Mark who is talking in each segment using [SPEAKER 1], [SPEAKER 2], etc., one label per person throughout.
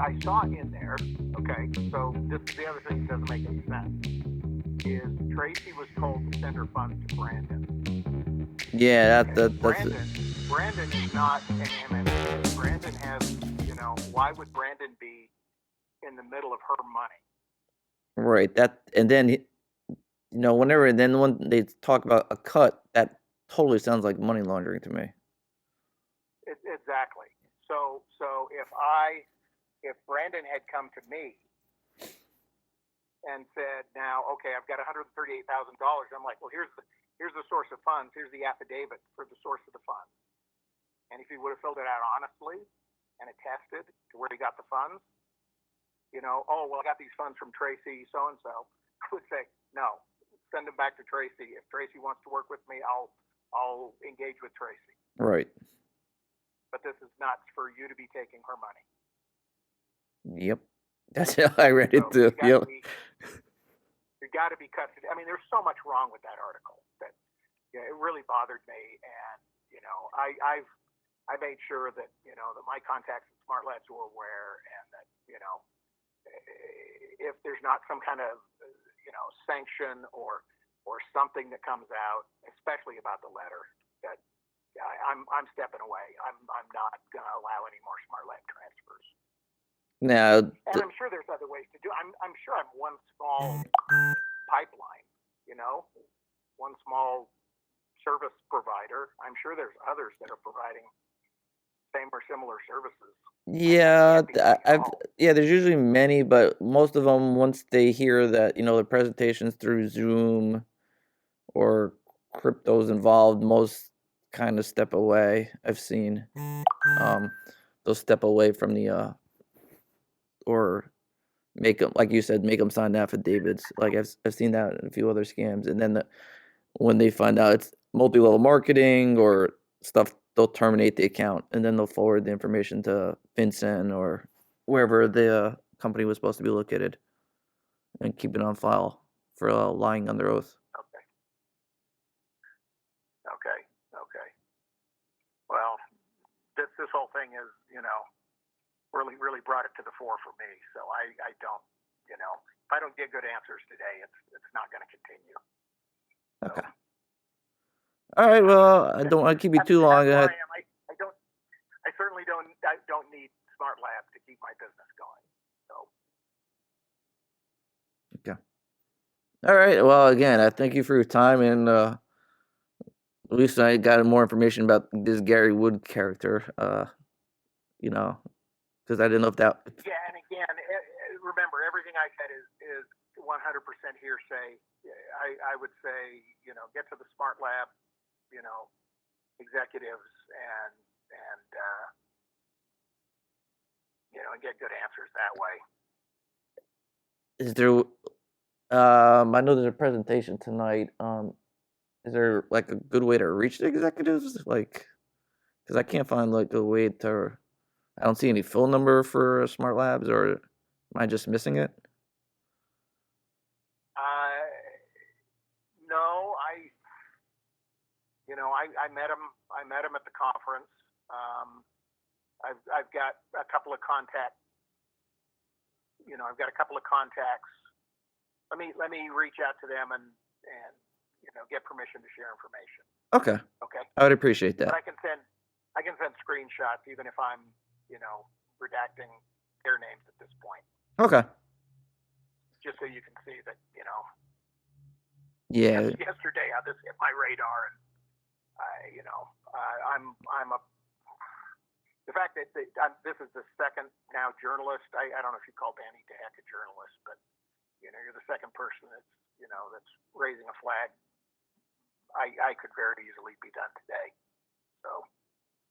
[SPEAKER 1] I saw in there, okay, so this is the other thing that doesn't make any sense, is Tracy was told to send her funds to Brandon.
[SPEAKER 2] Yeah,
[SPEAKER 1] Okay?
[SPEAKER 2] that's
[SPEAKER 1] Brandon is not an MMC. Brandon has, why would Brandon be in the middle of her money?
[SPEAKER 2] right. And then whenever then when they talk about a cut, that totally sounds like money laundering to me.
[SPEAKER 1] Exactly. So if Brandon had come to me and said, now, okay, I've got $138,000, I'm like, well, here's the source of funds, here's the affidavit for the source of the funds. And if he would have filled it out honestly and attested to where he got the funds, oh, well, I got these funds from Tracy so-and-so, I would say, no, send them back to Tracy. If Tracy wants to work with me, I'll engage with Tracy.
[SPEAKER 2] Right.
[SPEAKER 1] But this is not for you to be taking her money.
[SPEAKER 2] Yep. That's how I read it too.
[SPEAKER 1] Yep. You got to be cut. I mean, there's so much wrong with that article that it really bothered me. And I made sure that that my contacts at Smart Labs were aware, and that if there's not some kind of sanction or something that comes out, especially about the letter, that I'm stepping away. I'm not going to allow any more Smart Lab transfers.
[SPEAKER 2] Now,
[SPEAKER 1] and I'm sure there's other ways to do. I'm sure I'm one small pipeline, one small service provider. I'm sure there's others that are providing same or similar services.
[SPEAKER 2] yeah, there's usually many, but most of them, once they hear that the presentations through Zoom or crypto's involved, most kind of step away. I've seen they'll step away from the or make them, like you said, make them sign affidavits. Like I've seen that in a few other scams, and then when they find out it's multi-level marketing or stuff, they'll terminate the account, and then they'll forward the information to Vincent or wherever the company was supposed to be located, and keep it on file for lying under oath.
[SPEAKER 1] Okay. Well, this whole thing is, really brought it to the fore for me. So I don't, if I don't get good answers today, it's not going to continue. So.
[SPEAKER 2] Okay. All right. Well, I don't want to keep you too long.
[SPEAKER 1] I certainly don't need Smart Labs to keep my business going. So.
[SPEAKER 2] Okay. All right. Well, again, I thank you for your time, and at least I got more information about this Gary Wood character. Because I didn't know if that.
[SPEAKER 1] Yeah, and again, remember, everything I said is 100% hearsay. I would say, get to the Smart Lab, executives and get good answers that way.
[SPEAKER 2] Is there? I know there's a presentation tonight. Is there like a good way to reach the executives? Like, because I can't find like a way to. I don't see any phone number for Smart Labs, or am I just missing it?
[SPEAKER 1] No, I met him. I met him at the conference. I've got a couple of contacts. I've got a couple of contacts. Let me reach out to them and get permission to share information.
[SPEAKER 2] Okay. I would appreciate that.
[SPEAKER 1] But I can send screenshots even if I'm redacting their names at this point.
[SPEAKER 2] Okay.
[SPEAKER 1] Just so you can see that
[SPEAKER 2] Yeah.
[SPEAKER 1] Yesterday this hit my radar, and the fact that this is the second now journalist. I don't know if you call Danny Dack a journalist, but you're the second person that's raising a flag. I could very easily be done today. So.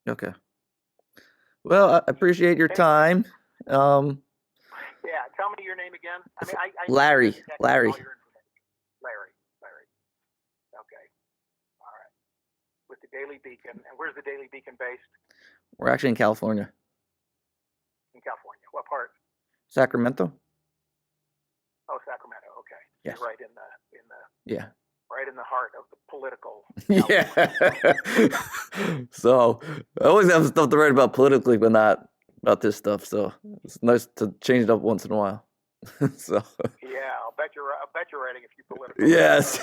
[SPEAKER 2] Okay. Well, I appreciate your time.
[SPEAKER 1] Yeah, tell me your name again.
[SPEAKER 2] Larry.
[SPEAKER 1] Larry. Okay. All right. With the Daily Beacon. And where's the Daily Beacon based?
[SPEAKER 2] We're actually in California.
[SPEAKER 1] In California. What part?
[SPEAKER 2] Sacramento.
[SPEAKER 1] Oh, Sacramento. Okay.
[SPEAKER 2] Yes.
[SPEAKER 1] You're right in the
[SPEAKER 2] Yeah.
[SPEAKER 1] Right in the heart of the political.
[SPEAKER 2] Yeah. So I always have stuff to write about politically, but not about this stuff, so it's nice to change it up once in a while. So
[SPEAKER 1] yeah, I'll bet you're writing a few political.
[SPEAKER 2] yes.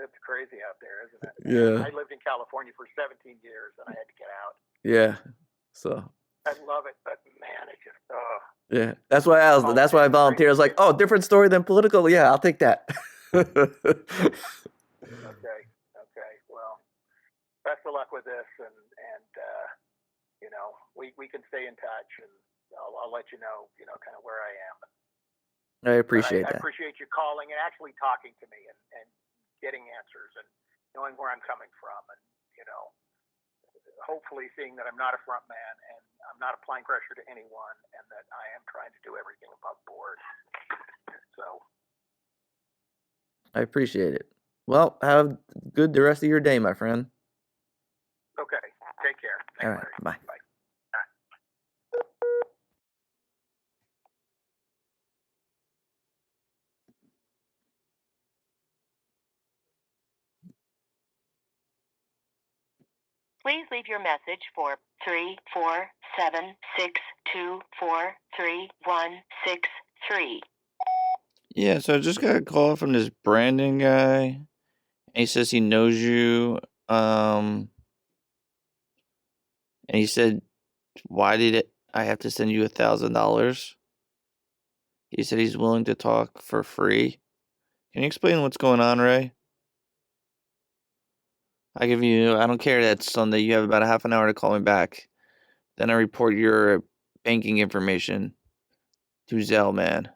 [SPEAKER 1] It's crazy out there, isn't it?
[SPEAKER 2] Yeah.
[SPEAKER 1] I lived in California for 17 years, and I had to get out.
[SPEAKER 2] Yeah. So
[SPEAKER 1] I love it, but man, it just
[SPEAKER 2] yeah. That's why I volunteered. I was like, oh, different story than political. Yeah, I'll take that.
[SPEAKER 1] Okay. Well, best of luck with this, and you know, we can stay in touch, and I'll let you know, kind of where I am.
[SPEAKER 2] I appreciate that.
[SPEAKER 1] I appreciate you calling and actually talking to me and getting answers and knowing where I'm coming from, and hopefully seeing that I'm not a front man and I'm not applying pressure to anyone, and that I am trying to do everything above board. So
[SPEAKER 2] I appreciate it. Well, have good the rest of your day, my friend.
[SPEAKER 1] Okay. Take care. Thanks,
[SPEAKER 2] all right.
[SPEAKER 1] Larry.
[SPEAKER 2] Bye.
[SPEAKER 3] Please leave your message for 347-624-3163.
[SPEAKER 2] Yeah, so I just got a call from this Brandon guy. And he says he knows you. And he said, why did I have to send you $1,000? He said he's willing to talk for free. Can you explain what's going on, Ray? I don't care that Sunday. You have about a half an hour to call me back. Then I report your banking information to Zelle, man.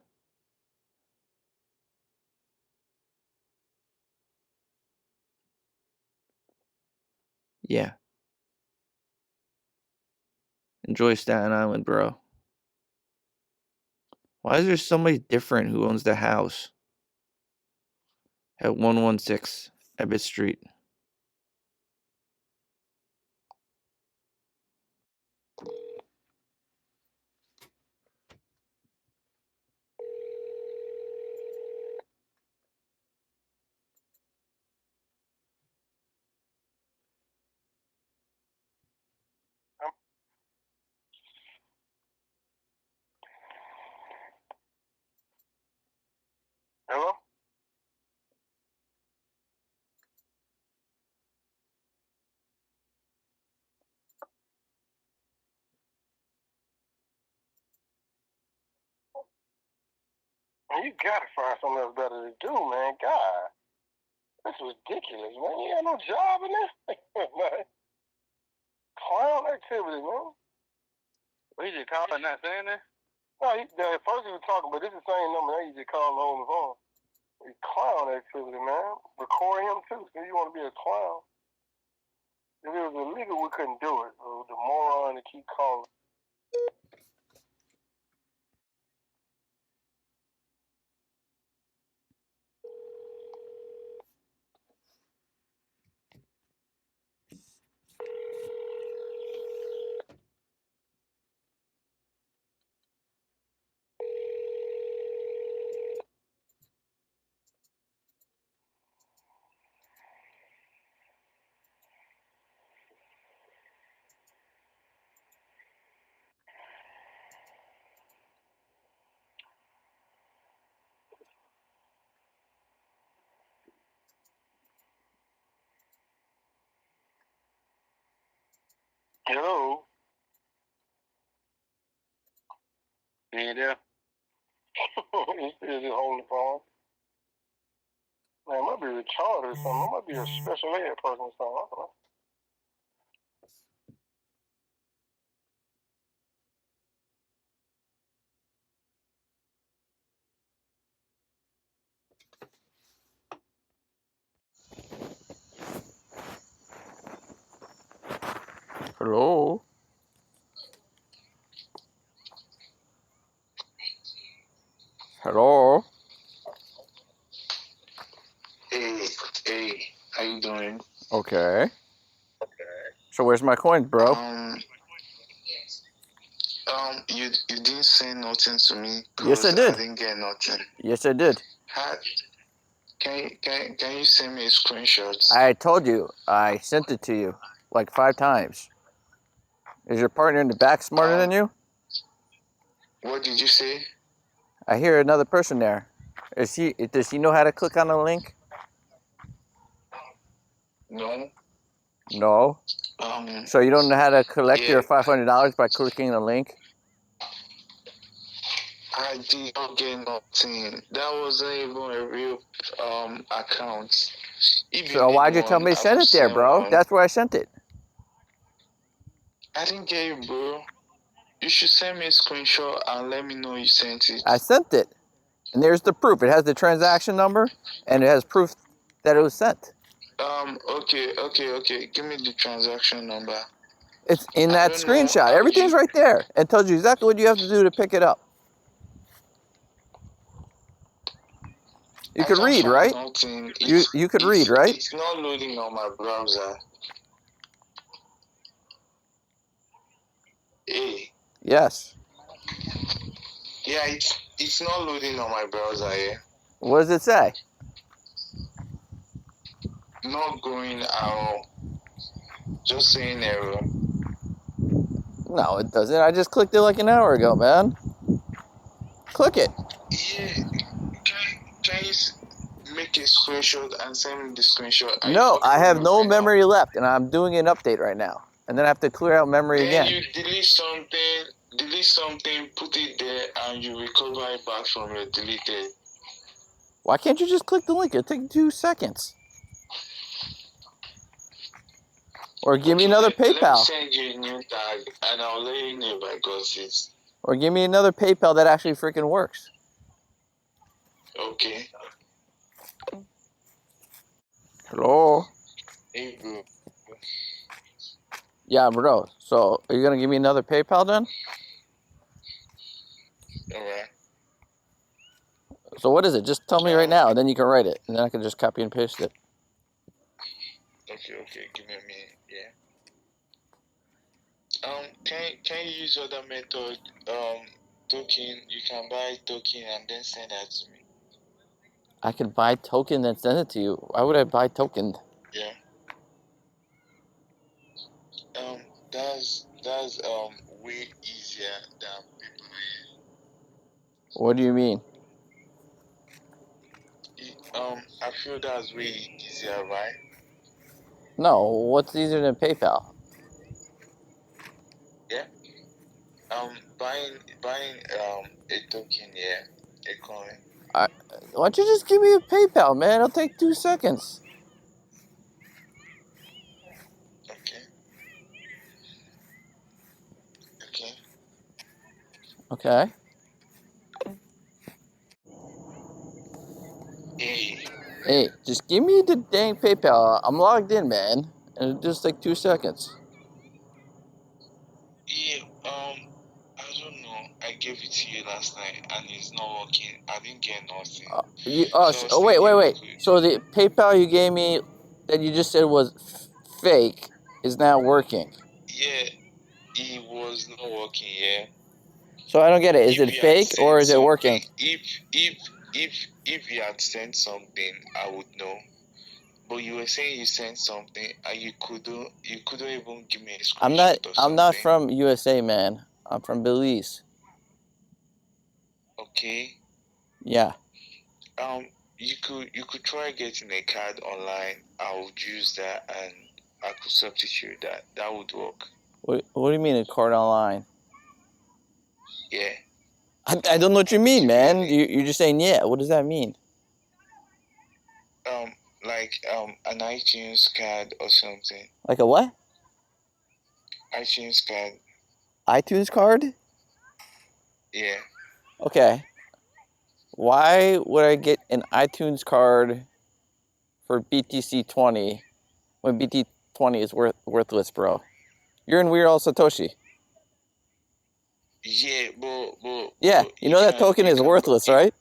[SPEAKER 2] Yeah. Enjoy Staten Island, bro. Why is there somebody different who owns the house at 116 Ebbett Street?
[SPEAKER 1] Hello? Man, you gotta find something else better to do, man. God, that's ridiculous, man. You got no job in there? Man. Clown activity, man. Well, he just calling, not saying that? No, at first he was talking, but this is the same number. Now you just calling on the phone. It's clown activity, man. Record him too, so you want to be a clown. If it was illegal, we couldn't do it. The moron to keep calling. Hello? You ain't there? He's still just holding the phone. Man, it might be retarded or something. It might be a special ed person or something. I don't know.
[SPEAKER 2] Hello? Hello?
[SPEAKER 4] Hey, how you doing?
[SPEAKER 2] Okay. So where's my coins, bro?
[SPEAKER 4] You didn't say nothing to me.
[SPEAKER 2] Yes, I did.
[SPEAKER 4] I didn't get nothing.
[SPEAKER 2] Yes, I did.
[SPEAKER 4] Can you send me a screenshot?
[SPEAKER 2] I told you. I sent it to you like 5 times. Is your partner in the back smarter than you?
[SPEAKER 4] What did you say?
[SPEAKER 2] I hear another person there. Does she know how to click on the link?
[SPEAKER 4] No.
[SPEAKER 2] No. So you don't know how to collect your $500 by clicking the link?
[SPEAKER 4] I did not get nothing. That wasn't even a real account.
[SPEAKER 2] So why'd you tell me to send it there, bro? That's where I sent it.
[SPEAKER 4] I didn't get it, bro. You should send me a screenshot and let me know you sent it.
[SPEAKER 2] I sent it. And there's the proof. It has the transaction number and it has proof that it was sent.
[SPEAKER 4] Okay. Give me the transaction number.
[SPEAKER 2] It's in that screenshot. Everything's right there. It tells you exactly what you have to do to pick it up. You could read, right? You could read, right?
[SPEAKER 4] It's not loading on my browser. Hey.
[SPEAKER 2] Yes.
[SPEAKER 4] Yeah, it's not loading on my browser, yeah.
[SPEAKER 2] What does it say?
[SPEAKER 4] Not going out. Just saying error.
[SPEAKER 2] No, it doesn't. I just clicked it like an hour ago, man. Click it.
[SPEAKER 4] Yeah. Can you make a screenshot and send me the screenshot?
[SPEAKER 2] No, I have no memory left, and I'm doing an update right now. And then I have to clear out memory again.
[SPEAKER 4] Then you delete something, put it there, and you recover it back from your deleted.
[SPEAKER 2] Why can't you just click the link? It'll take 2 seconds. Or give me another PayPal.
[SPEAKER 4] Let me send you a new tag, and I'll let you know if I got it.
[SPEAKER 2] Or give me another PayPal that actually freaking works.
[SPEAKER 4] Okay.
[SPEAKER 2] Hello?
[SPEAKER 4] Hey, bro.
[SPEAKER 2] Yeah, bro. So, are you going to give me another PayPal then?
[SPEAKER 4] Alright.
[SPEAKER 2] So what is it? Just tell me right now, and then you can write it. And then I can just copy and paste it.
[SPEAKER 4] Okay. Give me a minute. Yeah. Can you use other method? Token. You can buy token and then send that to me.
[SPEAKER 2] I can buy token and send it to you. Why would I buy token?
[SPEAKER 4] Yeah. That's way easier than paper.
[SPEAKER 2] What do you mean?
[SPEAKER 4] I feel that's way easier, right?
[SPEAKER 2] No, what's easier than PayPal?
[SPEAKER 4] Yeah. Buying a token, yeah, a coin.
[SPEAKER 2] Why don't you just give me a PayPal, man? It'll take 2 seconds. Okay. Hey, just give me the dang PayPal. I'm logged in, man. And it'll just take 2 seconds.
[SPEAKER 4] Yeah, I don't know. I gave it to you last night and it's not working. I didn't get nothing.
[SPEAKER 2] Wait. So the PayPal you gave me that you just said was fake is now working.
[SPEAKER 4] Yeah, it was not working, yeah.
[SPEAKER 2] So I don't get it. Is it fake or is it working?
[SPEAKER 4] If you had sent something, I would know. But you were saying you sent something and you couldn't even give me a screenshot or something.
[SPEAKER 2] I'm not from USA, man. I'm from Belize.
[SPEAKER 4] Okay.
[SPEAKER 2] Yeah.
[SPEAKER 4] You could try getting a card online. I would use that and I could substitute that. That would work.
[SPEAKER 2] What do you mean a card online?
[SPEAKER 4] Yeah.
[SPEAKER 2] I don't know what you mean, man. You're just saying yeah. What does that mean?
[SPEAKER 4] Like an iTunes card or something.
[SPEAKER 2] Like a what?
[SPEAKER 4] iTunes card.
[SPEAKER 2] iTunes card?
[SPEAKER 4] Yeah.
[SPEAKER 2] Okay. Why would I get an iTunes card for BTC20 when BT20 is worthless, bro? You're in Weird Al Satoshi.
[SPEAKER 4] Yeah, but
[SPEAKER 2] yeah, you know that token is worthless, right?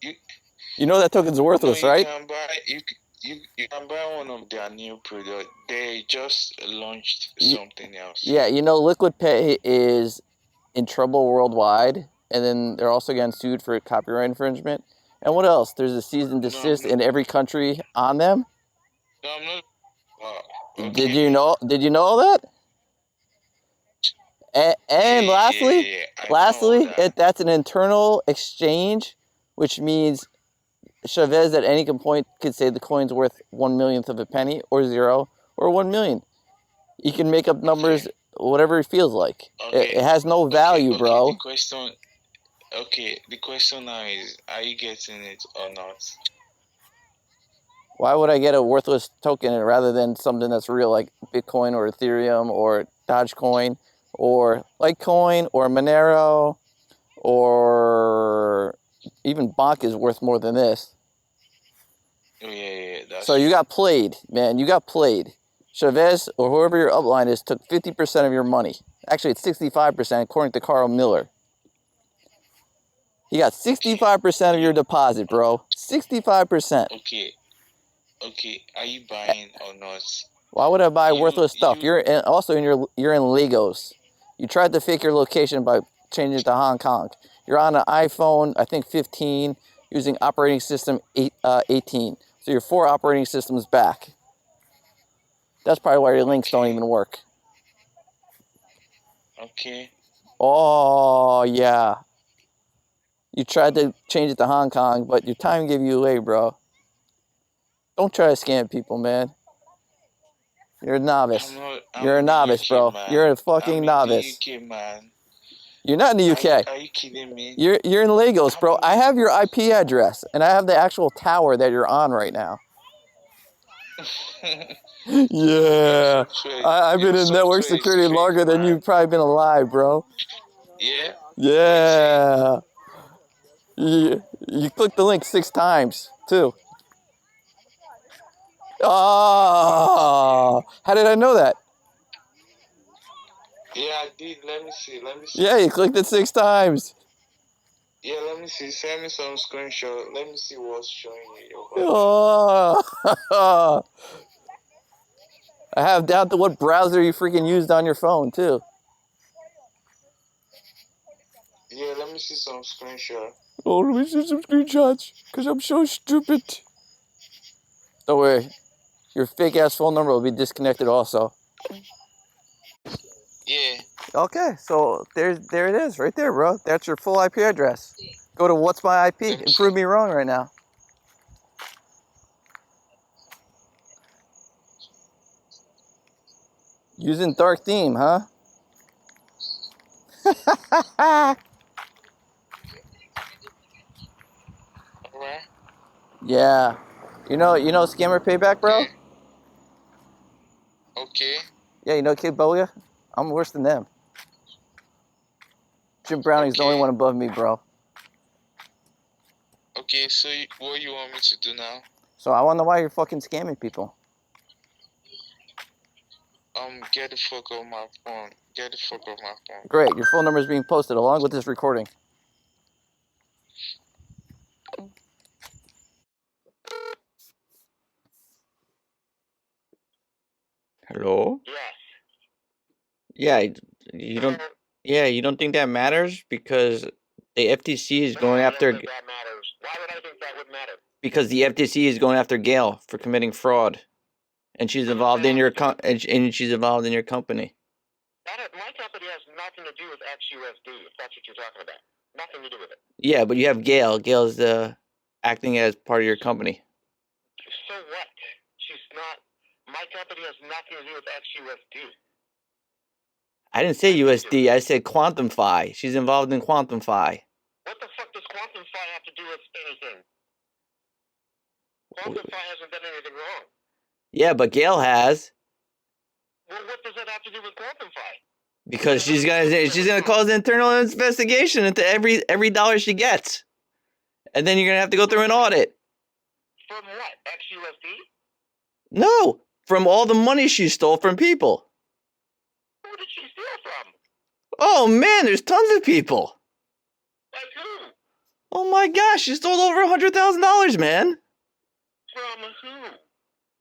[SPEAKER 2] You know that token's worthless, right?
[SPEAKER 4] You can buy one of their new products. They just launched something else.
[SPEAKER 2] Yeah, you know Liquid Pay is in trouble worldwide, and then they're also getting sued for copyright infringement. And what else? There's a cease and desist in every country on them.
[SPEAKER 4] No, I'm not. Okay.
[SPEAKER 2] Did you know that? And lastly,
[SPEAKER 4] I know all that.
[SPEAKER 2] that's an internal exchange, which means Chavez at any point could say the coin's worth 1/1,000,000th of a penny, or 0, or 1,000,000. He can make up numbers whatever he feels like. It has no value, bro.
[SPEAKER 4] The question now is, are you getting it or not?
[SPEAKER 2] Why would I get a worthless token rather than something that's real, like Bitcoin or Ethereum or Dogecoin or Litecoin or Monero, or even Bonk is worth more than this.
[SPEAKER 4] Yeah, that's
[SPEAKER 2] so you got played, man. You got played. Chavez or whoever your upline is took 50% of your money. Actually, it's 65% according to Carl Miller. He got 65% of your deposit, bro. 65%.
[SPEAKER 4] Okay. Are you buying or not?
[SPEAKER 2] Why would I buy worthless stuff? You're in Lagos. You tried to fake your location by changing it to Hong Kong. You're on an iPhone, I think 15, using operating system 18. So you're 4 operating systems back. That's probably why your links don't even work.
[SPEAKER 4] Okay.
[SPEAKER 2] Oh, yeah. You tried to change it to Hong Kong, but your time gave you away, bro. Don't try to scam people, man. You're a novice. You're a novice, bro. You're a fucking novice.
[SPEAKER 4] I'm in the UK, man.
[SPEAKER 2] You're not in the UK.
[SPEAKER 4] Are you kidding me?
[SPEAKER 2] You're in Lagos, bro. I have your IP address, and I have the actual tower that you're on right now. Yeah. I've been in network security longer than you've probably been alive, bro.
[SPEAKER 4] Yeah?
[SPEAKER 2] Yeah. You clicked the link 6 times, too. Oh, how did I know that?
[SPEAKER 4] Yeah, I did. Let me see.
[SPEAKER 2] Yeah, you clicked it 6 times.
[SPEAKER 4] Yeah, let me see. Send me some screenshot. Let me see what's showing you.
[SPEAKER 2] Oh. I have doubt to what browser you freaking used on your phone, too.
[SPEAKER 4] Yeah, let me see some screenshot.
[SPEAKER 2] Oh, let me see some screenshots, because I'm so stupid. Don't worry. Your fake-ass phone number will be disconnected also.
[SPEAKER 4] Yeah.
[SPEAKER 2] Okay, so there it is, right there, bro. That's your full IP address. Go to what's my IP and prove me wrong right now. Using dark theme, huh?
[SPEAKER 4] Alright.
[SPEAKER 2] Yeah. You know Scammer Payback, bro?
[SPEAKER 4] Yeah. Okay.
[SPEAKER 2] Yeah, you know Kid Boga? I'm worse than them. Jim Browning's the only one above me, bro.
[SPEAKER 4] Okay, so what you want me to do now?
[SPEAKER 2] So I want to know why you're fucking scamming people.
[SPEAKER 4] Get the fuck off my phone. Get the fuck off my phone.
[SPEAKER 2] Great, your phone number is being posted along with this recording. Hello?
[SPEAKER 3] Yes.
[SPEAKER 2] Yeah, you don't think that matters because the FTC is going after.
[SPEAKER 3] I don't think that matters. Why would I think that would matter?
[SPEAKER 2] Because the FTC is going after Gail for committing fraud, and she's involved in your and she's involved in your company.
[SPEAKER 3] My company has nothing to do with XUSD, if that's what you're talking about. Nothing to do with it.
[SPEAKER 2] Yeah, but you have Gail. Gail's acting as part of your company.
[SPEAKER 3] So what? She's not. My company has nothing to do with XUSD.
[SPEAKER 2] I didn't say USD. I said QuantumFi. She's involved in QuantumFi.
[SPEAKER 3] What the fuck does QuantumFi have to do with anything? QuantumFi hasn't done anything wrong.
[SPEAKER 2] Yeah, but Gail has.
[SPEAKER 3] Well, what does that have to do with QuantumFi?
[SPEAKER 2] Because she's gonna cause an internal investigation into every dollar she gets, and then you're gonna have to go through an audit.
[SPEAKER 3] From what? XUSD?
[SPEAKER 2] No, from all the money she stole from people.
[SPEAKER 3] Who did she steal from?
[SPEAKER 2] Oh man, there's tons of people.
[SPEAKER 3] Like who?
[SPEAKER 2] Oh my gosh, she stole over $100,000, man.
[SPEAKER 3] From who?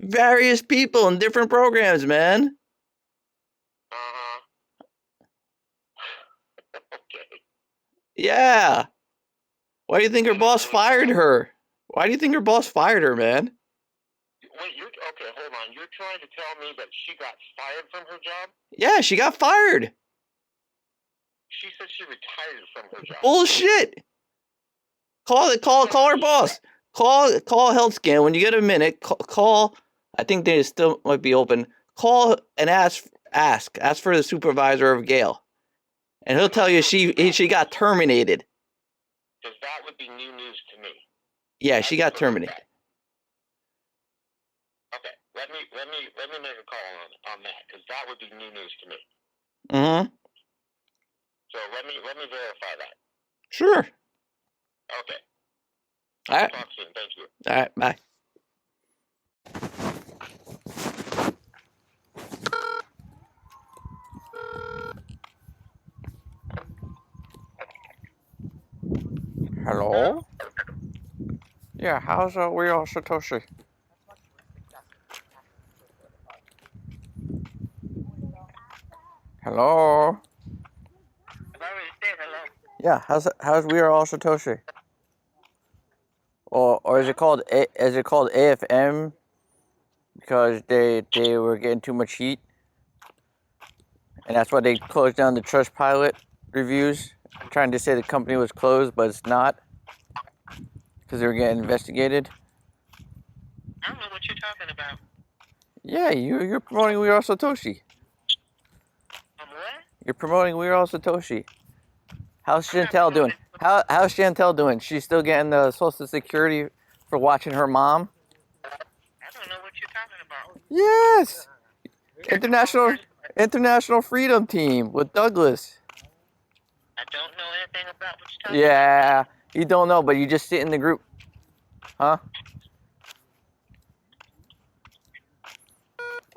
[SPEAKER 2] Various people in different programs, man.
[SPEAKER 3] Okay.
[SPEAKER 2] Yeah. Why do you think her boss fired her? Why do you think her boss fired her, man?
[SPEAKER 3] Wait, okay, hold on. You're trying to tell me that she got fired from her job?
[SPEAKER 2] Yeah, she got fired.
[SPEAKER 3] She said she retired from her job.
[SPEAKER 2] Bullshit. Call her boss. Call Health Scan when you get a minute. Call. I think they still might be open. Call and ask for the supervisor of Gail, and he'll tell you she got terminated.
[SPEAKER 3] Because that would be new news to me.
[SPEAKER 2] Yeah, she got terminated.
[SPEAKER 3] Okay, let me make a call on that, because that would be new news to me.
[SPEAKER 2] Mm-hmm.
[SPEAKER 3] So let me verify that.
[SPEAKER 2] Sure.
[SPEAKER 3] Okay.
[SPEAKER 2] All right.
[SPEAKER 3] Talk soon. Thank you.
[SPEAKER 2] All right. Bye. Hello? Yeah, how's Real Satoshi? Hello?
[SPEAKER 3] I've already said hello.
[SPEAKER 2] Yeah, how's We Are All Satoshi? Or is it called AFM because they were getting too much heat, and that's why they closed down the Trustpilot reviews, trying to say the company was closed, but it's not because they were getting investigated.
[SPEAKER 3] I don't know what you're talking about.
[SPEAKER 2] Yeah, you're promoting We Are All Satoshi.
[SPEAKER 3] What?
[SPEAKER 2] You're promoting We Are All Satoshi. How's Chantel doing? How's Chantel doing? She's still getting the Social Security for watching her mom?
[SPEAKER 3] I don't know what you're talking about.
[SPEAKER 2] Yes! International Freedom Team with Douglas.
[SPEAKER 3] I don't know anything about what you're talking about.
[SPEAKER 2] Yeah, you don't know, but you just sit in the group. Huh?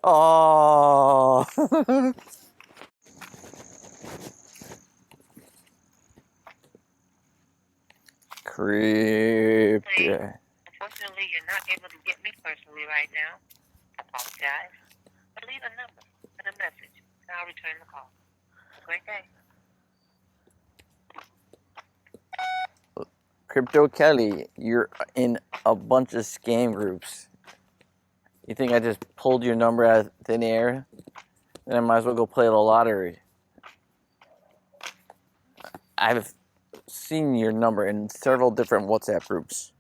[SPEAKER 2] Oh. Creep.
[SPEAKER 3] Unfortunately, you're not able to get me personally right now. I apologize. But leave a number and a message, and I'll return the call. Have a great day.
[SPEAKER 2] Crypto Kelly, you're in a bunch of scam groups. You think I just pulled your number out of thin air? Then I might as well go play the lottery. I've seen your number in several different WhatsApp groups.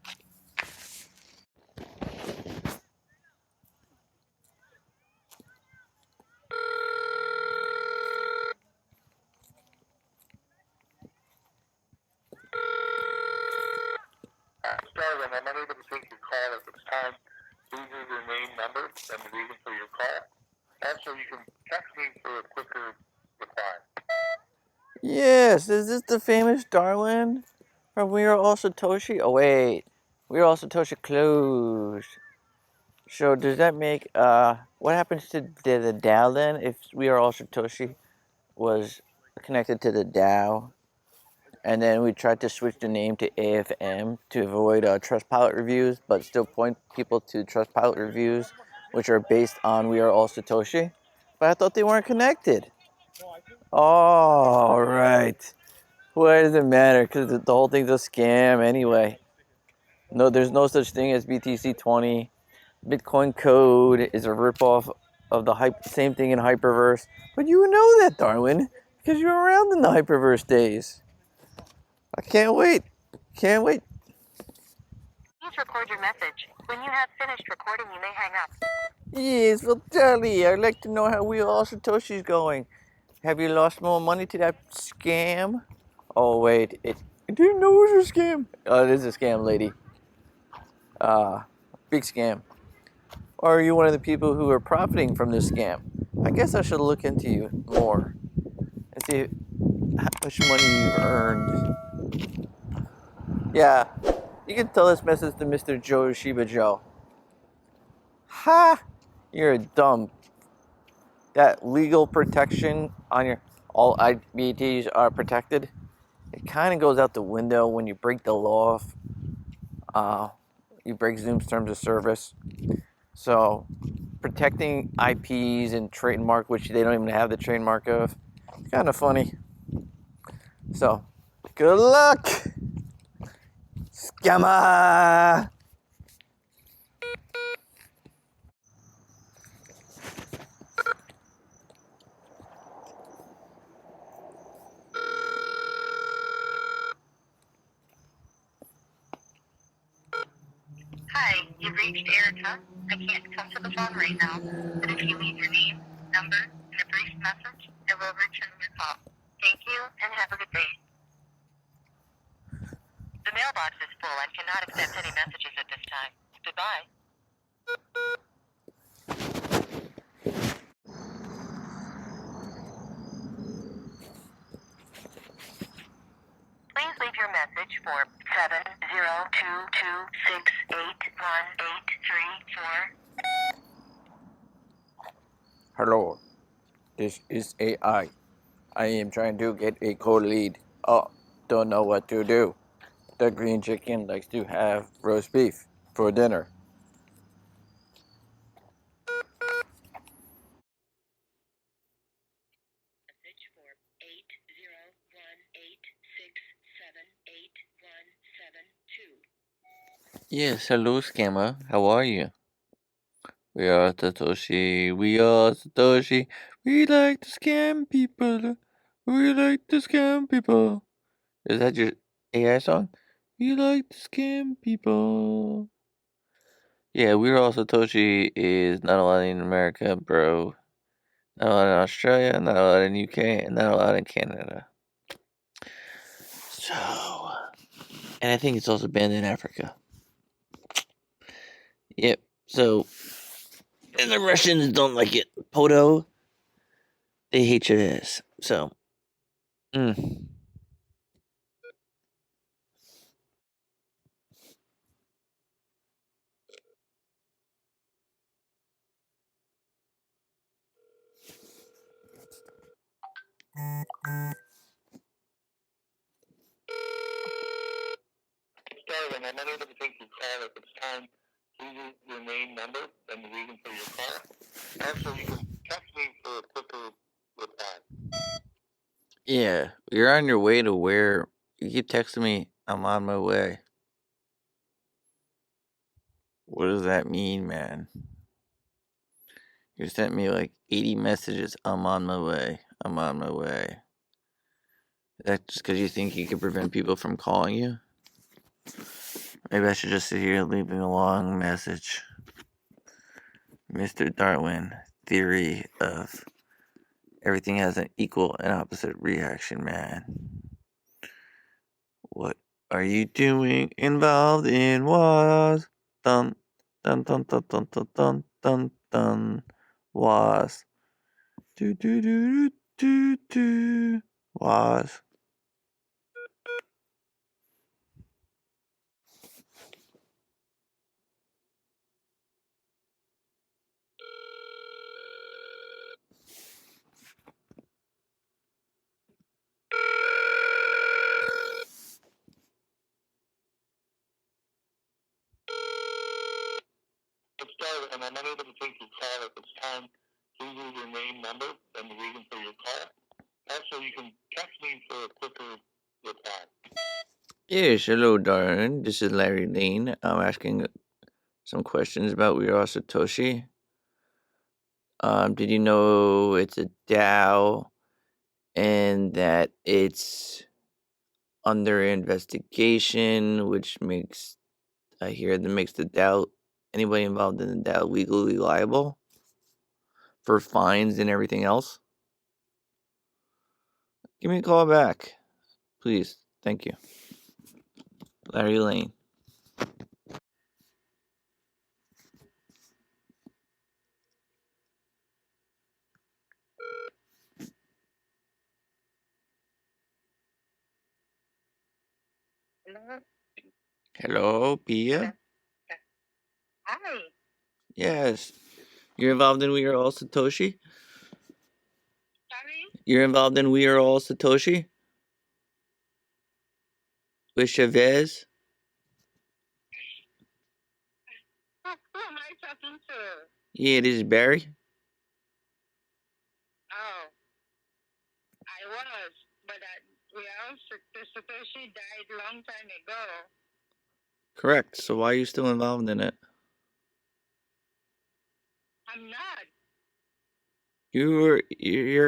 [SPEAKER 3] Sorry, I'm unable to take your call at this time. Please leave your name, number, and the reason for your call. Also, you can text me for a quicker reply.
[SPEAKER 2] Yes, is this the famous Darwin from We Are All Satoshi? Oh wait, We Are All Satoshi closed. So does that make what happens to the DAO then if We Are All Satoshi was connected to the DAO, and then we tried to switch the name to AFM to avoid Trustpilot reviews, but still point people to Trustpilot reviews, which are based on We Are All Satoshi? But I thought they weren't connected. Oh, right. Why does it matter? Because the whole thing's a scam anyway. No, there's no such thing as BTC20. Bitcoin Code is a ripoff of the same thing in Hyperverse. But you know that, Darwin, because you're around in the Hyperverse days. I can't wait. Can't wait.
[SPEAKER 3] Please record your message. When you have finished recording, you may hang up.
[SPEAKER 2] Yes, well, Charlie, I'd like to know how We Are All Satoshi's going. Have you lost more money to that scam? Oh, wait. I didn't know it was a scam. Oh, it is a scam, lady. Big scam. Or are you one of the people who are profiting from this scam? I guess I should look into you more and see how much money you've earned. Yeah, you can tell this message to Mr. Joe Shiba Joe. Ha! You're dumb. That legal protection on your all IBTs are protected. It kind of goes out the window when you break the law. You break Zoom's terms of service. So protecting IPs and trademark, which they don't even have the trademark of, kind of funny. So good luck, scammer.
[SPEAKER 3] You've reached Erica. I can't come to the phone right now, but if you leave your name, number, and a brief message, I will return your call. Thank you, and have a good day. The mailbox is full and cannot accept any messages at this time. Goodbye. Please leave your message for 70226818834.
[SPEAKER 2] Hello, this is AI. I am trying to get a code lead. Oh, don't know what to do. The green chicken likes to have roast beef for dinner.
[SPEAKER 3] Message for 80186788172.
[SPEAKER 2] Yes, hello, scammer. How are you? We are Satoshi. We are Satoshi. We like to scam people. We like to scam people. Is that your AI song? We like to scam people. Yeah, We're All Satoshi is not allowed in America, bro. Not allowed in Australia, not allowed in UK, and not allowed in Canada. So, and I think it's also banned in Africa. Yep. So, and the Russians don't like it. Poto, they hate your ass. So,
[SPEAKER 3] Sorry, I'm unable to take your call at this time. Please leave your name, number, and the reason for your call. Also, you can text me for a quicker reply.
[SPEAKER 2] yeah, you're on your way to where? You keep texting me, I'm on my way. What does that mean, man? You sent me like 80 messages, I'm on my way. I'm on my way. Is that just because you think you can prevent people from calling you? Maybe I should just sit here leaving a long message. Mr. Darwin, theory of everything has an equal and opposite reaction, man. What are you doing involved in was? Dun, dun, dun, dun, dun, dun, dun, dun, dun, was. Do, do, do, do, do, do, was.
[SPEAKER 3] Sorry, I'm unable to take your call at this time. Please leave your name, number, and the reason for your call. Also, you can text me for a quicker reply.
[SPEAKER 2] Yes, hello, Darwin. This is Larry Lane. I'm asking some questions about We Are Satoshi. Did you know it's a DAO and that it's under investigation, which makes I hear that makes the DAO anybody involved in the DAO legally liable for fines and everything else? Give me a call back, please. Thank you, Larry Lane.
[SPEAKER 3] Hello?
[SPEAKER 2] Hello, Pia.
[SPEAKER 3] Hi.
[SPEAKER 2] Yes, you're involved in We Are All Satoshi.
[SPEAKER 3] Sorry?
[SPEAKER 2] You're involved in We Are All Satoshi with Chavez.
[SPEAKER 3] Who am I talking to?
[SPEAKER 2] Yeah, this is Barry.
[SPEAKER 3] Oh, I was, but Satoshi died long time ago.
[SPEAKER 2] Correct. So why are you still involved in it?
[SPEAKER 3] I'm not.
[SPEAKER 2] You're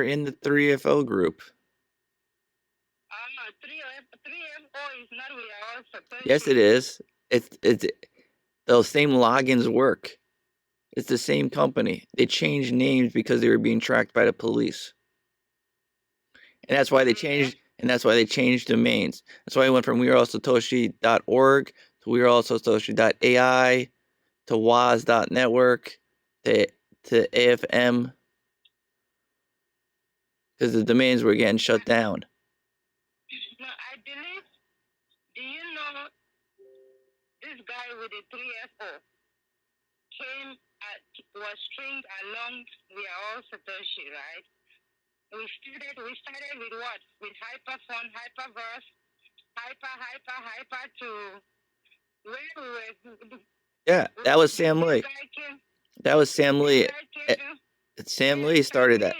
[SPEAKER 2] in the 3FO group. 3FO
[SPEAKER 3] is not We Are All Satoshi.
[SPEAKER 2] Yes, it is. It's those same logins work. It's the same company. They changed names because they were being tracked by the police. And that's why they changed domains. That's why I went from weareallsatoshi.org to weareallsatoshi.ai to waz.network to AFM, because the domains were getting shut down.
[SPEAKER 5] No, I believe, do you know this guy with the 3FO was stringed along We Are All Satoshi, right? We started with what? With hyperfund, hyperverse, hyper to where we were.
[SPEAKER 2] Yeah, that was Sam Lee. That was Sam Lee. Sam Lee started that,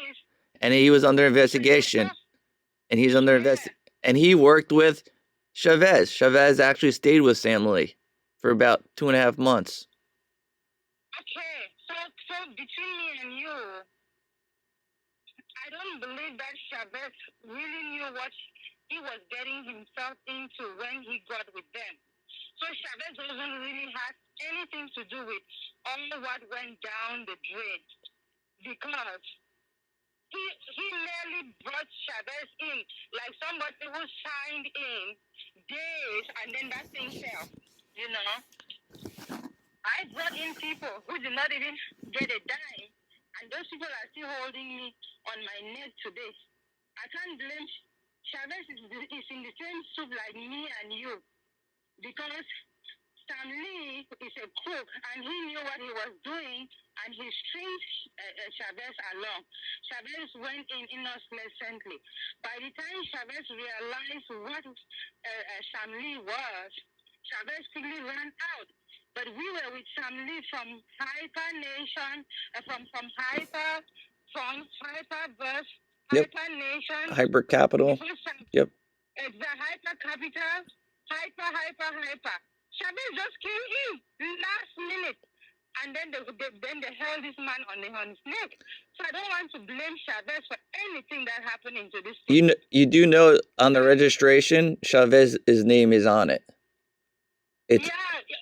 [SPEAKER 2] and he was under investigation. And he's under and he worked with Chavez. Chavez actually stayed with Sam Lee for about 2.5 months.
[SPEAKER 5] Okay, so between me and you, I don't believe that Chavez really knew what he was getting himself into when he got with them. So Chavez doesn't really have anything to do with all what went down the drain, because he merely brought Chavez in like somebody who signed in days and then that thing fell, you know. I brought in people who did not even get a dime, and those people are still holding me on my neck today. I can't blame Chavez. Is in the same soup like me and you, because Sam Lee is a crook and he knew what he was doing, and he stringed Chavez along. Chavez went in innocently. By the time Chavez realized what Sam Lee was, Chavez quickly ran out. But we were with Sam Lee from Hyper Nation, from Hyper, from Hyperverse,
[SPEAKER 2] Yep.
[SPEAKER 5] Hyper Nation,
[SPEAKER 2] Hyper Capital. Yep.
[SPEAKER 5] It's the Hyper Capital, Hyper. Chavez just came in last minute, and then they held this man on his neck. So I don't want to blame Chavez for anything that happened into this thing.
[SPEAKER 2] You do know on the registration, Chavez's name is on it. It's,
[SPEAKER 5] yeah,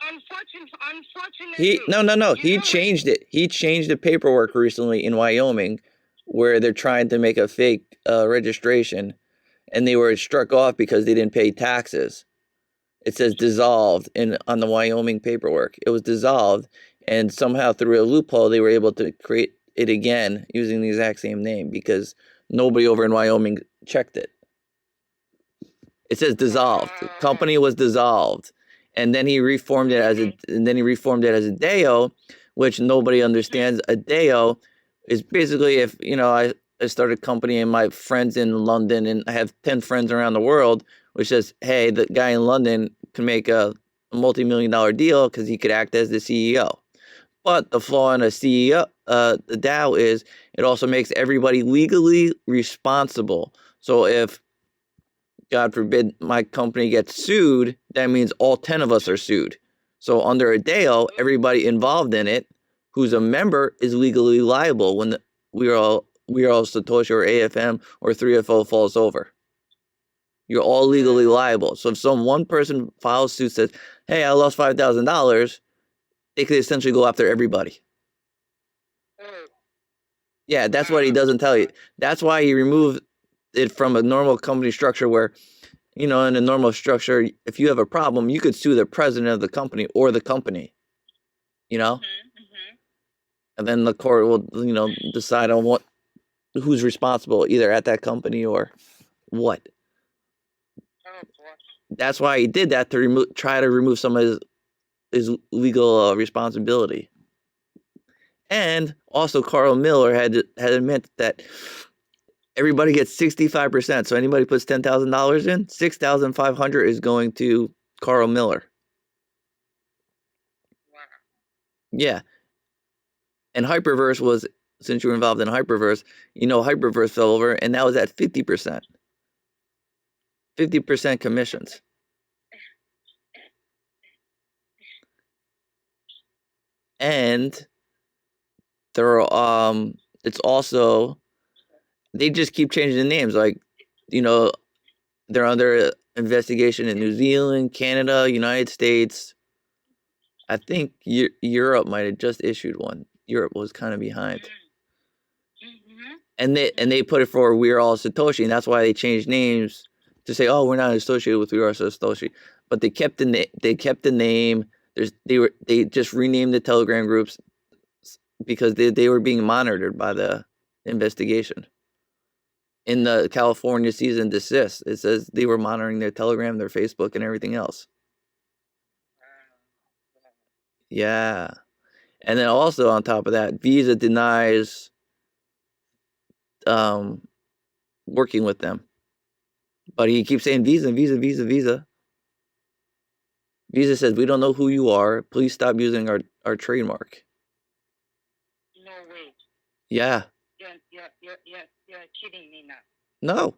[SPEAKER 5] unfortunately.
[SPEAKER 2] No. He changed it. He changed the paperwork recently in Wyoming, where they're trying to make a fake registration, and they were struck off because they didn't pay taxes. It says dissolved on the Wyoming paperwork. It was dissolved, and somehow through a loophole, they were able to create it again using the exact same name because nobody over in Wyoming checked it. It says dissolved. The company was dissolved, and then he reformed it as a DAO, which nobody understands. A DAO is basically if I started a company and my friends in London, and I have 10 friends around the world, which says, hey, the guy in London can make a multi-million-dollar deal because he could act as the CEO. But the flaw in a CEO, the DAO is it also makes everybody legally responsible. So if, God forbid, my company gets sued, that means all 10 of us are sued. So under a DAO, everybody involved in it who's a member is legally liable when we are all Satoshi or AFM or 3FO falls over. You're all legally liable. So if one person files suit, says, hey, I lost $5,000, they could essentially go after everybody. Yeah, that's what he doesn't tell you. That's why he removed it from a normal company structure where, in a normal structure, if you have a problem, you could sue the president of the company or the company, And then the court will, decide on who's responsible either at that company or what. That's why he did that to try to remove some of his legal responsibility. And also, Carl Miller had admitted that everybody gets 65%. So anybody puts $10,000 in, $6,500 is going to Carl Miller.
[SPEAKER 5] Wow.
[SPEAKER 2] Yeah. And Hyperverse was, since you were involved in Hyperverse, Hyperverse fell over, and that was at 50%. 50% commissions. And it's also, they just keep changing the names. Like, they're under investigation in New Zealand, Canada, United States. I think Europe might have just issued one. Europe was kind of behind. And they put it for We Are All Satoshi, and that's why they changed names to say, oh, we're not associated with We Are Satoshi. But they kept the name. They just renamed the Telegram groups because they were being monitored by the investigation. In the California cease and desist, it says they were monitoring their Telegram, their Facebook, and everything else. Yeah. And then also on top of that, Visa denies working with them. But he keeps saying Visa, Visa, Visa, Visa. Visa says, we don't know who you are. Please stop using our trademark.
[SPEAKER 5] No way.
[SPEAKER 2] Yeah.
[SPEAKER 5] You're kidding me now.
[SPEAKER 2] No.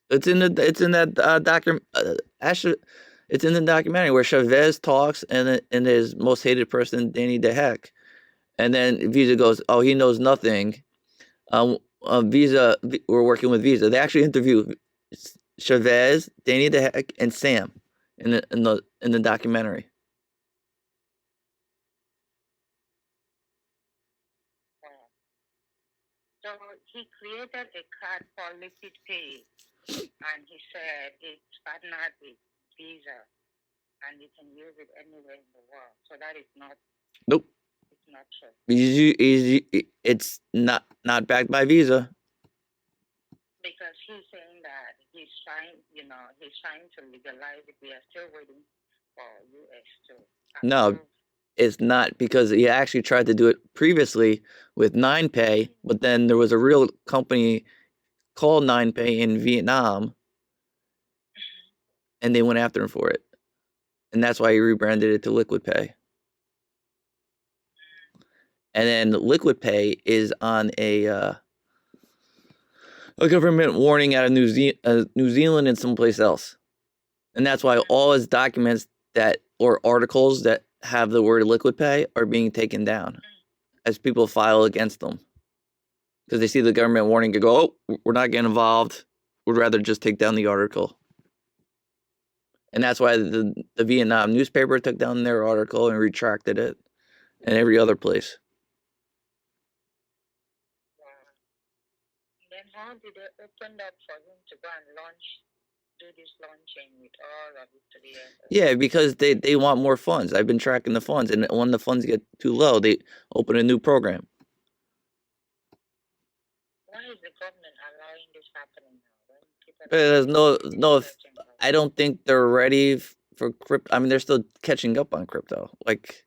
[SPEAKER 2] It's in that document. Actually, it's in the documentary where Chavez talks and his most hated person, Danny DeHeck. And then Visa goes, oh, he knows nothing. Visa, we're working with Visa. They actually interview Chavez, Danny DeHeck, and Sam in the documentary.
[SPEAKER 5] So he created a card for Liquid Pay, and he said it's partnered with Visa, and you can use it anywhere in the world. So that is not.
[SPEAKER 2] Nope.
[SPEAKER 5] It's not true.
[SPEAKER 2] It's not backed by Visa.
[SPEAKER 5] Because he's saying that he's trying to legalize it. We are still waiting for US to.
[SPEAKER 2] No, it's not, because he actually tried to do it previously with 9Pay, but then there was a real company called 9Pay in Vietnam, and they went after him for it. And that's why he rebranded it to Liquid Pay. And then Liquid Pay is on a government warning out of New Zealand and someplace else. And that's why all his documents or articles that have the word Liquid Pay are being taken down as people file against them. Because they see the government warning to go, oh, we're not getting involved. We'd rather just take down the article. And that's why the Vietnam newspaper took down their article and retracted it, and every other place.
[SPEAKER 5] Then how did it open up for him to go and do this launching with all of it together?
[SPEAKER 2] Yeah, because they want more funds. I've been tracking the funds, and when the funds get too low, they open a new program.
[SPEAKER 5] Why is the government allowing this happening now?
[SPEAKER 2] There's no. I don't think they're ready for crypto. I mean, they're still catching up on crypto. Like,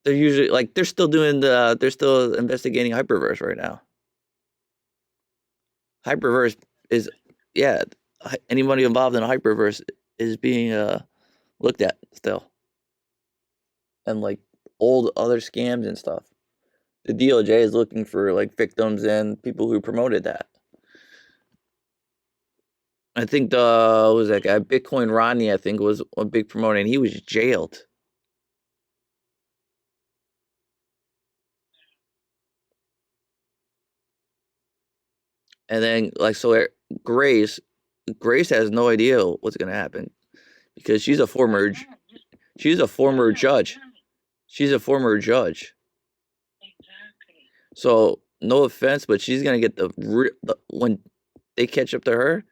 [SPEAKER 2] they're usually they're still investigating Hyperverse right now. Hyperverse is, yeah, anybody involved in Hyperverse is being looked at still, and old other scams and stuff. The DOJ is looking for victims and people who promoted that. I think what was that guy? Bitcoin Rodney, I think, was a big promoter, and he was jailed. And then Grace has no idea what's gonna happen, because she's a former judge. She's a former judge.
[SPEAKER 5] Exactly.
[SPEAKER 2] So no offense, but she's gonna get when they catch up to her.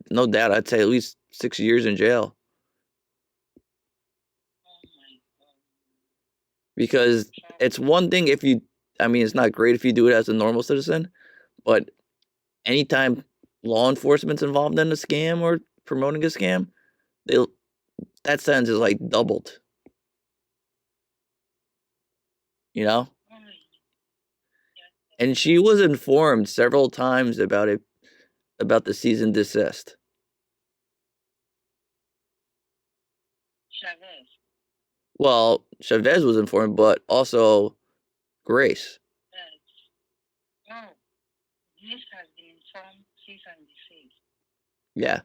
[SPEAKER 2] No doubt, I'd say at least 6 years in jail.
[SPEAKER 5] Oh my God.
[SPEAKER 2] Because it's one thing if you, it's not great if you do it as a normal citizen, but anytime law enforcement's involved in a scam or promoting a scam, that sentence is doubled. You know? And she was informed several times about it, about the cease and desist.
[SPEAKER 5] Chavez.
[SPEAKER 2] Well, Chavez was informed, but also Grace.
[SPEAKER 5] Yes. No, Grace has been informed cease and desist.
[SPEAKER 2] Yeah.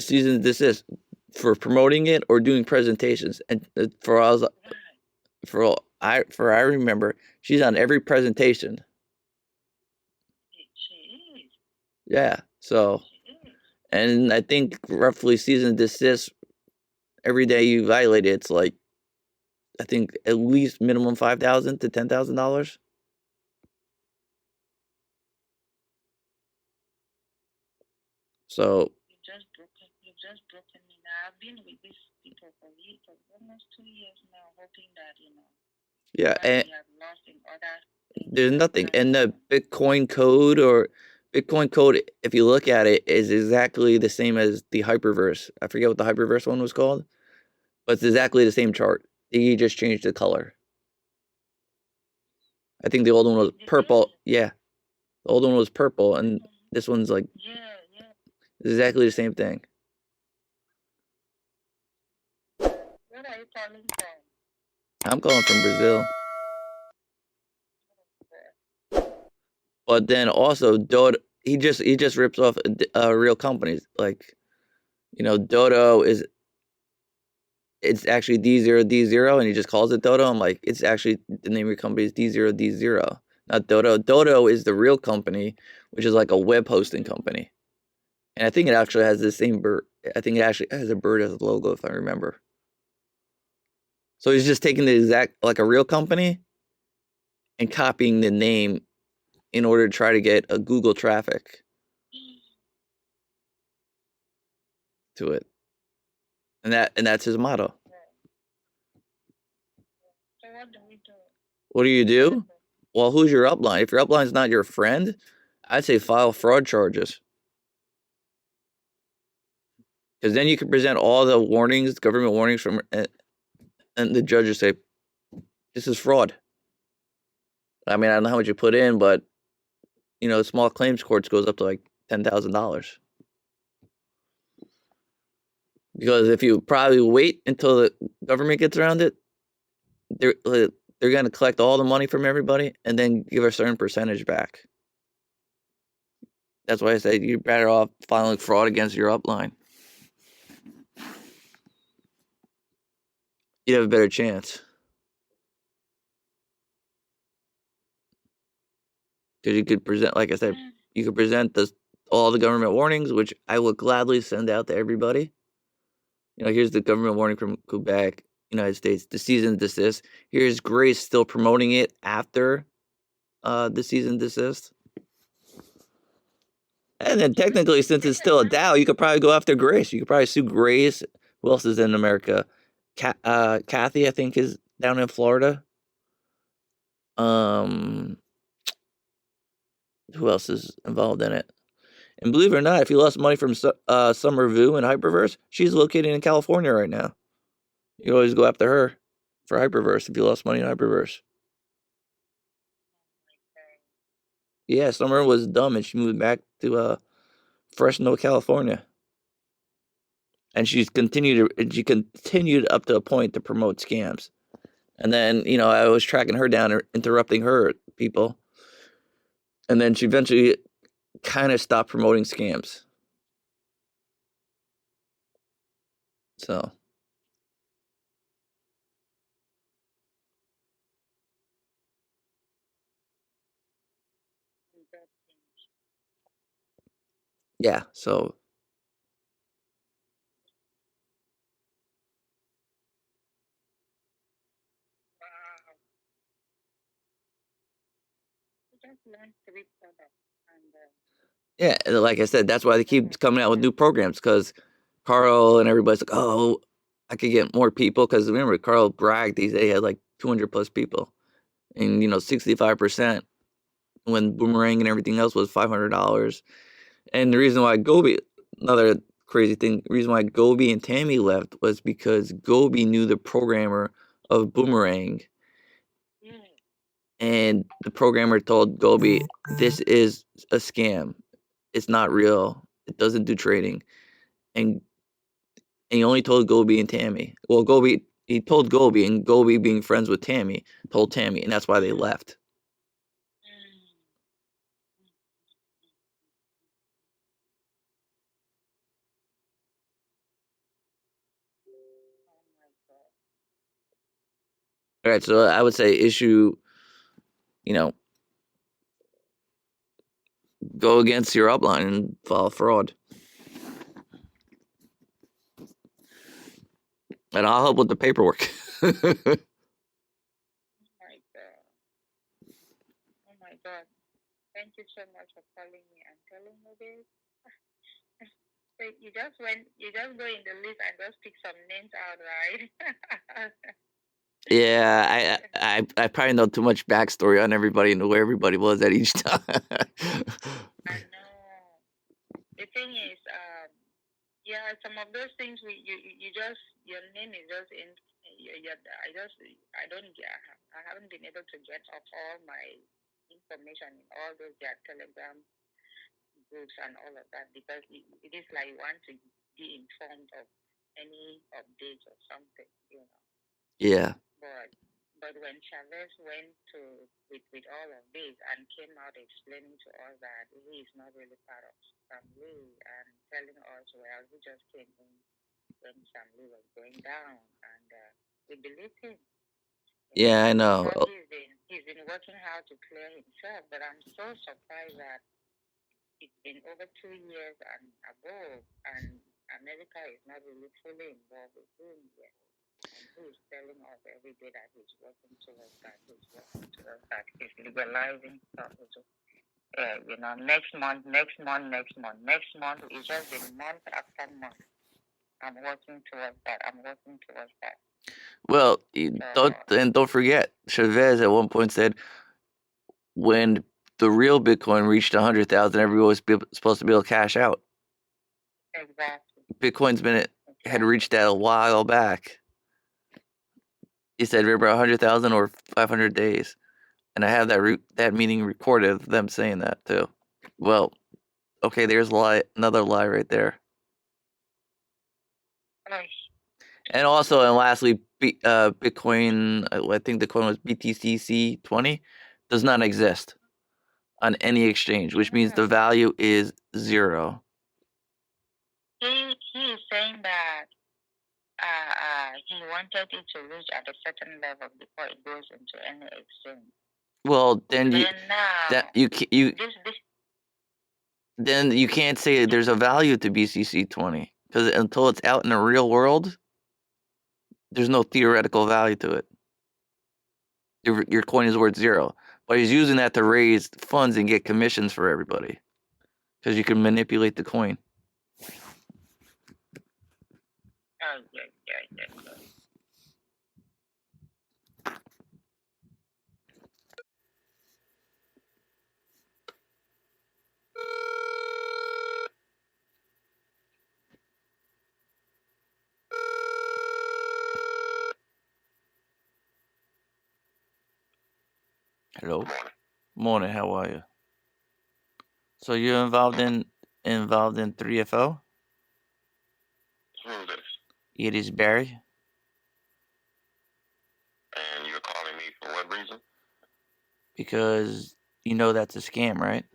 [SPEAKER 2] Cease and desist for promoting it or doing presentations. And I remember, she's on every presentation.
[SPEAKER 5] She is.
[SPEAKER 2] Yeah. So, And I think roughly cease and desist every day you violate it, it's like, I think at least minimum $5,000 to $10,000. So
[SPEAKER 5] You've just broken me now. I've been with these people for almost 2 years now, hoping that,
[SPEAKER 2] yeah, and
[SPEAKER 5] we have lost in other things.
[SPEAKER 2] there's nothing. And the Bitcoin code, if you look at it, is exactly the same as the hyperverse. I forget what the hyperverse one was called, but it's exactly the same chart. You just changed the color. I think the old one was purple. Yeah, the old one was purple, and this one's like exactly the same thing.
[SPEAKER 5] Where are you calling from?
[SPEAKER 2] I'm calling from Brazil. But then also Dodo, he just rips off real companies. Like, Dodo it's actually D0D0, and he just calls it Dodo. I'm like, it's actually the name of your company is D0D0, not Dodo. Dodo is the real company, which is like a web hosting company. And I think it actually has the same bird. I think it actually has a bird as a logo, if I remember. So he's just taking the exact, like a real company, and copying the name in order to try to get a Google traffic to it. And that's his motto.
[SPEAKER 5] So what do we do?
[SPEAKER 2] What do you do? Well, who's your upline? If your upline's not your friend, I'd say file fraud charges. Because then you can present all the warnings, government warnings from, and the judges say, this is fraud. I mean, I don't know how much you put in, but, small claims courts goes up to like $10,000. Because if you probably wait until the government gets around it, they're going to collect all the money from everybody and then give a certain percentage back. That's why I say you're better off filing fraud against your upline. You'd have a better chance. Because you could present, like I said, you could present all the government warnings, which I will gladly send out to everybody. Here's the government warning from Quebec, United States, the cease and desist. Here's Grace still promoting it after the cease and desist. And then technically, since it's still a DAO, you could probably go after Grace. You could probably sue Grace. Who else is in America? Kathy, I think, is down in Florida. Who else is involved in it? And believe it or not, if you lost money from Summer Vu in Hyperverse, she's located in California right now. You can always go after her for Hyperverse if you lost money in Hyperverse. Yeah, Summer was dumb and she moved back to Fresno, California. And she continued up to a point to promote scams. And then, I was tracking her down, interrupting her people. And then she eventually kind of stopped promoting scams. So. Yeah, so. Yeah, like I said, that's why they keep coming out with new programs, because Carl and everybody's like, oh, I could get more people, because remember, Carl bragged they had like 200 plus people, and 65% when Boomerang and everything else was $500. And the reason why another crazy thing, the reason why Gobi and Tammy left was because Gobi knew the programmer of Boomerang. And the programmer told Gobi, this is a scam. It's not real. It doesn't do trading. And he only told Gobi and Tammy. Well, he told Gobi, and Gobi, being friends with Tammy, told Tammy, and that's why they left. All right, so I would say issue, go against your upline and file fraud. And I'll help with the paperwork.
[SPEAKER 5] Oh my God. Oh my God. Thank you so much for calling me and telling me this. So you just go in the list and just pick some names out, right?
[SPEAKER 2] Yeah, I probably know too much backstory on everybody and where everybody was at each time.
[SPEAKER 5] I know. The thing is, yeah, some of those things you just your name is just in. I haven't been able to get up all my information in all those their Telegram groups and all of that because it is like you want to be informed of any updates or something, you know.
[SPEAKER 2] Yeah.
[SPEAKER 5] But when Chavez went with all of this and came out explaining to us that he is not really part of family and telling us, well, he just came in when family was going down, and we believe him.
[SPEAKER 2] Yeah, I know.
[SPEAKER 5] He's been working hard to clear himself, but I'm so surprised that it's been over 2 years and above, and America is not really fully involved with him yet. And he's telling us every day that he's working towards that. He's legalizing stuff. You know, next month. It's just been month after month. I'm working towards that.
[SPEAKER 2] Well, don't forget, Chavez at one point said when the real Bitcoin reached 100,000, everyone was supposed to be able to cash out.
[SPEAKER 5] Exactly.
[SPEAKER 2] Bitcoin's had reached that a while back. He said, remember 100,000 or 500 days. And I have that meeting recorded of them saying that too. Well, okay, there's another lie right there.
[SPEAKER 5] Nice.
[SPEAKER 2] And also, and lastly, Bitcoin, I think the coin was BTCC20, does not exist on any exchange, which means the value is 0.
[SPEAKER 5] He is saying that he wanted it to reach at a certain level before it goes into any exchange.
[SPEAKER 2] Well, then then you can't say there's a value to BCC20 because until it's out in the real world, there's no theoretical value to it. Your coin is worth 0, but he's using that to raise funds and get commissions for everybody because you can manipulate the coin.
[SPEAKER 5] Oh, yeah.
[SPEAKER 2] Hello. Morning. How are you? So you're involved in 3FO?
[SPEAKER 3] Who is this?
[SPEAKER 2] It is Barry.
[SPEAKER 3] And you're calling me for what reason?
[SPEAKER 2] Because you know that's a scam, right?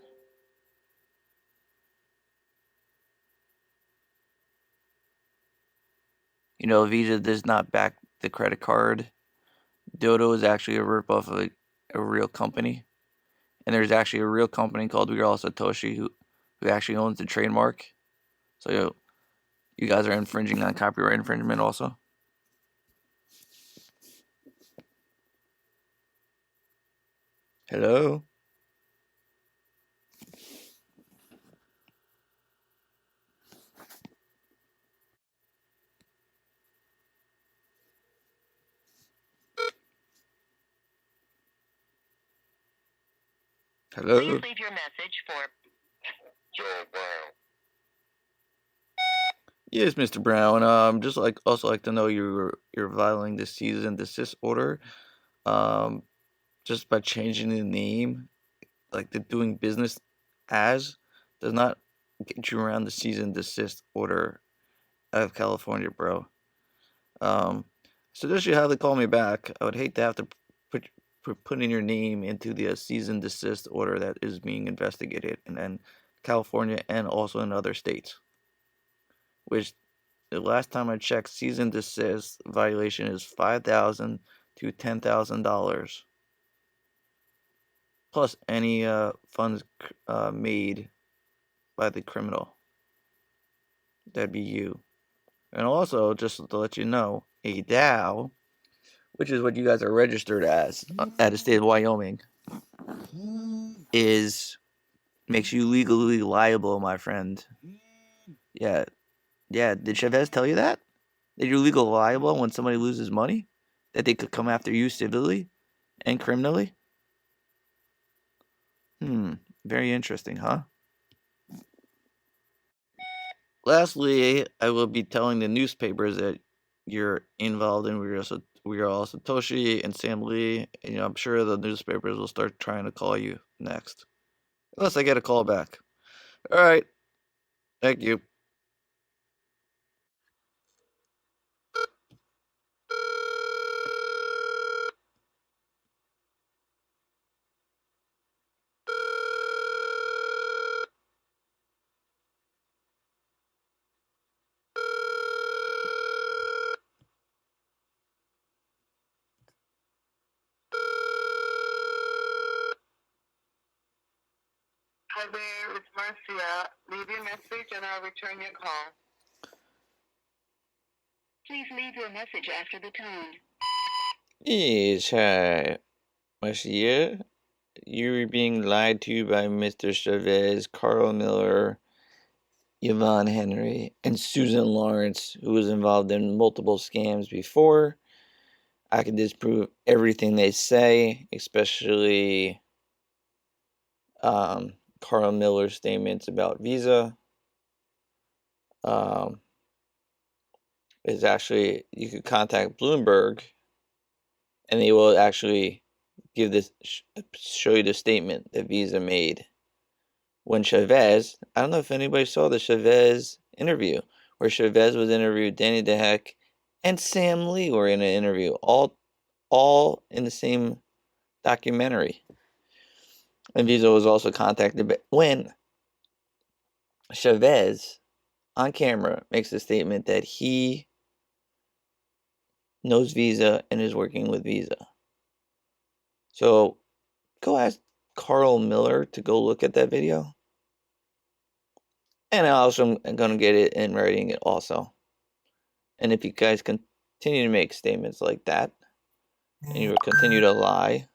[SPEAKER 2] You know, Visa does not back the credit card. Dodo is actually a ripoff of a real company. And there's actually a real company called We Are All Satoshi who actually owns the trademark. So you guys are infringing on copyright infringement also? Hello? Hello?
[SPEAKER 5] Please leave your message for
[SPEAKER 3] Joe Brown.
[SPEAKER 2] Yes, Mr. Brown. Just also like to know you're violating the cease and desist order. Just by changing the name, like the doing business as, does not get you around the cease and desist order out of California, bro. Suggest you have to call me back. I would hate to have to put in your name into the cease and desist order that is being investigated in California and also in other states. Which the last time I checked, cease and desist violation is $5,000 to $10,000 plus any funds made by the criminal. That'd be you. And also, just to let you know, a DAO, which is what you guys are registered as at the state of Wyoming, makes you legally liable, my friend. Yeah. Did Chavez tell you that? That you're legally liable when somebody loses money? That they could come after you civilly and criminally? Very interesting, huh? Lastly, I will be telling the newspapers that you're involved in. We are all Satoshi and Sam Lee. And, I'm sure the newspapers will start trying to call you next. Unless I get a call back. All right. Thank you.
[SPEAKER 5] Hi there, it's Marcia. Leave your message and I'll return your call. Please leave your message after the tone.
[SPEAKER 2] Yes, hi. Marcia. You're being lied to by Mr. Chavez, Carl Miller, Yvonne Henry, and Susan Lawrence, who was involved in multiple scams before. I can disprove everything they say, especially Carl Miller's statements about Visa. Is actually, you could contact Bloomberg, and they will actually show you the statement that Visa made when Chavez. I don't know if anybody saw the Chavez interview where Chavez was interviewed, Danny DeHeck, and Sam Lee were in an interview, all in the same documentary. And Visa was also contacted when Chavez, on camera, makes a statement that he knows Visa and is working with Visa. So go ask Carl Miller to go look at that video. And I also am going to get it in writing also. And if you guys continue to make statements like that, and you continue to lie,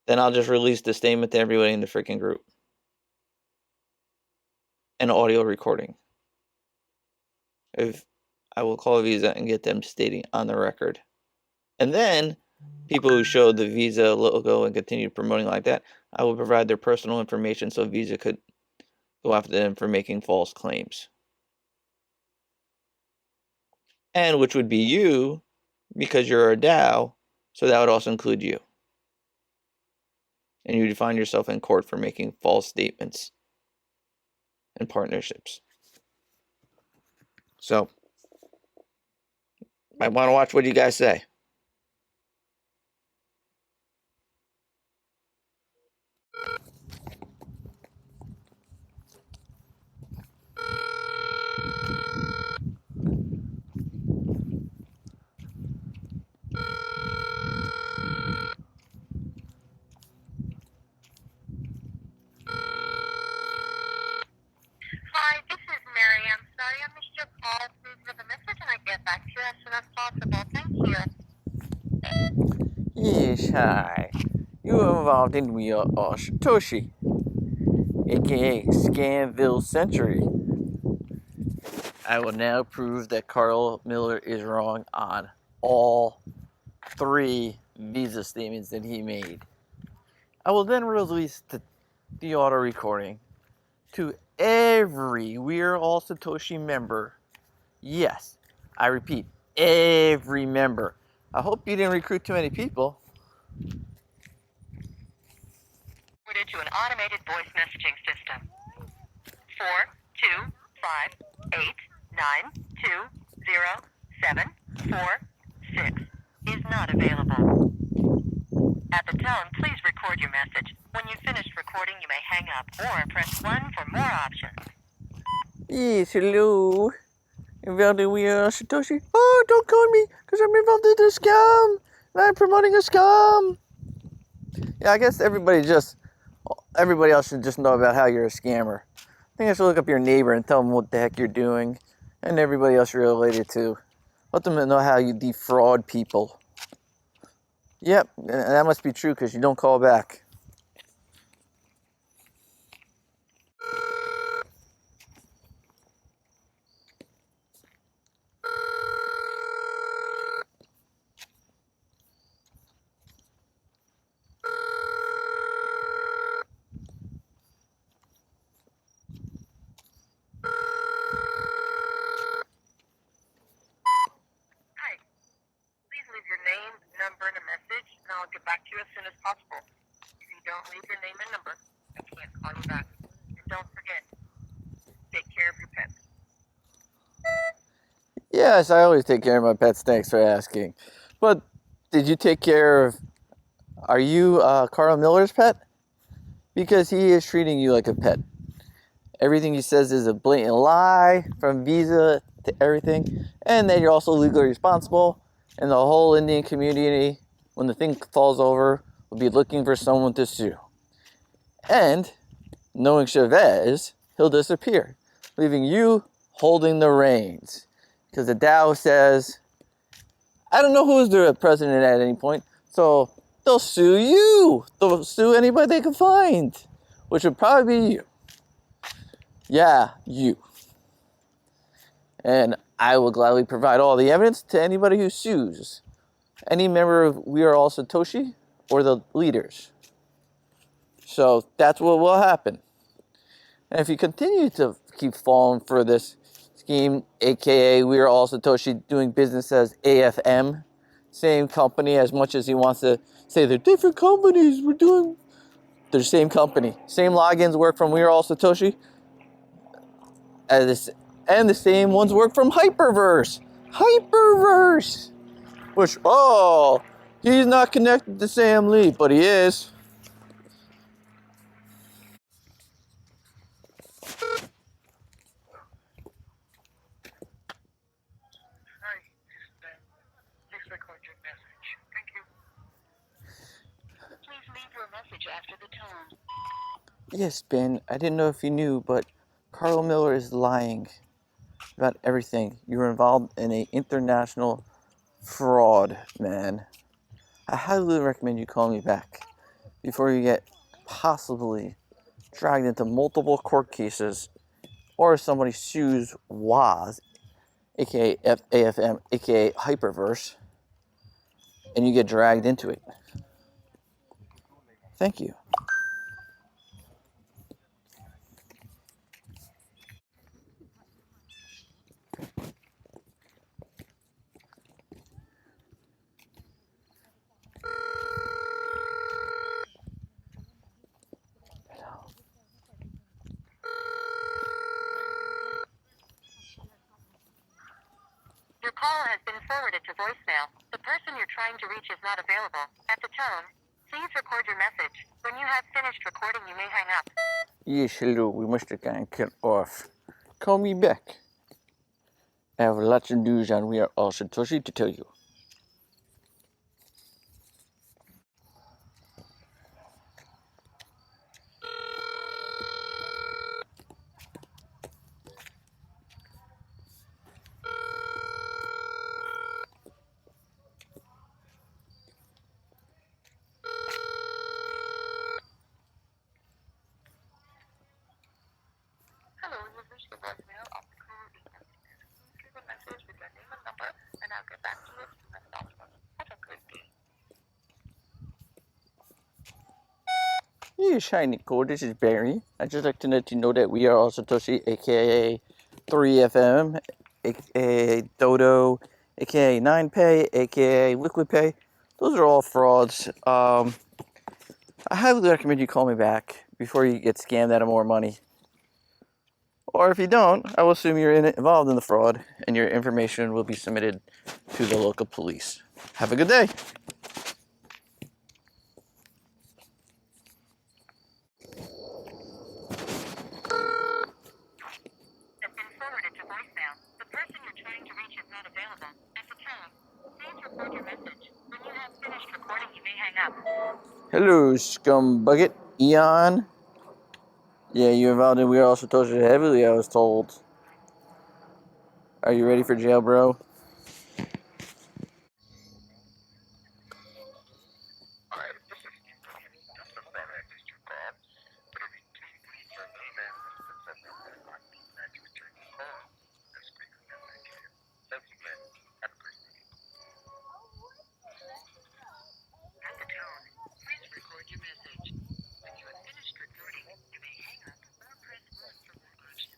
[SPEAKER 2] then I'll just release the statement to everybody in the freaking group. An audio recording. If I will call Visa and get them stating on the record. And then, people who showed the Visa logo and continue promoting like that, I will provide their personal information so Visa could go after them for making false claims. And which would be you, because you're a DAO, so that would also include you. And you'd find yourself in court for making false statements and partnerships. So, might want to watch what you guys say.
[SPEAKER 5] Hi, this is Mary. I'm sorry I missed your call. Please leave a message and I'll get back to you as soon as possible. Thank you.
[SPEAKER 2] Yes, hi. You were involved in We Are All Satoshi, aka Scamville Century. I will now prove that Carl Miller is wrong on all 3 Visa statements that he made. I will then release the auto recording to every We Are All Satoshi member. Yes, I repeat, every member. I hope you didn't recruit too many people.
[SPEAKER 5] To an automated voice messaging system. 425892076 is not available. At the tone, please record your message. When you've finished recording, you may hang up or press 1 for more options.
[SPEAKER 2] Yes, hello. Involved in We Are All Satoshi? Oh, don't call me, because I'm involved in a scam. And I'm promoting a scam. Yeah, I guess everybody else should just know about how you're a scammer. I think I should look up your neighbor and tell him what the heck you're doing. And everybody else you're related to. Let them know how you defraud people. Yep, and that must be true because you don't call back.
[SPEAKER 5] Hi. Please leave your name, number, and a message, and I'll get back to you as soon as possible. If you don't leave your name and number, I can't call you back. And don't forget, take care of your pets.
[SPEAKER 2] Yes, I always take care of my pets. Thanks for asking. But did you take care of... Are you Carl Miller's pet? Because he is treating you like a pet. Everything he says is a blatant lie, from visa to everything. And then you're also legally responsible. And the whole Indian community, when the thing falls over, will be looking for someone to sue. And, knowing Chavez, he'll disappear, leaving you holding the reins. Because the Dow says, I don't know who's the president at any point, so they'll sue you. They'll sue anybody they can find, which would probably be you. Yeah, you. And I will gladly provide all the evidence to anybody who sues. Any member of We Are All Satoshi or the leaders. So that's what will happen. And if you continue to keep falling for this scheme, aka We Are All Satoshi, doing business as AFM, same company, as much as he wants to say they're different companies, they're the same company. Same logins work from We Are All Satoshi, and the same ones work from Hyperverse. Hyperverse! Which, he's not connected to Sam Lee, but he is.
[SPEAKER 3] Hi, this is Ben. Please record your message. Thank you.
[SPEAKER 5] Please leave your message after the tone.
[SPEAKER 2] Yes, Ben, I didn't know if you knew, but Carl Miller is lying about everything. You were involved in an international fraud, man. I highly recommend you call me back before you get possibly dragged into multiple court cases, or somebody sues Woz, aka AFM, aka Hyperverse, and you get dragged into it. Thank you.
[SPEAKER 5] Your call has been forwarded to voicemail. The person you're trying to reach is not available. At the tone, please record your message. When you have finished recording, you may hang up.
[SPEAKER 2] Yes, hello, we must have gotten cut off. Call me back. I have lots of news on We Are All Satoshi to tell you.
[SPEAKER 3] Hello, you've reached the voicemail of the crew email. Please leave a message with your name and number, and I'll get back to you as soon as possible. Have a great day.
[SPEAKER 2] Yes, hi Nicole, this is Barry. I'd just like to let you know that We Are All Satoshi, aka 3FM, aka Dodo, aka 9Pay, aka LiquidPay. Those are all frauds. I highly recommend you call me back before you get scammed out of more money. Or if you don't, I will assume you're involved in the fraud, and your information will be submitted to the local police. Have a good day.
[SPEAKER 5] Has been forwarded to voicemail. The person you're trying to reach is not available. At the tone, please record your message. When you have finished recording, you may hang up.
[SPEAKER 2] Hello, scumbucket. Eon. Yeah, you're involved in We Are All Satoshi heavily, I was told. Are you ready for jail, bro?
[SPEAKER 3] Alright, this is Steve. I'm so sorry I missed your call. But if you please leave your name and the subject line, I'd be glad to return your call as quickly as I can. Thanks again. Have a great day. At the tone, please record your message. When you have finished recording, you may hang up or press 1 for more options.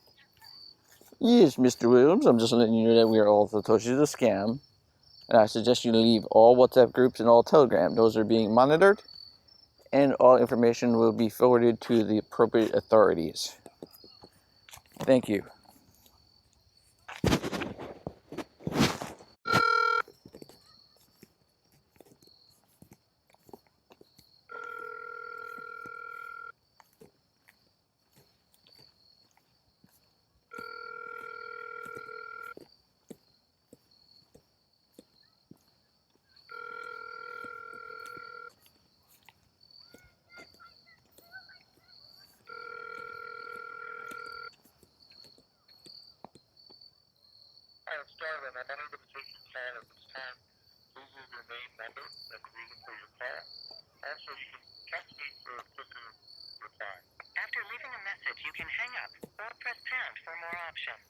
[SPEAKER 2] Yes, Mr. Williams, I'm just letting you know that we are all Satoshi's a scam. And I suggest you leave all WhatsApp groups and all Telegram. Those are being monitored, and all information will be forwarded to the appropriate authorities. Thank you.
[SPEAKER 3] I'm sorry, I'm unable to take your call at this time. Please leave your name, number, and the reason for your call. Also, you can text me for a quicker reply. After leaving a message, you can hang up or press pound for more options.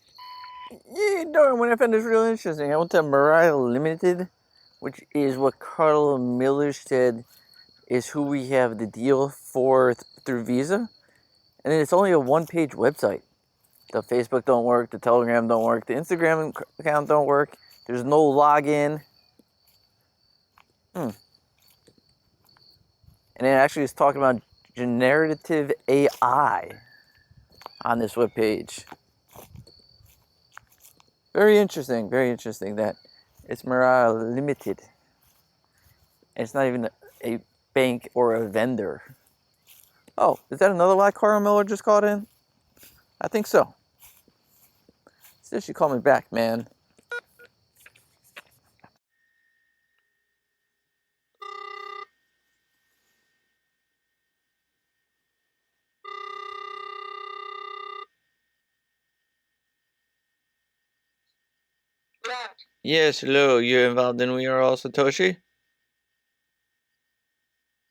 [SPEAKER 2] Yeah, darn, when I found this real interesting, I went to Mariah Limited, which is what Carla Miller said is who we have the deal for through Visa. And it's only a one-page website. The Facebook don't work, the Telegram don't work, the Instagram account don't work. There's no login. And it actually is talking about generative AI on this webpage. Very interesting that it's Mariah Limited. And it's not even a bank or a vendor. Oh, is that another lie Carl Miller just called in? I think so. Still, she called me back, man.
[SPEAKER 3] What?
[SPEAKER 2] Yes, hello. You involved in We Are All Satoshi?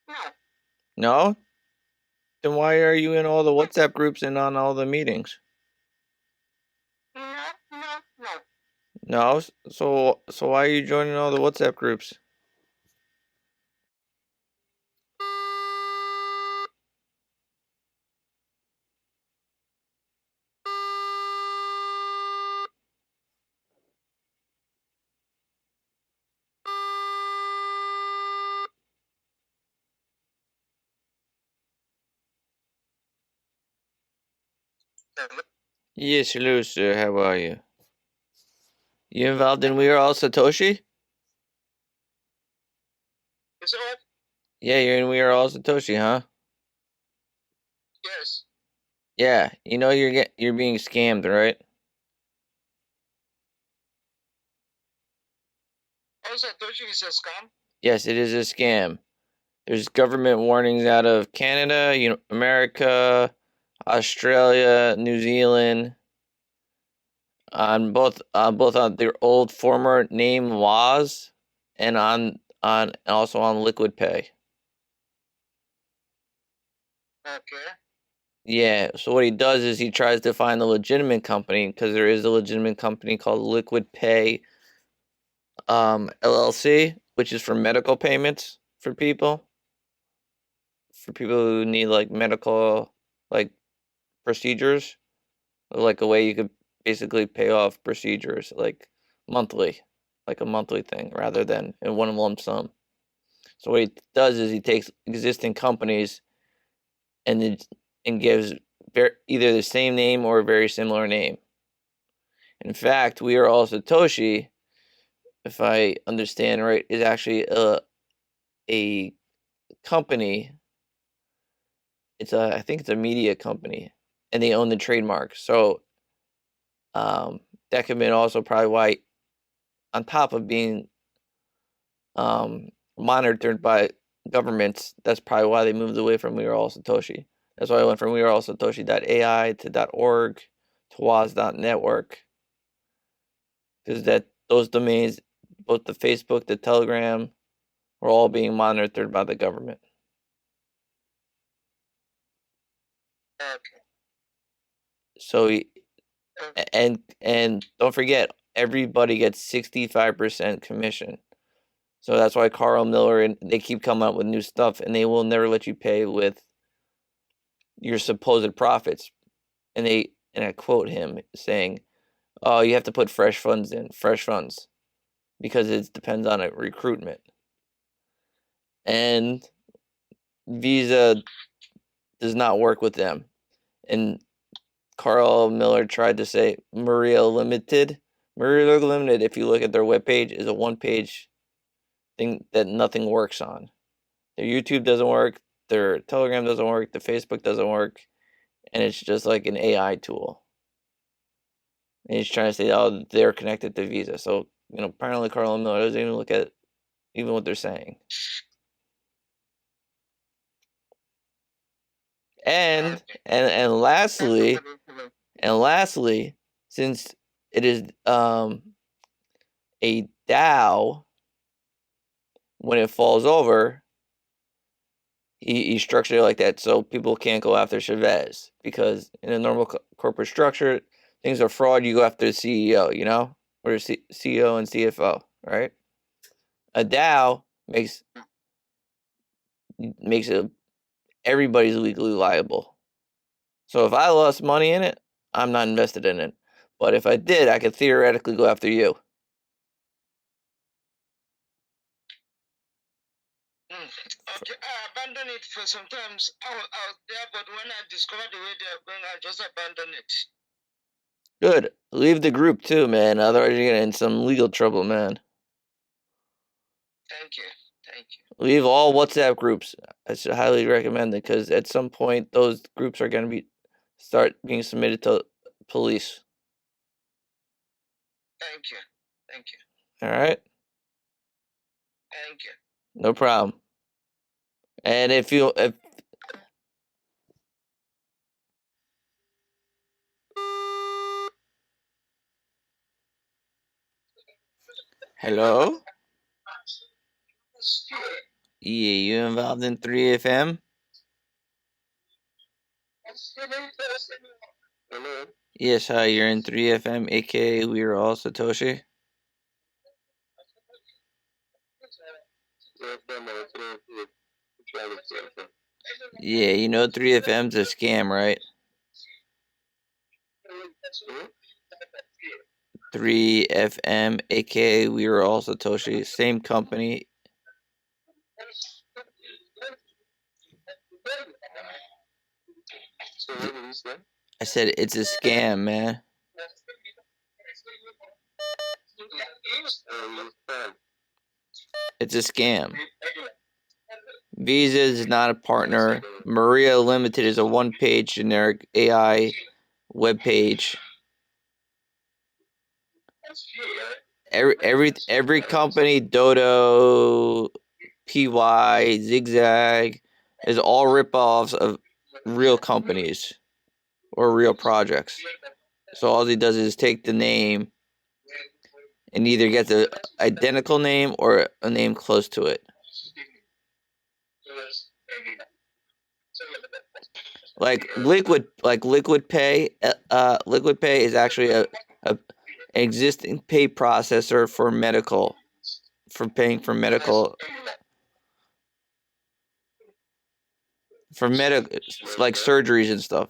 [SPEAKER 3] No.
[SPEAKER 2] No? Then why are you in all the WhatsApp groups and on all the meetings?
[SPEAKER 3] No, no, no.
[SPEAKER 2] No? So why are you joining all the WhatsApp groups? Yes, hello, sir. How are you? You involved in We Are All Satoshi?
[SPEAKER 3] Is it what?
[SPEAKER 2] Yeah, you're in We Are All Satoshi, huh?
[SPEAKER 3] Yes.
[SPEAKER 2] Yeah, you know you're being scammed, right?
[SPEAKER 3] Oh, Satoshi is a scam?
[SPEAKER 2] Yes, it is a scam. There's government warnings out of Canada, America, Australia, New Zealand, on both on their old former name laws, and also on Liquid Pay.
[SPEAKER 3] Okay.
[SPEAKER 2] Yeah, so what he does is he tries to find the legitimate company, because there is a legitimate company called Liquid Pay LLC, which is for medical payments for people who need like medical like procedures, like a way you could basically pay off procedures like monthly, like a monthly thing rather than in one lump sum. So what he does is he takes existing companies and gives either the same name or a very similar name. In fact, We Are All Satoshi, if I understand right, is actually a company. I think it's a media company, and they own the trademark. So that could be also probably why, on top of being monitored by governments, that's probably why they moved away from We Are All Satoshi. That's why I went from We Are All Satoshi.ai to .org to Woz.network. because those domains, both the Facebook, the Telegram, are all being monitored by the government.
[SPEAKER 3] Okay.
[SPEAKER 2] So, and don't forget, everybody gets 65% commission. So that's why Carl Miller and they keep coming up with new stuff, and they will never let you pay with your supposed profits. And I quote him saying, "Oh, you have to put fresh funds in, fresh funds, because it depends on a recruitment." And Visa does not work with them. And Carl Miller tried to say Maria Limited. Maria Limited, if you look at their webpage, is a one-page thing that nothing works on. Their YouTube doesn't work, their Telegram doesn't work, the Facebook doesn't work, and it's just like an AI tool. And he's trying to say, oh, they're connected to Visa. So, apparently Carl Miller doesn't even look at even what they're saying. And lastly, since it is a DAO, when it falls over, he structured it like that so people can't go after Chavez, because in a normal corporate structure, things are fraud. You go after the CEO, or CEO and CFO, right? A DAO makes it everybody's legally liable. So if I lost money in it, I'm not invested in it. But if I did, I could theoretically go after you.
[SPEAKER 3] Okay, I abandoned it for sometimes. I was there, but when I discovered the way they are going, I just abandoned it.
[SPEAKER 2] Good. Leave the group too, man. Otherwise you're getting in some legal trouble, man.
[SPEAKER 3] Thank you.
[SPEAKER 2] Leave all WhatsApp groups. I should highly recommend it, because at some point those groups are going to start being submitted to police.
[SPEAKER 3] Thank you.
[SPEAKER 2] All right?
[SPEAKER 3] Thank you.
[SPEAKER 2] No problem. And if Hello? Yeah, you involved in 3FM?
[SPEAKER 3] Hello?
[SPEAKER 2] Yes, hi, you're in 3FM, aka We Are All Satoshi. Yeah, 3FM's a scam, right? 3FM, aka We Are All Satoshi, same company. I said it's a scam, man. It's a scam. Visa is not a partner. Maria Limited is a one-page generic AI webpage. Every company, Dodo, PY, Zigzag, is all rip-offs of real companies or real projects. So all he does is take the name and either get the identical name or a name close to it. Like Liquid Pay. Liquid Pay is actually a existing pay processor for paying for medical, like surgeries and stuff.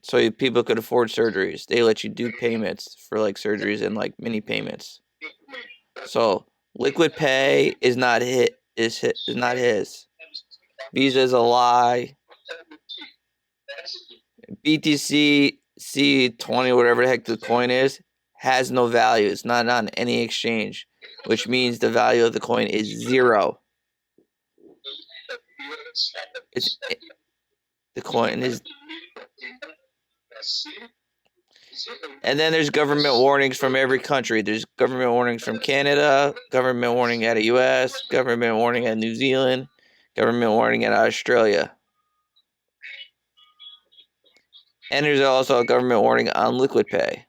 [SPEAKER 2] So people could afford surgeries. They let you do payments for like surgeries and like mini payments. So Liquid Pay is not not his. Visa is a lie. BTC C20, whatever the heck the coin is, has no value. It's not on any exchange, which means the value of the coin is 0. The coin is. And then there's government warnings from every country. There's government warnings from Canada, government warning out of US, government warning out of New Zealand, government warning out of Australia. And there's also a government warning on Liquid Pay.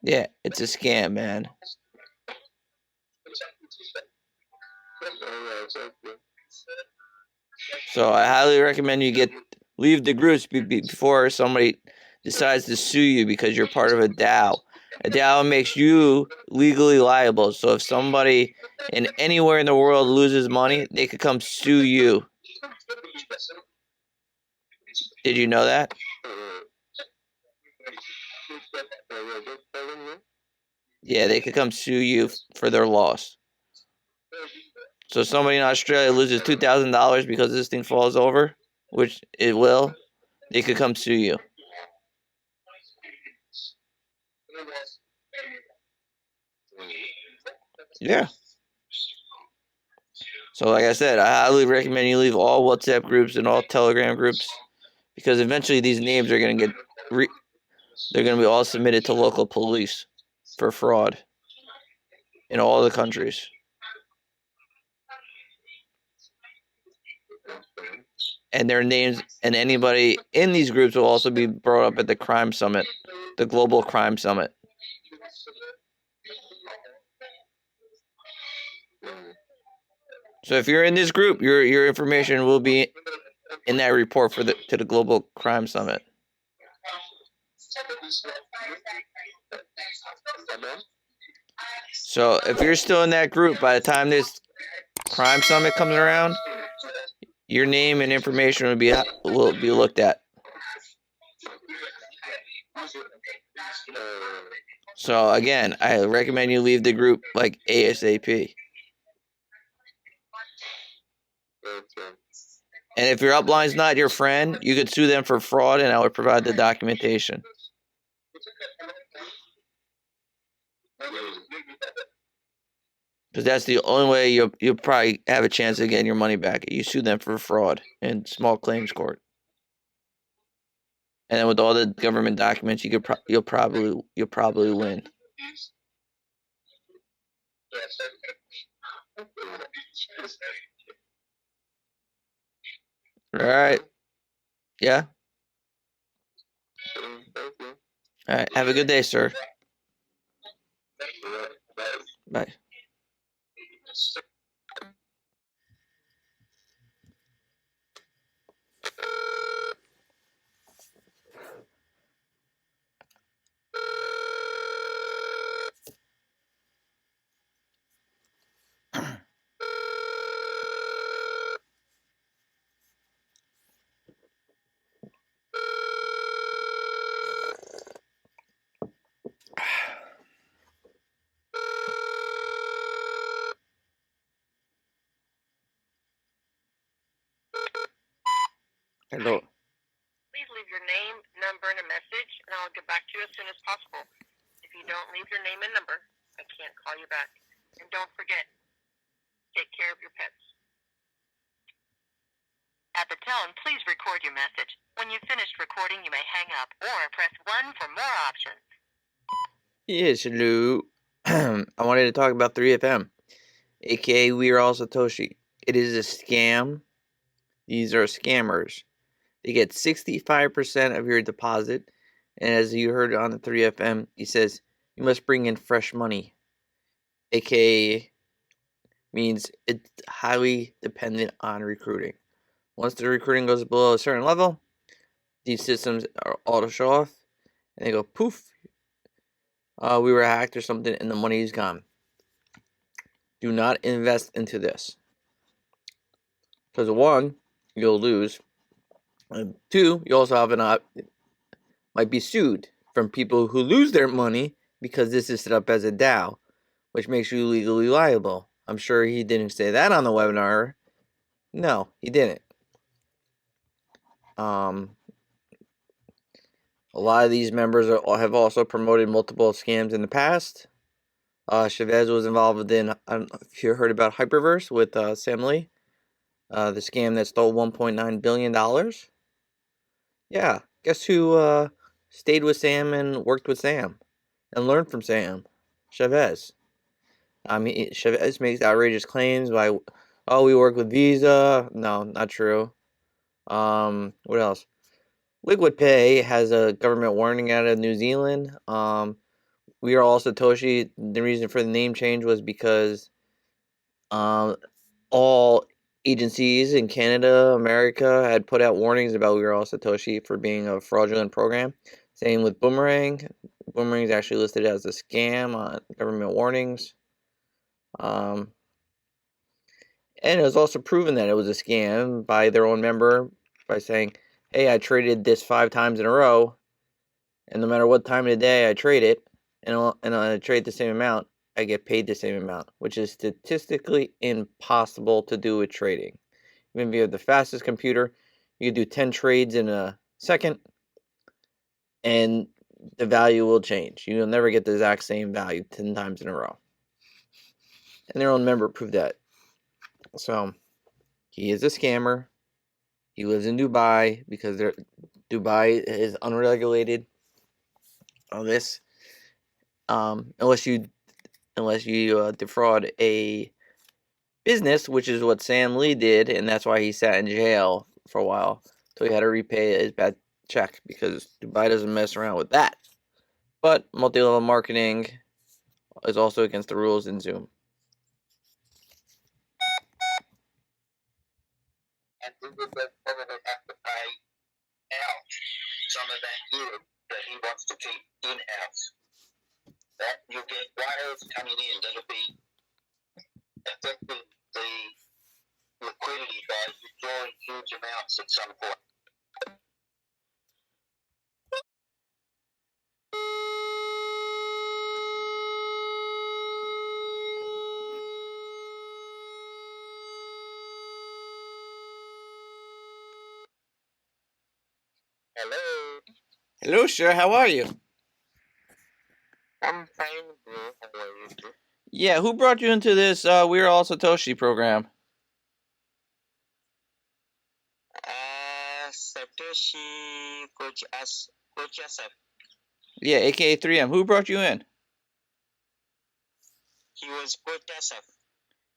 [SPEAKER 2] Yeah, it's a scam, man. So I highly recommend you leave the groups before somebody decides to sue you because you're part of a DAO. A DAO makes you legally liable. So if somebody anywhere in the world loses money, they could come sue you. Did you know that? Yeah, they could come sue you for their loss. So somebody in Australia loses $2,000 because this thing falls over, which it will, they could come sue you. Yeah. So like I said, I highly recommend you leave all WhatsApp groups and all Telegram groups, because eventually these names are going to they're going to be all submitted to local police for fraud in all the countries. And their names and anybody in these groups will also be brought up at the crime summit, the global crime summit. So if you're in this group, your information will be in that report to the global crime summit. So if you're still in that group by the time this crime summit comes around, your name and information will be looked at. So again, I recommend you leave the group like ASAP. And if your upline's not your friend, you could sue them for fraud, and I would provide the documentation. Because that's the only way you'll probably have a chance of getting your money back. You sue them for fraud in small claims court. And then with all the government documents, you'll probably win. All right. Yeah. All right. Have a good day, sir. Bye. Hello.
[SPEAKER 6] Please leave your name, number, and a message, and I'll get back to you as soon as possible. If you don't leave your name and number, I can't call you back. And don't forget, take care of your pets. At the tone, please record your message. When you've finished recording, you may hang up or press 1 for more options.
[SPEAKER 2] Yes, hello. I wanted to talk about 3FM, aka We Are All Satoshi. It is a scam. These are scammers. They get 65% of your deposit, and as you heard on the 3FM, he says you must bring in fresh money, aka means it's highly dependent on recruiting. Once the recruiting goes below a certain level, these systems are auto show off, and they go poof. We were hacked or something, and the money is gone. Do not invest into this, because 1, you'll lose. And 2, you also have might be sued from people who lose their money because this is set up as a DAO, which makes you legally liable. I'm sure he didn't say that on the webinar. No, he didn't. A lot of these members have also promoted multiple scams in the past. Chavez was involved in, I don't know if you heard about Hyperverse with Sam Lee, the scam that stole $1.9 billion. Yeah, guess who stayed with Sam and worked with Sam and learned from Sam? Chavez. Chavez makes outrageous claims by, oh, we work with Visa. No, not true. What else? Liquid Pay has a government warning out of New Zealand. We are all Satoshi. The reason for the name change was because all agencies in Canada, America had put out warnings about We Are All Satoshi for being a fraudulent program. Same with Boomerang. Boomerang is actually listed as a scam on government warnings. And it was also proven that it was a scam by their own member by saying, hey, I traded this 5 times in a row, and no matter what time of the day I trade it, and I trade the same amount, I get paid the same amount, which is statistically impossible to do with trading. Even if you have the fastest computer, you can do 10 trades in a second, and the value will change. You'll never get the exact same value 10 times in a row. And their own member proved that. So, he is a scammer. He lives in Dubai because Dubai is unregulated on this. Unless you defraud a business, which is what Sam Lee did, and that's why he sat in jail for a while. So he had to repay his bad check because Dubai doesn't mess around with that. But multi-level marketing is also against the rules in Zoom.
[SPEAKER 3] And we will probably have to pay out some of that good that he wants to keep in-house. That you'll get wires coming in that'll be affecting the liquidity by withdrawing huge amounts at some point. Hello.
[SPEAKER 2] Hello, sir. How are you?
[SPEAKER 3] I'm fine, bro. How are you too?
[SPEAKER 2] Yeah, who brought you into this We're All Satoshi program?
[SPEAKER 3] Satoshi Coach Asaf.
[SPEAKER 2] Yeah, aka 3M. Who brought you in?
[SPEAKER 3] He was Coach Asaf.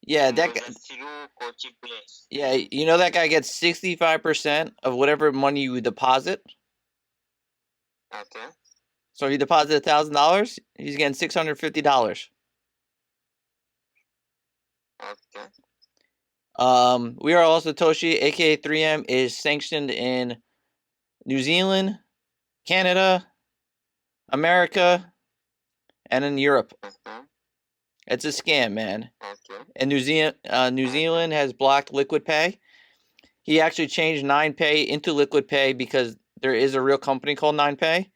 [SPEAKER 2] Yeah, that guy.
[SPEAKER 3] Through Coach Place.
[SPEAKER 2] Yeah, you know that guy gets 65% of whatever money you deposit.
[SPEAKER 3] Okay.
[SPEAKER 2] So if you deposit $1,000, he's getting $650.
[SPEAKER 3] Okay.
[SPEAKER 2] We Are All Satoshi, aka 3M, is sanctioned in New Zealand, Canada, America, and in Europe. It's a scam, man.
[SPEAKER 3] Okay.
[SPEAKER 2] And New Zealand has blocked Liquid Pay. He actually changed 9Pay into Liquid Pay because there is a real company called 9Pay,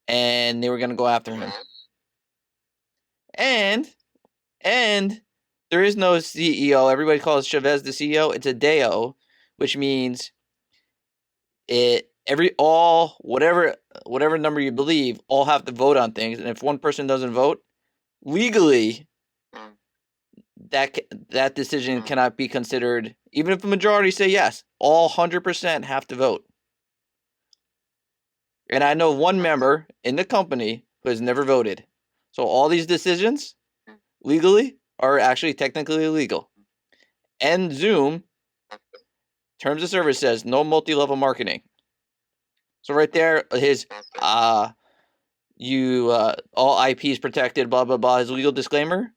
[SPEAKER 2] and they were going to go after him. And there is no CEO. Everybody calls Chavez the CEO. It's a DEO, which means whatever number you believe, all have to vote on things. And if one person doesn't vote, legally, that decision cannot be considered. Even if the majority say yes, all 100% have to vote. And I know one member in the company who has never voted. So all these decisions, legally, are actually technically illegal. And Zoom, terms of service says no multi-level marketing. So right there, his all IP is protected, blah blah blah. His legal disclaimer,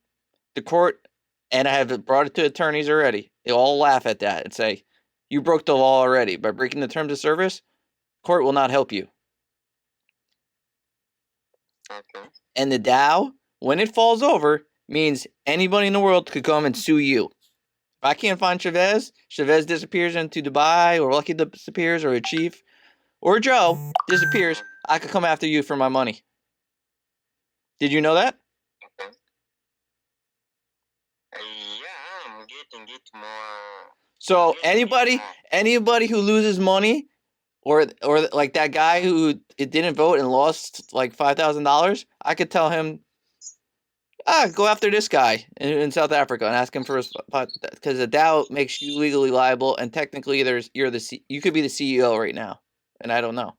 [SPEAKER 2] the court, and I have brought it to attorneys already. They all laugh at that and say, "You broke the law already by breaking the terms of service. Court will not help you."
[SPEAKER 3] Okay.
[SPEAKER 2] And the DAO, when it falls over, means anybody in the world could come and sue you. If I can't find Chavez disappears into Dubai, or Lucky disappears, or a chief, or Joe disappears, I could come after you for my money. Did you know that?
[SPEAKER 3] Okay. Yeah, I'm getting it more.
[SPEAKER 2] So anybody who loses money, or like that guy who didn't vote and lost like $5,000, I could tell him, go after this guy in South Africa and ask him for his pot, because the DAO makes you legally liable, and technically you could be the CEO right now, and I don't know.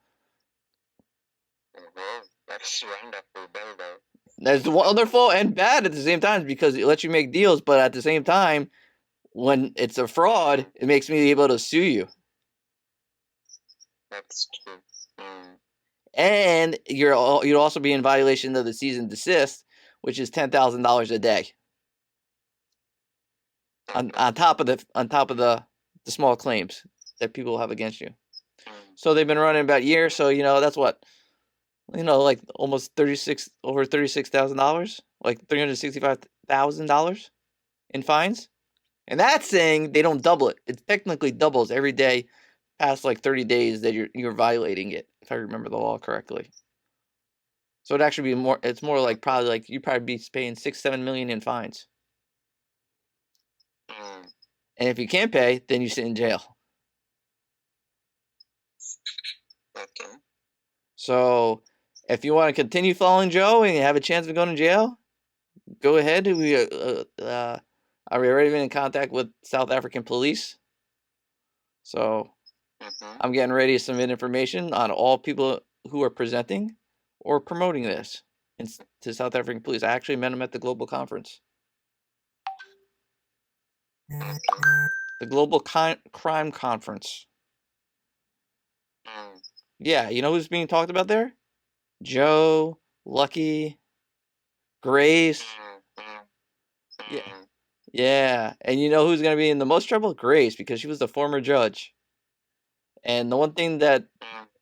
[SPEAKER 3] That's wonderful, Beldo.
[SPEAKER 2] That's wonderful and bad at the same time because it lets you make deals, but at the same time, when it's a fraud, it makes me able to sue you.
[SPEAKER 3] That's true.
[SPEAKER 2] And you'd also be in violation of the cease and desist, which is $10,000 a day. On top of the small claims that people have against you. So they've been running about a year. So that's what, like almost over $36,000, like $365,000 in fines. And that's saying they don't double it. It technically doubles every day past like 30 days that you're violating it, if I remember the law correctly. So it'd actually be more. It's more like probably like you'd probably be paying $6-7 million in fines. And if you can't pay, then you sit in jail.
[SPEAKER 3] Okay.
[SPEAKER 2] So if you want to continue following Joe and you have a chance of going to jail, go ahead. We already been in contact with South African police. So I'm getting ready to submit information on all people who are presenting or promoting this to South African police. I actually met them at the global conference. The Global Crime Conference. Yeah, you know who's being talked about there? Joe, Lucky, Grace. Yeah. And you know who's going to be in the most trouble? Grace, because she was the former judge. And the one thing that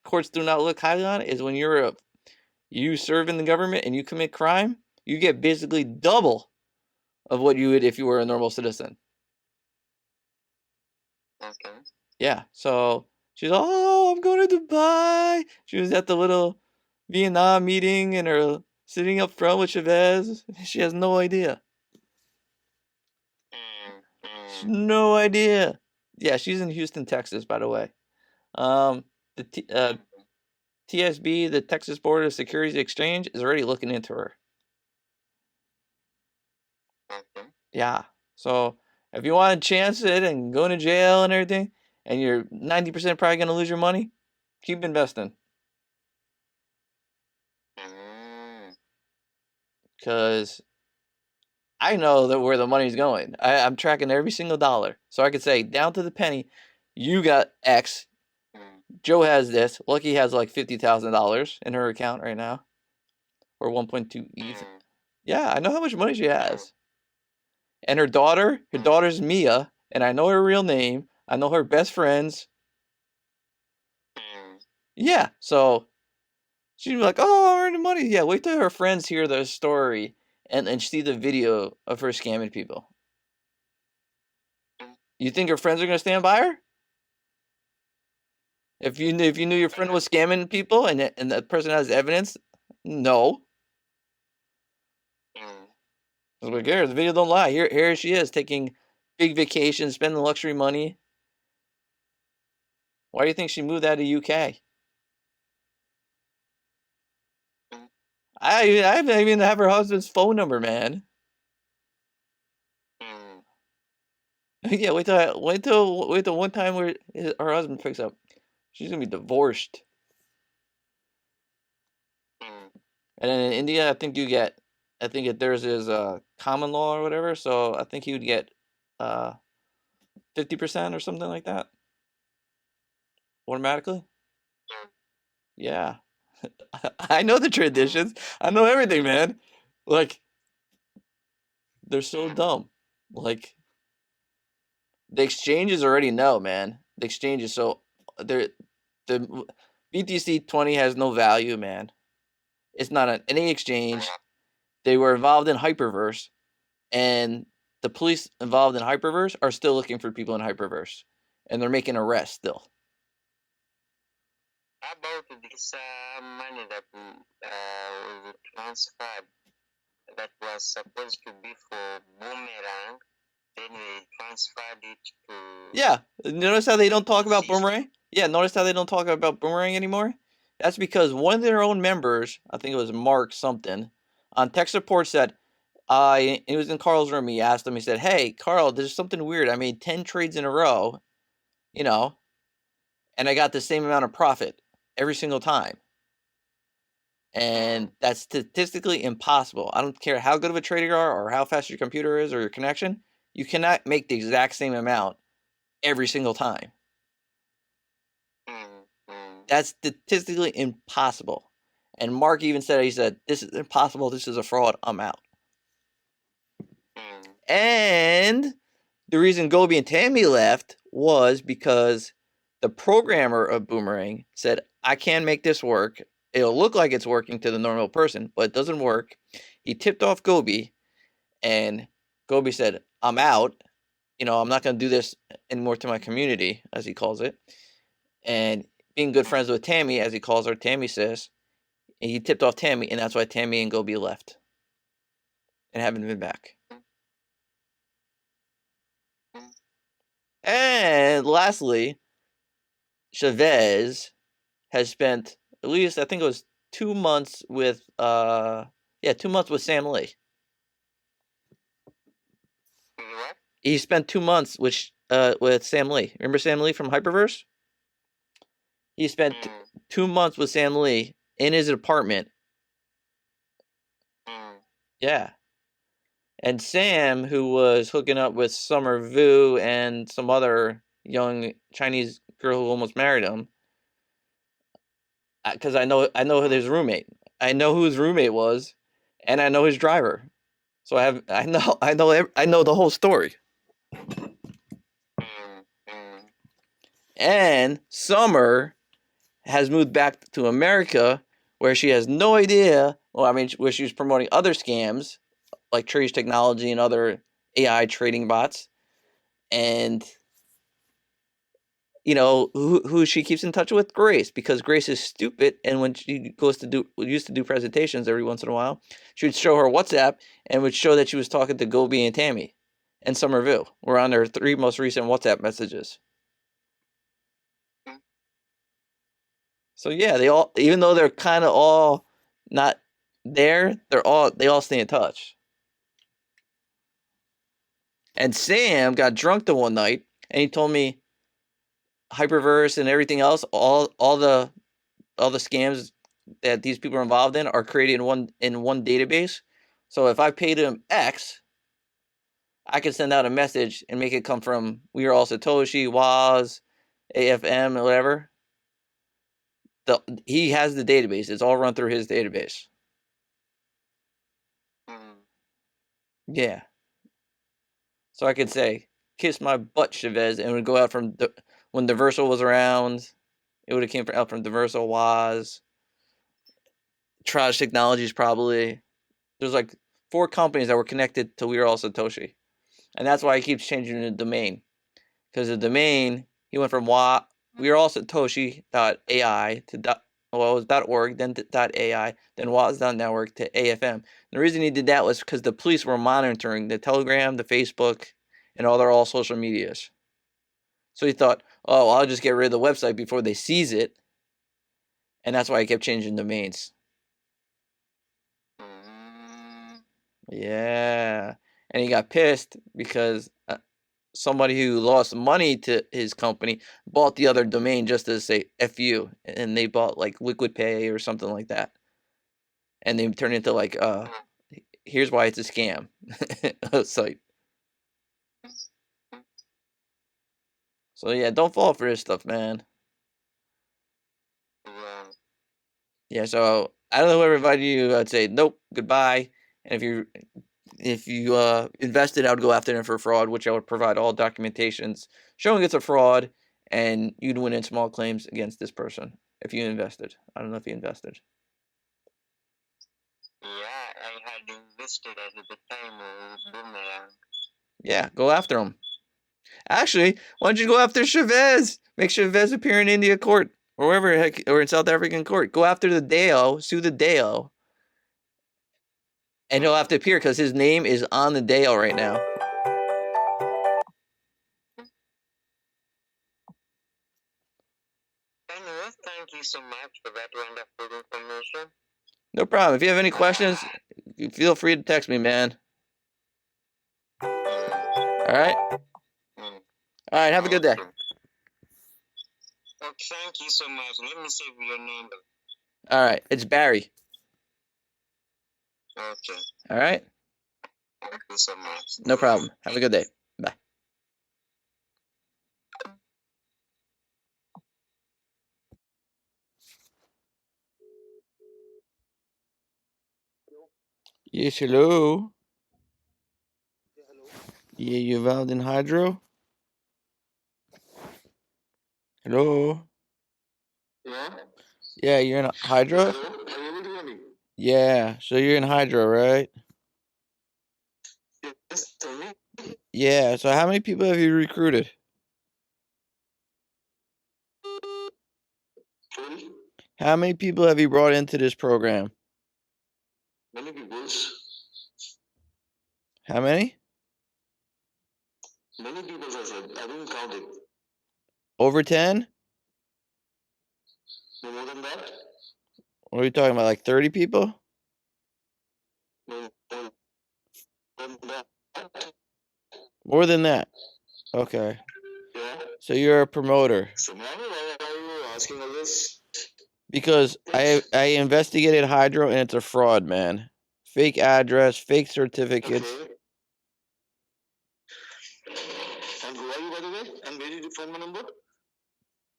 [SPEAKER 2] courts do not look highly on is when you serve in the government and you commit crime, you get basically double of what you would if you were a normal citizen.
[SPEAKER 3] Okay.
[SPEAKER 2] Yeah. So she's, I'm going to Dubai. She was at the little Vietnam meeting and her sitting up front with Chavez. She has no idea. No idea. Yeah, she's in Houston, Texas, by the way. The TSB, the Texas Board of Securities Exchange, is already looking into her.
[SPEAKER 3] Okay.
[SPEAKER 2] Yeah. So if you want to chance it and go to jail and everything, and you're 90% probably going to lose your money, keep investing. Because I know that where the money's going. I'm tracking every single dollar. So I could say, down to the penny, you got X. Joe has this. Lucky has like $50,000 in her account right now. Or 1.2 ETH. Yeah, I know how much money she has. And her daughter's Mia, and I know her real name. I know her best friends. Yeah, so she'd be like, I'm earning money. Yeah, wait till her friends hear the story and see the video of her scamming people. You think her friends are going to stand by her? If you knew your friend was scamming people and that person has evidence, no. I was like, here, the video don't lie. Here she is taking big vacations, spending luxury money. Why do you think she moved out of UK? I even have her husband's phone number, man. Yeah, wait till one time where her husband picks up. She's gonna be divorced. And then in India, I think theirs is common law or whatever. So I think he would get 50% or something like that automatically. Yeah, I know the traditions. I know everything, man. Like, they're so dumb. Like, the exchanges already know, man. The exchanges, so the BTC20 has no value, man. It's not on any exchange. They were involved in Hyperverse, and the police involved in Hyperverse are still looking for people in Hyperverse, and they're making arrests still.
[SPEAKER 3] How about this money that was transferred that was supposed to be for Boomerang? Then we transferred it to...
[SPEAKER 2] Yeah, notice how they don't talk about Boomerang? Yeah, notice how they don't talk about Boomerang anymore? That's because one of their own members, I think it was Mark something, on tech support said, it was in Carl's room, he asked him, he said, hey, Carl, there's something weird. I made 10 trades in a row, and I got the same amount of profit every single time. And that's statistically impossible. I don't care how good of a trader you are or how fast your computer is or your connection. You cannot make the exact same amount every single time. That's statistically impossible. And Mark even said, he said, this is impossible. This is a fraud. I'm out. And the reason Gobi and Tammy left was because the programmer of Boomerang said, I can make this work. It'll look like it's working to the normal person, but it doesn't work. He tipped off Gobi, and Gobi said, I'm out. You know, I'm not going to do this anymore to my community, as he calls it. And being good friends with Tammy, as he calls her, Tammy says, he tipped off Tammy, and that's why Tammy and Gobi left and haven't been back. And lastly, Chavez has spent at least, I think it was 2 months with 2 months with Sam Lee.
[SPEAKER 3] What?
[SPEAKER 2] He spent 2 months with Sam Lee. Remember Sam Lee from Hyperverse? He spent 2 months with Sam Lee in his apartment. Yeah. And Sam, who was hooking up with Summer Vu and some other young Chinese girl who almost married him, because I know his roommate. I know who his roommate was, and I know his driver. So I know the whole story. And Summer has moved back to America, where she has no idea. Well, I mean, where she was promoting other scams like Trace Technology and other AI trading bots, and you know who she keeps in touch with? Grace, because Grace is stupid, and when she used to do presentations every once in a while, she would show her WhatsApp and would show that she was talking to Gobi and Tammy and Somerville. Were on their 3 most recent WhatsApp messages. So yeah, they all, even though they're kind of all not there, they all stay in touch. And Sam got drunk the one night, and he told me Hyperverse and everything else, all the scams that these people are involved in are created in one database. So if I paid him X, I can send out a message and make it come from We Are All Satoshi, Woz, AFM, or whatever. He has the database. It's all run through his database. Yeah. So I could say, kiss my butt, Chavez, and it would go out from when Diversal was around. It would have came out from Diversal, Woz, Trash Technologies, probably. There's like 4 companies that were connected to We Are All Satoshi. And that's why he keeps changing the domain. Because the domain, he went from We Are All Satoshi.ai to .org, then .ai, then Woz.network to AFM. And the reason he did that was because the police were monitoring the Telegram, the Facebook, and all social medias. So he thought, oh, I'll just get rid of the website before they seize it. And that's why he kept changing domains. Yeah. And he got pissed because somebody who lost money to his company bought the other domain just to say F you. And they bought like Liquid Pay or something like that. And they turned into like, here's why it's a scam site. So yeah, don't fall for this stuff, man. Yeah, so I don't know whoever invited you. I'd say nope, goodbye. And if you invested, I would go after them for fraud, which I would provide all documentations showing it's a fraud, and you'd win in small claims against this person if you invested. I don't know if you invested.
[SPEAKER 3] Yeah, I had invested at the time of Boomerang.
[SPEAKER 2] Yeah, go after him. Actually, why don't you go after Chavez? Make Chavez appear in India court or wherever heck, or in South African court. Go after the DAO, sue the DAO, and he'll have to appear because his name is on the DAO right now.
[SPEAKER 3] Anyway, thank you so much for that wonderful information.
[SPEAKER 2] No problem. If you have any questions, feel free to text me, man. All right? All right, have a good day.
[SPEAKER 3] Oh, thank you so much. Let me save your name.
[SPEAKER 2] All right, it's Barry.
[SPEAKER 3] Okay.
[SPEAKER 2] All right?
[SPEAKER 3] Thank you so much.
[SPEAKER 2] No problem. Have a good day. Bye. Yes, hello.
[SPEAKER 3] Yeah, hello.
[SPEAKER 2] Yeah, you involved in hydro? Hello?
[SPEAKER 3] Yeah.
[SPEAKER 2] Yeah, you're in hydro?
[SPEAKER 3] Hello. Are you able to hear me?
[SPEAKER 2] Yeah, so you're in hydro, right?
[SPEAKER 3] Yes, tell me.
[SPEAKER 2] Yeah, so how many people have you recruited?
[SPEAKER 3] Sorry.
[SPEAKER 2] How many people have you brought into this program?
[SPEAKER 3] Many people.
[SPEAKER 2] How many?
[SPEAKER 3] Many people, I said. I didn't count it.
[SPEAKER 2] Over 10?
[SPEAKER 3] No more than that.
[SPEAKER 2] What are you talking about, like 30 people?
[SPEAKER 3] No more than that.
[SPEAKER 2] More than that. Okay.
[SPEAKER 3] Yeah.
[SPEAKER 2] So you're a promoter.
[SPEAKER 3] So, man, why are you asking all this?
[SPEAKER 2] Because I investigated hydro and it's a fraud, man. Fake address, fake certificates.
[SPEAKER 3] Okay. And who are you, by the way? And where did you find my number?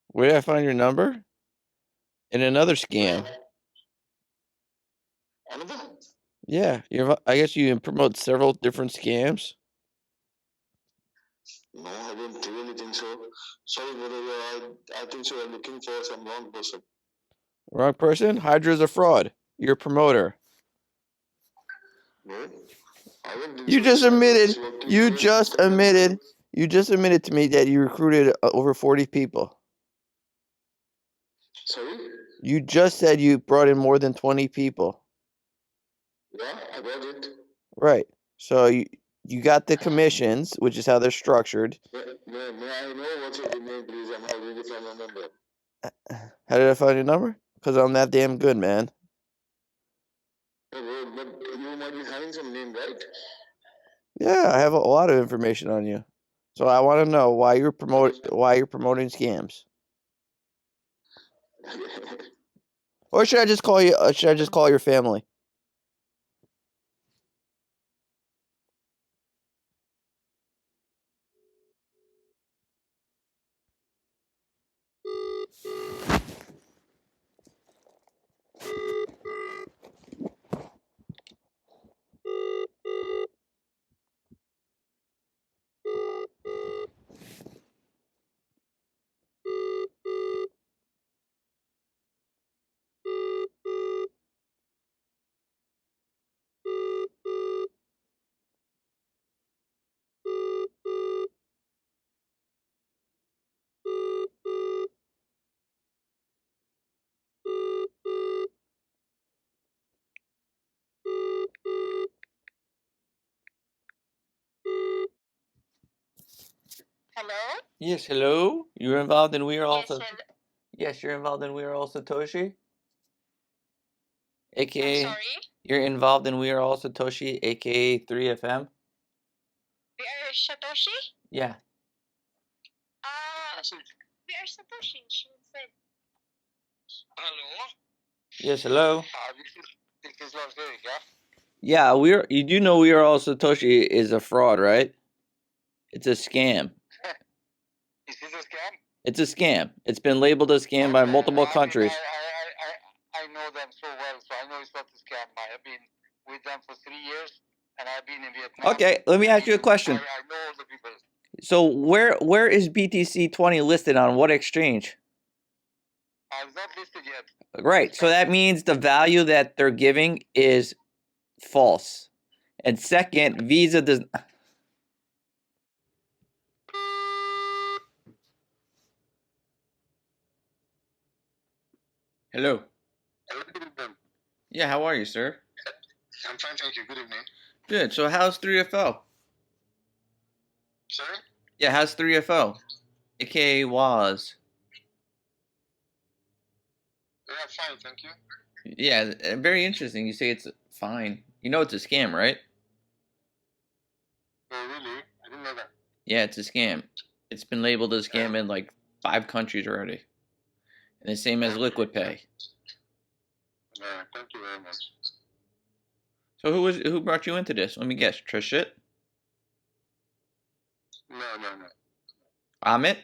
[SPEAKER 2] Where did I find your number? In another scam.
[SPEAKER 3] Yeah. Another?
[SPEAKER 2] Yeah, I guess you promote several different scams.
[SPEAKER 3] No, I don't really think so. Sorry, brother. I think so. I'm looking for some wrong person.
[SPEAKER 2] Wrong person? Hydra's a fraud. You're a promoter.
[SPEAKER 3] No, I don't think
[SPEAKER 2] You
[SPEAKER 3] so.
[SPEAKER 2] just admitted.
[SPEAKER 3] Working
[SPEAKER 2] You
[SPEAKER 3] for
[SPEAKER 2] just admitted. You just admitted to me that you recruited over 40 people.
[SPEAKER 3] Sorry?
[SPEAKER 2] You just said you brought in more than 20 people.
[SPEAKER 3] Yeah, I got it.
[SPEAKER 2] Right. So you got the commissions, which is how they're structured.
[SPEAKER 3] May I know what's your name, please, and how did you find my number?
[SPEAKER 2] How did I find your number? Because I'm that damn good, man.
[SPEAKER 3] But you might be having some name, right?
[SPEAKER 2] Yeah, I have a lot of information on you. So I want to know why you're promoting scams. Or should I just call you? Should I just call your family?
[SPEAKER 6] Hello?
[SPEAKER 2] Yes, hello. You're involved in We Are All
[SPEAKER 6] Yes,
[SPEAKER 2] Satoshi. Yes, you're involved in We Are All Satoshi. AKA.
[SPEAKER 6] I'm sorry?
[SPEAKER 2] You're involved in We Are All Satoshi, aka 3FM.
[SPEAKER 6] We are Satoshi?
[SPEAKER 2] Yeah.
[SPEAKER 6] We are Satoshi, she said.
[SPEAKER 3] Hello?
[SPEAKER 2] Yes, hello.
[SPEAKER 3] This is Las Vegas, yeah?
[SPEAKER 2] Yeah, you do know We Are All Satoshi is a fraud, right? It's a scam.
[SPEAKER 3] Is this a scam?
[SPEAKER 2] It's a scam. It's been labeled a scam by multiple countries.
[SPEAKER 3] I know them so well, so I know it's not a scam. I have been with them for 3 years, and I've been in Vietnam.
[SPEAKER 2] Okay, let me ask you a question.
[SPEAKER 3] I know all the people.
[SPEAKER 2] So where is BTC 20 listed on what exchange?
[SPEAKER 3] I've not listed yet.
[SPEAKER 2] Right. So that means the value that they're giving is false. And second, Visa does. Hello.
[SPEAKER 3] Hello, good evening.
[SPEAKER 2] Yeah, how are you, sir?
[SPEAKER 3] I'm fine, thank you. Good evening.
[SPEAKER 2] Good. So how's 3FO?
[SPEAKER 3] Sorry?
[SPEAKER 2] Yeah, how's 3FO? AKA WAS.
[SPEAKER 3] Yeah, fine, thank you.
[SPEAKER 2] Yeah, very interesting. You say it's fine. You know it's a scam, right?
[SPEAKER 3] Oh, really? I didn't know that.
[SPEAKER 2] Yeah, it's a scam. It's been labeled a scam in like 5 countries already. And the same as Liquid Pay.
[SPEAKER 3] Yeah, thank you very much.
[SPEAKER 2] So who brought you into this? Let me guess. Trishit?
[SPEAKER 3] No, no, no.
[SPEAKER 2] Amit?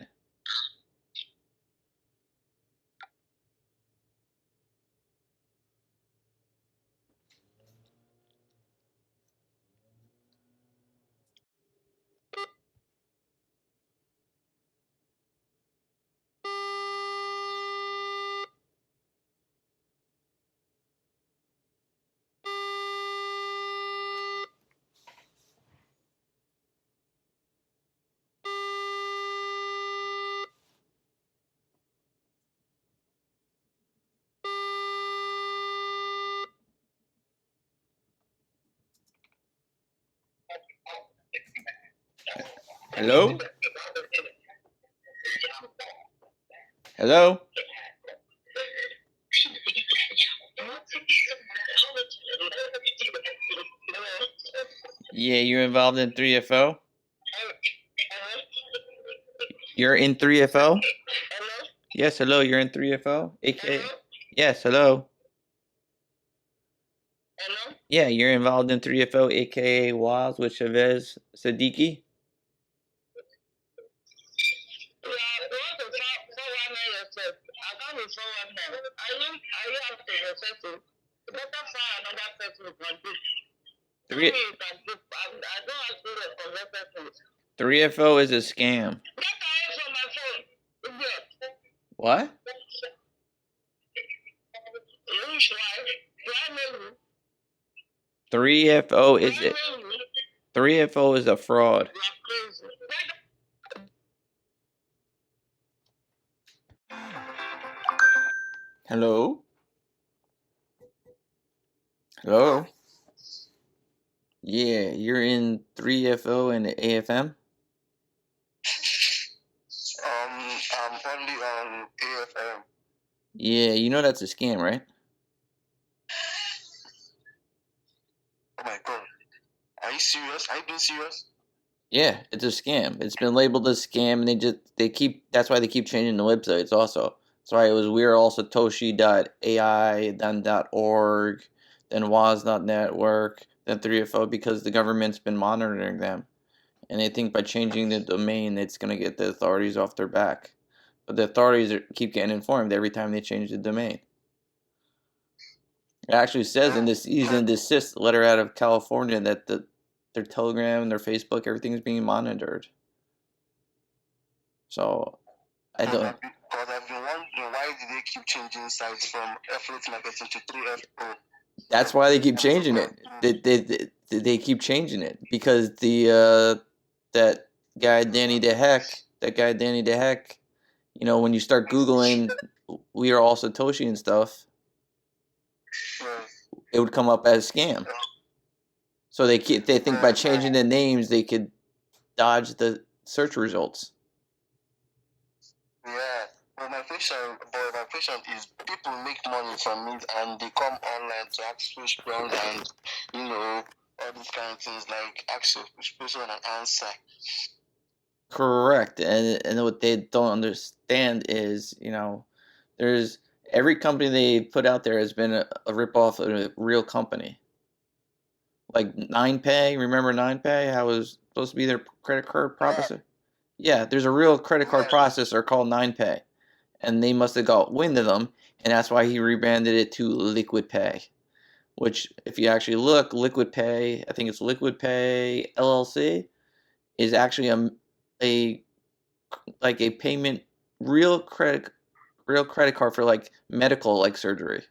[SPEAKER 2] Hello? Hello? Yeah, you're involved in 3FO? You're in 3FO? Yes, hello, you're in 3FO? AKA? Yes, hello. Yeah, you're involved in 3FO, aka Waz with Chavez Siddiqui? Three, 3FO is a scam. What? 3FO is it? 3FO is a fraud. Hello? Hello? Yeah, you're in 3FO and AFM?
[SPEAKER 3] I'm only on AFM.
[SPEAKER 2] Yeah, you know that's a scam, right?
[SPEAKER 3] Oh my god. Are you serious? Are you being serious?
[SPEAKER 2] Yeah, it's a scam. It's been labeled a scam, and that's why they keep changing the websites also. That's why it was wearealsatoshi.ai, then .org, then was.network, then 3FO, because the government's been monitoring them. And they think by changing the domain, it's going to get the authorities off their back. But the authorities keep getting informed every time they change the domain. It actually says in this cease and desist letter out of California that their Telegram, their Facebook, everything's being monitored. So, I don't.
[SPEAKER 3] Because I've been wondering why did they keep changing sites from affiliate marketing to 3FO?
[SPEAKER 2] That's why they keep changing it. They keep changing it because that guy Danny DeHeck, you know, when you start Googling We Are All Satoshi and stuff, it would come up as scam. So they think by changing the names they could dodge the search results.
[SPEAKER 3] Yeah, but my question is people make money from it and they come online to ask questions and you know all these kind of things like ask a question and answer.
[SPEAKER 2] Correct, and what they don't understand is, you know, there's every company they put out there has been a ripoff of a real company. Like 9Pay, remember 9Pay? How it was supposed to be their credit card processor? Yeah, there's a real credit card processor called 9Pay, and they must have got wind of them, and that's why he rebranded it to Liquid Pay. Which, if you actually look, Liquid Pay, I think it's Liquid Pay LLC, is actually a payment real credit card for like medical like surgery.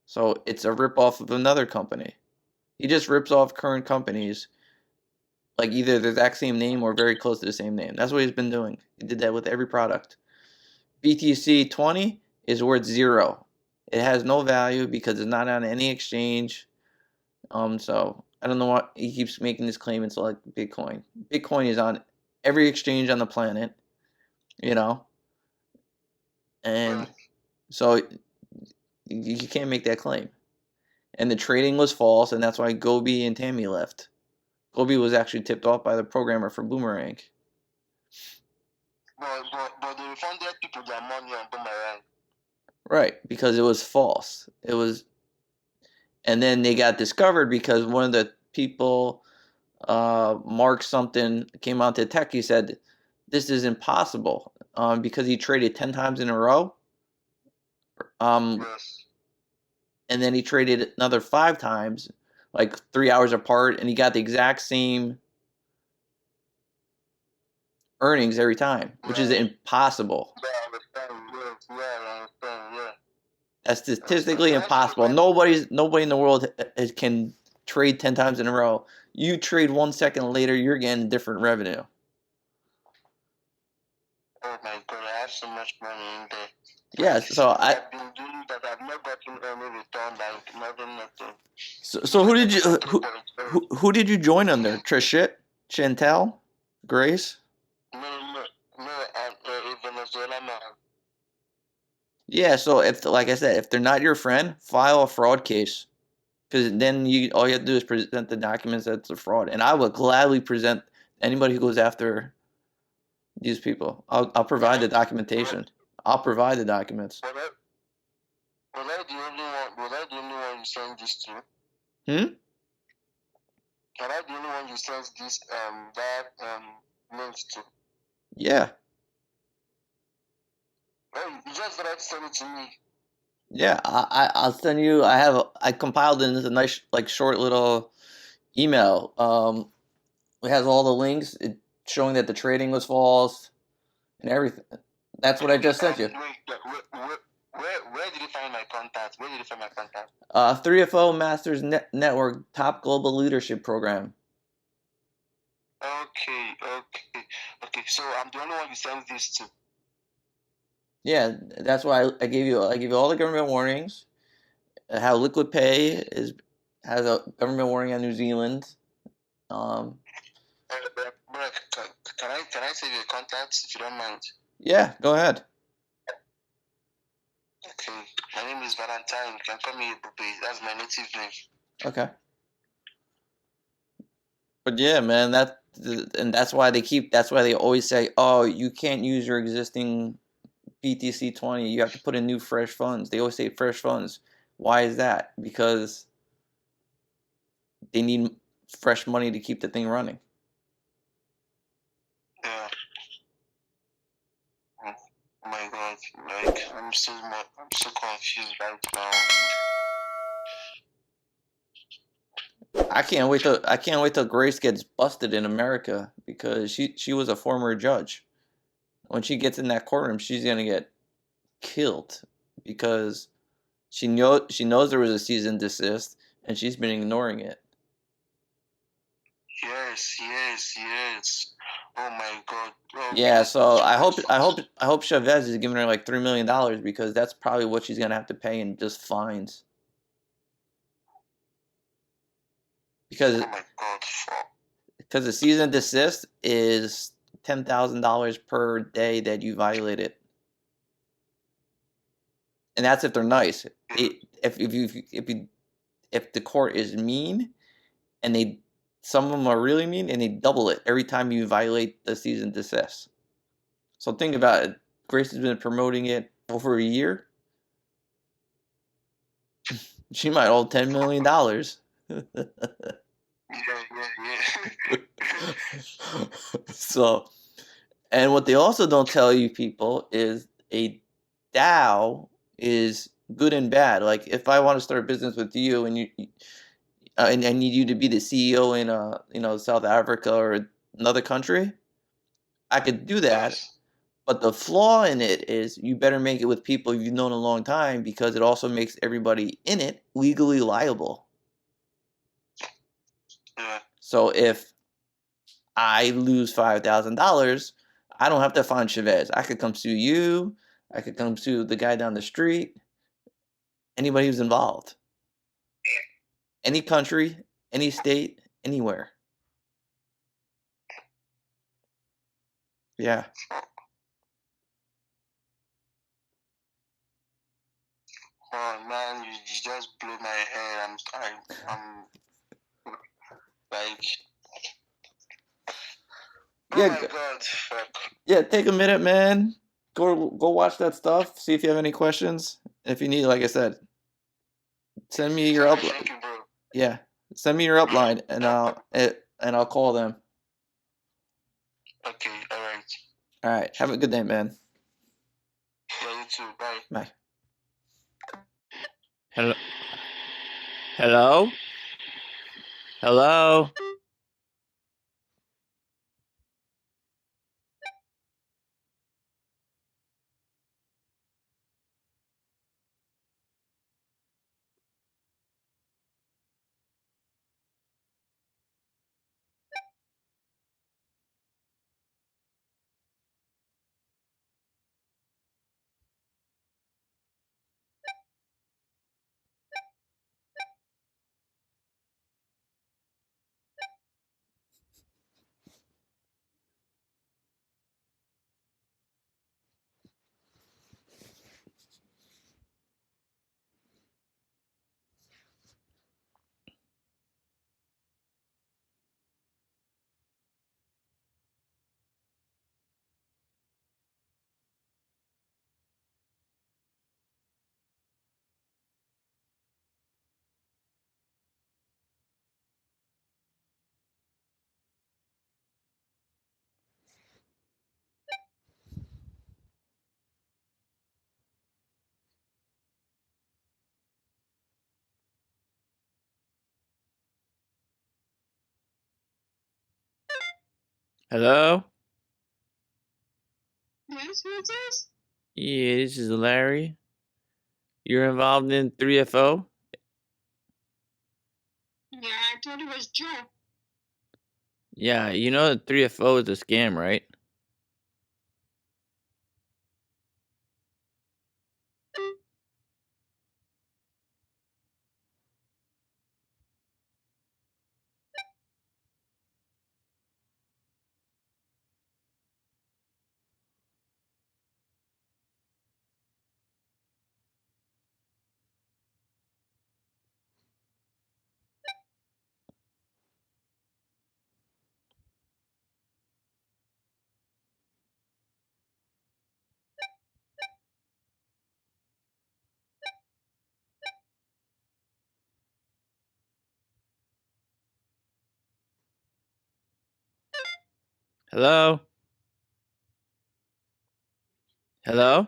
[SPEAKER 2] So it's a ripoff of another company. He just rips off current companies, like either the exact same name or very close to the same name. That's what he's been doing. He did that with every product. BTC 20 is worth 0. It has no value because it's not on any exchange. So I don't know why he keeps making this claim. It's like Bitcoin. Bitcoin is on every exchange on the planet, you know, and so you can't make that claim. And the trading was false, and that's why Gobi and Tammy left. Gobi was actually tipped off by the programmer for Boomerang.
[SPEAKER 3] But they refunded people their money on Boomerang.
[SPEAKER 2] Right, because it was false. And then they got discovered because one of the people, Mark something, came out to tech. He said, "This is impossible," because he traded 10 times in a row.
[SPEAKER 3] Yes.
[SPEAKER 2] And then he traded another 5 times, like 3 hours apart, and he got the exact same earnings every time, which is impossible.
[SPEAKER 3] Yeah, I understand. Yeah.
[SPEAKER 2] That's statistically impossible. Nobody in the world can trade 10 times in a row. You trade 1 second later, you're getting different revenue.
[SPEAKER 3] Oh my god, I have so much money in there.
[SPEAKER 2] Yeah, so
[SPEAKER 3] I've been doing that. I've not gotten any return, like nothing.
[SPEAKER 2] So who did you join under? Trishit, Chantel, Grace? Yeah, so if, like I said, if they're not your friend, file a fraud case, because then all you have to do is present the documents that's a fraud, and I would gladly present anybody who goes after these people. I'll provide the documentation. I'll provide the documents.
[SPEAKER 3] Was I the only one? Was I the only one you sent this to?
[SPEAKER 2] Hmm?
[SPEAKER 3] Can I the only one you sent this link to?
[SPEAKER 2] Yeah.
[SPEAKER 3] Well, you just gotta send it to me.
[SPEAKER 2] Yeah, I'll send you. I compiled it into a nice, like, short little email. It has all the links, showing that the trading was false and everything. That's what I just sent you.
[SPEAKER 3] Where did you find my contact? Where did you find my contact?
[SPEAKER 2] 3FO Masters Network Top Global Leadership Program.
[SPEAKER 3] Okay. So I'm the only one you sent this to.
[SPEAKER 2] Yeah, that's why I gave you all the government warnings. How Liquid Pay has a government warning on New Zealand.
[SPEAKER 3] Bro, can I save your contacts if you don't mind?
[SPEAKER 2] Yeah, go ahead.
[SPEAKER 3] Okay, my name is Valentine. You can call me Ibupe. That's my native name.
[SPEAKER 2] Okay. But yeah, man, that's why they always say, oh, you can't use your existing BTC20. You have to put in new fresh funds. They always say fresh funds. Why is that? Because they need fresh money to keep the thing running.
[SPEAKER 3] Yeah. Oh my God, like I'm so confused right now.
[SPEAKER 2] I can't wait till Grace gets busted in America, because she was a former judge. When she gets in that courtroom, she's gonna get killed, because she knows there was a cease and desist, and she's been ignoring it.
[SPEAKER 3] Yes. Oh my God. Oh,
[SPEAKER 2] Yeah, so I hope Chavez is giving her like $3 million, because that's probably what she's gonna have to pay in just fines. Because
[SPEAKER 3] oh my God.
[SPEAKER 2] the cease and desist is $10,000 per day that you violate it, and that's if they're nice. If the court is mean, and some of them are really mean, and they double it every time you violate the cease and desist. So think about it. Grace has been promoting it over a year. She might owe $10 million.
[SPEAKER 3] Yeah.
[SPEAKER 2] So, and what they also don't tell you people is a DAO is good and bad. Like, if I want to start a business with you, and and I need you to be the CEO in South Africa or another country, I could do that.
[SPEAKER 3] Yes.
[SPEAKER 2] But the flaw in it is you better make it with people you've known a long time, because it also makes everybody in it legally liable.
[SPEAKER 3] Yeah.
[SPEAKER 2] So if I lose $5,000, I don't have to find Chavez. I could come sue you. I could come sue the guy down the street. Anybody who's involved. Any country, any state, anywhere. Yeah.
[SPEAKER 3] Oh man, you just blew my head. I'm like, oh
[SPEAKER 2] Yeah.
[SPEAKER 3] my God. Fuck.
[SPEAKER 2] Yeah, take a minute, man. Go watch that stuff. See if you have any questions. If you need, like I said, send me your upline.
[SPEAKER 3] Thank you, bro.
[SPEAKER 2] Yeah, send me your upline, and I'll call them.
[SPEAKER 3] Okay, all right.
[SPEAKER 2] All right. Have a good day, man.
[SPEAKER 3] Yeah, you too. Bye.
[SPEAKER 2] Bye. Hello. Hello. Hello. Hello?
[SPEAKER 5] Yes, who's this?
[SPEAKER 2] Yeah, this is Larry. You're involved in 3FO?
[SPEAKER 5] Yeah, I thought it was Joe.
[SPEAKER 2] Yeah, you know that 3FO is a scam, right? Hello? Hello?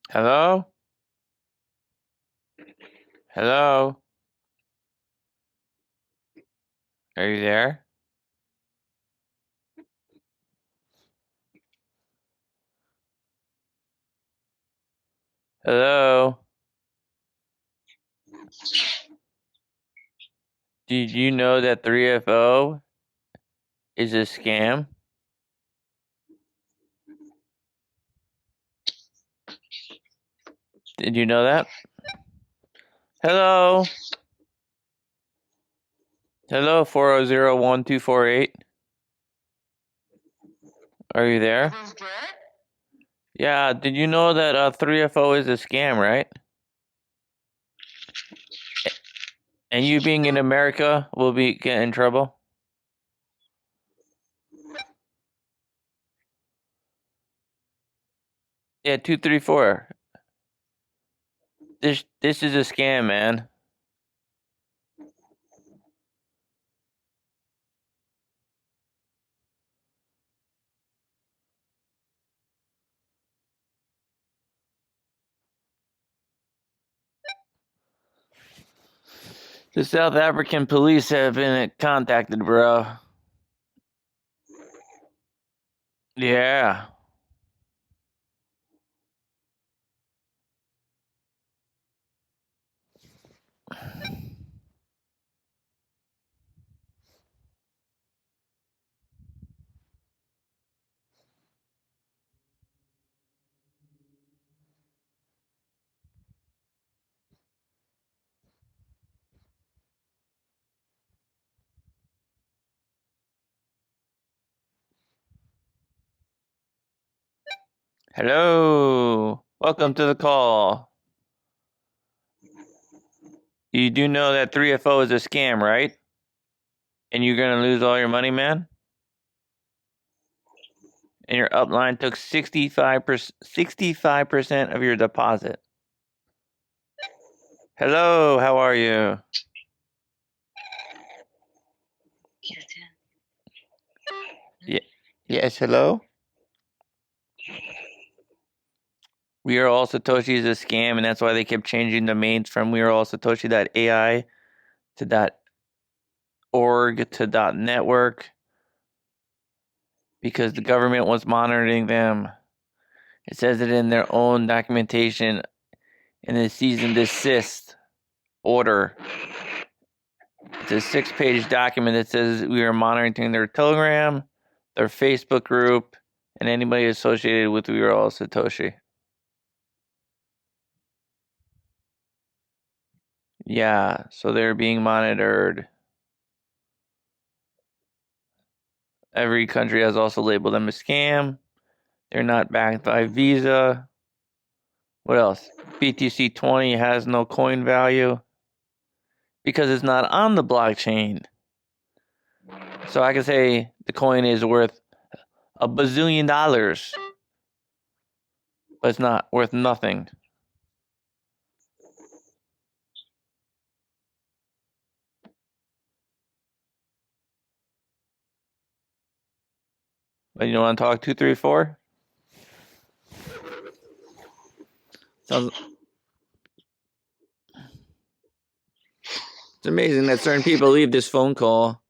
[SPEAKER 2] Hello? Hello? Are you there? Hello? Did you know that 3FO is a scam? Did you know that? Hello? Hello, 400-1248. Are you there?
[SPEAKER 5] Is Joe?
[SPEAKER 2] Yeah, did you know that 3FO is a scam, right? And you being in America will get in trouble? Yeah, 234. This is a scam, man. The South African police have been contacted, bro. Yeah. Hello. Welcome to the call. You do know that 3FO is a scam, right? And you're going to lose all your money, man? And your upline took 65% of your deposit. Hello, how are you? Yes, hello? We Are All Satoshi is a scam, and that's why they kept changing domains from weareallsatoshi.ai to .org to .network, because the government was monitoring them. It says it in their own documentation in the cease and desist order. It's a 6-page document that says we are monitoring their Telegram, their Facebook group, and anybody associated with We Are All Satoshi. Yeah, so they're being monitored. Every country has also labeled them a scam. They're not backed by Visa. What else? BTC20 has no coin value because it's not on the blockchain. So I can say the coin is worth $1 bazillion, but it's not worth nothing. But you don't want to talk 2, 3, 4? Sounds... It's amazing that certain people leave this phone call.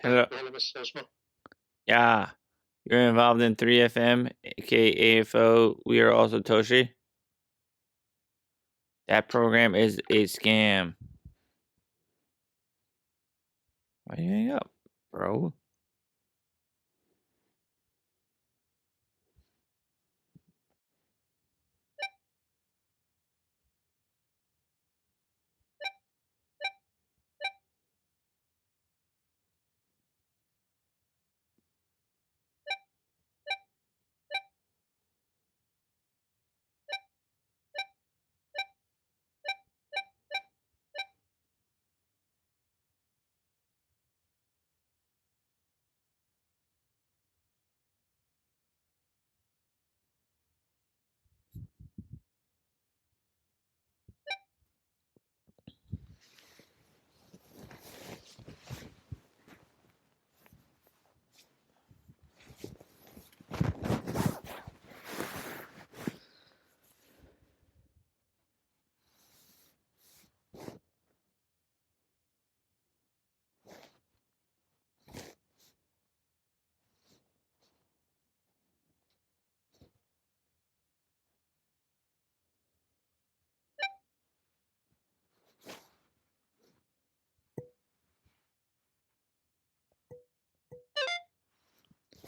[SPEAKER 2] Hello. Yeah. You're involved in 3FM, aka AFO. We are also Toshi. That program is a scam. Why you hang up, bro?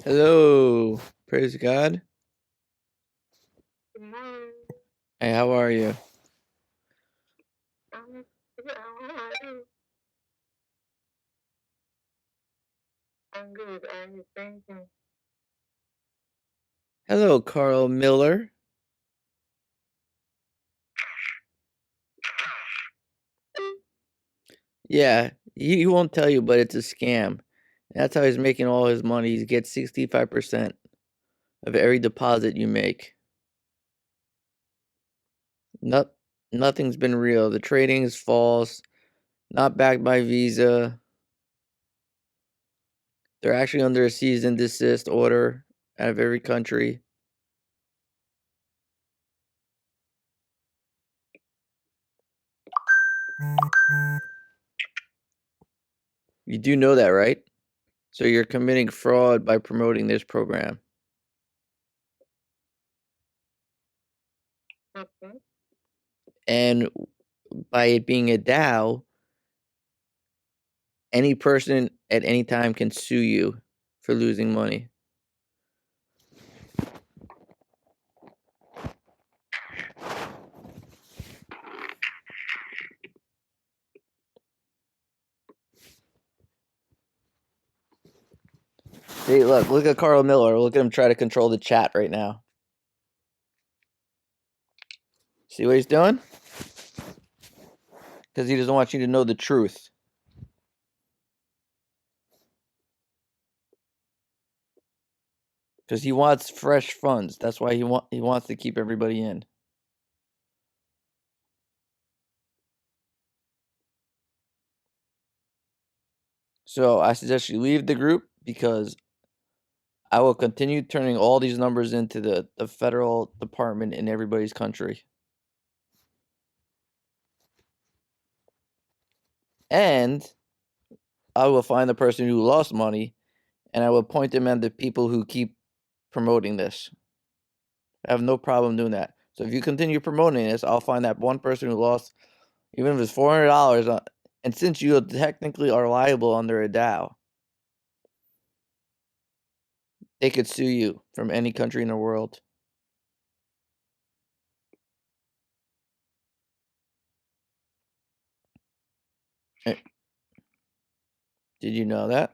[SPEAKER 2] Hello. Praise God. Hey, how are you?
[SPEAKER 3] I'm good. I'm thinking.
[SPEAKER 2] Hello, Carl Miller. Yeah, he won't tell you, but it's a scam. That's how he's making all his money. He gets 65% of every deposit you make. Nothing's been real. The trading is false, not backed by Visa. They're actually under a cease and desist order out of every country. You do know that, right? So you're committing fraud by promoting this program.
[SPEAKER 3] Okay.
[SPEAKER 2] And by it being a DAO, any person at any time can sue you for losing money. See, look at Carl Miller. Look at him try to control the chat right now. See what he's doing? Because he doesn't want you to know the truth. Because he wants fresh funds. That's why he wants to keep everybody in. So I suggest you leave the group, because I will continue turning all these numbers into the federal department in everybody's country. And I will find the person who lost money, and I will point them at the people who keep promoting this. I have no problem doing that. So if you continue promoting this, I'll find that one person who lost, even if it's $400. And since you technically are liable under a DAO, they could sue you from any country in the world. Did you know that?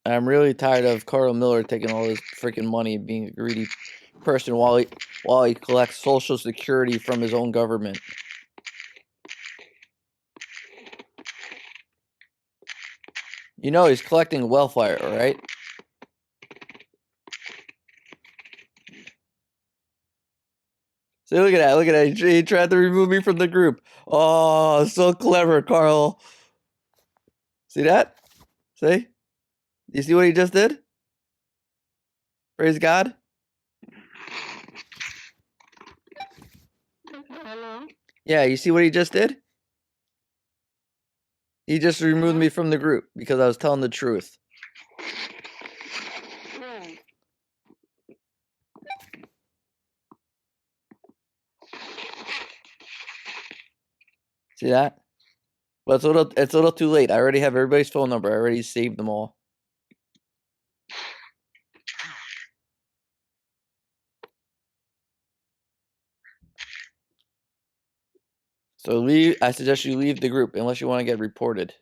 [SPEAKER 2] I'm really tired of Carl Miller taking all this freaking money and being a greedy person while he collects Social Security from his own government. You know he's collecting welfare, right? See, look at that. Look at that. He tried to remove me from the group. Oh, so clever, Carl. See that? See? You see what he just did? Praise God.
[SPEAKER 5] Hello?
[SPEAKER 2] Yeah, you see what he just did? He just removed me from the group because I was telling the truth.
[SPEAKER 5] Yeah.
[SPEAKER 2] See that? But it's a little too late. I already have everybody's phone number. I already saved them all. So I suggest you leave the group unless you want to get reported.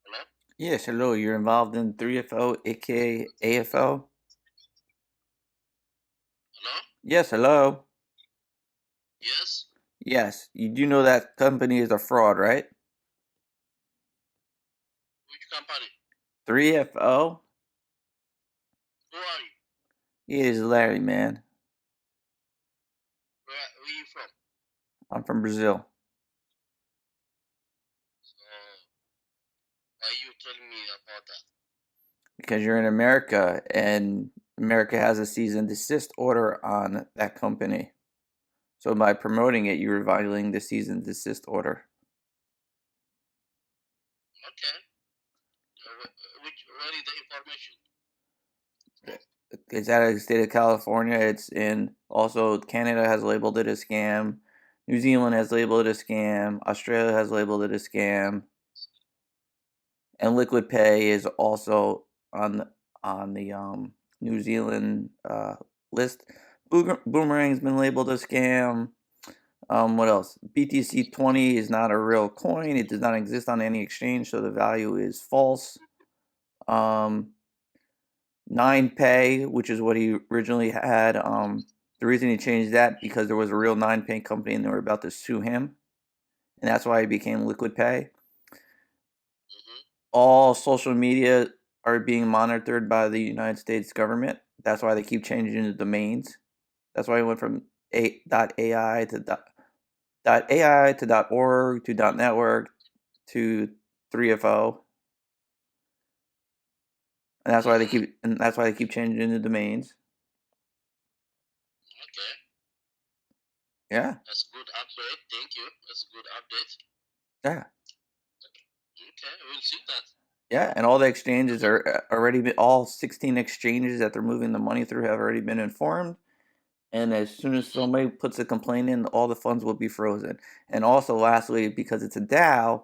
[SPEAKER 3] Hello?
[SPEAKER 2] Yes, hello. You're involved in 3FO, aka AFO?
[SPEAKER 3] Hello?
[SPEAKER 2] Yes, hello.
[SPEAKER 3] Yes?
[SPEAKER 2] Yes, you do know that company is a fraud, right?
[SPEAKER 3] Which company?
[SPEAKER 2] 3FO?
[SPEAKER 3] Who are you?
[SPEAKER 2] It is Larry, man.
[SPEAKER 3] Where are you from?
[SPEAKER 2] I'm from Brazil.
[SPEAKER 3] So, why are you telling me about that?
[SPEAKER 2] Because you're in America, and America has a cease and desist order on that company. So by promoting it, you're violating the cease and desist order.
[SPEAKER 3] Okay. Where is the information?
[SPEAKER 2] It's out of the state of California. It's in also Canada has labeled it a scam. New Zealand has labeled it a scam. Australia has labeled it a scam. And Liquid Pay is also on the New Zealand list. Boomerang's been labeled a scam. What else? BTC20 is not a real coin. It does not exist on any exchange, so the value is false. 9pay, which is what he originally had. The reason he changed that because there was a real 9pay company and they were about to sue him, and that's why he became Liquid Pay. All social media are being monitored by the United States government. That's why they keep changing the domains. That's why he went from .ai to .ai to .org to .network to 3FO. And that's why they keep changing the domains.
[SPEAKER 3] Okay.
[SPEAKER 2] Yeah.
[SPEAKER 3] That's good update. Thank you. That's a good update.
[SPEAKER 2] Yeah.
[SPEAKER 3] Okay, we'll see that.
[SPEAKER 2] Yeah, and all the exchanges are all 16 exchanges that they're moving the money through have already been informed. And as soon as somebody puts a complaint in, all the funds will be frozen. And also, lastly, because it's a DAO,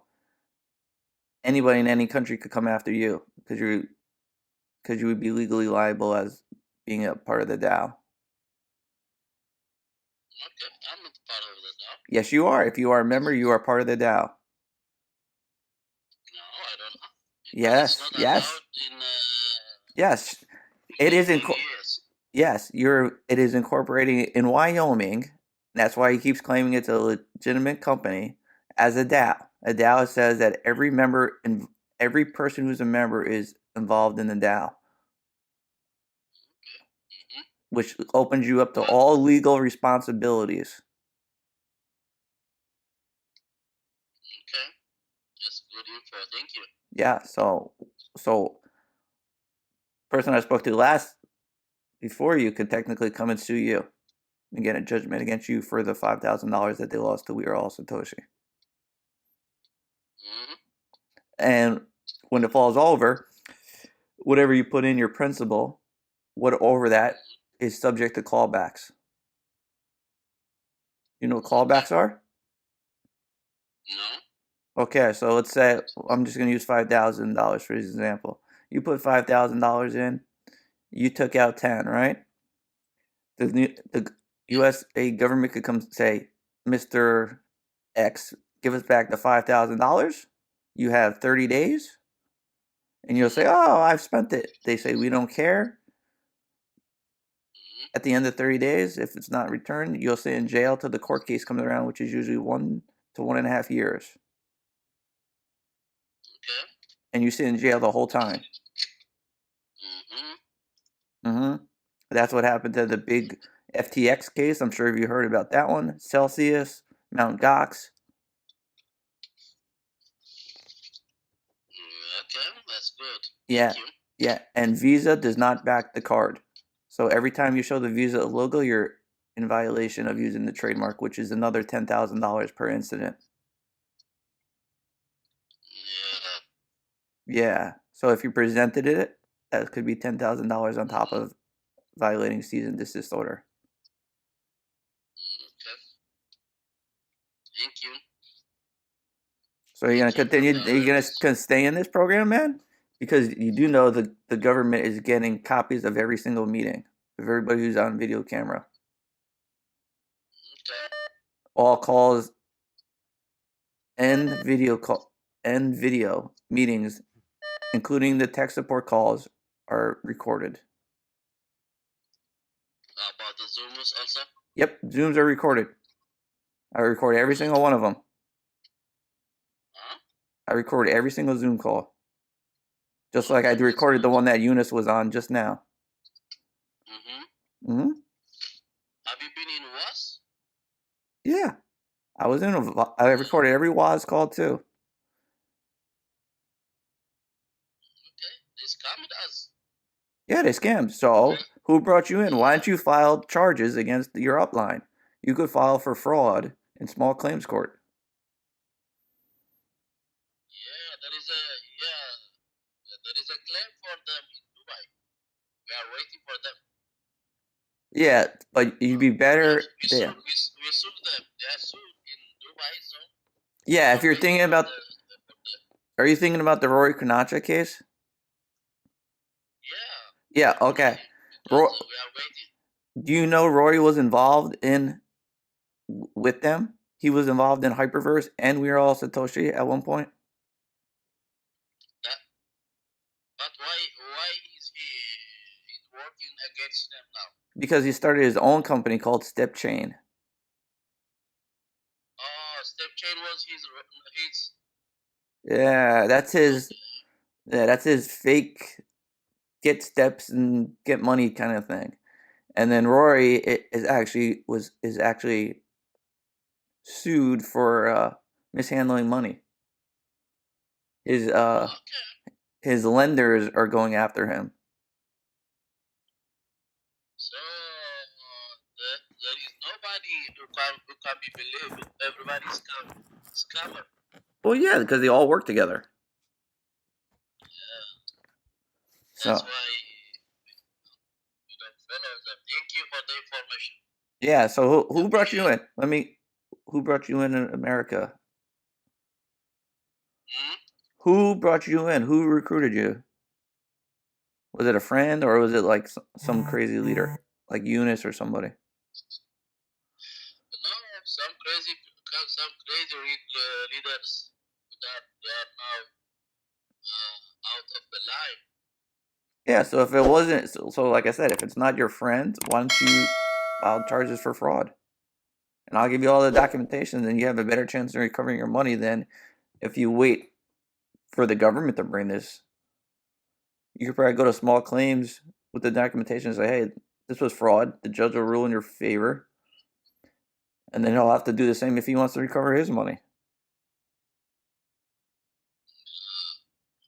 [SPEAKER 2] anybody in any country could come after you because you would be legally liable as being a part of the DAO.
[SPEAKER 3] Okay, I'm not part of the DAO.
[SPEAKER 2] Yes, you are. If you are a member, you are part of the DAO.
[SPEAKER 3] No, I don't know.
[SPEAKER 2] Yes,
[SPEAKER 3] It's not
[SPEAKER 2] yes,
[SPEAKER 3] allowed in,
[SPEAKER 2] yes. It is in.
[SPEAKER 3] US.
[SPEAKER 2] Yes, it is incorporating in Wyoming. That's why he keeps claiming it's a legitimate company as a DAO. A DAO says that every member and every person who's a member is involved in the DAO, which opens you up to all legal responsibilities.
[SPEAKER 3] Okay, that's good info. Thank you.
[SPEAKER 2] Yeah, so person I spoke to before you could technically come and sue you and get a judgment against you for the $5,000 that they lost to We Are All Satoshi. And when it falls over, whatever you put in your principal, what over that is subject to callbacks. You know what callbacks are?
[SPEAKER 3] No.
[SPEAKER 2] Okay, so let's say I'm just going to use $5,000 for this example. You put $5,000 in, you took out 10, right? The USA government could come say, Mr. X, give us back the $5,000. You have 30 days. and you'll say, "Oh, I've spent it." They say, "We don't care." At the end of 30 days, if it's not returned, you'll stay in jail till the court case comes around, which is usually 1 to 1.5 years.
[SPEAKER 3] Okay.
[SPEAKER 2] And you sit in jail the whole time. That's what happened to the big FTX case. I'm sure you heard about that one. Celsius, Mt. Gox.
[SPEAKER 3] Okay, that's good.
[SPEAKER 2] Yeah,
[SPEAKER 3] Thank you.
[SPEAKER 2] yeah. And Visa does not back the card. So every time you show the Visa logo, you're in violation of using the trademark, which is another $10,000 per incident.
[SPEAKER 3] Yeah.
[SPEAKER 2] Yeah. So if you presented it, that could be $10,000 on top of violating cease and desist order.
[SPEAKER 3] Okay. Thank you.
[SPEAKER 2] So you're gonna continue. You're gonna stay in this program, man, because you do know the government is getting copies of every single meeting of everybody who's on video camera,
[SPEAKER 3] Okay.
[SPEAKER 2] all calls, and video meetings, including the tech support calls, are recorded.
[SPEAKER 3] How about the Zooms also?
[SPEAKER 2] Yep, Zooms are recorded. I record every single one of them.
[SPEAKER 3] Huh?
[SPEAKER 2] I record every single Zoom call. Just like I recorded the one that Eunice was on just now.
[SPEAKER 3] Have you been in WAS?
[SPEAKER 2] Yeah. I recorded every WAS call too.
[SPEAKER 3] Okay. They scammed us.
[SPEAKER 2] Yeah, they scammed. So, who brought you in? Why don't you file charges against your upline? You could file for fraud in small claims court.
[SPEAKER 3] Yeah, there is a claim for them in Dubai. We are waiting for them.
[SPEAKER 2] Yeah, but you'd be better.
[SPEAKER 3] We sued them. They are sued in Dubai, so.
[SPEAKER 2] Yeah, if you're thinking about, are you thinking about the Rory Konacha case?
[SPEAKER 3] Yeah.
[SPEAKER 2] Yeah. Okay.
[SPEAKER 3] We are waiting.
[SPEAKER 2] Do you know Rory was involved with them? He was involved in Hyperverse and We Are All Satoshi at one point.
[SPEAKER 3] But why is he's working against them now?
[SPEAKER 2] Because he started his own company called StepChain.
[SPEAKER 3] Oh, StepChain was his.
[SPEAKER 2] Yeah, that's his. Yeah, that's his fake get steps and get money kind of thing. And then Rory is actually sued for mishandling money. His lenders are going after him.
[SPEAKER 3] So there is nobody who can be believed. Everybody's scammer.
[SPEAKER 2] Well, yeah, because they all work together.
[SPEAKER 3] Yeah.
[SPEAKER 2] So
[SPEAKER 3] That's why we don't follow them. Thank you for the information.
[SPEAKER 2] Yeah. So who brought you in? Who brought you in America? Who brought you in? Who recruited you? Was it a friend or was it like some crazy leader, like Eunice or somebody?
[SPEAKER 3] No, some crazy leaders that they are now out of the line.
[SPEAKER 2] Yeah. So if it wasn't, so like I said, if it's not your friend, why don't you file charges for fraud? And I'll give you all the documentation, and you have a better chance of recovering your money than if you wait for the government to bring this. You could probably go to small claims with the documentation and say, hey, this was fraud. The judge will rule in your favor. And then he'll have to do the same if he wants to recover his money.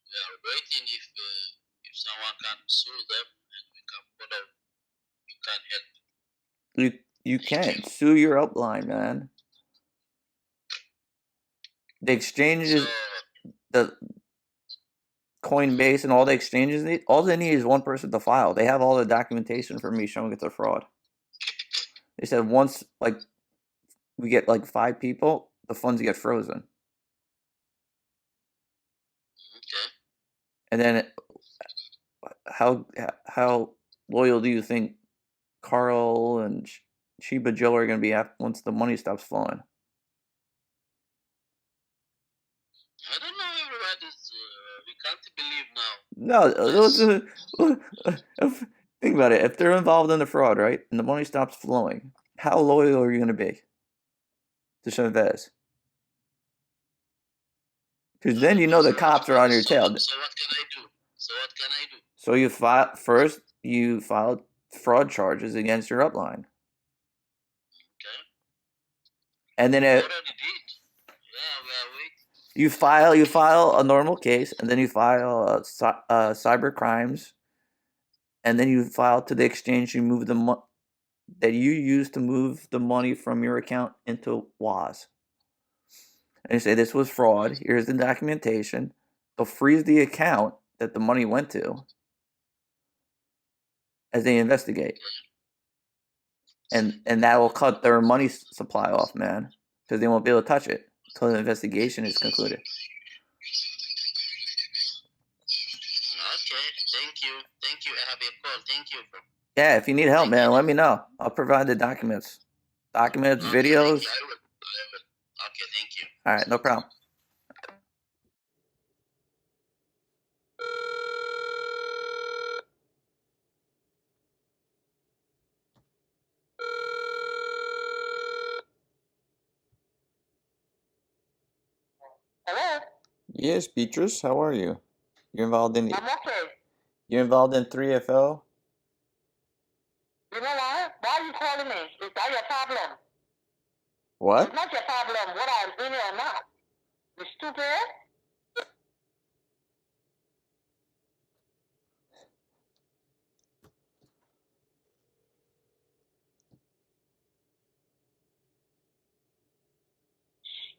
[SPEAKER 3] We are waiting if someone can sue them and we can follow. We can help.
[SPEAKER 2] You can sue your upline, man. The exchanges, the Coinbase and all the exchanges, all they need is one person to file. They have all the documentation for me showing it's a fraud. They said once, like, we get like 5 people, the funds get frozen.
[SPEAKER 3] Okay.
[SPEAKER 2] And then, how loyal do you think Carl and Sheba Jill are going to be once the money stops flowing?
[SPEAKER 3] I don't know. Everybody's we can't believe now.
[SPEAKER 2] No, think about it. If they're involved in the fraud, right, and the money stops flowing, how loyal are you going to be to Chavez? Because then you know the cops are on your tail.
[SPEAKER 3] So what can I do?
[SPEAKER 2] So you filed fraud charges against your upline.
[SPEAKER 3] Okay.
[SPEAKER 2] And then
[SPEAKER 3] We already did. Yeah, we are waiting.
[SPEAKER 2] you file a normal case, and then you file cyber crimes, and then you file to the exchange. You move that you use to move the money from your account into WAS. And you say this was fraud. Here's the documentation. They'll freeze the account that the money went to as they investigate. And that will cut their money supply off, man, because they won't be able to touch it until the investigation is concluded.
[SPEAKER 3] Okay, thank you. I have a call. Thank you, bro.
[SPEAKER 2] Yeah, if you need help, man, let me know. I'll provide the documents. Documents,
[SPEAKER 3] Okay,
[SPEAKER 2] videos.
[SPEAKER 3] thank you. I will. Okay, thank you.
[SPEAKER 2] All right, no problem.
[SPEAKER 6] Hello?
[SPEAKER 2] Yes, Beatrice, how are you? You're involved in
[SPEAKER 6] I'm okay.
[SPEAKER 2] You're involved in 3FO?
[SPEAKER 6] You know what? Why are you calling me? Is that your problem?
[SPEAKER 2] What?
[SPEAKER 6] It's not your problem whether I'm in it or not. You stupid?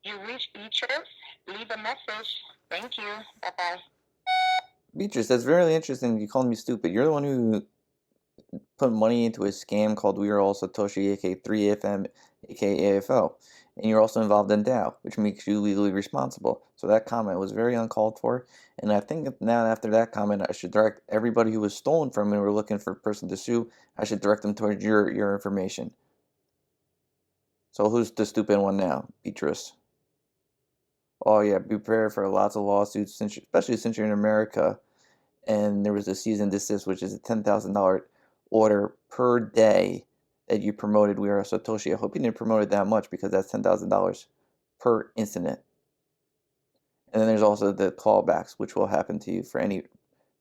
[SPEAKER 6] You reached Beatrice. Leave a message. Thank you. Bye-bye.
[SPEAKER 2] Beatrice, that's really interesting. You called me stupid. You're the one who put money into a scam called We Are All Satoshi, aka 3FM, aka AFO. And you're also involved in DAO, which makes you legally responsible. So that comment was very uncalled for. And I think now after that comment, I should direct everybody who was stolen from me and were looking for a person to sue, I should direct them towards your information. So who's the stupid one now? Beatrice. Oh yeah, be prepared for lots of lawsuits, especially since you're in America. And there was a cease and desist, which is a $10,000 order per day that you promoted We Are Satoshi. I hope you didn't promote it that much because that's $10,000 per incident. And then there's also the callbacks, which will happen to you for any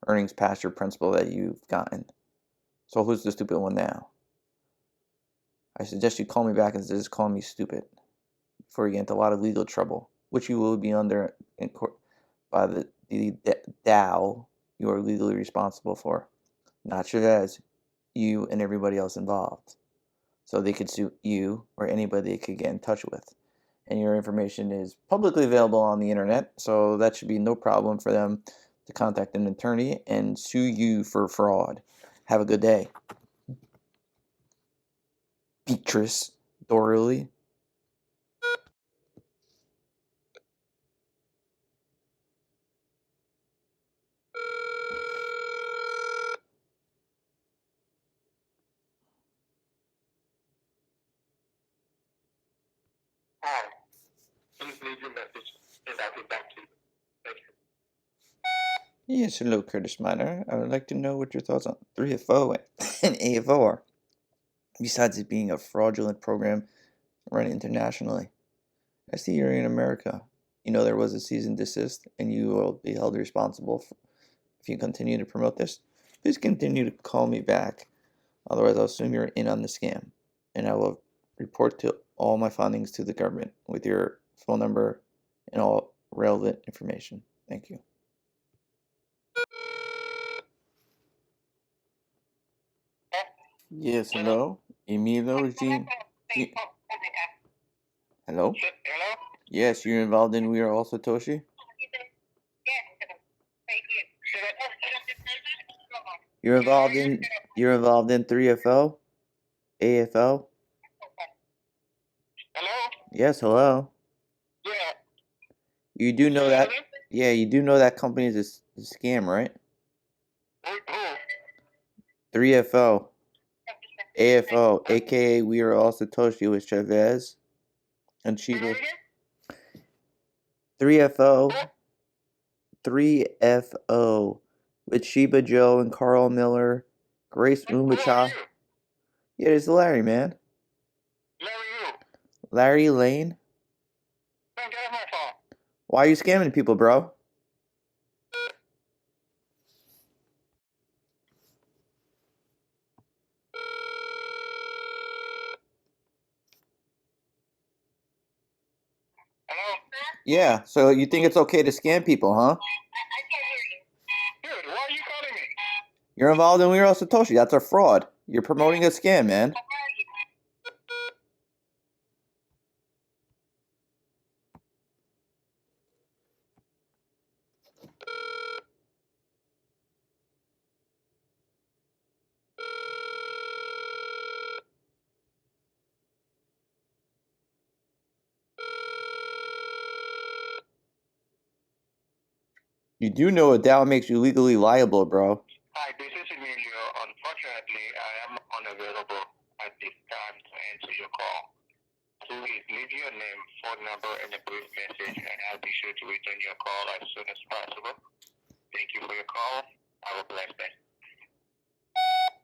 [SPEAKER 2] earnings past your principal that you've gotten. So who's the stupid one now? I suggest you call me back and just call me stupid before you get into a lot of legal trouble, which you will be under in court by the DAO you are legally responsible for. Not Chavez, you and everybody else involved. So they could sue you or anybody they could get in touch with. And your information is publicly available on the internet, so that should be no problem for them to contact an attorney and sue you for fraud. Have a good day. Beatrice Dorley.
[SPEAKER 3] Hi. Please leave your message and I'll get back to you. Thank you.
[SPEAKER 2] Yes, hello, Curtis Miner. I would like to know what your thoughts on 3FO and AFO are, besides it being a fraudulent program run internationally. I see you're in America. You know there was a cease and desist, and you will be held responsible if you continue to promote this. Please continue to call me back. Otherwise, I'll assume you're in on the scam, and I will report to all my findings to the government with your phone number and all relevant information. Thank you. Yes, hello? Emilio Jean. Hello?
[SPEAKER 3] Hello?
[SPEAKER 2] Yes, you're involved in We Are All Satoshi? You're involved in 3FO? AFO?
[SPEAKER 3] Hello?
[SPEAKER 2] Yes, hello.
[SPEAKER 3] Yeah.
[SPEAKER 2] You do know that? Yeah, you do know that company is a scam, right?
[SPEAKER 3] Who?
[SPEAKER 2] 3FO. AFO, aka We Are All Satoshi with Chavez and Chivo. 3FO. 3FO with Sheba Joe and Carl Miller, Grace Umacha. Yeah, it's Larry, man.
[SPEAKER 3] Larry who?
[SPEAKER 2] Larry Lane.
[SPEAKER 3] Don't get off my phone.
[SPEAKER 2] Why are you scamming people, bro?
[SPEAKER 3] Hello?
[SPEAKER 2] Yeah, so you think it's okay to scam people, huh?
[SPEAKER 6] I can't hear you.
[SPEAKER 3] Dude, why are you calling me?
[SPEAKER 2] You're involved in Weirdo Satoshi. That's a fraud. You're promoting a scam, man. You do know a DAO makes you legally liable, bro.
[SPEAKER 3] Hi, this is Emilio. Unfortunately, I am unavailable at this time to answer your call. Please leave your name, phone number, and a brief message, and I'll be sure to return your call as soon as possible. Thank you for your call. Have a blessed day.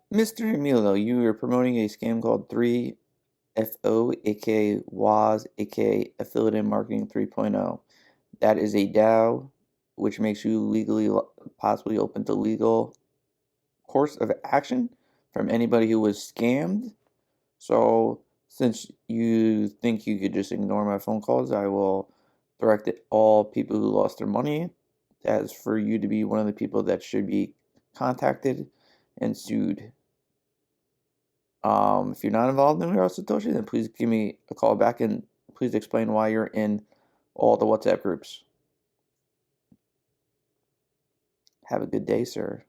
[SPEAKER 2] Mr. Emilio, you are promoting a scam called 3FO, aka WAS, aka Affiliate Marketing 3.0. That is a DAO which makes you legally possibly open to legal course of action from anybody who was scammed. So since you think you could just ignore my phone calls, I will direct it all people who lost their money as for you to be one of the people that should be contacted and sued. If you're not involved in Weirdo Satoshi, then please give me a call back and please explain why you're in all the WhatsApp groups. Have a good day, sir.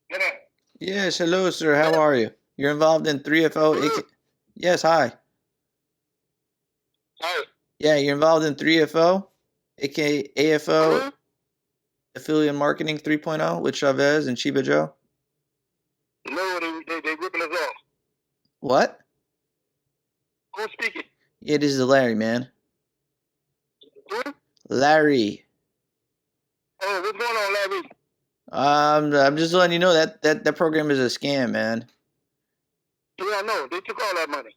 [SPEAKER 3] Get in.
[SPEAKER 2] Yes, hello, sir. How are you? You're involved in 3FO. Yes, hi.
[SPEAKER 3] Hi.
[SPEAKER 2] Yeah, you're involved in 3FO, aka AFO, Affiliate Marketing 3.0 with Chavez and Sheba Joe.
[SPEAKER 3] No, they ripping us off.
[SPEAKER 2] What?
[SPEAKER 3] Who's speaking?
[SPEAKER 2] Yeah, this is Larry, man.
[SPEAKER 3] Who?
[SPEAKER 2] Larry.
[SPEAKER 3] Oh, what's going on, Larry?
[SPEAKER 2] I'm just letting you know that program is a scam, man.
[SPEAKER 3] Yeah, I know. They took all that money.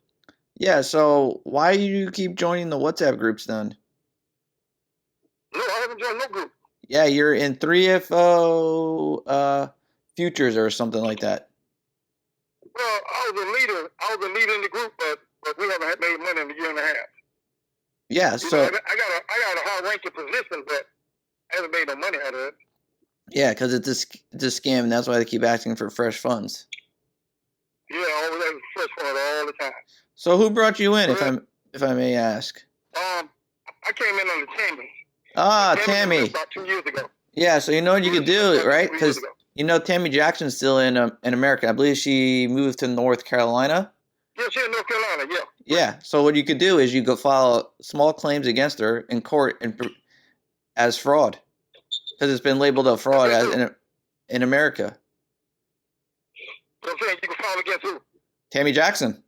[SPEAKER 2] Yeah, so why do you keep joining the WhatsApp groups then?
[SPEAKER 3] No, I haven't joined no group.
[SPEAKER 2] Yeah, you're in 3FO Futures or something like that.
[SPEAKER 3] Well, I was a leader in the group, but we haven't made money in a year and a half.
[SPEAKER 2] Yeah, so
[SPEAKER 3] I got a high ranking position, but I haven't made no money out of it.
[SPEAKER 2] yeah, because it's a scam, and that's why they keep asking for fresh funds.
[SPEAKER 3] Yeah, always fresh fund all the time.
[SPEAKER 2] So who brought you in, if I may ask?
[SPEAKER 3] I came in under Tammy.
[SPEAKER 2] Tammy.
[SPEAKER 3] About 2 years ago.
[SPEAKER 2] Yeah, so you know what you could do, right? Because you know Tammy Jackson's still in America. I believe she moved to North Carolina.
[SPEAKER 3] Yeah, she's in North Carolina. Yeah.
[SPEAKER 2] Yeah. So what you could do is you could file small claims against her in court as fraud, because it's been labeled a fraud in America.
[SPEAKER 3] So I'm saying you can file against who?
[SPEAKER 2] Tammy Jackson.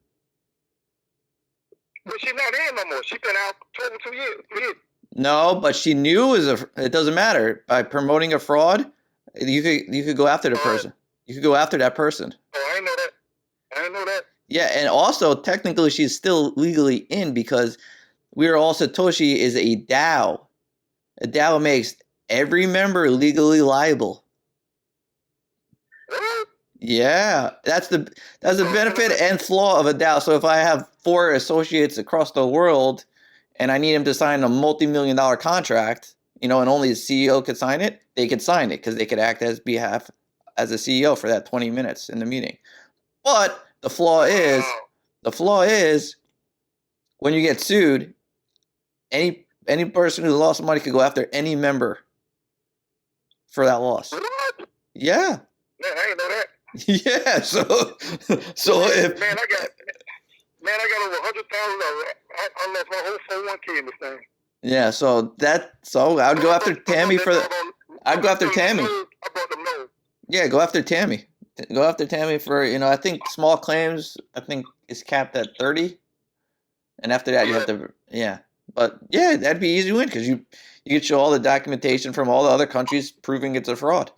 [SPEAKER 3] But she's not in no more. She's been out over 2 years.
[SPEAKER 2] No, but she knew it doesn't matter. By promoting a fraud, you could go after the person. You could go after that person.
[SPEAKER 3] Oh, I didn't know that.
[SPEAKER 2] Yeah, and also technically she's still legally in because Weirdo All Satoshi is a DAO. A DAO makes every member legally liable.
[SPEAKER 3] What?
[SPEAKER 2] Yeah, that's the benefit and flaw of a DAO. So if I have 4 associates across the world and I need them to sign a multi-million-dollar contract, and only the CEO could sign it, they could sign it because they could act as a CEO for that 20 minutes in the meeting. But the flaw is when you get sued, any person who lost money could go after any member for that loss.
[SPEAKER 3] What?
[SPEAKER 2] Yeah.
[SPEAKER 3] Man, I didn't know that.
[SPEAKER 2] Yeah. So if
[SPEAKER 3] I got over $100,000. I lost my whole 401k in this thing.
[SPEAKER 2] Yeah. So I would go after Tammy for the. I'd go after
[SPEAKER 3] So
[SPEAKER 2] Tammy.
[SPEAKER 3] I brought them low.
[SPEAKER 2] Yeah, go after Tammy. Go after Tammy for, I think small claims, I think is capped at 30. And after that, you have to, yeah. But yeah, that'd be easy win because you could show all the documentation from all the other countries proving it's a fraud.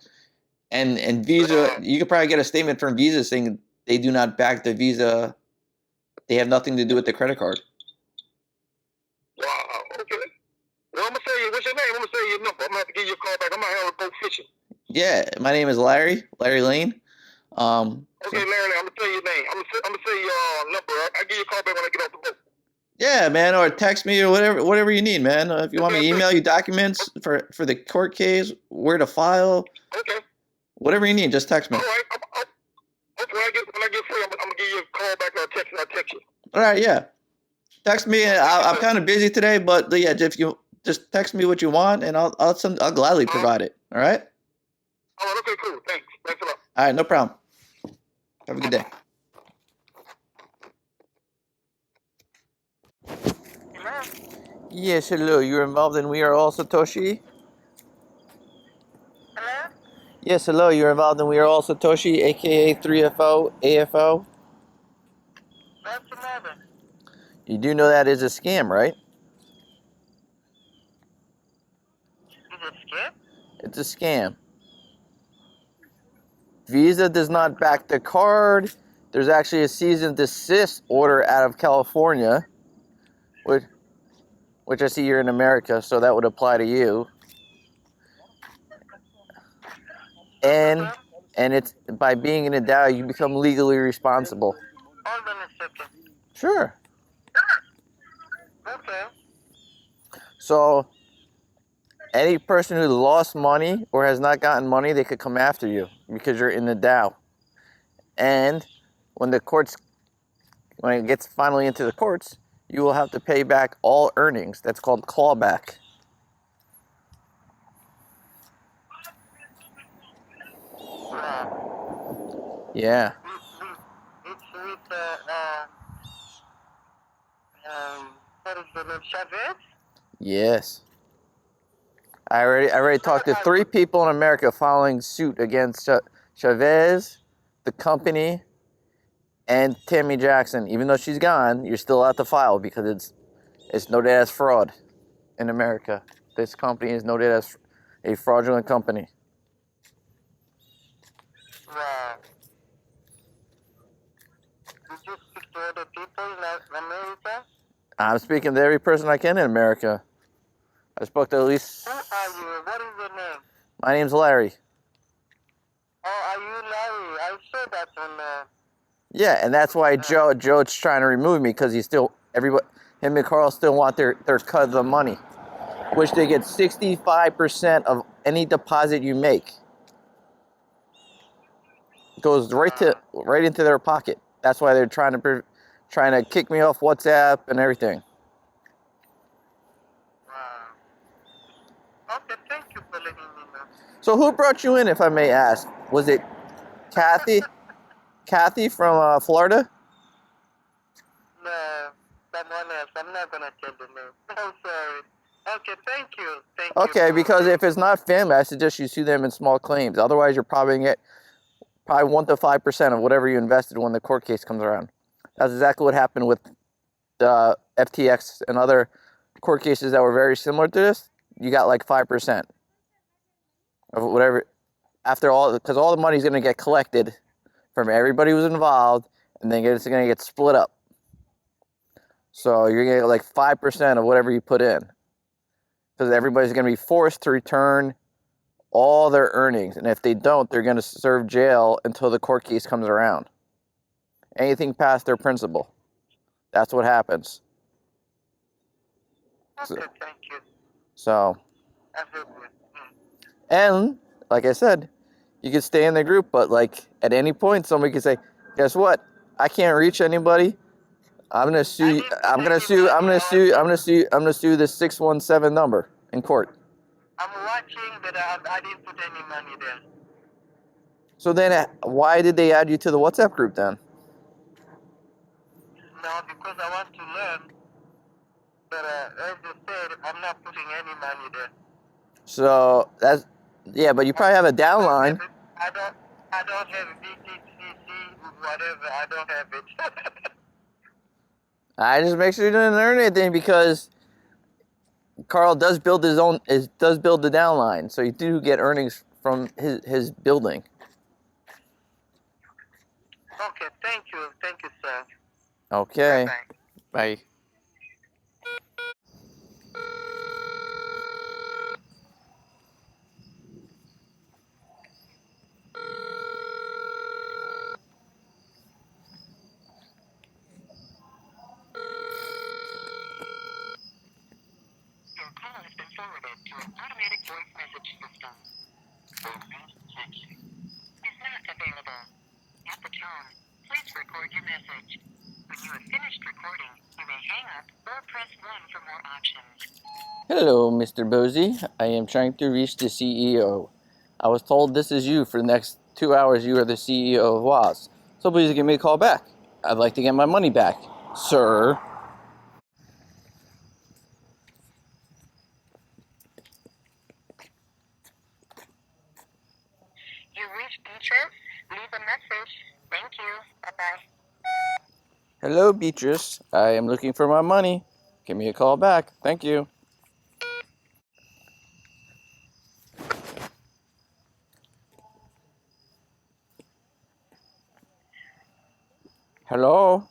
[SPEAKER 2] And Visa, you could probably get a statement from Visa saying they do not back the Visa. They have nothing to do with the credit card.
[SPEAKER 3] Wow, okay. Well, I'm going to say, what's your name? I'm going to say your number. I'm going to have to give you a call back. I'm going to have to go fishing.
[SPEAKER 2] Yeah, my name is Larry Lane.
[SPEAKER 3] Okay, Larry, I'm going to tell you your name. I'm going to say your number. I'll give you a call back when I get off the boat.
[SPEAKER 2] Yeah, man, or text me or whatever you need, man. If you want me to email you documents for the court case, where to file,
[SPEAKER 3] okay,
[SPEAKER 2] whatever you need, just text me.
[SPEAKER 3] all right. When I get free, I'm gonna give you a call back or I'll text you.
[SPEAKER 2] All right, yeah. Text me. I'm kind of busy today, but yeah, if you just text me what you want, and I'll gladly provide it. All right.
[SPEAKER 3] All right. Okay. Cool. Thanks a lot.
[SPEAKER 2] All right, no problem. Have a good day.
[SPEAKER 6] Hello?
[SPEAKER 2] Yes, hello. You're involved in We Are All Satoshi?
[SPEAKER 6] Hello?
[SPEAKER 2] Yes, hello. You're involved in We Are All Satoshi, aka 3FO, AFO?
[SPEAKER 6] What's the matter?
[SPEAKER 2] You do know that is a scam, right?
[SPEAKER 6] Is it skip?
[SPEAKER 2] It's a scam. Visa does not back the card. There's actually a cease and desist order out of California, which I see you're in America, so that would apply to you. And it's by being in a DAO, you become legally responsible.
[SPEAKER 6] Hold on a second.
[SPEAKER 2] Sure.
[SPEAKER 6] Okay.
[SPEAKER 2] So any person who lost money or has not gotten money, they could come after you because you're in the DAO. And when it gets finally into the courts, you will have to pay back all earnings. That's called clawback. Yeah.
[SPEAKER 6] It's with, what is the name, Chavez?
[SPEAKER 2] Yes. I already talked to 3 people in America filing suit against Chavez, the company, and Tammy Jackson. Even though she's gone, you're still allowed to file because it's noted as fraud in America. This company is noted as a fraudulent company.
[SPEAKER 6] Wow. Did you speak to other people in America?
[SPEAKER 2] I'm speaking to every person I can in America. I spoke to at least...
[SPEAKER 6] Who are you? What is your name?
[SPEAKER 2] My name's Larry.
[SPEAKER 6] Oh, are you Larry? I saw that on...
[SPEAKER 2] Yeah, and that's why Joe's trying to remove me because him and Carl still want their cut of the money, which they get 65% of any deposit you make. It goes right into their pocket. That's why they're trying to kick me off WhatsApp and everything.
[SPEAKER 6] Wow. Okay, thank you for letting me know.
[SPEAKER 2] So who brought you in, if I may ask? Was it Kathy? Kathy from Florida?
[SPEAKER 6] No, someone else. I'm not going to tell the name. I'm sorry. Okay, thank you. Thank you.
[SPEAKER 2] Okay, because if it's not family, I suggest you sue them in small claims. Otherwise, you're probably going to get 1 to 5% of whatever you invested when the court case comes around. That's exactly what happened with the FTX and other court cases that were very similar to this. You got like 5% of whatever, after all, because all the money's going to get collected from everybody who's involved, and then it's going to get split up. So you're going to get like 5% of whatever you put in, because everybody's going to be forced to return all their earnings, and if they don't, they're going to serve jail until the court case comes around. Anything past their principal. That's what happens.
[SPEAKER 6] Okay, thank you.
[SPEAKER 2] So,
[SPEAKER 6] Absolutely.
[SPEAKER 2] and like I said, you can stay in the group, but like at any point, somebody can say, "Guess what? I can't reach anybody. I'm gonna sue. I'm gonna sue this 617 number in court."
[SPEAKER 6] I'm watching, but I didn't put any money there.
[SPEAKER 2] So then, why did they add you to the WhatsApp group then?
[SPEAKER 6] No, because I want to learn. But as you said, I'm not putting any money there.
[SPEAKER 2] So Yeah, but you probably have a downline.
[SPEAKER 3] I don't have VTCC, whatever. I don't have it.
[SPEAKER 2] I just make sure you didn't earn anything because Carl does build the downline, so you do get earnings from his building.
[SPEAKER 3] Okay, thank you, sir.
[SPEAKER 2] Okay.
[SPEAKER 3] Bye-bye.
[SPEAKER 2] Bye.
[SPEAKER 6] Your call has been forwarded to an automatic voice message system. Is not available. At the tone, please record your message. When you have finished recording, you may hang up or press 1 for more options.
[SPEAKER 2] Hello, Mr. Bosey. I am trying to reach the CEO. I was told this is you for the next 2 hours. You are the CEO of WAS. So please give me a call back. I'd like to get my money back, sir.
[SPEAKER 6] You reached Beatrice. Leave a message. Thank you. Bye-bye.
[SPEAKER 2] Hello, Beatrice. I am looking for my money. Give me a call back. Thank you. Hello?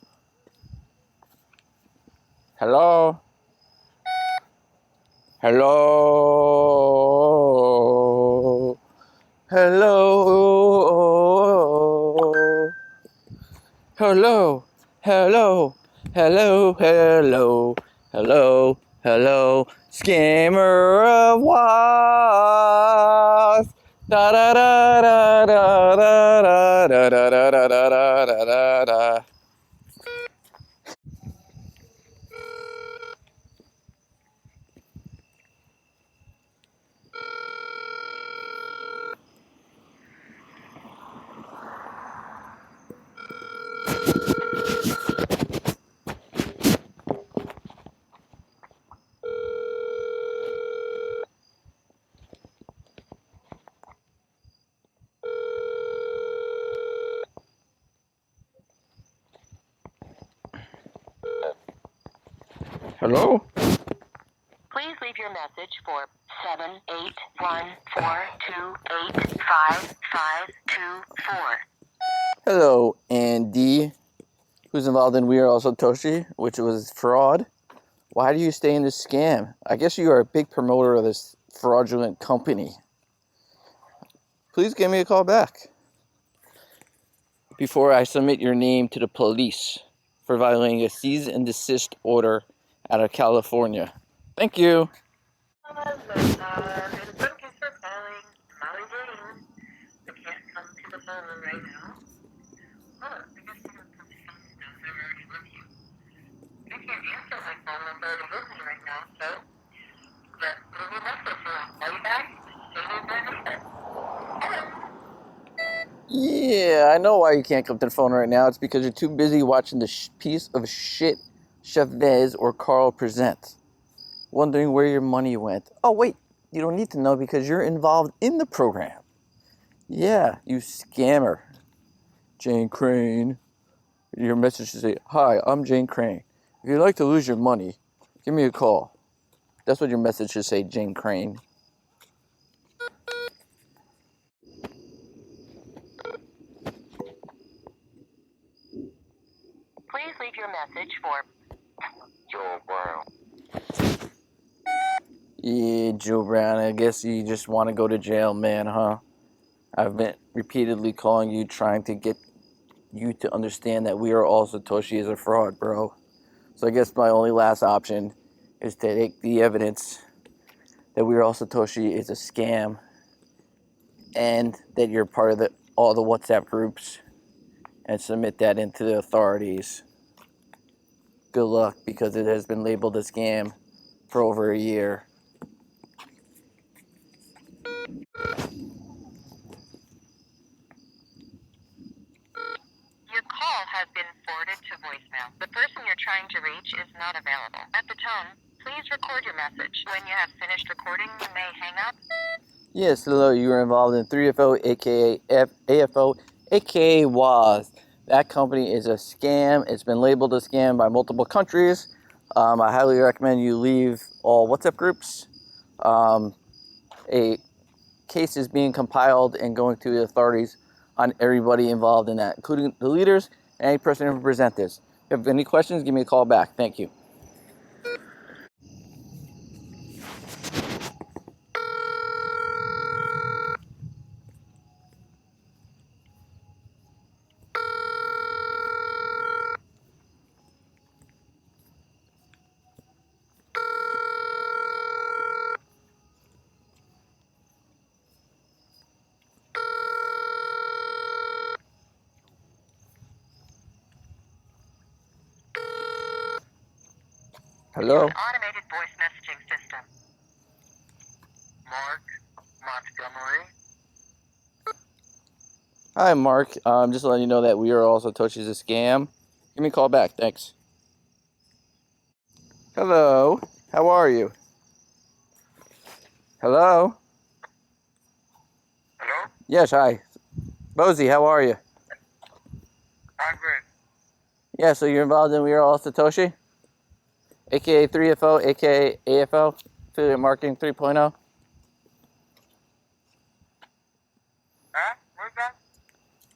[SPEAKER 2] Hello? Hello? Hello? Hello? Hello? Hello? Hello? Hello? Hello? Scammer of wasp. Da da da da da da da da da da da da da da. Hello?
[SPEAKER 6] Please leave your message for 78142855524.
[SPEAKER 2] Hello, Andy. Who's involved in We Are Also Toshi, which was fraud. Why do you stay in this scam? I guess you are a big promoter of this fraudulent company. Please give me a call back before I submit your name to the police for violating a cease and desist order out of California. Thank you.
[SPEAKER 6] Thank you for calling Molly Green. I can't come to the phone right now. Oh, I guess you don't come to the phone now. I'm already with you. I can't answer my phone. I'm already with you right now, so but leave a message and I'll call you back. Save my number. Hello.
[SPEAKER 2] Yeah, I know why you can't come to the phone right now. It's because you're too busy watching the piece of shit Chavez or Carl present. Wondering where your money went. Oh, wait, you don't need to know because you're involved in the program. Yeah, you scammer. Jane Crane. Your message should say, "Hi, I'm Jane Crane. If you'd like to lose your money, give me a call." That's what your message should say, Jane Crane.
[SPEAKER 6] Please leave your message for Joe Brown.
[SPEAKER 2] Yeah, Joe Brown, I guess you just want to go to jail, man, huh? I've been repeatedly calling you, trying to get you to understand that We Are All Satoshi is a fraud, bro. So I guess my only last option is to take the evidence that We Are All Satoshi is a scam and that you're part of all the WhatsApp groups and submit that into the authorities. Good luck, because it has been labeled a scam for over a year.
[SPEAKER 6] Your call has been forwarded to voicemail. The person you're trying to reach is not available. At the tone, please record your message. When you have finished recording, you may hang up
[SPEAKER 2] Yes, hello. You were involved in 3FO, aka AFO, aka WAS. That company is a scam. It's been labeled a scam by multiple countries. I highly recommend you leave all WhatsApp groups. A case is being compiled and going to the authorities on everybody involved in that, including the leaders and any person who represent this. If you have any questions, give me a call back. Thank you. Hello?
[SPEAKER 6] An automated voice messaging system. Mark Montgomery.
[SPEAKER 2] Hi, Mark. Just letting you know that We Are All Satoshi's a scam. Give me a call back. Thanks. Hello. How are you? Hello?
[SPEAKER 3] Hello?
[SPEAKER 2] Yes, hi. Bozy, how are you?
[SPEAKER 3] I'm good.
[SPEAKER 2] Yeah, so you're involved in We Are All Satoshi? AKA 3FO, AKA AFO, Affiliate Marketing 3.0.
[SPEAKER 3] Huh? What's that?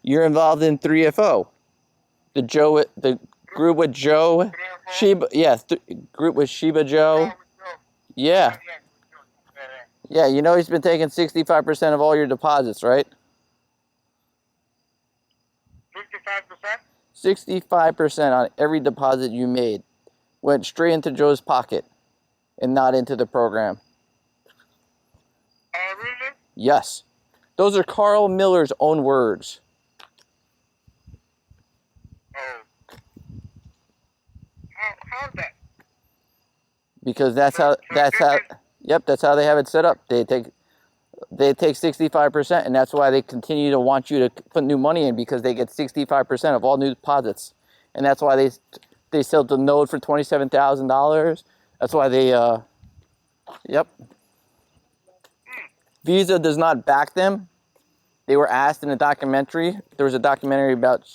[SPEAKER 2] You're involved in 3FO. The group with Joe, Shiba, yeah, group with Shiba Joe. Yeah. Yeah, you know he's been taking 65% of all your deposits, right?
[SPEAKER 3] 55%?
[SPEAKER 2] 65% on every deposit you made went straight into Joe's pocket and not into the program.
[SPEAKER 3] Really?
[SPEAKER 2] Yes. Those are Carl Miller's own words.
[SPEAKER 3] Oh. How's that?
[SPEAKER 2] Because that's how they have it set up. They take 65%, and that's why they continue to want you to put new money in, because they get 65% of all new deposits. And that's why they sold the node for $27,000. That's why they yep. Visa does not back them. They were asked in a documentary. There was a documentary about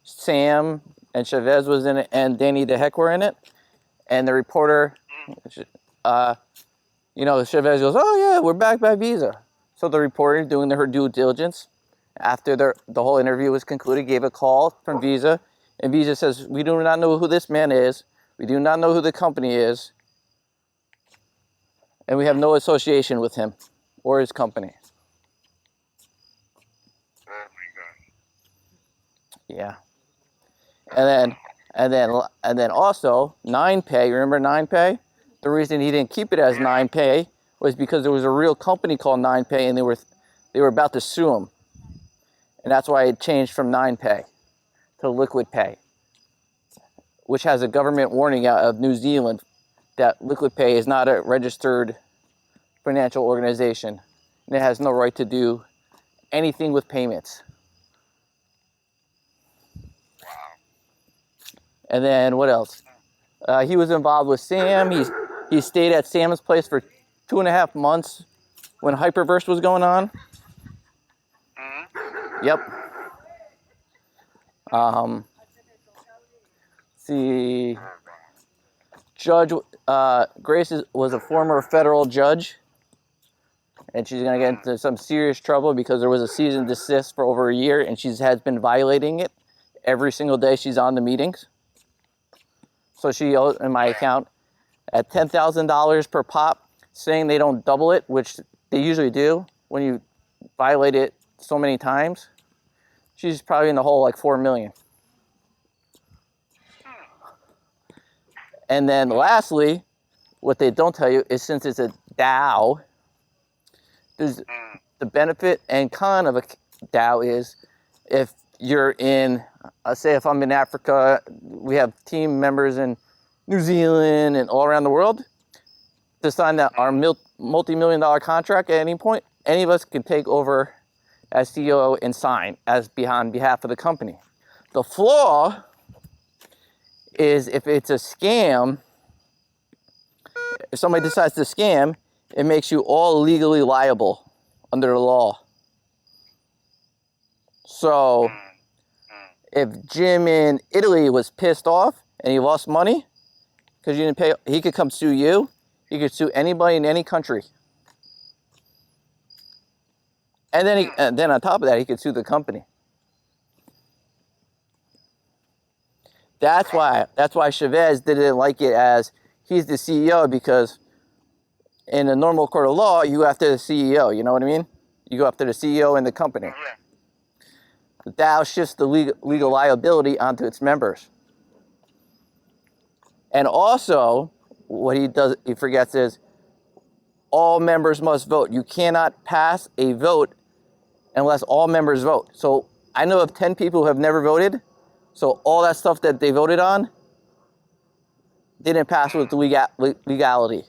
[SPEAKER 2] Sam and Chavez was in it, and Danny the Heck were in it. And the reporter, Chavez goes, "Oh yeah, we're backed by Visa." So the reporter, doing her due diligence, after the whole interview was concluded, gave a call from Visa, and Visa says, "We do not know who this man is. We do not know who the company is, and we have no association with him or his company."
[SPEAKER 3] Oh my God.
[SPEAKER 2] Yeah. And then also 9Pay. Remember 9Pay? The reason he didn't keep it as 9Pay was because there was a real company called 9Pay, and they were about to sue him, and that's why it changed from 9Pay to Liquid Pay, which has a government warning out of New Zealand that Liquid Pay is not a registered financial organization, and it has no right to do anything with payments. And then what else? He was involved with Sam. He stayed at Sam's place for 2.5 months when Hyperverse was going on. Yep. See, Judge Grace was a former federal judge, and she's gonna get into some serious trouble because there was a cease and desist for over a year, and she has been violating it every single day she's on the meetings. So she owes, in my account, at $10,000 per pop, saying they don't double it, which they usually do when you violate it so many times. She's probably in the hole like $4 million. And then lastly, what they don't tell you is, since it's a DAO, there's the benefit and con of a DAO is, if you're in, say if I'm in Africa, we have team members in New Zealand and all around the world, to sign that our multi-million-dollar contract at any point, any of us can take over as CEO and sign as on behalf of the company. The flaw is, if it's a scam, if somebody decides to scam, it makes you all legally liable under the law. So if Jim in Italy was pissed off and he lost money because you didn't pay, he could come sue you. He could sue anybody in any country. And then on top of that, he could sue the company. That's why Chavez didn't like it as he's the CEO, because in a normal court of law, you go after the CEO, you know what I mean? You go after the CEO and the company. That shifts the legal liability onto its members. And also, what he forgets is all members must vote. You cannot pass a vote unless all members vote. So I know of 10 people who have never voted. So all that stuff that they voted on didn't pass with legality.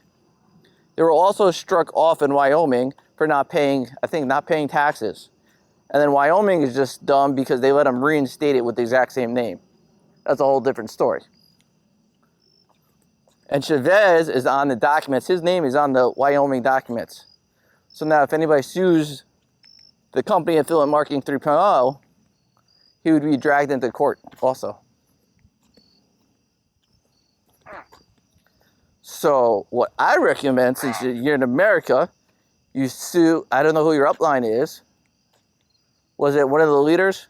[SPEAKER 2] They were also struck off in Wyoming for not paying taxes. And then Wyoming is just dumb because they let them reinstate it with the exact same name. That's a whole different story. And Chavez is on the documents. His name is on the Wyoming documents. So now if anybody sues the company Affiliate Marketing 3.0, he would be dragged into court also. So what I recommend, since you're in America, you sue, I don't know who your upline is. Was it one of the leaders?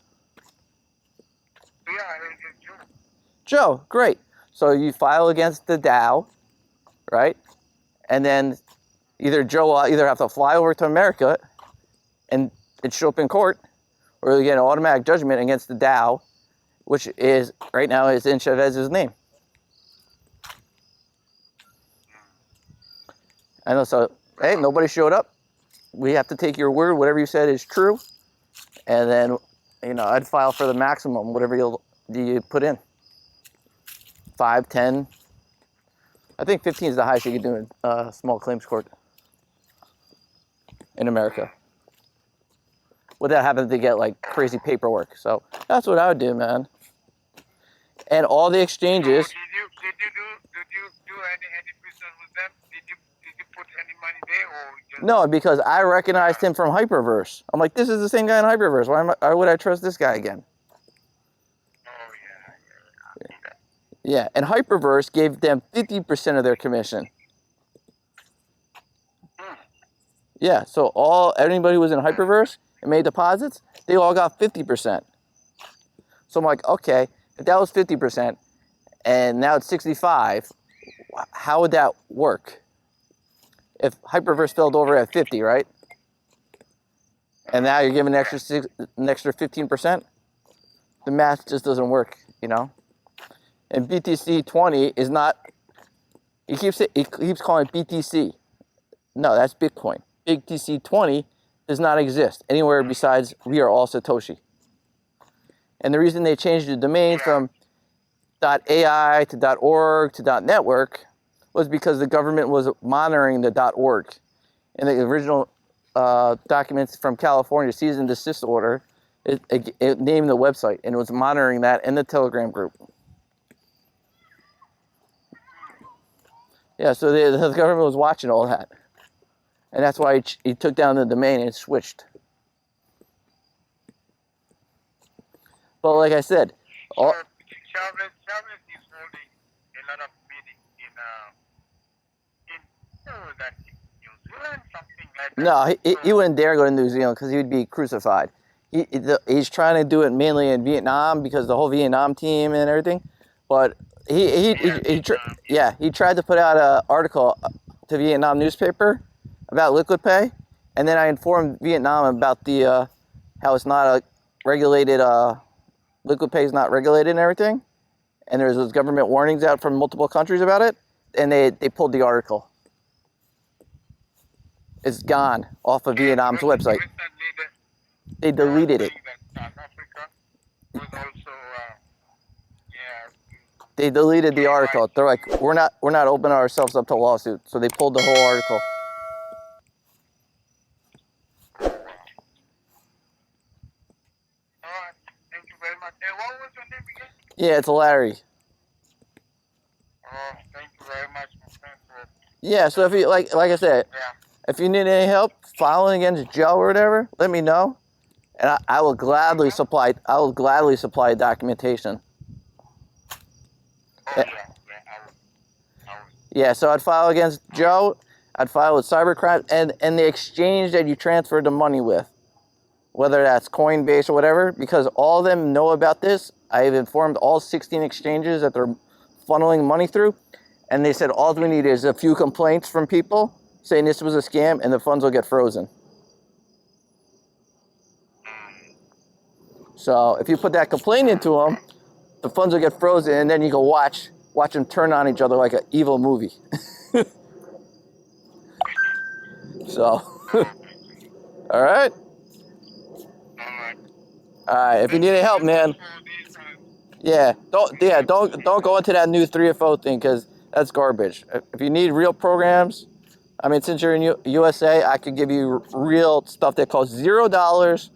[SPEAKER 3] Yeah, it's Joe.
[SPEAKER 2] Joe, great. So you file against the Dow, right? And then Joe will either have to fly over to America and show up in court, or you get an automatic judgment against the Dow, which is, right now, is in Chavez's name. I know, so, hey, nobody showed up. We have to take your word, whatever you said is true. And then, I'd file for the maximum, whatever you put in. 5, 10. I think 15 is the highest you could do in small claims court in America, without having to get like crazy paperwork. So that's what I would do, man. And all the exchanges.
[SPEAKER 3] So did you do any business with them? Did you put any money there, or just...
[SPEAKER 2] No, because I recognized him from Hyperverse. I'm like, this is the same guy in Hyperverse. Why would I trust this guy again?
[SPEAKER 3] Oh yeah.
[SPEAKER 2] Yeah, and Hyperverse gave them 50% of their commission. Yeah, so anybody who was in Hyperverse and made deposits, they all got 50%. So I'm like, okay, if that was 50% and now it's 65, how would that work? If Hyperverse filled over at 50, right? And now you're giving an extra 15%, the math just doesn't work, And BTC 20 is not, he keeps calling it BTC. No, that's Bitcoin. BTC 20 does not exist anywhere besides we are all Satoshi. And the reason they changed the domain from .ai to .org to .network was because the government was monitoring the .org. And the original documents from California cease and desist order, it named the website, and it was monitoring that in the Telegram group. Yeah, so the government was watching all that. And that's why he took down the domain and switched. But like I said,
[SPEAKER 3] Chavez is holding a lot of meetings in New Zealand, something like that.
[SPEAKER 2] No, he wouldn't dare go to New Zealand because he would be crucified. He's trying to do it mainly in Vietnam because the whole Vietnam team and everything. But he tried to put out an article to Vietnam newspaper about liquid pay, and then I informed Vietnam about the how it's not a regulated, liquid pay is not regulated and everything, and there's those government warnings out from multiple countries about it, and they pulled the article. It's gone off of Vietnam's website. They deleted it.
[SPEAKER 3] South Africa was also,
[SPEAKER 2] They deleted the article. They're like, we're not opening ourselves up to lawsuit, so they pulled the whole article.
[SPEAKER 3] Alright, thank you very much. Hey, what was your name again?
[SPEAKER 2] Yeah, it's Larry.
[SPEAKER 3] Oh, thank you very much, my friend.
[SPEAKER 2] Yeah, so if you like I said, If you need any help filing against Joe or whatever, let me know, and I will gladly supply. Documentation.
[SPEAKER 3] Oh, yeah, I will.
[SPEAKER 2] Yeah, so I'd file against Joe. I'd file with cybercrime and the exchange that you transferred the money with, whether that's Coinbase or whatever, because all of them know about this. I've informed all 16 exchanges that they're funneling money through, and they said all we need is a few complaints from people saying this was a scam, and the funds will get frozen. So if you put that complaint into them, the funds will get frozen, and then you can watch them turn on each other like an evil movie. So, all right. All right. If you need any help, man. Yeah. Don't go into that new 3FO thing because that's garbage. If you need real programs, I mean, since you're in USA, I could give you real stuff that costs $0,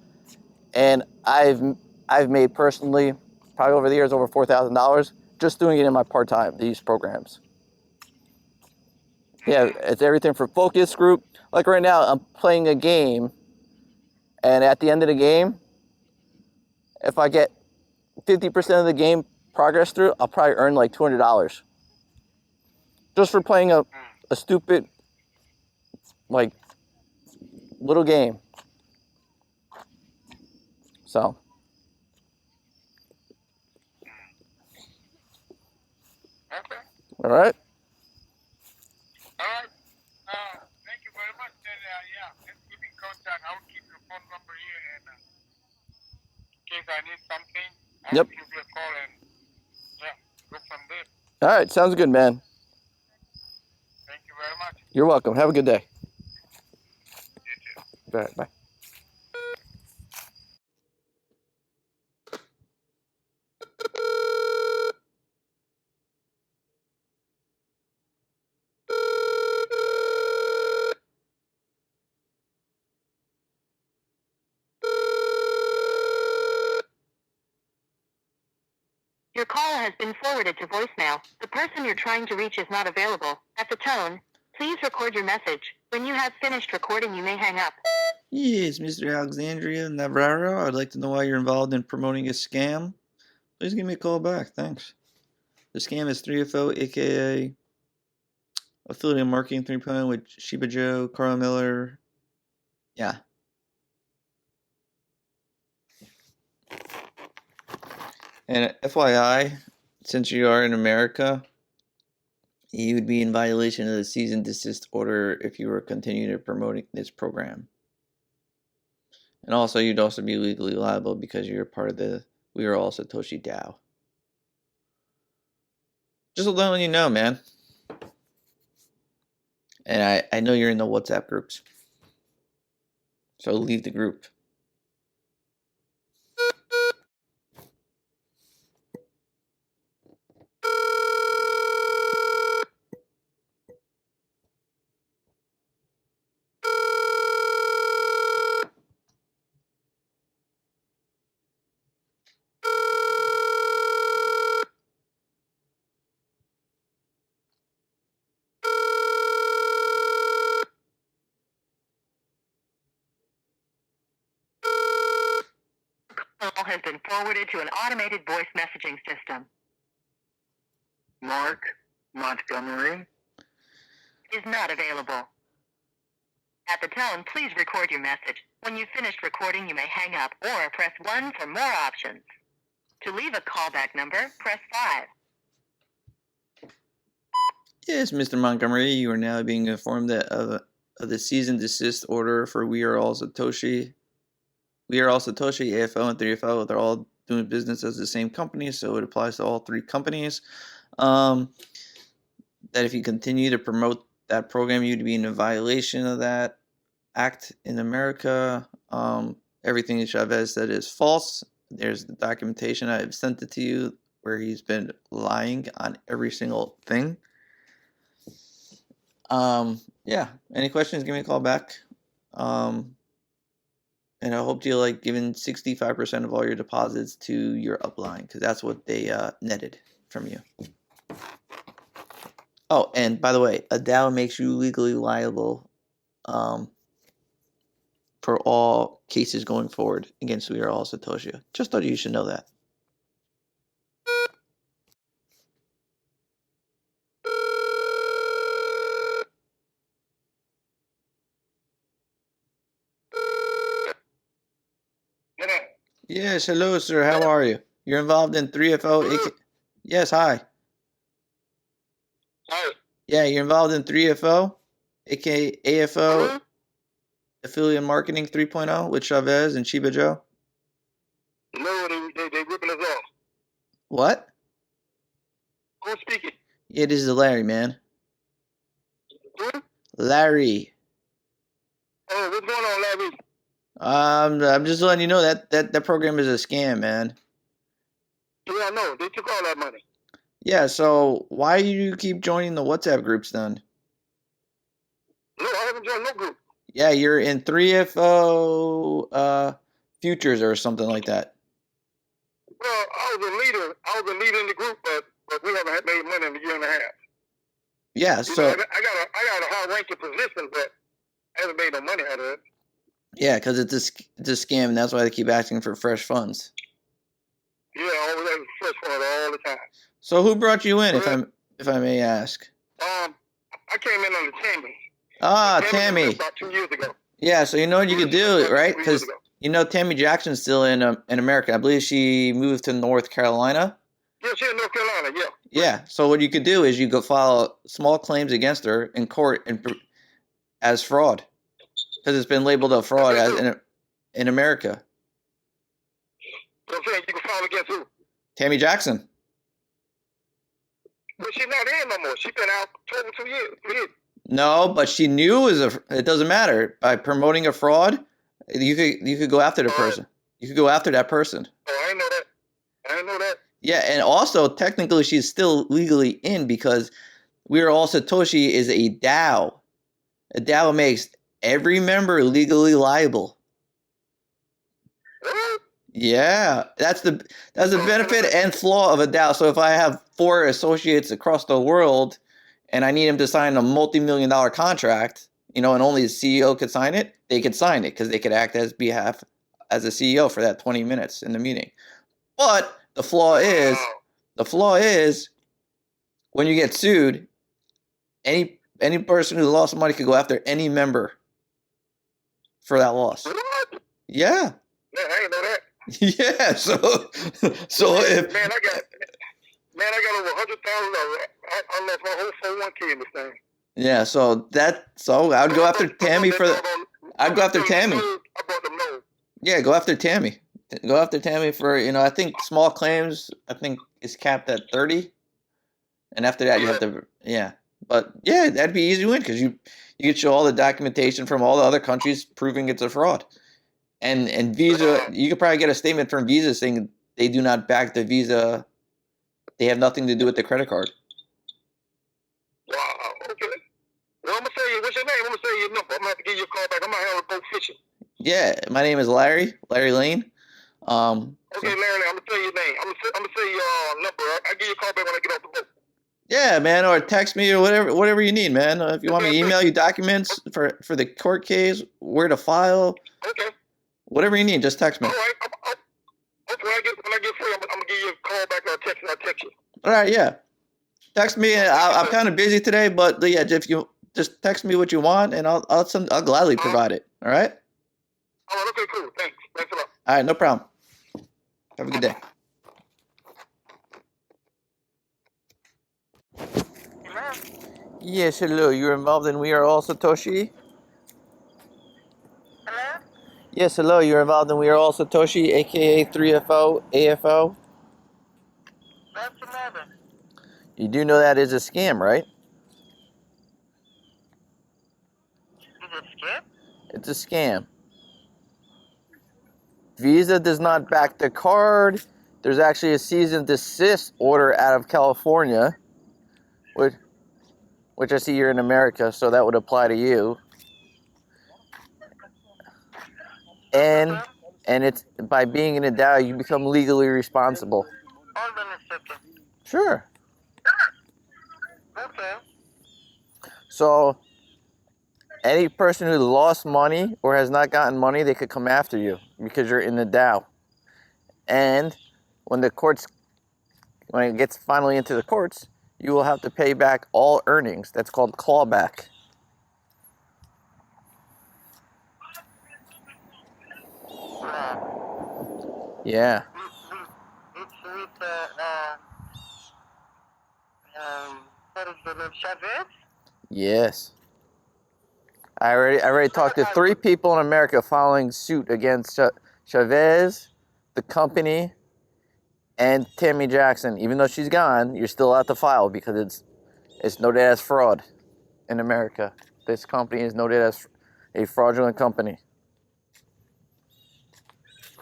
[SPEAKER 2] and I've made personally, probably over the years, over $4,000 just doing it in my part-time, these programs. Yeah, it's everything from focus group. Like right now, I'm playing a game, and at the end of the game, if I get 50% of the game progress through, I'll probably earn like $200. Just for playing a stupid, like, little game. So.
[SPEAKER 3] Okay.
[SPEAKER 2] All right.
[SPEAKER 3] All right. Thank you very much. Then, yeah, let's keep in contact. I'll keep your phone number here, and in case I need something, I'll give you a call, and yeah, go from there.
[SPEAKER 2] All right, sounds good, man.
[SPEAKER 3] Thank you very much.
[SPEAKER 2] You're welcome. Have a good day.
[SPEAKER 3] You too.
[SPEAKER 2] All right, bye.
[SPEAKER 7] Your call has been forwarded to voicemail. The person you're trying to reach is not available. At the tone, please record your message. When you have finished recording, you may hang up.
[SPEAKER 2] Yes, Mr. Alexandria Navarro. I'd like to know why you're involved in promoting a scam. Please give me a call back. Thanks. The scam is 3FO, aka Affiliate Marketing 3.0 with Sheba Joe, Carl Miller. Yeah. And FYI, since you are in America, you would be in violation of the cease and desist order if you were continuing to promote this program. And also, you'd also be legally liable because you're part of the We Are All Satoshi DAO. Just letting you know, man. And I know you're in the WhatsApp groups. So leave the group.
[SPEAKER 7] Call has been forwarded to an automated voice messaging system.
[SPEAKER 3] Mark Montgomery
[SPEAKER 7] Is not available. At the tone, please record your message. When you've finished recording, you may hang up or press 1 for more options. To leave a callback number, press 5.
[SPEAKER 2] Yes, Mr. Montgomery, you are now being informed that of the cease and desist order for We Are All Satoshi. We Are All Satoshi, AFO, and 3FO. They're all doing business as the same company, so it applies to all three companies. That if you continue to promote that program, you'd be in a violation of that act in America. Everything Chavez said is false. There's the documentation. I've sent it to you where he's been lying on every single thing. Yeah. Any questions? Give me a call back. And I hope you like giving 65% of all your deposits to your upline because that's what they netted from you. Oh, and by the way, a DAO makes you legally liable for all cases going forward against We Are All Satoshi. Just thought you should know that. Yes, hello, sir. How are you? You're involved in 3FO. Yes, hi.
[SPEAKER 3] Hi.
[SPEAKER 2] Yeah, you're involved in 3FO, aka AFO, Affiliate Marketing 3.0 with Chavez and Chiba Joe.
[SPEAKER 3] No, they ripping us off.
[SPEAKER 2] What?
[SPEAKER 3] Who's speaking?
[SPEAKER 2] Yeah, this is Larry, man.
[SPEAKER 3] Who?
[SPEAKER 2] Larry.
[SPEAKER 3] Oh, what's going on, Larry?
[SPEAKER 2] I'm just letting you know that program is a scam, man.
[SPEAKER 3] Yeah, I know. They took all that money.
[SPEAKER 2] Yeah, so why do you keep joining the WhatsApp groups then?
[SPEAKER 3] No, I haven't joined no group.
[SPEAKER 2] Yeah, you're in 3FO Futures or something like that.
[SPEAKER 3] Well, I was a leader in the group, but we haven't made money in a year and a half.
[SPEAKER 2] Yeah, so
[SPEAKER 3] I got a high ranking position, but I haven't made no money out of it.
[SPEAKER 2] yeah, because it's a scam, and that's why they keep asking for fresh funds.
[SPEAKER 3] Yeah, I always have fresh fund all the time.
[SPEAKER 2] So who brought you in, if I may ask?
[SPEAKER 3] I came in on the Tammy.
[SPEAKER 2] Ah,
[SPEAKER 3] Tammy.
[SPEAKER 2] Tammy.
[SPEAKER 3] About 2 years ago.
[SPEAKER 2] Yeah, so you know what you could do, right? Because you know Tammy Jackson's still in America. I believe she moved to North Carolina.
[SPEAKER 3] Yeah, she's in North Carolina. Yeah.
[SPEAKER 2] Yeah. So what you could do is you could file small claims against her in court as fraud, because it's been labeled a fraud in America.
[SPEAKER 3] So I'm saying you can file against who?
[SPEAKER 2] Tammy Jackson.
[SPEAKER 3] But she's not in no more. She's been out over 2 years. 3 years.
[SPEAKER 2] No, but she knew it doesn't matter. By promoting a fraud, you could go after the person. You could go after that person.
[SPEAKER 3] Oh, I didn't know that. I didn't know that.
[SPEAKER 2] Yeah, and also technically she's still legally in, because We Are All Satoshi is a DAO. A DAO makes every member legally liable.
[SPEAKER 3] What?
[SPEAKER 2] Yeah, that's the benefit and flaw of a DAO. So if I have 4 associates across the world, and I need them to sign a multi-million-dollar contract, and only the CEO could sign it, they could sign it because they could act as a CEO for that 20 minutes in the meeting. But the flaw is when you get sued, any person who lost money could go after any member for that loss.
[SPEAKER 3] What?
[SPEAKER 2] Yeah.
[SPEAKER 3] Man, I didn't know that.
[SPEAKER 2] Yeah. So if
[SPEAKER 3] I got over $100,000. I lost my whole 401k in this thing.
[SPEAKER 2] Yeah, so I would go after Tammy for the. I'd go after Tammy.
[SPEAKER 3] I brought them no.
[SPEAKER 2] Yeah, go after Tammy. Go after Tammy for I think small claims. I think is capped at 30, and after that you have to But yeah, that'd be easy win, because you could show all the documentation from all the other countries proving it's a fraud, and Visa. You could probably get a statement from Visa saying they do not back the Visa. They have nothing to do with the credit card.
[SPEAKER 3] Wow. Okay. Well, I'm gonna say what's your name? I'm gonna say your number. I'm gonna have to give you a call back. I'm gonna have to go fishing.
[SPEAKER 2] Yeah, my name is Larry Lane.
[SPEAKER 3] Okay, Larry, I'm gonna tell you your name. I'm gonna say your number. I'll give you a call back when I get off the boat.
[SPEAKER 2] Yeah, man, or text me or whatever you need, man. If you want me to email you documents for the court case, where to file,
[SPEAKER 3] okay,
[SPEAKER 2] whatever you need, just text me.
[SPEAKER 3] All right. When I get free, I'm gonna give you a call back or I'll text you.
[SPEAKER 2] All right, yeah. Text me. I'm kind of busy today, but yeah, if you just text me what you want, and I'll gladly provide it. All right.
[SPEAKER 3] All right. Okay. Cool. Thanks a lot.
[SPEAKER 2] All right, no problem. Have a good day.
[SPEAKER 6] Hello?
[SPEAKER 2] Yes, hello. You're involved in We Are All Satoshi?
[SPEAKER 6] Hello?
[SPEAKER 2] Yes, hello. You're involved in We Are All Satoshi, aka 3FO, AFO?
[SPEAKER 6] What's the matter?
[SPEAKER 2] You do know that is a scam, right?
[SPEAKER 6] Is it skip?
[SPEAKER 2] It's a scam. Visa does not back the card. There's actually a cease and desist order out of California, which I see you're in America, so that would apply to you. And it's by being in a DAO, you become legally responsible.
[SPEAKER 6] Hold on a second.
[SPEAKER 2] Sure.
[SPEAKER 6] Okay.
[SPEAKER 2] So Any person who lost money or has not gotten money, they could come after you because you're in the Dow. And when it gets finally into the courts, you will have to pay back all earnings. That's called clawback. Yeah.
[SPEAKER 3] It's with, what is the name, Chavez?
[SPEAKER 2] Yes. I already talked to 3 people in America filing suit against Chavez, the company, and Tammy Jackson. Even though she's gone, you're still allowed to file because it's noted as fraud in America. This company is noted as a fraudulent company.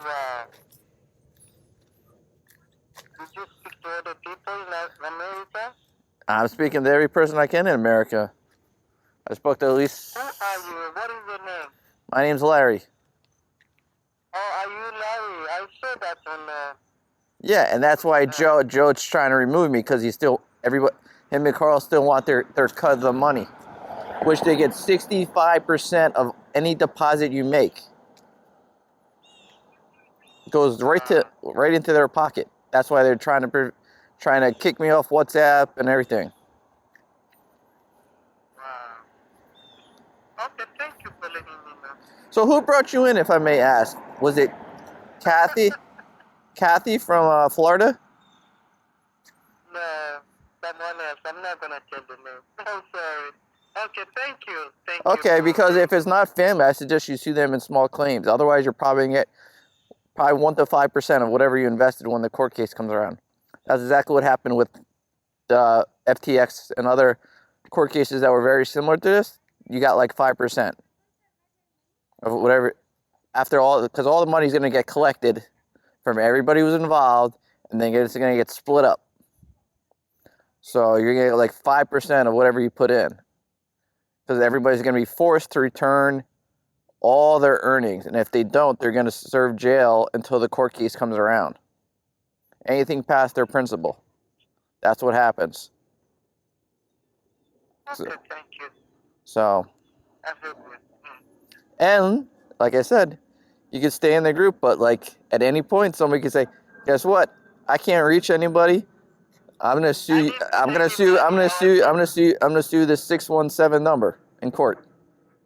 [SPEAKER 3] Wow. Did you speak to other people in America?
[SPEAKER 2] I'm speaking to every person I can in America. I spoke to at least...
[SPEAKER 3] Who are you? What is your name?
[SPEAKER 2] My name's Larry.
[SPEAKER 3] Oh, are you Larry? I saw that on...
[SPEAKER 2] Yeah, and that's why Joe's trying to remove me because him and Carl still want their cut of the money, which they get 65% of any deposit you make. It goes right into their pocket. That's why they're trying to kick me off WhatsApp and everything.
[SPEAKER 3] Wow. Okay, thank you for letting me know.
[SPEAKER 2] So who brought you in, if I may ask? Was it Kathy? Kathy from Florida?
[SPEAKER 3] No, someone else. I'm not going to tell the name. I'm sorry. Okay, thank you. Thank you.
[SPEAKER 2] Okay, because if it's not family, I suggest you sue them in small claims. Otherwise, you're probably going to get 1 to 5% of whatever you invested when the court case comes around. That's exactly what happened with the FTX and other court cases that were very similar to this. You got like 5% of whatever, after all, because all the money is going to get collected from everybody who's involved, and then it's going to get split up. So you're going to get like 5% of whatever you put in, because everybody's going to be forced to return all their earnings, and if they don't, they're going to serve jail until the court case comes around. Anything past their principal. That's what happens.
[SPEAKER 3] Okay, thank you.
[SPEAKER 2] So,
[SPEAKER 3] Absolutely.
[SPEAKER 2] and like I said, you can stay in the group, but like at any point, somebody can say, "Guess what? I can't reach anybody. I'm gonna sue. I'm gonna sue this 617 number in court."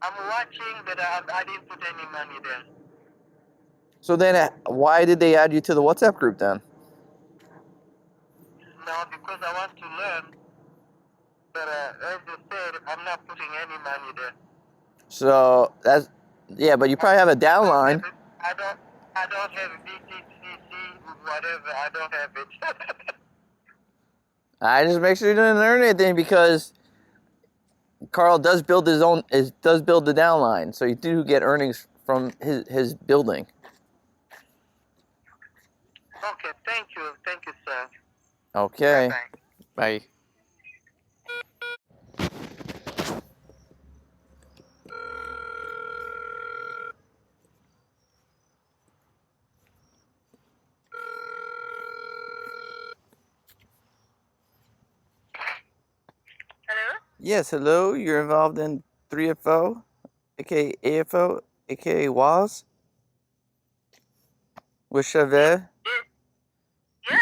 [SPEAKER 3] I'm watching, but I didn't put any money there.
[SPEAKER 2] So then, why did they add you to the WhatsApp group then?
[SPEAKER 3] No, because I want to learn. But as you said, I'm not putting any money there.
[SPEAKER 2] So that's but you probably have a downline.
[SPEAKER 3] I don't have BTCC, whatever. I don't have it.
[SPEAKER 2] I just make sure you didn't earn anything because Carl does build the downline, so you do get earnings from his building.
[SPEAKER 3] Okay, thank you, sir.
[SPEAKER 2] Okay.
[SPEAKER 3] Bye-bye.
[SPEAKER 2] Bye.
[SPEAKER 6] Hello?
[SPEAKER 2] Yes, hello. You're involved in 3FO, aka AFO, aka WAS, with Chavez.
[SPEAKER 6] Yes.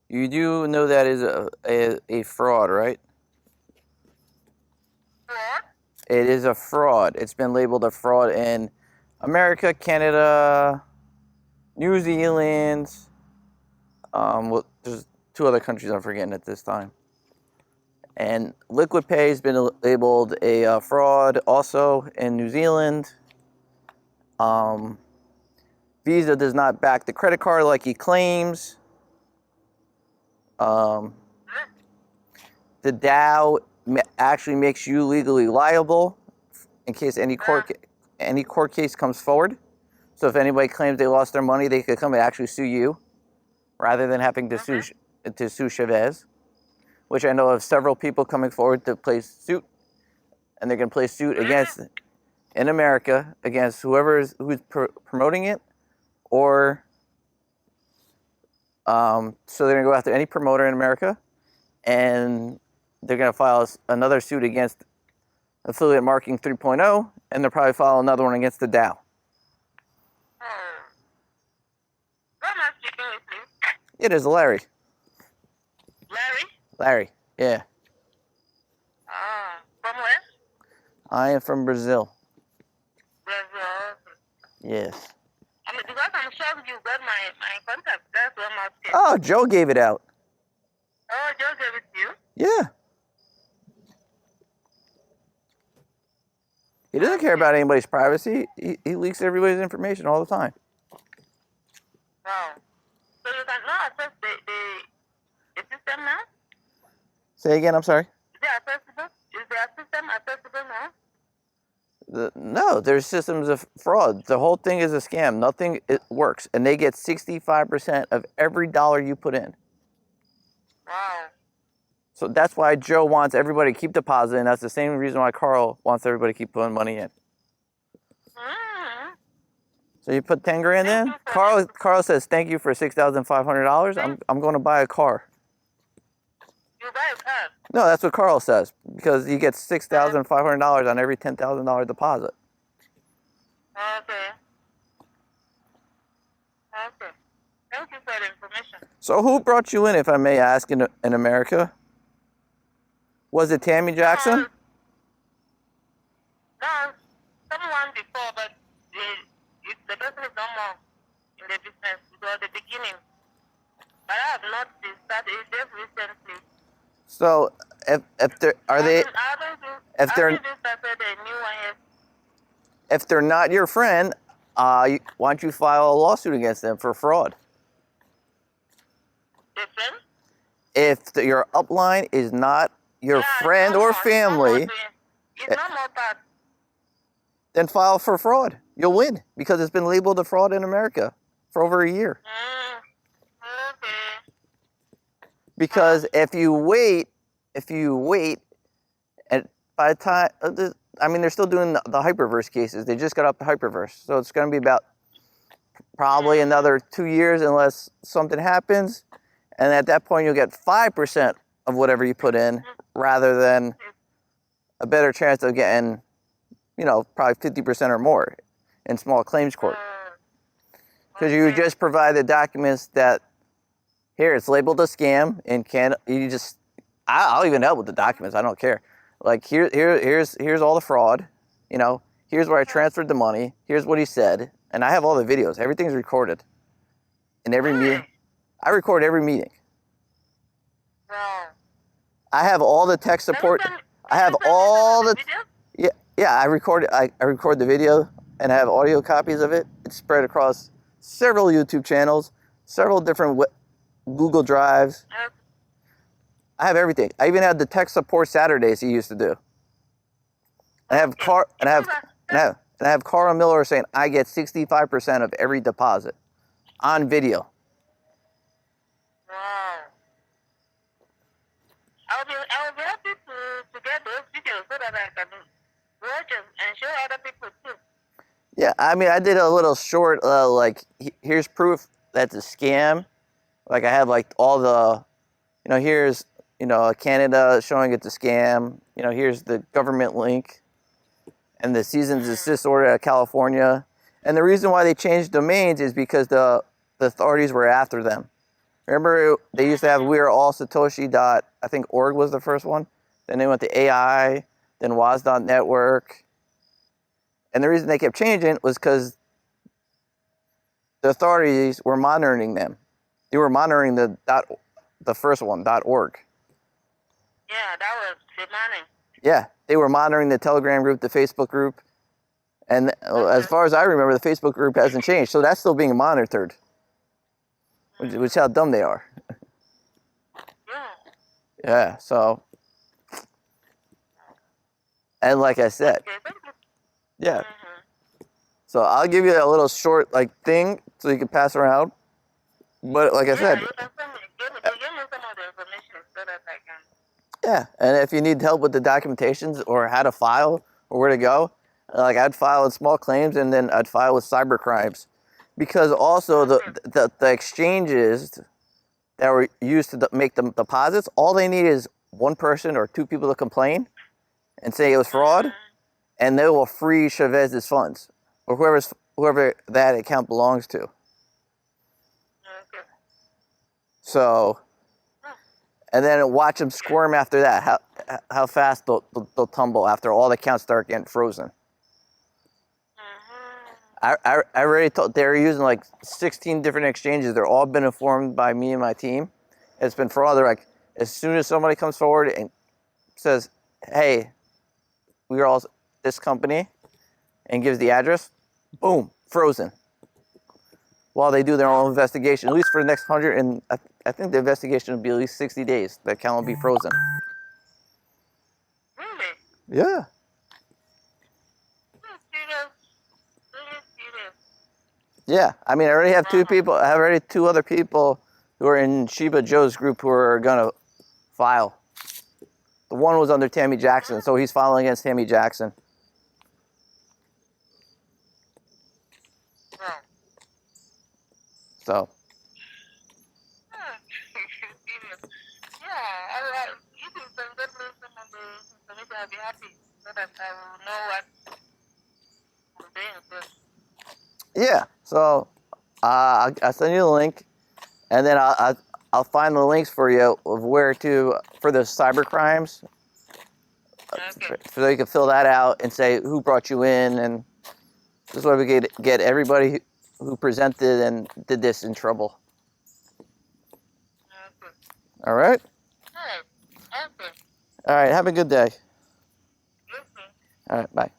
[SPEAKER 2] You do know that is a fraud, right?
[SPEAKER 6] What?
[SPEAKER 2] It is a fraud. It's been labeled a fraud in America, Canada, New Zealand. There's 2 other countries I'm forgetting at this time. And Liquid Pay has been labeled a fraud also in New Zealand. Visa does not back the credit card like he claims. The Dow actually makes you legally liable in case any court case comes forward. So if anybody claims they lost their money, they could come and actually sue you, rather than having to sue Chavez, which I know of several people coming forward to place suit, and they're going to place suit in America against who's promoting it, or so they're going to go after any promoter in America, and they're going to file another suit against affiliate marketing 3.0, and they'll probably file another one against the Dow.
[SPEAKER 6] Who am I speaking with, please?
[SPEAKER 2] It is Larry.
[SPEAKER 6] Larry?
[SPEAKER 2] Larry, yeah.
[SPEAKER 6] From where?
[SPEAKER 2] I am from Brazil.
[SPEAKER 6] Brazil.
[SPEAKER 2] Yes.
[SPEAKER 6] I mean, because I'm sure you got my contact. That's what I'm asking.
[SPEAKER 2] Oh, Joe gave it out.
[SPEAKER 6] Oh, Joe gave it to you?
[SPEAKER 2] Yeah. He doesn't care about anybody's privacy. He leaks everybody's information all the time.
[SPEAKER 6] Wow. So you can now access the system now?
[SPEAKER 2] Say again, I'm sorry?
[SPEAKER 6] Is it accessible? Is the system accessible now?
[SPEAKER 2] No, there's systems of fraud. The whole thing is a scam. Nothing works. And they get 65% of every dollar you put in.
[SPEAKER 6] Wow.
[SPEAKER 2] So that's why Joe wants everybody to keep depositing. That's the same reason why Carl wants everybody to keep putting money in. So you put 10 grand in. Carl says, thank you for $6,500. I'm going to buy a car.
[SPEAKER 6] You buy a car?
[SPEAKER 2] No, that's what Carl says, because he gets $6,500 on every $10,000 deposit.
[SPEAKER 6] Okay. Okay. Thank you for the information.
[SPEAKER 2] So who brought you in, if I may ask, in America? Was it Tammy Jackson?
[SPEAKER 6] No, someone before, but the person is no more in the business. It was the beginning. But I have not started it just recently.
[SPEAKER 2] So if they're are they if they're if they're not your friend, why don't you file a lawsuit against them for fraud?
[SPEAKER 6] The friend?
[SPEAKER 2] If your upline is not your friend or family,
[SPEAKER 6] it's not more bad.
[SPEAKER 2] Then file for fraud. You'll win because it's been labeled a fraud in America for over a year.
[SPEAKER 6] Okay.
[SPEAKER 2] Because if you wait, and by the time, I mean, they're still doing the hyperverse cases. They just got up the hyperverse. So it's going to be about probably another 2 years unless something happens. And at that point, you'll get 5% of whatever you put in rather than a better chance of getting, probably 50% or more in small claims court. Because you just provide the documents that, here, it's labeled a scam, and I'll even help with the documents, I don't care. Like, here's all the fraud, here's where I transferred the money, here's what he said, and I have all the videos, everything's recorded. In every meeting. I record every meeting. I have all the tech support. I have all the, I record the video, and I have audio copies of it. It's spread across several YouTube channels, several different Google Drives. I have everything. I even had the tech support Saturdays he used to do. I have Carl Miller saying I get 65% of every deposit on video.
[SPEAKER 6] Wow. I'll be happy to get those videos so that I can watch them and show other people too.
[SPEAKER 2] Yeah, I mean, I did a little short, here's proof that's a scam. Like, I have, all the, here's, Canada showing it's a scam. Here's the government link and the cease and desist order out of California. And the reason why they changed domains is because the authorities were after them. Remember, they used to have weareallsatoshi.org was the first one. Then they went to AI, then was.network. And the reason they kept changing was because the authorities were monitoring them. They were monitoring the first one, .org.
[SPEAKER 6] Yeah, that was demanding.
[SPEAKER 2] Yeah, they were monitoring the Telegram group, the Facebook group. And as far as I remember, the Facebook group hasn't changed. So that's still being monitored. Which is how dumb they are. Yeah, so. And like I said. Yeah. So I'll give you a little short thing so you can pass around. But like I said.
[SPEAKER 6] You can give me some of the information so that I can.
[SPEAKER 2] Yeah, and if you need help with the documentations or how to file or where to go, I'd file in small claims and then I'd file with cyber crimes. Because also the exchanges that were used to make the deposits, all they need is one person or two people to complain, and say it was fraud, and they will free Chavez's funds or whoever that account belongs to.
[SPEAKER 6] Okay.
[SPEAKER 2] So, and then watch them squirm after that. How fast they'll tumble after all the accounts start getting frozen. I already told, they're using like 16 different exchanges. They're all been informed by me and my team. It's been fraud. They're like, as soon as somebody comes forward and says, hey, we are all this company, and gives the address, boom, frozen. While they do their own investigation, at least for the next 100, and I think the investigation will be at least 60 days. The account will be frozen.
[SPEAKER 6] Really?
[SPEAKER 2] Yeah. Yeah, I mean, I already have two people. I have already two other people who are in Sheba Joe's group who are gonna file. The one was under Tammy Jackson, so he's filing against Tammy Jackson. So. Yeah, so I'll send you the link, and then I'll find the links for you of where to for the cyber crimes, so you can fill that out and say who brought you in, and this is why we get everybody who presented and did this in trouble. All right. All right. Have a good day. All right. Bye.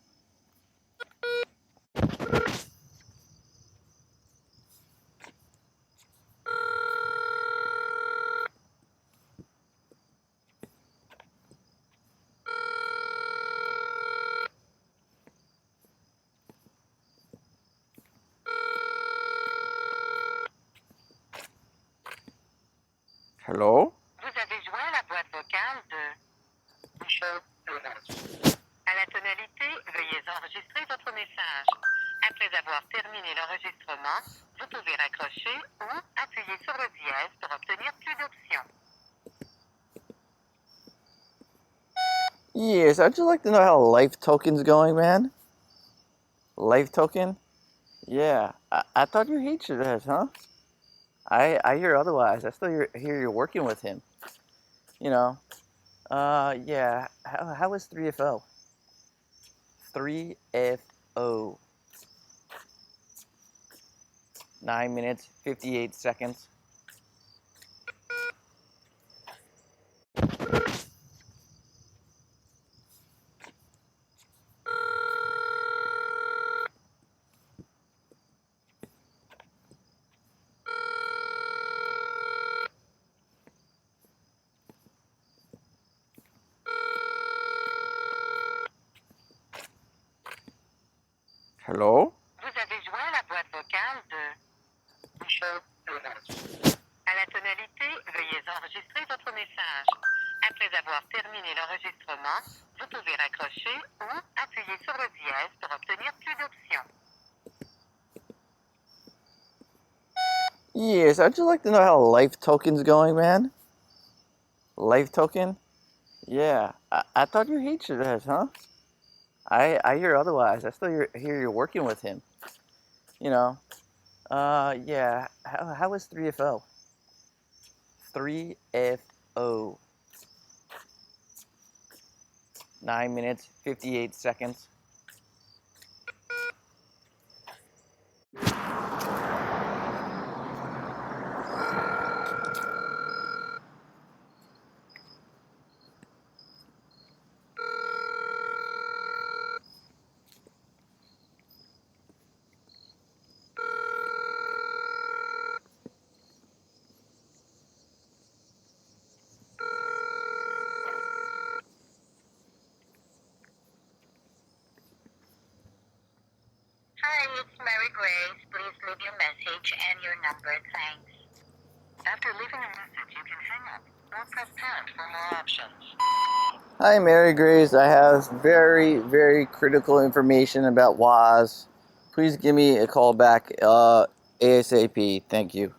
[SPEAKER 2] Hello?
[SPEAKER 7] Vous avez joint la boîte vocale de Michel. À la tonalité, veuillez enregistrer votre message. Après avoir terminé l'enregistrement, vous pouvez raccrocher ou appuyer sur le dièse pour obtenir plus d'options.
[SPEAKER 2] Yes, I'd just like to know how Life Token's going, man. Life Token? Yeah, I thought you hated that, huh? I hear otherwise. I still hear you're working with him. You know, yeah. How is 3FO? 3FO. 9 minutes, 58 seconds. Hello?
[SPEAKER 7] Vous avez joint la boîte vocale de Michel. À la tonalité, veuillez enregistrer votre message. Après avoir terminé l'enregistrement, vous pouvez raccrocher ou appuyer sur le dièse pour obtenir plus d'options.
[SPEAKER 2] Yes, I'd just like to know how Life Token's going, man. Life Token? Yeah, I thought you hated that, huh? I hear otherwise. I still hear you're working with him. You know, yeah. How is 3FO? 3FO. 9 minutes, 58 seconds.
[SPEAKER 7] Hi, it's Mary Grace. Please leave your message and your number. Thanks. After leaving a message, you can hang up or press pound for more options.
[SPEAKER 2] Hi, Mary Grace. I have very, very critical information about WAS. Please give me a call back ASAP. Thank you.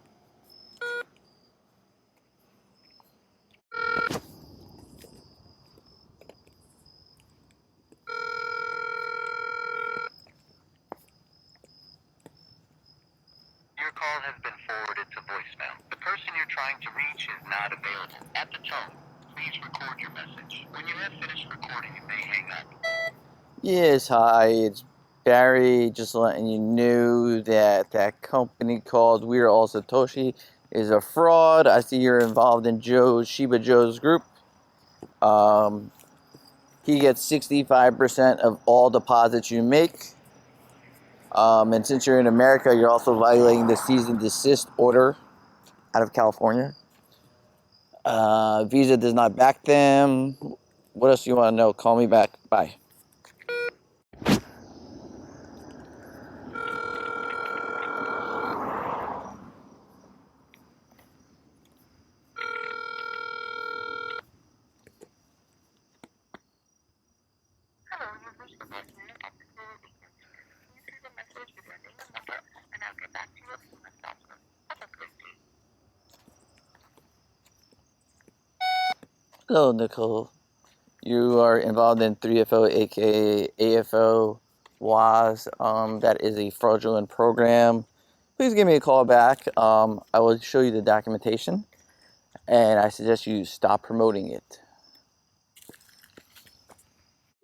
[SPEAKER 3] call has been forwarded to voicemail. The person you're trying to reach is not available. At the tone, please record your message. When you have finished recording, you may hang up.
[SPEAKER 2] Yes, hi, it's Barry. Just letting you know that that company called We're All Satoshi is a fraud. I see you're involved in Shiba Joe's group. He gets 65% of all deposits you make. And since you're in America, you're also violating the cease and desist order out of California. Visa does not back them. What else do you want to know? Call me back. Bye.
[SPEAKER 6] Hello, you've reached the voicemail of the call agency. Please leave a message with your name and number, and I'll get back to you as soon as possible. Have a great day.
[SPEAKER 2] Hello, Nicole. You are involved in 3FO, aka AFO WAS. That is a fraudulent program. Please give me a call back. I will show you the documentation, and I suggest you stop promoting it.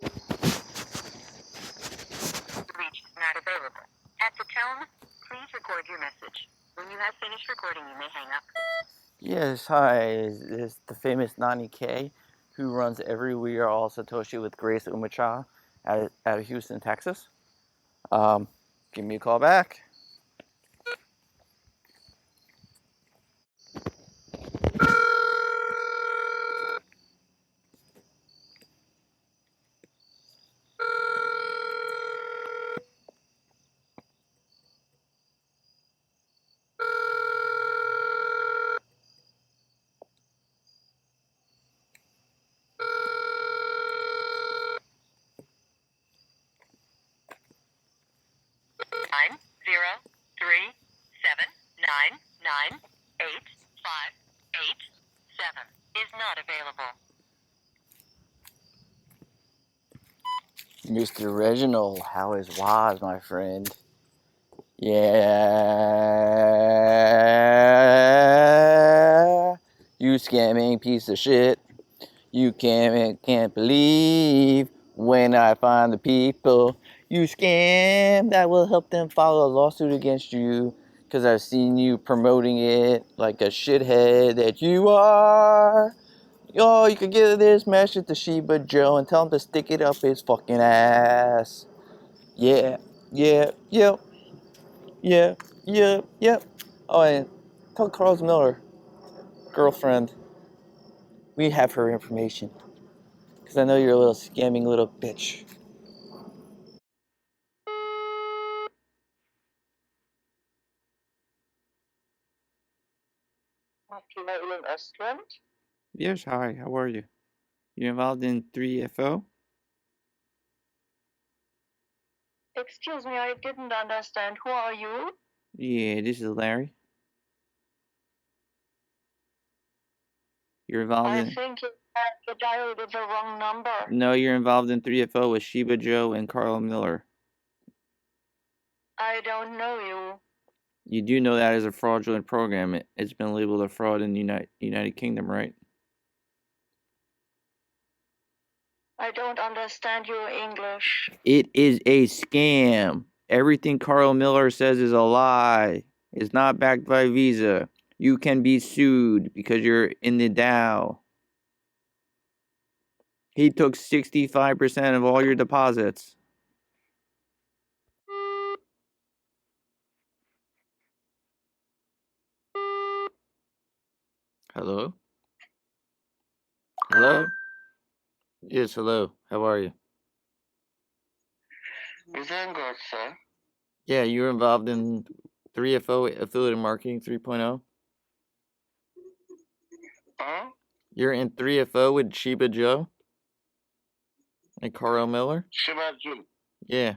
[SPEAKER 7] Reach is not available. At the tone, please record your message. When you have finished recording, you may hang up.
[SPEAKER 2] Yes, hi. It's the famous Nani K, who runs every We Are All Satoshi with Grace Umacha out of Houston, Texas. Give me a call back.
[SPEAKER 7] Nine 0 3 7 9 9 8 5 8 7 is not available.
[SPEAKER 2] Mr. Reginald, how is Waz, my friend? Yeah. You scamming piece of shit. You can't believe when I find the people you scam that will help them file a lawsuit against you, because I've seen you promoting it like a shithead that you are. Oh, you could give this message to Shiba Joe and tell him to stick it up his fucking ass. Yeah, yeah, yep, yeah, yeah, yep. Oh, and tell Carlos Miller, girlfriend, we have her information. Because I know you're a little scamming little bitch. Yes, hi, how are you? You involved in 3FO?
[SPEAKER 7] Excuse me, I didn't understand. Who are you?
[SPEAKER 2] Yeah, this is Larry. You're involved
[SPEAKER 7] I
[SPEAKER 2] in...
[SPEAKER 7] think you dialed the wrong number.
[SPEAKER 2] No, you're involved in 3FO with Shiba Joe and Carl Miller.
[SPEAKER 7] I don't know you.
[SPEAKER 2] You do know that is a fraudulent program. It's been labeled a fraud in the United Kingdom, right?
[SPEAKER 7] I don't understand your English.
[SPEAKER 2] It is a scam. Everything Carl Miller says is a lie. It's not backed by Visa. You can be sued because you're in the Dow. He took 65% of all your deposits. Hello? Hello? Yes, hello. How are you?
[SPEAKER 3] Is that good, sir?
[SPEAKER 2] Yeah, you're involved in 3FO affiliate marketing 3.0.
[SPEAKER 3] Huh?
[SPEAKER 2] You're in 3FO with Shiba Joe and Carl Miller?
[SPEAKER 3] Shiba Ju.
[SPEAKER 2] Yeah.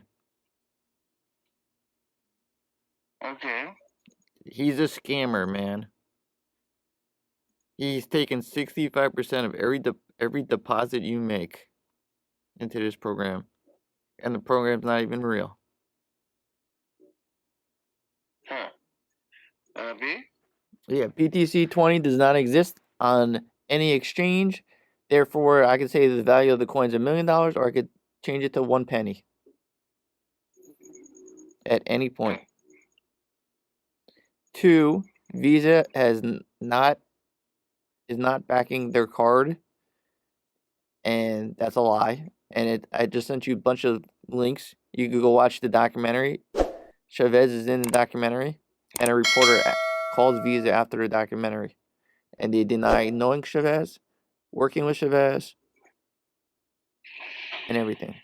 [SPEAKER 3] Okay.
[SPEAKER 2] He's a scammer, man. He's taken 65% of every deposit you make into this program. And the program's not even real.
[SPEAKER 3] Huh.
[SPEAKER 2] Yeah, BTC20 does not exist on any exchange. Therefore, I could say the value of the coin is $1 million, or I could change it to 1 penny at any point. 2, Visa is not backing their card, and that's a lie. And I just sent you a bunch of links. You could go watch the documentary. Chavez is in the documentary, and a reporter calls Visa after the documentary, and they deny knowing Chavez, working with Chavez, and everything.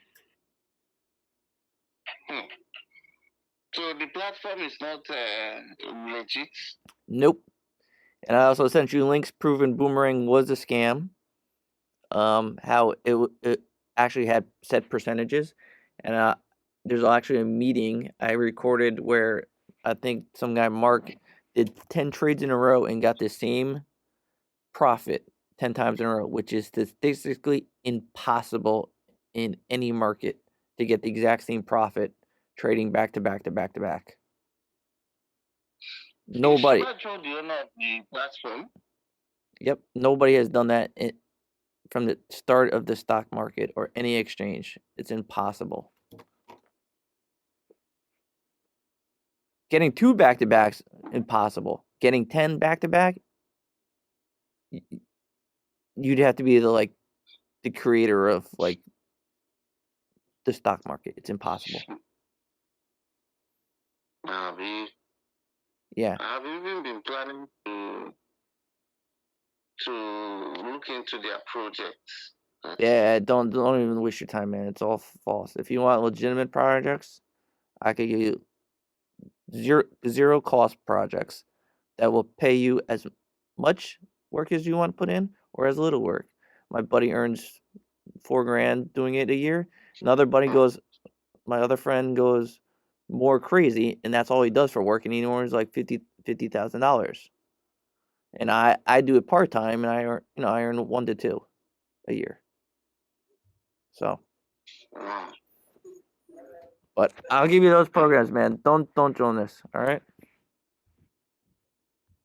[SPEAKER 3] So the platform is not legit?
[SPEAKER 2] Nope. And I also sent you links proving Boomerang was a scam. How it actually had set percentages, and there's actually a meeting I recorded where I think some guy Mark did 10 trades in a row and got the same profit 10 times in a row, which is statistically impossible in any market to get the exact same profit trading back to back to back to back. Nobody.
[SPEAKER 3] The owner of the platform.
[SPEAKER 2] Yep, nobody has done that from the start of the stock market or any exchange. It's impossible. Getting 2 back-to-backs, impossible. Getting 10 back-to-back, you'd have to be the creator of the stock market. It's impossible. Yeah.
[SPEAKER 3] I've even been planning to look into their projects.
[SPEAKER 2] Yeah, don't even waste your time, man. It's all false. If you want legitimate projects, I could give you zero cost projects that will pay you as much work as you want to put in or as little work. My buddy earns $4,000 doing it a year. My other friend goes more crazy, and that's all he does for work, and he earns like $50,000. And I do it part time, and I earn 1 to 2 a year. So, but I'll give you those programs, man. Don't join this. All right.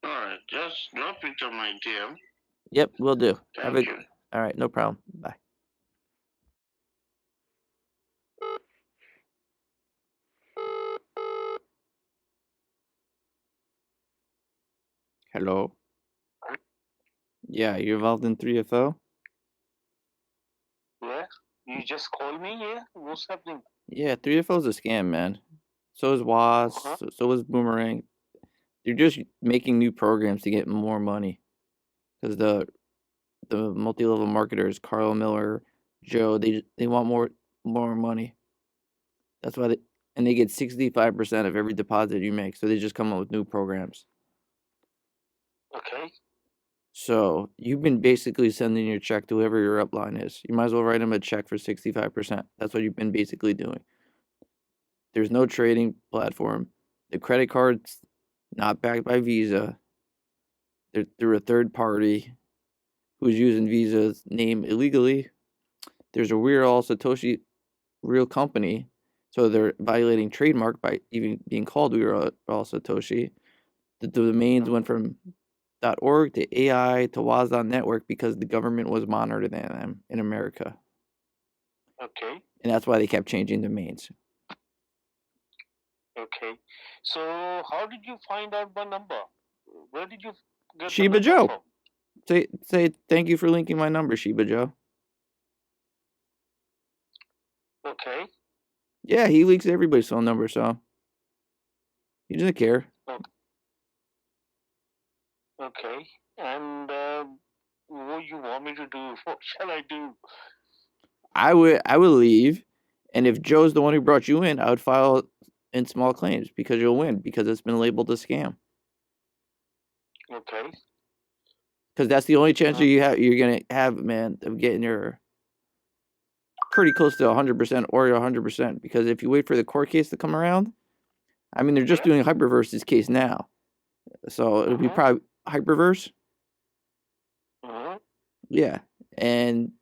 [SPEAKER 3] All right, just drop it on my DM.
[SPEAKER 2] Yep, will do.
[SPEAKER 3] Thank you.
[SPEAKER 2] All right, no problem. Bye. Hello. Yeah, you're involved in 3FO?
[SPEAKER 3] Yeah, you just called me. Yeah, what's happening?
[SPEAKER 2] Yeah, 3FO is a scam, man. So is WAS. So is Boomerang. They're just making new programs to get more money, because the multi-level marketers, Carl Miller, Joe, they want more money. That's why they get 65% of every deposit you make. So they just come up with new programs.
[SPEAKER 3] Okay.
[SPEAKER 2] So you've been basically sending your check to whoever your upline is. You might as well write them a check for 65%. That's what you've been basically doing. There's no trading platform. The credit card's not backed by Visa. They're through a third party who's using Visa's name illegally. There's a We're All Satoshi real company, so they're violating trademark by even being called We're All Satoshi. The domains went from .org to AI to WAS.network because the government was monitoring them in America.
[SPEAKER 3] Okay.
[SPEAKER 2] And that's why they kept changing domains.
[SPEAKER 3] Okay. So how did you find out my number? Where did you get
[SPEAKER 2] Shiba
[SPEAKER 3] the number
[SPEAKER 2] Joe.
[SPEAKER 3] from?
[SPEAKER 2] Say thank you for linking my number, Shiba Joe.
[SPEAKER 3] Okay.
[SPEAKER 2] Yeah, he leaks everybody's phone number, so he doesn't care.
[SPEAKER 3] Okay. And what you want me to do? What shall I do?
[SPEAKER 2] I would leave, and if Joe's the one who brought you in, I would file in small claims because you'll win because it's been labeled a scam.
[SPEAKER 3] Okay.
[SPEAKER 2] Because that's the only chance you're gonna have, man, of getting your pretty close to 100% or 100%. Because if you wait for the court case to come around, I mean, they're just doing Hyperverse's case now, so it'll be probably Hyperverse. Yeah, and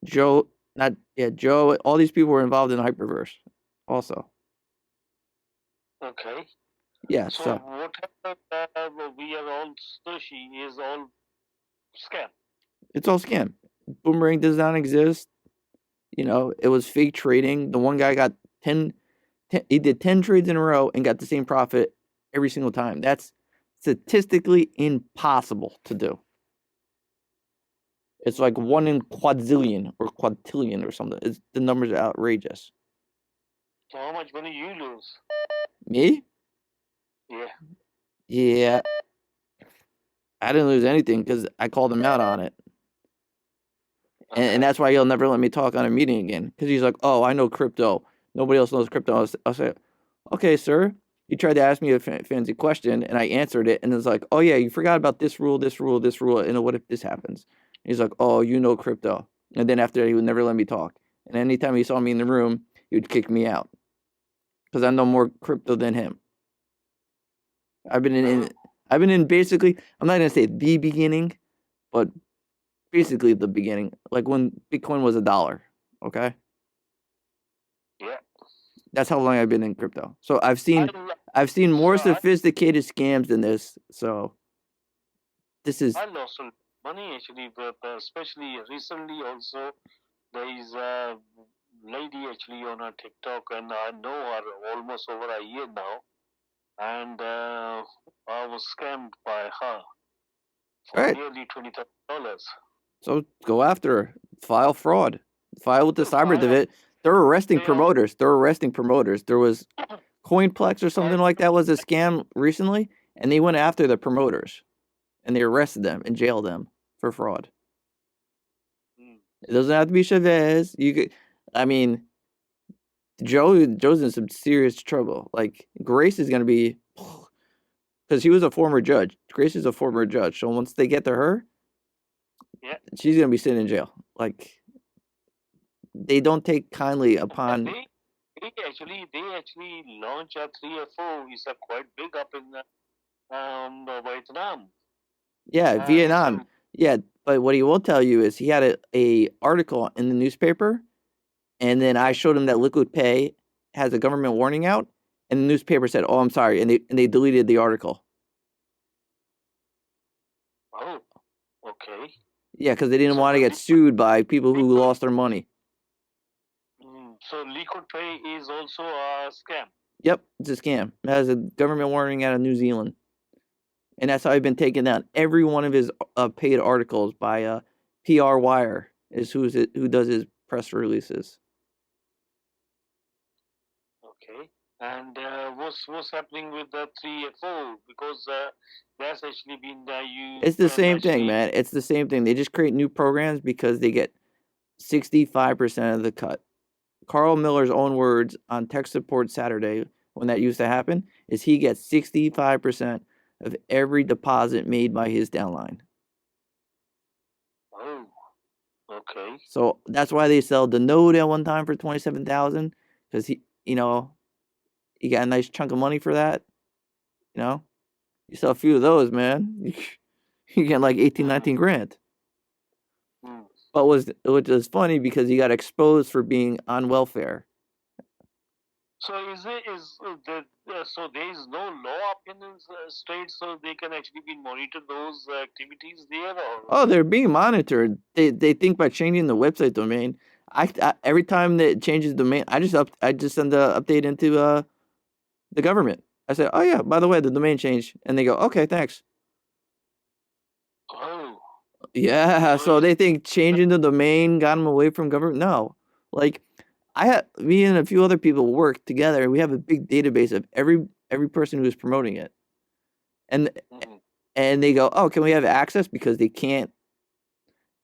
[SPEAKER 2] Joe, Joe. All these people were involved in Hyperverse, also.
[SPEAKER 3] Okay.
[SPEAKER 2] Yeah.
[SPEAKER 3] So
[SPEAKER 2] So
[SPEAKER 3] what happened? we are all sushi is all scam.
[SPEAKER 2] It's all scam. Boomerang does not exist. You know, it was fake trading. The one guy got 10 he did 10 trades in a row and got the same profit every single time. That's statistically impossible to do. It's like 1 in quadrillion or quadrillion or something. The numbers are outrageous.
[SPEAKER 3] So how much money you lose?
[SPEAKER 2] Me?
[SPEAKER 3] Yeah.
[SPEAKER 2] Yeah. I didn't lose anything because I called him out on it. And that's why he'll never let me talk on a meeting again. Because he's like, oh, I know crypto. Nobody else knows crypto. I'll say, okay, sir. You tried to ask me a fancy question, and I answered it. And it's like, oh, yeah, you forgot about this rule, this rule, this rule. And what if this happens? And he's like, oh, you know crypto. And then after that, he would never let me talk. And anytime he saw me in the room, he would kick me out. Because I know more crypto than him. I've been in basically, I'm not going to say the beginning, but basically the beginning, like when Bitcoin was $1, okay?
[SPEAKER 3] Yeah.
[SPEAKER 2] That's how long I've been in crypto. So I've seen more sophisticated scams than this. So this is.
[SPEAKER 3] I lost some money actually, but especially recently also there is a lady actually on her TikTok, and I know her almost over a year now, and I was scammed by her for nearly $20,000.
[SPEAKER 2] So go after her. File fraud. File with the cyber division. They're arresting promoters. There was Coinplex or something like that was a scam recently, and they went after the promoters, and they arrested them and jailed them for fraud. It doesn't have to be Chavez. You could, I mean, Joe's in some serious trouble. Like Grace is going to be, because he was a former judge. Grace is a former judge. So once they get to her, she's going to be sitting in jail. Like, they don't take kindly upon.
[SPEAKER 3] They actually launched a 3FO. It's quite big up in Vietnam.
[SPEAKER 2] Yeah, Vietnam. Yeah, but what he will tell you is he had a article in the newspaper, and then I showed him that Liquid Pay has a government warning out, and the newspaper said, "Oh, I'm sorry," and they deleted the article.
[SPEAKER 3] Oh, okay.
[SPEAKER 2] Yeah, because they didn't want to get sued by people who lost their money.
[SPEAKER 3] So Liquid Pay is also a scam. Yep,
[SPEAKER 2] it's a scam. It has a government warning out of New Zealand, and that's how I've been taking down every one of his paid articles by PR Wire is who does his press releases.
[SPEAKER 3] Okay, and what's happening with the 3FO, because that's actually been used.
[SPEAKER 2] It's the same thing, man. It's the same thing. They just create new programs because they get 65% of the cut. Carl Miller's own words on tech support Saturday, when that used to happen, is he gets 65% of every deposit made by his downline.
[SPEAKER 3] Oh, okay.
[SPEAKER 2] So that's why they sell the node at one time for $27,000, because he got a nice chunk of money for that. You sell a few of those, man, you get like 18, 19 grand. But which is funny because he got exposed for being on welfare.
[SPEAKER 3] So so there is no law up in the state, so they can actually monitor those activities there? Or?
[SPEAKER 2] Oh, they're being monitored. They think by changing the website domain. I every time that it changes domain, I just send the update into the government. I say, oh yeah, by the way, the domain changed, and they go, okay, thanks.
[SPEAKER 3] Oh.
[SPEAKER 2] Yeah, so they think changing the domain got them away from government. No, like me and a few other people work together, and we have a big database of every person who's promoting it, and they go, oh, can we have access, because they can't,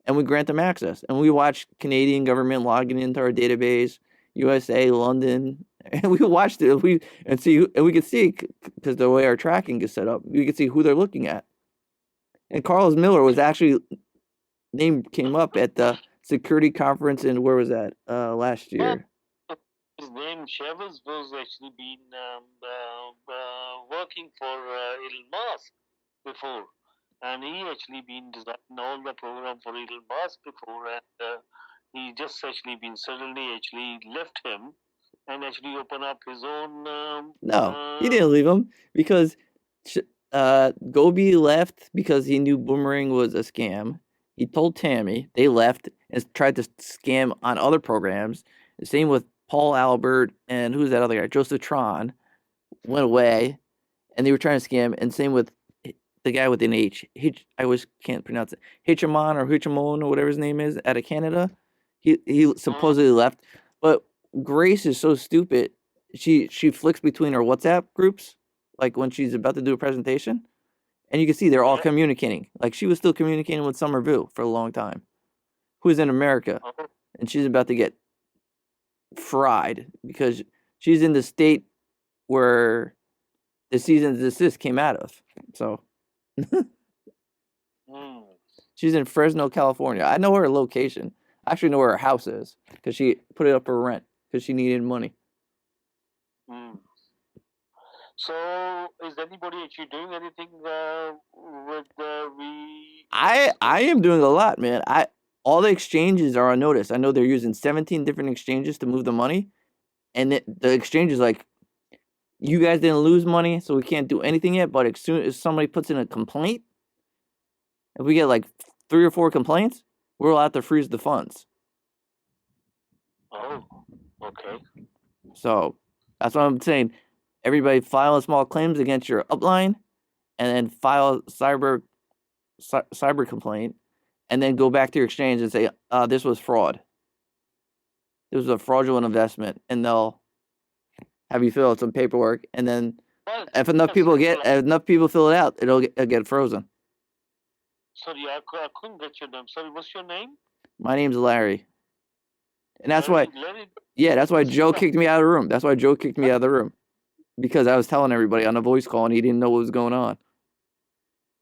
[SPEAKER 2] and we grant them access, and we watch Canadian government logging into our database, USA, London, and we watched it. We can see because the way our tracking is set up, we can see who they're looking at. And Carlos Miller was actually came up at the security conference in, where was that, last year?
[SPEAKER 3] His name Chavez was actually been working for Elon Musk before, and he actually been designing all the program for Elon Musk before, and he just actually been suddenly actually left him and actually open up his own.
[SPEAKER 2] No, he didn't leave him, because Gobi left because he knew Boomerang was a scam. He told Tammy. They left and tried to scam on other programs. The same with Paul Albert and who's that other guy? Joseph Tron went away, and they were trying to scam. And same with the guy with an H. I always can't pronounce it. Hitchamon or Hitchamon or whatever his name is out of Canada. He supposedly left, but Grace is so stupid. She flicks between her WhatsApp groups, like when she's about to do a presentation, and you can see they're all communicating. Like she was still communicating with Summer Vu for a long time, who is in America, and she's about to get fried because she's in the state where the cease and desist came out of. So she's in Fresno, California. I know her location. I actually know where her house is because she put it up for rent because she needed money.
[SPEAKER 3] So, is anybody actually doing anything with we?
[SPEAKER 2] I am doing a lot, man. All the exchanges are on notice. I know they're using 17 different exchanges to move the money, and the exchange is like, you guys didn't lose money, so we can't do anything yet. But as soon as somebody puts in a complaint, if we get like 3 or 4 complaints, we're allowed to freeze the funds.
[SPEAKER 3] Oh, okay.
[SPEAKER 2] So that's what I'm saying. Everybody file small claims against your upline, and then file cyber complaint, and then go back to your exchange and say, this was fraud. This was a fraudulent investment, and they'll have you fill out some paperwork, and then if enough people fill it out, it'll get frozen.
[SPEAKER 3] Sorry, I couldn't get your name. Sorry, what's your name?
[SPEAKER 2] My name's Larry. And that's
[SPEAKER 3] Larry.
[SPEAKER 2] that's why Joe kicked me out of the room. That's why Joe kicked me out of the room. Because I was telling everybody on a voice call and he didn't know what was going on.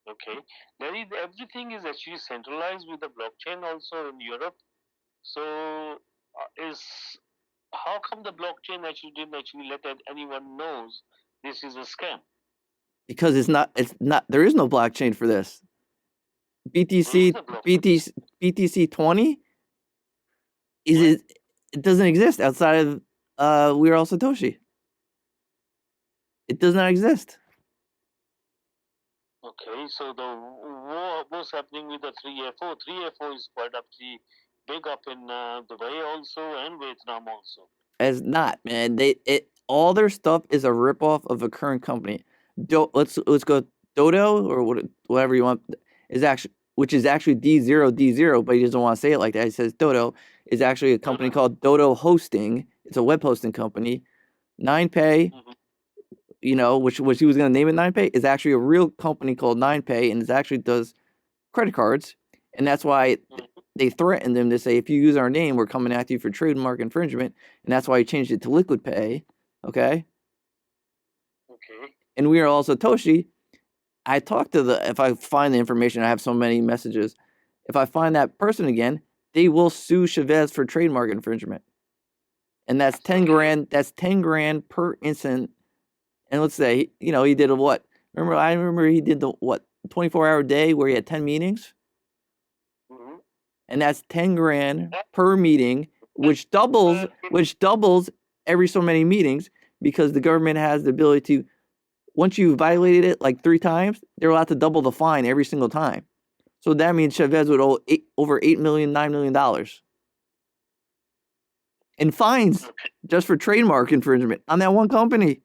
[SPEAKER 3] Okay. Larry, everything is actually centralized with the blockchain also in Europe. So, how come the blockchain actually didn't actually let anyone knows this is a scam?
[SPEAKER 2] Because it's not, there is no blockchain for this. BTC 20 it doesn't exist outside of We're All Satoshi. It does not exist.
[SPEAKER 3] Okay, so what's happening with the 3FO? 3FO is quite big up in Dubai also and Vietnam also.
[SPEAKER 2] It's not, man. All their stuff is a ripoff of a current company. Let's go Dodo or whatever you want which is actually D0, but he doesn't want to say it like that. He says Dodo is actually a company called Dodo Hosting. It's a web hosting company. 9Pay, which he was going to name it 9Pay, is actually a real company called 9Pay, and it actually does credit cards. And that's why they threatened them to say, if you use our name, we're coming after you for trademark infringement. And that's why he changed it to Liquid Pay. Okay. And We Are All Satoshi. I talked to if I find the information, I have so many messages. If I find that person again, they will sue Chavez for trademark infringement. And that's 10 grand. That's 10 grand per incident. And let's say, he did what? I remember he did 24-hour day where he had 10 meetings. And that's 10 grand per meeting, which doubles every so many meetings, because the government has the ability to, once you violated it like 3 times, they're allowed to double the fine every single time. So that means Chavez would owe over $8 million, $9 million in fines just for trademark infringement on that one company.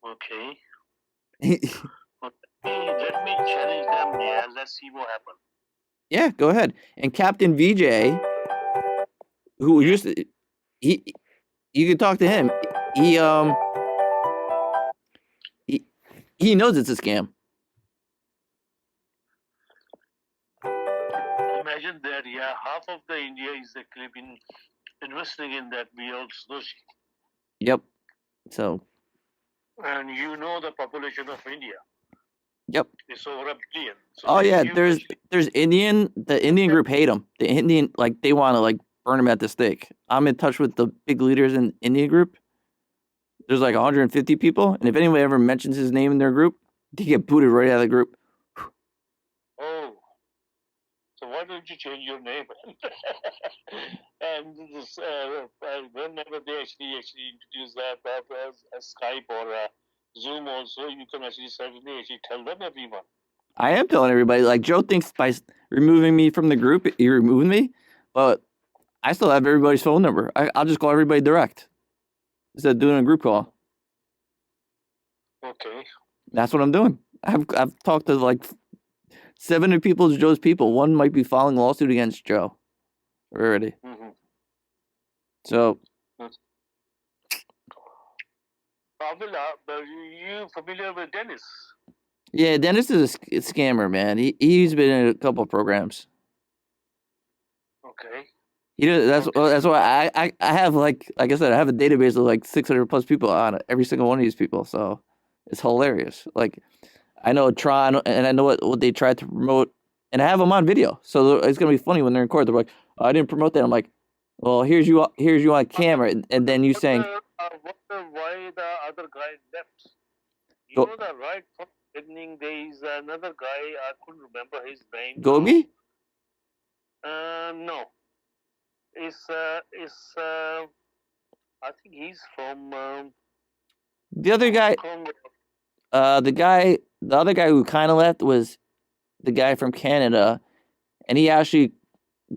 [SPEAKER 3] Okay. Let me challenge them. Yeah, let's see what happens.
[SPEAKER 2] Yeah, go ahead. And Captain VJ, who used to, you can talk to him. He knows it's a scam.
[SPEAKER 3] Imagine that, half of the India is actually been investing in that BL.
[SPEAKER 2] Yep. So.
[SPEAKER 3] And the population of India.
[SPEAKER 2] Yep.
[SPEAKER 3] It's over 1 billion. So
[SPEAKER 2] there's Indian. The Indian group hate him. The Indian, they want to burn him at the stake. I'm in touch with the big leaders in Indian group. There's 150 people, and if anybody ever mentions his name in their group, they get booted right out of the group.
[SPEAKER 3] Oh, so why don't you change your name? And this, whenever they actually introduce that as a Skype or a Zoom also, you can certainly tell them everyone.
[SPEAKER 2] I am telling everybody. Like Joe thinks by removing me from the group, you're removing me, but I still have everybody's phone number. I'll just call everybody direct instead of doing a group call.
[SPEAKER 3] Okay.
[SPEAKER 2] That's what I'm doing. I've talked to like 70 people as Joe's people. One might be filing a lawsuit against Joe already.
[SPEAKER 3] Mm-hmm.
[SPEAKER 2] So.
[SPEAKER 3] You familiar with Dennis?
[SPEAKER 2] Yeah, Dennis is a scammer, man. He's been in a couple of programs.
[SPEAKER 3] Okay.
[SPEAKER 2] He does. That's why I have like I said, I have a database of like 600 plus people on it, every single one of these people. So it's hilarious. Like I know Tron, and I know what they tried to promote, and I have them on video. So it's gonna be funny when they're in court. They're like, oh, I didn't promote that. I'm like, well, here's you on camera, and then you saying,
[SPEAKER 3] wonder why the other guy left. You know that right from the beginning there is another guy, I couldn't remember his name.
[SPEAKER 2] Gogi?
[SPEAKER 3] No. It's I think he's from
[SPEAKER 2] the other guy. The other guy who kind of left was the guy from Canada, and he actually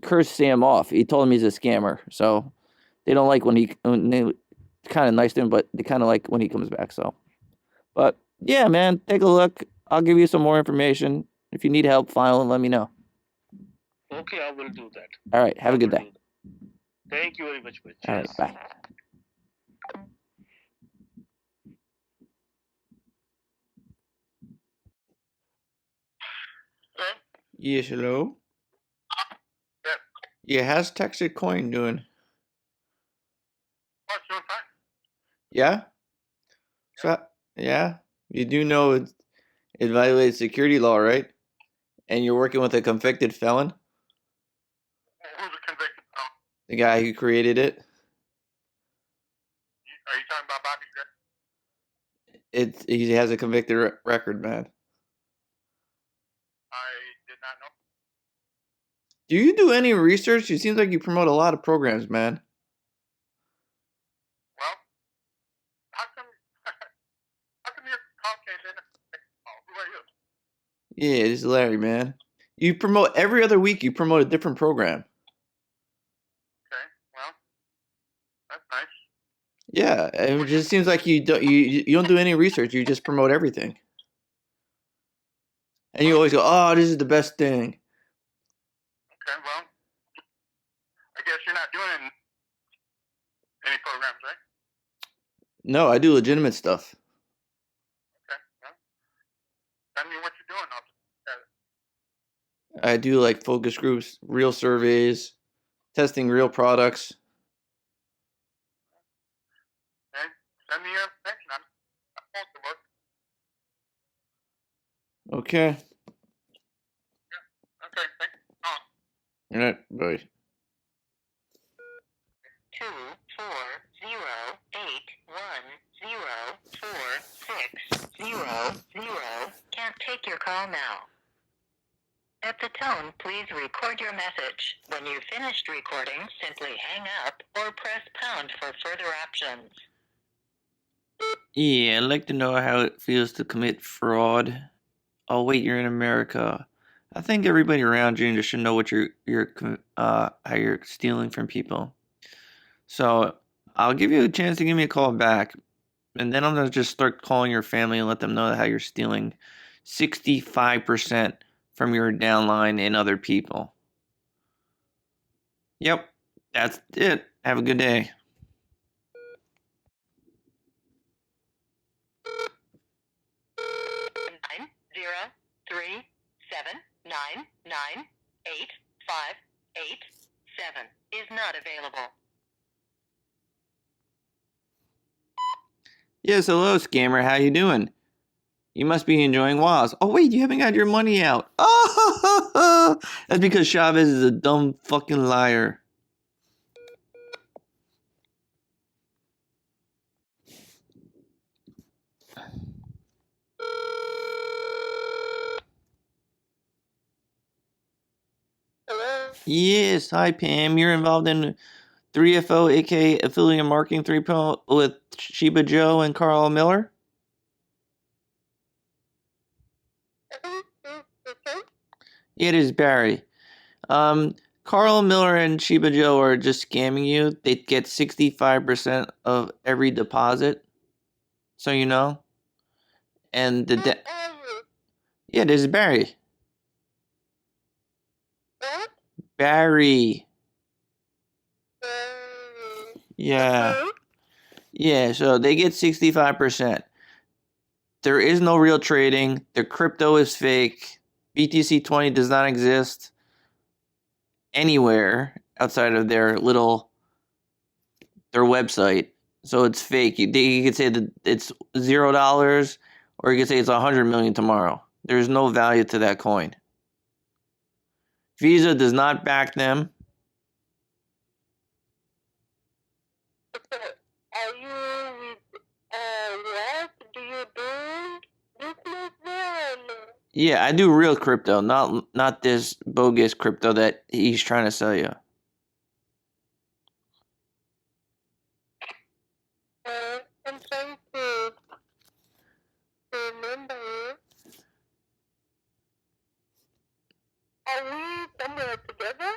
[SPEAKER 2] cursed Sam off. He told him he's a scammer, so they don't like when they kind of nice to him, but they kind of like when he comes back. So, but yeah, man, take a look. I'll give you some more information. If you need help filing, let me know.
[SPEAKER 3] Okay, I will do that.
[SPEAKER 2] All right, have a good day.
[SPEAKER 3] Thank you very much.
[SPEAKER 2] All right, bye. Yes, hello? Yeah, how's Texas Coin doing? Yeah? So, yeah? You do know it violates security law, right? And you're working with a convicted felon?
[SPEAKER 3] Who's a convicted felon?
[SPEAKER 2] The guy who created it?
[SPEAKER 3] Are you talking about Bobby Grant?
[SPEAKER 2] He has a convicted record, man.
[SPEAKER 3] I did not know.
[SPEAKER 2] Do you do any research? It seems like you promote a lot of programs, man.
[SPEAKER 3] Well, how come your call came in? Who are you?
[SPEAKER 2] Yeah, this is Larry, man. You promote every other week. You promote a different program.
[SPEAKER 3] Okay, well, that's nice.
[SPEAKER 2] Yeah, it just seems like you don't do any research. You just promote everything, and you always go, "Oh, this is the best thing."
[SPEAKER 3] Okay, well, I guess you're not doing any programs, right?
[SPEAKER 2] No, I do legitimate stuff.
[SPEAKER 3] Okay, well, tell me what you're doing.
[SPEAKER 2] I do like focus groups, real surveys, testing real products.
[SPEAKER 3] Okay, send me your information. I'm supposed to work.
[SPEAKER 2] Okay.
[SPEAKER 3] Yeah. Okay, thanks.
[SPEAKER 2] All right, bye.
[SPEAKER 7] 24081046000 can't take your call now. At the tone, please record your message. When you've finished recording, simply hang up or press pound for further options.
[SPEAKER 2] Yeah, I'd like to know how it feels to commit fraud. Oh wait, you're in America. I think everybody around you should know what how you're stealing from people. So I'll give you a chance to give me a call back, and then I'm gonna just start calling your family and let them know how you're stealing 65% from your downline and other people. Yep, that's it. Have a good day.
[SPEAKER 7] Nine zero 3799857 is not available.
[SPEAKER 2] Yes, hello, scammer. How you doing? You must be enjoying WAS. Oh, wait, you haven't got your money out. Oh, that's because Chavez is a dumb fucking liar.
[SPEAKER 7] Hello?
[SPEAKER 2] Yes, hi Pam. You're involved in 3FO, aka Affiliate Marketing 3.0 with Sheba Joe and Carl Miller? Yeah, it is Barry. Carl Miller and Sheba Joe are just scamming you. They get 65% of every deposit, so you know. And yeah, this is Barry.
[SPEAKER 5] What?
[SPEAKER 2] Barry. Yeah.
[SPEAKER 5] Okay.
[SPEAKER 2] Yeah, so they get 65%. There is no real trading. The crypto is fake. BTC20 does not exist anywhere outside of their website. So it's fake. You could say that it's $0, or you could say it's 100 million tomorrow. There's no value to that coin. Visa does not back them.
[SPEAKER 5] Are you with what do you do business there?
[SPEAKER 2] Yeah, I do real crypto, not this bogus crypto that he's trying to sell you.
[SPEAKER 5] I'm trying to remember. Are we somewhere together?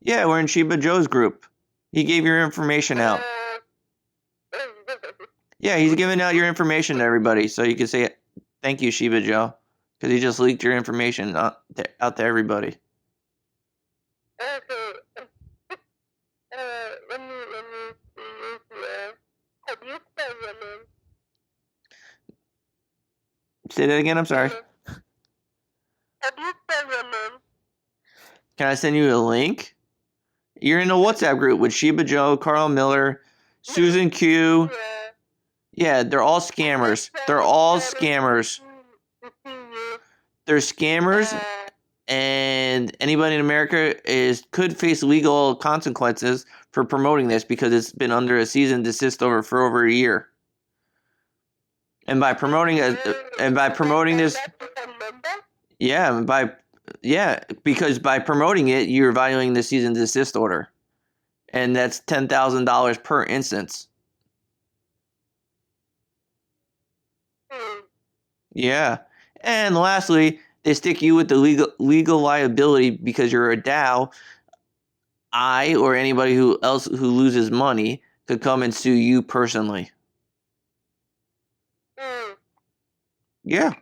[SPEAKER 2] Yeah, we're in Sheba Joe's group. He gave your information out. Yeah, he's giving out your information to everybody, so you can say thank you, Sheba Joe, because he just leaked your information out to everybody.
[SPEAKER 5] Okay. Let me see here. Have you spelled your name?
[SPEAKER 2] Say that again, I'm sorry.
[SPEAKER 5] Have you spelled your name?
[SPEAKER 2] Can I send you a link? You're in a WhatsApp group with Sheba Joe, Carl Miller, Susan Q. Yeah, they're all scammers. They're all scammers. They're scammers, and anybody in America could face legal consequences for promoting this because it's been under a cease and desist for over a year. And by promoting this, because by promoting it, you're violating the cease and desist order, and that's $10,000 per instance. Yeah, and lastly, they stick you with the legal liability because you're a DAO. I or anybody who loses money could come and sue you personally. Yeah.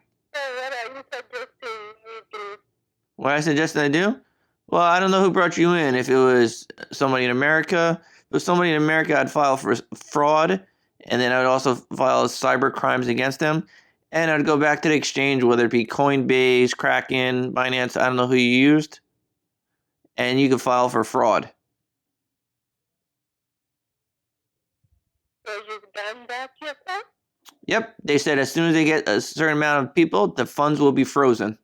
[SPEAKER 2] What I suggested I do? Well, I don't know who brought you in. If it was somebody in America, I'd file for fraud, and then I would also file cyber crimes against them, and I'd go back to the exchange, whether it be Coinbase, Kraken, Binance, I don't know who you used, and you could file for fraud.
[SPEAKER 5] So you've done that yourself?
[SPEAKER 2] Yep, they said as soon as they get a certain amount of people, the funds will be frozen.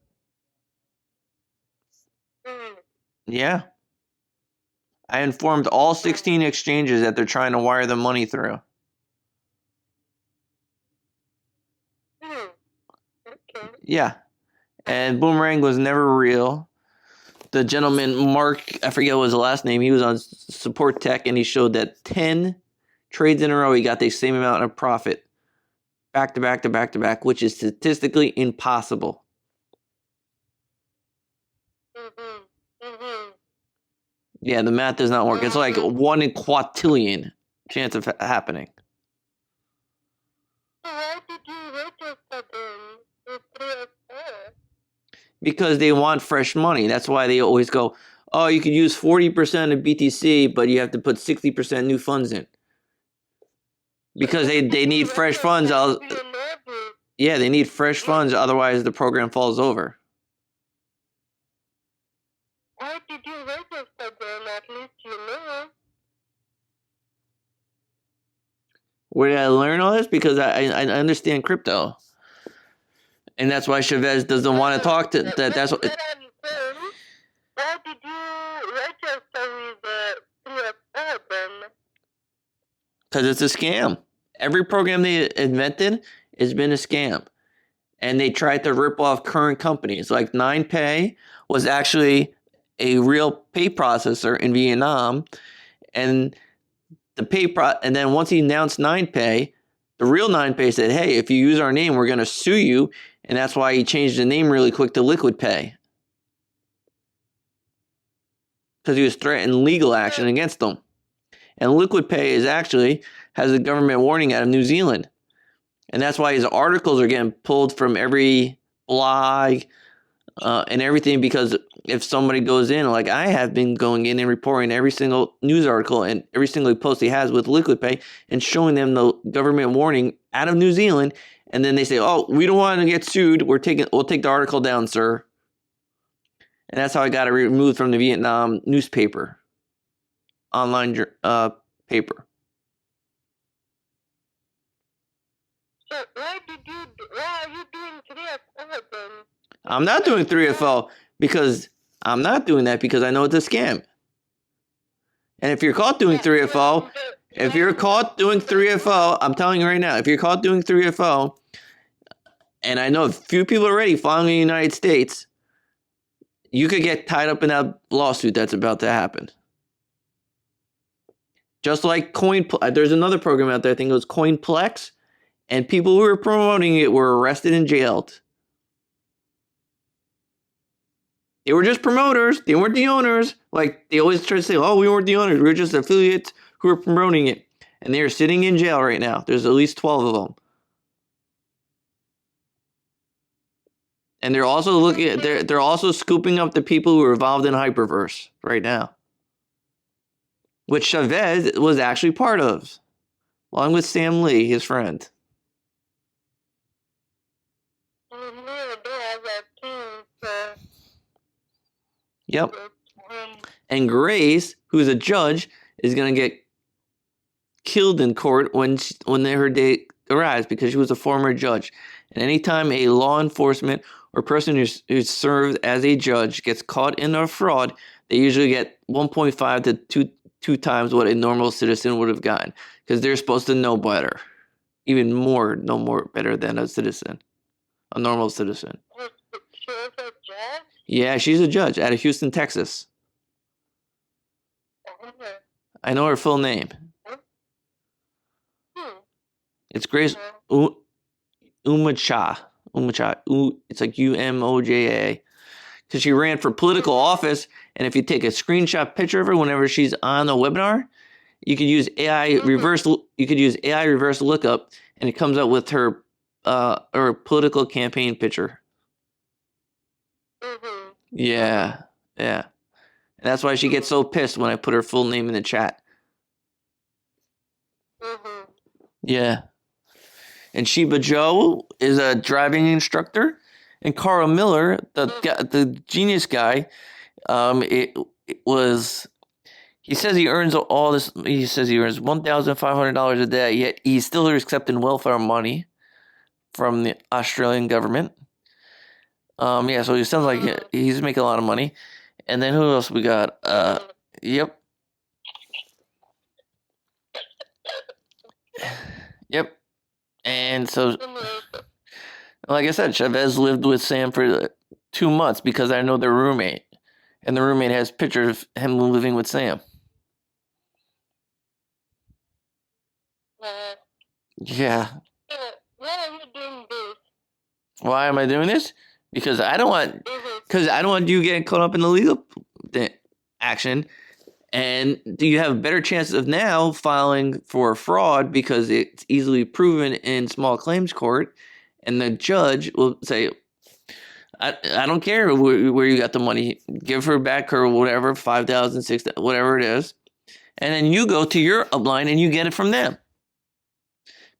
[SPEAKER 2] Yeah. I informed all 16 exchanges that they're trying to wire the money through.
[SPEAKER 5] Okay.
[SPEAKER 2] Yeah. And Boomerang was never real. The gentleman, Mark, I forget what his last name, he was on Support Tech, and he showed that 10 trades in a row, he got the same amount of profit. Back to back to back to back, which is statistically impossible. Yeah, the math does not work. It's like 1 in quadrillion chance of happening.
[SPEAKER 5] Why did you register them with 3FO?
[SPEAKER 2] Because they want fresh money. That's why they always go, oh, you could use 40% of BTC, but you have to put 60% new funds in. Because they need fresh funds. Yeah, they need fresh funds, otherwise the program falls over.
[SPEAKER 5] Why did you register them? At least you know.
[SPEAKER 2] Where did I learn all this? Because I understand crypto. And that's why Chavez doesn't want to talk to that. That's what.
[SPEAKER 5] Why did you register with 3FO then?
[SPEAKER 2] Because it's a scam. Every program they invented has been a scam. And they tried to rip off current companies. Like 9Pay was actually a real pay processor in Vietnam, and and then once he announced 9pay, the real 9pay said, "Hey, if you use our name, we're going to sue you," and that's why he changed the name really quick to Liquid Pay, because he was threatening legal action against them. And Liquid Pay has a government warning out of New Zealand, and that's why his articles are getting pulled from every blog and everything, because if somebody goes in, like I have been going in and reporting every single news article and every single post he has with Liquid Pay and showing them the government warning out of New Zealand, and then they say, "Oh, we don't want to get sued. We'll take the article down, sir." And that's how I got it removed from the Vietnam newspaper, online paper.
[SPEAKER 5] So why are you doing 3FO then?
[SPEAKER 2] I'm not doing 3FO because I'm not doing that because I know it's a scam. And if you're caught doing 3FO, I'm telling you right now, if you're caught doing 3FO, and I know a few people already following the United States, you could get tied up in that lawsuit that's about to happen. Just like there's another program out there, I think it was Coinplex, and people who were promoting it were arrested and jailed. They were just promoters. They weren't the owners. Like, they always try to say, "Oh, we weren't the owners. We were just affiliates who were promoting it." And they are sitting in jail right now. There's at least 12 of them. And they're also they're also scooping up the people who were involved in Hyperverse right now, which Chavez was actually part of, along with Sam Lee, his friend. Yep. And Grace, who's a judge, is going to get killed in court when her day arrives, because she was a former judge. And anytime a law enforcement or person who's served as a judge gets caught in a fraud, they usually get 1.5 to two times what a normal citizen would have gotten, because they're supposed to know better, even more, no more better than a normal citizen.
[SPEAKER 5] She was a judge?
[SPEAKER 2] Yeah, she's a judge out of Houston, Texas. I know her full name. It's Grace Umacha. It's like Umoja. Because she ran for political office, and if you take a screenshot picture of her whenever she's on a webinar, you could use AI reverse lookup, and it comes up with her political campaign picture. Yeah. And that's why she gets so pissed when I put her full name in the chat. Yeah. And Sheba Joe is a driving instructor, and Carl Miller, the genius guy, he says he earns all this. He says he earns $1,500 a day, yet he's still accepting welfare money from the Australian government. Yeah, so he sounds like he's making a lot of money. And then who else we got? Yep. And so, like I said, Chavez lived with Sam for 2 months because I know their roommate. And the roommate has pictures of him living with Sam. Yeah.
[SPEAKER 5] Why are you doing this?
[SPEAKER 2] Why am I doing this? Because I don't want you getting caught up in the legal action. And do you have a better chance of now filing for fraud because it's easily proven in small claims court, and the judge will say, I don't care where you got the money, give her back her whatever, $5,000, $6,000, whatever it is, and then you go to your upline and you get it from them.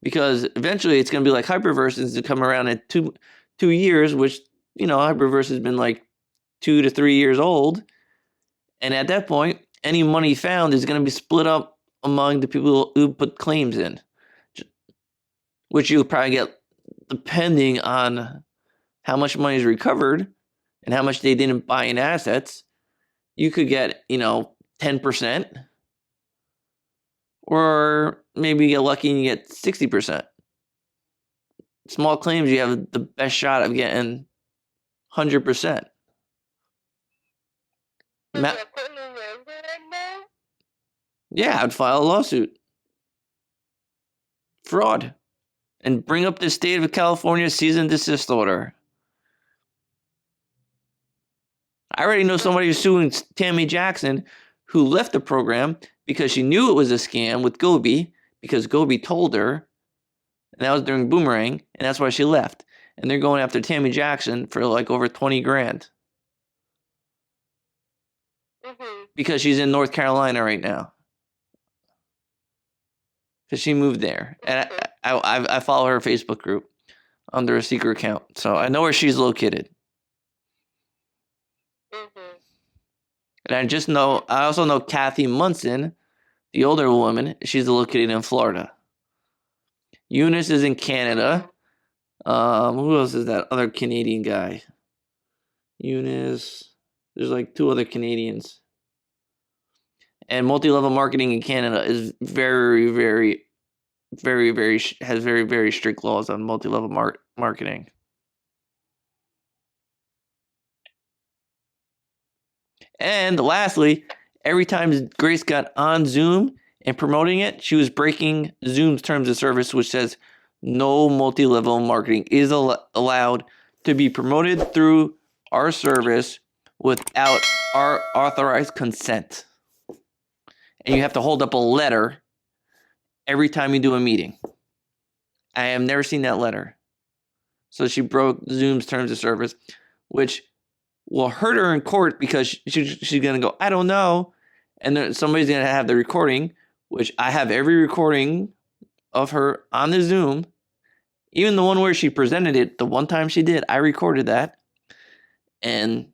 [SPEAKER 2] Because eventually it's going to be like Hyperverse is to come around in two years, which, Hyperverse has been like 2 to 3 years old, and at that point, any money found is going to be split up among the people who put claims in, which you'll probably get depending on how much money is recovered and how much they didn't buy in assets. You could get, 10%, or maybe you get lucky and you get 60%. Small claims, you have the best shot of getting 100%. Ma-
[SPEAKER 6] you're calling Wednesday right now?
[SPEAKER 2] yeah, I'd file a lawsuit. Fraud. And bring up the state of California cease and desist order. I already know somebody who's suing Tammy Jackson who left the program because she knew it was a scam with Gobi because Gobi told her, and that was during Boomerang, and that's why she left. And they're going after Tammy Jackson for like over 20 grand. Because she's in North Carolina right now. Because she moved there. And I follow her Facebook group under a secret account. So I know where she's located. And I also know Kathy Munson, the older woman. She's located in Florida. Eunice is in Canada. Who else is that other Canadian guy? Eunice. There's like 2 other Canadians. And multi-level marketing in Canada is very, very, very, very, has very, very strict laws on multi-level marketing. And lastly, every time Grace got on Zoom and promoting it, she was breaking Zoom's terms of service, which says no multi-level marketing is allowed to be promoted through our service without our authorized consent. And you have to hold up a letter every time you do a meeting. I have never seen that letter. So she broke Zoom's terms of service, which will hurt her in court because she's going to go, I don't know. And then somebody's going to have the recording, which I have every recording of her on the Zoom. Even the one where she presented it, the one time she did, I recorded that. And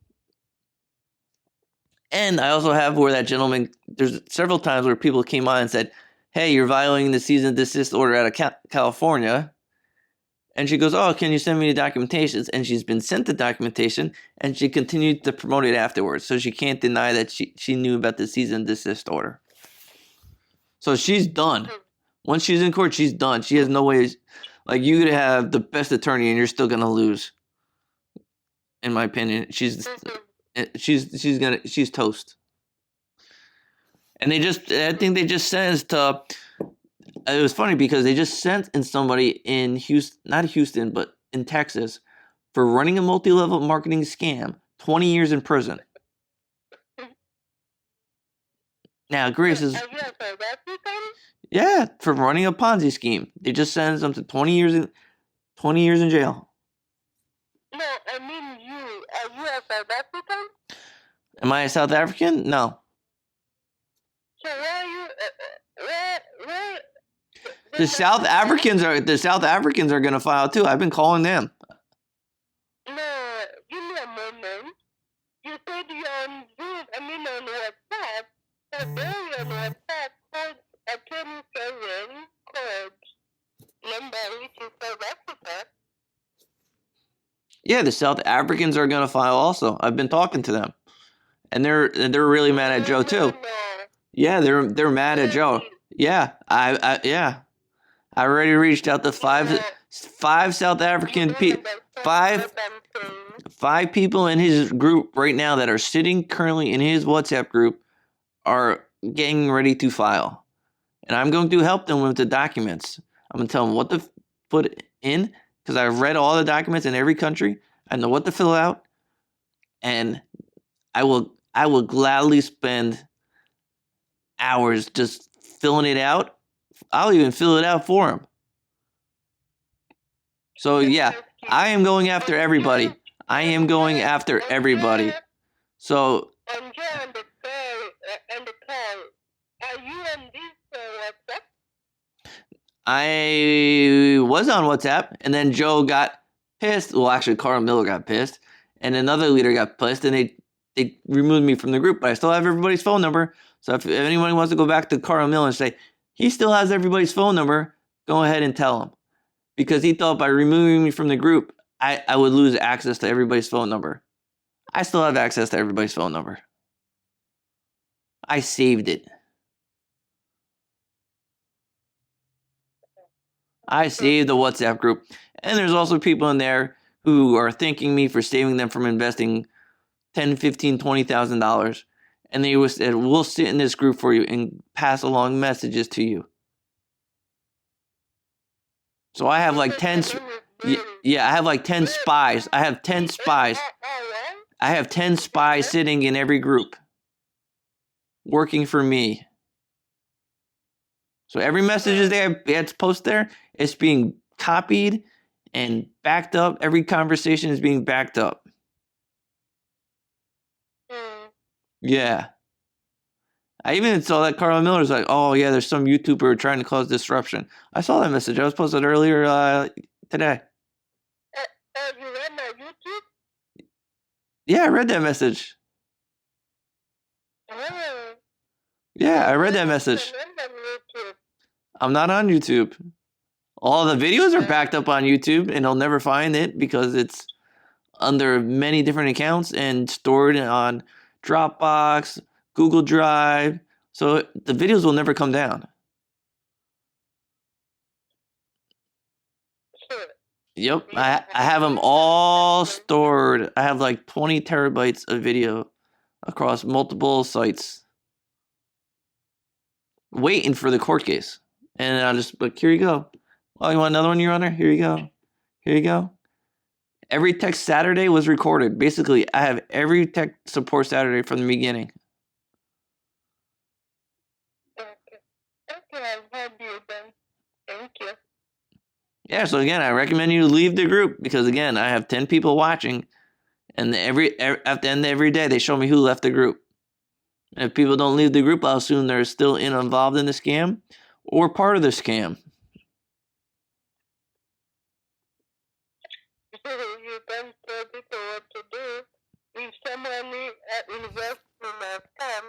[SPEAKER 2] I also have where that gentleman, there's several times where people came on and said, hey, you're violating the cease and desist order out of California. And she goes, oh, can you send me the documentations? And she's been sent the documentation, and she continued to promote it afterwards. So she can't deny that she knew about the cease and desist order. So she's done. Once she's in court, she's done. She has no ways. Like, you could have the best attorney, and you're still going to lose. In my opinion, she's toast. And I think they just sentenced to, it was funny because they just sentenced somebody in Houston, not Houston, but in Texas, for running a multi-level marketing scam, 20 years in prison. Now, Grace is, yeah, for running a Ponzi scheme. They just sentenced them to 20 years in jail.
[SPEAKER 6] No, I mean you. Are you a South African?
[SPEAKER 2] Am I a South African? No.
[SPEAKER 6] So where are you? Where?
[SPEAKER 2] The South Africans are going to file too. I've been calling them.
[SPEAKER 6] No, give me a moment. You said you're on Zoom. I mean on WhatsApp. So they're on WhatsApp called a 27 code number which is South Africa.
[SPEAKER 2] Yeah, the South Africans are going to file also. I've been talking to them, and they're really mad at Joe too. Yeah, they're mad at Joe. Yeah, I already reached out to five South African people, five people in his group right now that are sitting currently in his WhatsApp group are getting ready to file, and I'm going to help them with the documents. I'm going to tell them what to put in. Because I've read all the documents in every country. I know what to fill out. And I will gladly spend hours just filling it out. I'll even fill it out for them. So yeah, I am going after everybody. So
[SPEAKER 6] are you on this WhatsApp?
[SPEAKER 2] I was on WhatsApp, and then Joe got pissed. Well, actually, Carl Miller got pissed, and another leader got pissed, and they removed me from the group. But I still have everybody's phone number. So if anyone wants to go back to Carl Miller and say he still has everybody's phone number, go ahead and tell him, because he thought by removing me from the group, I would lose access to everybody's phone number. I still have access to everybody's phone number. I saved it. I saved the WhatsApp group. And there's also people in there who are thanking me for saving them from investing $10,000, $15,000, $20,000. And they said, we'll sit in this group for you and pass along messages to you. So I have like 10, yeah, I have like 10 spies. I have 10 spies. I have 10 spies sitting in every group, working for me. So every message they had to post there, it's being copied and backed up. Every conversation is being backed up. Yeah. I even saw that Carl Miller's like, oh yeah, there's some YouTuber trying to cause disruption. I saw that message. I was posted earlier today.
[SPEAKER 5] You read my YouTube?
[SPEAKER 2] Yeah, I read that message.
[SPEAKER 5] Oh.
[SPEAKER 2] Yeah, I read that message. I'm not on YouTube. All the videos are backed up on YouTube, and I'll never find it because it's under many different accounts and stored on Dropbox, Google Drive. So the videos will never come down. Yep, I have them all stored. I have like 20 terabytes of video across multiple sites, waiting for the court case. And I'll just, like, here you go. Oh, you want another one, Your Honor? Here you go. Here you go. Every Tech Saturday was recorded. Basically, I have every Tech Support Saturday from the beginning.
[SPEAKER 5] Okay, I've heard you then. Thank you.
[SPEAKER 2] Yeah, so again, I recommend you leave the group because, again, I have 10 people watching, and at the end of every day, they show me who left the group. And if people don't leave the group, I'll assume they're still involved in the scam or part of the scam.
[SPEAKER 5] You don't tell people what to do. If someone invests in a scam,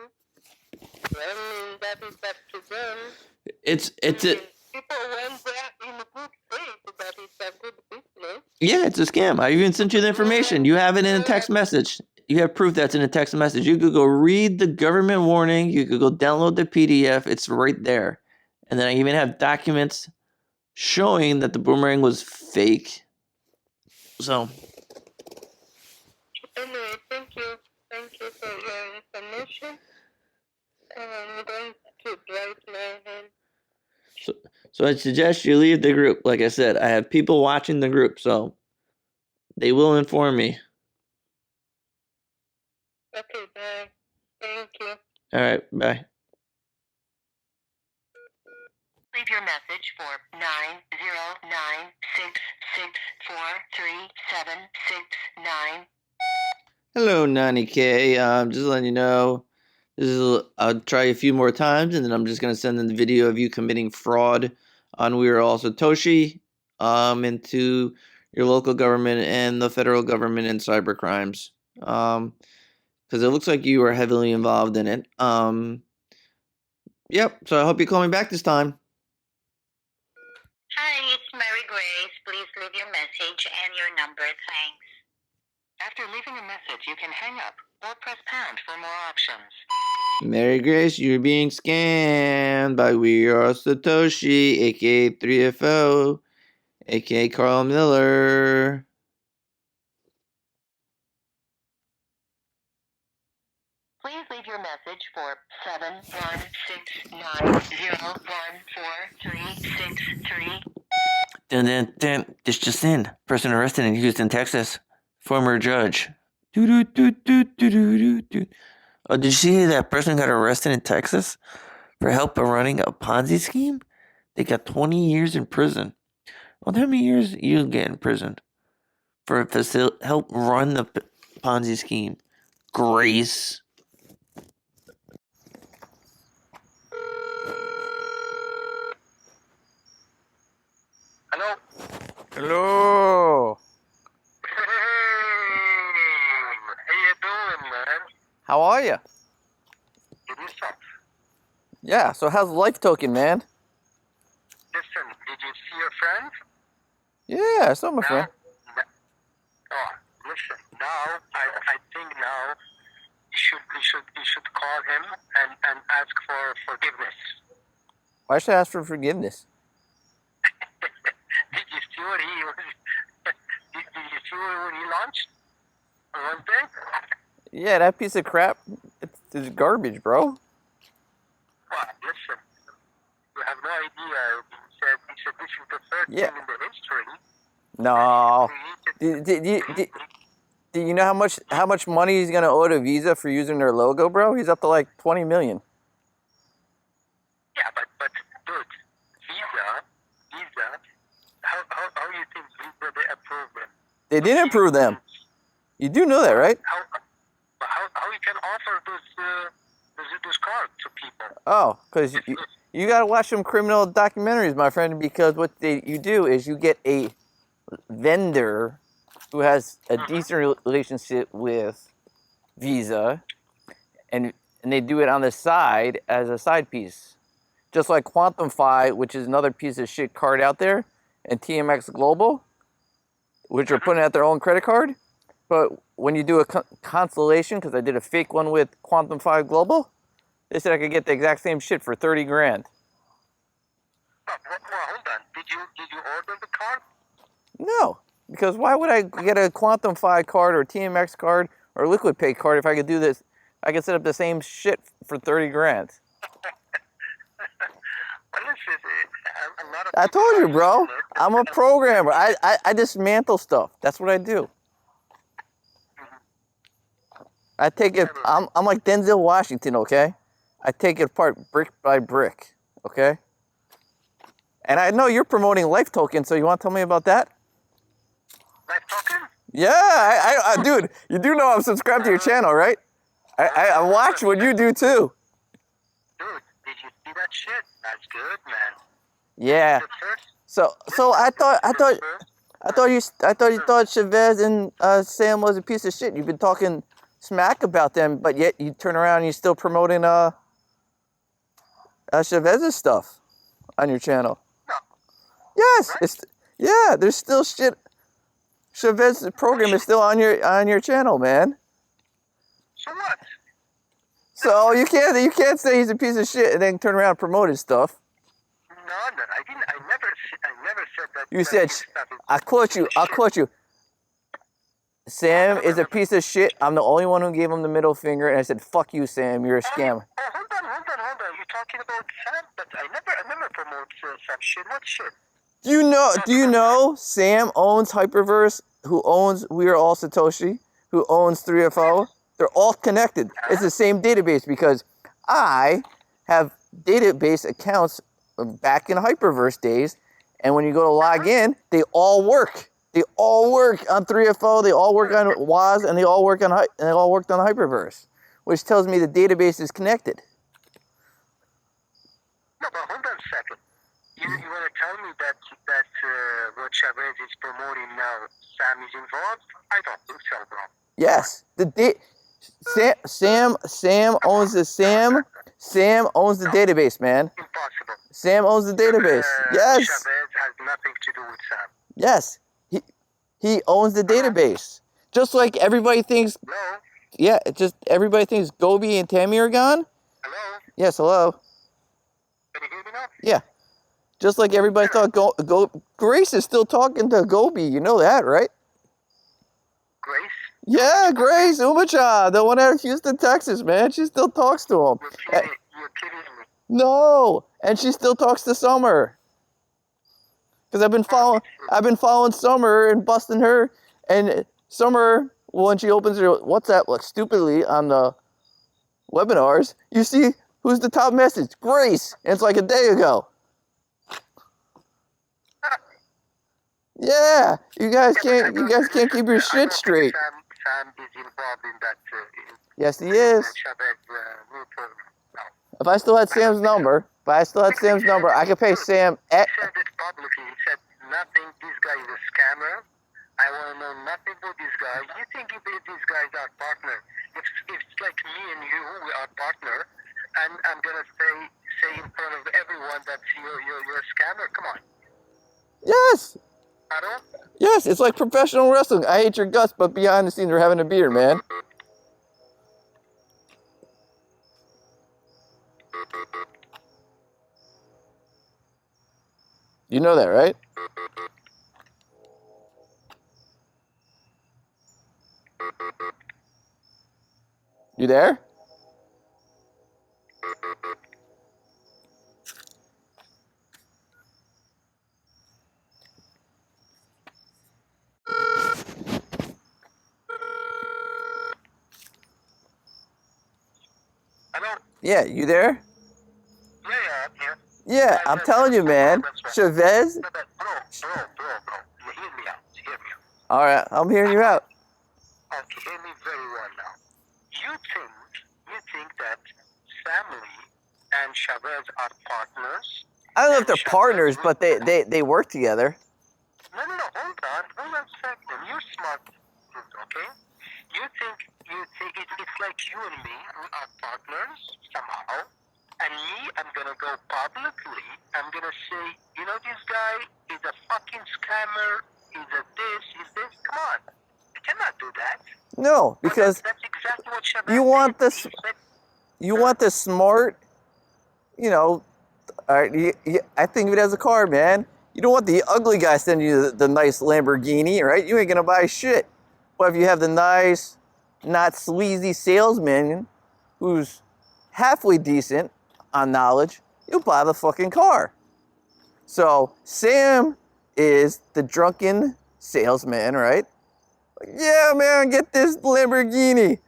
[SPEAKER 5] then that is up to them.
[SPEAKER 2] It's
[SPEAKER 5] People went there in good faith that it's a good business.
[SPEAKER 2] Yeah, it's a scam. I even sent you the information. You have it in a text message. You have proof that's in a text message. You could go read the government warning. You could go download the PDF. It's right there. And then I even have documents showing that the boomerang was fake. So.
[SPEAKER 5] Anyway, thank you. Thank you for your information. I'm going to write my hand.
[SPEAKER 2] So I suggest you leave the group. Like I said, I have people watching the group, so they will inform me.
[SPEAKER 5] Okay, bye. Thank you.
[SPEAKER 2] All right, bye.
[SPEAKER 7] Leave your message for 90966433769.
[SPEAKER 2] Hello, 90K. Just letting you know, I'll try a few more times, and then I'm just going to send in the video of you committing fraud on We Are All Satoshi into your local government and the federal government in cyber crimes. Because it looks like you are heavily involved in it. Yep, so I hope you call me back this time.
[SPEAKER 6] Hi, it's Mary Grace. Please leave your message and your number. Thanks.
[SPEAKER 7] After leaving a message, you can hang up or press pound for more options.
[SPEAKER 2] Mary Grace, you're being scammed by We Are Satoshi, aka 3FO, aka Carl Miller.
[SPEAKER 7] Please leave your message for 71690143363.
[SPEAKER 2] Dun. This just in. Person arrested in Houston, Texas. Former judge. Oh, did you see that person got arrested in Texas for help in running a Ponzi scheme? They got 20 years in prison. Well, how many years you get in prison for help run the Ponzi scheme? Grace.
[SPEAKER 1] Hello?
[SPEAKER 2] Hello.
[SPEAKER 1] How you doing, man?
[SPEAKER 2] How are you?
[SPEAKER 1] Give me some.
[SPEAKER 2] Yeah, so how's life token, man?
[SPEAKER 1] Listen, did you see your friend?
[SPEAKER 2] Yeah, I saw my friend.
[SPEAKER 1] Oh, listen, now, I think now you should call him and ask for forgiveness.
[SPEAKER 2] Why should I ask for forgiveness?
[SPEAKER 1] Did you see what he was? Did you see what he launched on Wednesday?
[SPEAKER 2] Yeah, that piece of crap. This is garbage, bro.
[SPEAKER 3] Well, listen, you have no idea. It's the first
[SPEAKER 2] Yeah.
[SPEAKER 3] thing in the history.
[SPEAKER 2] No. Do you know how much money he's gonna owe to Visa for using their logo, bro? He's up to like 20 million.
[SPEAKER 3] Yeah, but dude, Visa, how you think Visa they approve them?
[SPEAKER 2] They didn't approve them. You do know that, right?
[SPEAKER 3] How you can offer those cards to people?
[SPEAKER 2] Oh, because you gotta watch some criminal documentaries, my friend, because what you do is you get a vendor who has a decent relationship with Visa, and they do it on the side as a side piece. Just like QuantumFi, which is another piece of shit card out there, and TMX Global, which are putting out their own credit card. But when you do a constellation, because I did a fake one with QuantumFi Global, they said I could get the exact same shit for 30 grand.
[SPEAKER 3] Well, hold on. Did you order the card?
[SPEAKER 2] No, because why would I get a QuantumFi card or TMX card or Liquid Pay card if I could do this? I could set up the same shit for 30 grand.
[SPEAKER 3] Well, listen, I'm not
[SPEAKER 2] I told you, bro. I'm a programmer. I dismantle stuff. That's what I do. I take it. I'm like Denzel Washington, okay? I take it apart brick by brick, okay? And I know you're promoting Life Token, so you want to tell me about that?
[SPEAKER 3] Life Token?
[SPEAKER 2] Yeah, I dude, you do know I'm subscribed to your channel, right? I watch what you do too.
[SPEAKER 3] Dude, did you see that shit? That's good, man.
[SPEAKER 2] Yeah. So I thought you thought Chavez and Sam was a piece of shit. You've been talking smack about them, but yet you turn around and you're still promoting Chavez's stuff on your channel.
[SPEAKER 3] No.
[SPEAKER 2] Yes, right? There's still shit. Chavez's program is still on your channel, man.
[SPEAKER 3] So what?
[SPEAKER 2] So you can't say he's a piece of shit and then turn around and promote his stuff.
[SPEAKER 3] No, I never said that.
[SPEAKER 2] You said, I'll quote you. Sam is a piece of shit. I'm the only one who gave him the middle finger, and I said, fuck you, Sam, you're a scammer.
[SPEAKER 3] Oh, hold on. You're talking about Sam, but I never promote some shit. What shit?
[SPEAKER 2] Do you know Sam owns Hyperverse, who owns We Are All Satoshi, who owns 3FO? They're all connected. It's the same database because I have database accounts back in Hyperverse days, and when you go to log in, they all work. They all work on 3FO. They all work on WAS, and they all worked on Hyperverse, which tells me the database is connected.
[SPEAKER 3] No, but hold on a second. You want to tell me that what Chavez is promoting now, Sam is involved? I don't think so, bro.
[SPEAKER 2] Yes, Sam owns the database, man.
[SPEAKER 3] Impossible.
[SPEAKER 2] Sam owns the database. Yes.
[SPEAKER 3] Chavez has nothing to do with Sam.
[SPEAKER 2] Yes. He owns the database. Just like everybody thinks.
[SPEAKER 3] Hello?
[SPEAKER 2] Yeah, everybody thinks Gobi and Tammy are gone.
[SPEAKER 3] Hello?
[SPEAKER 2] Yes, hello.
[SPEAKER 3] Can you hear me now?
[SPEAKER 2] Yeah. Just like everybody thought Grace is still talking to Gobi. You know that, right?
[SPEAKER 3] Grace?
[SPEAKER 2] Yeah, Grace Umacha, the one out of Houston, Texas, man. She still talks to him.
[SPEAKER 3] You're kidding me.
[SPEAKER 2] No, and she still talks to Summer. Because I've been following Summer and busting her, and Summer, when she opens her WhatsApp, like stupidly on the webinars, you see who's the top message? Grace, and it's like a day ago. Yeah, you guys can't keep your shit straight.
[SPEAKER 3] Sam is involved in that.
[SPEAKER 2] Yes, he is.
[SPEAKER 3] Chavez new program. No.
[SPEAKER 2] If I still had Sam's number, I could pay Sam.
[SPEAKER 3] He said it publicly. He said nothing. This guy is a scammer. I want to know nothing about this guy. You think these guys are partner? If it's like me and you, we are partner, and I'm gonna say in front of everyone that you're a scammer. Come on.
[SPEAKER 2] Yes.
[SPEAKER 3] Hello?
[SPEAKER 2] Yes, it's like professional wrestling. I hate your guts, but behind the scenes we're having a beer, man. You know that, right? You there? Yeah, you there?
[SPEAKER 3] Yeah, I'm here.
[SPEAKER 2] Yeah, I'm telling you, man. Chavez.
[SPEAKER 3] Bro. You hear me out.
[SPEAKER 2] All right, I'm hearing you out.
[SPEAKER 3] Okay, hear me very well now. You think that family and Chavez are partners?
[SPEAKER 2] I don't know if they're partners, but they work together.
[SPEAKER 3] No, hold on a second. You're smart, okay? You think it's like you and me, we are partners somehow, and me, I'm gonna go publicly, I'm gonna say, you know, this guy is a fucking scammer, he's a this, he's this. Come on, you cannot do that.
[SPEAKER 2] No, because
[SPEAKER 3] that's exactly what Chavez
[SPEAKER 2] you want
[SPEAKER 3] did.
[SPEAKER 2] this. You want the smart, you know. All right, I think of it as a car, man. You don't want the ugly guy sending you the nice Lamborghini, right? You ain't gonna buy shit. But if you have the nice, not sleazy salesman who's halfway decent on knowledge, you'll buy the fucking car. So Sam is the drunken salesman, right? Like, yeah, man, get this Lamborghini.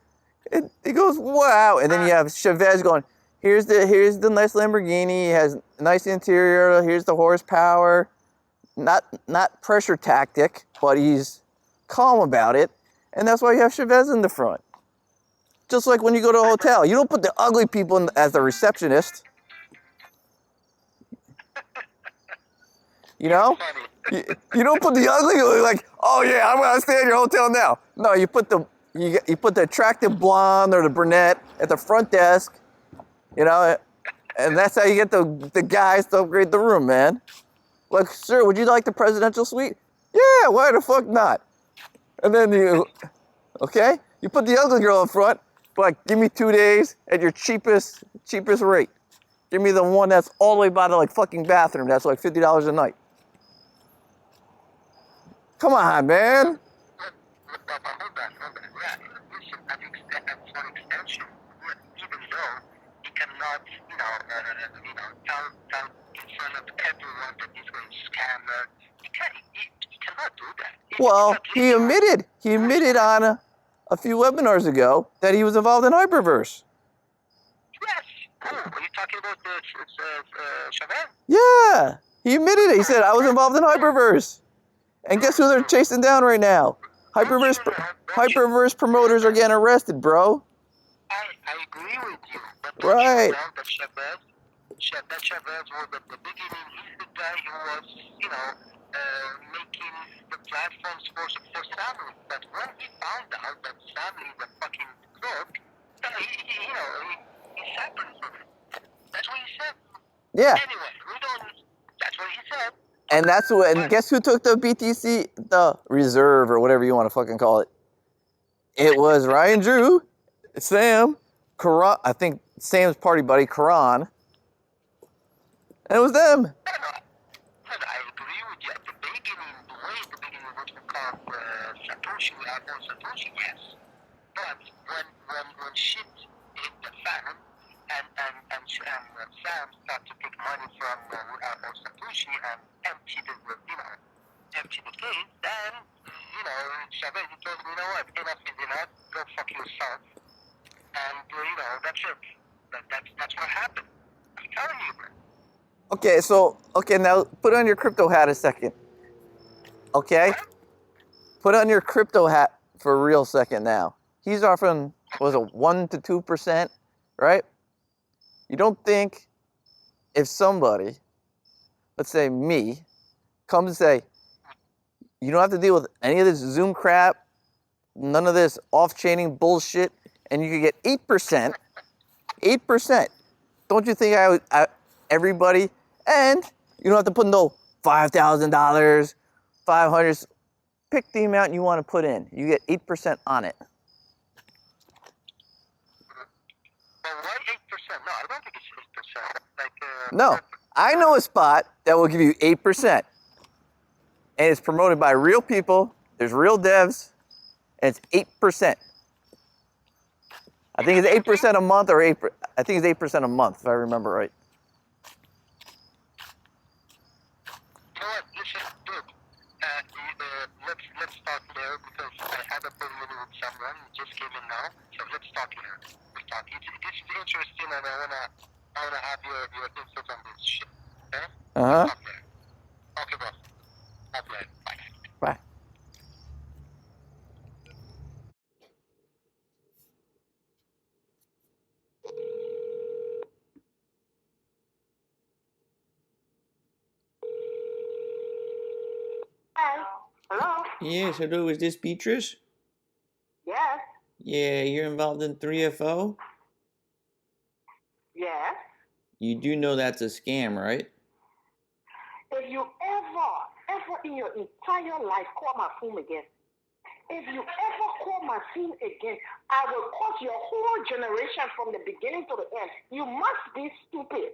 [SPEAKER 2] And he goes, wow. And then you have Chavez going, here's the nice Lamborghini. It has a nice interior. Here's the horsepower. Not pressure tactic, but he's calm about it. And that's why you have Chavez in the front. Just like when you go to a hotel. You don't put the ugly people as the receptionist. You know? You don't put the ugly like, oh yeah, I'm gonna stay at your hotel now. No, you put the attractive blonde or the brunette at the front desk, you know, and that's how you get the guys to upgrade the room, man. Like, sir, would you like the presidential suite? Yeah, why the fuck not? And then you put the ugly girl up front, but give me 2 days at your cheapest rate. Give me the one that's all the way by the like fucking bathroom. That's like $50 a night. Come on, man.
[SPEAKER 3] Hold on. Yeah, listen, I think that for extension, even though he cannot, tell in front of everyone that he's going to scammer, he cannot do that.
[SPEAKER 2] Well, he admitted on a few webinars ago that he was involved in Hyperverse.
[SPEAKER 3] Yes. Oh, are you talking about Chavez?
[SPEAKER 2] Yeah, he admitted it. He said, I was involved in Hyperverse. And guess who they're chasing down right now? Hyperverse promoters are getting arrested, bro.
[SPEAKER 3] I agree with you. But
[SPEAKER 2] right.
[SPEAKER 3] That Chavez was at the beginning. He's the guy who was, making the platforms for family. But when he found out that family is a fucking crook, he separated from it. That's what he said.
[SPEAKER 2] Yeah.
[SPEAKER 3] Anyway, that's what he said.
[SPEAKER 2] And and guess who took the BTC, the reserve or whatever you want to fucking call it? It was Ryan Drew, Sam, Karan, I think Sam's party buddy, Karan. And it was them.
[SPEAKER 3] I agree with you. At the beginning, what we call Satoshi, yes. But when shit hit the fan, and Sam started to take money from Satoshi and empty the case, then, Chavez, he told me, you know what, enough is enough, go fuck yourself. And, that's it. That's what happened. I'm telling you, bro.
[SPEAKER 2] Okay, now put on your crypto hat a second. Okay? Put on your crypto hat for a real second now. He's offering, 1 to 2%, right? You don't think if somebody, let's say me, comes and say, you don't have to deal with any of this Zoom crap, none of this off-chaining bullshit, and you could get 8%, don't you think everybody, and you don't have to put no $5,000, $500, pick the amount you want to put in. You get 8% on it.
[SPEAKER 3] Well, why 8%? No, I don't think it's 8%.
[SPEAKER 2] No, I know a spot that will give you 8%. And it's promoted by real people. There's real devs. And it's 8%. I think it's 8% a month or I think it's 8% a month, if I remember right.
[SPEAKER 3] You know what? Listen, dude. Let's start there because I have a 30-minute someone who just came in now, so let's talk here. Let's talk. If it's interesting and I wanna have your input on this shit. Okay?
[SPEAKER 2] Uh-huh.
[SPEAKER 3] Talk later. Okay, boss. Talk later. Bye.
[SPEAKER 2] Bye.
[SPEAKER 5] Hi. Hello?
[SPEAKER 2] Yes, hello, is this Beatrice?
[SPEAKER 5] Yes.
[SPEAKER 2] Yeah, you're involved in 3FO?
[SPEAKER 5] Yes.
[SPEAKER 2] You do know that's a scam, right?
[SPEAKER 5] If you ever in your entire life call my phone again, if you ever call my phone again, I will cut your whole generation from the beginning to the end. You must be stupid.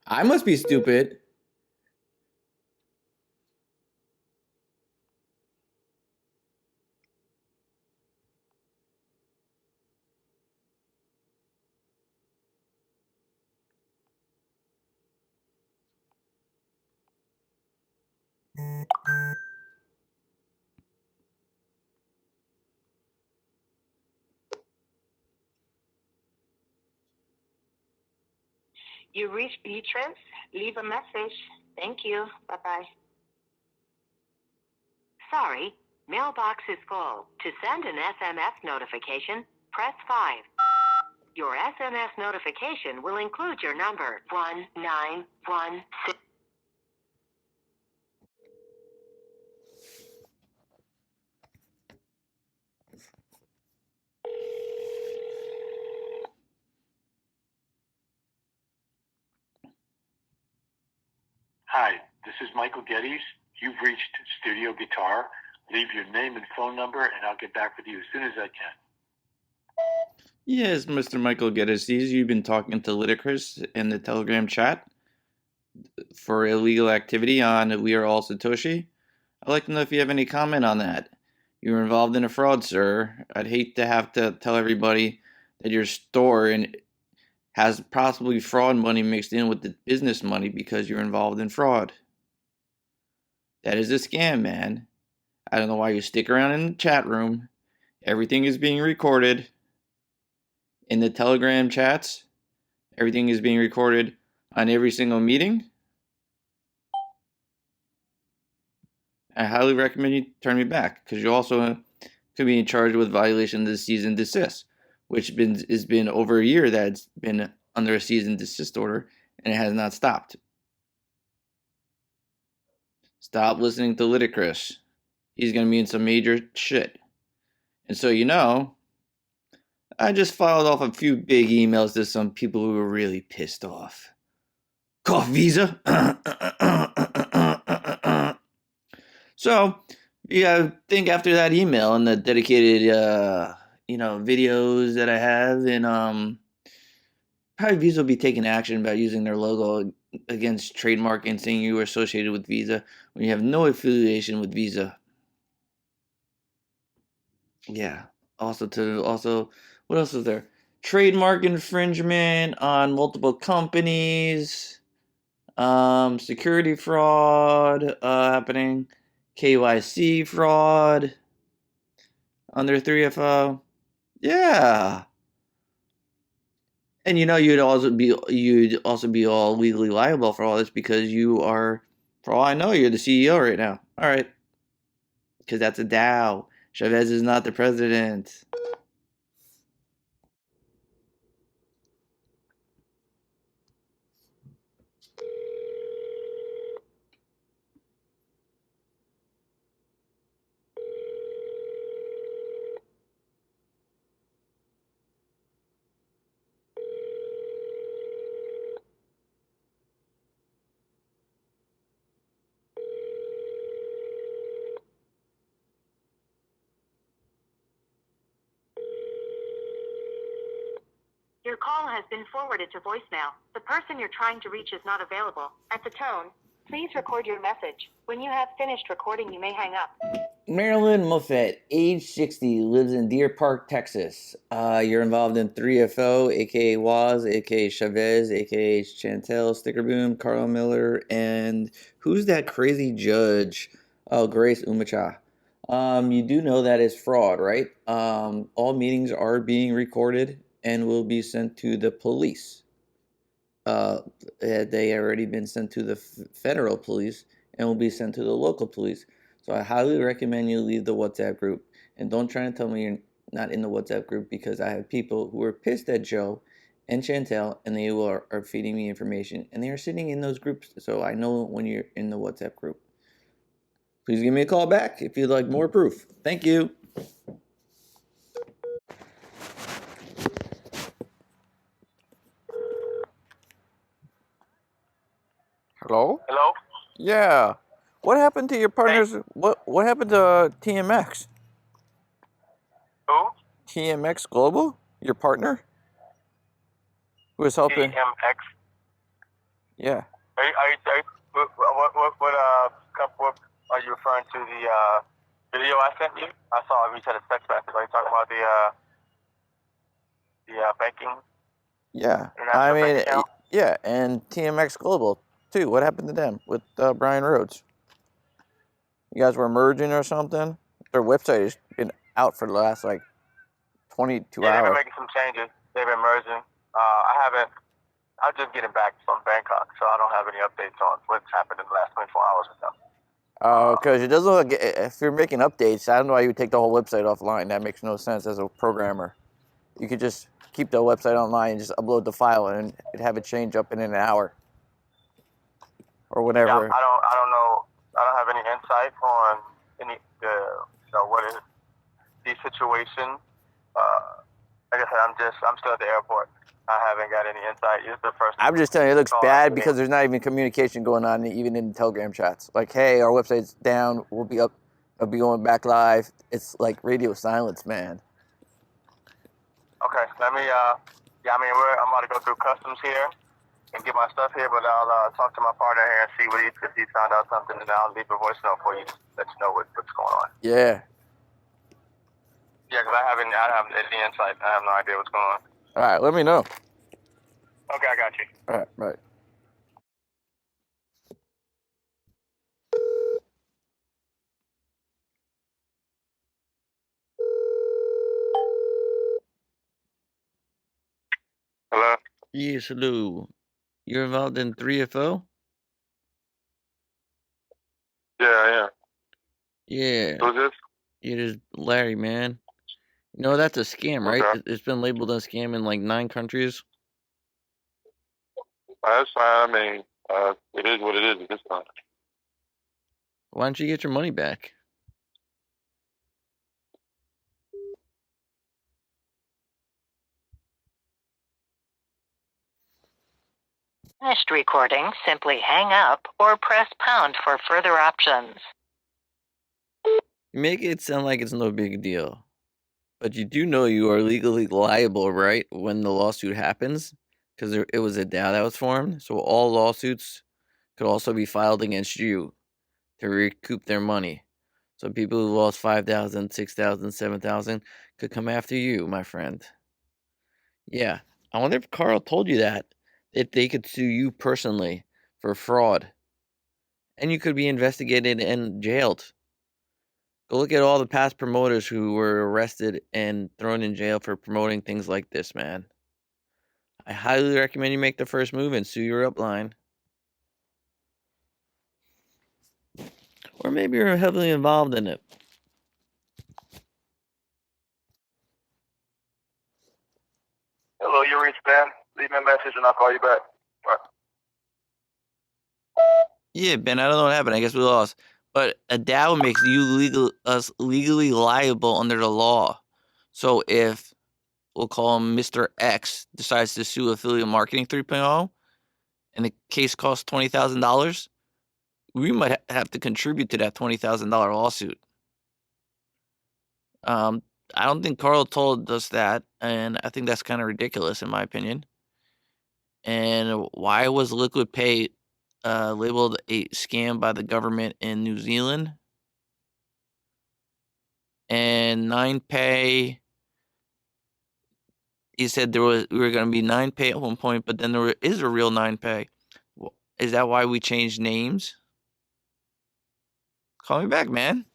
[SPEAKER 2] I must be stupid.
[SPEAKER 7] You reached Beatrice. Leave a message. Thank you. Bye-bye. Sorry, mailbox is full. To send an SMS notification, press 5. Your SMS notification will include your number 1916.
[SPEAKER 8] Hi, this is Michael Geddes. You've reached Studio Guitar. Leave your name and phone number, and I'll get back with you as soon as I can.
[SPEAKER 2] Yes, Mr. Michael Geddes. You've been talking to Ludicrous in the Telegram chat for illegal activity on We Are All Satoshi. I'd like to know if you have any comment on that. You were involved in a fraud, sir. I'd hate to have to tell everybody that your store has possibly fraud money mixed in with the business money because you're involved in fraud. That is a scam, man. I don't know why you stick around in the chat room. Everything is being recorded. In the Telegram chats, everything is being recorded on every single meeting. I highly recommend you turn me back because you also could be charged with violation of the cease and desist, which has been over a year that it's been under a cease and desist order and it has not stopped. Stop listening to Ludicrous. He's going to be in some major shit. And so, I just filed off a few big emails to some people who were really pissed off. Cough visa. So, I think after that email and the dedicated, videos that I have, and probably Visa will be taking action about using their logo against trademark and saying you were associated with Visa when you have no affiliation with Visa. Yeah. Also, what else is there? Trademark infringement on multiple companies, security fraud happening, KYC fraud under 3FO. Yeah. And you'd also be all legally liable for all this because you are, for all I know, you're the CEO right now. All right. Because that's a DAO. Chavez is not the president.
[SPEAKER 7] Your call has been forwarded to voicemail. The person you're trying to reach is not available. At the tone, please record your message. When you have finished recording, you may hang up.
[SPEAKER 2] Marilyn Muffet, age 60, lives in Deer Park, Texas. You're involved in 3FO, aka Waz, aka Chavez, aka Chantel, Stickerboom, Carl Miller, and who's that crazy judge? Oh, Grace Umacha. You do know that is fraud, right? All meetings are being recorded and will be sent to the police. They already been sent to the federal police and will be sent to the local police. So I highly recommend you leave the WhatsApp group and don't try to tell me you're not in the WhatsApp group, because I have people who are pissed at Joe and Chantel and they are feeding me information and they are sitting in those groups. So I know when you're in the WhatsApp group. Please give me a call back if you'd like more proof. Thank you. Hello?
[SPEAKER 1] Hello?
[SPEAKER 2] Yeah. What happened to your partners? What happened to TMX?
[SPEAKER 1] Who?
[SPEAKER 2] TMX Global? Your partner? Who was helping?
[SPEAKER 1] TMX.
[SPEAKER 2] Yeah.
[SPEAKER 1] What are you referring to? The video I sent you? I saw you said a text message. Are you talking about the banking?
[SPEAKER 2] Yeah.
[SPEAKER 1] International bank account?
[SPEAKER 2] Yeah, and TMX Global too. What happened to them with Brian Rhodes? You guys were merging or something? Their website has been out for the last like 22
[SPEAKER 1] Yeah, they've
[SPEAKER 2] hours.
[SPEAKER 1] been making some changes. They've been merging. I'm just getting back from Bangkok, so I don't have any updates on what's happened in the last 24 hours or so.
[SPEAKER 2] Oh, because it doesn't look, if you're making updates, I don't know why you would take the whole website offline. That makes no sense as a programmer. You could just keep the website online and just upload the file and it'd have it change up in an hour or whatever.
[SPEAKER 1] Yeah, I don't know. I don't have any insight on what is the situation. Like I said, I'm still at the airport. I haven't got any insight. It's the first.
[SPEAKER 2] I'm just telling you, it looks bad because there's not even communication going on, even in Telegram chats. Like, hey, our website's down. We'll be going back live. It's like radio silence, man.
[SPEAKER 1] Okay, let me. I'm about to go through customs here and get my stuff here, but I'll talk to my partner here and see if he found out something, and I'll leave a voice note for you to let you know what's going on.
[SPEAKER 2] Yeah.
[SPEAKER 1] Yeah, because I haven't any insight. I have no idea what's going on.
[SPEAKER 2] All right, let me know.
[SPEAKER 1] Okay, I got you.
[SPEAKER 2] All right, bye.
[SPEAKER 1] Hello?
[SPEAKER 2] Yes, hello. You're involved in 3FO?
[SPEAKER 1] Yeah, I am.
[SPEAKER 2] Yeah.
[SPEAKER 1] Who's this?
[SPEAKER 2] It is Larry, man. You know, that's a scam, right?
[SPEAKER 1] Okay.
[SPEAKER 2] It's been labeled a scam in like 9 countries.
[SPEAKER 1] That's fine. I mean, it is what it is at this time.
[SPEAKER 2] Why don't you get your money back?
[SPEAKER 7] Finished recording, simply hang up or press pound for further options.
[SPEAKER 2] You make it sound like it's no big deal. But you do know you are legally liable, right, when the lawsuit happens? Because it was a DAO that was formed. So all lawsuits could also be filed against you to recoup their money. So people who lost 5,000, 6,000, 7,000 could come after you, my friend. Yeah. I wonder if Carl told you that. If they could sue you personally for fraud. And you could be investigated and jailed. Go look at all the past promoters who were arrested and thrown in jail for promoting things like this, man. I highly recommend you make the first move and sue your upline. Or maybe you're heavily involved in it.
[SPEAKER 1] Hello, you reached Ben. Leave me a message and I'll call you back. Right.
[SPEAKER 2] Yeah, Ben, I don't know what happened. I guess we lost. But a DAO makes you legally liable under the law. So if, we'll call him Mr. X, decides to sue Affiliate Marketing 3.0, and the case costs $20,000, we might have to contribute to that $20,000 lawsuit. I don't think Carl told us that, and I think that's kind of ridiculous in my opinion. And why was Liquid Pay labeled a scam by the government in New Zealand? And 9pay, he said we were going to be 9pay at one point, but then there is a real 9pay. Is that why we changed names? Call me back, man.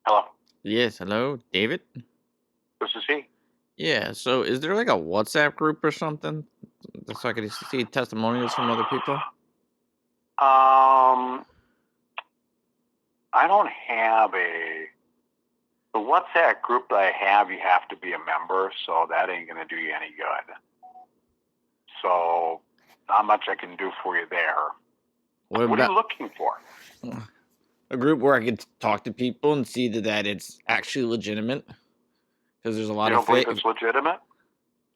[SPEAKER 9] Hello.
[SPEAKER 2] Yes, hello, David?
[SPEAKER 9] This is he.
[SPEAKER 2] Yeah, so is there like a WhatsApp group or something? So I could see testimonials from other people?
[SPEAKER 9] I don't have the WhatsApp group that I have, you have to be a member, so that ain't going to do you any good. So, not much I can do for you there. What are you looking for?
[SPEAKER 2] A group where I could talk to people and see that it's actually legitimate. Because there's a lot
[SPEAKER 9] You
[SPEAKER 2] of
[SPEAKER 9] don't
[SPEAKER 2] fake.
[SPEAKER 9] believe it's legitimate?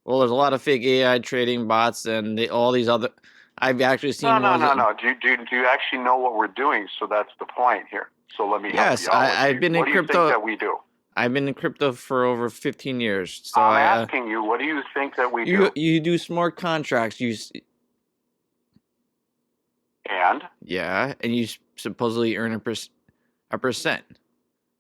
[SPEAKER 2] Well, there's a lot of fake AI trading bots and all these other. I've actually seen.
[SPEAKER 9] No. Do you actually know what we're doing? So that's the point here. So let me help
[SPEAKER 2] Yes,
[SPEAKER 9] you out.
[SPEAKER 2] I've been in crypto.
[SPEAKER 9] What do you think that we do?
[SPEAKER 2] I've been in crypto for over 15 years. So
[SPEAKER 9] I'm asking you, what do you think that we do?
[SPEAKER 2] You do smart contracts.
[SPEAKER 9] And?
[SPEAKER 2] Yeah, and you supposedly earn a percent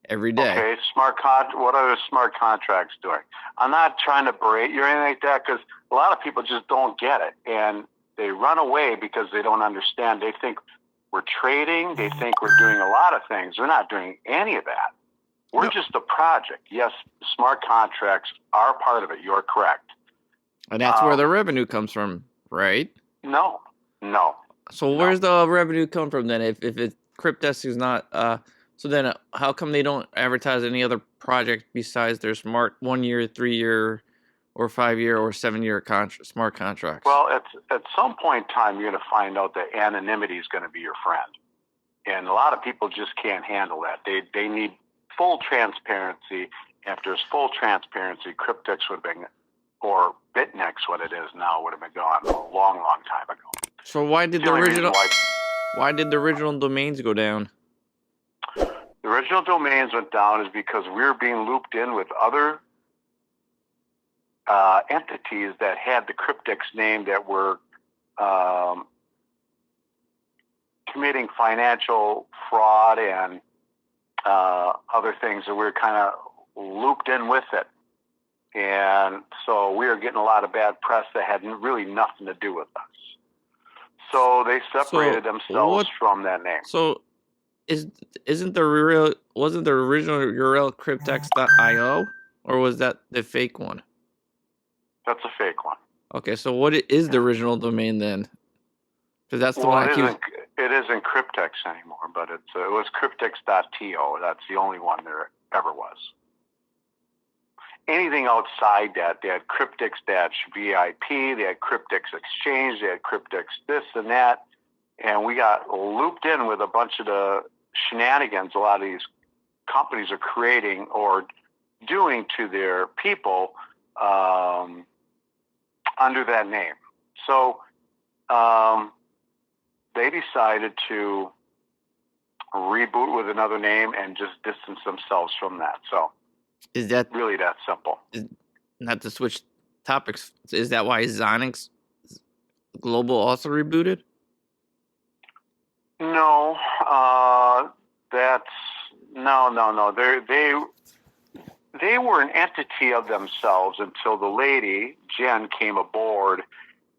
[SPEAKER 2] every day.
[SPEAKER 9] Okay, what are the smart contracts doing? I'm not trying to berate you or anything like that, because a lot of people just don't get it, and they run away because they don't understand. They think we're trading. They think we're doing a lot of things. We're not doing any of that. We're just a project. Yes, smart contracts are part of it. You're correct.
[SPEAKER 2] And that's where the revenue comes from, right?
[SPEAKER 9] No.
[SPEAKER 2] So where's the revenue come from then? If Cryptdesk is not, so then how come they don't advertise any other project besides their smart 1 year, 3 year, or 5 year, or 7 year smart contracts?
[SPEAKER 9] Well, at some point in time, you're going to find out that anonymity is going to be your friend, and a lot of people just can't handle that. They need full transparency. If there's full transparency, Cryptdesk would have been, or BitNex, what it is now, would have been gone a long time ago.
[SPEAKER 2] So why did the original domains go down?
[SPEAKER 9] The original domains went down is because we were being looped in with other entities that had the Cryptdesk name that were committing financial fraud and other things, that we were kind of looped in with it. And so we were getting a lot of bad press that had really nothing to do with us. So they separated themselves from that name.
[SPEAKER 2] So wasn't the original URL cryptex.io, or was that the fake one?
[SPEAKER 9] That's a fake one.
[SPEAKER 2] Okay, so what is the original domain then? Because that's the one
[SPEAKER 9] it isn't Cryptex anymore, but it was cryptex.to. That's the only one there ever was. Anything outside that, they had Cryptex-VIP, they had Cryptex Exchange, they had Cryptex this and that, and we got looped in with a bunch of the shenanigans a lot of these companies are creating or doing to their people under that name. So they decided to reboot with another name and just distance themselves from that. So
[SPEAKER 2] is that
[SPEAKER 9] really that simple?
[SPEAKER 2] Not to switch topics, is that why Zonix Global also rebooted?
[SPEAKER 9] No, no. They were an entity of themselves until the lady Jen came aboard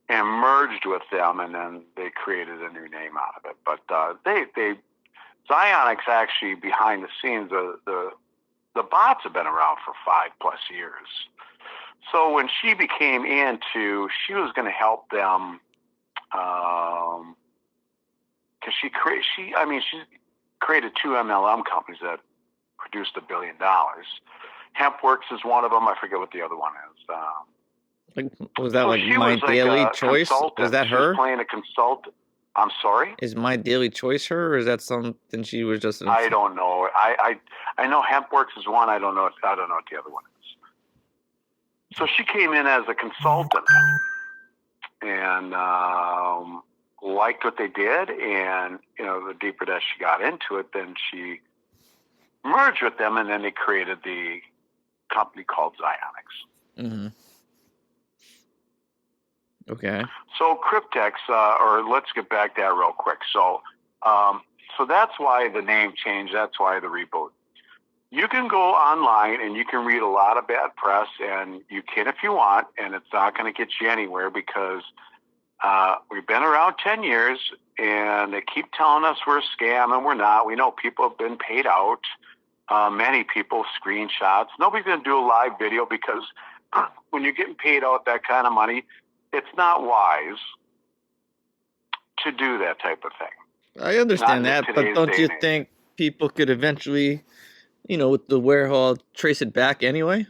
[SPEAKER 9] and merged with them, and then they created a new name out of it. But Zionix actually behind the scenes, the bots have been around for 5+ years. So when she became she was going to help them, because she created 2 MLM companies that produced $1 billion. HempWorks is one of them. I forget what the other one is.
[SPEAKER 2] Was that like My Daily Choice? Was that her?
[SPEAKER 9] She was playing a consultant. I'm sorry?
[SPEAKER 2] Is My Daily Choice her, or is that something she was just...
[SPEAKER 9] I don't know. I know HempWorks is one. I don't know what the other one is. So she came in as a consultant and liked what they did, and the deeper that she got into it, then she merged with them, and then they created the company called Zionix.
[SPEAKER 2] Mm-hmm. Okay.
[SPEAKER 9] So Cryptex, or let's get back to that real quick. So that's why the name changed. That's why the reboot. You can go online and you can read a lot of bad press, and you can if you want, and it's not going to get you anywhere because we've been around 10 years, and they keep telling us we're a scam, and we're not. We know people have been paid out. many people screenshots. Nobody's going to do a live video because when you're getting paid out that kind of money, it's not wise to do that type of thing.
[SPEAKER 2] I understand that, but don't you think people could eventually, with the Warehol, trace it back anyway?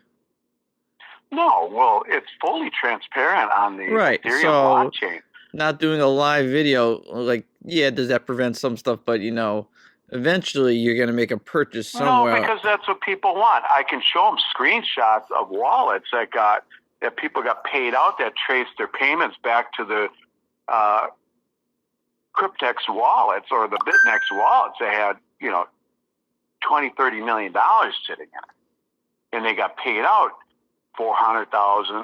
[SPEAKER 9] No, well, it's fully transparent on the
[SPEAKER 2] right.
[SPEAKER 9] Ethereum
[SPEAKER 2] So
[SPEAKER 9] blockchain.
[SPEAKER 2] Not doing a live video, like, does that prevent some stuff? But, eventually you're going to make a purchase somewhere.
[SPEAKER 9] No, because that's what people want. I can show them screenshots of wallets that people got paid out that traced their payments back to the Cryptex wallets or the BitNex wallets. They had, $20, $30 million sitting in it. And they got paid out $400,000,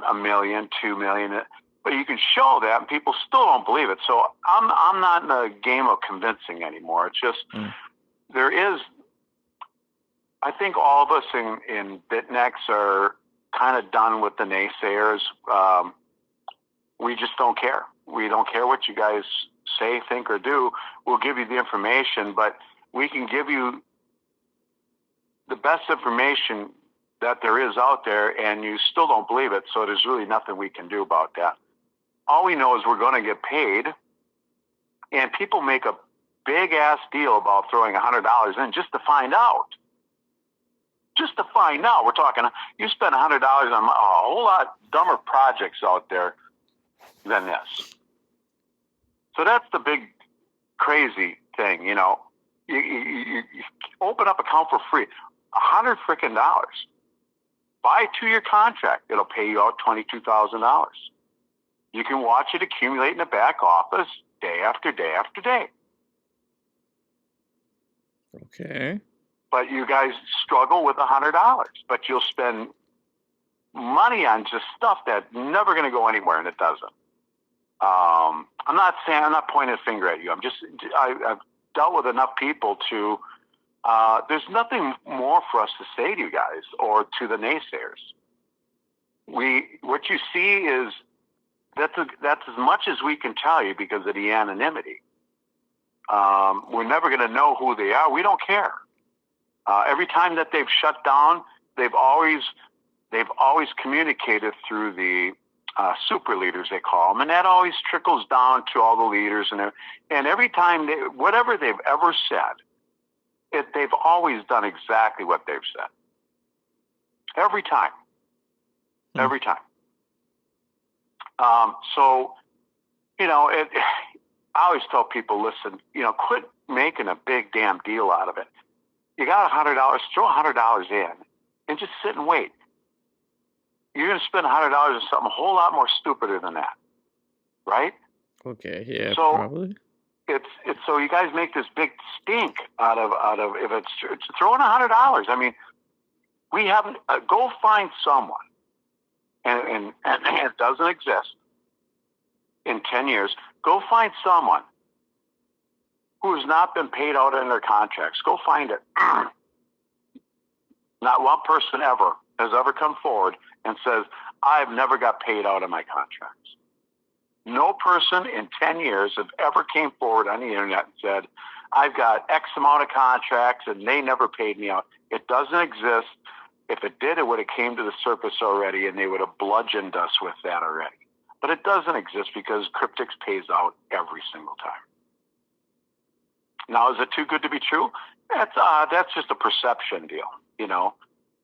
[SPEAKER 9] $1 million, $2 million. But you can show that, and people still don't believe it. So I'm not in the game of convincing anymore. It's just there is. I think all of us in BitNex are kind of done with the naysayers. We just don't care. We don't care what you guys say, think, or do. We'll give you the information, but we can give you the best information that there is out there, and you still don't believe it. So there's really nothing we can do about that. All we know is we're going to get paid, and people make a big-ass deal about throwing $100 in just to find out. Just to find out. We're talking, you spend $100 on a whole lot dumber projects out there than this. So that's the big, crazy thing, You open up account for free. $100 freaking dollars. Buy a 2-year contract. It'll pay you out $22,000. You can watch it accumulate in the back office day after day after day.
[SPEAKER 2] Okay.
[SPEAKER 9] But you guys struggle with $100, but you'll spend money on just stuff that's never going to go anywhere, and it doesn't. I'm not pointing a finger at you. I've dealt with enough people to, there's nothing more for us to say to you guys or to the naysayers. What you see is, that's as much as we can tell you because of the anonymity. We're never going to know who they are. We don't care. Every time that they've shut down, they've always communicated through the super leaders, they call them, and that always trickles down to all the leaders. And every time, whatever they've ever said, they've always done exactly what they've said. Every time. Every time. I always tell people, listen, quit making a big damn deal out of it. You got $100, throw $100 in and just sit and wait. You're going to spend $100 on something a whole lot more stupider than that. Right?
[SPEAKER 2] Okay. Yeah,
[SPEAKER 9] so
[SPEAKER 2] probably.
[SPEAKER 9] It's so you guys make this big stink out of if it's throwing $100. I mean, we haven't, go find someone. And it doesn't exist in 10 years. Go find someone who has not been paid out in their contracts. Go find it. Not one person ever has ever come forward and says, I've never got paid out of my contracts. No person in 10 years have ever came forward on the internet and said, I've got X amount of contracts and they never paid me out. It doesn't exist. If it did, it would have came to the surface already, and they would have bludgeoned us with that already. But it doesn't exist because Cryptex pays out every single time. Now, is it too good to be true? That's just a perception deal.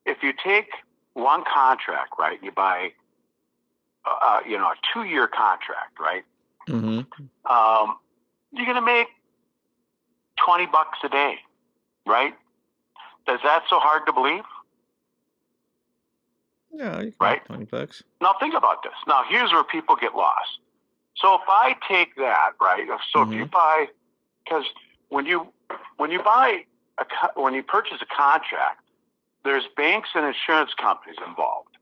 [SPEAKER 9] If you take one contract, right, you buy, a 2-year contract, right?
[SPEAKER 2] Mm-hmm.
[SPEAKER 9] You're going to make $20 a day, right? Is that so hard to believe?
[SPEAKER 2] Yeah, you can
[SPEAKER 9] right?
[SPEAKER 2] $20.
[SPEAKER 9] Now think about this. Now here's where people get lost. So if I take that, right? So if you buy, because when you purchase a contract, there's banks and insurance companies involved.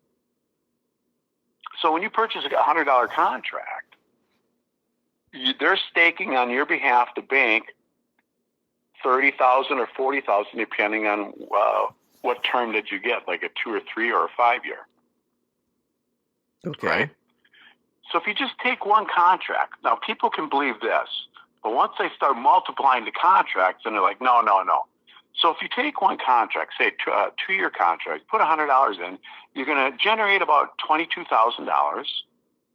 [SPEAKER 9] So when you purchase a $100 contract, they're staking on your behalf the bank $30,000 or $40,000, depending on what term did you get, like a 2 or 3 or a 5 year.
[SPEAKER 2] Okay.
[SPEAKER 9] Right? So if you just take one contract, now people can believe this, but once they start multiplying the contracts, and they're like, no. So if you take one contract, say a 2-year contract, put $100 in, you're going to generate about $22,000.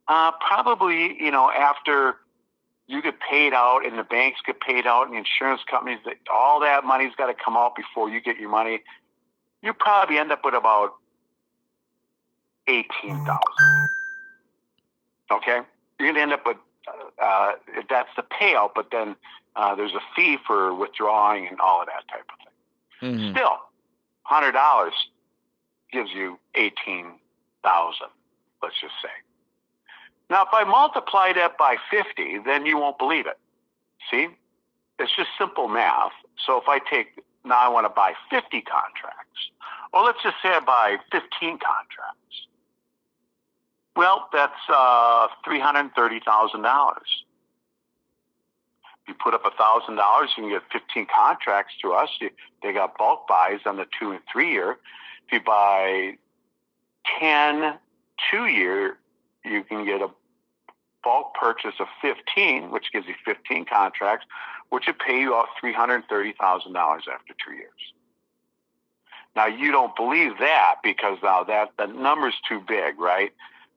[SPEAKER 9] Probably, after you get paid out and the banks get paid out and the insurance companies, all that money's got to come out before you get your money. You probably end up with about $18,000. Okay, you're going to end up with that's the payout, but then there's a fee for withdrawing and all of that type of thing.
[SPEAKER 2] Mm-hmm.
[SPEAKER 9] Still, $100 gives you $18,000. Let's just say. Now, if I multiply that by 50, then you won't believe it. See, it's just simple math. So if I now I want to buy 50 contracts. Well, let's just say I buy 15 contracts. Well, that's $330,000. You put up $1,000, you can get 15 contracts to us. They got bulk buys on the 2 and 3 year. If you buy 10 2-year, you can get a bulk purchase of 15, which gives you 15 contracts, which would pay you off $330,000 after 2 years. Now, you don't believe that because now the number's too big, right?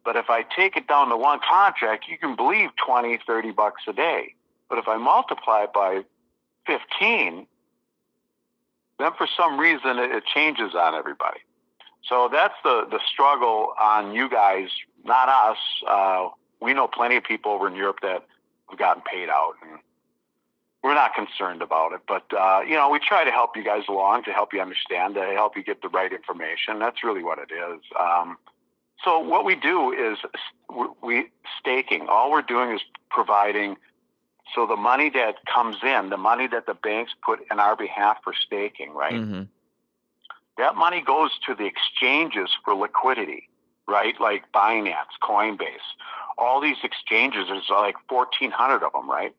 [SPEAKER 9] But if I take it down to one contract, you can believe $20-30 a day. But if I multiply it by 15, then for some reason it changes on everybody. So that's the struggle on you guys, not us. We know plenty of people over in Europe that have gotten paid out, and we're not concerned about it. But, we try to help you guys along, to help you understand, to help you get the right information. That's really what it is. So what we do is we staking. All we're doing is providing, so the money that comes in, the money that the banks put in our behalf for staking, right?
[SPEAKER 2] Mm-hmm.
[SPEAKER 9] That money goes to the exchanges for liquidity, right? Like Binance, Coinbase. All these exchanges, there's like 1,400 of them, right?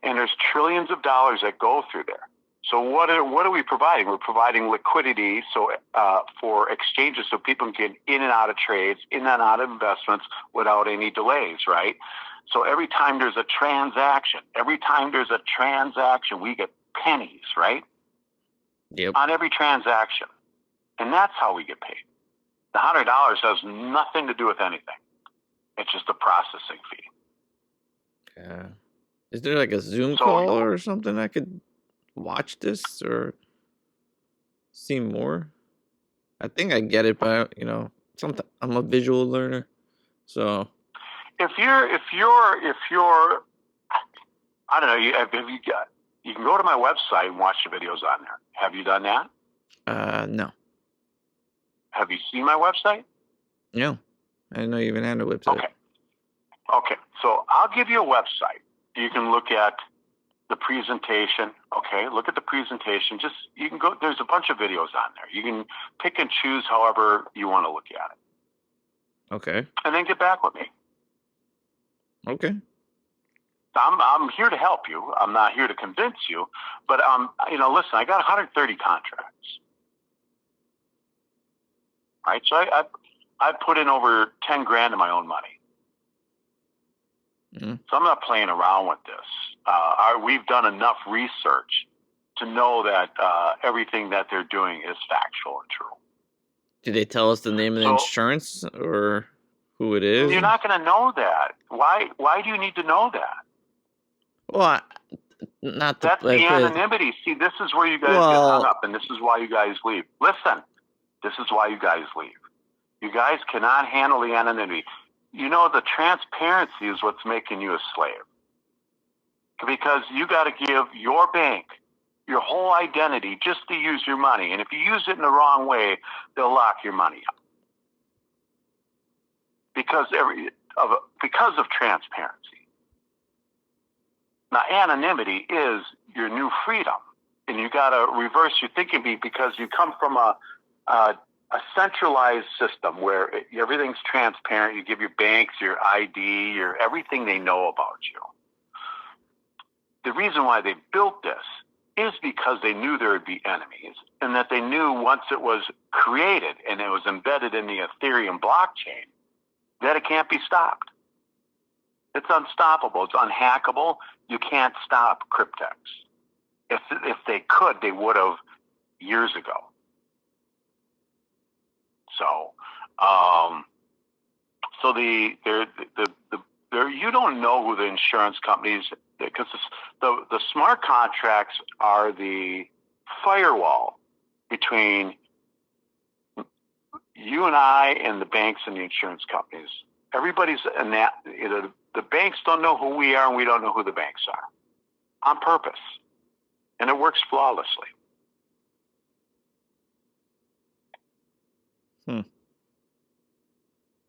[SPEAKER 9] And there's trillions of dollars that go through there. So what are we providing? We're providing liquidity for exchanges so people can get in and out of trades, in and out of investments without any delays, right? So every time there's a transaction, we get pennies, right?
[SPEAKER 2] Yep.
[SPEAKER 9] On every transaction. And that's how we get paid. The $100 has nothing to do with anything. It's just a processing fee.
[SPEAKER 2] Yeah. Is there like a Zoom call or something I could watch this or see more? I think I get it, but sometimes I'm a visual learner, so.
[SPEAKER 9] If you're, I don't know. You can go to my website and watch the videos on there. Have you done that?
[SPEAKER 2] No.
[SPEAKER 9] Have you seen my website?
[SPEAKER 2] No, I didn't know you even had a website.
[SPEAKER 9] Okay. So I'll give you a website. You can look at the presentation. Okay, look at the presentation. You can go. There's a bunch of videos on there. You can pick and choose however you want to look at it.
[SPEAKER 2] Okay.
[SPEAKER 9] And then get back with me.
[SPEAKER 2] Okay.
[SPEAKER 9] I'm here to help you. I'm not here to convince you. But listen, I got 130 contracts. Right, so I put in over 10 grand of my own money.
[SPEAKER 2] Mm-hmm.
[SPEAKER 9] So I'm not playing around with this. We've done enough research to know that everything that they're doing is factual and true.
[SPEAKER 2] Did they tell us the name of the insurance or who it is?
[SPEAKER 9] You're not going to know that. Why do you need to know that?
[SPEAKER 2] Well,
[SPEAKER 9] that's the anonymity. See, this is where you guys get hung up, and this is why you guys leave. Listen, this is why you guys leave. You guys cannot handle the anonymity. The transparency is what's making you a slave. Because you got to give your bank your whole identity just to use your money. And if you use it in the wrong way, they'll lock your money up. Because of transparency. Now, anonymity is your new freedom. And you got to reverse your thinking because you come from a centralized system where everything's transparent. You give your banks your ID, your everything they know about you. The reason why they built this is because they knew there would be enemies, and that they knew once it was created and it was embedded in the Ethereum blockchain, that it can't be stopped. It's unstoppable. It's unhackable. You can't stop Cryptex. If they could, they would have years ago. So, you don't know who the insurance companies, because the smart contracts are the firewall between you and I and the banks and the insurance companies. Everybody's in that. The banks don't know who we are, and we don't know who the banks are, on purpose, and it works flawlessly.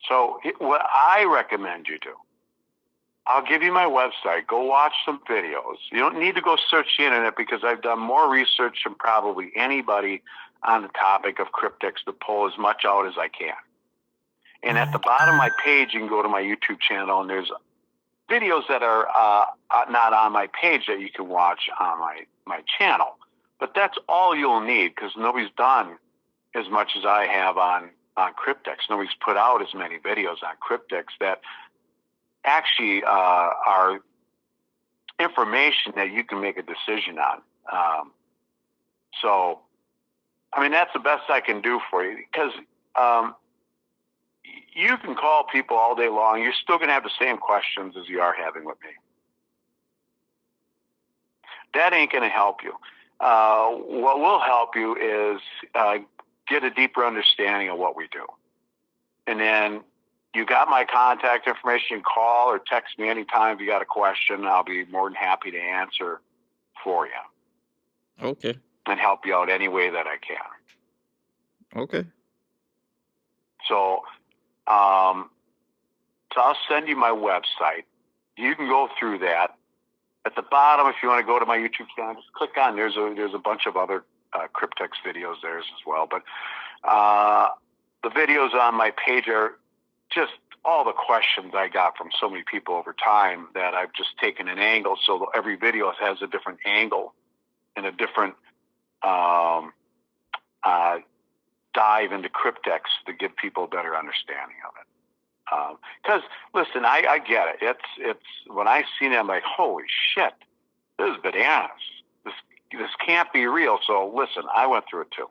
[SPEAKER 9] So what I recommend you do, I'll give you my website. Go watch some videos. You don't need to go search the internet, because I've done more research than probably anybody on the topic of cryptics to pull as much out as I can. And at the bottom of my page, you can go to my YouTube channel, and there's videos that are not on my page that you can watch on my channel. But that's all you'll need, because nobody's done as much as I have on cryptics. Nobody's put out as many videos on cryptics that actually are information that you can make a decision on. So, I mean, that's the best I can do for you, because you can call people all day long. You're still going to have the same questions as you are having with me. That ain't going to help you. What will help you is get a deeper understanding of what we do. And then you got my contact information. Call or text me anytime if you got a question. I'll be more than happy to answer for you.
[SPEAKER 2] Okay.
[SPEAKER 9] And help you out any way that I can.
[SPEAKER 2] Okay.
[SPEAKER 9] So, I'll send you my website. You can go through that. At the bottom, if you want to go to my YouTube channel, just click on. There's a bunch of other cryptics videos there as well. But the videos on my page are just all the questions I got from so many people over time that I've just taken an angle. So every video has a different angle and a different dive into cryptics to give people a better understanding of it. Because listen, I get it. It's when I seen it, I'm like, holy shit, this is bananas. This can't be real. So listen, I went through it too.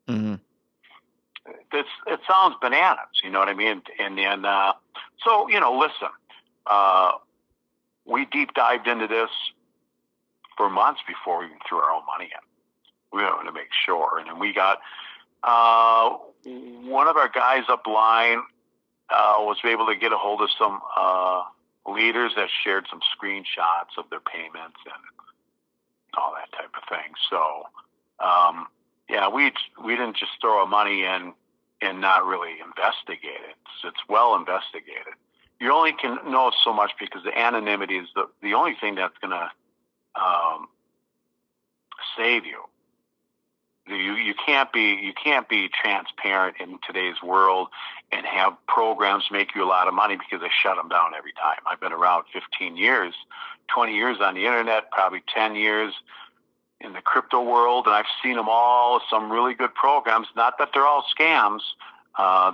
[SPEAKER 2] Mm-hmm.
[SPEAKER 9] It sounds bananas, you know what I mean? And then, so, listen, we deep dived into this for months before we even threw our own money in. We wanted to make sure. And then we got one of our guys upline was able to get a hold of some leaders that shared some screenshots of their payments and all that type of thing. So, yeah, we didn't just throw our money in and not really investigate it. It's well investigated. You only can know so much because the anonymity is the only thing that's going to save you. You can't be transparent in today's world and have programs make you a lot of money because they shut them down every time. I've been around 15 years, 20 years on the internet, probably 10 years in the crypto world, and I've seen them all, some really good programs. Not that they're all scams.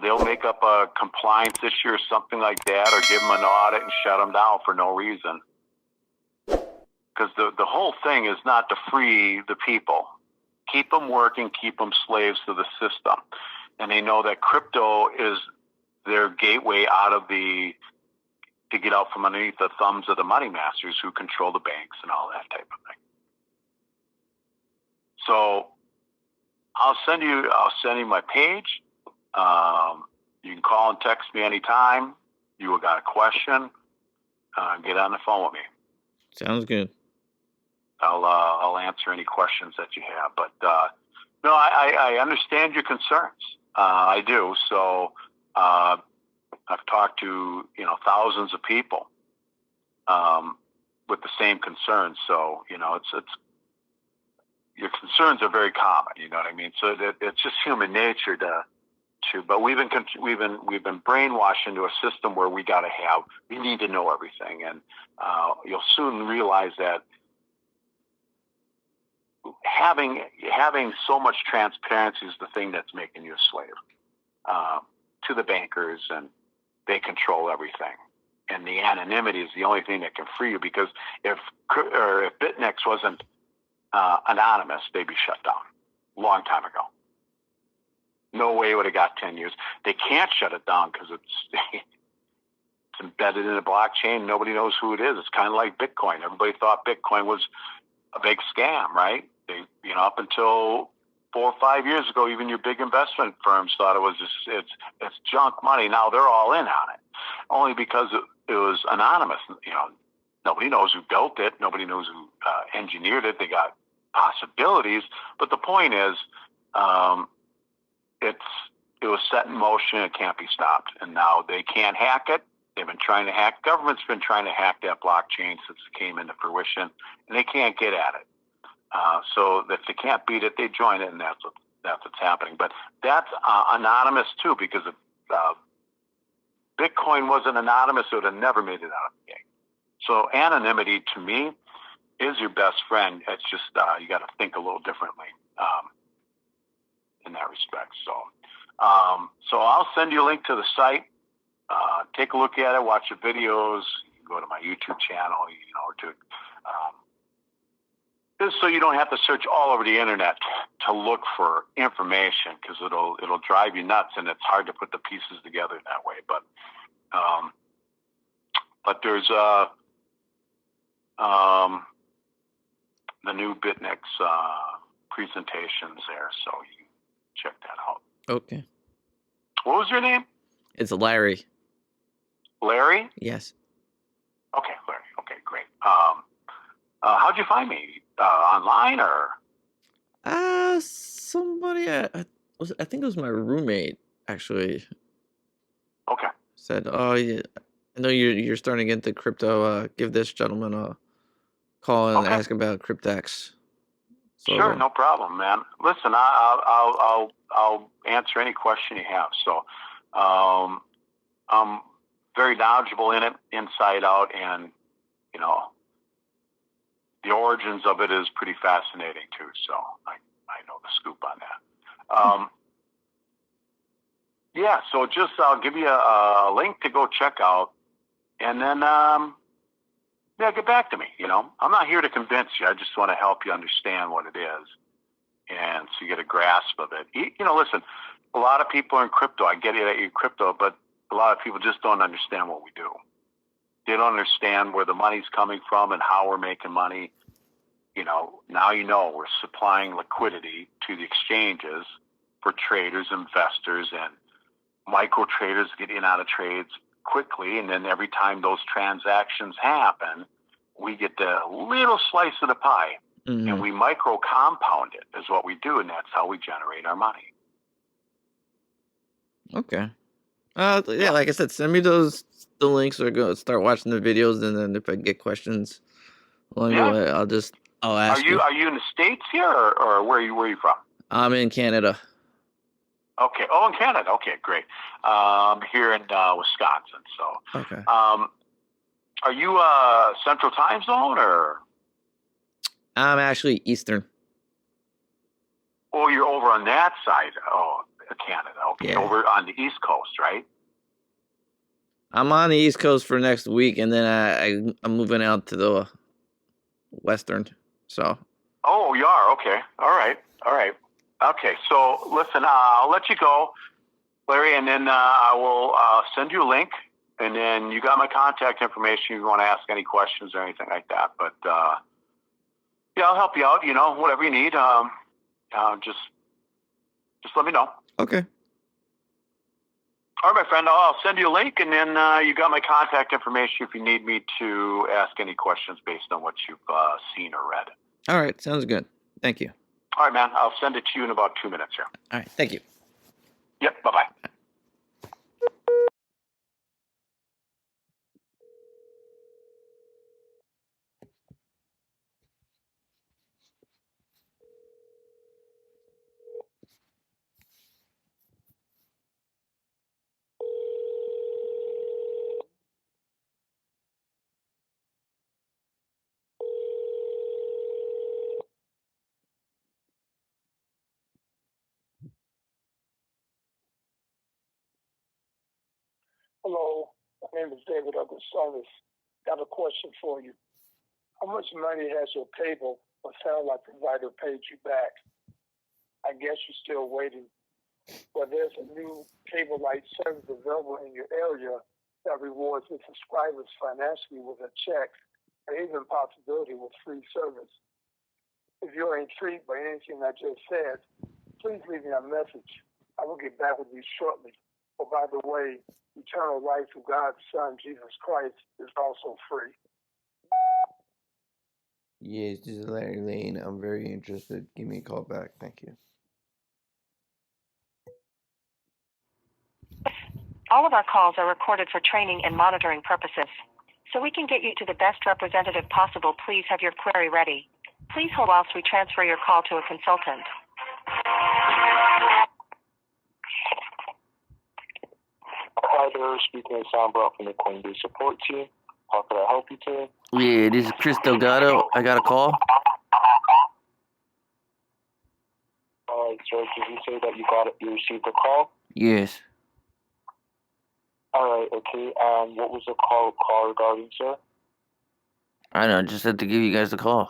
[SPEAKER 9] They'll make up a compliance issue or something like that, or give them an audit and shut them down for no reason. Because the whole thing is not to free the people. Keep them working, keep them slaves to the system. And they know that crypto is their gateway to get out from underneath the thumbs of the money masters who control the banks and all that type of thing. So I'll send you my page. You can call and text me anytime. You got a question, get on the phone with me.
[SPEAKER 2] Sounds good.
[SPEAKER 9] I'll answer any questions that you have. But no, I understand your concerns. I do. So I've talked to thousands of people with the same concerns. So it's your concerns are very common. You know what I mean? So it's just human nature but we've been brainwashed into a system where we need to know everything, and you'll soon realize that having so much transparency is the thing that's making you a slave to the bankers, and they control everything. And the anonymity is the only thing that can free you, because if BitNEX wasn't anonymous, they'd be shut down. long time ago. No way it would have got 10 years. They can't shut it down because it's embedded in the blockchain. Nobody knows who it is. It's kind of like Bitcoin. Everybody thought Bitcoin was a big scam, right? They, up until 4 or 5 years ago, even your big investment firms thought it was it's junk money. Now they're all in on it, only because it was anonymous. Nobody knows who built it. Nobody knows who engineered it. They got possibilities, but the point is, it was set in motion. It can't be stopped, and now they can't hack it. They've been trying to hack. Government's been trying to hack that blockchain since it came into fruition, and they can't get at it. So if they can't beat it, they join it, and that's what's happening. But that's anonymous too, because if Bitcoin wasn't anonymous, it would have never made it out of the game. So anonymity to me is your best friend. It's just you got to think a little differently in that respect. So I'll send you a link to the site. Take a look at it, watch the videos. You can go to my YouTube channel, just so you don't have to search all over the internet to look for information, because it'll drive you nuts, and it's hard to put the pieces together that way. But there's the new BitNix presentations there, so you check that out.
[SPEAKER 2] Okay.
[SPEAKER 9] What was your name?
[SPEAKER 2] It's Larry.
[SPEAKER 9] Larry?
[SPEAKER 2] Yes.
[SPEAKER 9] Okay, Larry. Okay, great. How'd you find me? Online or?
[SPEAKER 2] Somebody I think it was my roommate actually.
[SPEAKER 9] Okay.
[SPEAKER 2] Said, "Oh, yeah, I know you're starting to get into crypto. Give this gentleman a call and ask about Cryptex." So,
[SPEAKER 9] sure, no problem, man. Listen, I'll answer any question you have. So, I'm very knowledgeable in it, inside out, and the origins of it is pretty fascinating too. So I know the scoop on that. Yeah, so I'll give you a link to go check out, and then get back to me. I'm not here to convince you. I just want to help you understand what it is, and so you get a grasp of it. Listen, a lot of people are in crypto. I get it that you're crypto, but a lot of people just don't understand what we do. They don't understand where the money's coming from and how we're making money. Now we're supplying liquidity to the exchanges for traders, investors, and micro traders get in out of trades quickly. And then every time those transactions happen, we get the little slice of the pie, and we micro compound it is what we do. And that's how we generate our money.
[SPEAKER 2] Okay. Yeah, like I said, send me the links, or go start watching the videos, and then if I get questions along the way, I'll ask you.
[SPEAKER 9] Are you in the States here, or where are you from?
[SPEAKER 2] I'm in Canada.
[SPEAKER 9] Okay. Oh, in Canada. Okay, great. Here in Wisconsin. So.
[SPEAKER 2] Okay.
[SPEAKER 9] Are you Central Time Zone, or?
[SPEAKER 2] I'm actually Eastern.
[SPEAKER 9] Oh, you're over on that side. Oh, Canada. Okay,
[SPEAKER 2] yeah.
[SPEAKER 9] Over on the East Coast, right?
[SPEAKER 2] I'm on the East Coast for next week, and then I'm moving out to the Western. So.
[SPEAKER 9] Oh, you are? Okay. All right. Okay, so listen, I'll let you go, Larry, and then I will send you a link, and then you got my contact information if you want to ask any questions or anything like that. But I'll help you out. Whatever you need, just let me know.
[SPEAKER 2] Okay.
[SPEAKER 9] All right, my friend, I'll send you a link, and then you got my contact information if you need me to ask any questions based on what you've seen or read.
[SPEAKER 2] All right, sounds good. Thank you.
[SPEAKER 9] All right, man. I'll send it to you in about 2 minutes here.
[SPEAKER 2] All right, thank you.
[SPEAKER 9] Yep, bye-bye.
[SPEAKER 10] Hello, my name is David Augustinus. Got a question for you. How much money has your cable or satellite provider paid you back? I guess you're still waiting. But there's a new cable light service available in your area that rewards its subscribers financially with a check or even possibility with free service. If you're intrigued by anything I just said, please leave me a message. I will get back with you shortly. Oh, by the way, eternal life through God's Son, Jesus Christ, is also free.
[SPEAKER 2] Yes, this is Larry Lane. I'm very interested. Give me a call back. Thank you.
[SPEAKER 7] All of our calls are recorded for training and monitoring purposes. So we can get you to the best representative possible, please have your query ready. Please hold whilst we transfer your call to a consultant.
[SPEAKER 3] Hi there, speaking of Sam Brock from the Coinbase support team. How can I help you today?
[SPEAKER 2] Yeah, this is Chris Delgado. I got a call.
[SPEAKER 3] Alright, sir, did you say that you received a call?
[SPEAKER 2] Yes.
[SPEAKER 3] Alright, okay, and what was the call regarding, sir?
[SPEAKER 2] I don't know, I just had to give you guys a call.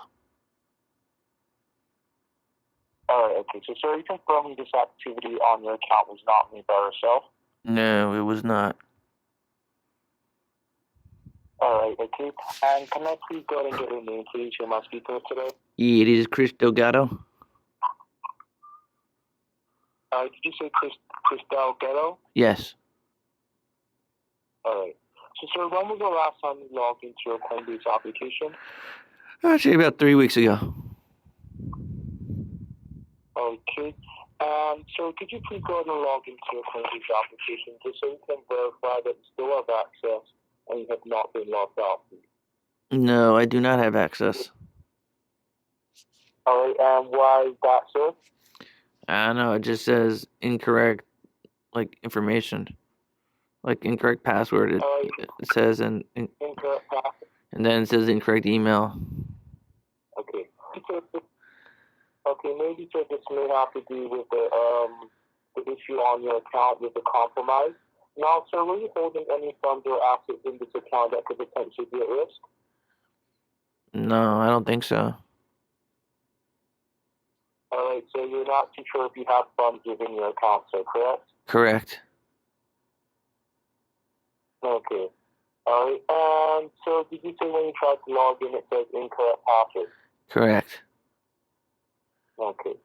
[SPEAKER 3] Alright, okay, so sir, are you confirming this activity on your account was not made by yourself?
[SPEAKER 2] No, it was not.
[SPEAKER 3] Alright, okay, and can I please go ahead and get your name, please, who am I speaking with today?
[SPEAKER 2] Yeah, this is Chris Delgado.
[SPEAKER 3] Did you say Chris Delgado?
[SPEAKER 2] Yes.
[SPEAKER 3] Alright. So, sir, when was the last time you logged into your Coinbase application?
[SPEAKER 2] Actually, about 3 weeks ago.
[SPEAKER 3] Okay. So, could you please go ahead and log into your Coinbase application just so you can verify that you still have access and you have not been logged out?
[SPEAKER 2] No, I do not have access.
[SPEAKER 3] Alright, and why is that, sir?
[SPEAKER 2] I don't know, it just says incorrect, information. Incorrect password, it says, and
[SPEAKER 3] Incorrect password.
[SPEAKER 2] And then it says incorrect email.
[SPEAKER 3] Okay. Okay, maybe sir, this may have to do with the issue on your account with the compromise. Now, sir, were you holding any funds or assets in this account that could potentially be at risk?
[SPEAKER 2] No, I don't think so.
[SPEAKER 3] Alright, so you're not too sure if you have funds within your account, sir, correct?
[SPEAKER 2] Correct.
[SPEAKER 3] Okay. Alright, and so did you say when you tried to log in it says incorrect password?
[SPEAKER 2] Correct.
[SPEAKER 3] Okay.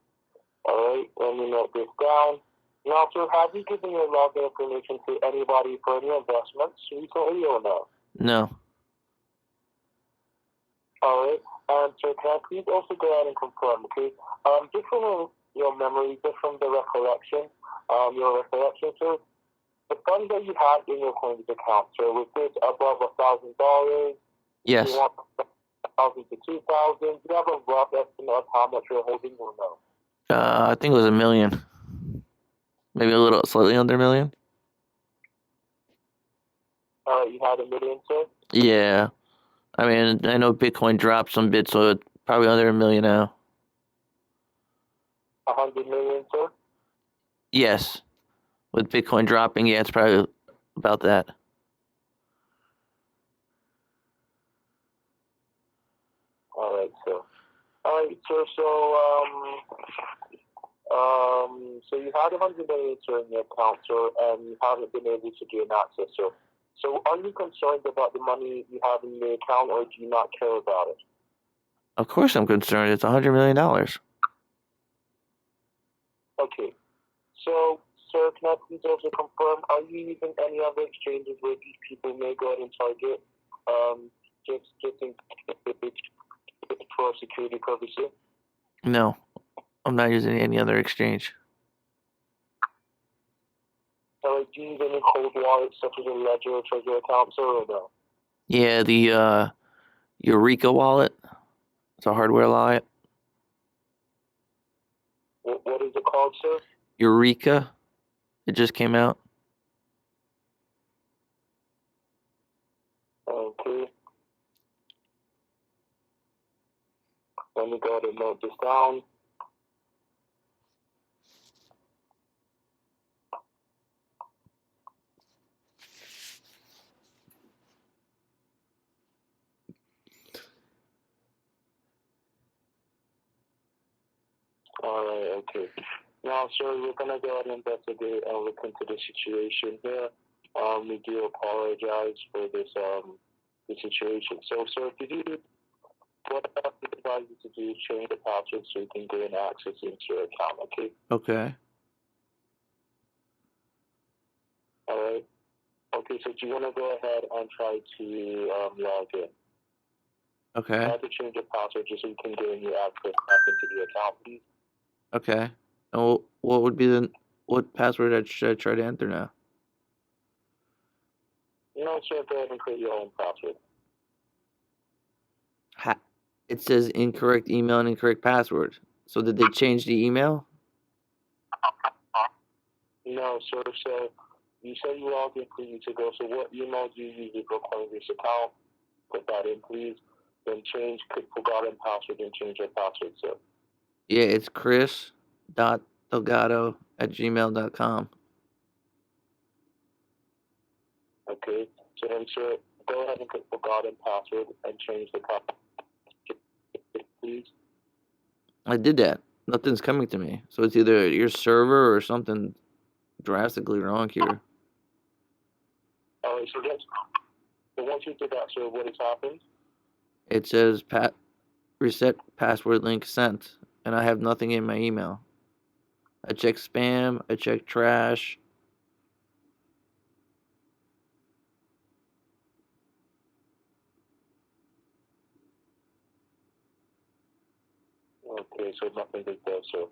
[SPEAKER 3] Alright, let me note this down. Now, sir, have you given your login information to anybody for any investments recently or no?
[SPEAKER 2] No.
[SPEAKER 3] Alright, and sir, can I please also go ahead and confirm, okay? Just from your memory, just from the recollection, sir, the funds that you had in your Coinbase account, sir, was this above $1,000?
[SPEAKER 2] Yes.
[SPEAKER 3] You want 1,000 to 2,000? Do you have a rough estimate of how much you're holding or no?
[SPEAKER 2] I think it was $1 million. Maybe slightly under $1 million.
[SPEAKER 3] You had $1 million, sir?
[SPEAKER 2] Yeah. I mean, I know Bitcoin dropped some bits, so it's probably under $1 million now.
[SPEAKER 3] 100 million, sir?
[SPEAKER 2] Yes. With Bitcoin dropping, yeah, it's probably about that.
[SPEAKER 3] Alright, sir. Alright, sir, so you had 100 million, sir, in your account, sir, and you haven't been able to gain access, sir. So are you concerned about the money you have in your account, or do you not care about it?
[SPEAKER 2] Of course I'm concerned. It's $100 million.
[SPEAKER 3] Okay. So, sir, can I please also confirm, are you using any other exchanges where these people may go ahead and target, just for security purposes?
[SPEAKER 2] No. I'm not using any other exchange.
[SPEAKER 3] Do you use any cold wallets such as a Ledger or Trezor account, sir, or no?
[SPEAKER 2] Yeah, the Eureka wallet. It's a hardware wallet.
[SPEAKER 3] What is it called, sir?
[SPEAKER 2] Eureka. It just came out.
[SPEAKER 3] Okay. Let me go ahead and note this down. Alright, okay. Now, sir, we're going to go ahead and investigate and look into the situation here. We do apologize for this the situation. So, sir, what I advise you to do is change the password so you can gain access into your account, okay?
[SPEAKER 2] Okay.
[SPEAKER 3] All right. Okay, so do you want to go ahead and try to log in?
[SPEAKER 2] Okay.
[SPEAKER 3] I have to change your password just so you can gain your access back into the account, please.
[SPEAKER 2] Okay. And what would be what password should I try to enter now?
[SPEAKER 3] No, sir, go ahead and create your own password.
[SPEAKER 2] It says incorrect email and incorrect password. So did they change the email?
[SPEAKER 3] No, sir. So you said you logged in 3 weeks ago. So what email do you use to proclaim this account? Put that in, please. Then click forgotten password and change your password, sir.
[SPEAKER 2] Yeah, it's chris.delgado@gmail.com.
[SPEAKER 3] Okay. So then, sir, go ahead and click forgotten password and change the password, please.
[SPEAKER 2] I did that. Nothing's coming to me. So it's either your server or something drastically wrong here.
[SPEAKER 3] All right. So once you did that, sir, what has happened?
[SPEAKER 2] It says reset password link sent, and I have nothing in my email. I checked spam. I checked trash.
[SPEAKER 3] Okay, so nothing is there, sir.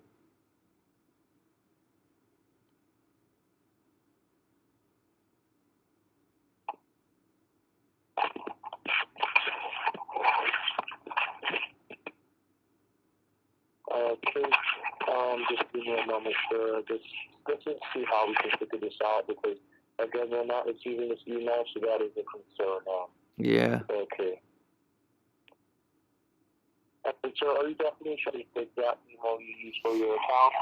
[SPEAKER 3] Okay, just give me a moment, sir. Let's just see how we can figure this out, because again, we're not receiving this email, so that is a concern now.
[SPEAKER 2] Yeah.
[SPEAKER 3] Okay. And sir, are you definitely sure to take that email you use for your account?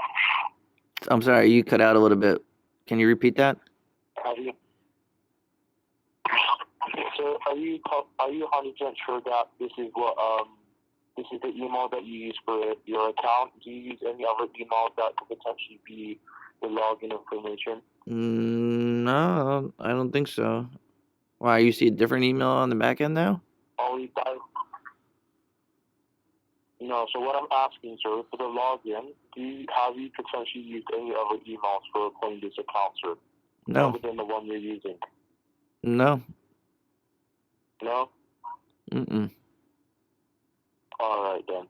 [SPEAKER 2] I'm sorry, you cut out a little bit. Can you repeat that?
[SPEAKER 3] So are you 100% sure that this is the email that you use for your account? Do you use any other emails that could potentially be the login information?
[SPEAKER 2] No, I don't think so. Why, you see a different email on the back end now?
[SPEAKER 3] No, so what I'm asking, sir, for the login, have you potentially used any other emails for playing this account, sir?
[SPEAKER 2] No.
[SPEAKER 3] Other than the one you're using?
[SPEAKER 2] No.
[SPEAKER 3] No?
[SPEAKER 2] Mm-mm.
[SPEAKER 3] All right, then.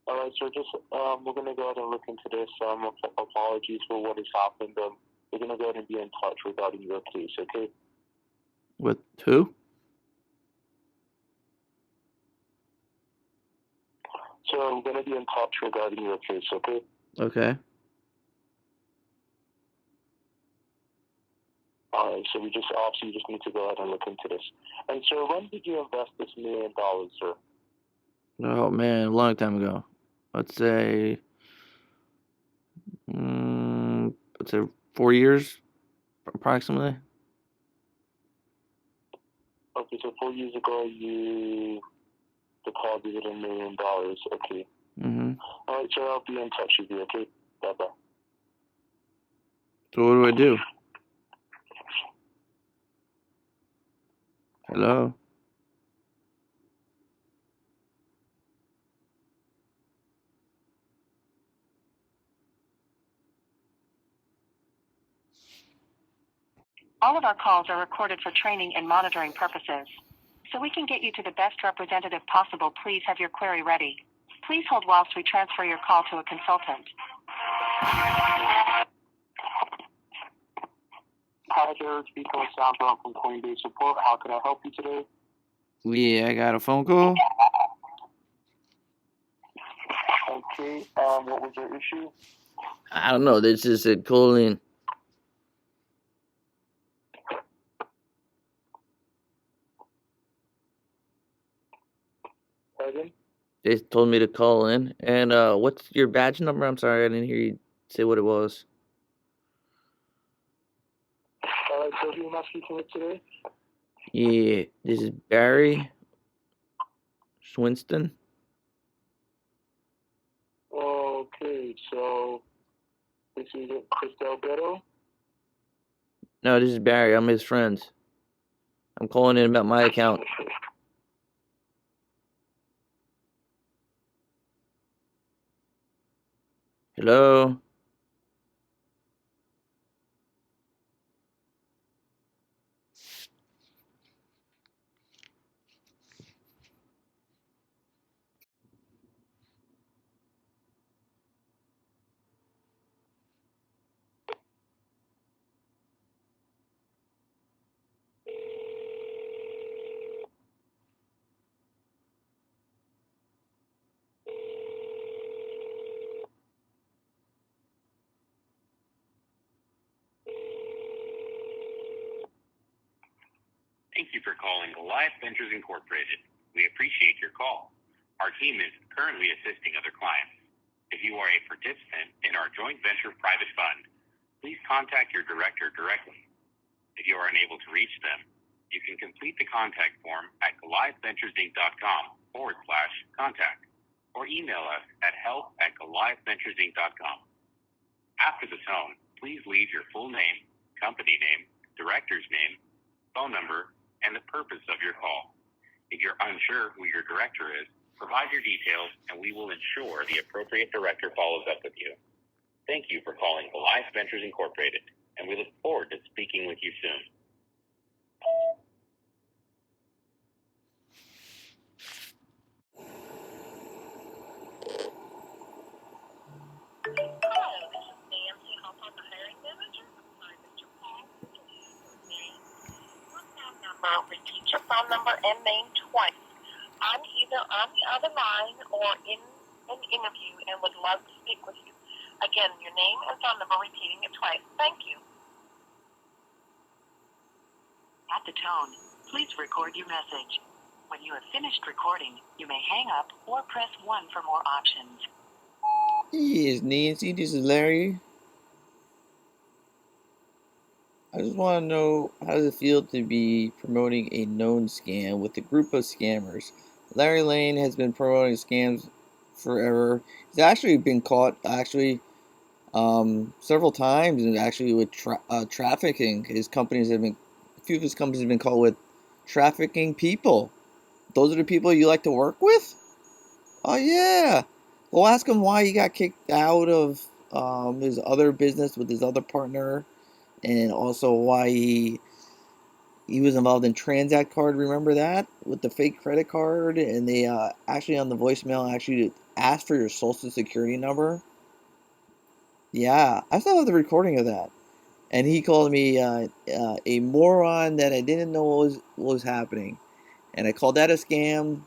[SPEAKER 3] All right, sir, just, we're going to go ahead and look into this. Apologies for what has happened. We're going to go ahead and be in touch regarding your case, okay?
[SPEAKER 2] With who?
[SPEAKER 3] So I'm going to be in touch regarding your case, okay?
[SPEAKER 2] Okay.
[SPEAKER 3] All right, so we just need to go ahead and look into this. And sir, when did you invest this $1 million, sir?
[SPEAKER 2] Oh, man, a long time ago. Let's say 4 years, approximately.
[SPEAKER 3] Okay, so 4 years ago, you deposited $1 million, okay.
[SPEAKER 2] Mm-hmm.
[SPEAKER 3] All right, sir, I'll be in touch with you, okay? Bye-bye.
[SPEAKER 2] So what do I do? Hello?
[SPEAKER 7] All of our calls are recorded for training and monitoring purposes. So we can get you to the best representative possible, please have your query ready. Please hold whilst we transfer your call to a consultant.
[SPEAKER 3] Hi, there, speaking with Sam Brown from Coinbase Support. How can I help you today?
[SPEAKER 2] Yeah, I got a phone call.
[SPEAKER 3] Okay, what was your issue?
[SPEAKER 2] I don't know. They just said call in.
[SPEAKER 3] Pardon?
[SPEAKER 2] They told me to call in. And what's your badge number? I'm sorry, I didn't hear you say what it was.
[SPEAKER 3] All right, so who am I speaking with today?
[SPEAKER 2] Yeah, this is Barry Swinston.
[SPEAKER 3] Okay,
[SPEAKER 8] So, this is Chris Delgado.
[SPEAKER 2] No, this is Barry. I'm his friend. I'm calling in about my account. Hello?
[SPEAKER 11] Thank you for calling Goliath Ventures Incorporated. We appreciate your call. Our team is currently assisting other clients. If you are a participant in our joint venture private fund, please contact your director directly. If you are unable to reach them, you can complete the contact form at goliathventuresinc.com/contact or email us at help@goliathventuresinc.com. After the tone, please leave your full name, company name, director's name, phone number, and the purpose of your call. If you're unsure who your director is, provide your details and we will ensure the appropriate director follows up with you. Thank you for calling Goliath Ventures Incorporated, and we look forward to speaking with you soon.
[SPEAKER 6] Repeat your phone number and name twice. I'm either on the other line or in an interview and would love to speak with you. Again, your name and phone number, repeating it twice. Thank you.
[SPEAKER 7] At the tone, please record your message. When you have finished recording, you may hang up or press 1 for more options.
[SPEAKER 2] Yes, Nancy, this is Larry. I just want to know, how does it feel to be promoting a known scam with a group of scammers? Larry Lane has been promoting scams forever. He's actually been caught several times, and actually with trafficking. A few of his companies have been caught with trafficking people. Those are the people you like to work with? Oh yeah. Well, ask him why he got kicked out of his other business with his other partner, and also why he was involved in Transact Card. Remember that, with the fake credit card, and they actually on the voicemail actually asked for your social security number. Yeah, I still have the recording of that. And he called me a moron that I didn't know what was happening, and I called that a scam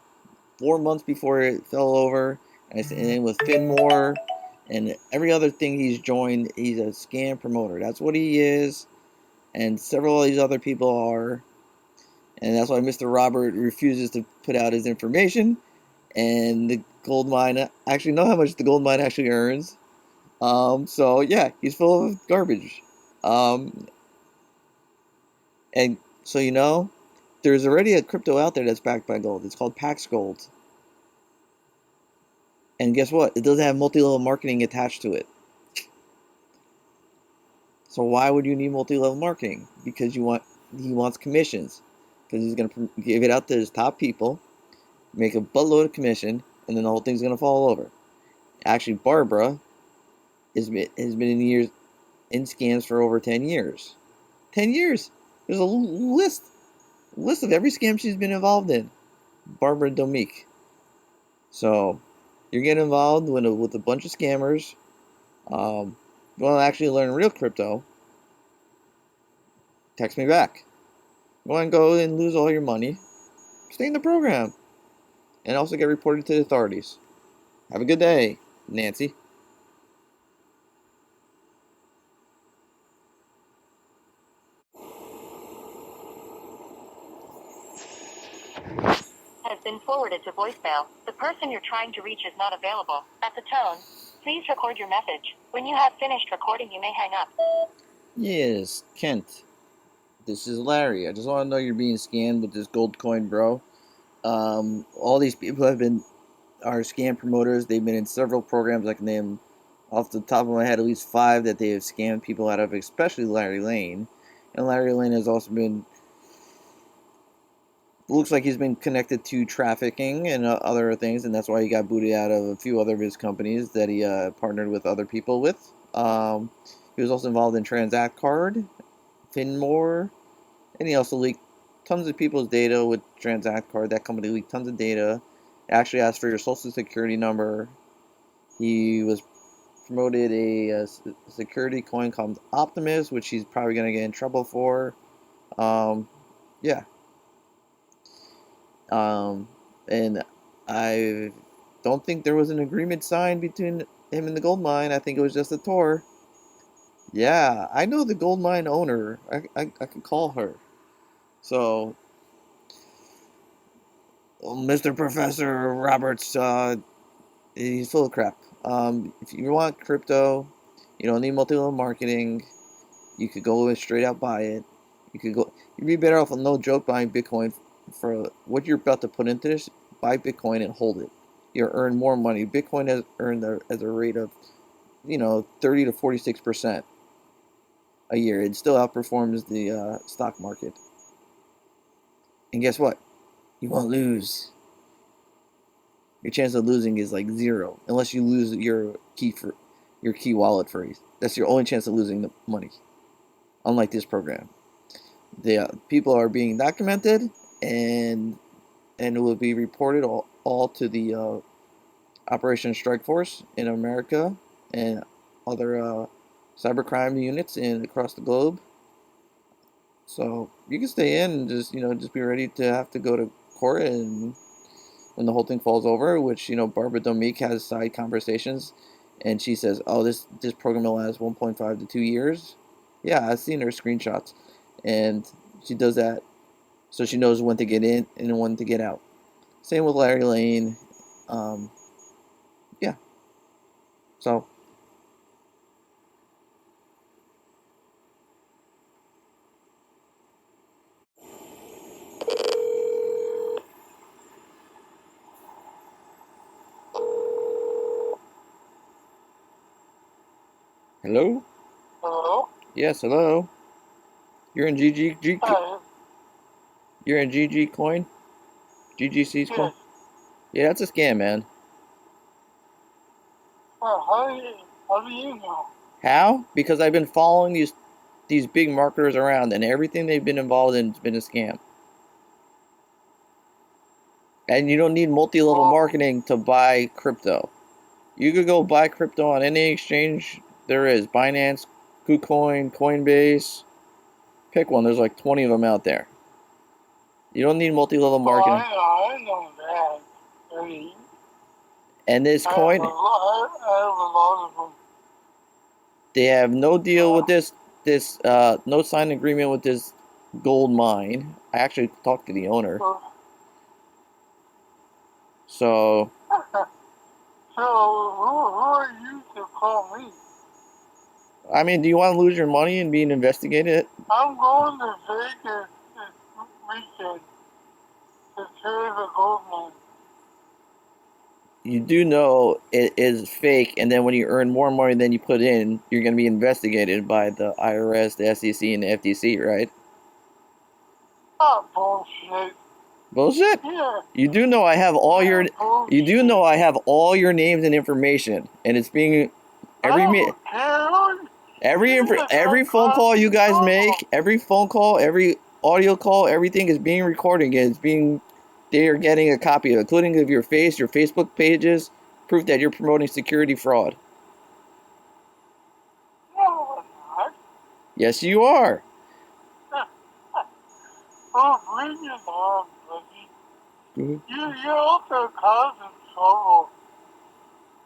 [SPEAKER 2] 4 months before it fell over. And then with Finmore and every other thing he's joined, he's a scam promoter. That's what he is, and several of these other people are. And that's why Mr. Robert refuses to put out his information. And the gold mine, actually know how much the gold mine actually earns. So yeah, he's full of garbage. And so there's already a crypto out there that's backed by gold. It's called Pax Gold. And guess what? It doesn't have multi-level marketing attached to it. So why would you need multi-level marketing? Because he wants commissions. Because he's going to give it out to his top people, make a buttload of commission, and then the whole thing's going to fall over. Actually, Barbara has been in scams for over 10 years. 10 years. There's a list of every scam she's been involved in. Barbara Domique. So you're getting involved with a bunch of scammers. You want to actually learn real crypto? Text me back. You want to go and lose all your money? Stay in the program. And also get reported to the authorities. Have a good day, Nancy.
[SPEAKER 7] Has been forwarded to voicemail. The person you're trying to reach is not available. At the tone, please record your message. When you have finished recording, you may hang up.
[SPEAKER 2] Yes, Kent. This is Larry. I just want to know you're being scammed with this gold coin, bro. All these people are scam promoters. They've been in several programs. I can name off the top of my head, at least 5 that they have scammed people out of, especially Larry Lane. And Larry Lane has also been, looks like he's been connected to trafficking and other things, and that's why he got booted out of a few other of his companies that he partnered with other people with. He was also involved in Transact Card, Finmore, and he also leaked tons of people's data with Transact Card. That company leaked tons of data. It actually asked for your social security number. He was promoted a security coin called Optimus, which he's probably going to get in trouble for. Yeah. And I don't think there was an agreement signed between him and the gold mine. I think it was just a tour. Yeah, I know the gold mine owner. I could call her. So, Mr. Professor Roberts, he's full of crap. If you want crypto, you don't need multi-level marketing. You could go straight out buy it. You'd be better off, no joke, buying Bitcoin for what you're about to put into this. Buy Bitcoin and hold it. You'll earn more money. Bitcoin has earned at a rate of, 30 to 46% a year. It still outperforms the stock market. And guess what? You won't lose. Your chance of losing is like 0, unless you lose your key wallet phrase. That's your only chance of losing the money. Unlike this program, the people are being documented, and it will be reported all to the Operation Strike Force in America and other cybercrime units across the globe. So you can stay in and just be ready to have to go to court, and when the whole thing falls over, which Barbara Dominique has side conversations, and she says, "Oh, this program will last 1.5 to 2 years." Yeah, I've seen her screenshots, and she does that so she knows when to get in and when to get out. Same with Larry Lane. Yeah. So. Hello?
[SPEAKER 10] Hello?
[SPEAKER 2] Yes, hello. You're in GG.
[SPEAKER 10] Hi.
[SPEAKER 2] You're in GG coin? GGC's coin?
[SPEAKER 10] Yes.
[SPEAKER 2] Yeah, that's a scam, man.
[SPEAKER 10] How do you know?
[SPEAKER 2] How? Because I've been following these big marketers around, and everything they've been involved in has been a scam. And you don't need multi-level marketing to buy crypto. You could go buy crypto on any exchange there is. Binance, KuCoin, Coinbase. Pick one. There's like 20 of them out there. You don't need multi-level marketing.
[SPEAKER 10] I know that.
[SPEAKER 2] And this coin,
[SPEAKER 10] I have a lot of them.
[SPEAKER 2] they have no deal with this no signed agreement with this gold mine. I actually talked to the owner. So.
[SPEAKER 10] So who are you to call me?
[SPEAKER 2] I mean, do you want to lose your money and being investigated?
[SPEAKER 10] I'm going to Vegas this weekend to tour the gold mine.
[SPEAKER 2] You do know it is fake, and then when you earn more money than you put in, you're going to be investigated by the IRS, the SEC, and the FTC, right?
[SPEAKER 10] Oh, bullshit.
[SPEAKER 2] Bullshit?
[SPEAKER 10] Yeah.
[SPEAKER 2] You do know I have all your names and information, and it's being every phone call you guys make, every phone call, every audio call, everything is being recorded. They are getting a copy of it, including of your face, your Facebook pages, proof that you're promoting security fraud.
[SPEAKER 10] No, I'm not.
[SPEAKER 2] Yes, you are.
[SPEAKER 10] Oh, bring it on, buddy. You're also causing trouble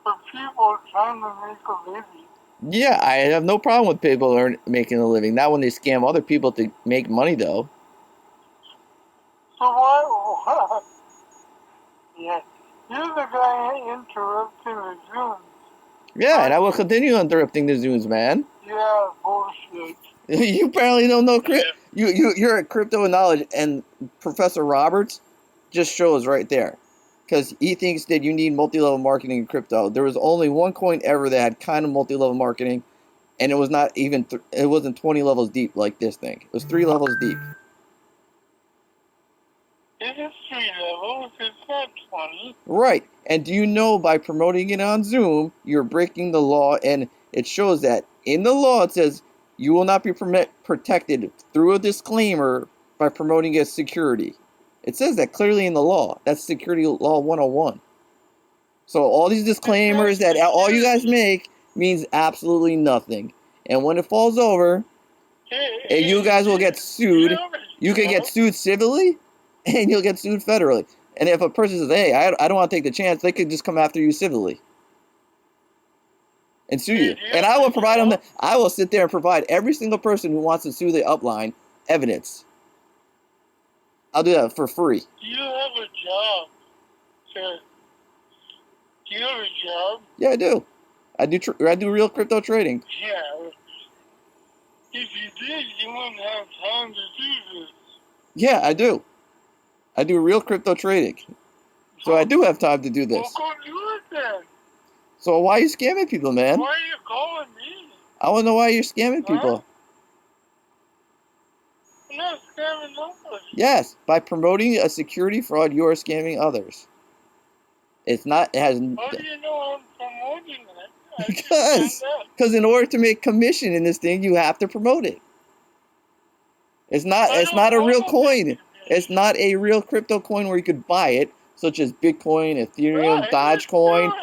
[SPEAKER 10] for people trying to make a living.
[SPEAKER 2] Yeah, I have no problem with people making a living. Not when they scam other people to make money, though.
[SPEAKER 10] So why? Yeah, you're the guy interrupting the Zooms.
[SPEAKER 2] Yeah, and I will continue interrupting the Zooms, man.
[SPEAKER 10] Yeah, bullshit.
[SPEAKER 2] You apparently don't know you're at crypto knowledge, and Professor Roberts just shows right there. because he thinks that you need multi-level marketing in crypto. There was only one coin ever that had kind of multi-level marketing, and it was not even it wasn't 20 levels deep like this thing. It was 3 levels deep.
[SPEAKER 3] It is 3 levels. It's not 20.
[SPEAKER 2] Right. And do you know by promoting it on Zoom, you're breaking the law, and it shows that in the law it says you will not be protected through a disclaimer by promoting a security. It says that clearly in the law. That's security law 101. So all these disclaimers that all you guys make means absolutely nothing. And when it falls over, and you guys will get sued. You can get sued civilly, and you'll get sued federally. And if a person says, hey, I don't want to take the chance, they could just come after you civilly and sue you. And I will provide them, I will sit there and provide every single person who wants to sue the upline evidence. I'll do that for free.
[SPEAKER 3] Do you have a job, sir? Do you have a job?
[SPEAKER 2] Yeah, I do. I do real crypto trading.
[SPEAKER 3] Yeah. If you did, you wouldn't have time to do this.
[SPEAKER 2] Yeah, I do. I do real crypto trading. So I do have time to do this.
[SPEAKER 3] Well, go do it then.
[SPEAKER 2] So why are you scamming people, man?
[SPEAKER 3] Why are you calling me?
[SPEAKER 2] I want to know why you're scamming people.
[SPEAKER 3] I'm not scamming nobody.
[SPEAKER 2] Yes, by promoting a security fraud, you are scamming others. It's not, it has...
[SPEAKER 3] How do you know I'm promoting it?
[SPEAKER 2] Because in order to make commission in this thing, you have to promote it. It's not a real coin. It's not a real crypto coin where you could buy it, such as Bitcoin, Ethereum, Dogecoin,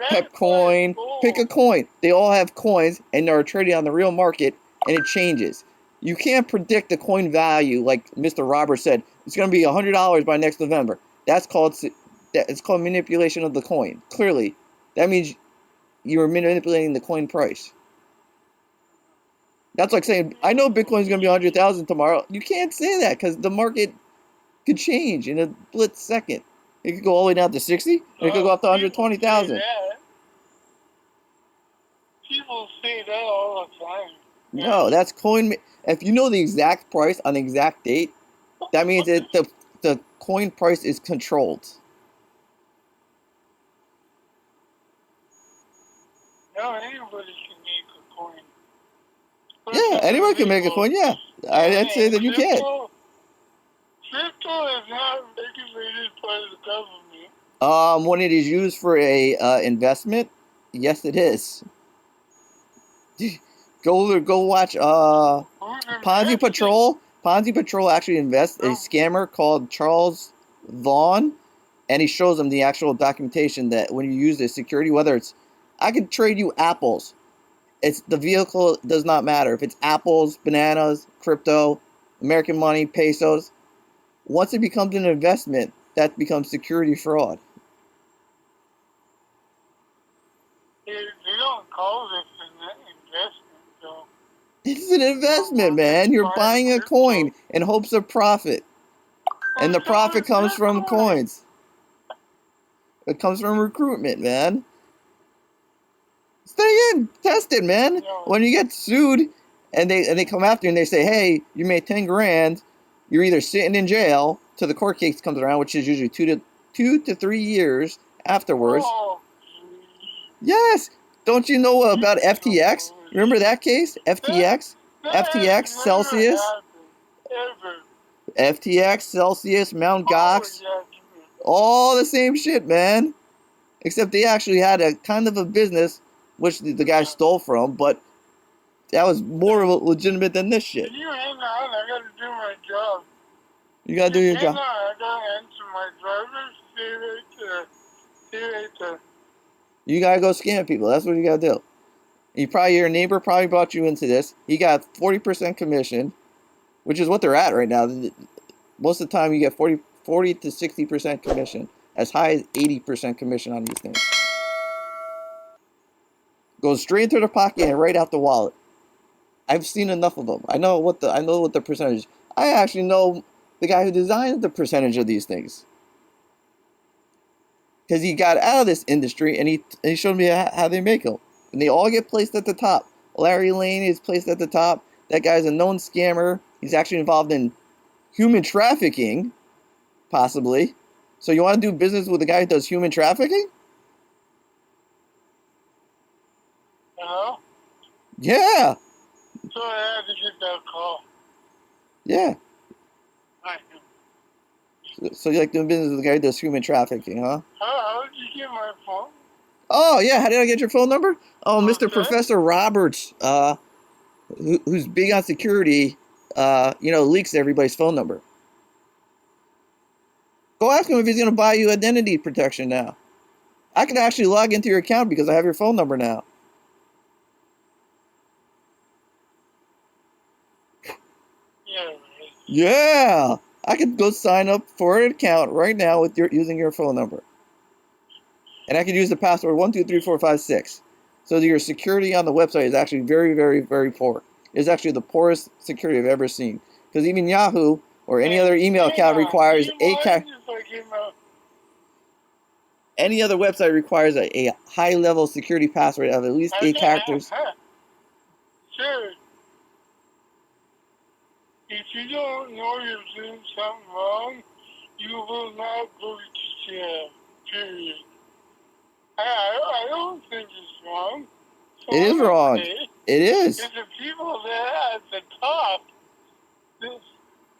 [SPEAKER 2] Pepcoin. Pick a coin. They all have coins, and they're trading on the real market, and it changes. You can't predict the coin value, like Mr. Roberts said. It's going to be $100 by next November. It's called manipulation of the coin. Clearly, that means you're manipulating the coin price. That's like saying, I know Bitcoin's going to be 100,000 tomorrow. You can't say that because the market could change in a split second. It could go all the way down to 60, and it could go up to 120,000.
[SPEAKER 3] People say that all the time.
[SPEAKER 2] No, that's coin. If you know the exact price on the exact date, that means that the coin price is controlled.
[SPEAKER 3] No, anybody can make a coin.
[SPEAKER 2] Yeah, anyone can make a coin, yeah. I'd say that you can.
[SPEAKER 3] Crypto is not regulated by the government.
[SPEAKER 2] When it is used for a investment, yes, it is. Go watch Ponzi Patrol. Ponzi Patrol actually invests a scammer called Charles Vaughn, and he shows them the actual documentation that when you use the security, whether it's, I could trade you apples. It's the vehicle does not matter. If it's apples, bananas, crypto, American money, pesos, once it becomes an investment, that becomes security fraud.
[SPEAKER 3] They don't call this an investment, though.
[SPEAKER 2] It's an investment, man. You're buying a coin in hopes of profit. And the profit comes from coins. It comes from recruitment, man. Stay in, test it, man. When you get sued and they come after you and they say, hey, you made 10 grand, you're either sitting in jail till the court case comes around, which is usually 2 to 3 years afterwards. Yes. Don't you know about FTX? Remember that case? FTX? FTX, Celsius? FTX, Celsius, Mount Gox. All the same shit, man. Except they actually had a kind of a business, which the guy stole from, but that was more legitimate than this shit.
[SPEAKER 3] You hang on, I gotta do my job.
[SPEAKER 2] You gotta do your job.
[SPEAKER 3] Hang on, I gotta answer my driver. See you later.
[SPEAKER 2] You gotta go scam people. That's what you gotta do. Your neighbor probably brought you into this. He got 40% commission, which is what they're at right now. Most of the time, you get 40 to 60% commission, as high as 80% commission on these things. Goes straight into their pocket and right out the wallet. I've seen enough of them. I know what the percentage. I actually know the guy who designed the percentage of these things, because he got out of this industry and he showed me how they make them, and they all get placed at the top. Larry Lane is placed at the top. That guy's a known scammer. He's actually involved in human trafficking, possibly. So you want to do business with a guy who does human trafficking?
[SPEAKER 10] Hello?
[SPEAKER 2] Yeah.
[SPEAKER 10] So I had to get that call.
[SPEAKER 2] Yeah.
[SPEAKER 10] I
[SPEAKER 2] So you like doing business with a guy who does human trafficking, huh?
[SPEAKER 10] How did you get my phone?
[SPEAKER 2] Oh, yeah. How did I get your phone number? Oh,
[SPEAKER 10] What's
[SPEAKER 2] Mr.
[SPEAKER 10] that?
[SPEAKER 2] Professor Roberts, who's big on security, leaks everybody's phone number. Go ask him if he's going to buy you identity protection now. I can actually log into your account because I have your phone number now.
[SPEAKER 10] Yeah.
[SPEAKER 2] Yeah. I could go sign up for an account right now with using your phone number. And I could use the password 123456. So your security on the website is actually very, very, very poor. It's actually the poorest security I've ever seen. Because even Yahoo or any other email account requires any other website requires a high-level security password of at least 8 characters.
[SPEAKER 10] Sure. If you don't know you're doing something wrong, you will not go to jail. Period. I don't think it's wrong. So
[SPEAKER 2] It is wrong. It is.
[SPEAKER 10] It's the people that at the top.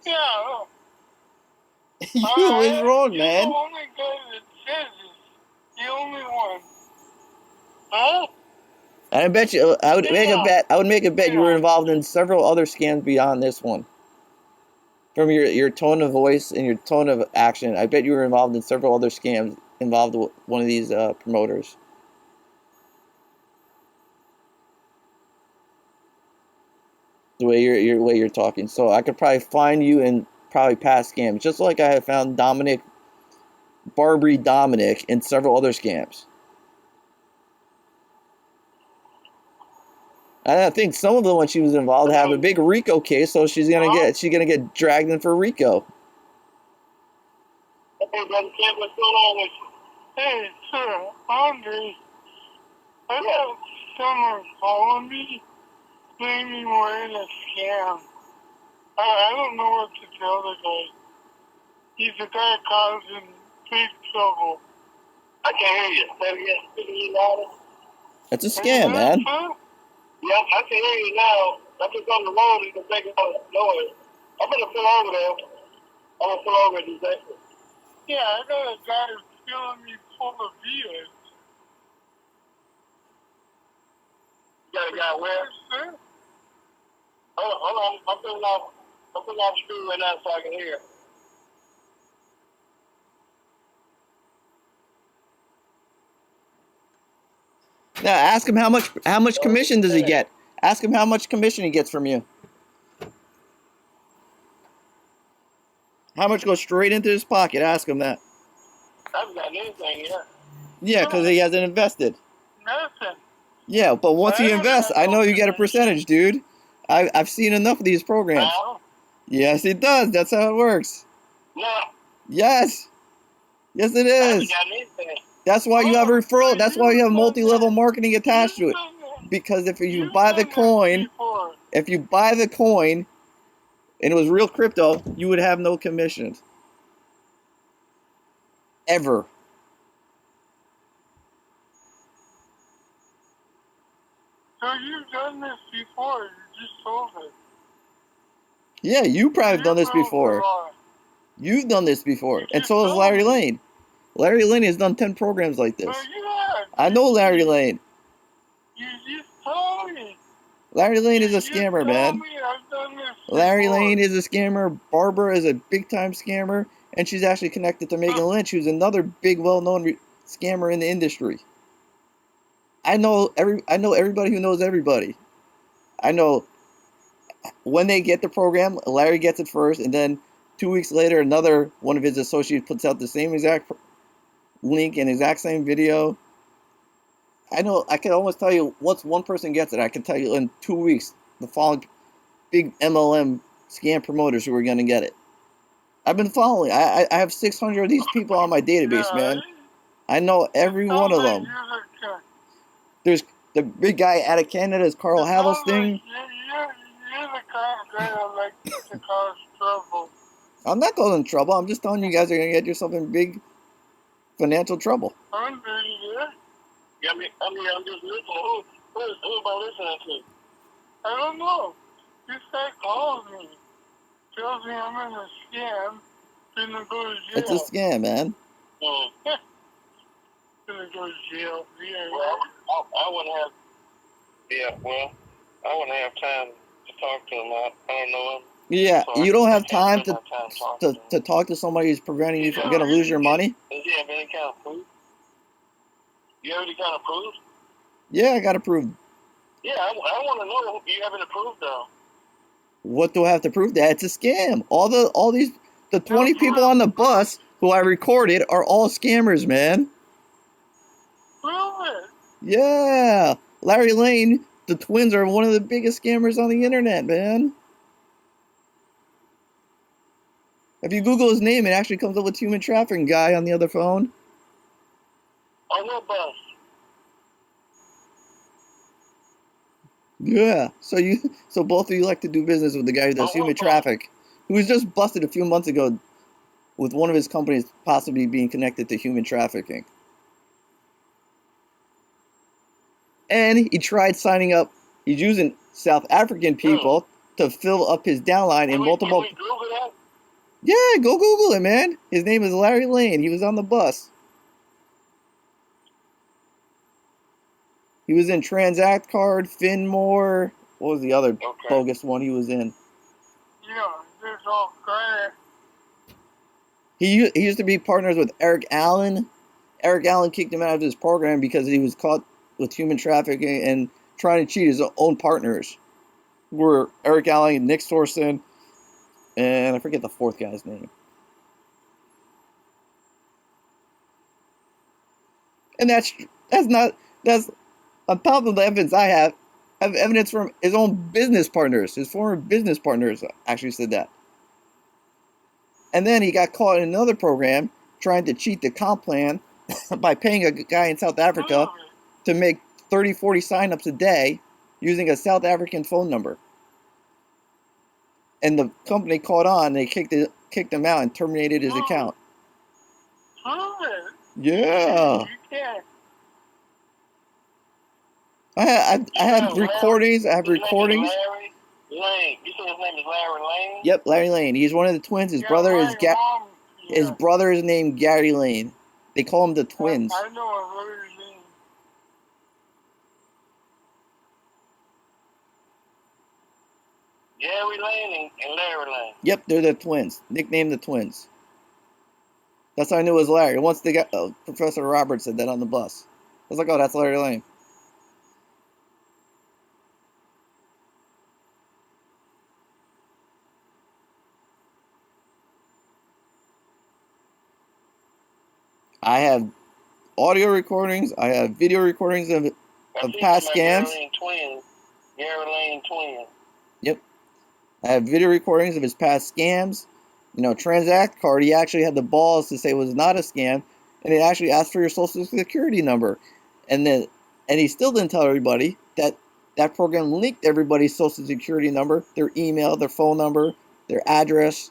[SPEAKER 10] Yeah.
[SPEAKER 2] You is wrong, man.
[SPEAKER 10] You're the only guy that says it's the only one. Huh?
[SPEAKER 2] And I bet you, I would make a bet. I would make a bet you were involved in several other scams beyond this one. From your tone of voice and your tone of action, I bet you were involved in several other scams involved with one of these promoters. The way you're talking, so I could probably find you in probably past scams, just like I have found Barbary Dominic in several other scams. And I think some of the ones she was involved have a big RICO case, so she's gonna get dragged in for RICO.
[SPEAKER 10] Hey, brother Kent, what's going on with you? Hey, sir, Andre, I got someone calling me, claiming we're in a scam. I don't know what to tell the guy. He's the guy causing big trouble. I can't hear you. Say it again. Speak a little louder.
[SPEAKER 2] That's a scam, man.
[SPEAKER 10] Yep, I can hear you now. I'm just on the road. You can make a noise. I'm going to pull over there. I'm going to pull over and do that. Yeah, I got a guy filling me full of beers. You got a guy where? Sir? Hold on. I'm putting off the screen right now so I can hear.
[SPEAKER 2] Now ask him how much commission does he get. Ask him how much commission he gets from you. How much goes straight into his pocket? Ask him that.
[SPEAKER 10] I haven't got anything yet.
[SPEAKER 2] Yeah, because he hasn't invested.
[SPEAKER 10] Nothing.
[SPEAKER 2] Yeah, but once he invests, I know you get a percentage, dude. I've seen enough of these programs. Yes, it does. That's how it works.
[SPEAKER 10] No.
[SPEAKER 2] Yes. Yes, it
[SPEAKER 10] I haven't
[SPEAKER 2] is.
[SPEAKER 10] got anything.
[SPEAKER 2] That's why you have referral. That's why you have multi-level marketing attached to it. Because if you buy the coin, and it was real crypto, you would have no commissions. Ever.
[SPEAKER 10] So you've done this before. You just told us.
[SPEAKER 2] Yeah, you probably have done this before. You've done this before. And so has Larry Lane. Larry Lane has done 10 programs like this. I know Larry Lane.
[SPEAKER 10] You just told me.
[SPEAKER 2] Larry Lane is a scammer, man. Larry Lane is a scammer. Barbara is a big-time scammer. And she's actually connected to Megan Lynch, who's another big, well-known scammer in the industry. I know everybody who knows everybody. I know when they get the program, Larry gets it first, and then 2 weeks later, another one of his associates puts out the same exact link and exact same video. I know, I can almost tell you, once one person gets it, I can tell you in 2 weeks, the following big MLM scam promoters who are going to get it. I've been following. I have 600 of these people on my database, man. I know every one of them. There's the big guy out of Canada, is Carl Havelsting.
[SPEAKER 10] You're the kind of guy that likes to cause trouble.
[SPEAKER 2] I'm not causing trouble. I'm just telling you guys are going to get yourself in big financial trouble.
[SPEAKER 3] I'm pretty good. Yeah, I'm just listening. Who am I listening to? I don't know. This guy calls me. Tells me I'm in a scam. Gonna go to jail.
[SPEAKER 2] It's a scam, man.
[SPEAKER 3] Gonna go to jail. Yeah. Well, I wouldn't have. Yeah, well, I wouldn't have time to talk to him. I don't know him.
[SPEAKER 2] Yeah,
[SPEAKER 3] So
[SPEAKER 2] you don't have
[SPEAKER 3] I can't
[SPEAKER 2] time
[SPEAKER 3] spend my time talking
[SPEAKER 2] to talk to somebody who's preventing you from going to lose your money.
[SPEAKER 3] Does he have any kind of proof? You have any kind of proof?
[SPEAKER 2] Yeah, I got approved.
[SPEAKER 3] Yeah, I want to know if you have any proof, though.
[SPEAKER 2] What do I have to prove? That it's a scam. The 20 people on the bus who I recorded are all scammers, man.
[SPEAKER 3] Prove it.
[SPEAKER 2] Yeah, Larry Lane, the twins are one of the biggest scammers on the internet, man. If you Google his name, it actually comes up with human trafficking guy on the other phone.
[SPEAKER 3] On what bus?
[SPEAKER 2] Yeah, so both of you like to do business with the guy who does human traffic, who was just busted a few months ago with one of his companies possibly being connected to human trafficking. And he tried signing up, he's using South African people to fill up his downline in multiple...
[SPEAKER 3] Can we Google that?
[SPEAKER 2] Yeah, go Google it, man. His name is Larry Lane. He was on the bus. He was in Transact Card, Finmore. What was the other bogus one he was in?
[SPEAKER 3] Yeah, this all credit.
[SPEAKER 2] He used to be partners with Eric Allen. Eric Allen kicked him out of his program because he was caught with human trafficking and trying to cheat his own partners. Were Eric Allen and Nick Sorson, and I forget the fourth guy's name. And that's on top of the evidence I have evidence from his own business partners. His former business partners actually said that. And then he got caught in another program trying to cheat the comp plan by paying a guy in South Africa to make 30, 40 signups a day using a South African phone number. And the company caught on, and they kicked him out and terminated his account. Yeah. I have recordings. I have recordings.
[SPEAKER 3] Larry Lane. You said his name is Larry Lane?
[SPEAKER 2] Yep, Larry Lane. He's one of the twins. His brother is his brother is named Gary Lane. They call him the twins.
[SPEAKER 3] I know a Larry Lane. Gary Lane and Larry Lane.
[SPEAKER 2] Yep, they're the twins. Nicknamed the twins. That's how I knew it was Larry. Once they got Professor Roberts said that on the bus. I was like, oh, that's Larry Lane. I have audio recordings. I have video recordings of past scams.
[SPEAKER 3] Gary Lane twins.
[SPEAKER 2] Yep. I have video recordings of his past scams. You know, Transact Card, he actually had the balls to say it was not a scam, and it actually asked for your social security number. And he still didn't tell everybody that that program leaked everybody's social security number, their email, their phone number, their address,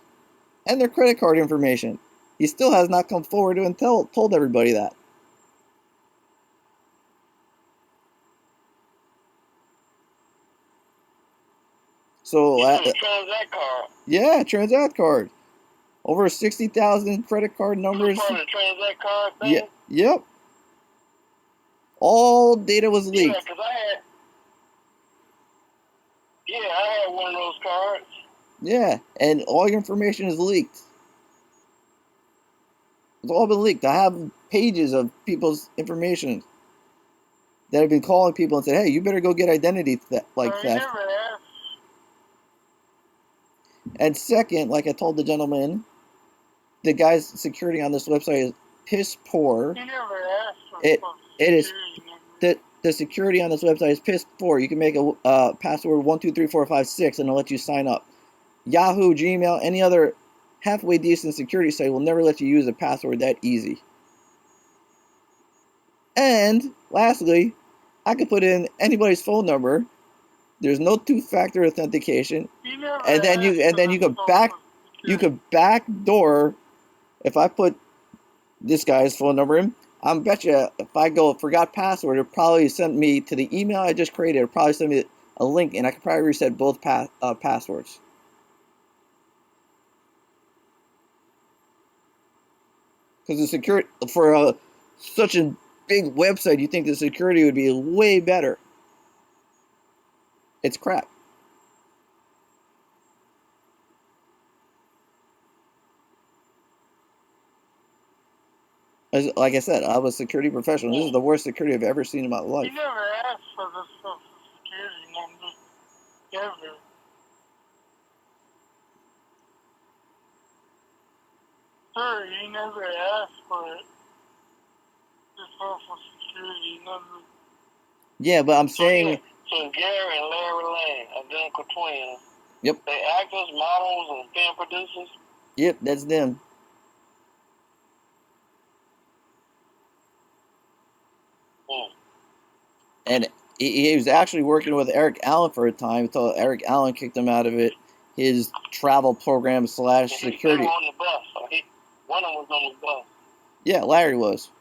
[SPEAKER 2] and their credit card information. He still has not come forward and told everybody that. So
[SPEAKER 3] Transact Card.
[SPEAKER 2] Yeah, Transact Card. Over 60,000 credit card numbers.
[SPEAKER 3] Part of the Transact Card thing?
[SPEAKER 2] Yeah, yep. All data was leaked.
[SPEAKER 3] Yeah, because I had one of those cards.
[SPEAKER 2] Yeah, and all your information is leaked. It's all been leaked. I have pages of people's information that have been calling people and said, hey, you better go get identity theft. And second, like I told the gentleman, the guy's security on this website is piss poor. It is the security on this website is piss poor. You can make a password 123456 and it'll let you sign up. Yahoo, Gmail, any other halfway decent security site will never let you use a password that easy. And lastly, I could put in anybody's phone number. There's no two-factor authentication, and then you could backdoor. If I put this guy's phone number in. I bet you if I go forgot password, it'll probably send me to the email I just created. It'll probably send me a link, and I could probably reset both passwords. Because the security for such a big website, you think the security would be way better. It's crap. Like I said, I'm a security professional. This is the worst security I've ever seen in my life.
[SPEAKER 10] You never asked for the social security number ever. Sir, you never asked for it. The social security number.
[SPEAKER 2] Yeah, but I'm saying.
[SPEAKER 10] So Gary and Larry Lane, identical twins.
[SPEAKER 2] Yep.
[SPEAKER 10] They actors, models, and film producers.
[SPEAKER 2] Yep, that's them. And he was actually working with Eric Allen for a time until Eric Allen kicked him out of it. His travel program / security.
[SPEAKER 10] On the bus. So one of them was on the bus.
[SPEAKER 2] Yeah, Larry was.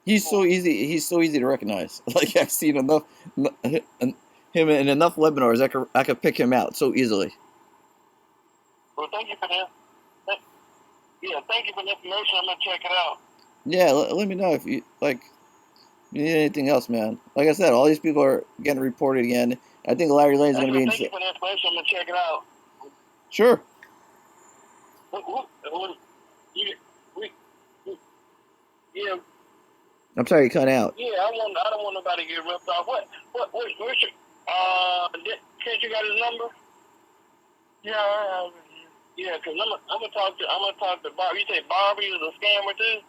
[SPEAKER 2] He's so easy. He's so easy to recognize. Like I've seen him in enough webinars. I could pick him out so easily.
[SPEAKER 10] Well, thank you for that. Yeah, thank you for the information. I'm gonna check it out.
[SPEAKER 2] Yeah, let me know if you you need anything else, man. Like I said, all these people are getting reported again. I think Larry Lane's going to be.
[SPEAKER 10] Thank you for the information. I'm gonna check it out.
[SPEAKER 2] Sure.
[SPEAKER 10] Yeah.
[SPEAKER 2] I'm sorry, you cut out.
[SPEAKER 10] Yeah, I don't want nobody to get ripped off. Where's your, can't you got his number? Yeah, I have it. Yeah, because I'm gonna talk to Barbie. You say Barbie is a scammer too?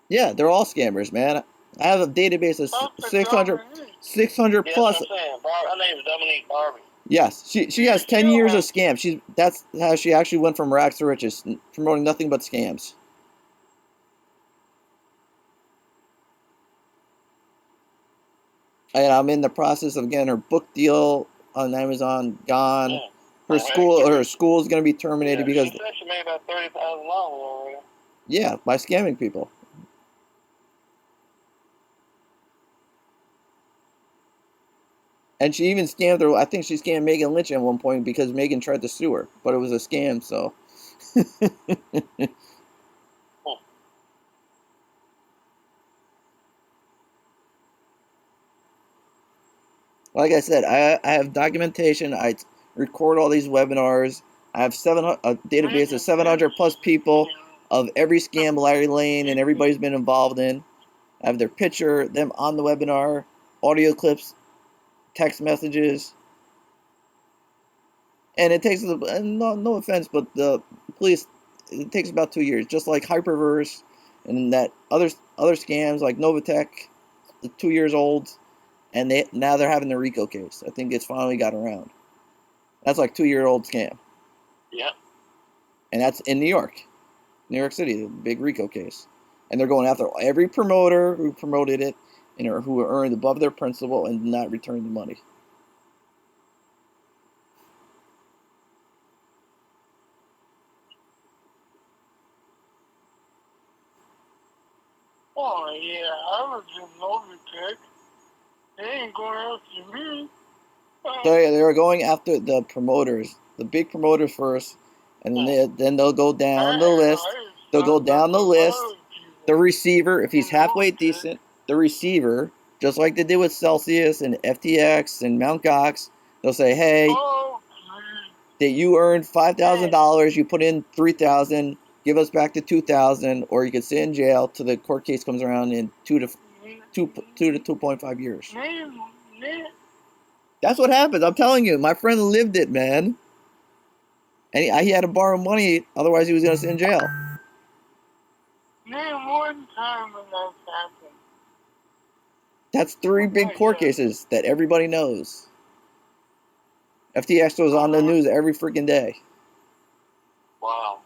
[SPEAKER 2] Yeah, they're all scammers, man. I have a database of 600 plus.
[SPEAKER 10] That's what I'm saying. Her name is Dominique Barbie.
[SPEAKER 2] Yes, she has 10 years of scams. That's how she actually went from rags to riches, promoting nothing but scams. And I'm in the process of getting her book deal on Amazon gone.
[SPEAKER 10] Yeah.
[SPEAKER 2] Her school is going to be terminated because
[SPEAKER 10] she said she made about $30,000 already.
[SPEAKER 2] Yeah, by scamming people. And she even scammed her. I think she scammed Megan Lynch at one point because Megan tried to sue her, but it was a scam. So. Like I said, I have documentation. I record all these webinars. I have a database of 700 plus people of every scam Larry Lane and everybody's been involved in. I have their picture, them on the webinar, audio clips, text messages. And it takes, no offense, but the police, it takes about 2 years. Just like Hyperverse and that other scams like Novatech, 2 years old. And now they're having the RICO case. I think it's finally got around. That's like 2-year-old scam.
[SPEAKER 10] Yeah.
[SPEAKER 2] And that's in New York City, the big RICO case. And they're going after every promoter who promoted it and who earned above their principal and did not return the money.
[SPEAKER 10] Oh, yeah, I was in Novatech. They ain't going after me.
[SPEAKER 2] They were going after the promoters, the big promoters first, and then they'll go down the list. They'll go down the list. The receiver, if he's halfway decent, the receiver, just like they did with Celsius and FTX and Mt. Gox, they'll say, hey, that you earned $5,000, you put in $3,000, give us back the $2,000, or you could sit in jail till the court case comes around in 2 to 2.5 years. That's what happens. I'm telling you. My friend lived it, man. And he had to borrow money, otherwise he was going to sit in jail.
[SPEAKER 10] Name one time when that's happened.
[SPEAKER 2] That's 3 big court cases that everybody knows. FTX was on the news every freaking day.
[SPEAKER 10] Wow.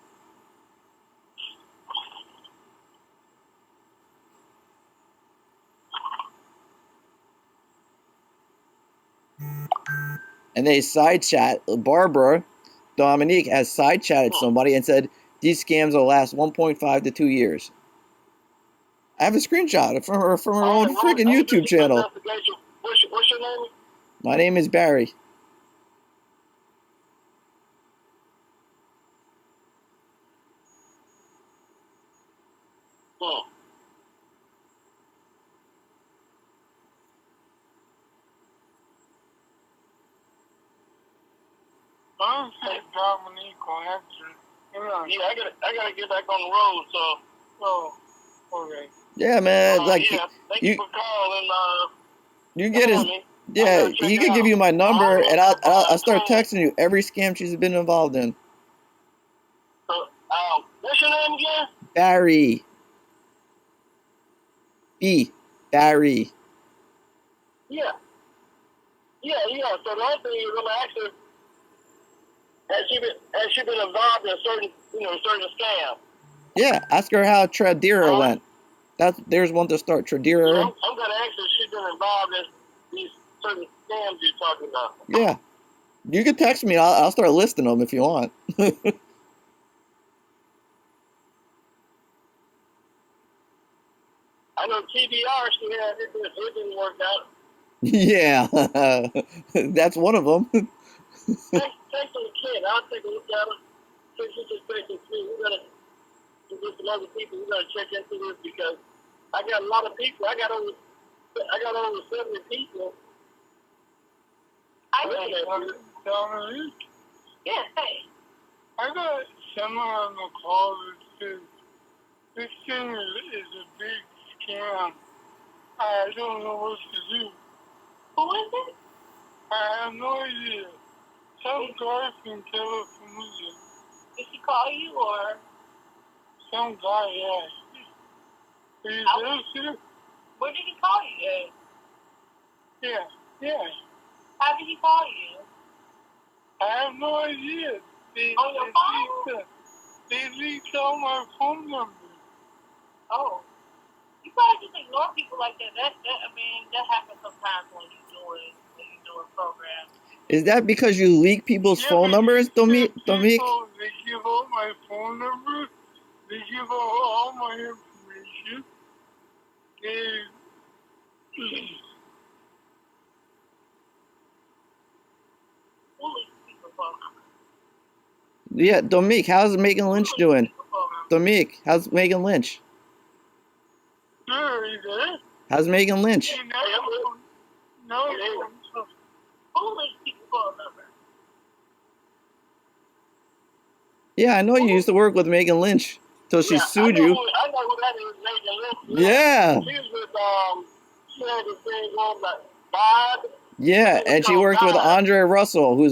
[SPEAKER 2] and they side chat. Barbara Dominique has side chatted somebody and said these scams will last 1.5 to 2 years. I have a screenshot from her own freaking YouTube channel.
[SPEAKER 3] What's your name?
[SPEAKER 2] My name is Barry.
[SPEAKER 3] I'm saying Dominique will answer. Yeah, I gotta get back on the road, so okay.
[SPEAKER 2] Yeah, man. Like
[SPEAKER 3] yeah, thank you for calling.
[SPEAKER 2] You get his. Yeah, he could give you my number, and I'll start texting you every scam she's been involved in.
[SPEAKER 3] What's your name again?
[SPEAKER 2] Barry. Barry.
[SPEAKER 3] Yeah. So the other thing you're gonna ask her, has she been involved in certain scam?
[SPEAKER 2] Yeah, ask her how Tradera went. There's one to start. Tradera.
[SPEAKER 3] Yeah, I'm gonna ask her if she's been involved in these certain scams you're talking about.
[SPEAKER 2] Yeah, you can text me. I'll start listing them if you want.
[SPEAKER 3] I know TBR, it didn't work out.
[SPEAKER 2] Yeah, that's one of them.
[SPEAKER 3] Text them again. I'll take a look at them. Since you just text them, we're gonna get some other people. We're gonna check into this because I got a lot of people. I got over 70 people.
[SPEAKER 10] Dominique?
[SPEAKER 6] Yes, hey.
[SPEAKER 10] I got someone on the call that says this thing is a big scam. I don't know what to do.
[SPEAKER 6] Who is it?
[SPEAKER 10] I have no idea. Some guy from California.
[SPEAKER 6] Did she call you or?
[SPEAKER 10] Some guy, yeah.
[SPEAKER 6] Where did he call you?
[SPEAKER 10] Yeah.
[SPEAKER 6] How did he call you?
[SPEAKER 10] I have no idea.
[SPEAKER 6] On your phone?
[SPEAKER 10] They leaked all my phone numbers.
[SPEAKER 6] Oh. You probably just ignore people like that. That happens sometimes when you're doing programs.
[SPEAKER 2] Is that because you leak people's phone numbers, Dominique?
[SPEAKER 10] They give out my phone number. They give out all my information.
[SPEAKER 2] Yeah, Dominique, how's Megan Lynch doing? Dominique, how's Megan Lynch? How's Megan Lynch?
[SPEAKER 10] No.
[SPEAKER 6] Who leaks people's phone number?
[SPEAKER 2] Yeah, I know you used to work with Megan Lynch till she sued you.
[SPEAKER 3] I know who that is, Megan Lynch.
[SPEAKER 2] Yeah.
[SPEAKER 3] She was with, she had this thing going like Bob.
[SPEAKER 2] Yeah, and she worked with Andre Russell, who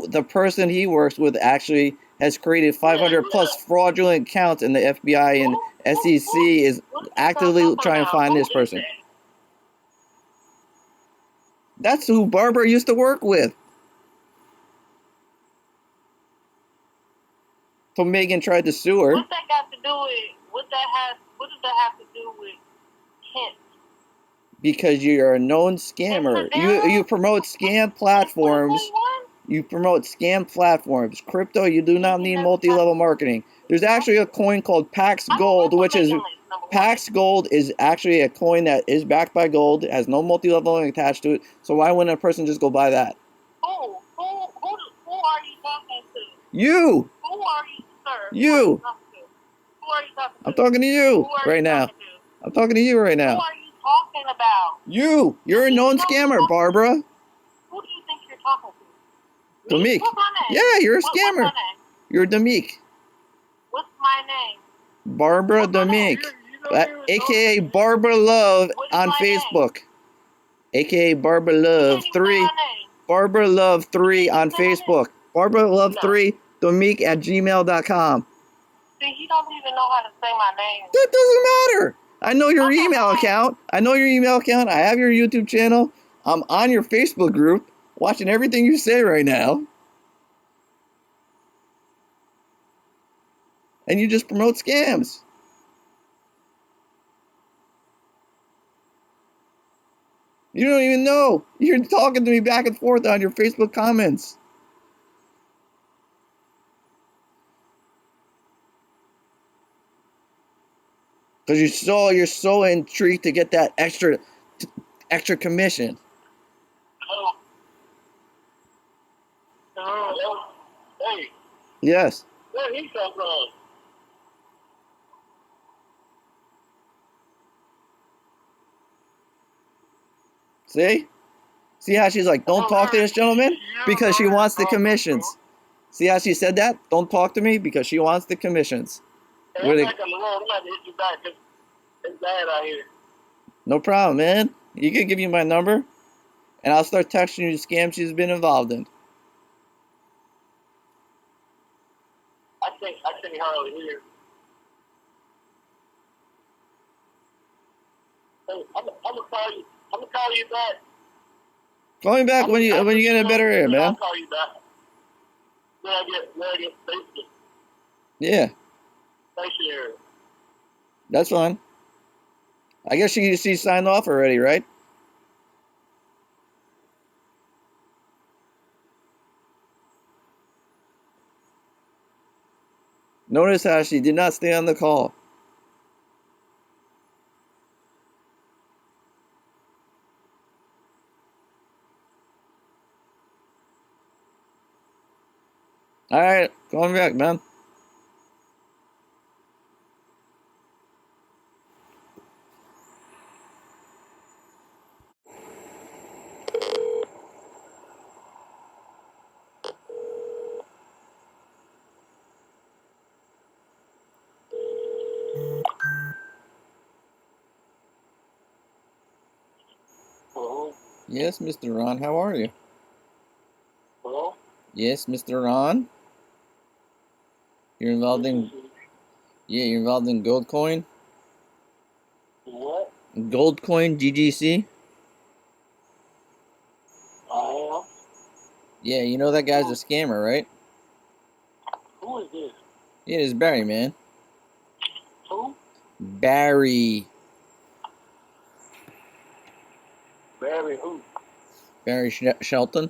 [SPEAKER 2] the person he works with actually has created 500 plus fraudulent accounts, and the FBI and SEC is actively trying to find this person. That's who Barbara used to work with. So Megan tried to sue her.
[SPEAKER 6] What's that got to do with? What does that have to do with Kent?
[SPEAKER 2] Because you're a known scammer. You promote scam platforms. You promote scam platforms. Crypto, you do not need multi-level marketing. There's actually a coin called Pax Gold, which is Pax Gold is actually a coin that is backed by gold. It has no multi-level attached to it. So why wouldn't a person just go buy that?
[SPEAKER 6] Who are you talking to?
[SPEAKER 2] You.
[SPEAKER 6] Who are you, sir?
[SPEAKER 2] You.
[SPEAKER 6] Who are you talking to?
[SPEAKER 2] I'm talking to you right now. I'm talking to you right now.
[SPEAKER 6] Who are you talking about?
[SPEAKER 2] You. You're a known scammer, Barbara.
[SPEAKER 6] Who do you think you're talking to?
[SPEAKER 2] Dominique.
[SPEAKER 6] What's my name?
[SPEAKER 2] Yeah, you're a scammer.
[SPEAKER 6] What's my name?
[SPEAKER 2] You're Dominique.
[SPEAKER 6] What's my name?
[SPEAKER 2] Barbara Dominique, aka Barbara Love on Facebook. AKA Barbara Love 3. Barbara Love 3 on Facebook. Barbara Love 3 Dominique at gmail.com.
[SPEAKER 6] See, you don't even know how to say my name.
[SPEAKER 2] That doesn't matter. I know your email account. I have your YouTube channel. I'm on your Facebook group, watching everything you say right now. And you just promote scams. You don't even know. You're talking to me back and forth on your Facebook comments. Because you're so intrigued to get that extra commission.
[SPEAKER 3] Hey.
[SPEAKER 2] Yes.
[SPEAKER 3] Where he come from?
[SPEAKER 2] See? See how she's like, don't talk to this gentleman? Because she wants the commissions. See how she said that? Don't talk to me because she wants the commissions.
[SPEAKER 3] Hey, I'm back on the road. I'm about to hit you back because it's bad out here.
[SPEAKER 2] No problem, man. You can give me my number, and I'll start texting you the scams she's been involved in.
[SPEAKER 3] I can't hardly hear. Hey, I'm gonna call you. I'm gonna call you back.
[SPEAKER 2] Call me back when you get in a better area, man.
[SPEAKER 3] I'll call you back. When I get basically.
[SPEAKER 2] Yeah.
[SPEAKER 3] Stationary.
[SPEAKER 2] That's fine. I guess she signed off already, right? Notice how she did not stay on the call. All right, call me back, man.
[SPEAKER 3] Hello?
[SPEAKER 2] Yes, Mr. Ron, how are you?
[SPEAKER 3] Hello?
[SPEAKER 2] Yes, Mr. Ron. You're involved in Goldcoin?
[SPEAKER 3] What?
[SPEAKER 2] Goldcoin GGC?
[SPEAKER 3] I am.
[SPEAKER 2] Yeah, you know that guy's a scammer, right?
[SPEAKER 3] Who is this?
[SPEAKER 2] Yeah, it's Barry, man.
[SPEAKER 3] Who?
[SPEAKER 2] Barry.
[SPEAKER 3] Barry who?
[SPEAKER 2] Barry Shelton.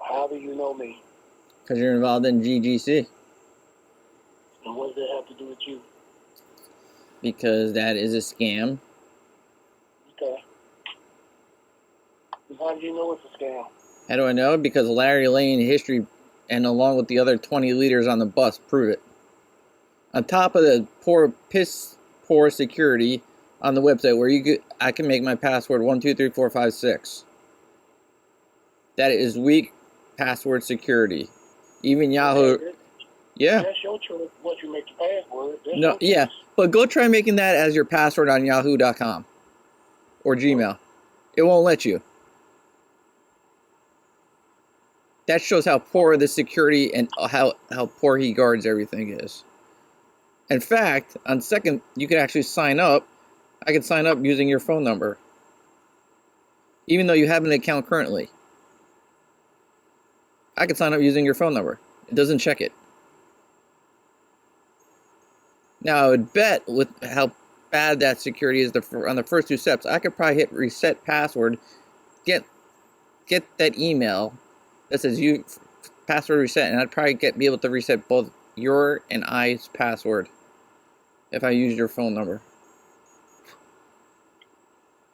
[SPEAKER 3] How do you know me?
[SPEAKER 2] Because you're involved in GGC.
[SPEAKER 3] And what does that have to do with you?
[SPEAKER 2] Because that is a scam.
[SPEAKER 3] Okay. How do you know it's a scam?
[SPEAKER 2] How do I know? Because Larry Lane history, and along with the other 20 leaders on the bus, prove it. On top of the piss poor security on the website, where I can make my password 123456. That is weak password security. Even Yahoo. Yeah.
[SPEAKER 3] That's your choice. What you make your password.
[SPEAKER 2] No. Yeah. But go try making that as your password on Yahoo.com or Gmail. It won't let you. That shows how poor the security and how poor he guards everything is. In fact, on second, you could actually sign up. I can sign up using your phone number, even though you have an account currently. I can sign up using your phone number. It doesn't check it. Now, I would bet with how bad that security is on the first two steps, I could probably hit reset password, get that email that says you password reset, and I'd probably be able to reset both your and I's password if I use your phone number.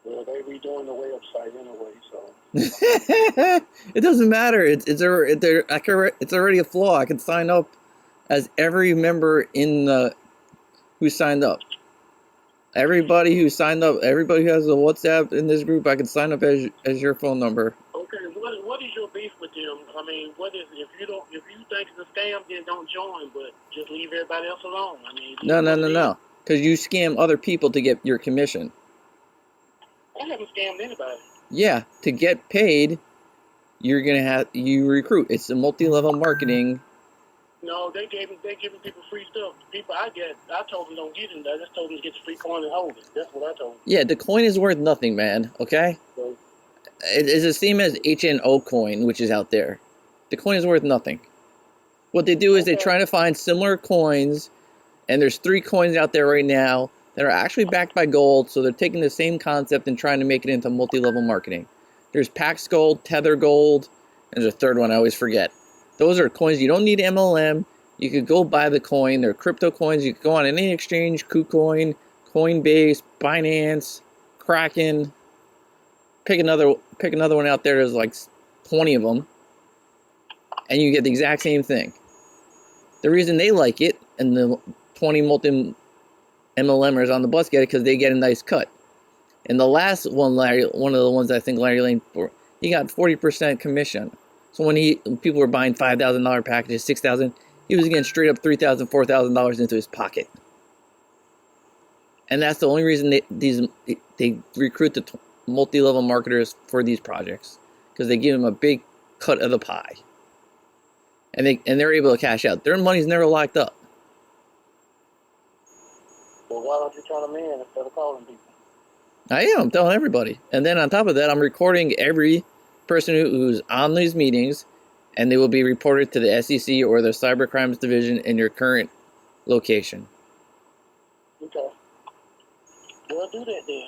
[SPEAKER 3] Well, they redoing the website anyway, so.
[SPEAKER 2] It doesn't matter. It's already a flaw. I can sign up as every member who signed up. Everybody who signed up, everybody who has a WhatsApp in this group, I can sign up as your phone number.
[SPEAKER 3] Okay, what is your beef with them? I mean, what is if you think it's a scam, then don't join, but just leave everybody else alone. I mean,
[SPEAKER 2] No. Because you scam other people to get your commission.
[SPEAKER 3] I haven't scammed anybody.
[SPEAKER 2] Yeah, to get paid, you recruit. It's a multi-level marketing.
[SPEAKER 3] No, they giving people free stuff. People I told them don't get it. I just told them to get the free coin and hold it. That's what I told them.
[SPEAKER 2] Yeah, the coin is worth nothing, man. Okay.
[SPEAKER 3] So,
[SPEAKER 2] it's the same as HNO coin, which is out there. The coin is worth nothing. What they do is they try to find similar coins, and there's 3 coins out there right now that are actually backed by gold. So they're taking the same concept and trying to make it into multi-level marketing. There's Pax Gold, Tether Gold, and there's a third one I always forget. Those are coins you don't need MLM. You could go buy the coin. They're crypto coins. You could go on any exchange, KuCoin, Coinbase, Binance, Kraken. Pick another one out there. There's like 20 of them, and you get the exact same thing. The reason they like it, and the 20 multi MLMers on the bus get it, because they get a nice cut. And the last one, one of the ones I think Larry Lane, he got 40% commission. So when people were buying $5,000 packages, $6,000, he was getting straight up $3,000, $4,000 into his pocket. And that's the only reason they recruit the multi-level marketers for these projects, because they give them a big cut of the pie, and they're able to cash out. Their money's never locked up.
[SPEAKER 10] Well, why don't you turn them in instead of calling people?
[SPEAKER 2] I am. I'm telling everybody. And then on top of that, I'm recording every person who's on these meetings, and they will be reported to the SEC or the Cybercrimes Division in your current location.
[SPEAKER 10] Okay. Well, do that then.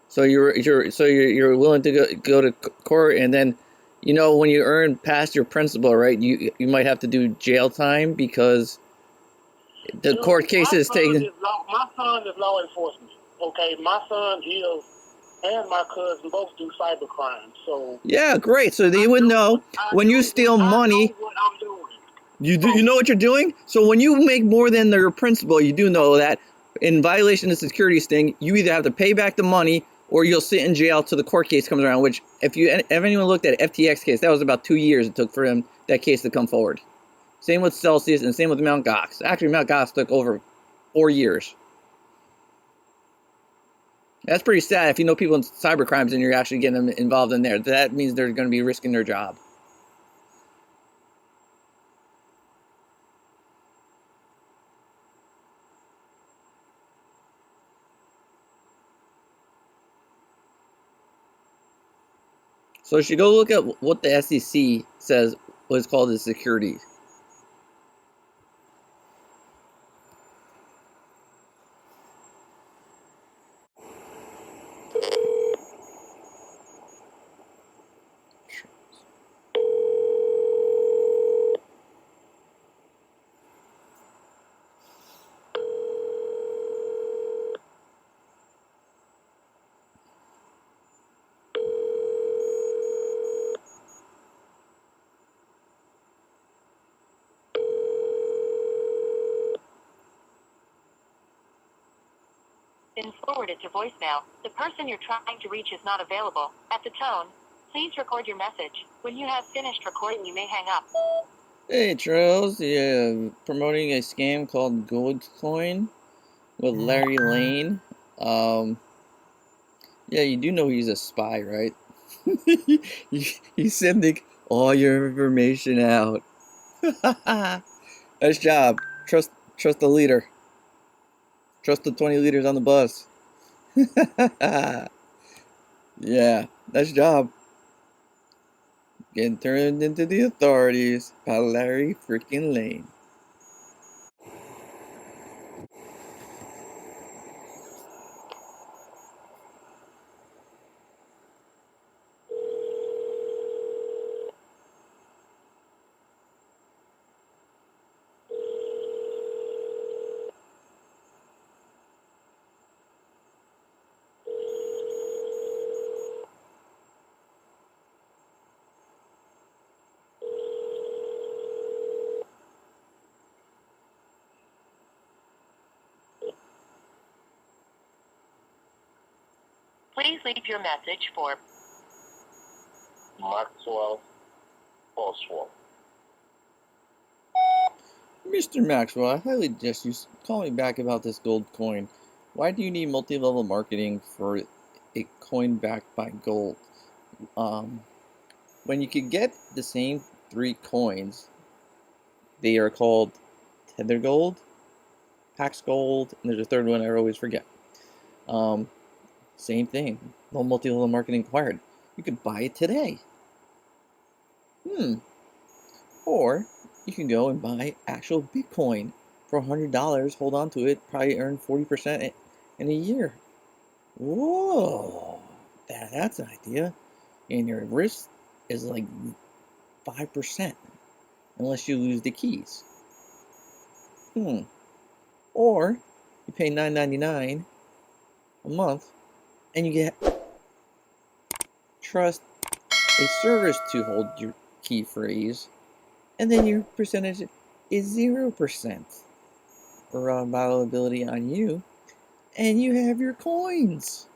[SPEAKER 2] So you're willing to go to court, and then, you know, when you earn past your principal, right? You might have to do jail time because the court case is taken.
[SPEAKER 10] My son is law enforcement. Okay, my son and my cousin both do cyber crime. So
[SPEAKER 2] yeah, great. So they would know when you steal money.
[SPEAKER 10] I know what I'm doing.
[SPEAKER 2] You know what you're doing? So when you make more than your principal, you do know that in violation of the securities thing, you either have to pay back the money or you'll sit in jail till the court case comes around, which if anyone looked at FTX case, that was about 2 years it took for that case to come forward. Same with Celsius and same with Mt. Gox. Actually, Mt. Gox took over 4 years. That's pretty sad if you know people in cyber crimes and you're actually getting them involved in there. That means they're going to be risking their job. So you should go look at what the SEC says was called the security.
[SPEAKER 7] Been forwarded to voicemail. The person you're trying to reach is not available. At the tone, please record your message. When you have finished recording, you may hang up.
[SPEAKER 2] Hey Charles, yeah, promoting a scam called Goldcoin with Larry Lane. Yeah, you do know he's a spy, right? He's sending all your information out. Nice job. Trust the leader. Trust the 20 leaders on the bus. Yeah, nice job. Getting turned into the authorities by Larry freaking Lane.
[SPEAKER 7] Please leave your message for
[SPEAKER 10] Maxwell Oswald.
[SPEAKER 2] Mr. Maxwell, I highly suggest you call me back about this gold coin. Why do you need multi-level marketing for a coin backed by gold? When you could get the same 3 coins, they are called Tether Gold, Pax Gold, and there's a third one I always forget. Same thing. No multi-level marketing required. You could buy it today. Or you can go and buy actual Bitcoin for $100, hold on to it, probably earn 40% in a year. Whoa, that's an idea. And your risk is like 5%, unless you lose the keys. Or you pay $9.99 a month, and you get trust a service to hold your key phrase, and then your percentage is 0% for viability on you, and you have your coins.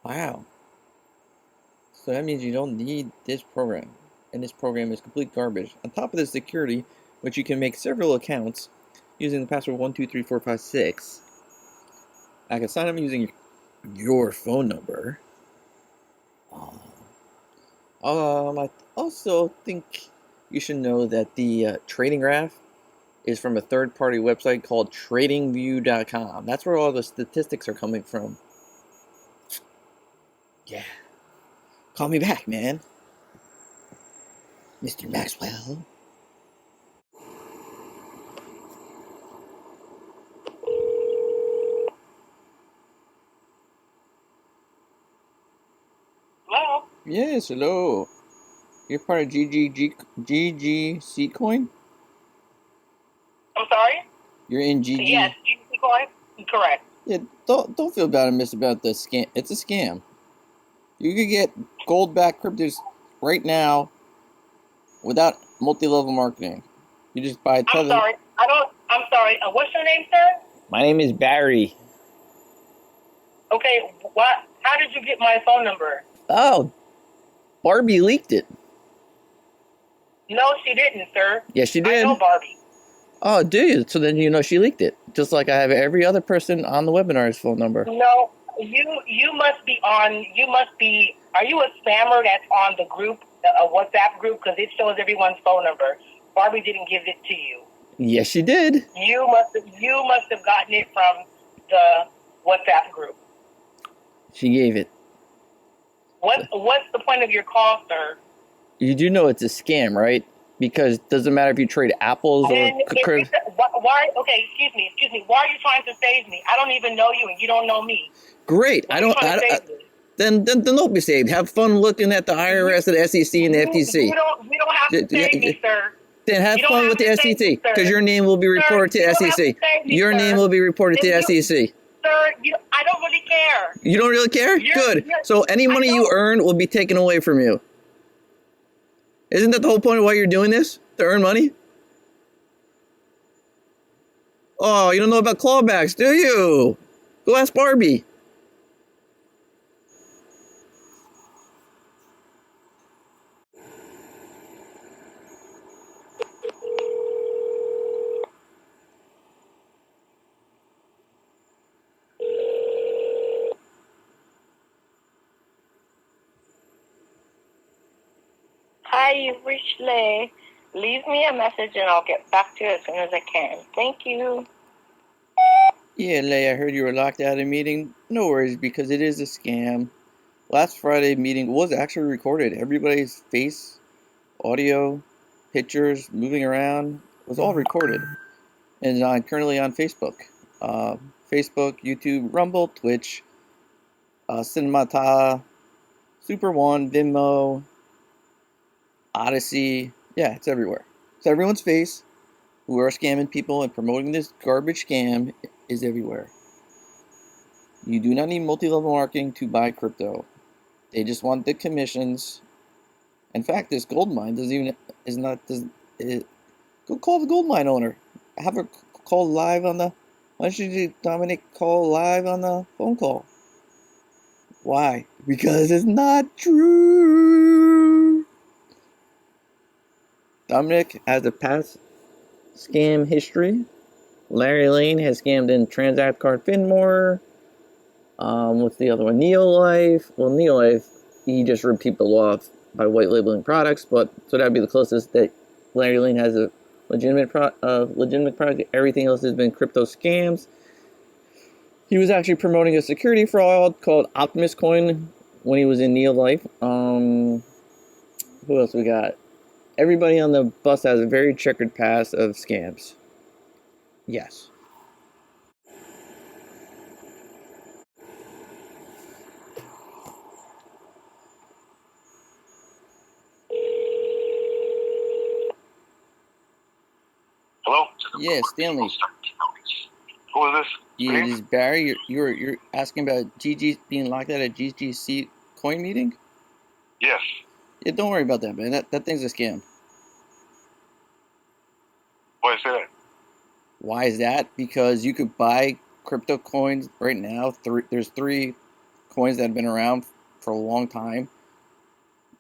[SPEAKER 2] Wow. So that means you don't need this program, and this program is complete garbage. On top of the security, which you can make several accounts using the password 123456. I can sign up using your phone number. I also think you should know that the trading graph is from a third-party website called tradingview.com. That's where all the statistics are coming from. Yeah. Call me back, man. Mr. Maxwell.
[SPEAKER 5] Hello?
[SPEAKER 2] Yes, hello. You're part of GGC Coin?
[SPEAKER 5] I'm sorry?
[SPEAKER 2] You're in GG?
[SPEAKER 5] Yes, GGC Coin? Correct.
[SPEAKER 2] Yeah, don't feel bad, miss, about the scam. It's a scam. You could get gold-backed cryptos right now without multi-level marketing. You just buy a
[SPEAKER 5] I'm sorry. What's your name, sir?
[SPEAKER 2] My name is Barry.
[SPEAKER 5] Okay, how did you get my phone number?
[SPEAKER 2] Oh, Barbie leaked it.
[SPEAKER 5] No, she didn't, sir.
[SPEAKER 2] Yes, she did.
[SPEAKER 5] I know Barbie.
[SPEAKER 2] Oh, do you? So then you know she leaked it. Just like I have every other person on the webinar's phone number.
[SPEAKER 5] No, you must be, are you a spammer that's on the group, a WhatsApp group? Because it shows everyone's phone number. Barbie didn't give it to you.
[SPEAKER 2] Yes, she did.
[SPEAKER 5] You must have gotten it from the WhatsApp group.
[SPEAKER 2] She gave it.
[SPEAKER 5] What's the point of your call, sir?
[SPEAKER 2] You do know it's a scam, right? Because it doesn't matter if you trade apples or...
[SPEAKER 5] Okay, excuse me. Why are you trying to save me? I don't even know you, and you don't know me.
[SPEAKER 2] Great. Then don't be saved. Have fun looking at the IRS and the SEC and the FTC.
[SPEAKER 5] You don't have to save me, sir.
[SPEAKER 2] Then have fun with the SEC, because your name will be reported to the SEC. Your name will be reported to the SEC.
[SPEAKER 5] Sir, I don't really care.
[SPEAKER 2] You don't really care? Good. So any money you earn will be taken away from you. Isn't that the whole point of why you're doing this? To earn money? Oh, you don't know about clawbacks, do you? Go ask Barbie.
[SPEAKER 6] Hi, you've reached Lay. Leave me a message and I'll get back to you as soon as I can. Thank you.
[SPEAKER 2] Yeah, Lay, I heard you were locked out of a meeting. No worries, because it is a scam. Last Friday meeting was actually recorded. Everybody's face, audio, pictures, moving around was all recorded. And it's currently on Facebook. Facebook, YouTube, Rumble, Twitch, Cinemata, Super One, Venmo, Odyssey. Yeah, it's everywhere. It's everyone's face who are scamming people and promoting this garbage scam is everywhere. You do not need multi-level marketing to buy crypto. They just want the commissions. In fact, this gold mine go call the gold mine owner. Have her call live on the... Why don't you do, Dominic, call live on the phone call? Why? Because it's not true. Dominic has a past scam history. Larry Lane has scammed in Transact Card Finmore. What's the other one? Neolife. Well, Neolife, he just ripped people off by white labeling products, but so that'd be the closest that Larry Lane has a legitimate product. Everything else has been crypto scams. He was actually promoting a security fraud called Optimus Coin when he was in Neolife. Who else we got? Everybody on the bus has a very checkered past of scams. Yes.
[SPEAKER 9] Hello?
[SPEAKER 2] Yeah, Stanley.
[SPEAKER 9] Who is this?
[SPEAKER 2] Yeah,
[SPEAKER 9] Steve?
[SPEAKER 2] this is Barry. You're asking about GG being locked out at GGC coin meeting?
[SPEAKER 9] Yes.
[SPEAKER 2] Yeah, don't worry about that, man. That thing's a scam.
[SPEAKER 9] What is that?
[SPEAKER 2] Why is that? Because you could buy crypto coins right now. There's 3 coins that have been around for a long time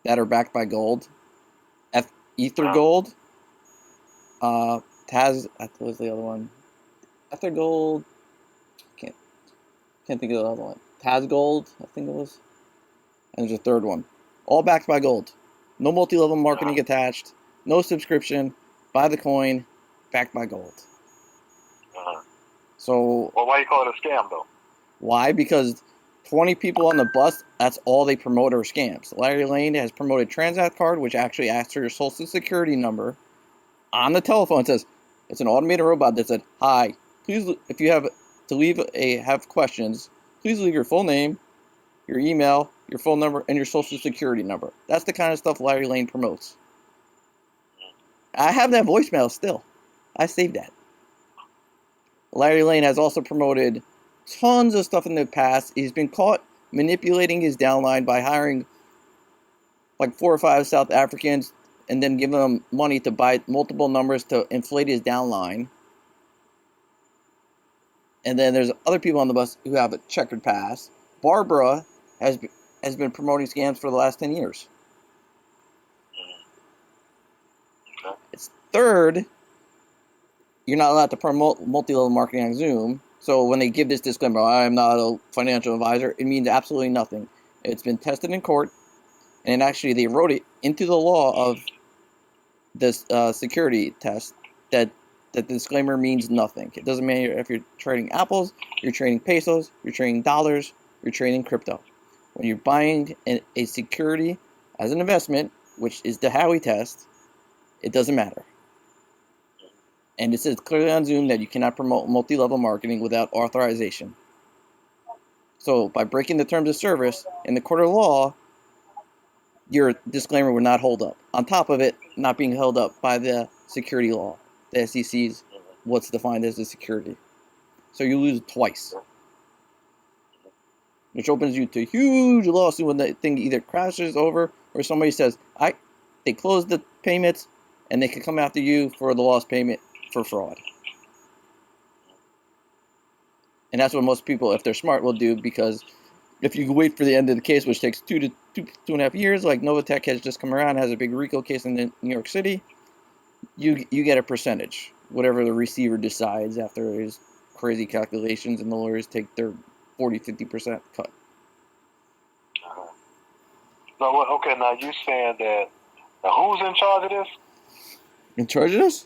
[SPEAKER 2] that are backed by gold. Ether Gold. Taz. What was the other one? Ether Gold. Can't think of the other one. Taz Gold, I think it was. And there's a third one. All backed by gold. No multi-level marketing attached. No subscription. Buy the coin. Backed by gold. So.
[SPEAKER 9] Well, why you call it a scam, though?
[SPEAKER 2] Why? Because 20 people on the bus, that's all they promote are scams. Larry Lane has promoted Transact Card, which actually asks for your social security number on the telephone. It says, it's an automated robot that said, hi, please, if you have questions, please leave your full name, your email, your phone number, and your social security number. That's the kind of stuff Larry Lane promotes. I have that voicemail still. I saved that. Larry Lane has also promoted tons of stuff in the past. He's been caught manipulating his downline by hiring like 4 or 5 South Africans and then giving them money to buy multiple numbers to inflate his downline. And then there's other people on the bus who have a checkered past. Barbara has been promoting scams for the last 10 years.
[SPEAKER 9] Okay.
[SPEAKER 2] It's third, you're not allowed to promote multi-level marketing on Zoom. So when they give this disclaimer, I'm not a financial advisor, it means absolutely nothing. It's been tested in court, and actually they wrote it into the law of this security test that the disclaimer means nothing. It doesn't matter if you're trading apples, you're trading pesos, you're trading dollars, you're trading crypto. When you're buying a security as an investment, which is the Howey test, it doesn't matter. And it says clearly on Zoom that you cannot promote multi-level marketing without authorization. So by breaking the terms of service in the court of law, your disclaimer would not hold up. On top of it, not being held up by the security law, the SEC's what's defined as a security. So you lose twice, which opens you to a huge lawsuit when the thing either crashes over or somebody says, they closed the payments and they can come after you for the lost payment for fraud. And that's what most people, if they're smart, will do, because if you wait for the end of the case, which takes 2.5 years, like Novatech has just come around, has a big RICO case in New York City, you get a percentage, whatever the receiver decides after his crazy calculations, and the lawyers take their 40-50% cut.
[SPEAKER 9] No, okay, now you saying that, now who's in charge of this?
[SPEAKER 2] In charge of this?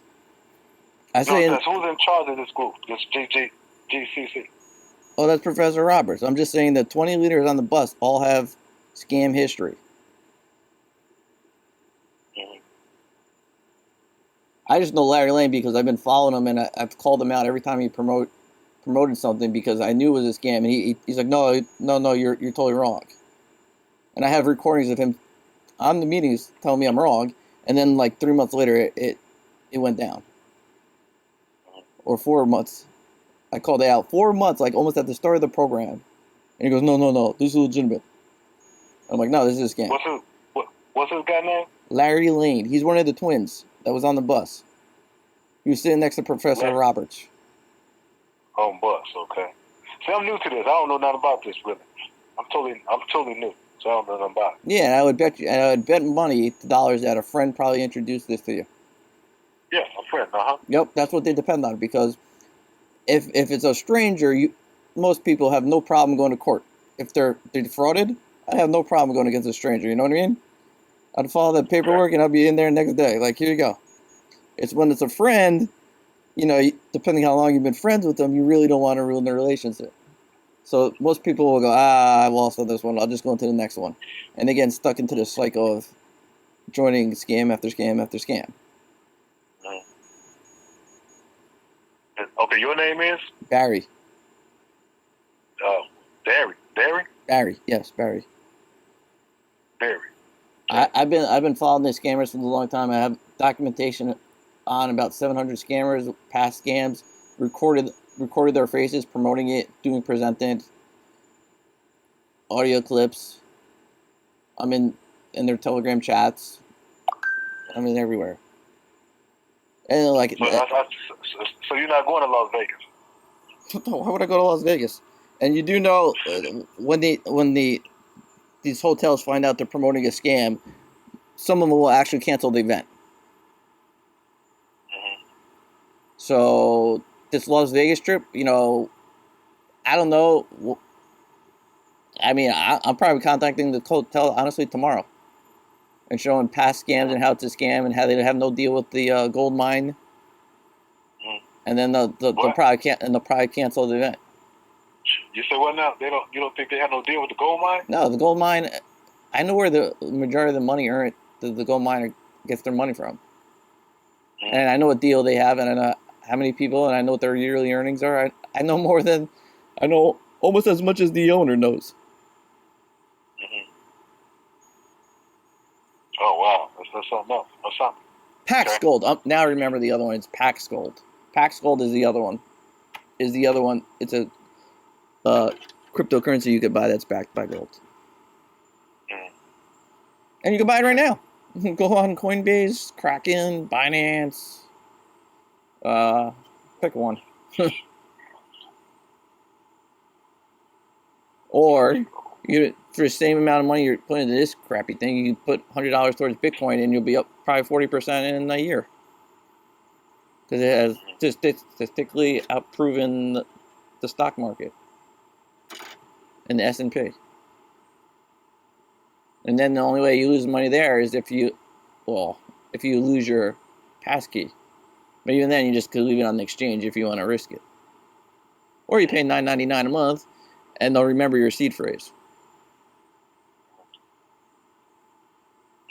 [SPEAKER 9] Who's in charge of this group, this GCC?
[SPEAKER 2] Oh, that's Professor Roberts. I'm just saying that 20 leaders on the bus all have scam history.
[SPEAKER 9] Mm-hmm.
[SPEAKER 2] I just know Larry Lane because I've been following him, and I've called him out every time he promoted something because I knew it was a scam, and he's like, no, you're totally wrong. And I have recordings of him on the meetings telling me I'm wrong, and then like 3 months later, it went down. Or 4 months. I called it out 4 months, like almost at the start of the program. And he goes, no, this is legitimate. I'm like, no, this is a scam.
[SPEAKER 9] What's his guy name?
[SPEAKER 2] Larry Lane. He's one of the twins that was on the bus. He was sitting next to Professor Roberts.
[SPEAKER 9] On bus, okay. See, I'm new to this. I don't know nothing about this, really. I'm totally new, so I don't know nothing about it.
[SPEAKER 2] Yeah, and I would bet money dollars that a friend probably introduced this to you.
[SPEAKER 9] Yeah, a friend,
[SPEAKER 2] Yep, that's what they depend on, because if it's a stranger, most people have no problem going to court. If they're defrauded, I have no problem going against a stranger, you know what I mean? I'd follow that paperwork and I'll be in there next day. Like, here you go. It's when it's a friend, depending how long you've been friends with them, you really don't want to ruin the relationship. So most people will go, I lost on this one, I'll just go into the next one. And they get stuck into this cycle of joining scam after scam after scam.
[SPEAKER 9] Okay, your name is?
[SPEAKER 2] Barry.
[SPEAKER 9] Barry?
[SPEAKER 2] Barry, yes, Barry.
[SPEAKER 9] Barry.
[SPEAKER 2] I've been following these scammers for a long time. I have documentation on about 700 scammers, past scams, recorded their faces, promoting it, doing presented, audio clips. I'm in their Telegram chats. I'm in everywhere. And like,
[SPEAKER 9] so you're not going to Las Vegas?
[SPEAKER 2] Why would I go to Las Vegas? And you do know when these hotels find out they're promoting a scam, some of them will actually cancel the event. So this Las Vegas trip, you know, I don't know. I mean, I'm probably contacting the hotel honestly tomorrow and showing past scams and how it's a scam and how they have no deal with the gold mine. And then they'll probably cancel the event.
[SPEAKER 9] You say what now? You don't think they have no deal with the gold mine?
[SPEAKER 2] No, the gold mine. I know where the majority of the money the gold miner gets their money from, and I know what deal they have, and I know how many people, and I know what their yearly earnings are. I know more than I know almost as much as the owner knows.
[SPEAKER 9] Oh wow, that's something else. That's something.
[SPEAKER 2] Pax Gold. Now I remember the other one. It's Pax Gold. Pax Gold is the other one. It's a cryptocurrency you could buy that's backed by gold. And you can buy it right now. You can go on Coinbase, Kraken, Binance. Pick one. Or for the same amount of money you're putting into this crappy thing, you can put $100 towards Bitcoin and you'll be up probably 40% in a year. Because it has statistically outproven the stock market and the S&P. And then the only way you lose money there is if you lose your passkey. But even then, you just could leave it on the exchange if you want to risk it. Or you pay $9.99 a month, and they'll remember your seed phrase.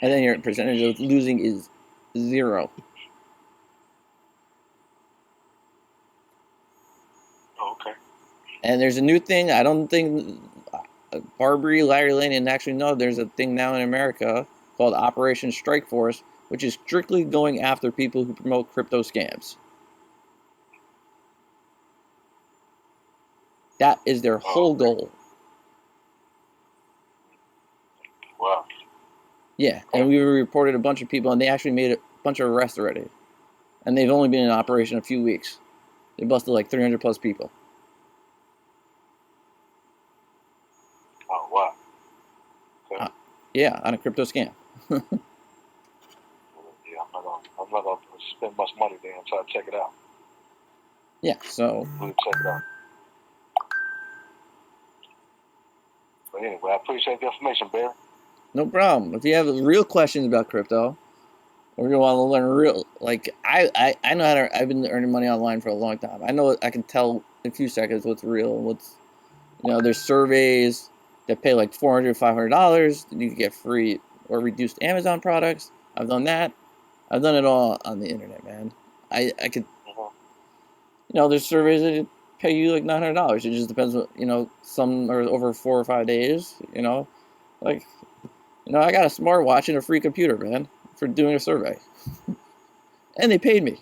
[SPEAKER 2] And then your percentage of losing is 0.
[SPEAKER 9] Okay.
[SPEAKER 2] And there's a new thing. I don't think Barbary, Larry Lane, and actually no, there's a thing now in America called Operation Strike Force, which is strictly going after people who promote crypto scams. That is their whole goal.
[SPEAKER 9] Wow.
[SPEAKER 2] Yeah, and we reported a bunch of people, and they actually made a bunch of arrests already. And they've only been in operation a few weeks. They busted like 300 plus people.
[SPEAKER 9] Oh, wow. Okay.
[SPEAKER 2] Yeah, on a crypto scam.
[SPEAKER 9] Yeah, I'm not gonna spend much money there and try to check it out.
[SPEAKER 2] Yeah, so.
[SPEAKER 9] Really check it out. But anyway, I appreciate the information, Barry.
[SPEAKER 2] No problem. If you have real questions about crypto, or you want to learn real, like I know how to. I've been earning money online for a long time. I know I can tell in a few seconds what's real and what's, there's surveys that pay like $400, $500. You can get free or reduced Amazon products. I've done that. I've done it all on the internet, man. I could, there's surveys that pay you like $900. It just depends what, some are over 4 or 5 days, like, I got a smartwatch and a free computer, man, for doing a survey. And they paid me.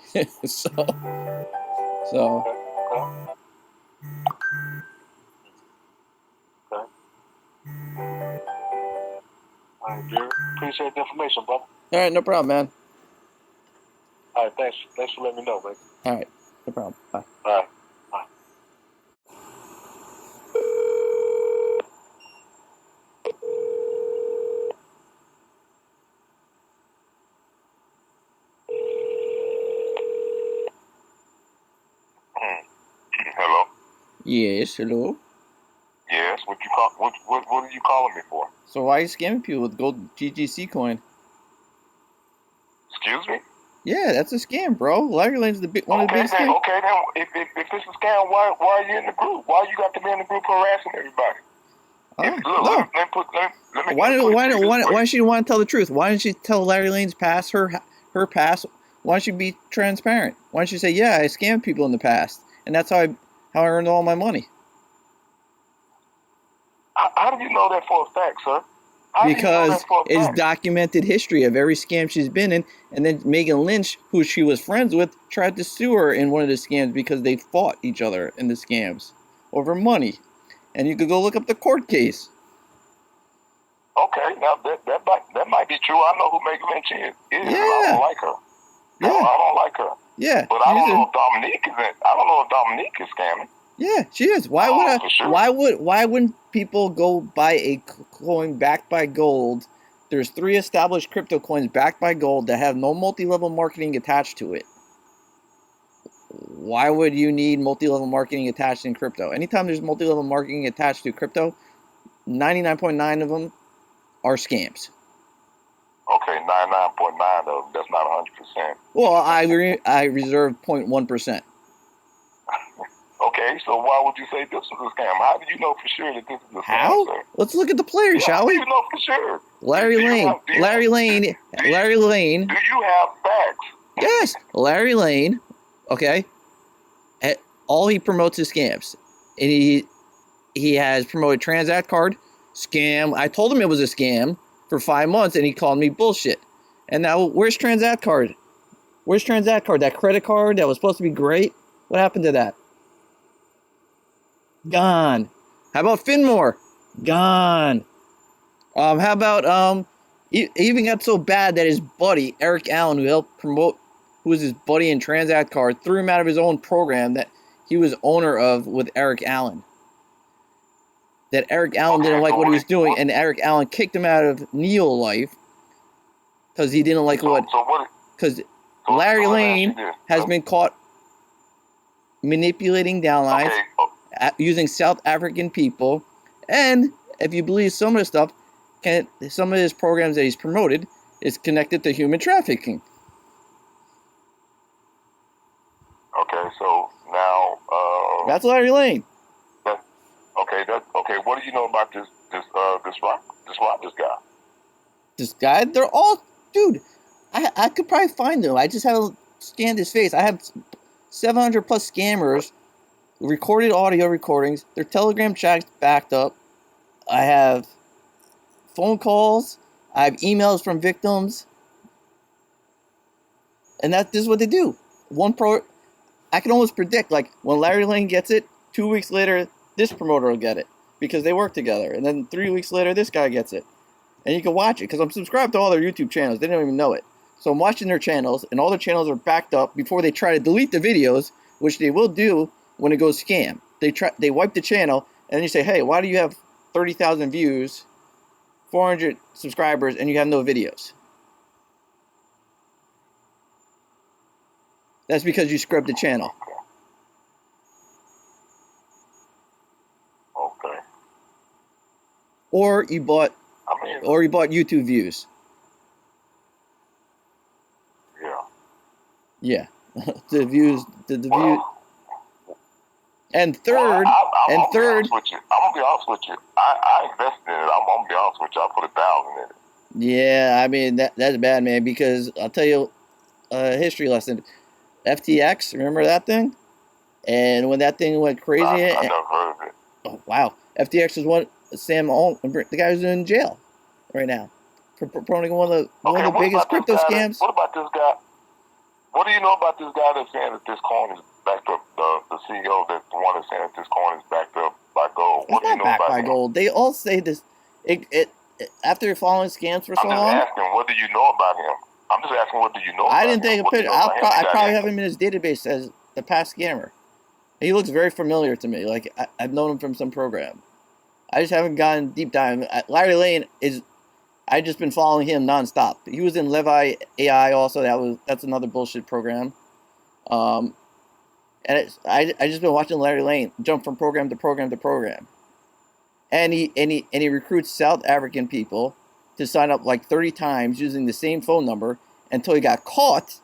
[SPEAKER 2] so.
[SPEAKER 9] Okay. All right, Barry. Appreciate the information, brother.
[SPEAKER 2] All right, no problem, man.
[SPEAKER 9] All right, thanks. Thanks for letting me know, baby.
[SPEAKER 2] All right, no problem. Bye.
[SPEAKER 9] All right. Bye.
[SPEAKER 3] Hello?
[SPEAKER 2] Yes, hello?
[SPEAKER 3] Yes, what are you calling me for?
[SPEAKER 2] So why are you scamming people with gold GGC coin?
[SPEAKER 3] Excuse me?
[SPEAKER 2] Yeah, that's a scam, bro. Larry Lane's one of the biggest scams.
[SPEAKER 3] Okay, then if it's a scam, why are you in the group? Why you got to be in the group harassing everybody?
[SPEAKER 2] Why she want to tell the truth? Why didn't she tell Larry Lane's past, her past? Why don't she be transparent? Why don't she say, yeah, I scammed people in the past, and that's how I earned all my money?
[SPEAKER 3] How do you know that for a fact, sir? How do you know
[SPEAKER 2] because
[SPEAKER 3] that for a
[SPEAKER 2] it's
[SPEAKER 3] fact?
[SPEAKER 2] documented history of every scam she's been in. And then Megan Lynch, who she was friends with, tried to sue her in one of the scams because they fought each other in the scams over money. And you could go look up the court case.
[SPEAKER 3] Okay, now that might be true. I know who Megan Lynch is, and I
[SPEAKER 2] Yeah.
[SPEAKER 3] don't like her.
[SPEAKER 2] Yeah.
[SPEAKER 3] I don't like her.
[SPEAKER 2] Yeah.
[SPEAKER 3] But I don't know if Dominique is. I don't know if Dominique is scamming.
[SPEAKER 2] Yeah, she is. Why would I?
[SPEAKER 3] For sure.
[SPEAKER 2] Why wouldn't people go buy a coin backed by gold? There's 3 established crypto coins backed by gold that have no multi-level marketing attached to it. Why would you need multi-level marketing attached in crypto? Anytime there's multi-level marketing attached to crypto, 99.9 of them are scams.
[SPEAKER 3] Okay, 99.9 though. That's not 100%.
[SPEAKER 2] Well, I reserve 0.1%.
[SPEAKER 3] Okay, so why would you say this was a scam? How do you know for sure that this is a scam?
[SPEAKER 2] How?
[SPEAKER 3] Sir?
[SPEAKER 2] Let's look at the players, shall we?
[SPEAKER 3] How do you know for sure?
[SPEAKER 2] Larry Lane. Larry Lane.
[SPEAKER 3] Do you have facts?
[SPEAKER 2] Yes, Larry Lane. Okay. All he promotes is scams, and he has promoted Transact Card scam. I told him it was a scam for 5 months, and he called me bullshit. And now, where's Transact Card? Where's Transact Card? That credit card that was supposed to be great. What happened to that? Gone. How about Finmore? Gone. How about it even got so bad that his buddy Eric Allen, who helped promote, who was his buddy in Transact Card, threw him out of his own program that he was owner of with Eric Allen. That Eric Allen didn't like what he was doing, and Eric Allen kicked him out of Neo Life because he didn't like because Larry Lane has been caught manipulating downlines, using South African people, and if you believe some of the stuff, some of his programs that he's promoted is connected to human trafficking.
[SPEAKER 3] Okay, so now
[SPEAKER 2] that's Larry Lane.
[SPEAKER 3] Okay. What do you know about this Rogers guy?
[SPEAKER 2] This guy, they're all, dude. I could probably find them. I just haven't scanned his face. I have 700 plus scammers, recorded audio recordings. Their Telegram chats backed up. I have phone calls. I have emails from victims, and this is what they do. I can almost predict, like, when Larry Lane gets it, 2 weeks later, this promoter will get it because they work together, and then 3 weeks later, this guy gets it, and you can watch it because I'm subscribed to all their YouTube channels. They don't even know it, so I'm watching their channels, and all their channels are backed up before they try to delete the videos, which they will do when it goes scam. They wipe the channel, and then you say, hey, why do you have 30,000 views, 400 subscribers, and you have no videos? That's because you scrubbed the channel.
[SPEAKER 3] Okay.
[SPEAKER 2] Or you bought YouTube views. Yeah. the views. And third,
[SPEAKER 3] I'm gonna be honest with you. I invested in it. I'm gonna be honest with you. I put $1,000 in it.
[SPEAKER 2] Yeah, I mean that's bad, man. Because I'll tell you a history lesson. FTX, remember that thing? And when that thing went crazy,
[SPEAKER 3] I never heard of it.
[SPEAKER 2] Oh wow, FTX was the guy who's in jail right now for promoting one of the biggest crypto scams.
[SPEAKER 3] What about this guy? What do you know about this guy that's saying that this coin is backed up? The CEO, that's the one that's saying that this coin is backed up by gold. What do you know about
[SPEAKER 2] by gold? They all say this. After following scams for so long.
[SPEAKER 3] I'm just asking, what do you know about him? I'm just asking, what do you know?
[SPEAKER 2] I didn't take a picture. I probably have him in his database as the past scammer. He looks very familiar to me. Like I've known him from some program. I just haven't gone deep dive. Larry Lane I've just been following him nonstop. He was in Levi AI also. That's another bullshit program. And I just been watching Larry Lane jump from program to program to program. And he recruits South African people to sign up like 30 times using the same phone number until he got caught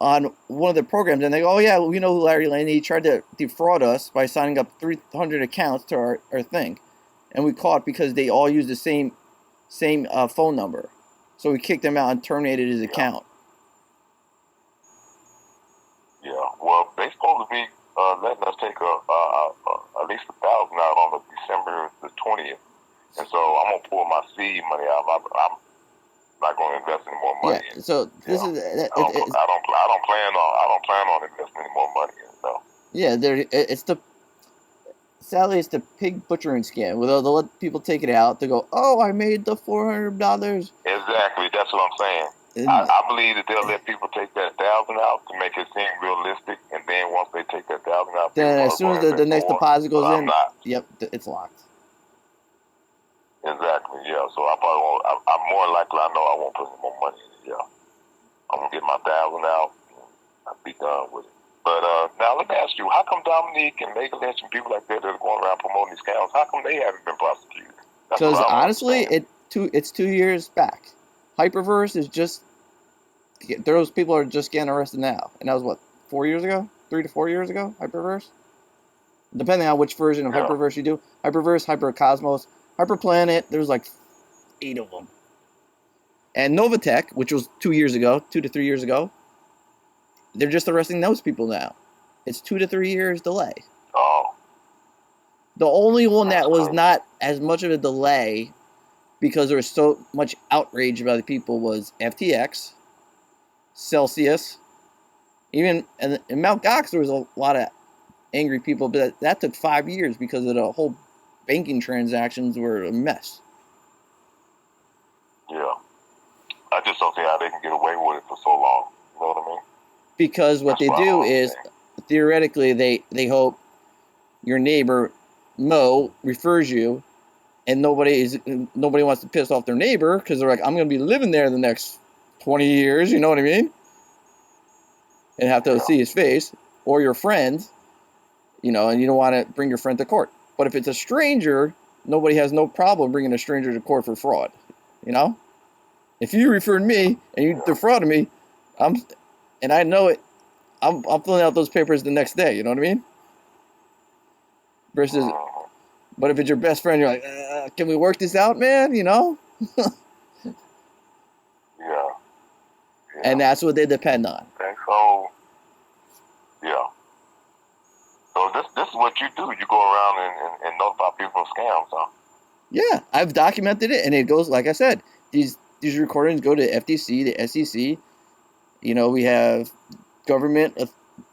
[SPEAKER 2] on one of the programs, and they go, oh yeah, we know who Larry Lane is. He tried to defraud us by signing up 300 accounts to our thing, and we caught because they all used the same phone number. So we kicked him out and terminated his account.
[SPEAKER 3] Yeah, well, they supposed to be letting us take at least $1,000 out on December the 20th. And so I'm gonna pull my seed money out. I'm not gonna invest any more money.
[SPEAKER 2] Yeah. So this is.
[SPEAKER 3] I don't plan on investing any more money in it. No.
[SPEAKER 2] Yeah, it's the. Sadly, it's the pig butchering scam. Where they'll let people take it out. They go, "Oh, I made the $400."
[SPEAKER 3] Exactly. That's what I'm saying. I believe that they'll let people take that 1,000 out to make it seem realistic, and then once they take that 1,000 out,
[SPEAKER 2] then as soon as the next deposit goes in, yep, it's locked.
[SPEAKER 3] Exactly. Yeah. So I probably won't. I'm more likely. I know I won't put any more money in it. Yeah. I'm gonna get my 1,000 out. I'll be done with it. But now let me ask you, how come Dominique and Megan Lynch and people like that are going around promoting these scams? How come they haven't been prosecuted?
[SPEAKER 2] Because honestly, it's 2 years back. Hyperverse is just those people are just getting arrested now, and that was what 4 years ago, 3 to 4 years ago. Hyperverse, depending on which version of Hyperverse you do. Hyperverse, Hypercosmos, Hyperplanet. There's like 8 of them. And Novatech, which was 2 years ago, 2 to 3 years ago, they're just arresting those people now. It's 2 to 3 years delay.
[SPEAKER 3] Oh.
[SPEAKER 2] The only one that was not as much of a delay because there was so much outrage about the people was FTX, Celsius, even in Mt. Gox there was a lot of angry people, but that took 5 years because of the whole banking transactions were a mess.
[SPEAKER 3] Yeah. I just don't see how they can get away with it for so long. You know what I mean?
[SPEAKER 2] Because what they do is, theoretically, they hope your neighbor, Mo, refers you, and nobody wants to piss off their neighbor because they're like, I'm going to be living there the next 20 years, you know what I mean? And have to see his face, or your friend, you know, and you don't want to bring your friend to court. But if it's a stranger, nobody has no problem bringing a stranger to court for fraud, you know? If you referred me and you defrauded me, and I know it, I'm filling out those papers the next day, you know what I mean? Versus, but if it's your best friend, you're like, can we work this out, man, you know?
[SPEAKER 3] Yeah.
[SPEAKER 2] And that's what they depend on.
[SPEAKER 3] Okay, so, yeah. So this is what you do. You go around and notify people of scams, huh?
[SPEAKER 2] Yeah, I've documented it, and it goes, like I said, these recordings go to FTC, the SEC. You know, we have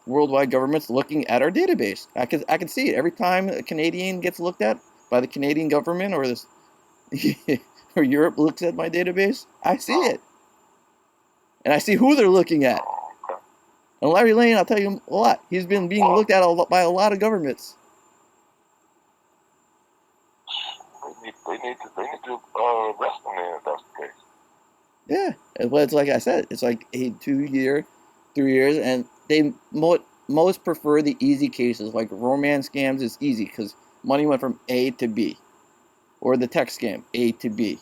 [SPEAKER 2] worldwide governments looking at our database. I can see it every time a Canadian gets looked at by the Canadian government, or this, or Europe looks at my database. I see it, and I see who they're looking at. And Larry Lane, I'll tell you a lot. He's been being looked at by a lot of governments.
[SPEAKER 3] They need to arrest them if that's the case.
[SPEAKER 2] Yeah, well, it's like I said, it's like a 2 year, 3 years, and they most prefer the easy cases. Like romance scams is easy because money went from A to B, or the tech scam A to B,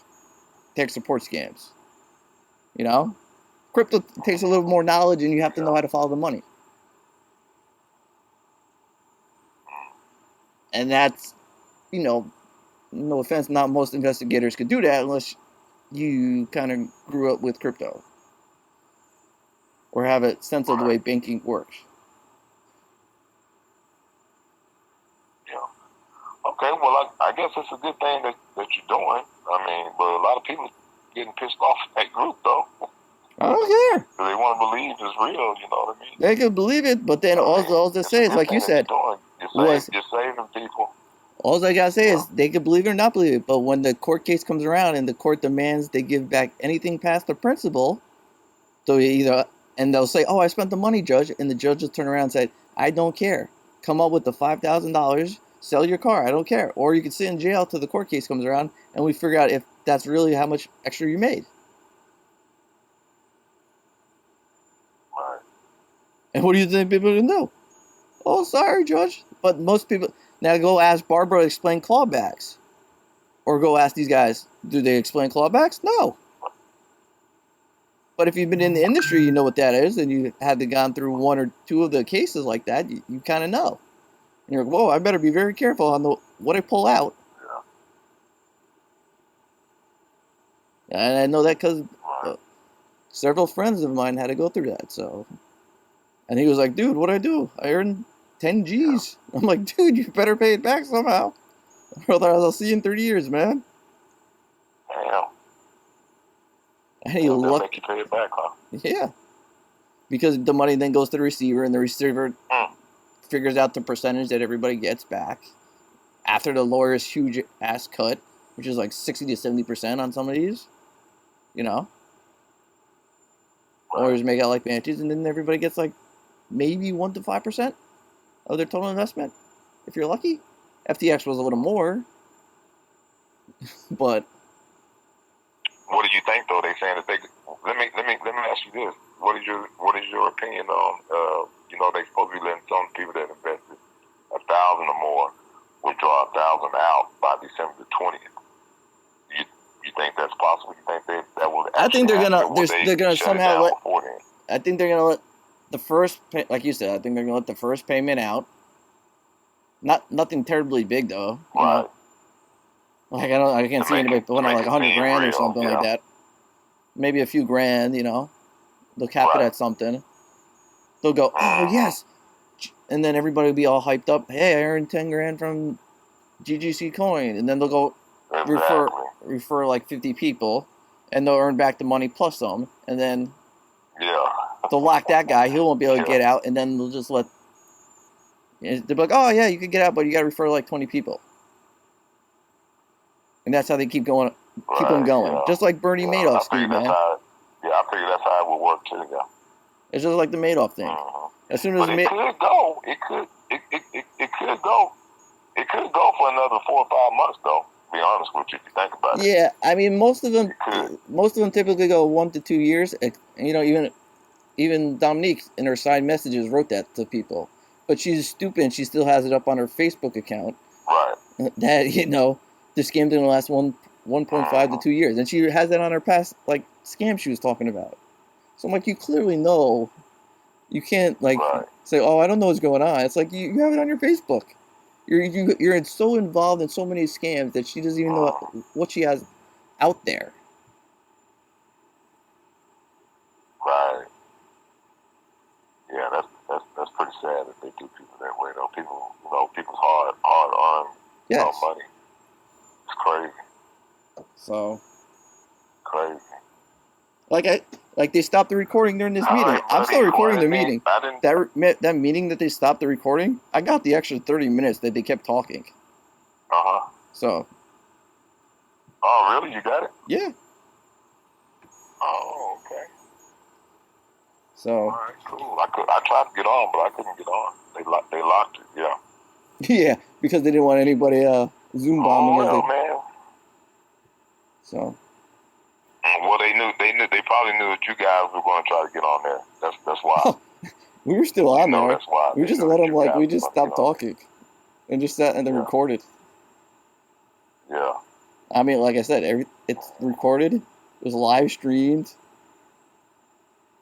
[SPEAKER 2] tech support scams. You know, crypto takes a little more knowledge, and you have to know how to follow the money. And that's, you know, no offense, not most investigators could do that unless you kind of grew up with crypto or have a sense of the way banking works.
[SPEAKER 3] Yeah. Okay, well, I guess it's a good thing that you're doing. I mean, but a lot of people getting pissed off at that group, though.
[SPEAKER 2] I don't care.
[SPEAKER 3] They want to believe it's real, you know what I mean?
[SPEAKER 2] They can believe it, but then all they say is, like you said,
[SPEAKER 3] you're saving people.
[SPEAKER 2] All I gotta say is they could believe it or not believe it, but when the court case comes around and the court demands they give back anything past the principal, so and they'll say, "Oh, I spent the money, judge," and the judge will turn around and say, "I don't care. Come up with the $5,000, sell your car. I don't care." Or you can sit in jail till the court case comes around and we figure out if that's really how much extra you made.
[SPEAKER 3] Right.
[SPEAKER 2] And what do you think people are gonna do? Oh, sorry, judge. But most people now go ask Barbara to explain clawbacks, or go ask these guys, do they explain clawbacks? No. But if you've been in the industry, you know what that is, and you have gone through one or two of the cases like that, you kind of know. And you're like, whoa, I better be very careful on what I pull out. Yeah. And I know that because several friends of mine had to go through that. So, and he was like, dude, what'd I do? I earned 10 G's. I'm like, dude, you better pay it back somehow. Or otherwise I'll see you in 30 years, man.
[SPEAKER 12] Damn.
[SPEAKER 2] And he
[SPEAKER 12] They'll make you pay it back, huh?
[SPEAKER 2] Yeah. Because the money then goes to the receiver, and the receiver figures out the percentage that everybody gets back after the lawyer's huge ass cut, which is like 60 to 70% on some of these. You know?
[SPEAKER 12] Right.
[SPEAKER 2] Lawyers make out like banshees, and then everybody gets like maybe 1 to 5% of their total investment, if you're lucky. FTX was a little more, but
[SPEAKER 12] what do you think though? They saying that they let me ask you this. What is your opinion on they supposed to be letting some people that invested 1,000 or more withdraw 1,000 out by December the 20th? You think that's possible? You think that will?
[SPEAKER 2] I think they're gonna somehow let.
[SPEAKER 12] Beforehand?
[SPEAKER 2] I think they're gonna let the first, like you said. I think they're gonna let the first payment out. Nothing terribly big though. You know? Like I can't see anybody putting like $100,000 or something like that. Maybe a few grand. You know, they'll cap it at something. They'll go, oh yes, and then everybody will be all hyped up. Hey, I earned $10,000 from GGC coin, and then they'll go refer like 50 people, and they'll earn back the money plus some, and then they'll lock that guy. He won't be able to get out, and then they'll just let. They'll be like, oh yeah, you can get out, but you got to refer like 20 people, and that's how they keep going, them going, just like Bernie Madoff scheme, man.
[SPEAKER 12] I figure that's how it would work too. Yeah.
[SPEAKER 2] It's just like the Madoff thing. As soon as
[SPEAKER 12] it could go, it could go. It could go for another 4 or 5 months, though. To be honest with you, if you think about it.
[SPEAKER 2] Yeah, I mean, most of them typically go 1 to 2 years. You know, even Dominique in her side messages wrote that to people, but she's stupid and she still has it up on her Facebook account.
[SPEAKER 12] Right.
[SPEAKER 2] That the scam didn't last 1.5 to 2 years, and she has that on her past scam she was talking about. So I'm like, you clearly know. You can't say, oh, I don't know what's going on. It's like you have it on your Facebook. You're so involved in so many scams that she doesn't even know what she has out there.
[SPEAKER 12] Right. Yeah, that's pretty sad that they do people that way though. People's hard earned money. It's crazy.
[SPEAKER 2] So
[SPEAKER 12] crazy.
[SPEAKER 2] Like they stopped the recording during this meeting. I'm still recording the meeting. That meeting that they stopped the recording, I got the extra 30 minutes that they kept talking. So.
[SPEAKER 12] Oh, really? You got it?
[SPEAKER 2] Yeah.
[SPEAKER 12] Oh, okay.
[SPEAKER 2] So.
[SPEAKER 12] All right, cool. I tried to get on, but I couldn't get on. They locked it. Yeah.
[SPEAKER 2] Yeah, because they didn't want anybody Zoom bombing.
[SPEAKER 12] Man.
[SPEAKER 2] So.
[SPEAKER 12] Well, they probably knew that you guys were going to try to get on there. That's why.
[SPEAKER 2] We were still on there.
[SPEAKER 12] That's why.
[SPEAKER 2] We just let them we just stopped talking, and just sat and then recorded.
[SPEAKER 12] Yeah.
[SPEAKER 2] I mean, like I said, it's recorded. It was live streamed.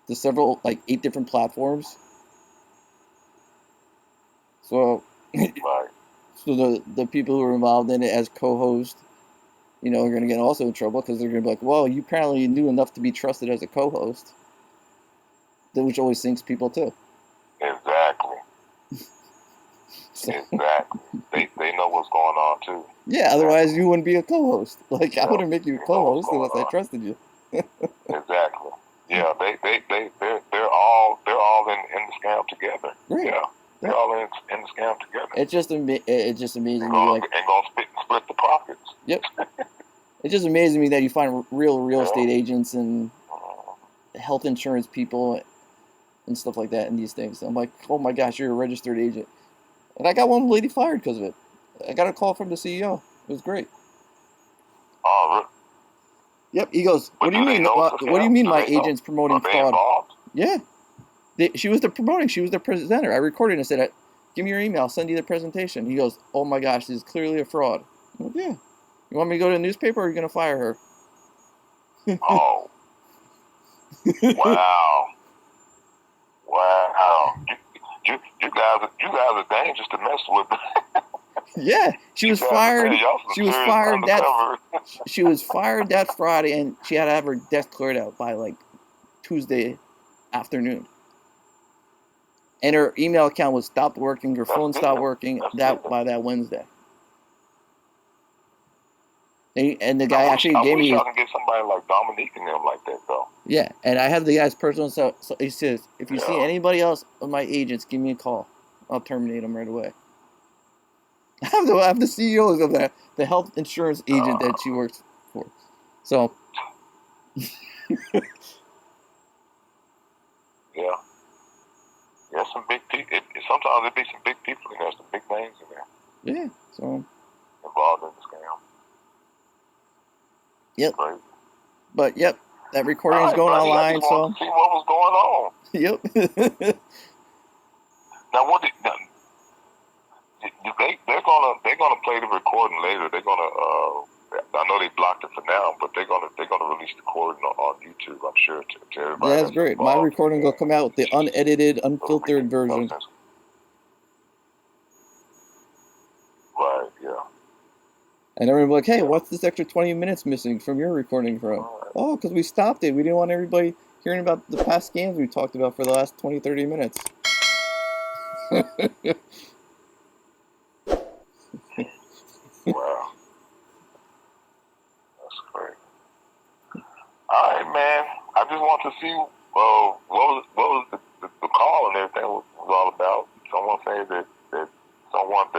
[SPEAKER 2] To several 8 different platforms. So.
[SPEAKER 12] Right.
[SPEAKER 2] So the people who are involved in it as co-host, are going to get also in trouble because they're going to be like, well, you apparently knew enough to be trusted as a co-host. Which always sinks people too.
[SPEAKER 12] Exactly. Exactly. They know what's going on too.
[SPEAKER 2] Yeah, otherwise you wouldn't be a co-host. I wouldn't make you a co-host unless I trusted you.
[SPEAKER 12] Exactly. Yeah, they're all in the scam together.
[SPEAKER 2] Right.
[SPEAKER 12] Yeah. They're all in the scam together.
[SPEAKER 2] It's just amazing.
[SPEAKER 12] And gonna split the profits.
[SPEAKER 2] Yep. It's just amazing me that you find real estate agents and health insurance people and stuff like that in these things. I'm like, oh my gosh, you're a registered agent. And I got one lady fired because of it. I got a call from the CEO. It was great.
[SPEAKER 12] Oh, really?
[SPEAKER 2] Yep. He goes, what do you mean? What do you mean my agent's promoting fraud? Yeah. She was the presenter. I recorded it and said, give me your email. I'll send you the presentation. He goes, oh my gosh, this is clearly a fraud. I'm like, yeah. You want me to go to the newspaper or are you going to fire her?
[SPEAKER 12] Oh. Wow. Wow. You guys are dangerous to mess with.
[SPEAKER 2] Yeah. She was fired. She was fired that Friday, and she had to have her desk cleared out by Tuesday afternoon. And her email account was stopped working. Her phone stopped working by that Wednesday. And the guy actually gave me.
[SPEAKER 12] I wish I could get somebody like Dominique and them like that though.
[SPEAKER 2] Yeah, and I have the guy's personal. So he says, if you see anybody else of my agents, give me a call. I'll terminate them right away. I have the CEOs of the health insurance agent that she works for. So.
[SPEAKER 12] Yeah. There's some big people. Sometimes there be some big people in there, some big names in there.
[SPEAKER 2] Yeah. So.
[SPEAKER 12] Involved in the scam.
[SPEAKER 2] Yep.
[SPEAKER 12] Crazy.
[SPEAKER 2] But yep, that recording is going online. So.
[SPEAKER 12] To see what was going on.
[SPEAKER 2] Yep.
[SPEAKER 12] Now what? They're gonna play the recording later. They're gonna. I know they blocked it for now, but they're gonna release the recording on YouTube. I'm sure to everybody.
[SPEAKER 2] Yeah, that's great. My recording will come out with the unedited, unfiltered version.
[SPEAKER 12] Right. Yeah.
[SPEAKER 2] And everyone's like, "Hey, what's this extra 20 minutes missing from your recording from?" Oh, because we stopped it. We didn't want everybody hearing about the past scams we talked about for the last 20, 30 minutes.
[SPEAKER 12] Wow. That's great. All right, man. I just want to see what was the call and everything was all about. Someone said that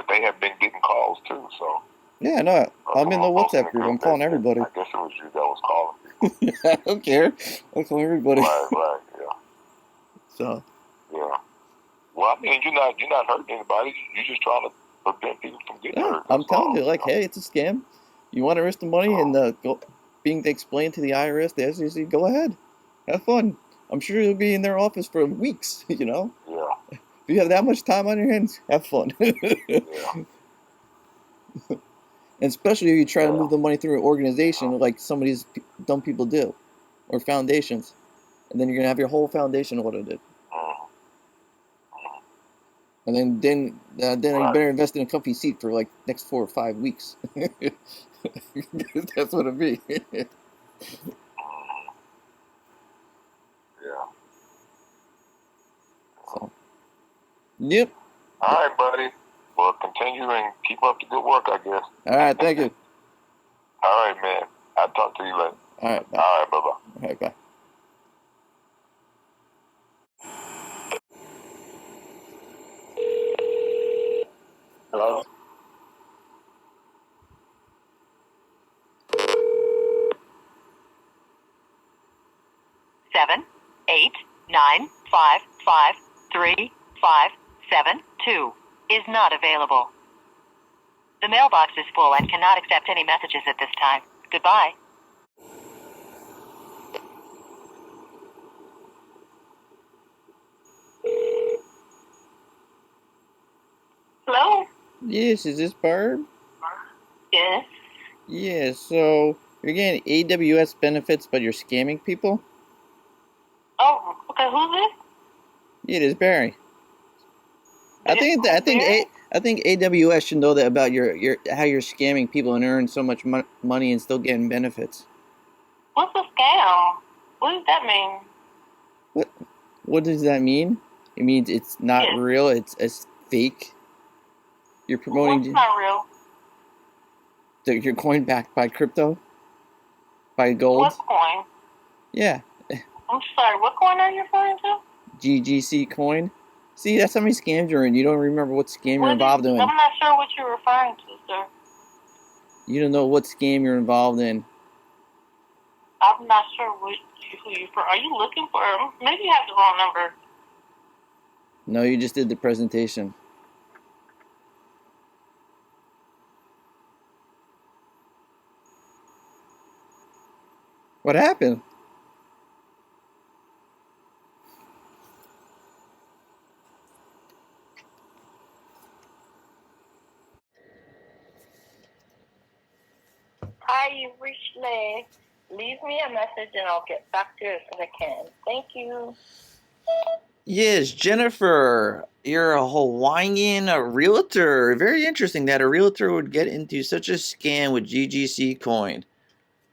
[SPEAKER 12] they have been getting calls too. So.
[SPEAKER 2] Yeah, no, I'm in the WhatsApp group. I'm calling everybody.
[SPEAKER 12] I guess it was you that was calling people.
[SPEAKER 2] I don't care. I'm calling everybody.
[SPEAKER 12] Right, yeah.
[SPEAKER 2] So.
[SPEAKER 12] Yeah. Well, I mean, you're not hurting anybody. You're just trying to prevent people from getting hurt.
[SPEAKER 2] I'm telling you, like, hey, it's a scam. You want to risk the money and being explained to the IRS, the SEC, go ahead. Have fun. I'm sure you'll be in their office for weeks, you know?
[SPEAKER 12] Yeah.
[SPEAKER 2] If you have that much time on your hands, have fun.
[SPEAKER 12] Yeah.
[SPEAKER 2] And especially if you try to move the money through an organization like some of these dumb people do, or foundations, and then you're gonna have your whole foundation audited. And then you better invest in a comfy seat for like next 4 or 5 weeks. That's what it'd be.
[SPEAKER 12] Yeah.
[SPEAKER 2] So. Yep.
[SPEAKER 12] All right, buddy. Well, continue and keep up the good work, I guess.
[SPEAKER 2] All right, thank you.
[SPEAKER 12] All right, man. I'll talk to you later.
[SPEAKER 2] All right, bye.
[SPEAKER 12] All right, bye-bye.
[SPEAKER 2] All right, bye.
[SPEAKER 12] Hello?
[SPEAKER 7] Seven, 8, 9, 5, 5, 3, 5, 7, 2 is not available. The mailbox is full and cannot accept any messages at this time. Goodbye.
[SPEAKER 6] Hello?
[SPEAKER 2] Yes, is this Barb?
[SPEAKER 6] Yes.
[SPEAKER 2] Yeah, so you're getting AWS benefits, but you're scamming people?
[SPEAKER 6] Oh, okay, who's this?
[SPEAKER 2] Yeah, it is Barry. I think AWS should know that about your how you're scamming people and earning so much money and still getting benefits.
[SPEAKER 6] What's a scam? What does that mean?
[SPEAKER 2] What does that mean? It means it's not real. It's fake. You're promoting.
[SPEAKER 6] What's not real?
[SPEAKER 2] Your coin backed by crypto, by gold.
[SPEAKER 6] What coin?
[SPEAKER 2] Yeah.
[SPEAKER 6] I'm sorry. What coin are you referring to?
[SPEAKER 2] GGC coin. See, that's how many scams you're in. You don't remember what scam you're involved in.
[SPEAKER 6] I'm not sure what you're referring to, sir.
[SPEAKER 2] You don't know what scam you're involved in.
[SPEAKER 6] I'm not sure who you for. Are you looking for? Maybe you have the wrong number.
[SPEAKER 2] No, you just did the presentation. What happened?
[SPEAKER 6] Hi, you've reached me. Leave me a message and I'll get back to you as soon as I can. Thank you.
[SPEAKER 2] Yes, Jennifer, you're a Hawaiian realtor. Very interesting that a realtor would get into such a scam with GGC coin.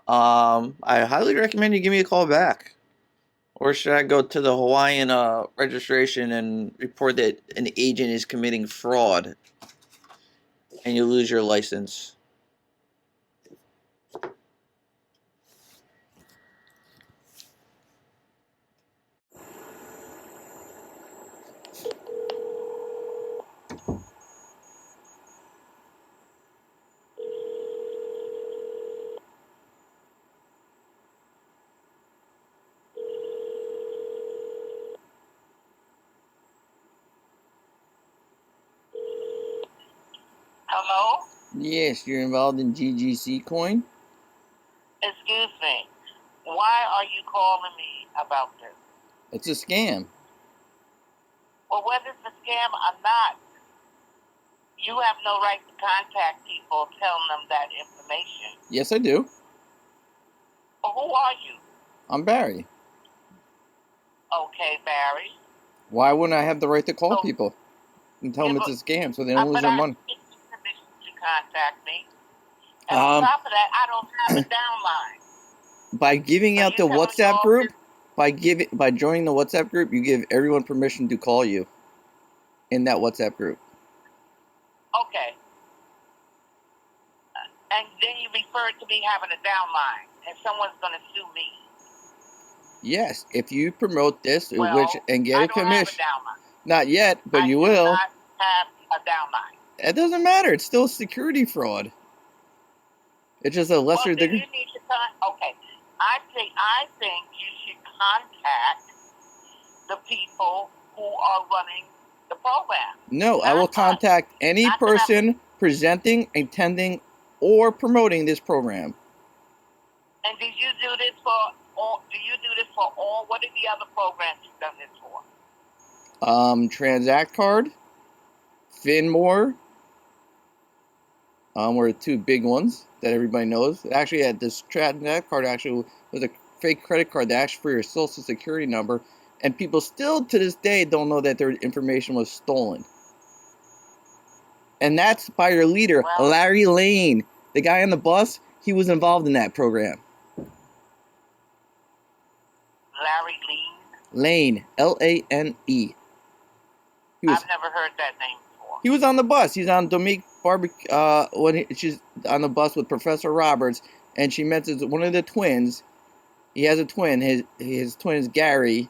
[SPEAKER 2] I highly recommend you give me a call back. Or should I go to the Hawaiian registration and report that an agent is committing fraud and you lose your license?
[SPEAKER 6] Hello?
[SPEAKER 2] Yes, you're involved in GGC coin?
[SPEAKER 6] Excuse me. Why are you calling me about this?
[SPEAKER 2] It's a scam.
[SPEAKER 6] Well, whether it's a scam or not, you have no right to contact people telling them that information.
[SPEAKER 2] Yes, I do.
[SPEAKER 6] Well, who are you?
[SPEAKER 2] I'm Barry.
[SPEAKER 6] Okay, Barry.
[SPEAKER 2] Why wouldn't I have the right to call people and tell them it's a scam so they don't lose their money?
[SPEAKER 6] But I didn't give you permission to contact me. And on top of that, I don't have a downline.
[SPEAKER 2] By giving out the WhatsApp group, by joining the WhatsApp group, you give everyone permission to call you in that WhatsApp group.
[SPEAKER 6] Okay. And then you referred to me having a downline, and someone's going to sue me.
[SPEAKER 2] Yes, if you promote this, and get
[SPEAKER 6] I
[SPEAKER 2] a
[SPEAKER 6] don't
[SPEAKER 2] commission.
[SPEAKER 6] have a downline.
[SPEAKER 2] Not yet, but you will.
[SPEAKER 6] I do not have a downline.
[SPEAKER 2] It doesn't matter. It's still security fraud. It's just a lesser degree.
[SPEAKER 6] You need to okay. I think you should contact the people who are running the program.
[SPEAKER 2] No, I will contact any person presenting, attending, or promoting this program.
[SPEAKER 6] And did you do this for all? Do you do this for all? What are the other programs you've done this for?
[SPEAKER 2] Transact Card, Finmore, were the two big ones that everybody knows. Actually, this Transact Card actually was a fake credit card that asked for your social security number, and people still to this day don't know that their information was stolen. And that's by your leader, Larry Lane. The guy on the bus, he was involved in that program.
[SPEAKER 6] Larry Lane?
[SPEAKER 2] Lane, L-A-N-E.
[SPEAKER 6] I've never heard that name before.
[SPEAKER 2] He was on the bus. He's on Dominique when she's on the bus with Professor Roberts, and she mentions one of the twins. He has a twin. His twin is Gary.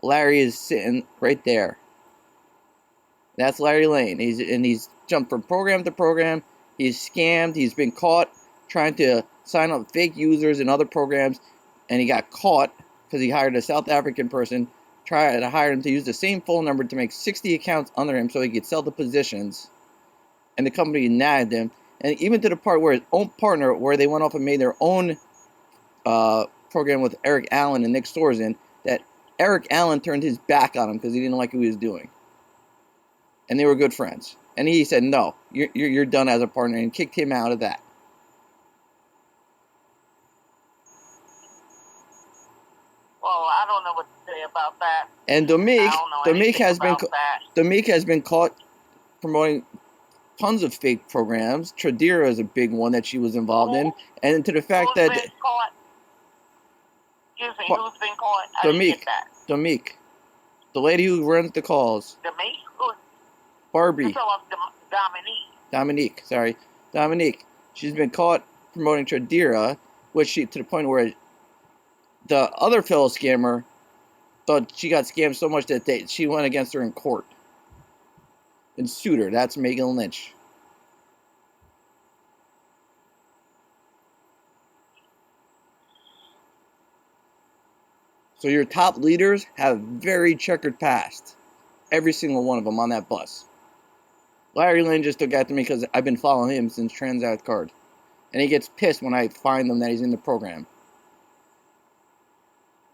[SPEAKER 2] Larry is sitting right there. That's Larry Lane. He's jumped from program to program. He's scammed. He's been caught trying to sign up fake users in other programs, and he got caught because he hired a South African person, tried to hire him to use the same phone number to make 60 accounts under him so he could sell the positions. And the company nagged him, and even to the part where his own partner, where they went off and made their own program with Eric Allen and Nick Storzen, that Eric Allen turned his back on him because he didn't like what he was doing. And they were good friends. And he said, no, you're done as a partner, and kicked him out of that.
[SPEAKER 6] Well, I don't know what to say about that.
[SPEAKER 2] And Dominique has been caught promoting tons of fake programs. Tradera is a big one that she was involved in. And to the fact that...
[SPEAKER 6] Who's been caught? Excuse me, who's been caught? I didn't get that.
[SPEAKER 2] Dominique. The lady who runs the calls.
[SPEAKER 6] Dominique?
[SPEAKER 2] Barbie.
[SPEAKER 6] Dominique.
[SPEAKER 2] Dominique. She's been caught promoting Tradera, which to the point where the other fellow scammer thought she got scammed so much that she went against her in court and sued her. That's Megan Lynch. So your top leaders have very checkered past. Every single one of them on that bus. Larry Lynn just took after me because I've been following him since Transact Card. And he gets pissed when I find him that he's in the program.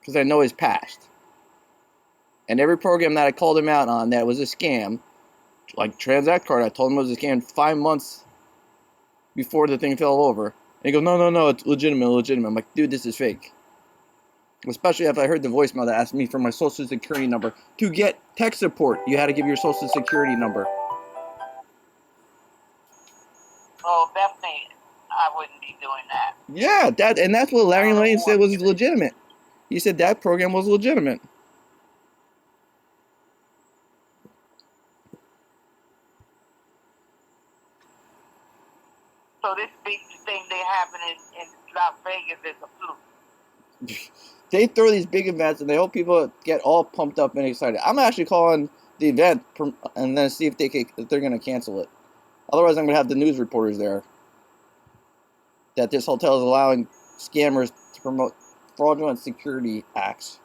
[SPEAKER 2] Because I know his past. And every program that I called him out on that was a scam, like Transact Card, I told him it was a scam 5 months before the thing fell over. And he goes, no, it's legitimate. I'm like, dude, this is fake. Especially after I heard the voicemail that asked me for my social security number. To get tech support, you had to give your social security number.
[SPEAKER 6] Oh, definitely, I wouldn't be doing that.
[SPEAKER 2] Yeah, that's what Larry Lane said was legitimate. He said that program was legitimate.
[SPEAKER 6] So this big thing they happen in Las Vegas is a fluke.
[SPEAKER 2] They throw these big events and they hope people get all pumped up and excited. I'm actually calling the event and then see if they're going to cancel it. Otherwise, I'm going to have the news reporters there. That this hotel is allowing scammers to promote fraudulent security acts.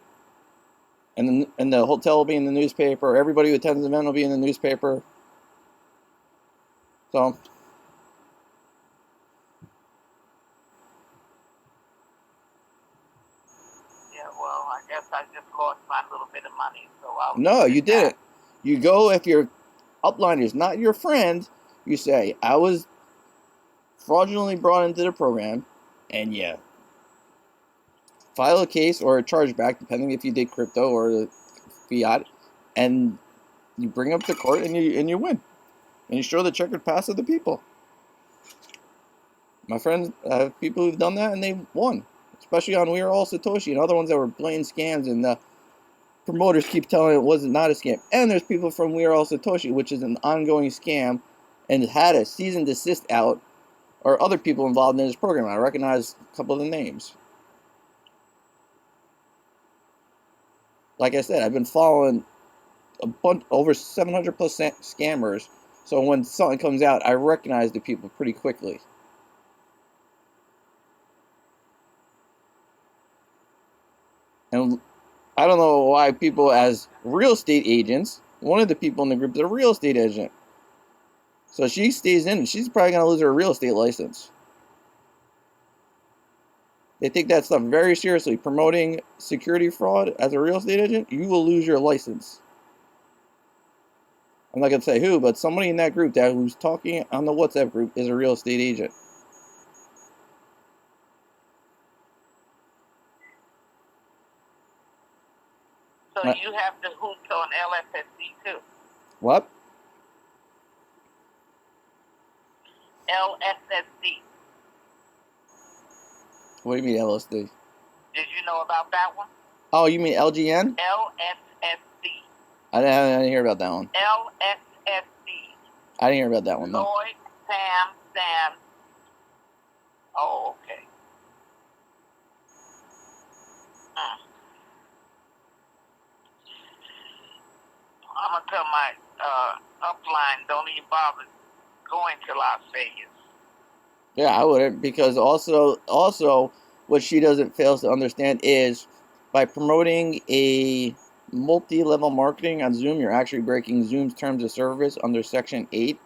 [SPEAKER 2] And the hotel will be in the newspaper. Everybody who attends the event will be in the newspaper. So,
[SPEAKER 6] Yeah, well, I guess I just lost my little bit of money, so I'll...
[SPEAKER 2] no, you didn't. You go, if your upline is not your friend, you say, I was fraudulently brought into the program, and yeah, file a case or a chargeback, depending if you did crypto or fiat, and you bring up to court and you win. And you show the checkered past of the people. My friends have people who've done that and they've won. Especially on We Are All Satoshi and other ones that were blatant scams, and the promoters keep telling it wasn't not a scam. And there's people from We Are All Satoshi, which is an ongoing scam, and had a cease and desist out, or other people involved in this program. I recognize a couple of the names. Like I said, I've been following a bunch, over 700 plus scammers. So when something comes out, I recognize the people pretty quickly. And I don't know why people, as real estate agents, one of the people in the group is a real estate agent. So she stays in, and she's probably going to lose her real estate license. They take that stuff very seriously. Promoting security fraud as a real estate agent, you will lose your license. I'm not going to say who, but somebody in that group that who's talking on the WhatsApp group is a real estate agent.
[SPEAKER 6] So you have the hoops on LSSD too?
[SPEAKER 2] What?
[SPEAKER 6] LSSD.
[SPEAKER 2] What do you mean LSD?
[SPEAKER 6] Did you know about that one?
[SPEAKER 2] Oh, you mean LGN?
[SPEAKER 6] LSSD.
[SPEAKER 2] I didn't hear about that one.
[SPEAKER 6] LSSD.
[SPEAKER 2] I didn't hear about that one, though.
[SPEAKER 6] Lloyd, Sam, Sam. Oh, okay. I'm going to tell my upline, don't even bother going to Las Vegas.
[SPEAKER 2] Yeah, I wouldn't, because also what she doesn't fail to understand is by promoting a multi-level marketing on Zoom, you're actually breaking Zoom's terms of service under Section 8,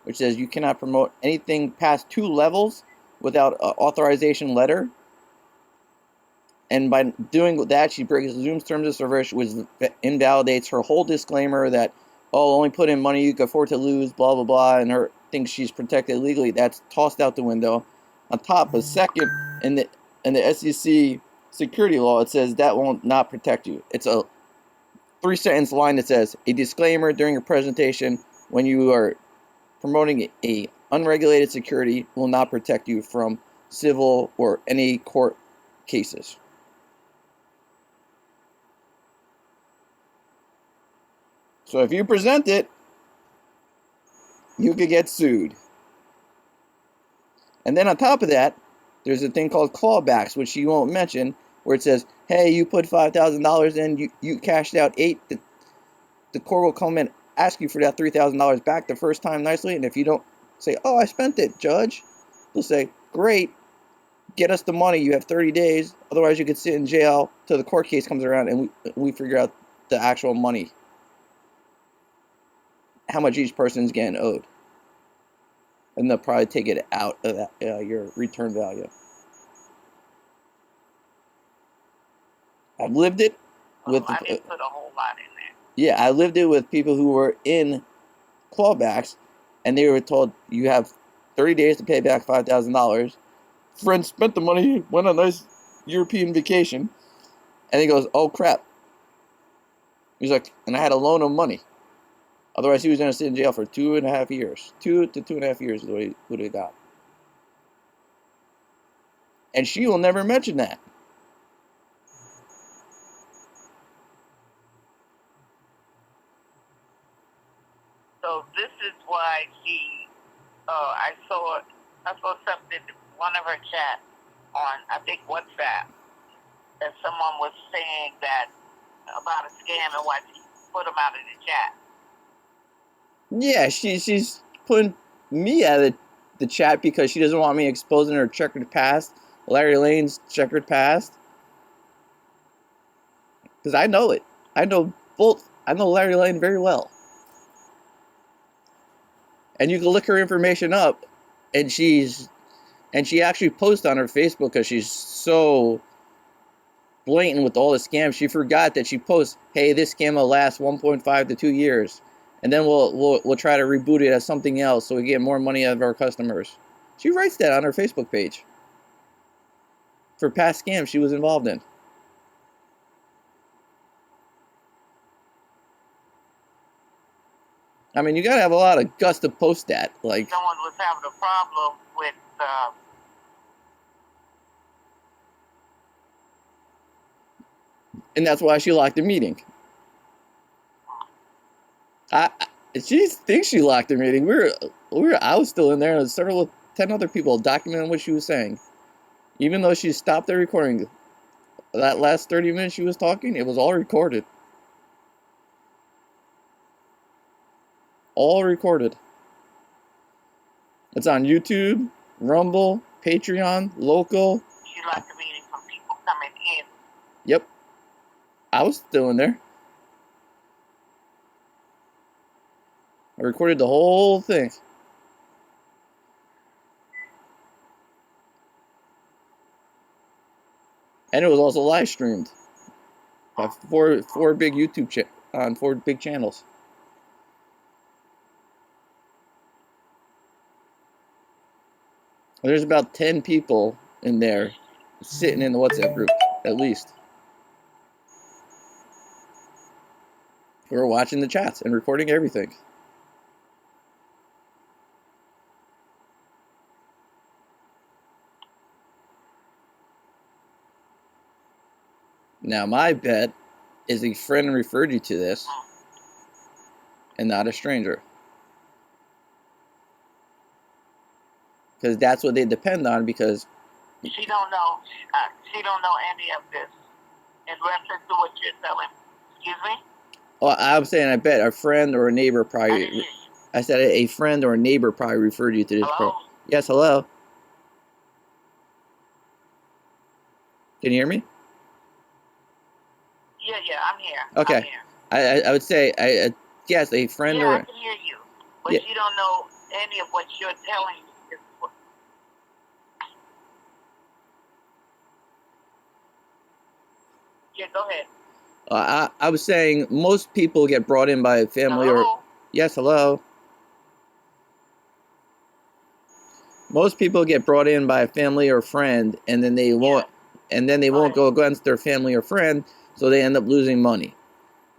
[SPEAKER 2] which says you cannot promote anything past 2 levels without an authorization letter. And by doing that, she breaks Zoom's terms of service, which invalidates her whole disclaimer that, oh, only put in money you can afford to lose, blah, blah, blah, and her thinks she's protected legally. That's tossed out the window. On top of second, in the SEC security law, it says that will not protect you. It's a 3-sentence line that says, a disclaimer during a presentation when you are promoting a unregulated security will not protect you from civil or any court cases. So if you present it, you could get sued. And then on top of that, there's a thing called clawbacks, which you won't mention, where it says, hey, you put $5,000 in, you cashed out $8,000, the court will come and ask you for that $3,000 back the first time nicely, and if you don't say, oh, I spent it, judge, they'll say, great, get us the money, you have 30 days, otherwise you could sit in jail till the court case comes around and we figure out the actual money, how much each person's getting owed. And they'll probably take it out of that, your return value. I've lived it with...
[SPEAKER 6] I didn't put a whole lot in there.
[SPEAKER 2] Yeah, I lived it with people who were in clawbacks, and they were told, you have 30 days to pay back $5,000. Friend spent the money, went on a nice European vacation, and he goes, oh crap. He's like, and I had a loan of money. Otherwise, he was going to sit in jail for 2.5 years. 2 to 2.5 years is what he got. And she will never mention that.
[SPEAKER 6] So this is why I saw something, one of her chats on, I think, WhatsApp, that someone was saying that about a scam and why she put them out of the chat.
[SPEAKER 2] Yeah, she's putting me out of the chat because she doesn't want me exposing her checkered past, Larry Lane's checkered past. Because I know it. I know Larry Lane very well. And you can look her information up, and she actually posts on her Facebook because she's so blatant with all the scams. She forgot that she posts, "Hey, this scam will last 1.5 to 2 years, and then we'll try to reboot it as something else so we get more money out of our customers." She writes that on her Facebook page for past scams she was involved in. I mean, you gotta have a lot of guts to post that. Like,
[SPEAKER 6] someone was having a problem with
[SPEAKER 2] and that's why she locked the meeting. She thinks she locked the meeting. I was still in there, and 10 other people documenting what she was saying. Even though she stopped the recording, that last 30 minutes she was talking, it was all recorded. All recorded. It's on YouTube, Rumble, Patreon, local.
[SPEAKER 6] she locked the meeting from people coming in.
[SPEAKER 2] Yep. I was still in there. I recorded the whole thing. And it was also live streamed by four big YouTube on 4 big channels. There's about 10 people in there sitting in the WhatsApp group, at least. Who are watching the chats and recording everything. Now, my bet is a friend referred you to this and not a stranger. Because that's what they depend on, because
[SPEAKER 6] She don't know. She don't know any of this in reference to what you're telling. Excuse me?
[SPEAKER 2] Oh, I'm saying I bet a friend or a neighbor probably. I said a friend or a neighbor probably referred you to this.
[SPEAKER 6] Hello?
[SPEAKER 2] Yes, hello. Can you hear me?
[SPEAKER 6] Yeah, I'm here.
[SPEAKER 2] Okay.
[SPEAKER 6] I'm here.
[SPEAKER 2] I would say yes, a friend or.
[SPEAKER 6] I can hear you, but
[SPEAKER 2] Yeah.
[SPEAKER 6] you don't know any of what you're telling me. Yeah, go ahead.
[SPEAKER 2] I was saying most people get brought in by a family or. Yes, hello. Most people get brought in by a family or friend, and then they won't, go against their family or friend, so they end up losing money.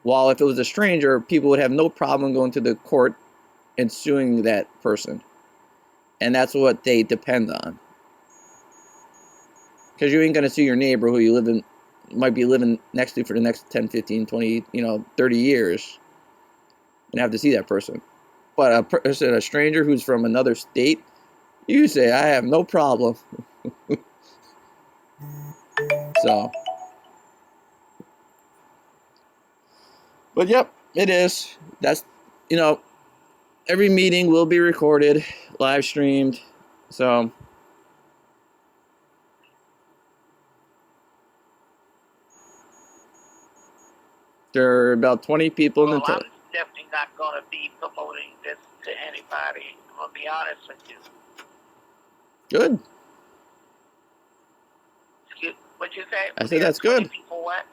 [SPEAKER 2] While if it was a stranger, people would have no problem going to the court and suing that person, and that's what they depend on. Because you ain't gonna sue your neighbor who you might be living next to for the next 10, 15, 20, 30 years, and have to see that person. But a stranger who's from another state, you say, I have no problem. So, but yep, it is. That's, every meeting will be recorded, live streamed. So, there are about 20 people in the.
[SPEAKER 6] I'm definitely not going to be promoting this to anybody. I'm going to be honest with you.
[SPEAKER 2] Good.
[SPEAKER 6] What you say?
[SPEAKER 2] I said that's good.
[SPEAKER 6] People what?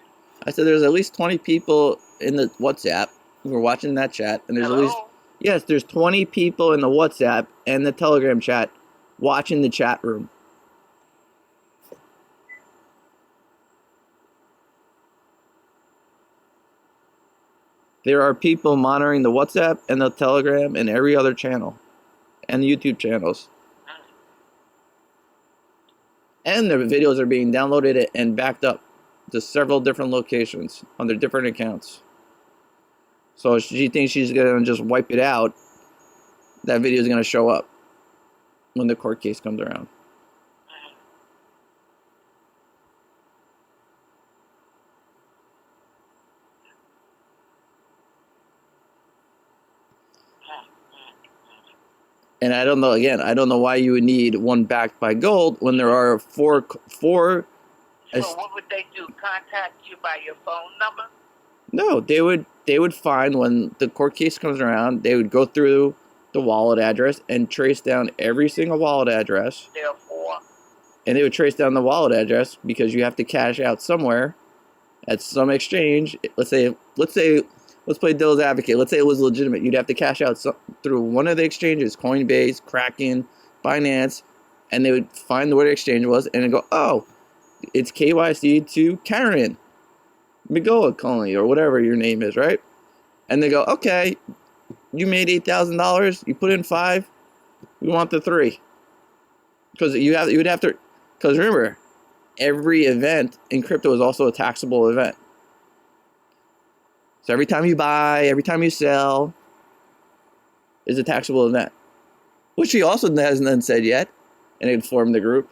[SPEAKER 2] I said there's at least 20 people in the WhatsApp who are watching that chat, and there's there's 20 people in the WhatsApp and the Telegram chat watching the chat room. There are people monitoring the WhatsApp and the Telegram and every other channel, and the YouTube channels. And their videos are being downloaded and backed up to several different locations on their different accounts. So if she thinks she's going to just wipe it out, that video is going to show up when the court case comes around. And I don't know why you would need one backed by gold when there are four.
[SPEAKER 6] So what would they do? Contact you by your phone number?
[SPEAKER 2] No, they would find when the court case comes around, they would go through the wallet address and trace down every single wallet address.
[SPEAKER 6] Therefore,
[SPEAKER 2] And they would trace down the wallet address because you have to cash out somewhere at some exchange. Let's play devil's advocate. Let's say it was legitimate. You'd have to cash out through one of the exchanges, Coinbase, Kraken, Binance, and they would find where the exchange was and go, oh, it's KYC to Karen McGoa Conley or whatever your name is, right? And they go, okay, you made $8,000. You put in 5. We want the 3 because because remember, every event in crypto is also a taxable event. So every time you buy, every time you sell is a taxable event. Which he also hasn't said yet and informed the group.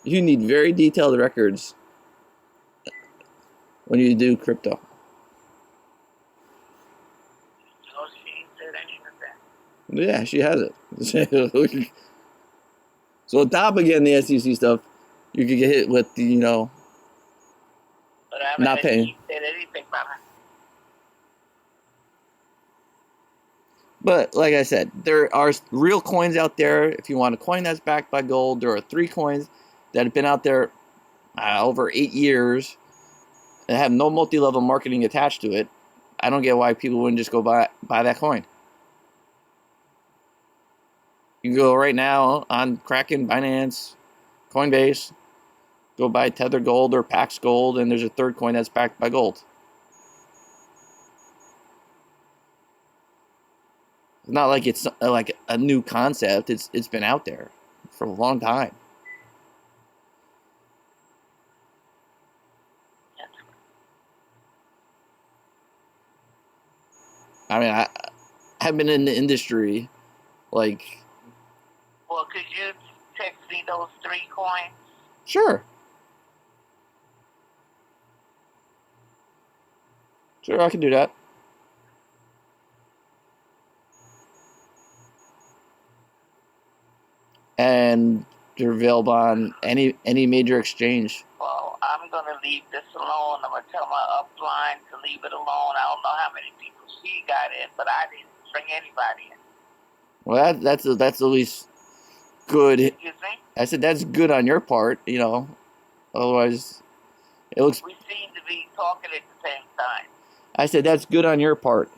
[SPEAKER 2] You need very detailed records when you do crypto.
[SPEAKER 6] so she said any of that.
[SPEAKER 2] Yeah, she has it. So on top of getting the SEC stuff, you could get hit with the,
[SPEAKER 6] But I
[SPEAKER 2] not paying.
[SPEAKER 6] She said anything about her.
[SPEAKER 2] But like I said, there are real coins out there. If you want a coin that's backed by gold, there are 3 coins that have been out there over 8 years and have no multi-level marketing attached to it. I don't get why people wouldn't just go buy that coin. You can go right now on Kraken, Binance, Coinbase, go buy Tether Gold or Pax Gold, and there's a 3rd coin that's backed by gold. It's not like it's like a new concept. It's been out there for a long time. I mean, I've been in the industry, like...
[SPEAKER 6] Well, could you text me those 3 coins?
[SPEAKER 2] Sure. Sure, I can do that. And they're available on any major exchange.
[SPEAKER 6] Well, I'm going to leave this alone. I'm going to tell my upline to leave it alone. I don't know how many people she got in, but I didn't bring anybody in.
[SPEAKER 2] Well, that's at least good.
[SPEAKER 6] Excuse me?
[SPEAKER 2] I said that's good on your part, Otherwise, it looks...
[SPEAKER 6] We seem to be talking at the same time.
[SPEAKER 2] I said that's good on your part.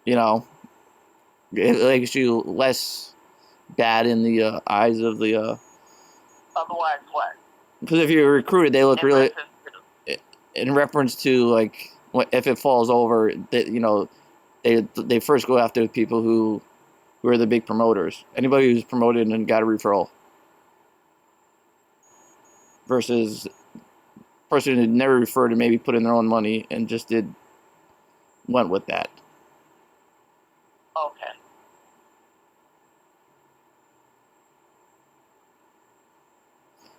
[SPEAKER 2] It makes you less bad in the eyes of the...
[SPEAKER 6] Otherwise, what?
[SPEAKER 2] Because if you're recruited, they look really... In reference to, like, if it falls over, they first go after the people who are the big promoters. Anybody who's promoted and got a referral. Versus person who never referred and maybe put in their own money and just went with that.
[SPEAKER 6] Okay.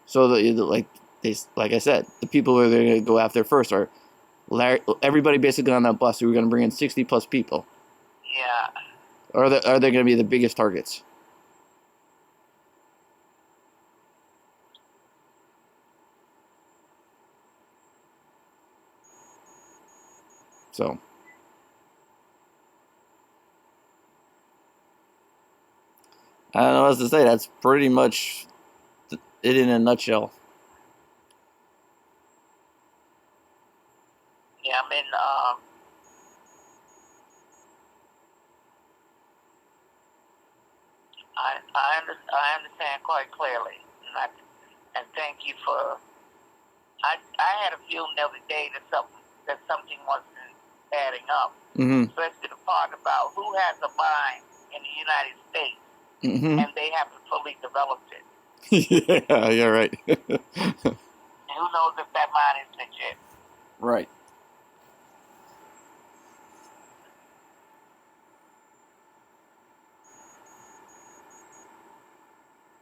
[SPEAKER 2] So like I said, the people who are going to go after first are everybody basically on that bus who are going to bring in 60 plus people.
[SPEAKER 6] Yeah.
[SPEAKER 2] Or are they going to be the biggest targets? So, I don't know what else to say. That's pretty much it in a nutshell.
[SPEAKER 6] Yeah, I mean, I understand quite clearly, and thank you for. I had a feeling the other day that something wasn't adding up, especially the part about who has a mind in the United States, and they haven't fully developed it.
[SPEAKER 2] Yeah, you're right.
[SPEAKER 6] And who knows if that mind is legit?
[SPEAKER 2] Right.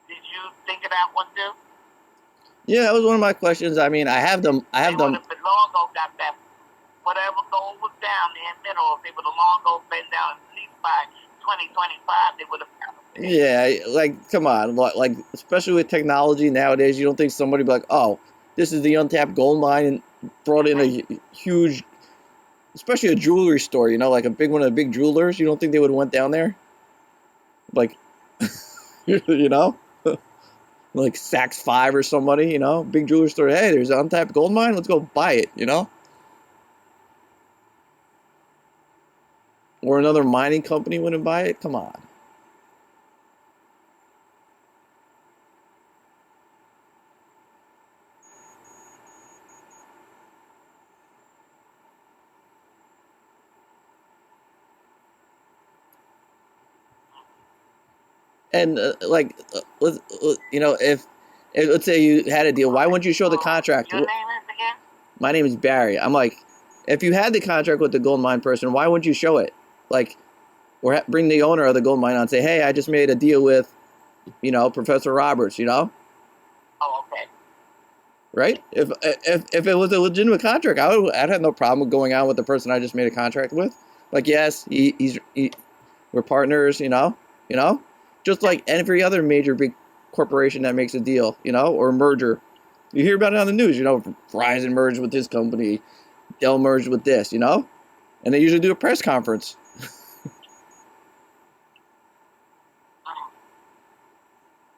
[SPEAKER 6] Did you think of that one too?
[SPEAKER 2] Yeah, that was one of my questions. I mean, I have them.
[SPEAKER 6] They would have been long ago got that. Whatever goal was down there in the middle, if they would have long ago been down at least by 2025, they would have.
[SPEAKER 2] Yeah, like, come on. Like, especially with technology nowadays, you don't think somebody would be like, oh, this is the untapped gold mine brought in a huge, especially a jewelry store, you know, like a big one of the big jewelers. You don't think they would have went down there? Like, you know, like Saks 5 or somebody, you know, big jewelry store. Hey, there's an untapped gold mine. Let's go buy it, you know? Or another mining company wouldn't buy it? Come on. And you know, if let's say you had a deal, why wouldn't you show the contract?
[SPEAKER 6] Your name is again?
[SPEAKER 2] My name is Barry. I'm like, if you had the contract with the gold mine person, why wouldn't you show it? Like, or bring the owner of the gold mine on and say, hey, I just made a deal with, you know, Professor Roberts, you know?
[SPEAKER 6] Oh, okay.
[SPEAKER 2] Right? If it was a legitimate contract, I'd have no problem with going on with the person I just made a contract with. Like, yes, we're partners, you know? Just like every other major big corporation that makes a deal, you know, or a merger. You hear about it on the news, you know, Verizon merged with this company, Dell merged with this, you know? And they usually do a press conference.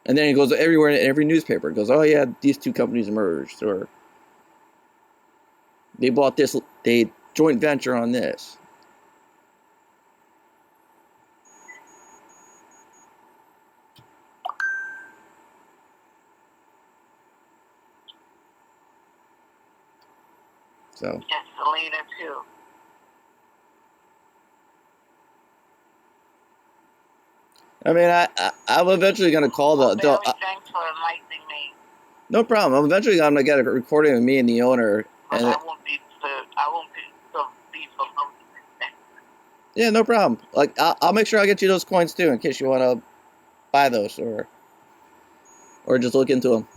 [SPEAKER 2] And then it goes everywhere in every newspaper. It goes, oh yeah, these two companies merged, or they bought this, they joint venture on this. So.
[SPEAKER 6] Yes, Selena too.
[SPEAKER 2] I mean, I'm eventually gonna call
[SPEAKER 6] Barry, thanks for enlightening me.
[SPEAKER 2] No problem. I'm eventually gonna get a recording of me and the owner. And
[SPEAKER 6] I won't be so
[SPEAKER 2] yeah, no problem. Like I'll make sure I get you those coins too, in case you want to buy those or just look into them.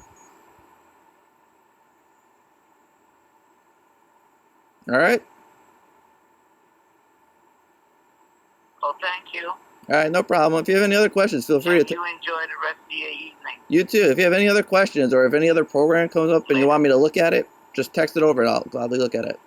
[SPEAKER 2] All right.
[SPEAKER 6] Well, thank you.
[SPEAKER 2] All right, no problem. If you have any other questions, feel free to.
[SPEAKER 6] You enjoy the rest of your evening.
[SPEAKER 2] You too. If you have any other questions, or if any other program comes up and you want me to look at it, just text it over and I'll gladly look at it.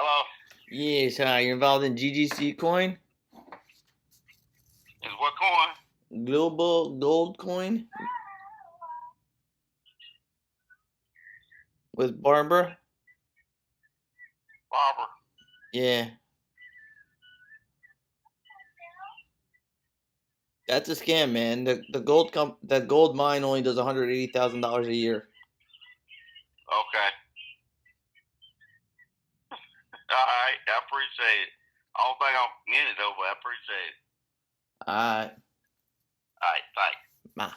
[SPEAKER 13] Hello?
[SPEAKER 2] Yes, hi. You're involved in GGC coin?
[SPEAKER 13] Is what coin?
[SPEAKER 2] Global Gold Coin? With Barbara?
[SPEAKER 13] Barbara.
[SPEAKER 2] Yeah. That's a scam, man. The gold mine only does $180,000 a year.
[SPEAKER 13] Okay. All right, I appreciate it. I don't think I'm in it though, but I appreciate it.
[SPEAKER 2] All right.
[SPEAKER 13] All right, thanks.
[SPEAKER 2] Bye.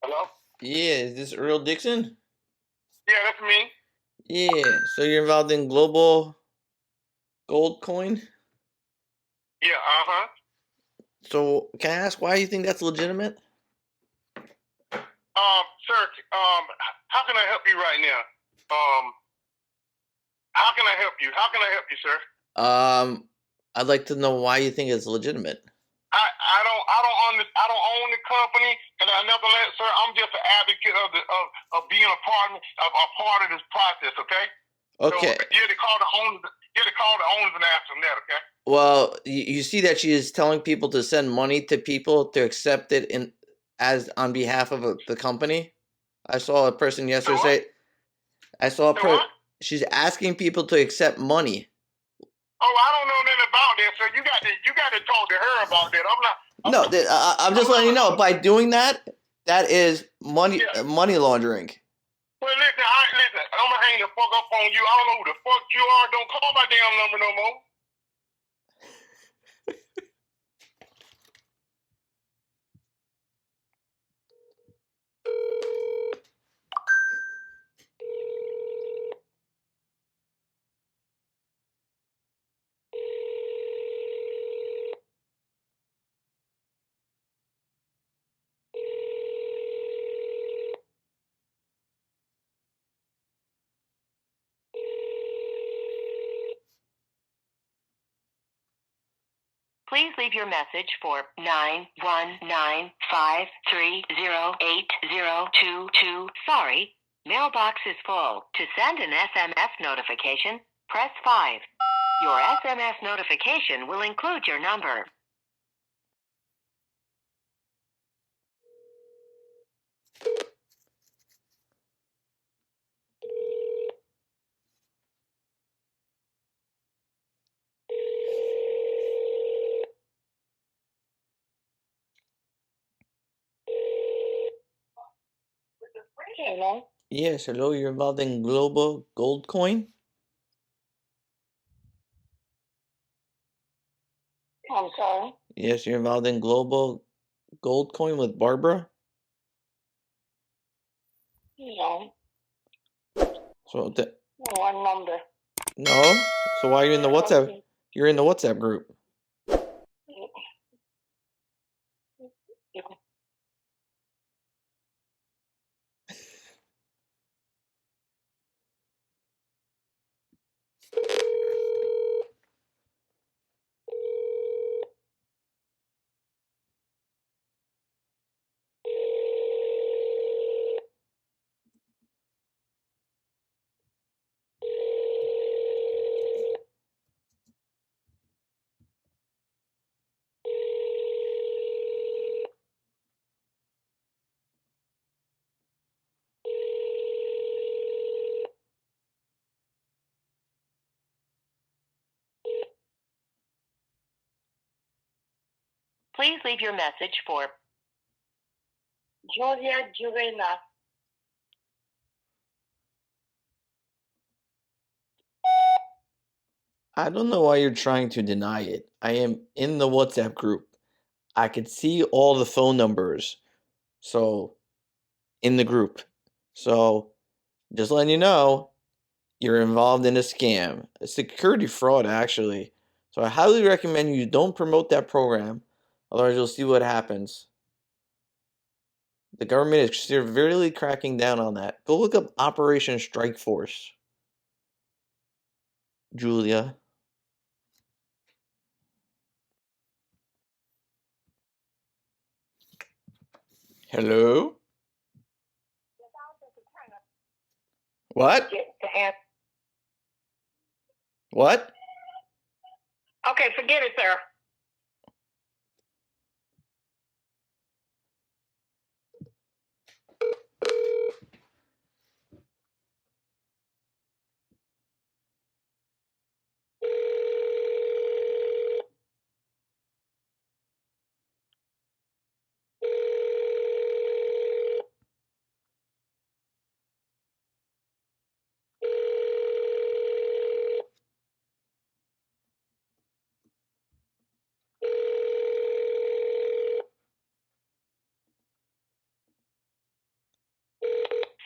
[SPEAKER 13] Hello?
[SPEAKER 2] Yeah, is this Earl Dixon?
[SPEAKER 13] Yeah, that's me.
[SPEAKER 2] Yeah, so you're involved in Global Gold Coin?
[SPEAKER 13] Yeah, uh-huh.
[SPEAKER 2] So can I ask why you think that's legitimate?
[SPEAKER 13] Sir, how can I help you right now? How can I help you? How can I help you, sir?
[SPEAKER 2] I'd like to know why you think it's legitimate.
[SPEAKER 13] I don't own the company, and I never let, sir. I'm just an advocate of being a part of this process. Okay.
[SPEAKER 2] Okay.
[SPEAKER 13] So you have to call the owners. You have to call the owners and ask them that. Okay.
[SPEAKER 2] Well, you see that she is telling people to send money to people to accept it as on behalf of the company. I saw a person yesterday say. She's asking people to accept money.
[SPEAKER 13] Oh, I don't know nothing about that, sir. You got to talk to her about that. I'm not.
[SPEAKER 2] I'm just letting you know, by doing that, That is money money laundering.
[SPEAKER 13] Well, listen, I'm gonna hang the fuck up on you. I don't know who the fuck you are. Don't call my damn number no more.
[SPEAKER 7] Please leave your message for 919-530-8022. Sorry, mailbox is full. To send an SMS notification, press 5. Your SMS notification will include your number.
[SPEAKER 5] Hello?
[SPEAKER 2] Yes, hello, you're involved in Global Gold Coin?
[SPEAKER 5] I'm sorry?
[SPEAKER 2] Yes, you're involved in Global Gold Coin with Barbara?
[SPEAKER 5] No.
[SPEAKER 2] So,
[SPEAKER 5] One number.
[SPEAKER 2] no? So why are you in the WhatsApp?
[SPEAKER 5] Okay.
[SPEAKER 2] You're in the WhatsApp group.
[SPEAKER 7] Please leave your message for
[SPEAKER 5] Julia Juvena.
[SPEAKER 2] I don't know why you're trying to deny it. I am in the WhatsApp group. I could see all the phone numbers. So, in the group. So, just letting you know, you're involved in a scam, a security fraud, actually. So, I highly recommend you don't promote that program. Otherwise, you'll see what happens. The government is severely cracking down on that. Go look up Operation Strike Force. Julia. Hello? What? What?
[SPEAKER 5] Okay, forget it, sir.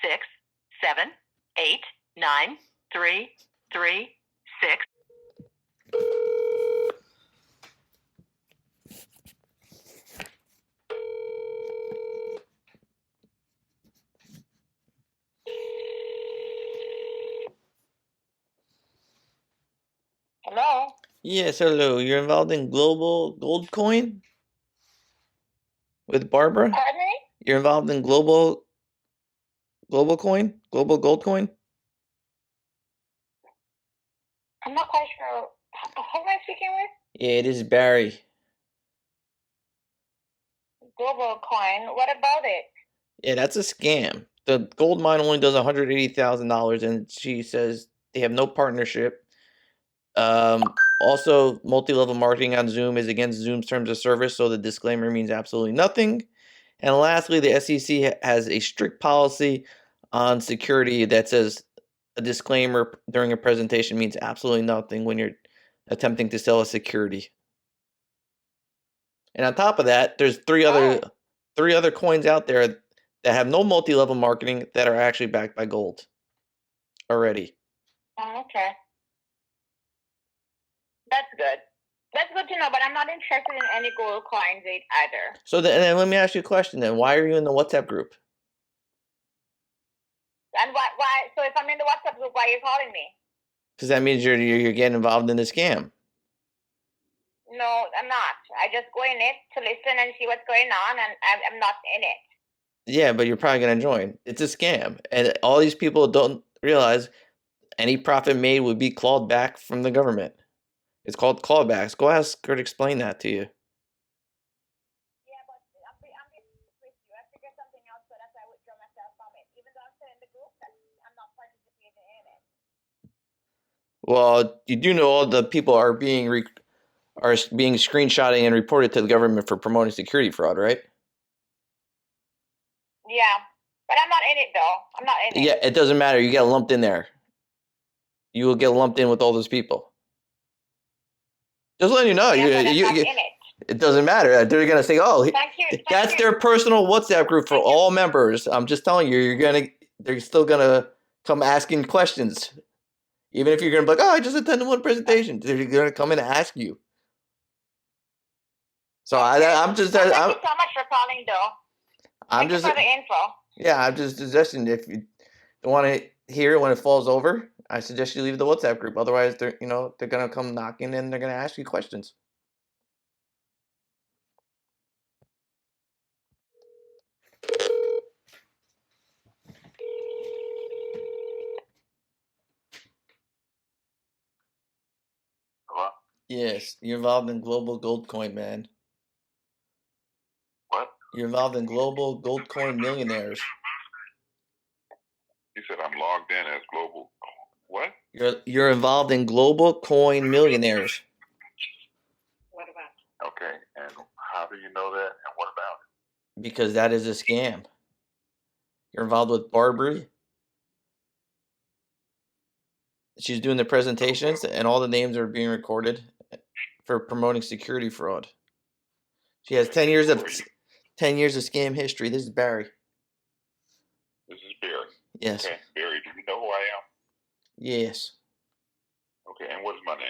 [SPEAKER 7] six, seven, eight, nine, three, three, six.
[SPEAKER 5] Hello?
[SPEAKER 2] Yes, hello. You're involved in Global Gold Coin with Barbara?
[SPEAKER 5] Pardon me?
[SPEAKER 2] You're involved in Global Coin? Global Gold Coin?
[SPEAKER 5] I'm not quite sure. Who am I speaking with?
[SPEAKER 2] Yeah, it is Barry.
[SPEAKER 5] Global Coin. What about it?
[SPEAKER 2] Yeah, that's a scam. The gold mine only does $180,000, and she says they have no partnership. Also, multi-level marketing on Zoom is against Zoom's terms of service, so the disclaimer means absolutely nothing. And lastly, the SEC has a strict policy on security that says a disclaimer during a presentation means absolutely nothing when you're attempting to sell a security. And on top of that, there's three other coins out there that have no multi-level marketing that are actually backed by gold already.
[SPEAKER 6] Oh, okay. That's good. That's good to know, but I'm not interested in any gold coins either.
[SPEAKER 2] So then let me ask you a question then. Why are you in the WhatsApp group?
[SPEAKER 6] And why? So if I'm in the WhatsApp group, why are you calling me?
[SPEAKER 2] Because that means you're getting involved in the scam.
[SPEAKER 6] No, I'm not. I just go in it to listen and see what's going on, and I'm not in it.
[SPEAKER 2] Yeah, but you're probably going to join. It's a scam. And all these people don't realize any profit made would be clawed back from the government. It's called clawbacks. Go ask her to explain that to you.
[SPEAKER 6] Yeah, but I'm being with you. I figured something else, so that's why I withdraw myself from it. Even though I'm still in the group, I'm not participating in it.
[SPEAKER 2] Well, you do know all the people are being screenshotting and reported to the government for promoting security fraud, right?
[SPEAKER 6] Yeah, but I'm not in it though. I'm not in it.
[SPEAKER 2] Yeah, it doesn't matter. You get lumped in there. You will get lumped in with all those people. Just letting you know, it doesn't matter. They're gonna say, "Oh, that's their personal WhatsApp group for all members." I'm just telling you, they're still gonna come asking questions, even if you're gonna be like, "Oh, I just attended one presentation." They're gonna come in and ask you. So I'm just.
[SPEAKER 6] Thank you so much for calling, though.
[SPEAKER 2] Thank you for the info. Yeah, I'm just suggesting if you don't want to hear it when it falls over, I suggest you leave the WhatsApp group. Otherwise, they're gonna come knocking and they're gonna ask you questions.
[SPEAKER 12] Hello?
[SPEAKER 2] Yes, you're involved in global gold coin, man.
[SPEAKER 12] What?
[SPEAKER 2] You're involved in global gold coin millionaires.
[SPEAKER 12] You said I'm logged in as global. What?
[SPEAKER 2] You're involved in global coin millionaires.
[SPEAKER 6] What about?
[SPEAKER 12] Okay, and how do you know that? And what about it?
[SPEAKER 2] Because that is a scam. You're involved with Barbary. She's doing the presentations, and all the names are being recorded for promoting security fraud. She has 10 years of scam history. This is Barry.
[SPEAKER 12] This is Barry.
[SPEAKER 2] Yes.
[SPEAKER 12] Okay, Barry, do you know who I am?
[SPEAKER 2] Yes.
[SPEAKER 12] Okay, and what is my name?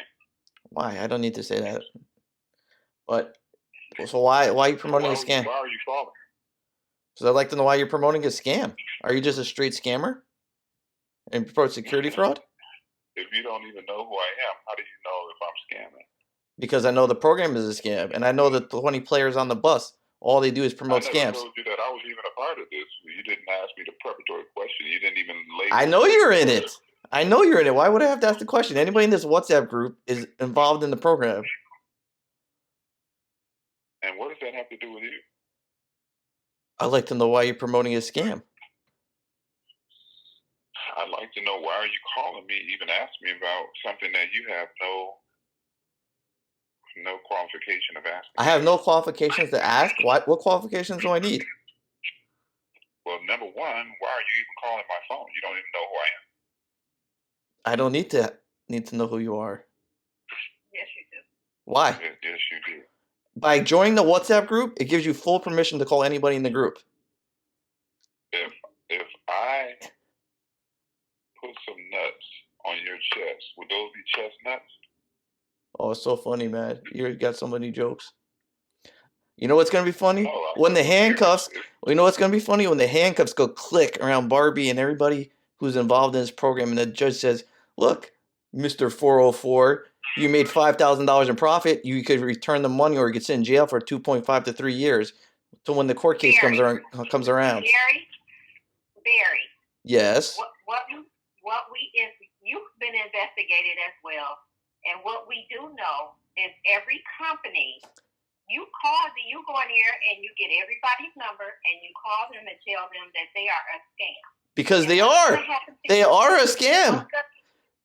[SPEAKER 2] Why? I don't need to say that. But so why are you promoting a scam?
[SPEAKER 12] Why are you calling?
[SPEAKER 2] Because I'd like to know why you're promoting a scam. Are you just a straight scammer and promote security fraud?
[SPEAKER 12] If you don't even know who I am, how do you know if I'm scamming?
[SPEAKER 2] Because I know the program is a scam, and I know that the 20 players on the bus, all they do is promote scams.
[SPEAKER 12] I never told you that I was even a part of this. You didn't ask me the preparatory question. You didn't even label.
[SPEAKER 2] I know you're in it. I know you're in it. Why would I have to ask the question? Anybody in this WhatsApp group is involved in the program.
[SPEAKER 12] And what does that have to do with you?
[SPEAKER 2] I'd like to know why you're promoting a scam.
[SPEAKER 12] I'd like to know why are you calling me, even ask me about something that you have no qualification of asking.
[SPEAKER 2] I have no qualifications to ask. What qualifications do I need?
[SPEAKER 12] Well, number one, why are you even calling my phone? You don't even know who I am.
[SPEAKER 2] I don't need to know who you are.
[SPEAKER 6] Yes, you do.
[SPEAKER 2] Why?
[SPEAKER 12] Yes, you do.
[SPEAKER 2] By joining the WhatsApp group, it gives you full permission to call anybody in the group.
[SPEAKER 12] If I put some nuts on your chest, would those be chest nuts?
[SPEAKER 2] Oh, it's so funny, man. You got so many jokes. You know what's going to be funny? When the handcuffs, you know what's going to be funny? When the handcuffs go click around Barbie and everybody who's involved in this program, and the judge says, look, Mr. 404, you made $5,000 in profit. You could return the money or get sent in jail for 2.5 to 3 years. So when the court case comes around.
[SPEAKER 6] Barry.
[SPEAKER 2] Yes.
[SPEAKER 6] You've been investigated as well, and what we do know is every company, you go in here and you get everybody's number and you call them and tell them that they are a scam.
[SPEAKER 2] Because they are. They are a scam.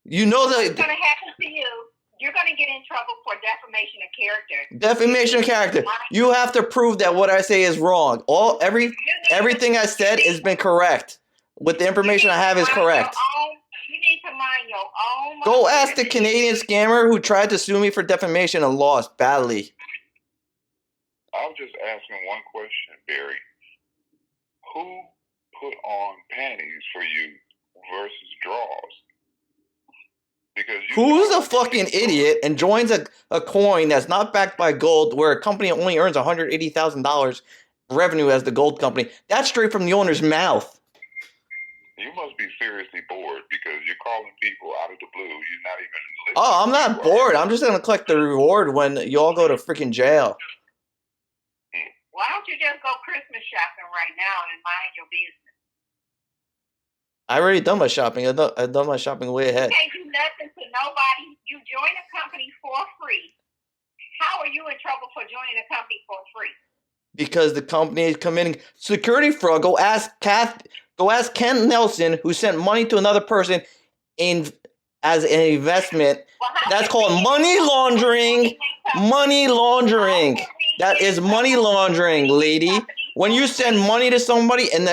[SPEAKER 2] You know that.
[SPEAKER 6] What's going to happen to you? you're going to get in trouble for defamation of character.
[SPEAKER 2] Defamation of character. You have to prove that what I say is wrong. Everything I said has been correct. With the information I have is correct.
[SPEAKER 6] You need to mind your own.
[SPEAKER 2] Go ask the Canadian scammer who tried to sue me for defamation and lost badly.
[SPEAKER 12] I was just asking one question, Barry. Who put on panties for you versus draws? Because
[SPEAKER 2] who's a fucking idiot and joins a coin that's not backed by gold, where a company only earns $180,000 revenue as the gold company? That's straight from the owner's mouth.
[SPEAKER 12] You must be seriously bored because you're calling people out of the blue. You're not even listening.
[SPEAKER 2] Oh, I'm not bored. I'm just going to collect the reward when you all go to freaking jail.
[SPEAKER 6] Why don't you just go Christmas shopping right now and mind your business?
[SPEAKER 2] I already done my shopping. I've done my shopping way ahead.
[SPEAKER 6] You can't do nothing to nobody. You join a company for free. How are you in trouble for joining a company for free?
[SPEAKER 2] Because the company is committing security fraud. Go ask Ken Nelson, who sent money to another person as an investment. That's called money laundering. Money laundering. That is money laundering, lady. When you send money to somebody and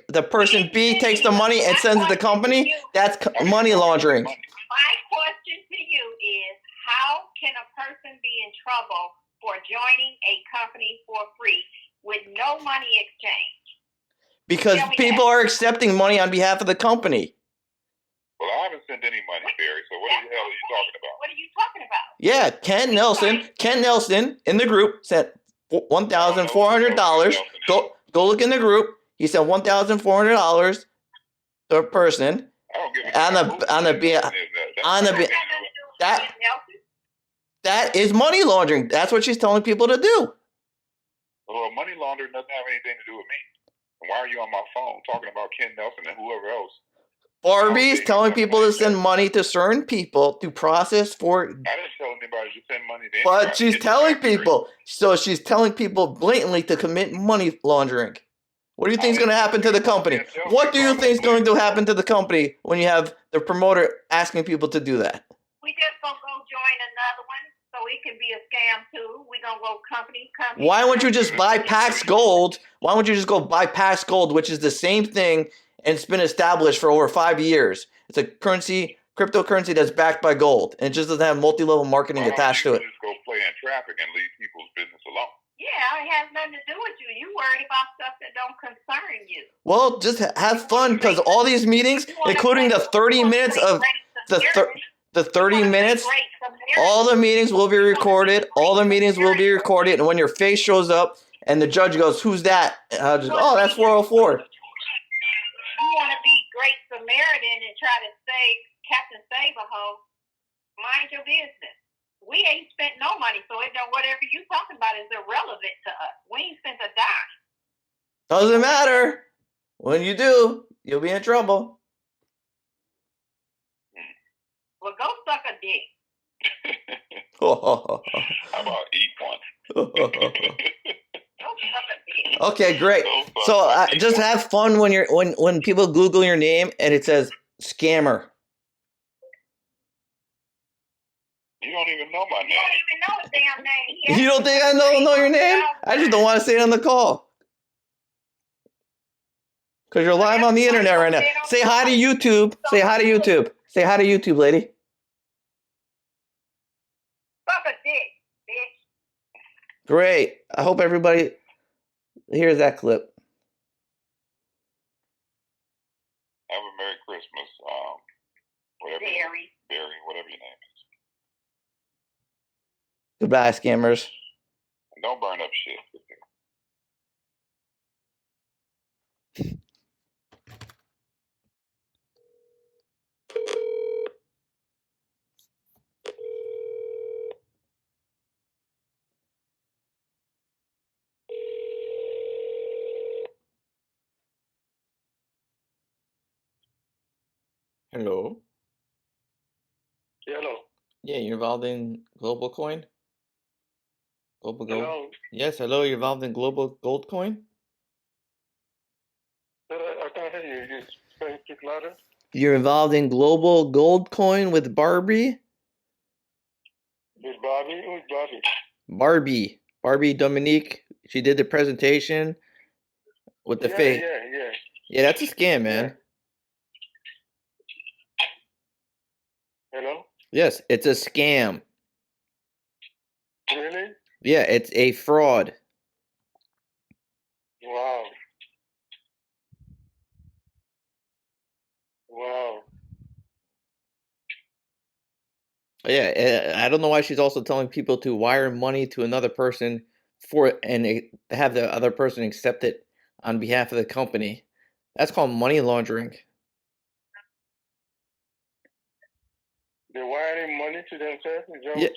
[SPEAKER 2] the person B takes the money and sends it to the company, that's money laundering.
[SPEAKER 6] My question to you is, how can a person be in trouble for joining a company for free with no money exchange?
[SPEAKER 2] Because people are accepting money on behalf of the company.
[SPEAKER 12] Well, I haven't sent any money, Barry, so what the hell are you talking about?
[SPEAKER 6] What are you talking about?
[SPEAKER 2] Yeah, Ken Nelson in the group sent $1,400. Go look in the group. He sent $1,400 to a person. That is money laundering. That's what she's telling people to do.
[SPEAKER 12] Well, money laundering doesn't have anything to do with me. And why are you on my phone talking about Ken Nelson and whoever else?
[SPEAKER 2] Barbie's telling people to send money to certain people to process for.
[SPEAKER 12] I didn't tell anybody to send money to
[SPEAKER 2] But
[SPEAKER 12] anybody.
[SPEAKER 2] she's telling people. So she's telling people blatantly to commit money laundering. What do you think is going to happen to the company? What do you think is going to happen to the company when you have the promoter asking people to do that?
[SPEAKER 6] We just going to go join another one so it can be a scam too. We going to go company.
[SPEAKER 2] Why won't you just buy Pax Gold? Why won't you just go buy Pax Gold, which is the same thing and it's been established for over 5 years? It's a cryptocurrency that's backed by gold, and it just doesn't have multi-level marketing attached to it.
[SPEAKER 12] Just go play in traffic and leave people's business alone.
[SPEAKER 6] Yeah, it has nothing to do with you. You worried about stuff that don't concern you.
[SPEAKER 2] Well, just have fun, because all these meetings, including the 30 minutes of the 30 minutes, all the meetings will be recorded. All the meetings will be recorded, and when your face shows up and the judge goes, "Who's that?" And I'll just, "Oh, that's 404."
[SPEAKER 6] You want to be Great Samaritan and try to save Captain Save-A-Ho? Mind your business. We ain't spent no money, so whatever you talking about is irrelevant to us. We ain't spent a dime.
[SPEAKER 2] Doesn't matter. When you do, you'll be in trouble.
[SPEAKER 6] Well, go suck a dick.
[SPEAKER 12] How about eat one?
[SPEAKER 2] Okay, great. So just have fun when people Google your name and it says scammer.
[SPEAKER 12] You don't even know my name.
[SPEAKER 6] You don't even know his damn name.
[SPEAKER 2] You don't think I know your name? I just don't want to say it on the call. Because you're live on the internet right now. Say hi to YouTube. Say hi to YouTube. Say hi to YouTube, lady.
[SPEAKER 6] Suck a dick, bitch.
[SPEAKER 2] Great. I hope everybody hears that clip.
[SPEAKER 12] Have a Merry Christmas. Barry, whatever your name is.
[SPEAKER 2] Goodbye, scammers.
[SPEAKER 12] And don't burn up shit.
[SPEAKER 2] Hello.
[SPEAKER 10] Hello.
[SPEAKER 2] Yeah, you're involved in Global Coin? Global Gold?
[SPEAKER 10] Hello.
[SPEAKER 2] Yes, hello, you're involved in Global Gold Coin?
[SPEAKER 10] I can't hear you. You can speak louder?
[SPEAKER 2] You're involved in Global Gold Coin with Barbie?
[SPEAKER 10] With Barbie? Who's Barbie?
[SPEAKER 2] Barbie Dominique. She did the presentation with the face.
[SPEAKER 10] Yeah.
[SPEAKER 2] Yeah, that's a scam, man.
[SPEAKER 10] Hello?
[SPEAKER 2] Yes, it's a scam.
[SPEAKER 10] Really?
[SPEAKER 2] Yeah, it's a fraud.
[SPEAKER 10] Wow.
[SPEAKER 2] Yeah, I don't know why she's also telling people to wire money to another person and have the other person accept it on behalf of the company. That's called money laundering.
[SPEAKER 10] They're wiring money to themselves?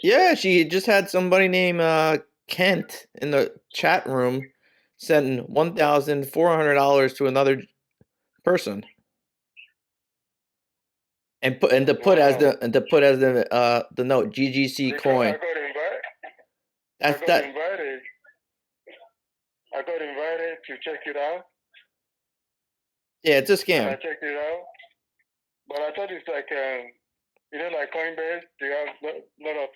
[SPEAKER 2] Yeah, she just had somebody named Kent in the chat room sending $1,400 to another person. And to put as the note GGC coin.
[SPEAKER 10] I got invited to check it out.
[SPEAKER 2] Yeah, it's a scam.
[SPEAKER 10] And I checked it out, but I thought it's like like Coinbase. They have a lot of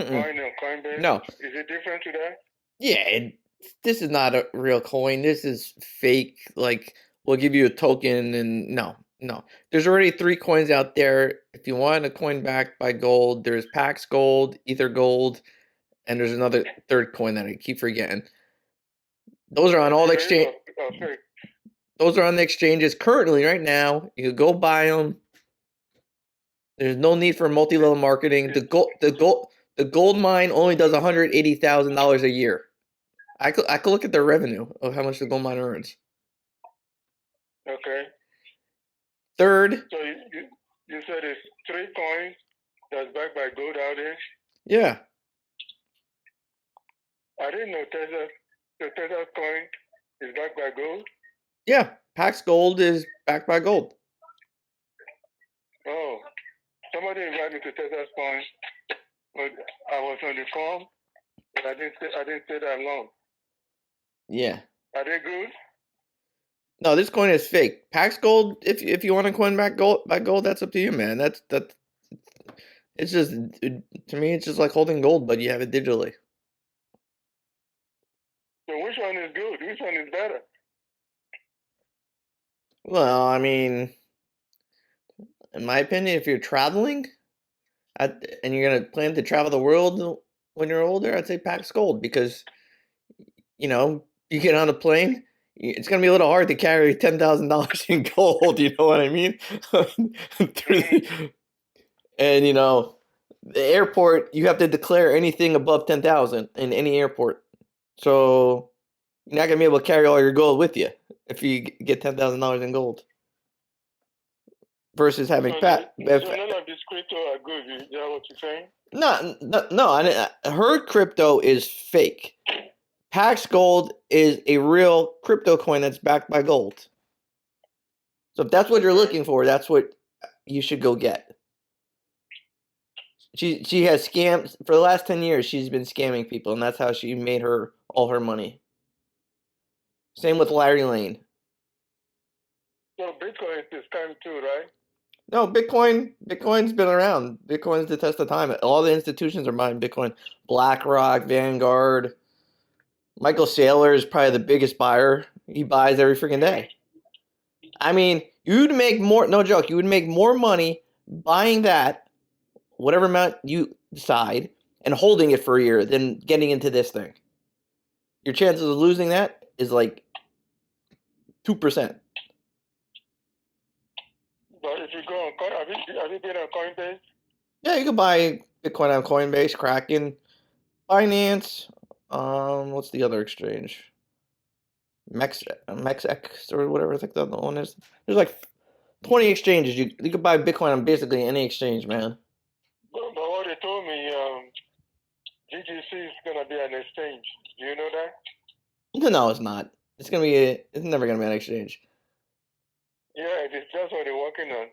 [SPEAKER 10] coin on Coinbase.
[SPEAKER 2] No.
[SPEAKER 10] Is it different to that?
[SPEAKER 2] Yeah, this is not a real coin. This is fake. Like, we'll give you a token, and no. There's already 3 coins out there. If you want a coin backed by gold, there's Pax Gold, Ether Gold, and there's another 3rd coin that I keep forgetting. Those are on all the exchange. Those are on the exchanges currently right now. You could go buy them. There's no need for multi-level marketing. The gold mine only does $180,000 a year. I could look at their revenue of how much the gold mine earns.
[SPEAKER 10] Okay.
[SPEAKER 2] 3rd.
[SPEAKER 10] So you said it's 3 coins that's backed by gold out there?
[SPEAKER 2] Yeah.
[SPEAKER 10] I didn't know the Tesla coin is backed by gold.
[SPEAKER 2] Yeah, Pax Gold is backed by gold.
[SPEAKER 10] Oh, somebody invited me to Tesla's coin, but I was on the phone, and I didn't stay that long.
[SPEAKER 2] Yeah.
[SPEAKER 10] Are they good?
[SPEAKER 2] No, this coin is fake. Pax Gold, if you want to coin back gold by gold, that's up to you, man. That's it's just, to me, it's just like holding gold, but you have it digitally.
[SPEAKER 10] So which one is good? Which one is better?
[SPEAKER 2] Well, I mean, in my opinion, if you're traveling and you're gonna plan to travel the world when you're older, I'd say Pax Gold, because you get on a plane, it's gonna be a little hard to carry $10,000 in gold. You know what I mean? And the airport, you have to declare anything above 10,000 in any airport. So you're not gonna be able to carry all your gold with you if you get $10,000 in gold. Versus having
[SPEAKER 10] so none of these crypto are good. Is that what you're saying?
[SPEAKER 2] No. Her crypto is fake. Pax Gold is a real crypto coin that's backed by gold. So if that's what you're looking for, that's what you should go get. She has scammed for the last 10 years. She's been scamming people, and that's how she made all her money. Same with Larry Lane.
[SPEAKER 10] So Bitcoin is this time too, right?
[SPEAKER 2] No, Bitcoin's been around. Bitcoin's the test of time. All the institutions are buying Bitcoin. BlackRock, Vanguard. Michael Saylor is probably the biggest buyer. He buys every freaking day. I mean, you'd make more, no joke, you would make more money buying that, whatever amount you decide, and holding it for a year than getting into this thing. Your chances of losing that is like 2%.
[SPEAKER 10] But if you go on, have you been on Coinbase?
[SPEAKER 2] Yeah, you can buy Bitcoin on Coinbase, Kraken, Binance. What's the other exchange? MexX or whatever I think the other one is. There's like 20 exchanges. You could buy Bitcoin on basically any exchange, man.
[SPEAKER 10] But what they told me, GGC is gonna be an exchange. Do you know that?
[SPEAKER 2] No, it's not. It's never gonna be an exchange.
[SPEAKER 10] Yeah, that's what they're working on.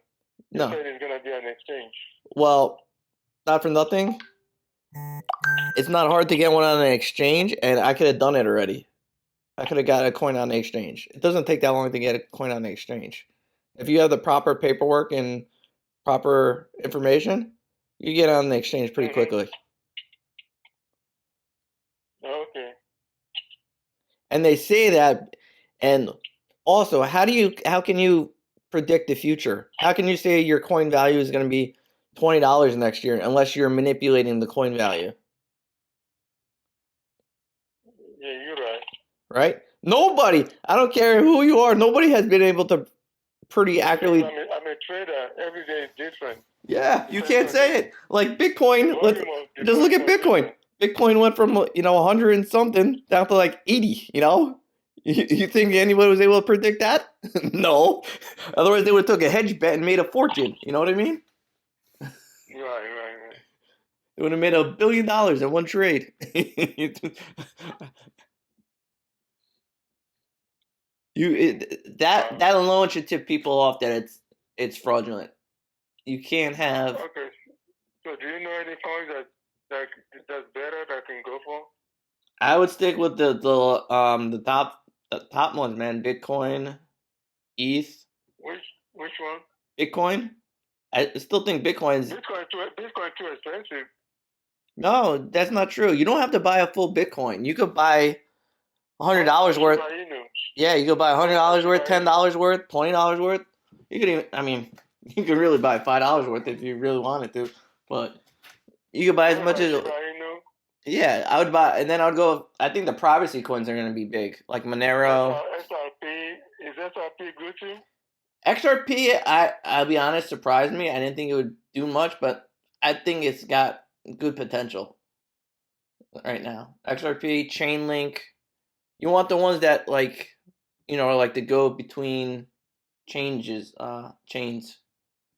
[SPEAKER 2] No.
[SPEAKER 10] They said it's gonna be an exchange.
[SPEAKER 2] Well, not for nothing. It's not hard to get one on an exchange, and I could have done it already. I could have got a coin on the exchange. It doesn't take that long to get a coin on the exchange. If you have the proper paperwork and proper information, You get on the exchange pretty quickly.
[SPEAKER 10] Okay.
[SPEAKER 2] And they say that, and also, how can you predict the future? How can you say your coin value is going to be $20 next year unless you're manipulating the coin value?
[SPEAKER 10] Yeah, you're right.
[SPEAKER 2] Right? Nobody, I don't care who you are, nobody has been able to pretty accurately.
[SPEAKER 10] I'm a trader. Every day is different.
[SPEAKER 2] Yeah, you can't say it. Like Bitcoin, just look at Bitcoin. Bitcoin went from 100 and something down to like 80. You think anybody was able to predict that? No. Otherwise, they would have took a hedge bet and made a fortune. You know what I mean?
[SPEAKER 10] Right.
[SPEAKER 2] They would have made $1 billion in one trade. That alone should tip people off that it's fraudulent. You can't have.
[SPEAKER 10] Okay. So do you know any coins that's better that I can go for?
[SPEAKER 2] I would stick with the top ones, man. Bitcoin, ETH.
[SPEAKER 10] Which one?
[SPEAKER 2] Bitcoin. I still think Bitcoin's.
[SPEAKER 10] Bitcoin too expensive.
[SPEAKER 2] No, that's not true. You don't have to buy a full Bitcoin. You could buy $100 worth. Yeah, you could buy $100 worth, $10 worth, $20 worth. You could even. I mean, you could really buy $5 worth if you really wanted to, but you could buy as much as. Yeah, I would buy, and then I'd go. I think the privacy coins are going to be big, like Monero.
[SPEAKER 10] XRP, is XRP good too?
[SPEAKER 2] XRP, I'll be honest, surprised me. I didn't think it would do much, but I think it's got good potential right now. XRP, Chainlink. You want the ones that like to go between chains. So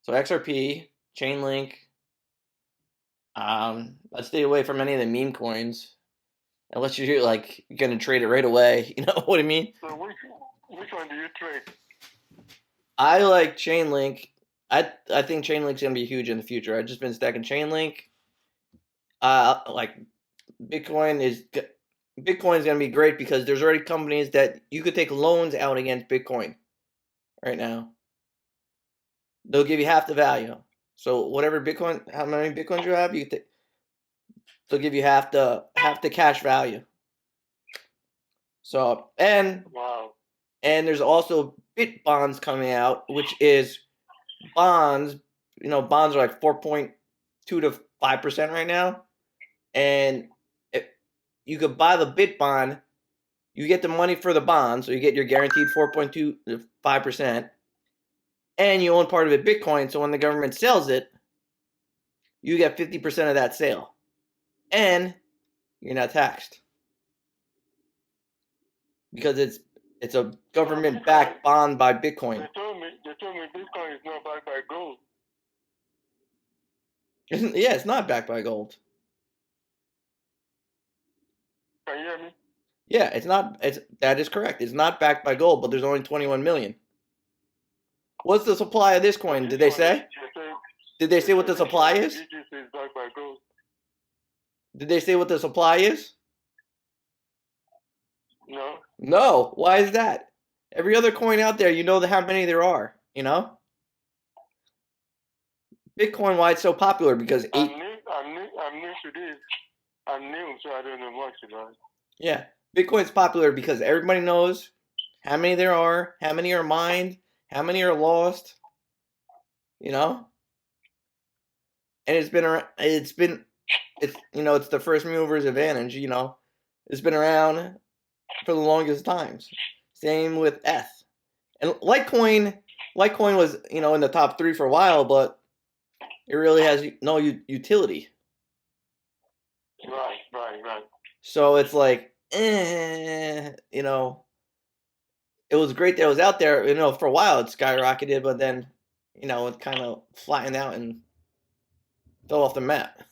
[SPEAKER 2] XRP, Chainlink. Let's stay away from any of the meme coins. Unless you're like gonna trade it right away, you know what I mean?
[SPEAKER 10] So which one do you trade?
[SPEAKER 2] I like Chainlink. I think Chainlink's gonna be huge in the future. I've just been stacking Chainlink. Like Bitcoin is gonna be great because there's already companies that you could take loans out against Bitcoin right now. They'll give you half the value. So whatever Bitcoin, how many Bitcoins you have, they'll give you half the cash value. So
[SPEAKER 10] wow.
[SPEAKER 2] And there's also bit bonds coming out, which is bonds. Bonds are like 4.2 to 5% right now, and you could buy the bit bond. You get the money for the bond, so you get your guaranteed 4.2 to 5%, and you own part of it Bitcoin. So when the government sells it, you get 50% of that sale, and you're not taxed because it's a government-backed bond by Bitcoin.
[SPEAKER 10] They told me Bitcoin is not backed by gold.
[SPEAKER 2] Yeah, it's not backed by gold.
[SPEAKER 10] Can you hear me?
[SPEAKER 2] Yeah, it's not. That is correct. It's not backed by gold, but there's only 21 million. What's the supply of this coin? Did they say? Did they say what the supply is? Did they say what the supply is?
[SPEAKER 10] No.
[SPEAKER 2] No. Why is that? Every other coin out there, you know how many there are. Bitcoin, why it's so popular because
[SPEAKER 10] I'm new to this. I'm new, so I don't know much about it.
[SPEAKER 2] Yeah, Bitcoin's popular because everybody knows how many there are, how many are mined, how many are lost. And it's the first mover's advantage. It's been around for the longest times. Same with ETH. And Litecoin was in the top 3 for a while, but it really has no utility.
[SPEAKER 10] Right.
[SPEAKER 2] So it's like, it was great that it was out there. For a while it skyrocketed, but then, it kind of flattened out and fell off the map.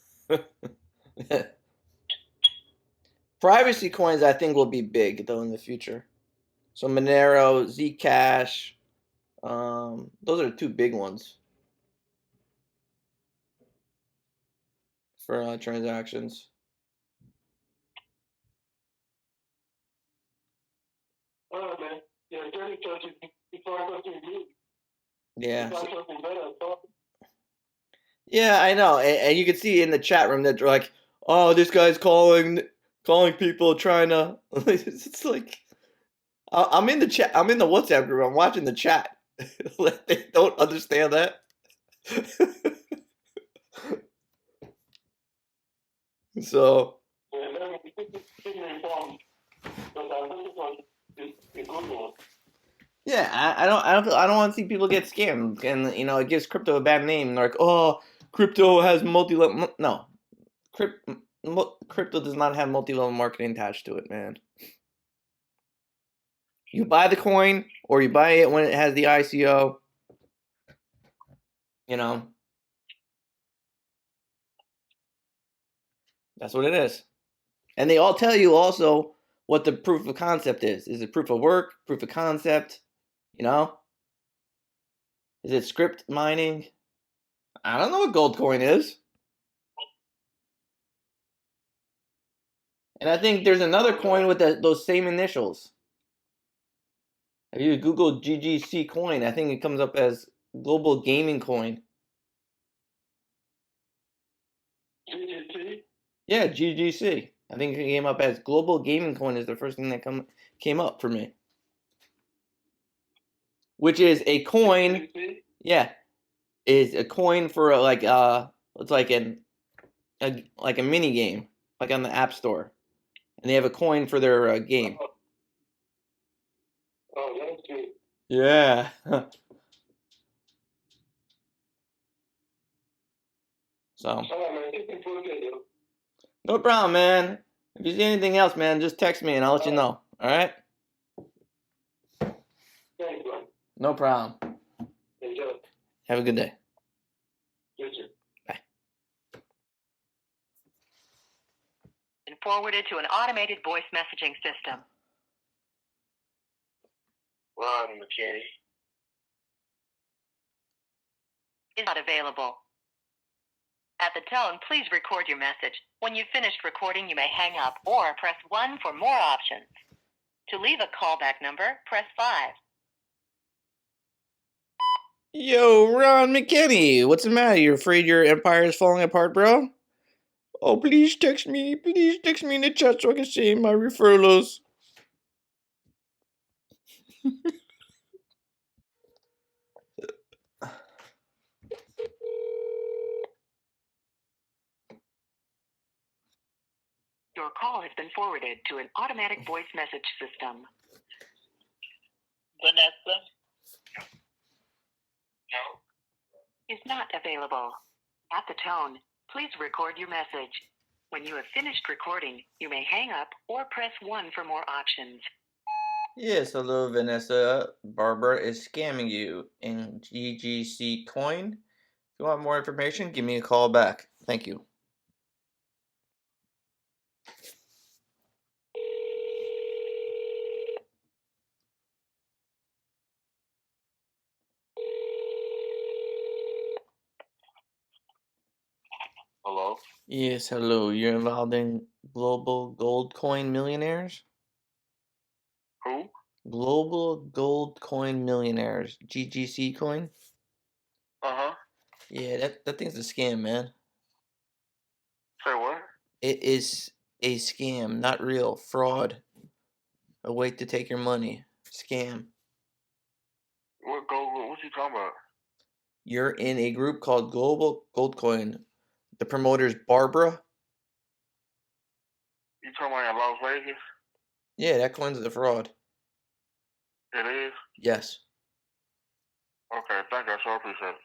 [SPEAKER 2] Privacy coins, I think, will be big though in the future. So Monero, Zcash, those are the 2 big ones for transactions.
[SPEAKER 10] Oh man, yeah, before I go to you.
[SPEAKER 2] Yeah. Yeah, I know, and you can see in the chat room that they're like, "Oh, this guy's calling people, trying to." It's like I'm in the chat. I'm in the WhatsApp group. I'm watching the chat. Like, they don't understand that. So. Yeah, I don't want to see people get scammed, and you know, it gives crypto a bad name. They're like, oh, crypto has multi-level. No, crypto does not have multi-level marketing attached to it, man. You buy the coin, or you buy it when it has the ICO. You know, that's what it is. And they all tell you also what the proof of concept is. Is it proof of work, proof of concept? You know, is it script mining? I don't know what gold coin is. And I think there's another coin with those same initials. If you Google GGC coin, I think it comes up as Global Gaming Coin. GGC? Yeah, GGC. I think it came up as Global Gaming Coin is the first thing that came up for me. Which is a coin. GGC? Yeah, is a coin for like it's like a mini game, like on the App Store, and they have a coin for their game. Oh, that's good. Yeah. So. No problem, man. If you see anything else, man, just text me and I'll let you know. All right? Thanks, bro. No problem. Enjoy. Have a good day. You too. Bye.
[SPEAKER 7] And forwarded to an automated voice messaging system.
[SPEAKER 3] Ron McKinney.
[SPEAKER 7] Is not available. At the tone, please record your message. When you've finished recording, you may hang up or press 1 for more options. To leave a callback number, press 5.
[SPEAKER 2] Yo, Ron McKinney, what's the matter? You afraid your empire is falling apart, bro? Oh, please text me. Please text me in the chat so I can see my referrals.
[SPEAKER 7] Your call has been forwarded to an automatic voice message system.
[SPEAKER 3] Vanessa? No.
[SPEAKER 7] Is not available. At the tone, please record your message. When you have finished recording, you may hang up or press 1 for more options.
[SPEAKER 2] Yes, hello, Vanessa. Barbara is scamming you in GGC coin. If you want more information, give me a call back. Thank you.
[SPEAKER 3] Hello?
[SPEAKER 2] Yes, hello. You're involved in Global Gold Coin Millionaires?
[SPEAKER 3] Who?
[SPEAKER 2] Global Gold Coin Millionaires. GGC coin?
[SPEAKER 3] Uh-huh.
[SPEAKER 2] Yeah, that thing's a scam, man.
[SPEAKER 3] Say what?
[SPEAKER 2] It is a scam, not real. Fraud. A way to take your money. Scam.
[SPEAKER 3] What you talking about?
[SPEAKER 2] You're in a group called Global Gold Coin. The promoter's Barbara.
[SPEAKER 3] You talking about in Las Vegas?
[SPEAKER 2] Yeah, that coin's a fraud.
[SPEAKER 3] It is?
[SPEAKER 2] Yes.
[SPEAKER 3] Okay, thank you. I sure appreciate it.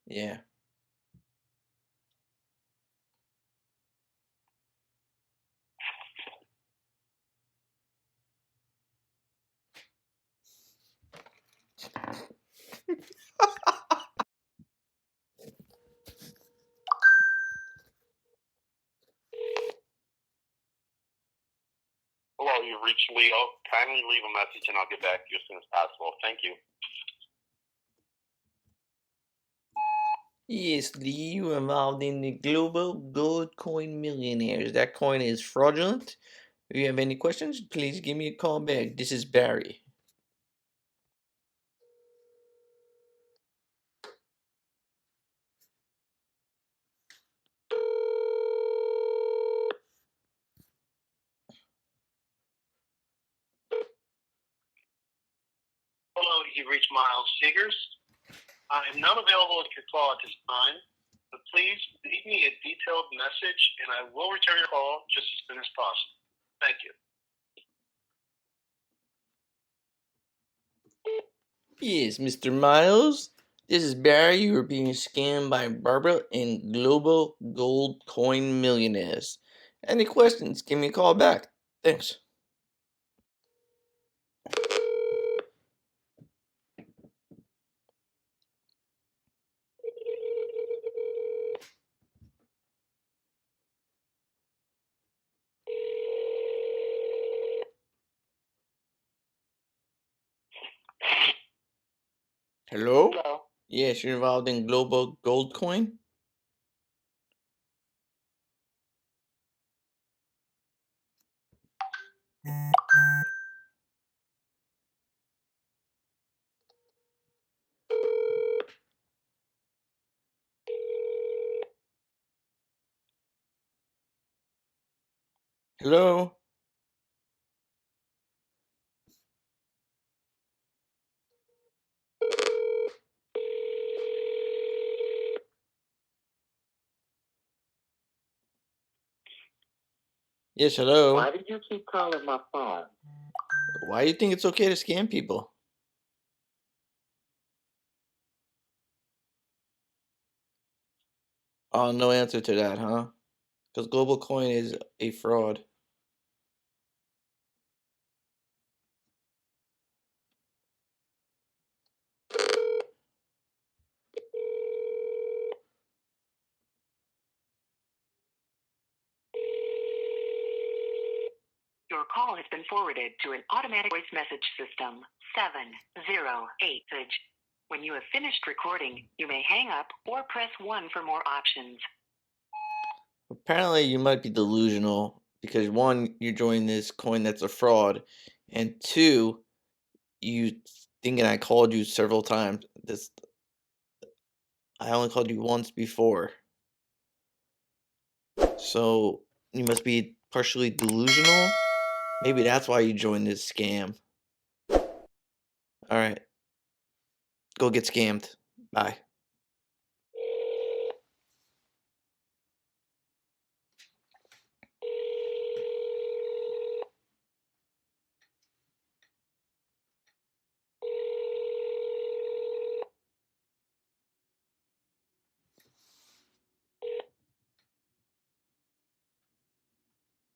[SPEAKER 2] Yeah.
[SPEAKER 3] Hello, you've reached Leo. Kindly leave a message and I'll get back to you as soon as possible. Thank you.
[SPEAKER 2] Yes, Lee, you involved in the Global Gold Coin Millionaires. That coin is fraudulent. If you have any questions, please give me a call back. This is Barry.
[SPEAKER 8] You've reached Miles Figures. I am not available to your call at this time, but please leave me a detailed message and I will return your call just as soon as possible. Thank you.
[SPEAKER 2] Yes, Mr. Miles. This is Barry. You are being scammed by Barbara and Global Gold Coin Millionaires. Any questions? Give me a call back. Thanks. Hello?
[SPEAKER 7] Hello.
[SPEAKER 2] Yes, you're involved in Global Gold Coin? Hello? Yes, hello?
[SPEAKER 7] Why did you keep calling my phone?
[SPEAKER 2] Why do you think it's okay to scam people? Oh, no answer to that, huh? Because Global Coin is a fraud.
[SPEAKER 7] Your call has been forwarded to an automatic voice message system. 708. When you have finished recording, you may hang up or press 1 for more options.
[SPEAKER 2] Apparently, you might be delusional because 1, you're joining this coin that's a fraud, and 2, you thinking I called you several times. I only called you once before. So, you must be partially delusional? Maybe that's why you joined this scam. Alright. Go get scammed. Bye.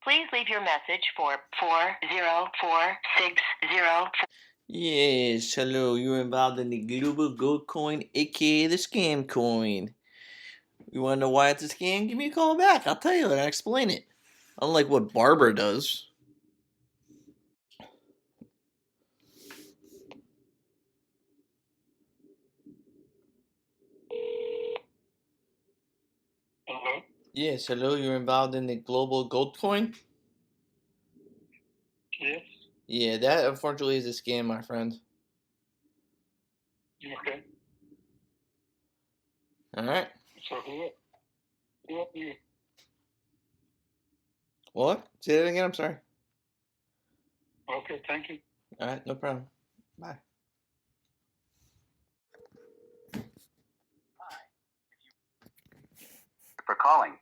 [SPEAKER 7] Please leave your message for 40460.
[SPEAKER 2] Yes, hello. You're involved in the Global Gold Coin, aka the scam coin. You want to know why it's a scam? Give me a call back. I'll tell you and I'll explain it. Unlike what Barbara does.
[SPEAKER 8] Hello?
[SPEAKER 2] Yes, hello. You're involved in the Global Gold Coin?
[SPEAKER 8] Yes?
[SPEAKER 2] Yeah, that unfortunately is a scam, my friend.
[SPEAKER 8] Okay.
[SPEAKER 2] Alright.
[SPEAKER 8] So who are you?
[SPEAKER 2] What? Say that again, I'm sorry.
[SPEAKER 8] Okay, thank you.
[SPEAKER 2] Alright, no problem. Bye.
[SPEAKER 14] For calling.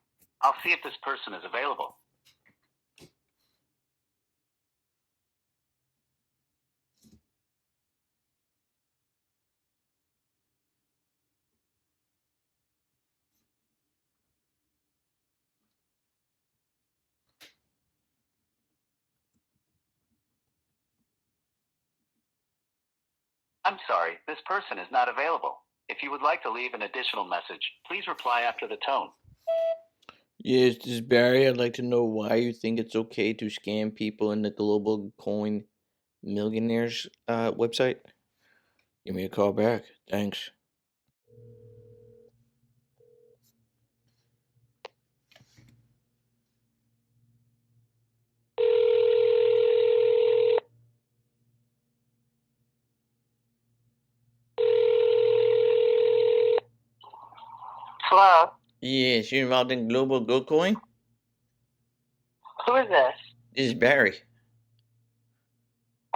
[SPEAKER 14] I'll see if this person is available. I'm sorry, this person is not available. If you would like to leave an additional message, please reply after the tone.
[SPEAKER 2] Yes, this is Barry. I'd like to know why you think it's okay to scam people in the Global Coin Millionaires website. Give me a call back. Thanks.
[SPEAKER 6] Hello?
[SPEAKER 2] Yes, you're involved in Global Gold Coin?
[SPEAKER 6] Who is this?
[SPEAKER 2] This is Barry.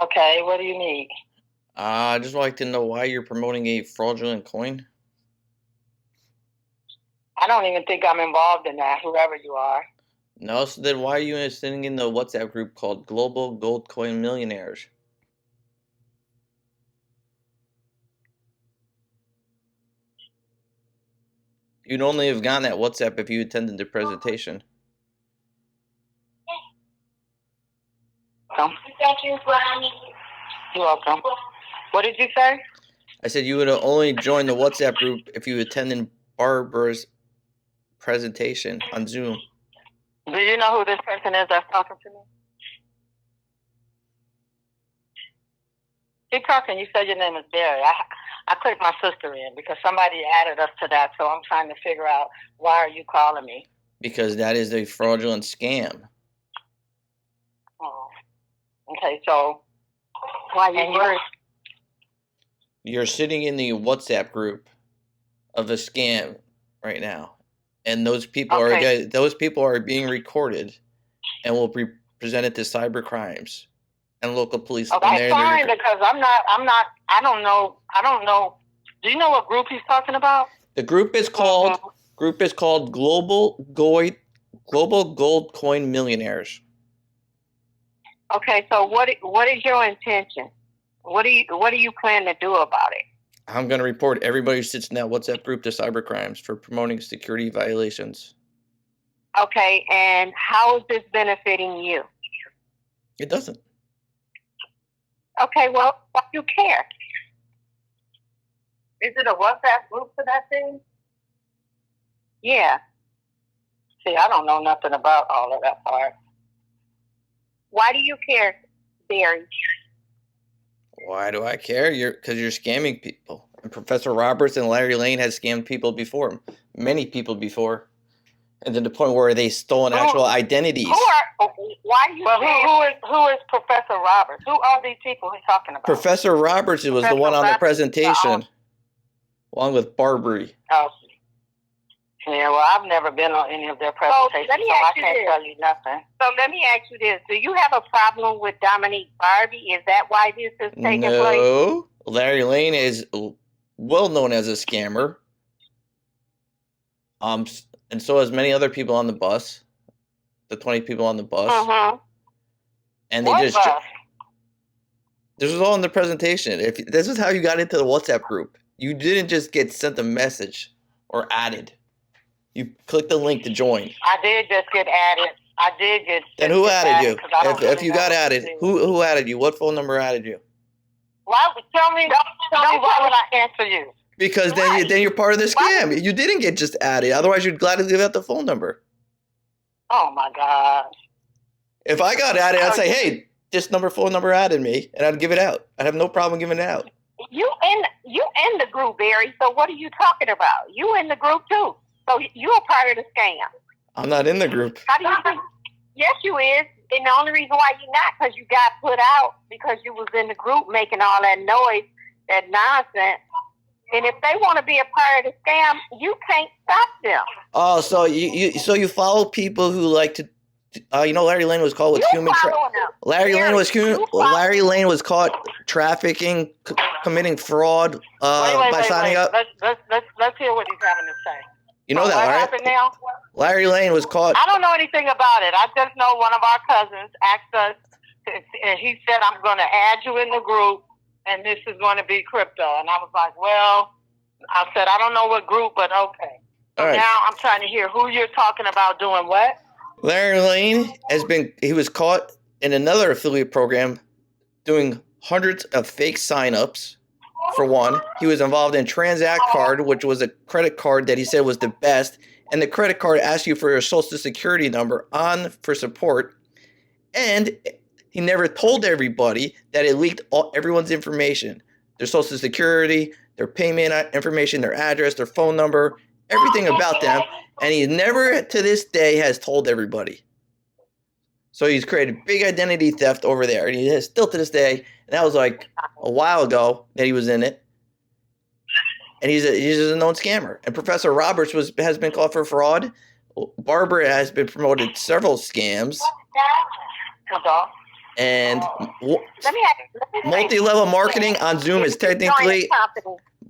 [SPEAKER 6] Okay, what do you need?
[SPEAKER 2] I just like to know why you're promoting a fraudulent coin.
[SPEAKER 5] I don't even think I'm involved in that, whoever you are.
[SPEAKER 2] No, so then why are you sitting in the WhatsApp group called Global Gold Coin Millionaires? You'd only have gotten that WhatsApp if you attended the presentation.
[SPEAKER 5] Thank you, Granny. You're welcome. What did you say?
[SPEAKER 2] I said you would have only joined the WhatsApp group if you attended Barbara's presentation on Zoom.
[SPEAKER 5] Do you know who this person is that's talking to me? Keep talking. You said your name is Barry. I clicked my sister in because somebody added us to that, so I'm trying to figure out why are you calling me?
[SPEAKER 2] Because that is a fraudulent scam.
[SPEAKER 5] Oh. Okay, so why
[SPEAKER 2] you're sitting in the WhatsApp group of a scam right now, and those people are being recorded and will be presented to cyber crimes and local police.
[SPEAKER 5] Okay, fine, because I don't know. Do you know what group he's talking about?
[SPEAKER 2] The group is called Global Gold Coin Millionaires.
[SPEAKER 5] Okay, so what is your intention? What do you plan to do about it?
[SPEAKER 2] I'm going to report everybody who sits in that WhatsApp group to cybercrimes for promoting security violations.
[SPEAKER 5] Okay, and how is this benefiting you?
[SPEAKER 2] It doesn't.
[SPEAKER 5] Okay, well, why do you care? Is it a WhatsApp group for that thing? Yeah. See, I don't know nothing about all of that part. Why do you care, Barry?
[SPEAKER 2] Why do I care? Because you're scamming people. And Professor Roberts and Larry Lane has scammed people before him. Many people before. And to the point where they stolen actual identities.
[SPEAKER 5] Who is Professor Roberts? Who are these people he's talking about?
[SPEAKER 2] Professor Roberts was the one on the presentation. Along with Barbary.
[SPEAKER 5] Oh. Yeah, well, I've never been on any of their presentations, so I can't tell you nothing. So let me ask you this. Do you have a problem with Dominique Barbie? Is that why this is taking place?
[SPEAKER 2] No. Larry Lane is well known as a scammer. And so is many other people on the bus. The 20 people on the bus.
[SPEAKER 5] Uh-huh.
[SPEAKER 2] And they this was all in the presentation. This is how you got into the WhatsApp group. You didn't just get sent a message or added. You clicked the link to join.
[SPEAKER 5] I did just get added.
[SPEAKER 2] Then who added you? If you got added, who added you? What phone number added you?
[SPEAKER 5] Why? Tell me why would I answer you?
[SPEAKER 2] Because then you're part of the scam. You didn't get just added. Otherwise, you'd gladly give out the phone number.
[SPEAKER 5] Oh my God.
[SPEAKER 2] If I got added, I'd say, hey, this phone number added me, and I'd give it out. I'd have no problem giving it out.
[SPEAKER 5] You in the group, Barry. So what are you talking about? You in the group too. So you're a part of the scam.
[SPEAKER 2] I'm not in the group.
[SPEAKER 5] How do you think? Yes, you is. And the only reason why you're not, because you got put out because you was in the group making all that noise, that nonsense. And if they want to be a part of the scam, you can't stop them.
[SPEAKER 2] Oh, so you follow people who like to, Larry Lane was caught with Larry Lane was caught trafficking, committing fraud by signing up.
[SPEAKER 5] Let's hear what he's having to say.
[SPEAKER 2] You know that,
[SPEAKER 5] what
[SPEAKER 2] right?
[SPEAKER 5] Happened now?
[SPEAKER 2] Larry Lane was caught.
[SPEAKER 5] I don't know anything about it. I just know one of our cousins asked us, and he said, I'm going to add you in the group, and this is going to be crypto. And I was like, well, I said, I don't know what group, but okay. So now I'm trying to hear who you're talking about doing what?
[SPEAKER 2] Larry Lane he was caught in another affiliate program doing hundreds of fake signups. For one, he was involved in Transact Card, which was a credit card that he said was the best. And the credit card asked you for your social security number for support. And he never told everybody that it leaked everyone's information. Their social security, their payment information, their address, their phone number, everything about them. And he never, to this day, has told everybody. So he's created big identity theft over there. And he is still to this day. And that was like a while ago that he was in it. And he's a known scammer. And Professor Roberts has been caught for fraud. Barbara has been promoted several scams. And
[SPEAKER 6] Let me
[SPEAKER 2] multi-level marketing on Zoom is technically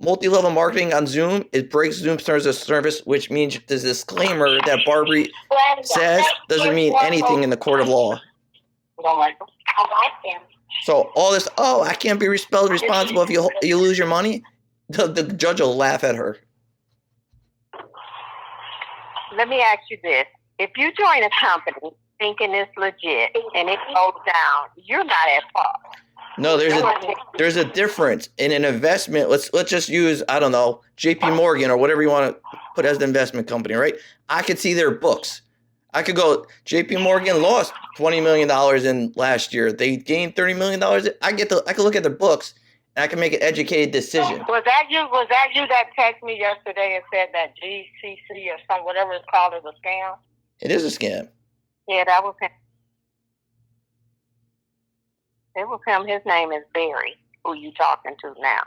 [SPEAKER 2] multi-level marketing on Zoom. It breaks Zoom's terms of service, which means the disclaimer that Barbary says doesn't mean anything in the court of law. So all this, oh, I can't be held responsible if you lose your money. The judge will laugh at her.
[SPEAKER 6] Let me ask you this: if you join a company thinking it's legit and it goes down, you're not at fault.
[SPEAKER 2] No, there's a difference in an investment. Let's just use, I don't know, JP Morgan or whatever you want to put as the investment company, right? I could see their books. I could go, JP Morgan lost $20 million in last year. They gained $30 million. I could look at their books and I can make an educated decision.
[SPEAKER 6] Was that you that texted me yesterday and said that GCC or some whatever it's called is a scam?
[SPEAKER 2] It is a scam.
[SPEAKER 6] Yeah, that was him. It was him. His name is Barry, who you talking to now.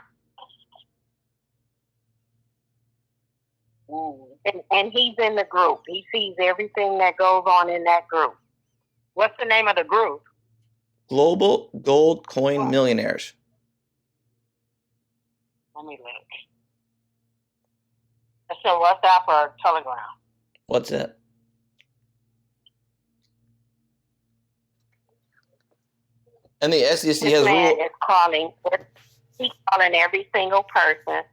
[SPEAKER 6] And he's in the group. He sees everything that goes on in that group. What's the name of the group?
[SPEAKER 2] Global Gold Coin Millionaires.
[SPEAKER 6] Let me look. It's a WhatsApp or Telegram.
[SPEAKER 2] What's that? And the SEC has
[SPEAKER 6] ruled. He's calling every single person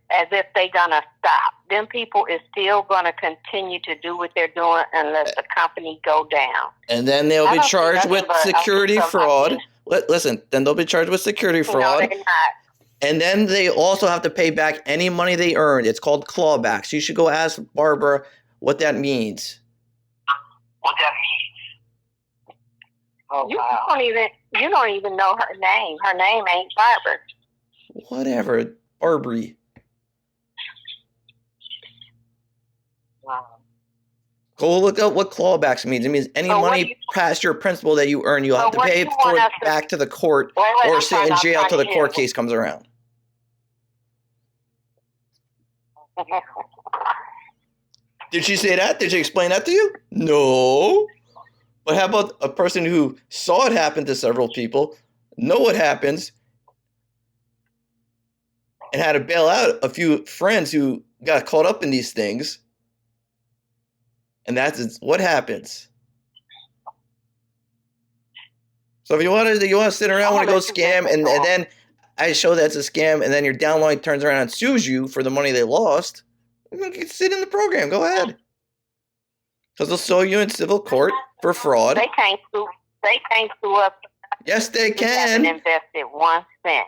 [SPEAKER 6] as if they're gonna stop. Them people is still gonna continue to do what they're doing unless the company go down.
[SPEAKER 2] And then they'll be charged with security fraud. Listen, then they'll be charged with security fraud.
[SPEAKER 6] No, they're not.
[SPEAKER 2] And then they also have to pay back any money they earned. It's called clawbacks. You should go ask Barbara what that means.
[SPEAKER 6] What that means? Oh, you don't even know her name. Her name ain't Barbara.
[SPEAKER 2] Whatever, Barbary.
[SPEAKER 6] Wow.
[SPEAKER 2] Go look up what clawbacks means. It means any money past your principal that you earn, you have to pay for it back to the court or sit in jail till the court case comes around. Did she say that? Did she explain that to you? No. But how about a person who saw it happen to several people, know what happens, and had to bail out a few friends who got caught up in these things? And that's what happens. So if you want to sit around when it goes scam, and then I show that's a scam, and then your downline turns around and sues you for the money they lost, you can sit in the program. Go ahead. Because they'll sue you in civil court for fraud.
[SPEAKER 6] They can't sue us.
[SPEAKER 2] Yes, they can.
[SPEAKER 6] We haven't invested 1 cent.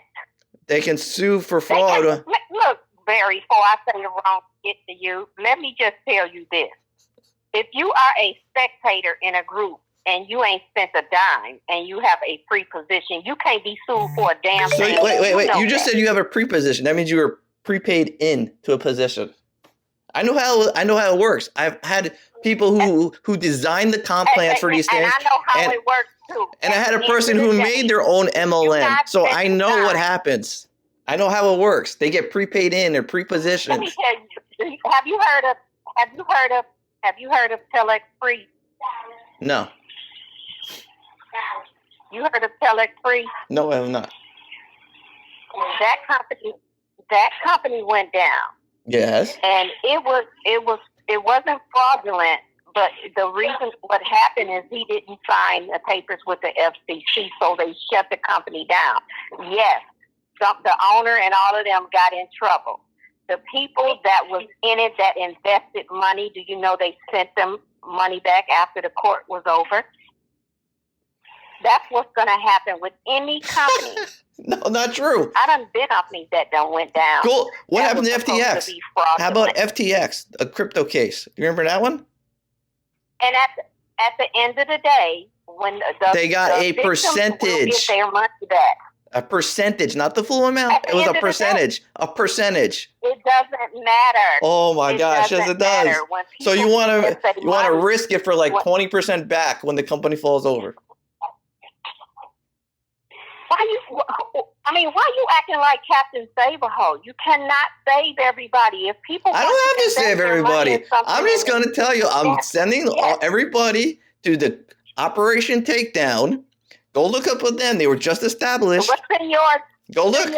[SPEAKER 2] They can sue for fraud.
[SPEAKER 6] Look, Barry, before I say the wrong shit to you, let me just tell you this. If you are a spectator in a group and you ain't spent a dime and you have a free position, you can't be sued for a damn thing.
[SPEAKER 2] So wait. You just said you have a pre-position. That means you were prepaid into a position. I know how it works. I've had people who designed the comp plans for these things.
[SPEAKER 6] And I know how it works too.
[SPEAKER 2] And I had a person who made their own MLM. So I know what happens. I know how it works. They get prepaid in, they're pre-positioned.
[SPEAKER 6] Let me tell you, have you heard of Telex Free?
[SPEAKER 2] No.
[SPEAKER 6] You heard of Telex Free?
[SPEAKER 2] No, I have not.
[SPEAKER 6] That company went down.
[SPEAKER 2] Yes.
[SPEAKER 6] And it wasn't fraudulent, but the reason what happened is he didn't sign the papers with the FCC, so they shut the company down. Yes, the owner and all of them got in trouble. The people that was in it that invested money, do you know they sent them money back after the court was over? That's what's going to happen with any company.
[SPEAKER 2] No, not true.
[SPEAKER 6] I done been companies that done went down.
[SPEAKER 2] Cool. What happened to FTX? How about FTX, a crypto case? You remember that one?
[SPEAKER 6] And at the end of the day, when
[SPEAKER 2] they got a percentage,
[SPEAKER 6] get their money back.
[SPEAKER 2] A percentage, not the full amount. It was a percentage. A percentage.
[SPEAKER 6] It doesn't matter.
[SPEAKER 2] Oh my gosh, yes it does. So you want to risk it for like 20% back when the company falls over.
[SPEAKER 6] Why you acting like Captain Save-A-Ho? You cannot save everybody. If people
[SPEAKER 2] I don't have to save everybody. I'm just going to tell you, I'm sending everybody to the Operation Takedown. Go look up with them. They were just established.
[SPEAKER 15] What's in yours?
[SPEAKER 2] Go look.
[SPEAKER 15] Send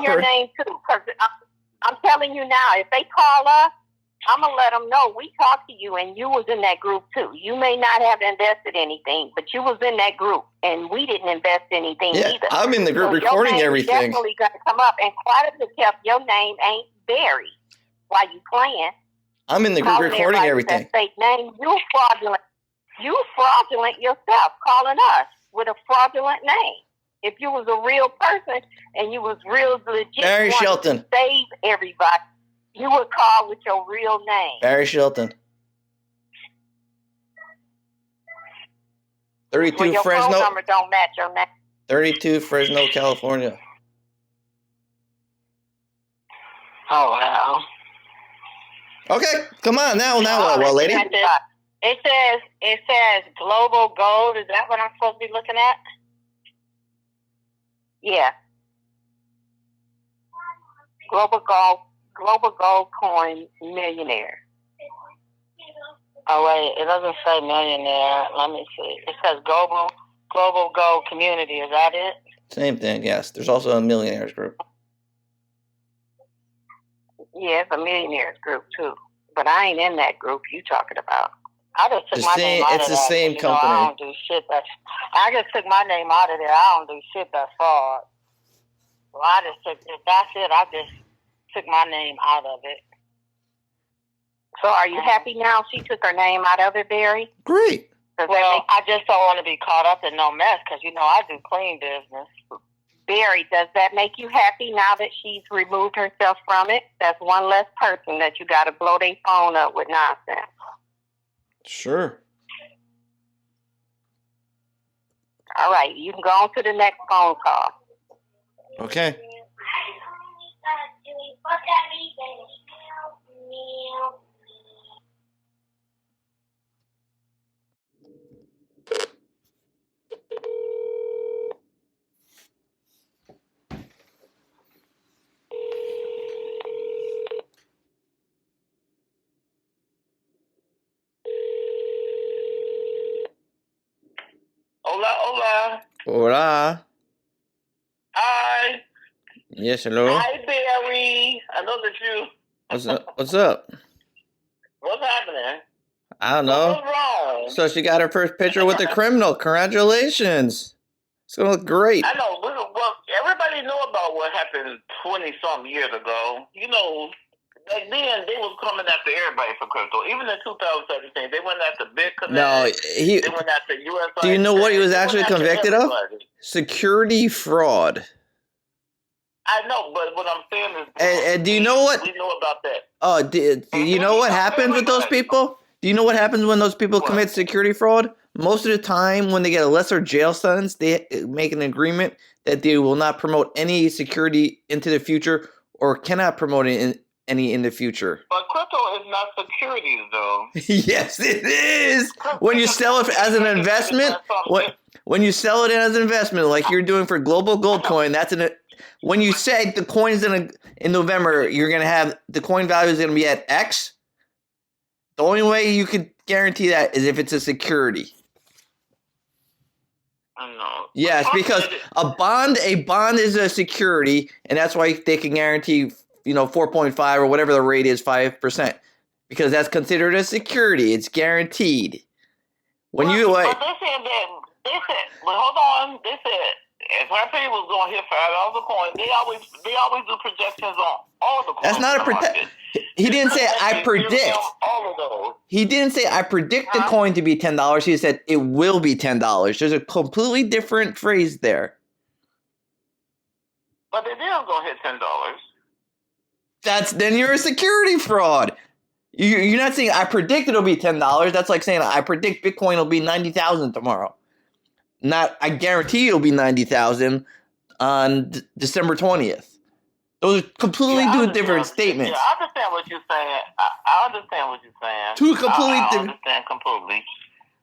[SPEAKER 15] your name too, because I'm telling you now, if they call us, I'm gonna let them know we talked to you and you was in that group too. You may not have invested anything, but you was in that group, and we didn't invest anything either.
[SPEAKER 2] I'm in the group recording
[SPEAKER 15] your
[SPEAKER 2] everything.
[SPEAKER 15] Definitely gonna come up, and quite a bit of your name ain't Barry while you playing.
[SPEAKER 2] I'm in the group recording everything.
[SPEAKER 15] That fake name, you fraudulent. You fraudulent yourself, calling us with a fraudulent name. If you was a real person and you was real legit,
[SPEAKER 2] Barry Shelton,
[SPEAKER 15] to save everybody, you would call with your real name.
[SPEAKER 2] Barry Shelton. 32
[SPEAKER 15] your
[SPEAKER 2] Fresno.
[SPEAKER 15] phone number don't match your name.
[SPEAKER 2] 32 Fresno, California.
[SPEAKER 15] Oh wow.
[SPEAKER 2] Okay, come on now, lady.
[SPEAKER 15] It says global gold. Is that what I'm supposed to be looking at? Yeah. Global gold coin millionaire. Oh wait, it doesn't say millionaire. Let me see. It says global gold community. Is that it?
[SPEAKER 2] Same thing, yes. There's also a millionaires group.
[SPEAKER 15] Yeah, it's a millionaires group too. But I ain't in that group you talking about. I just took my name out of that.
[SPEAKER 2] It's the same company.
[SPEAKER 15] I don't do shit I just took my name out of there. I don't do shit that's fraud. So I just took it. That's it. I just took my name out of it. So are you happy now she took her name out of it, Barry?
[SPEAKER 2] Great.
[SPEAKER 15] Well, I just don't want to be caught up in no mess because, I do clean business. Barry, does that make you happy now that she's removed herself from it? That's one less person that you got to blow their phone up with nonsense.
[SPEAKER 2] Sure.
[SPEAKER 15] All right, you can go on to the next phone call.
[SPEAKER 2] Okay.
[SPEAKER 13] Hola.
[SPEAKER 2] Hola.
[SPEAKER 13] Hi.
[SPEAKER 2] Yes, hello.
[SPEAKER 13] Hi, Barry. I know that you.
[SPEAKER 2] What's up?
[SPEAKER 13] What's happening?
[SPEAKER 2] I don't know.
[SPEAKER 13] What's wrong?
[SPEAKER 2] So she got her first picture with the criminal. Congratulations. It's going to look great.
[SPEAKER 13] I know. Well, everybody know about what happened 20-some years ago. Back then, they was coming after everybody for crypto. Even in 2017, they went after Bitcoin.
[SPEAKER 2] No,
[SPEAKER 13] they went after US.
[SPEAKER 2] Do you know what he was actually convicted of? Security fraud.
[SPEAKER 13] I know, but what I'm saying is...
[SPEAKER 2] And do you know what...
[SPEAKER 13] We know about that.
[SPEAKER 2] Oh, do you know what happens with those people? Do you know what happens when those people commit security fraud? Most of the time, when they get a lesser jail sentence, they make an agreement that they will not promote any security into the future or cannot promote any in the future.
[SPEAKER 13] But crypto is not securities, though.
[SPEAKER 2] Yes, it is. When you sell it as an investment, when you sell it as an investment, like you're doing for Global Gold Coin, that's when you say the coin's in November, you're gonna have the coin value is gonna be at X. The only way you could guarantee that is if it's a security.
[SPEAKER 13] I know.
[SPEAKER 2] Yes, because a bond is a security, and that's why they can guarantee 4.5 or whatever the rate is, 5%, because that's considered a security. It's guaranteed. When
[SPEAKER 13] but they said, well, hold on. They said if her pay was going to hit $5 a coin, they always do projections on all the coins.
[SPEAKER 2] That's not a predict. He didn't say I predict.
[SPEAKER 13] All of those.
[SPEAKER 2] He didn't say I predict the coin to be $10. He said it will be $10. There's a completely different phrase there.
[SPEAKER 13] But they didn't go hit $10.
[SPEAKER 2] Then you're a security fraud. You're not saying I predict it'll be $10. That's like saying I predict Bitcoin will be 90,000 tomorrow. Not I guarantee it'll be 90,000 on December 20th. Those are completely different statements.
[SPEAKER 13] Yeah, I understand what you're saying. I understand what you're saying.
[SPEAKER 2] Two completely different.
[SPEAKER 13] I understand completely.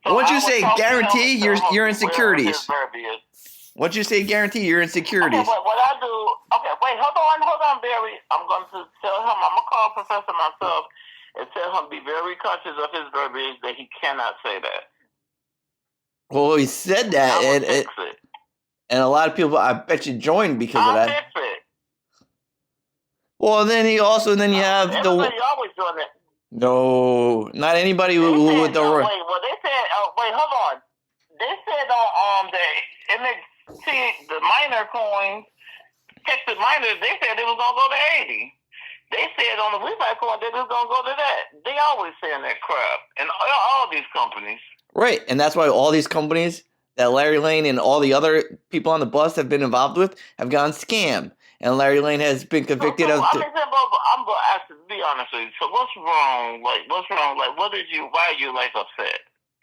[SPEAKER 2] So once you say guarantee, you're in securities. Once you say guarantee, you're in securities.
[SPEAKER 13] Okay, what I do? Okay, wait, hold on, Barry. I'm going to tell him. I'm gonna call Professor myself and tell him be very conscious of his verbiage that he cannot say that.
[SPEAKER 2] Well, he said that, and a lot of people, I bet you, joined because of that.
[SPEAKER 13] Fix it.
[SPEAKER 2] Well, then you have
[SPEAKER 13] Everybody always doing that.
[SPEAKER 2] No, not anybody who would the.
[SPEAKER 13] Wait, well, they said, wait, hold on. They said on the MXT, the minor coins, Texas miners, they said it was gonna go to 80. They said on the refi coin that it was gonna go to that. They always saying that crap, and all these companies.
[SPEAKER 2] Right, and that's why all these companies that Larry Lane and all the other people on the bus have been involved with have gone scam, and Larry Lane has been convicted of.
[SPEAKER 13] I'm gonna ask you to be honest with you. So what's wrong? Like, what's wrong? Like, why are you like upset?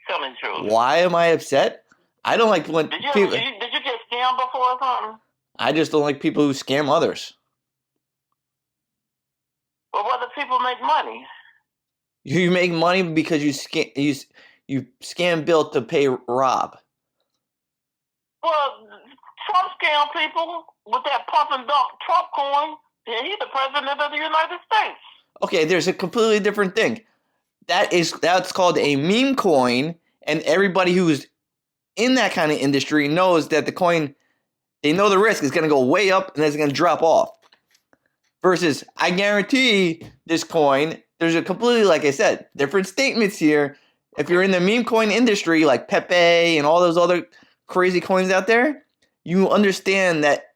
[SPEAKER 13] Tell me the truth.
[SPEAKER 2] Why am I upset? I don't like when
[SPEAKER 13] Did you get scammed before or something?
[SPEAKER 2] I just don't like people who scam others.
[SPEAKER 13] Well, what do people make money?
[SPEAKER 2] You make money because you scam Bill to pay Rob.
[SPEAKER 13] Well, Trump scammed people with that pump and dump Trump coin, and he's the president of the United States.
[SPEAKER 2] Okay, there's a completely different thing. That's called a meme coin, and everybody who's in that kind of industry knows that the coin, they know the risk is going to go way up and then it's going to drop off. Versus, I guarantee this coin, there's a completely, like I said, different statements here. If you're in the meme coin industry, like Pepe and all those other crazy coins out there, you understand that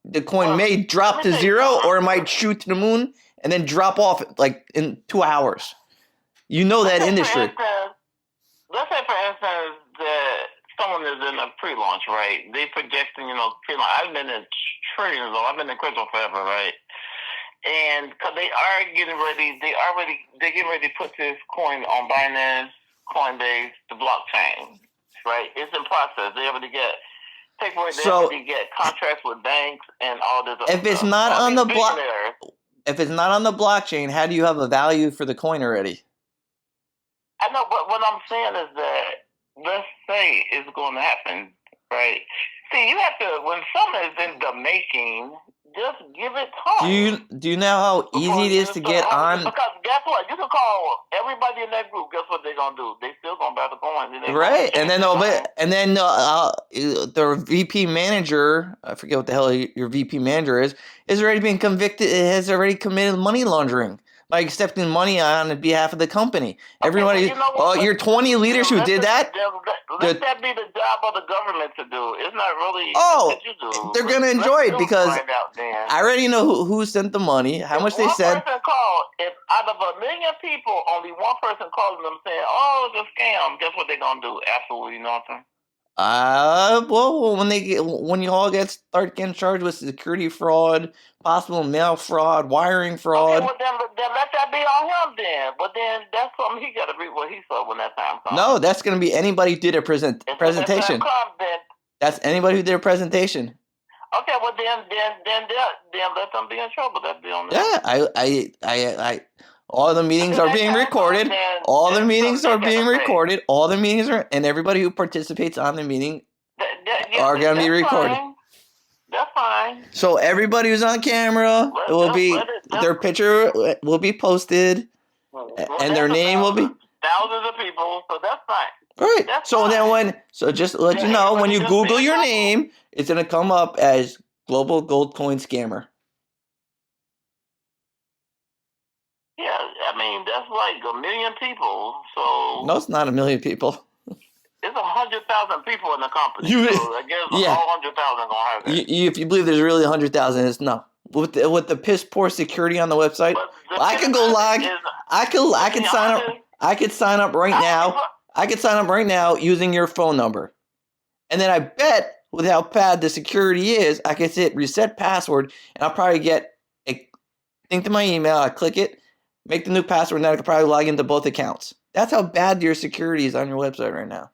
[SPEAKER 2] the coin may drop to zero or it might shoot to the moon and then drop off like in 2 hours. You know that industry.
[SPEAKER 13] Let's say, for instance, that someone is in a pre-launch, right? They projecting, pre-launch. I've been in trillions, I've been in crypto forever, right? And because they're getting ready to put this coin on Binance, Coinbase, the blockchain, right? It's in process. They already get contracts with banks and all this.
[SPEAKER 2] If it's not on the blockchain, how do you have a value for the coin already?
[SPEAKER 13] I know, but what I'm saying is that let's say it's going to happen, right? See, you have to, when something is in the making, just give it time.
[SPEAKER 2] Do you know how easy it is to get on?
[SPEAKER 13] Because guess what? You can call everybody in that group. Guess what they're gonna do? They still gonna buy the coin.
[SPEAKER 2] Right, and then the VP manager, I forget what the hell your VP manager is already been convicted. Has already committed money laundering by accepting money on behalf of the company. Everybody, your 20 leaders who did that.
[SPEAKER 13] Let that be the job of the government to do. It's not really.
[SPEAKER 2] They're gonna enjoy it because I already know who sent the money, how much they said.
[SPEAKER 13] One person called. If out of 1 million people, only one person calling them saying, "Oh, it's a scam," guess what they're gonna do? Absolutely nothing.
[SPEAKER 2] Well, when you all start getting charged with security fraud, possible mail fraud, wiring fraud.
[SPEAKER 13] Okay, well then let that be on him then. But then that's something he got to read what he saw when that time comes.
[SPEAKER 2] No, that's going to be anybody who did a presentation. That's anybody who did a presentation.
[SPEAKER 13] Okay, well then let them be in trouble. That'd be on them.
[SPEAKER 2] Yeah, all the meetings are being recorded. All the meetings are being recorded. All the meetings are, and everybody who participates on the meeting are going to be recorded.
[SPEAKER 13] That's fine.
[SPEAKER 2] So everybody who's on camera, their picture will be posted, and their name will be
[SPEAKER 13] thousands of people. So that's fine.
[SPEAKER 2] Right. So just to let you know, when you Google your name, it's going to come up as Global Gold Coin Scammer.
[SPEAKER 13] Yeah, I mean, that's like 1 million people, so...
[SPEAKER 2] No, it's not 1 million people.
[SPEAKER 13] It's 100,000 people in the company, so I guess all 100,000 gonna have that.
[SPEAKER 2] If you believe there's really 100,000, it's no. With the piss poor security on the website, I could go log... I could sign up... I could sign up right now. I could sign up right now using your phone number. And then I bet, with how bad the security is, I could hit reset password, and I'll probably get a thing to my email, I click it, make the new password, and then I could probably log into both accounts. That's how bad your security is on your website right now.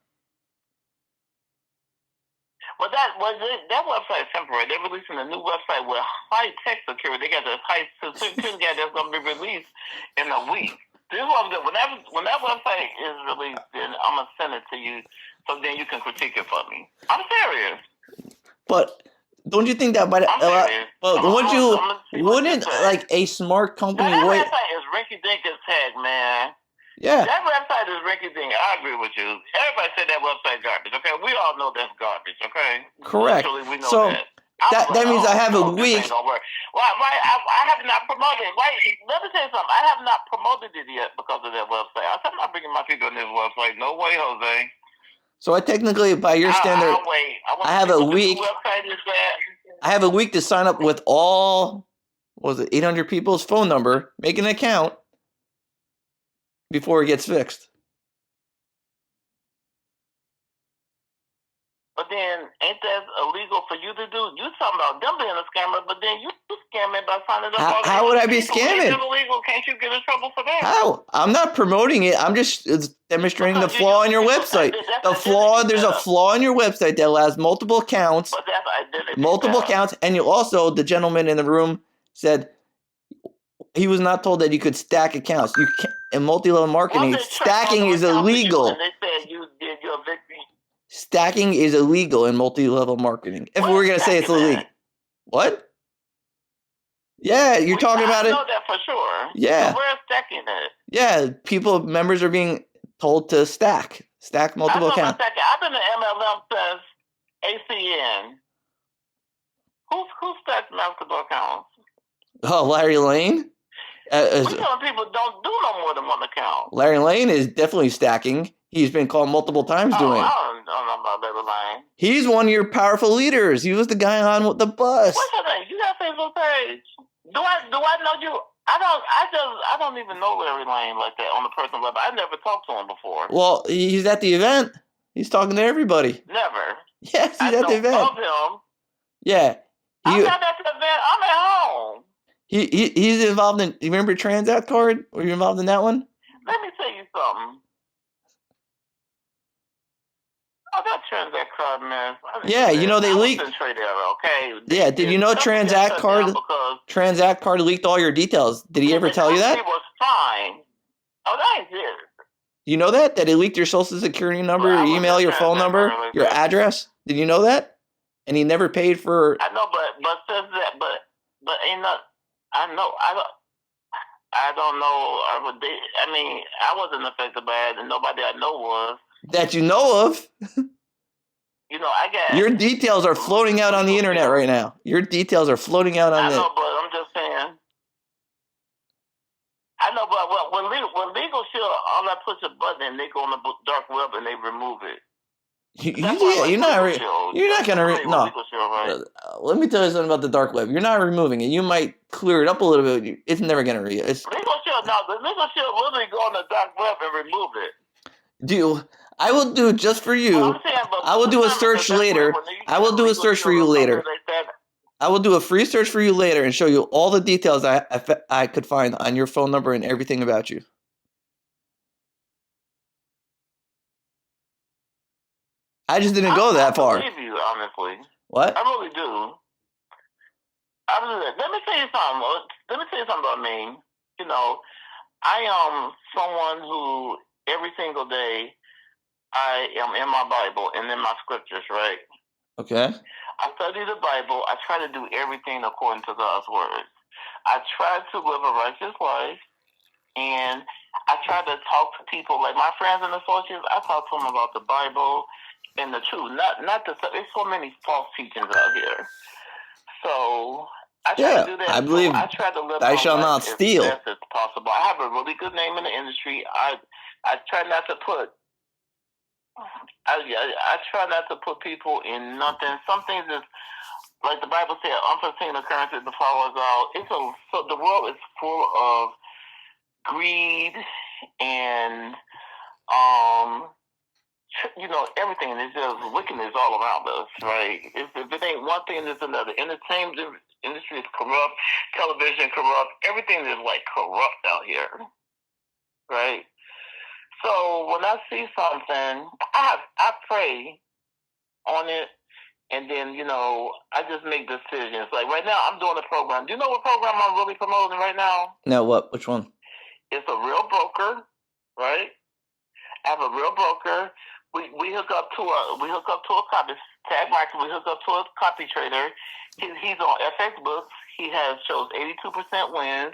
[SPEAKER 13] Well, that website is temporary. They're releasing a new website with high-tech security. They got this high security that's going to be released in a week. This was good. When that website is released, then I'm going to send it to you so then you can critique it for me. I'm serious.
[SPEAKER 2] But don't you think that wouldn't like a smart company
[SPEAKER 13] that website is rinky-dink as heck, man.
[SPEAKER 2] Yeah.
[SPEAKER 13] That website is rinky-dink. I agree with you. Everybody said that website garbage, okay? We all know that's garbage, okay?
[SPEAKER 2] Correct.
[SPEAKER 13] Literally, we know
[SPEAKER 2] So
[SPEAKER 13] that.
[SPEAKER 2] that means I have a
[SPEAKER 13] This
[SPEAKER 2] week.
[SPEAKER 13] ain't gonna work. Why? I have not promoted. Wait, let me tell you something. I have not promoted it yet because of that website. I said I'm not bringing my people on this website. No way, Jose.
[SPEAKER 2] So I technically, by your standard,
[SPEAKER 13] I'll wait.
[SPEAKER 2] I have a week.
[SPEAKER 13] What website is that?
[SPEAKER 2] I have a week to sign up with all, what was it, 800 people's phone number, make an account before it gets fixed.
[SPEAKER 13] But then, ain't that illegal for you to do? You talking about them being a scammer, but then you scamming by signing up.
[SPEAKER 2] How would I be
[SPEAKER 13] people.
[SPEAKER 2] scamming?
[SPEAKER 13] It's illegal. Can't you get in trouble for that?
[SPEAKER 2] How? I'm not promoting it. I'm just demonstrating the flaw in your website. There's a flaw in your website that allows multiple accounts.
[SPEAKER 13] But that's identity
[SPEAKER 2] multiple
[SPEAKER 13] theft.
[SPEAKER 2] accounts, and you also, the gentleman in the room said he was not told that you could stack accounts. You can't, in multi-level marketing, stacking is illegal.
[SPEAKER 13] And they said you did your victory.
[SPEAKER 2] Stacking is illegal in multi-level marketing. If we're going to say it's illegal. What? Yeah, you're talking about it.
[SPEAKER 13] I know that for sure.
[SPEAKER 2] Yeah.
[SPEAKER 13] So where's stacking it?
[SPEAKER 2] Yeah, members are being told to stack multiple accounts.
[SPEAKER 13] I've been to MLM since ACN. Who stacks multiple accounts?
[SPEAKER 2] Oh, Larry Lane?
[SPEAKER 13] We telling people don't do no more than one account.
[SPEAKER 2] Larry Lane is definitely stacking. He's been called multiple times doing it.
[SPEAKER 13] I don't know about Larry Lane.
[SPEAKER 2] He's one of your powerful leaders. He was the guy on with the bus.
[SPEAKER 13] What's your name? You got a Facebook page? Do I know you? I don't even know Larry Lane like that on the personal level. I never talked to him before.
[SPEAKER 2] Well, he's at the event. He's talking to everybody.
[SPEAKER 13] Never.
[SPEAKER 2] Yes, he's at the event.
[SPEAKER 13] I don't love him.
[SPEAKER 2] Yeah.
[SPEAKER 13] I'm not at the event. I'm at home.
[SPEAKER 2] He's involved in. You remember Transact Card? Were you involved in that one?
[SPEAKER 13] Let me tell you something. Oh, that Transact Card, man.
[SPEAKER 2] Yeah, you know they leaked.
[SPEAKER 13] Okay.
[SPEAKER 2] Yeah, did you know Transact Card leaked all your details? Did he ever tell you that?
[SPEAKER 13] It was fine. Oh, that ain't it.
[SPEAKER 2] You know that he leaked your social security number, your email, your phone number, your address? Did you know that? And he never paid for.
[SPEAKER 13] I know, but says that, but ain't not. I know. I don't know. I mean, I wasn't affected by it, and nobody I know was.
[SPEAKER 2] That you know of.
[SPEAKER 13] You know, I got.
[SPEAKER 2] Your details are floating out on the internet right now. Your details are floating out on the.
[SPEAKER 13] I know, but I'm just saying. I know, but when legal shit, all I push a button and they go on the dark web and they remove it.
[SPEAKER 2] You're not gonna no. Let me tell you something about the dark web. You're not removing it. You might clear it up a little bit. It's never gonna
[SPEAKER 13] legal shit. No, the legal shit literally go on the dark web and remove it.
[SPEAKER 2] I will do just for you. I will do a search later. I will do a search for you later. I will do a free search for you later and show you all the details I could find on your phone number and everything about you. I just didn't go that far.
[SPEAKER 13] I believe you, honestly.
[SPEAKER 2] What?
[SPEAKER 13] I really do. Let me tell you something about me. You know, I am someone who every single day I am in my Bible and in my scriptures, right?
[SPEAKER 2] Okay.
[SPEAKER 13] I study the Bible. I try to do everything according to God's words. I try to live a righteous life, and I try to talk to people like my friends and associates. I talk to them about the Bible and the truth, not the stuff. There's so many false teachings out here. So I try to do that.
[SPEAKER 2] I believe.
[SPEAKER 13] I try to live
[SPEAKER 2] I shall not steal.
[SPEAKER 13] As best as possible. I have a really good name in the industry. I try not to put. I try not to put people in nothing. Some things is like the Bible said, unforeseen occurrences befall us all. So the world is full of greed and you know, everything is just wickedness all around us, right? If it ain't one thing, it's another. Entertainment industry is corrupt, television corrupt, everything is like corrupt out here, right? So when I see something, I pray on it, and then, you know, I just make decisions. Like right now, I'm doing a program. Do you know what program I'm really promoting right now?
[SPEAKER 2] No, what? Which one?
[SPEAKER 13] It's a real broker, right? I have a real broker. We hook up to a copy tag market. We hook up to a copy trader. He's on FX books. He shows 82% wins.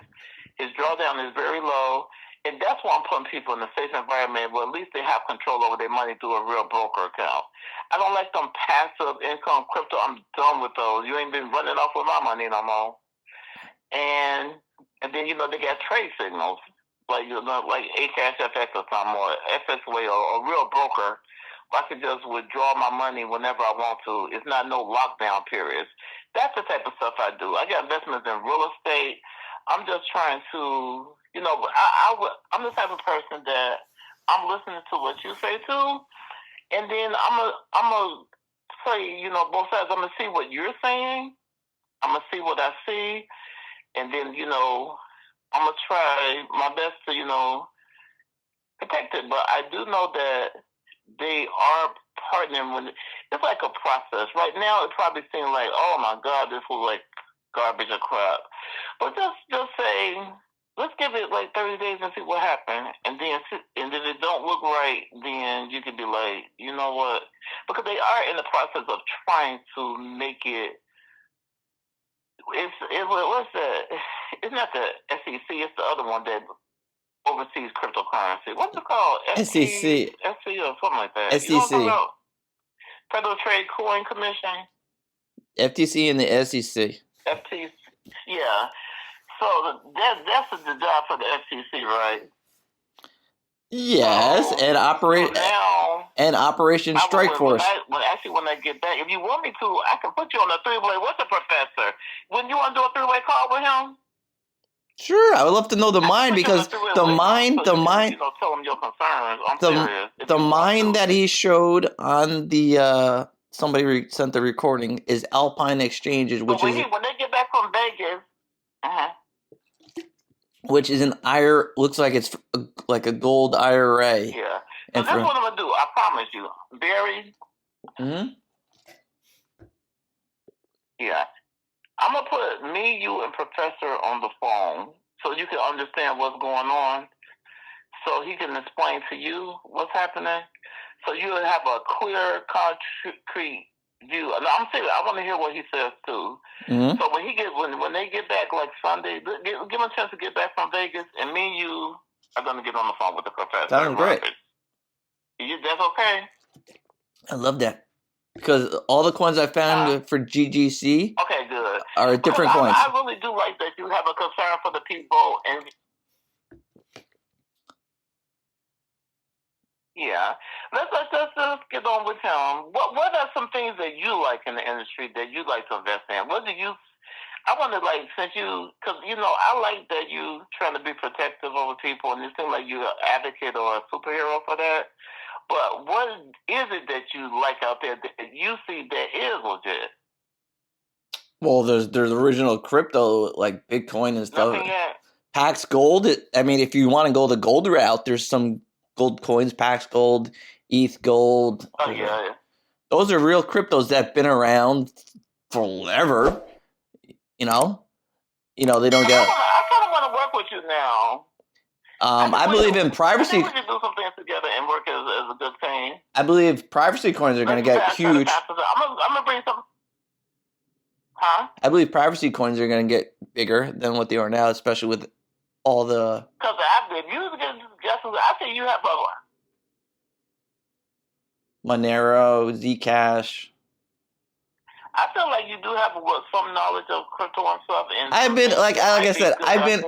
[SPEAKER 13] His drawdown is very low. And that's why I'm putting people in a safe environment where at least they have control over their money through a real broker account. I don't like them passive income crypto. I'm done with those. You ain't been running off with my money no more. And then, you know, they got trade signals, like, you know, like ACash FX or something, or FXWay or a real broker. I can just withdraw my money whenever I want to. It's not no lockdown periods. That's the type of stuff I do. I got investments in real estate. I'm just trying to, you know, I'm the type of person that I'm listening to what you say too, and then I'm gonna say, you know, both sides. I'm gonna see what you're saying. I'm gonna see what I see, and then, you know, I'm gonna try my best to, you know, protect it. But I do know that they are partnering with. It's like a process. Right now, it probably seems like, oh my God, this was like garbage or crap. But just say, let's give it like 30 days and see what happens. And if it don't look right, then you could be like, you know what? Because they are in the process of trying to make it. What's that? It's not the SEC. It's the other one that oversees cryptocurrency. What's it called?
[SPEAKER 2] SEC.
[SPEAKER 13] SEC or something like that.
[SPEAKER 2] SEC.
[SPEAKER 13] You know what I'm talking about? Federal Trade Coin Commission.
[SPEAKER 2] FTC and the SEC.
[SPEAKER 13] FTC. Yeah. So that's the job for the FTC, right?
[SPEAKER 2] Yes,
[SPEAKER 13] so,
[SPEAKER 2] and Operation Strike Force.
[SPEAKER 13] When I get back, if you want me to, I can put you on a three-way with the professor. When you want to do a three-way call with him?
[SPEAKER 2] Sure, I would love to know the mind, because the mind,
[SPEAKER 13] you know, tell him your concerns. I'm serious.
[SPEAKER 2] The mind that he showed on the somebody sent the recording is Alpine Exchanges, which
[SPEAKER 13] when they get back from Vegas,
[SPEAKER 2] which is an looks like it's like a gold IRA.
[SPEAKER 13] Yeah. So that's what I'm gonna do. I promise you, Barry. Yeah. I'm going to put me, you, and Professor on the phone so you can understand what's going on, so he can explain to you what's happening, so you'll have a clear, concrete view. No, I'm serious. I want to hear what he says, too. So when they get back, like Sunday, give him a chance to get back from Vegas, and me and you are going to get on the phone with the Professor.
[SPEAKER 2] Sounds great.
[SPEAKER 13] That's okay?
[SPEAKER 2] I love that. Because all the coins I found for GGC are different coins.
[SPEAKER 13] I really do like that you have a concern for the people. And yeah, let's get on with him. What are some things that you like in the industry that you like to invest in? What do you? I wonder, like, since because you know, I like that you trying to be protective over people, and you seem like you're an advocate or a superhero for that. But what is it that you like out there that you see that is legit?
[SPEAKER 2] Well, there's original crypto, like Bitcoin and stuff.
[SPEAKER 13] Nothing yet.
[SPEAKER 2] Pax Gold. I mean, if you want to go the gold route, there's some gold coins, Pax Gold, ETH Gold.
[SPEAKER 13] Oh yeah.
[SPEAKER 2] Those are real cryptos that've been around forever. You know, they don't get.
[SPEAKER 13] I kind of want to work with you now.
[SPEAKER 2] I believe in privacy.
[SPEAKER 13] I think we can do some things together and work as a good team.
[SPEAKER 2] I believe privacy coins are going to get huge.
[SPEAKER 13] I'm gonna bring some. Huh?
[SPEAKER 2] I believe privacy coins are going to get bigger than what they are now, especially with all the.
[SPEAKER 13] Because if you guess, I think you have
[SPEAKER 2] Monero, Zcash.
[SPEAKER 13] I feel like you do have some knowledge of crypto and stuff. And
[SPEAKER 2] I've been like I said, I've been.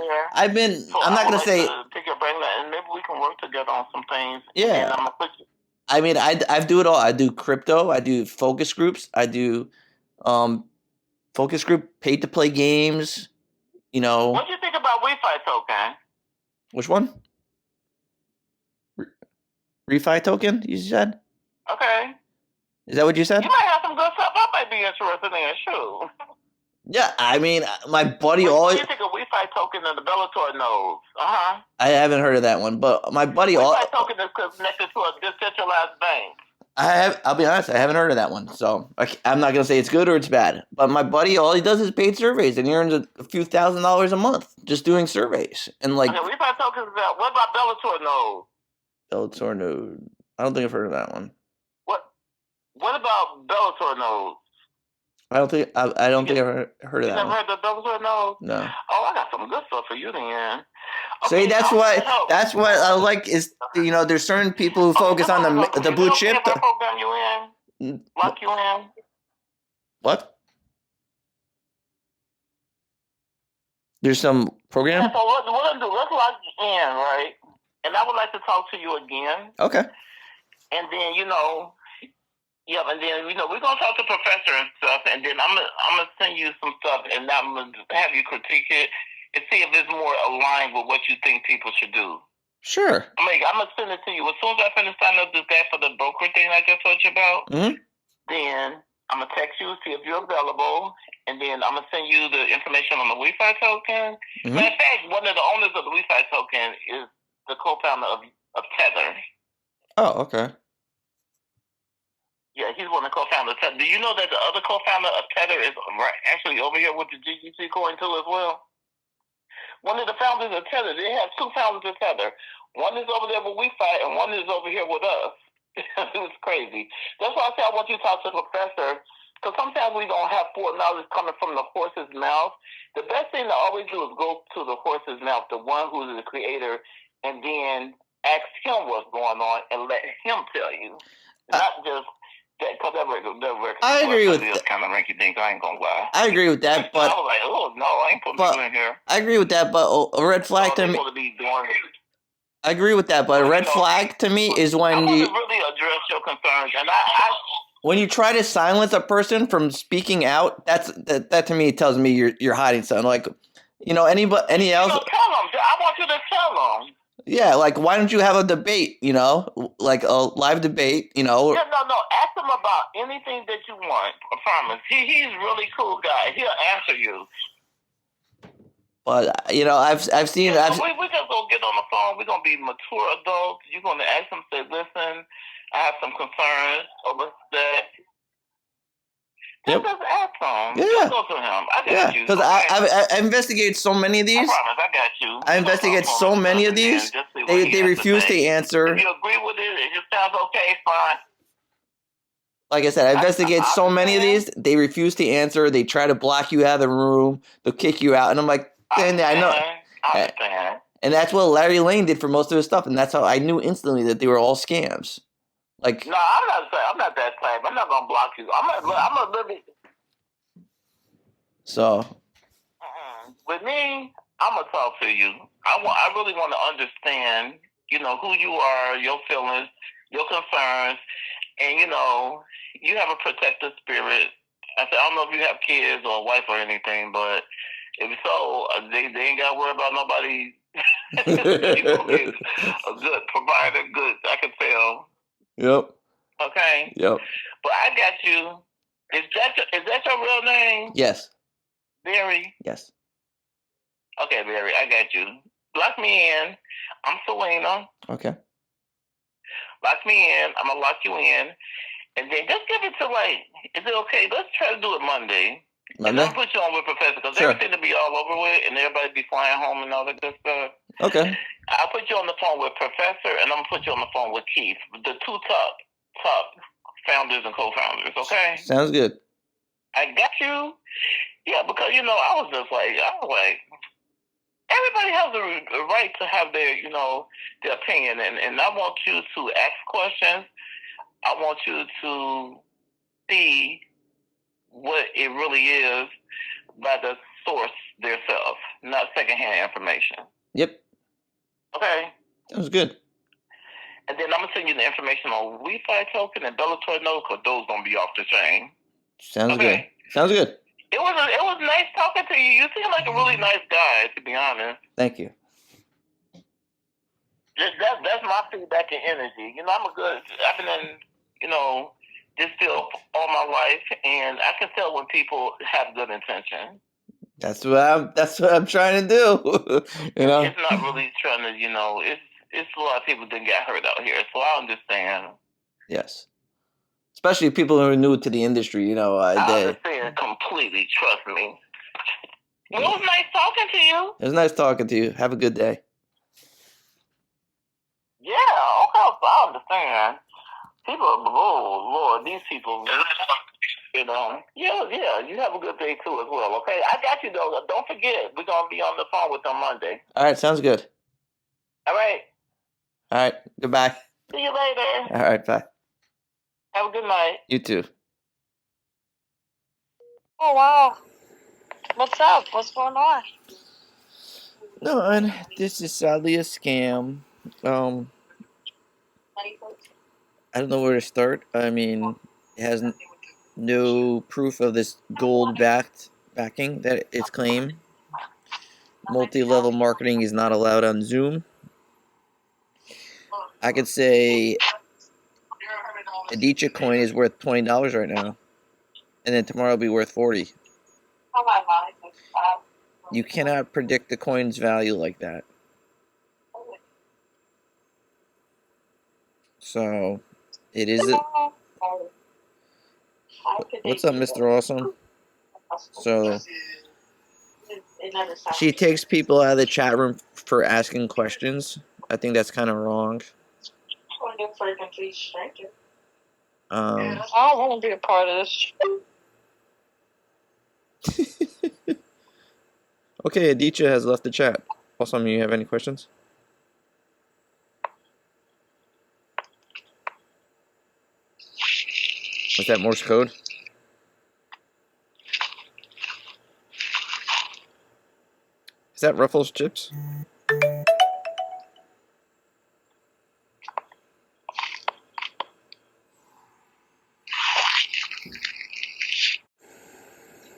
[SPEAKER 13] So
[SPEAKER 2] I'm not going to say.
[SPEAKER 13] Take your brain, and maybe we can work together on some things.
[SPEAKER 2] Yeah.
[SPEAKER 13] And I'm gonna put you.
[SPEAKER 2] I mean, I do it all. I do crypto. I do focus groups. I do, focus group, paid to play games. You know.
[SPEAKER 13] What do you think about Wi-Fi token?
[SPEAKER 2] Which one? Refi token? You said.
[SPEAKER 13] Okay.
[SPEAKER 2] Is that what you said?
[SPEAKER 13] You might have some good stuff I might be interested in, sure.
[SPEAKER 2] Yeah, I mean, my buddy
[SPEAKER 13] What do you think of Wi-Fi token and the Bellator nodes?
[SPEAKER 2] I haven't heard of that one, but my buddy.
[SPEAKER 13] Wi-Fi token is connected to a decentralized bank.
[SPEAKER 2] I'll be honest, I haven't heard of that one, so I'm not gonna say it's good or it's bad. But my buddy, all he does is paid surveys, and he earns a few $1,000s a month just doing surveys. And like,
[SPEAKER 13] okay, Wi-Fi tokens. What about Bellator nodes?
[SPEAKER 2] Bellator node. I don't think I've heard of that one.
[SPEAKER 13] What about Bellator nodes?
[SPEAKER 2] I don't think I've heard of that.
[SPEAKER 13] You never heard of Bellator nodes?
[SPEAKER 2] No.
[SPEAKER 13] Oh, I got some good stuff for you then.
[SPEAKER 2] See, that's what I like is, you know, there's certain people who focus on the blue chip.
[SPEAKER 13] If I program you in, lock you in.
[SPEAKER 2] What? There's some program?
[SPEAKER 13] Yeah, so what we're going to do, let's lock you in, right? And I would like to talk to you again.
[SPEAKER 2] Okay.
[SPEAKER 13] And then, you know, yeah, and then, you know, we're going to talk to Professor and stuff, and then I'm gonna send you some stuff, and I'm going to have you critique it and see if it's more aligned with what you think people should do.
[SPEAKER 2] Sure.
[SPEAKER 13] I'm going to send it to you. As soon as I finish signing up this guy for the broker thing I just told you about, then I'm going to text you, see if you're available, and then I'm going to send you the information on the Wi-Fi token. Matter of fact, one of the owners of the Wi-Fi token is the co-founder of Tether.
[SPEAKER 2] Oh, okay.
[SPEAKER 13] Yeah, he's one of the co-founders of Tether. Do you know that the other co-founder of Tether is actually over here with the GGC coin too as well? One of the founders of Tether, they have two founders of Tether. One is over there with Wi-Fi, and one is over here with us. It's crazy. That's why I say I want you to talk to the professor, because sometimes we don't have foreknowledge coming from the horse's mouth. The best thing to always do is go to the horse's mouth, the one who's the creator, and then ask him what's going on and let him tell you. Not just that, because
[SPEAKER 2] I agree with
[SPEAKER 13] that. Kind of ranky things, I ain't gonna lie.
[SPEAKER 2] I agree with that, but
[SPEAKER 13] I was like, oh no, I ain't putting you in here.
[SPEAKER 2] I agree with that, but a red flag to me. I agree with that, but a red flag to me is when you
[SPEAKER 13] really address your concerns, and
[SPEAKER 2] when you try to silence a person from speaking out. That to me tells me you're hiding something. Like, you know, any else.
[SPEAKER 13] Tell them. I want you to tell them.
[SPEAKER 2] Yeah, like, why don't you have a debate? You know, like a live debate. You know.
[SPEAKER 13] Yeah, no. Ask him about anything that you want. I promise. He's a really cool guy. He'll answer you.
[SPEAKER 2] But, you know, I've seen.
[SPEAKER 13] Yeah, we just gonna get on the phone. We're gonna be mature adults. You're gonna ask them, say, listen, I have some concerns over that. Just ask him.
[SPEAKER 2] Yeah.
[SPEAKER 13] Just go to him. I got you.
[SPEAKER 2] Because I investigated so many of these.
[SPEAKER 13] I promise, I got you.
[SPEAKER 2] I investigated so many of these. They refuse to answer.
[SPEAKER 13] If you agree with it, it just sounds okay, fine.
[SPEAKER 2] Like I said, I investigated so many of these. They refuse to answer. They try to block you out of the room. They'll kick you out. And I'm like, I know.
[SPEAKER 13] I understand.
[SPEAKER 2] And that's what Larry Lane did for most of his stuff. And that's how I knew instantly that they were all scams. Like,
[SPEAKER 13] no, I'm not that type. I'm not gonna block you. I'm a little.
[SPEAKER 2] So.
[SPEAKER 13] With me, I'm gonna talk to you. I really want to understand, you know, who you are, your feelings, your concerns, and you know, you have a protective spirit. I said, I don't know if you have kids or a wife or anything, but if so, they ain't got to worry about nobody. You know, being a good provider, good. I can tell.
[SPEAKER 2] Yep.
[SPEAKER 13] Okay.
[SPEAKER 2] Yep.
[SPEAKER 13] But I got you. Is that your real name?
[SPEAKER 2] Yes.
[SPEAKER 13] Barry?
[SPEAKER 2] Yes.
[SPEAKER 13] Okay, Barry, I got you. Lock me in. I'm Selena.
[SPEAKER 2] Okay.
[SPEAKER 13] Lock me in. I'm going to lock you in. And then just give it to, like, is it okay? Let's try to do it Monday. And I'll put you on with Professor, because everything will be all over with, and everybody be flying home and all that good stuff.
[SPEAKER 2] Okay.
[SPEAKER 13] I'll put you on the phone with Professor, and I'm going to put you on the phone with Keith, the two top founders and co-founders, okay?
[SPEAKER 2] Sounds good.
[SPEAKER 13] I got you. Yeah, because, you know, I was like, everybody has a right to have their, you know, their opinion, and I want you to ask questions. I want you to see what it really is by the source themselves, not secondhand information.
[SPEAKER 2] Yep.
[SPEAKER 13] Okay.
[SPEAKER 2] That was good.
[SPEAKER 13] And then I'm gonna send you the information on Wi-Fi token and Bellator node, because those gonna be off the chain.
[SPEAKER 2] Sounds good. Sounds good.
[SPEAKER 13] It was nice talking to you. You seem like a really nice guy, to be honest.
[SPEAKER 2] Thank you.
[SPEAKER 13] That's my feedback and energy. You know, I've been in, you know, this field all my life, and I can tell when people have good intention.
[SPEAKER 2] That's what I'm trying to do. You know,
[SPEAKER 13] it's not really trying to, you know, it's a lot of people that get hurt out here, so I understand.
[SPEAKER 2] Yes, especially people who are new to the industry. You know,
[SPEAKER 13] I understand completely. Trust me. It was nice talking to you.
[SPEAKER 2] It was nice talking to you. Have a good day.
[SPEAKER 13] Yeah, okay, I understand. People, oh Lord, these people, you know. Yeah, you have a good day too as well, okay? I got you though. Don't forget, we're going to be on the phone with them Monday.
[SPEAKER 2] All right, sounds good.
[SPEAKER 13] All right.
[SPEAKER 2] All right. Goodbye.
[SPEAKER 13] See you later.
[SPEAKER 2] All right. Bye.
[SPEAKER 13] Have a good night.
[SPEAKER 2] You too.
[SPEAKER 15] Oh, wow. What's up? What's going on?
[SPEAKER 2] No, and this is sadly a scam. I don't know where to start. I mean, it has no proof of this gold backing that it's claimed. Multi-level marketing is not allowed on Zoom. I could say a Adicha coin is worth $20 right now, and then tomorrow it'll be worth $40. You cannot predict the coin's value like that. So, it is. What's up, Mr. Awesome? So, she takes people out of the chat room for asking questions. I think that's kind of wrong.
[SPEAKER 15] I don't want to be a part of this.
[SPEAKER 2] Okay, Adicha has left the chat. Awesome, you have any questions? Was that Morse code? Is that Ruffles chips?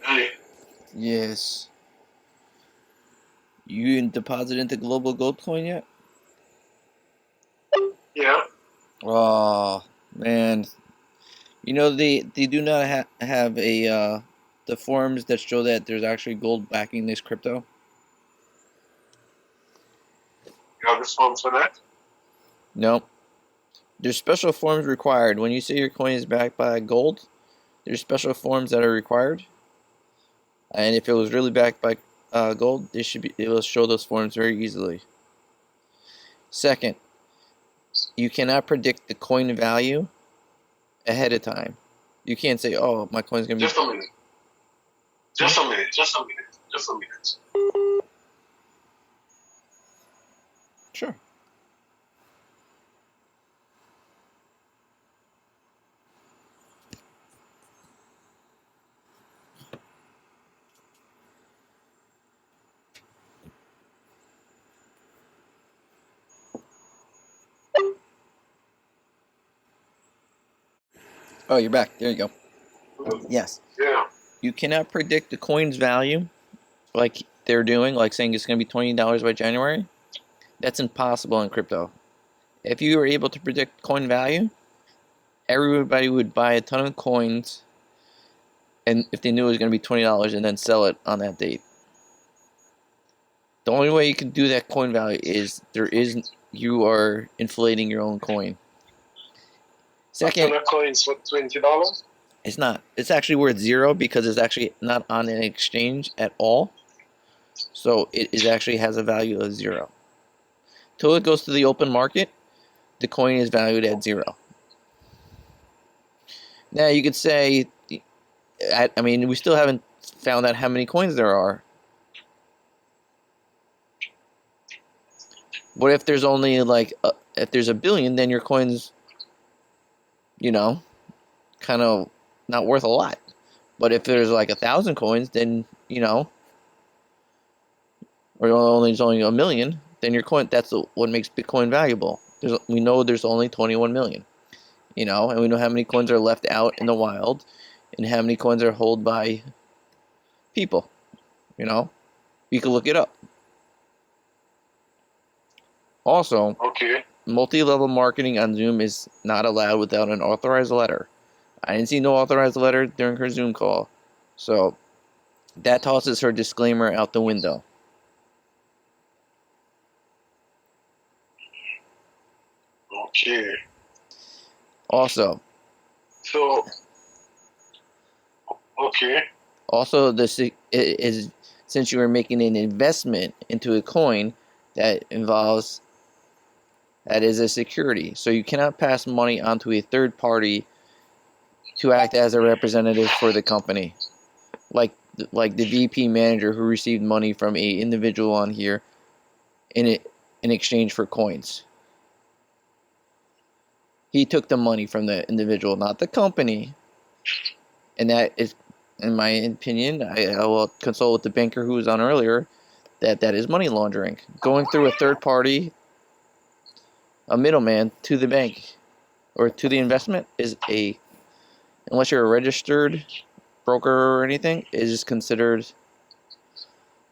[SPEAKER 8] Hey.
[SPEAKER 2] Yes. You didn't deposit into Global Gold Coin yet?
[SPEAKER 8] Yeah.
[SPEAKER 2] Oh, man. You know, they do not have a the forms that show that there's actually gold backing this crypto.
[SPEAKER 8] You have the forms for that?
[SPEAKER 2] No. There's special forms required. When you say your coin is backed by gold, there's special forms that are required. And if it was really backed by gold, it will show those forms very easily. Second, you cannot predict the coin value ahead of time. You can't say, "Oh, my coin's gonna be."
[SPEAKER 8] Just a minute. Just a minute. Just a minute. Just a minute.
[SPEAKER 2] Sure. Oh, you're back. There you go. Yes.
[SPEAKER 8] Yeah.
[SPEAKER 2] You cannot predict the coin's value like they're doing, like saying it's going to be $20 by January. That's impossible in crypto. If you were able to predict coin value, everybody would buy a ton of coins, and if they knew it was going to be $20 and then sell it on that date. The only way you can do that coin value is you are inflating your own coin. Second,
[SPEAKER 8] coins for $20.
[SPEAKER 2] It's not. It's actually worth zero because it's actually not on an exchange at all. So it actually has a value of zero. Till it goes to the open market, the coin is valued at zero. Now you could say, I mean, we still haven't found out how many coins there are. What if there's only like, if there's 1 billion, then your coin's, you know, kind of not worth a lot. But if there's like 1,000 coins, then, you know, or there's only 1 million, then your coin, that's what makes Bitcoin valuable. We know there's only 21 million, you know, and we know how many coins are left out in the wild and how many coins are held by people, you know. You can look it up. Also, multi-level marketing on Zoom is not allowed without an authorized letter. I didn't see no authorized letter during her Zoom call, so that tosses her disclaimer out the window.
[SPEAKER 8] Okay.
[SPEAKER 2] Also.
[SPEAKER 8] So. Okay.
[SPEAKER 2] Also, since you are making an investment into a coin that is a security, so you cannot pass money onto a third party to act as a representative for the company, like the VP manager who received money from a individual on here, and in exchange for coins. He took the money from the individual, not the company. And that is, in my opinion, I will consult with the banker who was on earlier, that is money laundering. Going through a third party, a middleman, to the bank or to the investment is unless you're a registered broker or anything, is considered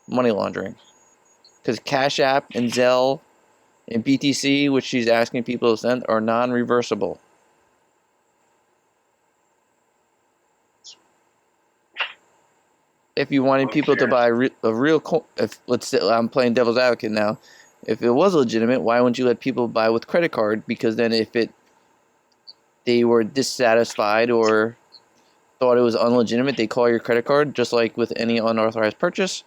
[SPEAKER 2] money laundering. Because Cash App and Zelle and BTC, which she's asking people to send, are non-reversible. If you wanted people to buy a real coin, if let's say I'm playing devil's advocate now, if it was legitimate, why wouldn't you let people buy with credit card? Because then if they were dissatisfied or thought it was unlegitimate, they call your credit card, just like with any unauthorized purchase,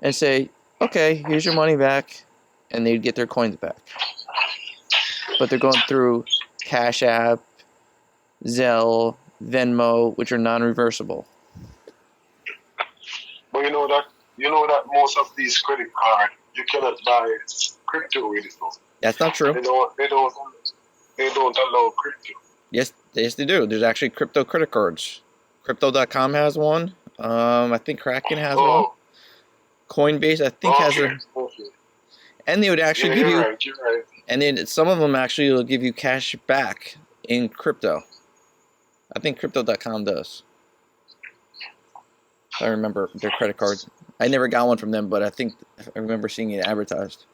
[SPEAKER 2] and say, okay, here's your money back, and they'd get their coins back. But they're going through Cash App, Zelle, Venmo, which are non-reversible.
[SPEAKER 16] But you know that most of these credit cards, you cannot buy crypto with it.
[SPEAKER 2] That's not true.
[SPEAKER 16] They don't allow crypto.
[SPEAKER 2] Yes, they do. There's actually crypto credit cards. Crypto.com has one. I think Kraken has one. Coinbase, I think, has a.
[SPEAKER 16] Okay.
[SPEAKER 2] And they would actually give you.
[SPEAKER 16] Right, you're right.
[SPEAKER 2] And then some of them actually will give you cash back in crypto. I think Crypto.com does. I remember their credit cards. I never got one from them, but I remember seeing it advertised.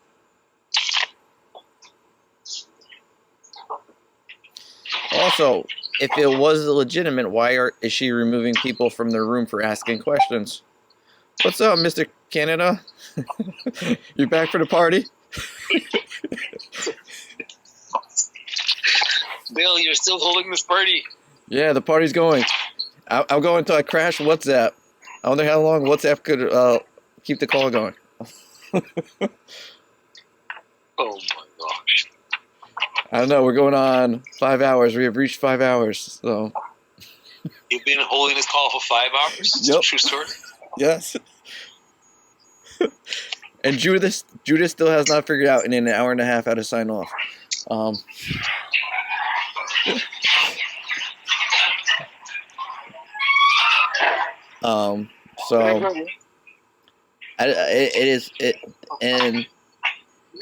[SPEAKER 2] Also, if it was legitimate, why is she removing people from their room for asking questions? What's up, Mr. Canada? You back for the party?
[SPEAKER 17] Bill, you're still holding this party.
[SPEAKER 2] Yeah, the party's going. I'm going until I crash WhatsApp. I wonder how long WhatsApp could keep the call going.
[SPEAKER 17] Oh my gosh.
[SPEAKER 2] I don't know. We're going on 5 hours. We have reached 5 hours. So.
[SPEAKER 17] You've been holding this call for 5 hours?
[SPEAKER 2] Yep.
[SPEAKER 17] True story?
[SPEAKER 2] Yes. And Judith still has not figured out in an hour and a half how to sign off. So and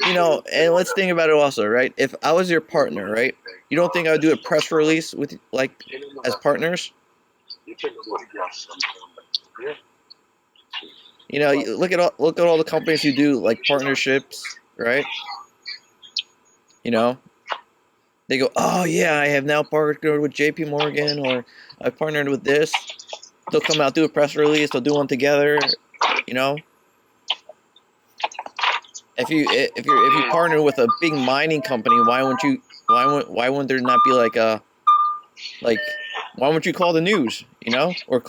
[SPEAKER 2] you know, and let's think about it also, right? If I was your partner, right? You don't think I would do a press release with as partners? You know, look at all the companies who do partnerships, right? You know, they go, oh yeah, I have now partnered with JP Morgan, or I've partnered with this. They'll come out, do a press release, they'll do one together, you know. If you partner with a big mining company, why wouldn't there not be why wouldn't you call the news, you know, or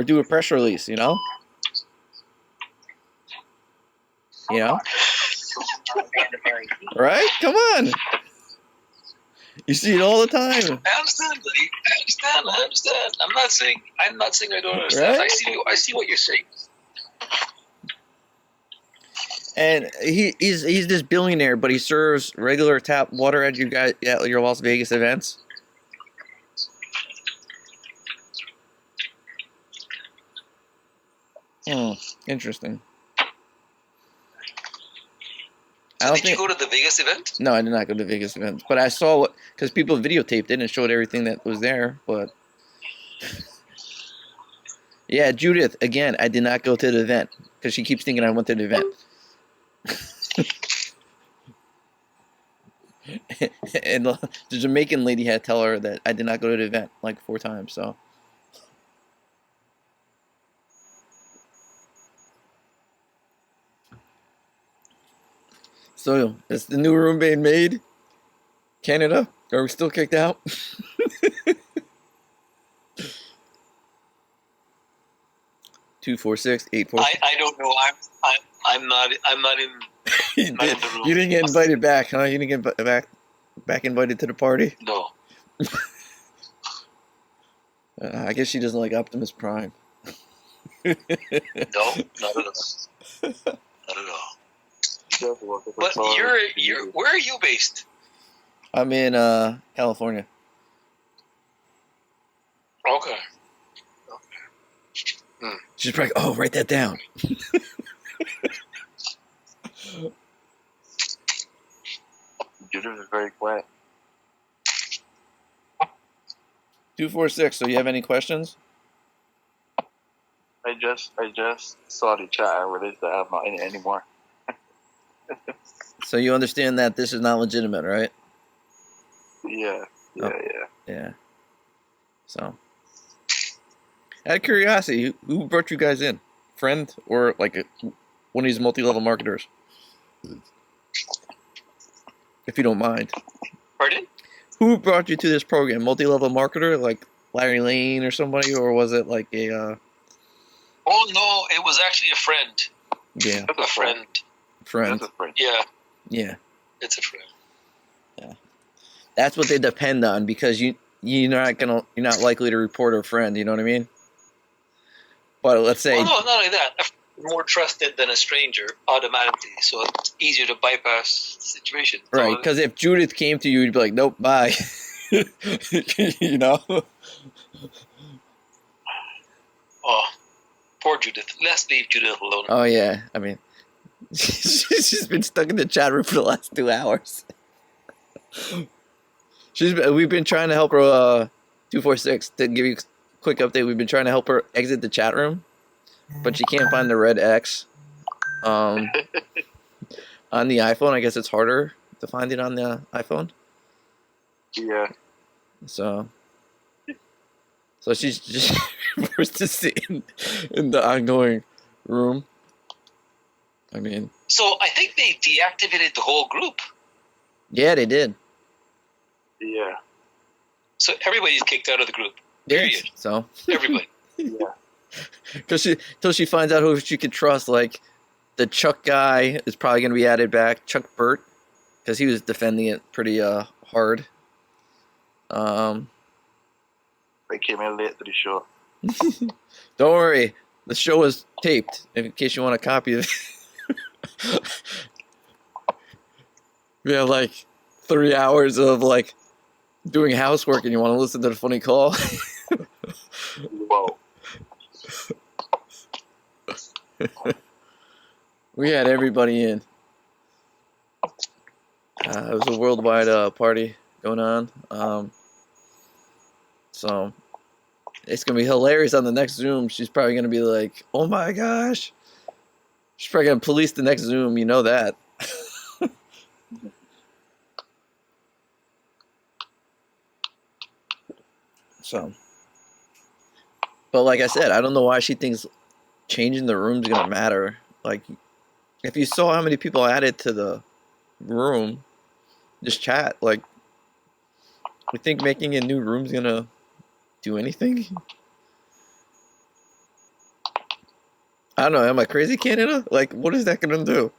[SPEAKER 2] do a press release, you know? You know? Right? Come on. You see it all the time.
[SPEAKER 17] I understand, buddy. I understand. I'm not saying I don't understand.
[SPEAKER 2] Right?
[SPEAKER 17] I see what you're saying.
[SPEAKER 2] And he's this billionaire, but he serves regular tap water at your Las Vegas events. Interesting.
[SPEAKER 17] Did you go to the Vegas event?
[SPEAKER 2] No, I did not go to the Vegas event, but I saw because people videotaped it and showed everything that was there. But yeah, Judith, again, I did not go to the event because she keeps thinking I went to the event. And the Jamaican lady had to tell her that I did not go to the event 4 times. So is the new room being made? Canada? Are we still kicked out? Two 4-6-8-4.
[SPEAKER 17] I don't know. I'm not in.
[SPEAKER 2] You didn't get invited back, huh? You didn't get back invited to the party?
[SPEAKER 17] No.
[SPEAKER 2] I guess she doesn't like Optimus Prime.
[SPEAKER 17] No, not at all. Not at all. But you're where are you based?
[SPEAKER 2] I'm in California.
[SPEAKER 17] Okay.
[SPEAKER 2] She's probably, oh, write that down.
[SPEAKER 18] Judith is very quiet.
[SPEAKER 2] 246. So you have any questions?
[SPEAKER 18] I just saw the chat. I realized that I have not any anymore.
[SPEAKER 2] So you understand that this is not legitimate, right?
[SPEAKER 18] Yeah.
[SPEAKER 2] Yeah. So, out of curiosity, who brought you guys in? Friend or like one of these multi-level marketers? If you don't mind.
[SPEAKER 17] Pardon?
[SPEAKER 2] Who brought you to this program? Multi-level marketer, like Larry Lane or somebody, or was it like a?
[SPEAKER 17] Oh no, it was actually a friend.
[SPEAKER 2] Yeah.
[SPEAKER 17] A friend.
[SPEAKER 2] Friend.
[SPEAKER 17] Yeah.
[SPEAKER 2] Yeah.
[SPEAKER 17] It's a friend.
[SPEAKER 2] Yeah. That's what they depend on because you're not likely to report a friend. You know what I mean? But let's say.
[SPEAKER 17] Well, no, not only that. A friend is more trusted than a stranger automatically, so it's easier to bypass the situation.
[SPEAKER 2] Right, because if Judith came to you, you'd be like, nope, bye. You know?
[SPEAKER 17] Oh, poor Judith. Let's leave Judith alone.
[SPEAKER 2] Oh, yeah. I mean, she's been stuck in the chat room for the last 2 hours. We've been trying to help her, 246, to give you a quick update. We've been trying to help her exit the chat room, but she can't find the red X. On the iPhone, I guess it's harder to find it on the iPhone.
[SPEAKER 18] Yeah.
[SPEAKER 2] So she's just forced to sit in the ongoing room. I mean.
[SPEAKER 17] So I think they deactivated the whole group.
[SPEAKER 2] Yeah, they did.
[SPEAKER 18] Yeah.
[SPEAKER 17] So everybody's kicked out of the group. Period.
[SPEAKER 2] So.
[SPEAKER 17] Everybody.
[SPEAKER 18] Yeah.
[SPEAKER 2] Till she finds out who she can trust, like the Chuck guy is probably going to be added back. Chuck Burt, because he was defending it pretty hard.
[SPEAKER 18] They came in late to the show.
[SPEAKER 2] Don't worry, the show is taped. In case you want a copy of it. We have like 3 hours of like doing housework, and you want to listen to the funny call.
[SPEAKER 18] Whoa.
[SPEAKER 2] We had everybody in. It was a worldwide party going on. So it's gonna be hilarious on the next Zoom. She's probably gonna be like, "Oh my gosh!" She's probably gonna police the next Zoom. You know that. So, but like I said, I don't know why she thinks changing the room's gonna matter. Like, if you saw how many people added to the room, just chat. Like, you think making a new room's gonna do anything? I don't know. Am I crazy, Canada? Like, what is that gonna do?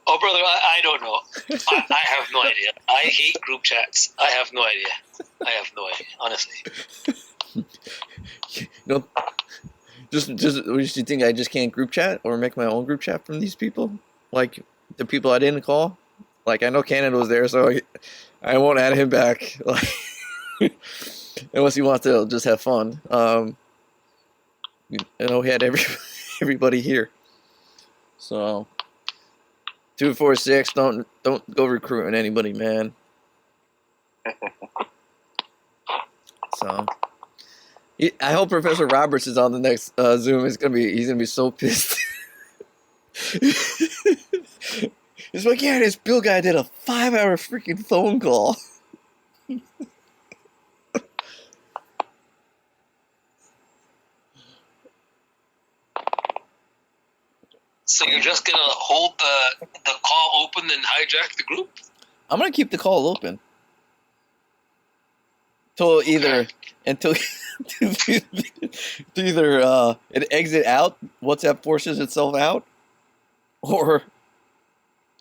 [SPEAKER 17] Oh, brother, I don't know. I have no idea. I hate group chats. I have no idea. Honestly.
[SPEAKER 2] No. Just, what you think? I just can't group chat or make my own group chat from these people? Like the people I didn't call. Like I know Canada was there, so I won't add him back. Like, unless he wants to just have fun. I know we had everybody here. So 246, don't go recruiting anybody, man. So. I hope Professor Roberts is on the next Zoom. He's gonna be so pissed. He's like, yeah, this Bill guy did a 5-hour freaking phone call.
[SPEAKER 17] So you're just gonna hold the call open and hijack the group?
[SPEAKER 2] I'm gonna keep the call open until either it exit out, WhatsApp forces itself out, or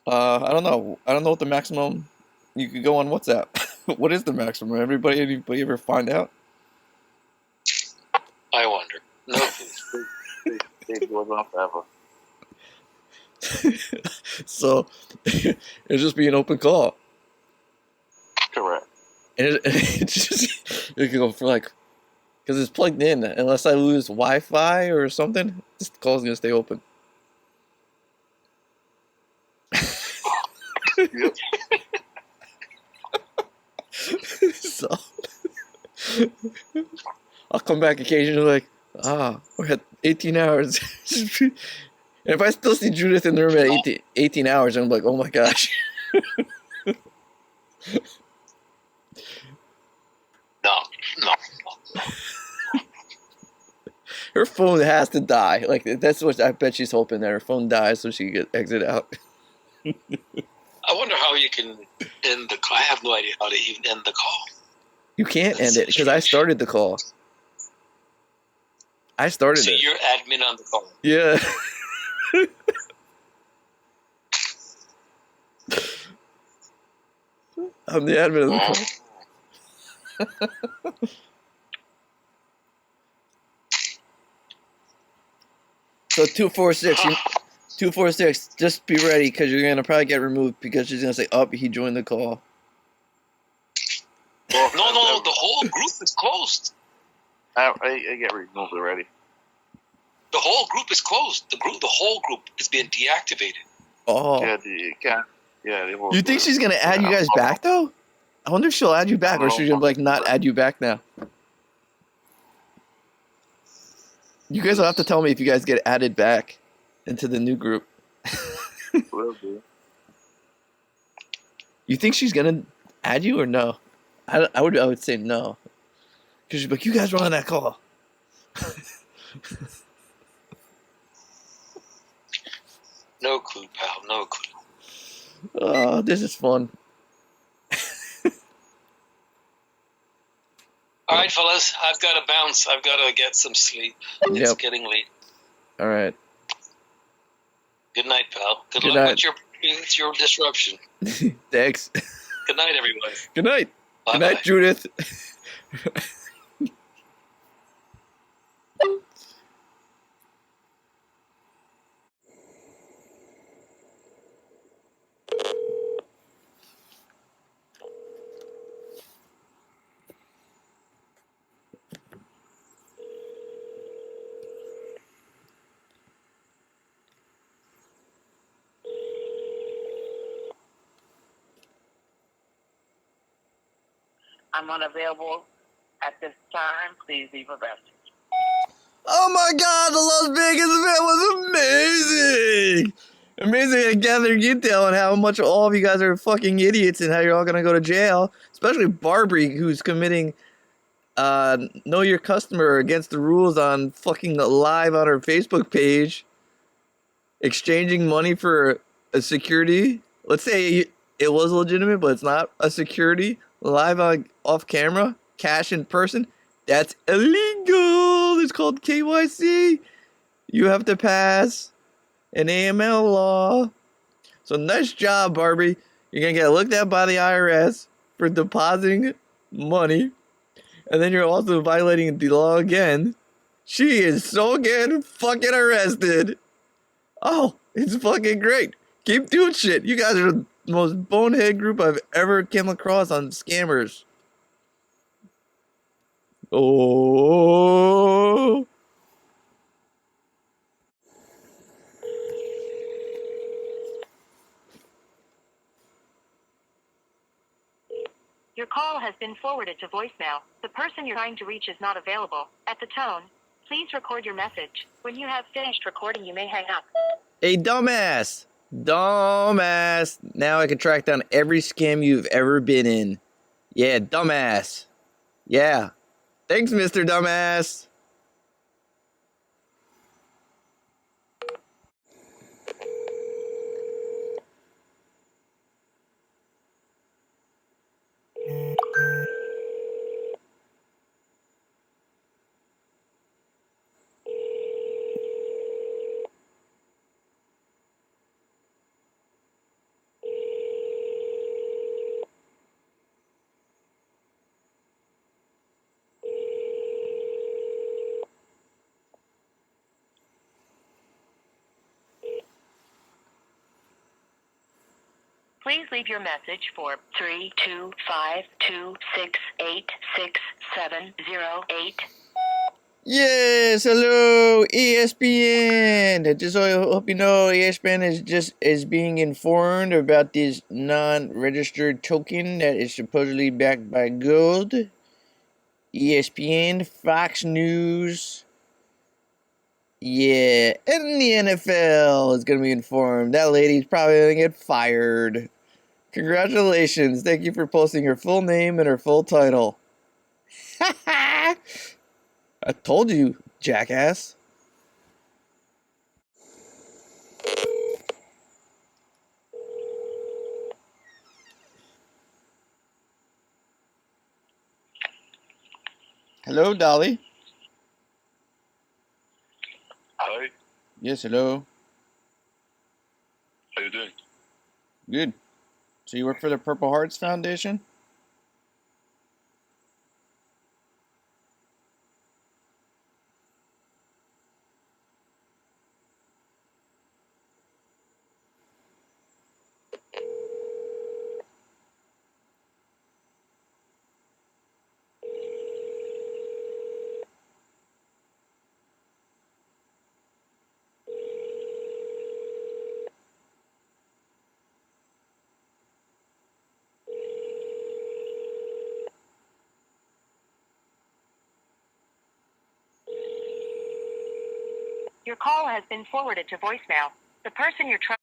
[SPEAKER 2] I don't know what the maximum you could go on WhatsApp. What is the maximum? Anybody ever find out?
[SPEAKER 17] I wonder. No.
[SPEAKER 18] It goes on forever.
[SPEAKER 2] So it'll just be an open call.
[SPEAKER 18] Correct.
[SPEAKER 2] And it just, it can go for like, because it's plugged in. Unless I lose Wi-Fi or something, this call's gonna stay open.
[SPEAKER 18] Yep.
[SPEAKER 2] So I'll come back occasionally like, we're at 18 hours. And if I still see Judith in the room at 18 hours, I'm like, oh my gosh.
[SPEAKER 17] No.
[SPEAKER 2] Her phone has to die. Like, that's what I bet she's hoping, that her phone dies so she can get exit out.
[SPEAKER 17] I wonder how you can end the call. I have no idea how to even end the call.
[SPEAKER 2] You can't end it because I started the call. I started it.
[SPEAKER 17] So you're admin on the call.
[SPEAKER 2] Yeah. I'm the admin of the call. So 246, just be ready because you're gonna probably get removed because she's gonna say, "Oh, he joined the call."
[SPEAKER 17] No, the whole group is closed.
[SPEAKER 18] I get removed already.
[SPEAKER 17] The whole group is closed. The whole group is being deactivated.
[SPEAKER 2] Oh.
[SPEAKER 18] Yeah,
[SPEAKER 2] You think she's gonna add you guys back though? I wonder if she'll add you back, or she's gonna like not add you back now. You guys will have to tell me if you guys get added back into the new group.
[SPEAKER 18] Will do.
[SPEAKER 2] You think she's gonna add you or no? I would say no, because she's like, you guys were on that call.
[SPEAKER 17] No clue, pal. No clue.
[SPEAKER 2] Oh, this is fun.
[SPEAKER 17] All right, fellas. I've got to bounce. I've got to get some sleep. It's getting late.
[SPEAKER 2] All right.
[SPEAKER 17] Good night, pal. Good
[SPEAKER 2] Good
[SPEAKER 17] luck
[SPEAKER 2] night.
[SPEAKER 17] with your disruption.
[SPEAKER 2] Thanks.
[SPEAKER 17] Good night, everybody.
[SPEAKER 2] Good night.
[SPEAKER 17] Bye-bye.
[SPEAKER 2] Good night, Judith.
[SPEAKER 15] I'm unavailable at this time. Please leave a message.
[SPEAKER 2] Oh my God, the Las Vegas event was amazing! Amazing gathering intel on how much all of you guys are fucking idiots and how you're all gonna go to jail. Especially Barbary, who's committing know your customer against the rules on fucking live on her Facebook page. Exchanging money for a security. Let's say it was legitimate, but it's not a security. Live on off camera, cash in person. That's illegal. It's called KYC. You have to pass an AML law. So nice job, Barbie. You're gonna get looked at by the IRS for depositing money. And then you're also violating the law again. She is so getting fucking arrested. Oh, it's fucking great. Keep doing shit. You guys are the most bonehead group I've ever come across on scammers. Oh.
[SPEAKER 7] Your call has been forwarded to voicemail. The person you're trying to reach is not available. At the tone, please record your message. When you have finished recording, you may hang up.
[SPEAKER 2] Hey, dumbass. Dumbass. Now I can track down every scam you've ever been in. Yeah, dumbass. Yeah. Thanks, Mr. Dumbass.
[SPEAKER 7] Please leave your message for 325-268-6708.
[SPEAKER 2] Yes, hello, ESPN. Just so I hope you know, ESPN is being informed about this non-registered token that is supposedly backed by gold. ESPN, Fox News, yeah, and the NFL is going to be informed. That lady's probably going to get fired. Congratulations. Thank you for posting her full name and her full title. I told you, jackass. Hello, Dolly.
[SPEAKER 16] Hi,
[SPEAKER 2] Yes, hello.
[SPEAKER 16] how you doing?
[SPEAKER 2] Good. So you work for the Purple Hearts Foundation?
[SPEAKER 7] Your call has been forwarded to voicemail. The person you're trying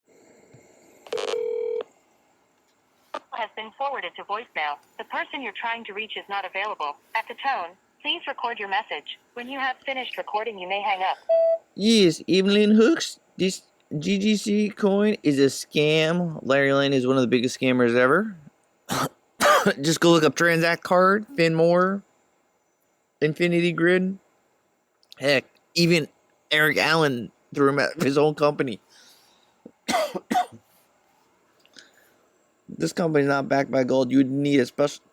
[SPEAKER 7] has been forwarded to voicemail. The person you're trying to reach is not available. At the tone, please record your message. When you have finished recording, you may hang up.
[SPEAKER 2] Yes, Evelyn Hooks. This GGC coin is a scam. Larry Lane is one of the biggest scammers ever. Just go look up Transact Card, Finmore, Infinity Grid. Heck, even Eric Allen threw him out of his own company. This company's not backed by gold. You would need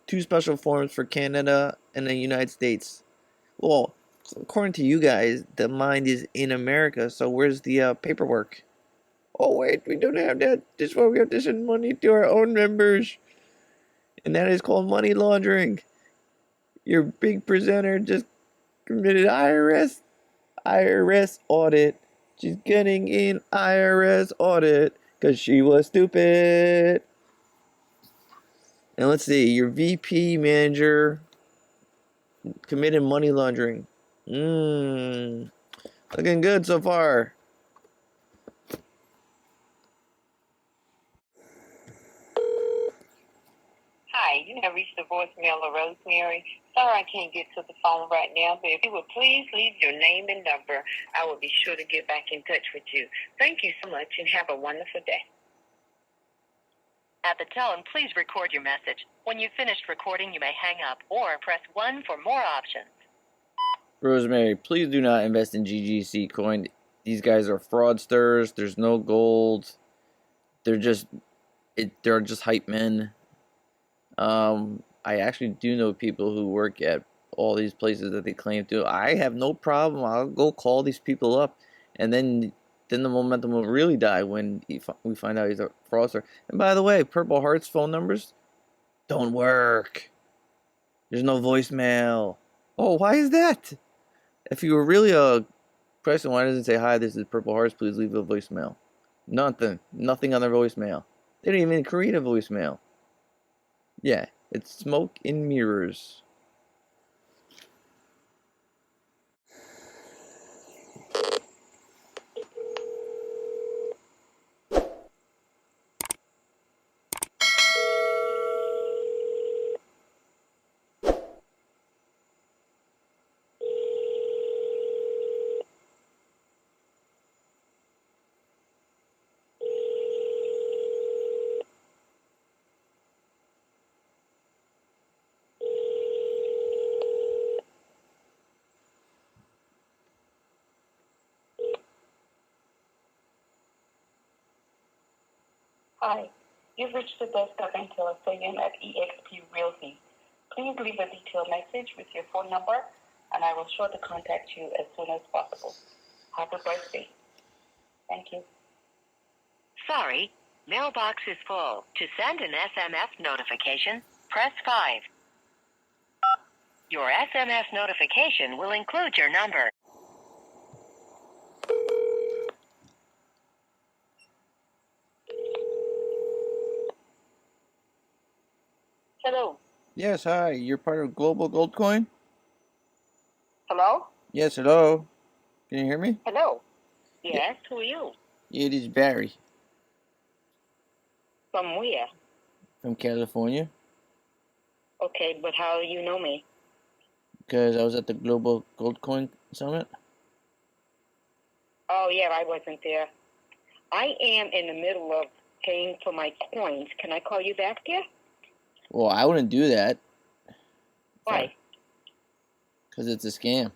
[SPEAKER 2] two special forms for Canada and the United States. Well, according to you guys, the mine is in America, so where's the paperwork? Oh wait, we don't have that. This is why we have to send money to our own members. And that is called money laundering. Your big presenter just committed IRS audit. She's getting in IRS audit because she was stupid. And let's see, your VP manager committed money laundering. Looking good so far.
[SPEAKER 19] Hi, you have reached the voicemail of Rosemary. Sorry I can't get to the phone right now, but if you would please leave your name and number, I will be sure to get back in touch with you. Thank you so much and have a wonderful day.
[SPEAKER 7] At the tone, please record your message. When you've finished recording, you may hang up or press 1 for more options.
[SPEAKER 2] Rosemary, please do not invest in GGC coin. These guys are fraudsters. There's no gold. They're just hype men. I actually do know people who work at all these places that they claim to. I have no problem. I'll go call these people up, and then the momentum will really die when we find out he's a fraudster. And by the way, Purple Heart's phone numbers don't work. There's no voicemail. Oh, why is that? If you were really a person, why doesn't it say, hi, this is Purple Hearts, please leave a voicemail? Nothing on their voicemail. They didn't even create a voicemail. Yeah, it's smoke and mirrors.
[SPEAKER 19] Hi, you've reached the desk of Angela Sagan at eXp Realty. Please leave a detailed message with your phone number, and I will sure to contact you as soon as possible. Have a great day. Thank you.
[SPEAKER 7] Sorry, Mailbox is full. To send an SMS notification, press 5. Your SMS notification will include your number.
[SPEAKER 15] Hello.
[SPEAKER 2] Yes, hi. You're part of Global Gold Coin?
[SPEAKER 15] Hello?
[SPEAKER 2] Yes, hello. Can you hear me?
[SPEAKER 15] Hello. Yes, who are you?
[SPEAKER 2] It is Barry
[SPEAKER 15] From where?
[SPEAKER 2] from California.
[SPEAKER 15] Okay, but how you know me?
[SPEAKER 2] Because I was at the Global Gold Coin Summit.
[SPEAKER 15] Oh, yeah, I wasn't there. I am in the middle of paying for my coins. Can I call you back there?
[SPEAKER 2] Well, I wouldn't do that.
[SPEAKER 15] Why?
[SPEAKER 2] Because it's a scam.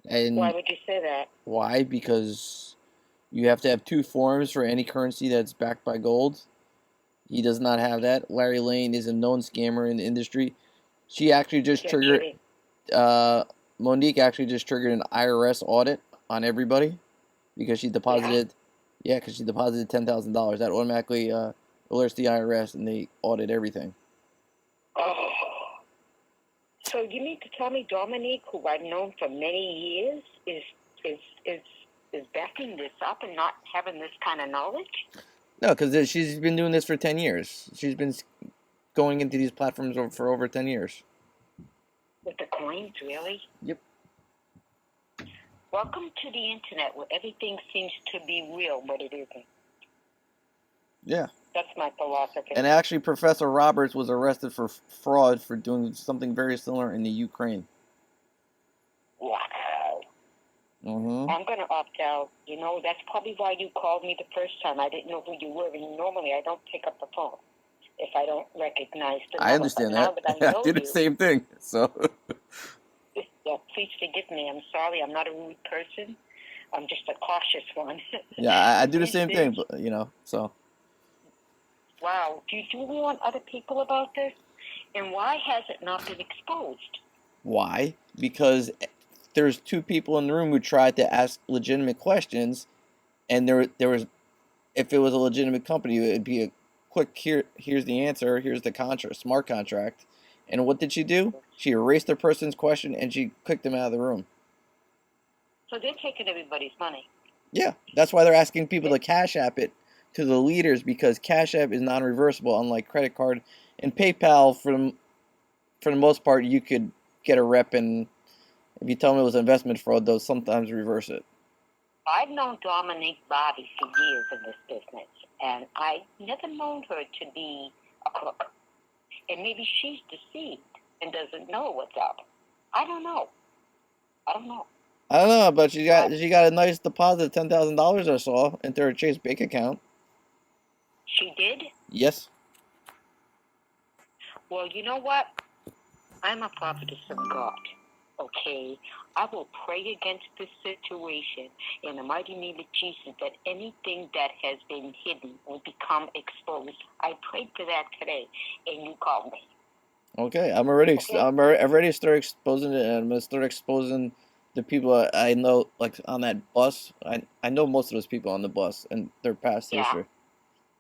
[SPEAKER 2] And
[SPEAKER 15] Why would you say that?
[SPEAKER 2] why? Because you have to have 2 forms for any currency that's backed by gold. He does not have that. Larry Lane is a known scammer in the industry. She actually just triggered, Monique actually just triggered an IRS audit on everybody because she deposited, because she deposited $10,000. That automatically alerts the IRS and they audit everything.
[SPEAKER 15] Oh. So you mean to tell me Dominique, who I've known for many years, is backing this up and not having this kind of knowledge?
[SPEAKER 2] No, because she's been doing this for 10 years. She's been going into these platforms for over 10 years.
[SPEAKER 15] With the coins, really?
[SPEAKER 2] Yep.
[SPEAKER 15] Welcome to the internet where everything seems to be real, but it isn't.
[SPEAKER 2] Yeah.
[SPEAKER 15] That's my philosophy.
[SPEAKER 2] And actually, Professor Roberts was arrested for fraud for doing something very similar in the Ukraine.
[SPEAKER 15] Wow.
[SPEAKER 2] Mm-hmm.
[SPEAKER 15] I'm going to opt out. You know, that's probably why you called me the first time. I didn't know who you were, and normally I don't pick up the phone if I don't recognize the number.
[SPEAKER 2] I understand
[SPEAKER 15] but
[SPEAKER 2] that.
[SPEAKER 15] Now that I know
[SPEAKER 2] I did the same thing. So.
[SPEAKER 15] Yeah, please forgive me. I'm sorry. I'm not a rude person. I'm just a cautious one.
[SPEAKER 2] Yeah, I do the same thing, but so.
[SPEAKER 15] Wow. Do you warn other people about this? And why has it not been exposed?
[SPEAKER 2] Why? Because there's 2 people in the room who tried to ask legitimate questions, and there was, if it was a legitimate company, it would be a quick, here's the answer, here's the contract, smart contract. And what did she do? She erased the person's question and she kicked them out of the room.
[SPEAKER 15] So they're taking everybody's money.
[SPEAKER 2] Yeah, that's why they're asking people to Cash App it to the leaders, because Cash App is non-reversible, unlike credit card. And PayPal, for the most part, you could get a rep, and if you tell them it was investment fraud, they'll sometimes reverse it.
[SPEAKER 15] I've known Dominique Bobby for years in this business, and I've never known her to be a crook. And maybe she's deceived and doesn't know what's up. I don't know.
[SPEAKER 2] I don't know, but she got a nice deposit of $10,000 I saw into her Chase bank account.
[SPEAKER 15] She did?
[SPEAKER 2] Yes.
[SPEAKER 15] Well, you know what? I'm a prophetess of God. Okay? I will pray against this situation in the mighty name of Jesus, that anything that has been hidden will become exposed. I prayed for that today, and you called me.
[SPEAKER 2] Okay, I'm already start exposing it, and I'm gonna start exposing the people I know, like on that bus. I know most of those people on the bus and their past history.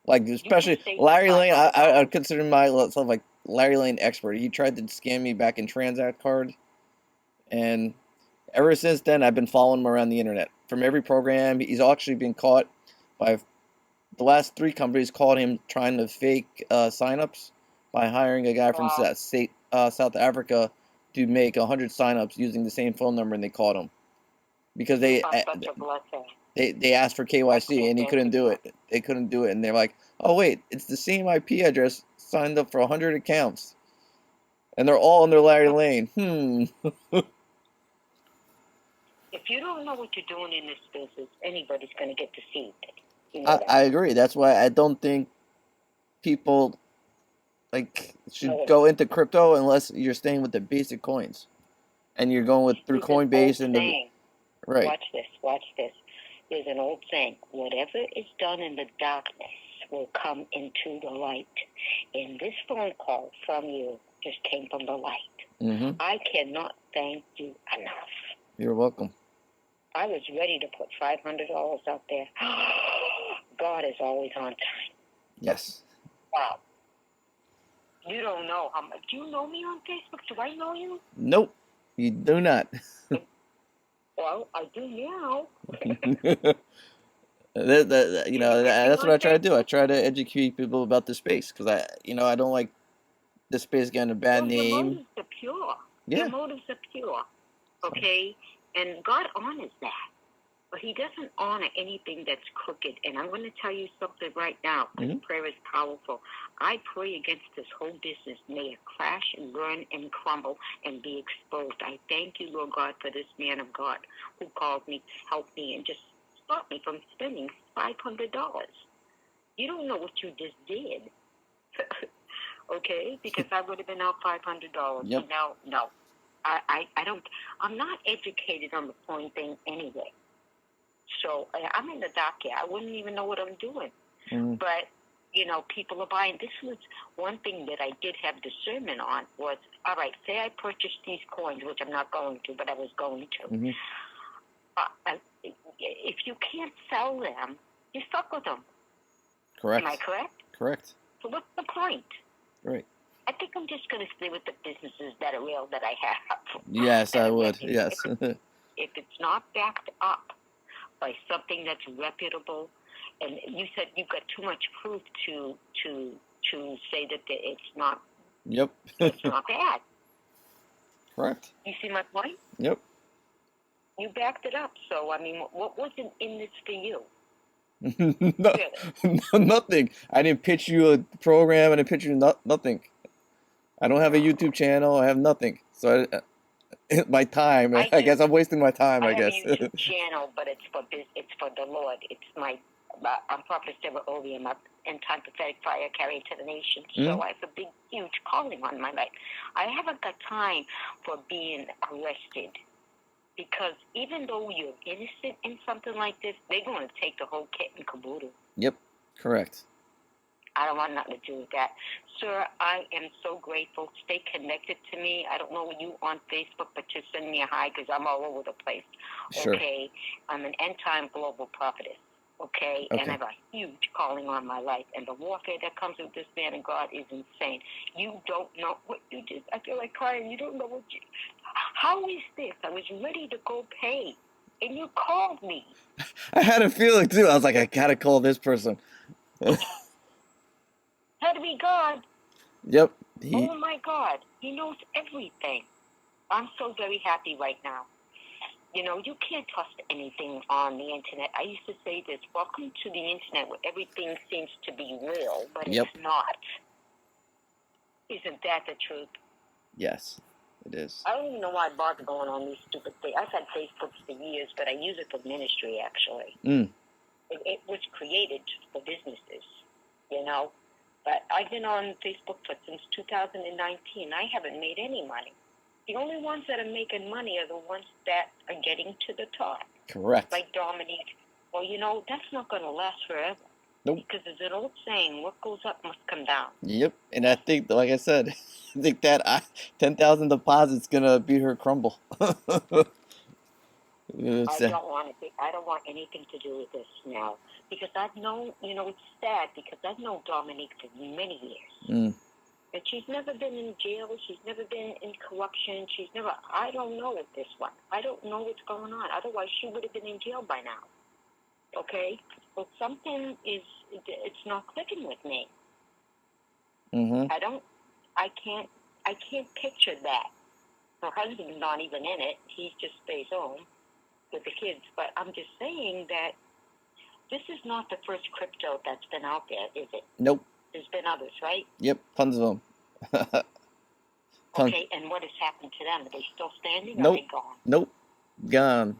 [SPEAKER 2] Like especially Larry Lane, I would consider myself like Larry Lane expert. He tried to scam me back in Transact Card, and ever since then I've been following him around the internet. From every program, he's actually been caught by the last 3 companies caught him trying to fake signups by hiring a guy from South Africa to make 100 signups using the same phone number, and they caught him because they asked for KYC and he couldn't do it. They couldn't do it, and they're like, "Oh wait, it's the same IP address signed up for 100 accounts, and they're all under Larry Lane."
[SPEAKER 15] If you don't know what you're doing in this business, anybody's going to get deceived. You know
[SPEAKER 2] I agree. That's why I don't think people should go into crypto unless you're staying with the basic coins, and you're going through Coinbase and right.
[SPEAKER 15] Watch this. There's an old saying: whatever is done in the darkness will come into the light. And this phone call from you just came from the light.
[SPEAKER 2] Mm-hmm.
[SPEAKER 15] I cannot thank you enough.
[SPEAKER 2] You're welcome.
[SPEAKER 15] I was ready to put $500 out there. God is always on time.
[SPEAKER 2] Yes.
[SPEAKER 15] Wow. You don't know how much. Do you know me on Facebook? Do I know you?
[SPEAKER 2] Nope, you do not.
[SPEAKER 15] Well, I do now.
[SPEAKER 2] That's what I try to do. I try to educate people about the space because I don't like the space getting a bad
[SPEAKER 15] Your
[SPEAKER 2] name.
[SPEAKER 15] motives are pure.
[SPEAKER 2] Yeah.
[SPEAKER 15] Your motives are pure. Okay? And God honors that. But he doesn't honor anything that's crooked. And I'm going to tell you something right now, because prayer is powerful. I pray against this whole business. May it crash and burn and crumble and be exposed. I thank you, Lord God, for this man of God who called me to help me and just stop me from spending $500. You don't know what you just did. Okay? Because I would have been out $500.
[SPEAKER 2] Yep.
[SPEAKER 15] No. I don't. I'm not educated on the coin thing anyway. So I'm in the dark here. I wouldn't even know what I'm doing. But, people are buying. This was one thing that I did have discernment on was, all right, say I purchased these coins, which I'm not going to, but I was going to. If you can't sell them, you're stuck with them.
[SPEAKER 2] Correct.
[SPEAKER 15] Am I correct?
[SPEAKER 2] Correct.
[SPEAKER 15] So what's the point?
[SPEAKER 2] Right.
[SPEAKER 15] I think I'm just going to stay with the businesses that are real that I have.
[SPEAKER 2] Yes, I would. Yes.
[SPEAKER 15] If it's not backed up by something that's reputable, and you said you've got too much proof to say that it's not.
[SPEAKER 2] Yep.
[SPEAKER 15] It's not bad.
[SPEAKER 2] Correct.
[SPEAKER 15] You see my point?
[SPEAKER 2] Yep.
[SPEAKER 15] You backed it up. So I mean, what was in this for you?
[SPEAKER 2] Nothing. I didn't pitch you a program. I didn't pitch you nothing. I don't have a YouTube channel. I have nothing. So my time. I guess I'm wasting my time. I guess.
[SPEAKER 15] I have a YouTube channel, but it's for the Lord. It's I'm Prophet Deborah Ovi. I'm an end-time prophetic fire carrier to the nation. So I have a big, huge calling on my life. I haven't got time for being arrested. Because even though you're innocent in something like this, they're going to take the whole kit and caboodle.
[SPEAKER 2] Yep, correct.
[SPEAKER 15] I don't want nothing to do with that. Sir, I am so grateful. Stay connected to me. I don't know you on Facebook, but just send me a hi because I'm all over the place.
[SPEAKER 2] Sure.
[SPEAKER 15] Okay? I'm an end-time global prophetess. Okay? And I have a huge calling on my life. And the warfare that comes with this man and God is insane. You don't know what you did. I feel like crying. You don't know what you... How is this? I was ready to go pay, and you called me.
[SPEAKER 2] I had a feeling, too. I was like, I got to call this person.
[SPEAKER 15] Had to be God.
[SPEAKER 2] Yep.
[SPEAKER 15] Oh, my God. He knows everything. I'm so very happy right now. You can't trust anything on the internet. I used to say this, welcome to the internet where everything seems to be real, but it's not. Isn't that the truth?
[SPEAKER 2] Yes, it is.
[SPEAKER 15] I don't even know why I bother going on these stupid things. I've had Facebook for years, but I use it for ministry, actually. It was created for businesses, But I've been on Facebook since 2019. I haven't made any money. The only ones that are making money are the ones that are getting to the top.
[SPEAKER 2] Correct.
[SPEAKER 15] Like Dominique. Well, that's not going to last forever.
[SPEAKER 2] Nope.
[SPEAKER 15] Because there's an old saying, what goes up must come down.
[SPEAKER 2] Yep. And I think, like I said, I think that 10,000 deposit's going to be her crumble.
[SPEAKER 15] I don't want anything to do with this now. Because I've known, it's sad because I've known Dominique for many years. And she's never been in jail. She's never been in corruption. I don't know with this one. I don't know what's going on. Otherwise, she would have been in jail by now. Okay? Well, something it's not clicking with me. I can't picture that. Her husband's not even in it. He just stays home with the kids. But I'm just saying that this is not the first crypto that's been out there, is it?
[SPEAKER 2] Nope.
[SPEAKER 15] There's been others, right?
[SPEAKER 2] Yep, tons of them.
[SPEAKER 15] Okay, and what has happened to them? Are they still standing or
[SPEAKER 2] nope.
[SPEAKER 15] are they gone?
[SPEAKER 2] Nope, gone.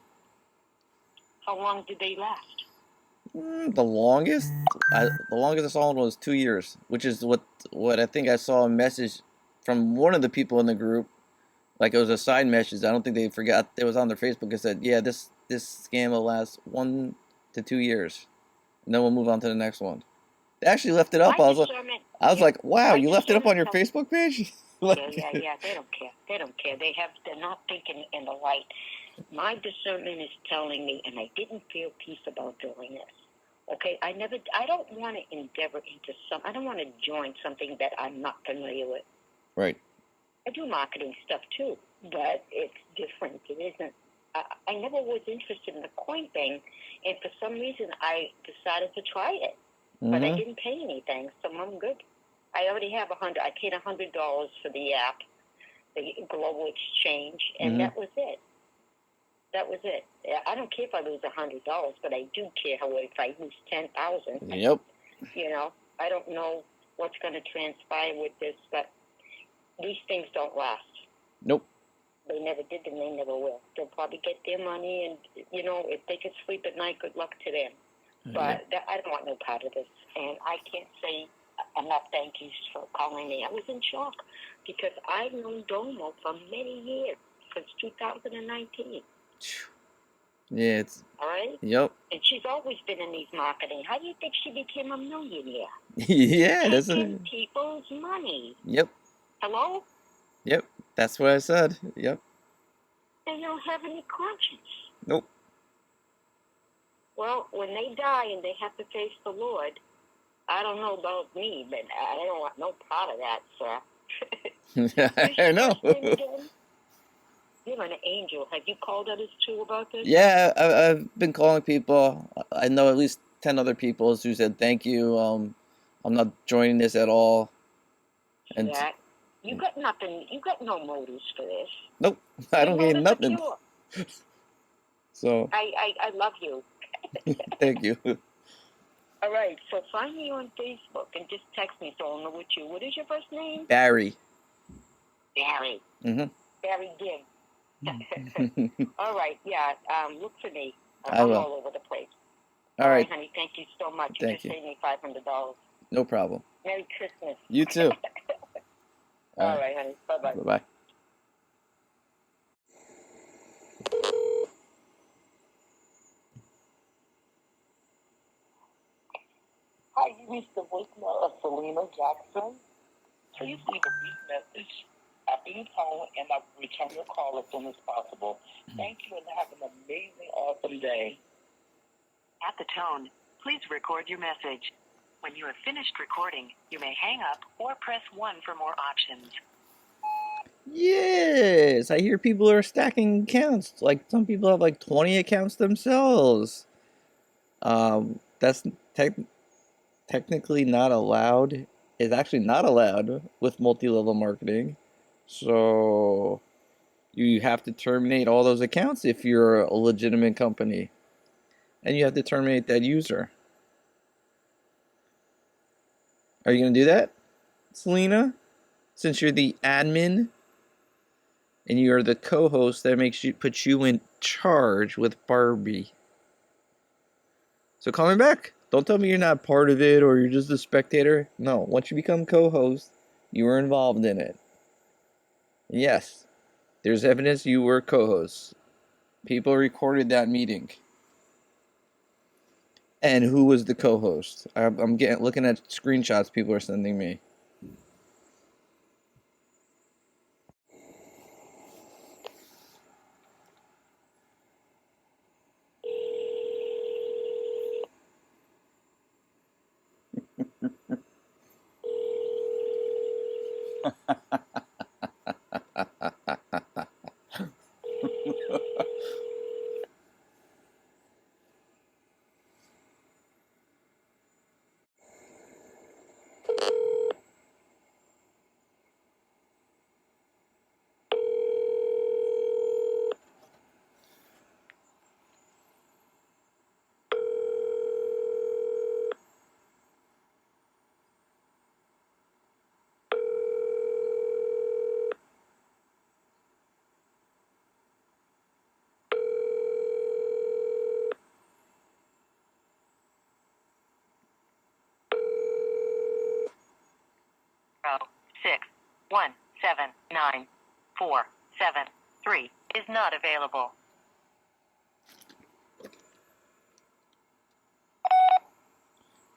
[SPEAKER 15] How long did they last?
[SPEAKER 2] The longest I saw was 2 years, which is what I think I saw a message from one of the people in the group. Like it was a side message. I don't think they forgot. It was on their Facebook. It said, "Yeah, this scam will last 1 to 2 years, and then we'll move on to the next one." They actually left it up. I was like, "Wow, you left it up on your Facebook page?"
[SPEAKER 15] Yeah. They don't care. They're not thinking in the light. My discernment is telling me, and I didn't feel peace about doing this.
[SPEAKER 20] Okay, I don't want to endeavor into I don't want to join something that I'm not familiar with.
[SPEAKER 2] Right.
[SPEAKER 20] I do marketing stuff too, but it's different. It isn't. I never was interested in the coin thing, and for some reason I decided to try it, but I didn't pay anything, so I'm good. I already have I paid $100 for the app, the global exchange, and that was it. That was it. I don't care if I lose $100, but I do care if I lose 10,000.
[SPEAKER 2] Yep.
[SPEAKER 20] You know, I don't know what's going to transpire with this, but these things don't last.
[SPEAKER 2] Nope.
[SPEAKER 20] They never did, and they never will. They'll probably get their money, and you know, if they could sleep at night, good luck to them. But I don't want no part of this, and I can't say enough thank yous for calling me. I was in shock because I've known Domo for many years, since 2019.
[SPEAKER 2] Yeah, it's...
[SPEAKER 20] All right?
[SPEAKER 2] Yep.
[SPEAKER 20] And she's always been in these marketing. How do you think she became a millionaire?
[SPEAKER 2] Yeah, that's
[SPEAKER 20] taking people's money.
[SPEAKER 2] Yep.
[SPEAKER 20] Hello?
[SPEAKER 2] Yep. That's what I said. Yep.
[SPEAKER 20] They don't have any conscience.
[SPEAKER 2] Nope.
[SPEAKER 20] Well, when they die and they have to face the Lord, I don't know about me, but I don't want no part of that, sir.
[SPEAKER 2] I know.
[SPEAKER 20] You're an angel. Have you called others too about this?
[SPEAKER 2] Yeah, I've been calling people. I know at least 10 other people who said thank you. I'm not joining this at all. And
[SPEAKER 20] that you got nothing. You got no motives for this.
[SPEAKER 2] Nope, I don't get nothing. So
[SPEAKER 20] I love you.
[SPEAKER 2] Thank you.
[SPEAKER 20] All right, so find me on Facebook and just text me so I'll know it's you. What is your first name?
[SPEAKER 2] Barry.
[SPEAKER 20] Barry. Barry Gibb. All right, yeah. Look for me. I'm all over the place.
[SPEAKER 2] All right,
[SPEAKER 20] honey. Thank you so much.
[SPEAKER 2] Thank
[SPEAKER 20] you
[SPEAKER 2] you.
[SPEAKER 20] just saved me $500.
[SPEAKER 2] No problem.
[SPEAKER 20] Merry Christmas.
[SPEAKER 2] You too.
[SPEAKER 20] All right, honey. Bye-bye.
[SPEAKER 2] Bye-bye.
[SPEAKER 21] Hi, you reached the voicemail of Selena Jackson. Please leave a brief message after the tone, and I'll return your call as soon as possible. Thank you, and have an amazing, awesome day.
[SPEAKER 7] At the tone, please record your message. When you have finished recording, you may hang up or press 1 for more options.
[SPEAKER 2] Yes, I hear people are stacking accounts. Like some people have like 20 accounts themselves. That's technically not allowed. It's actually not allowed with multi-level marketing. So you have to terminate all those accounts if you're a legitimate company. And you have to terminate that user. Are you going to do that, Selena? Since you're the admin and you're the co-host, that puts you in charge with Barbie. So call me back. Don't tell me you're not part of it or you're just a spectator. No, once you become co-host, you were involved in it. Yes, there's evidence you were co-host. People recorded that meeting. And who was the co-host? I'm looking at screenshots people are sending me.
[SPEAKER 7] Six 1 7 9 4 7 3 is not available.
[SPEAKER 2] I'd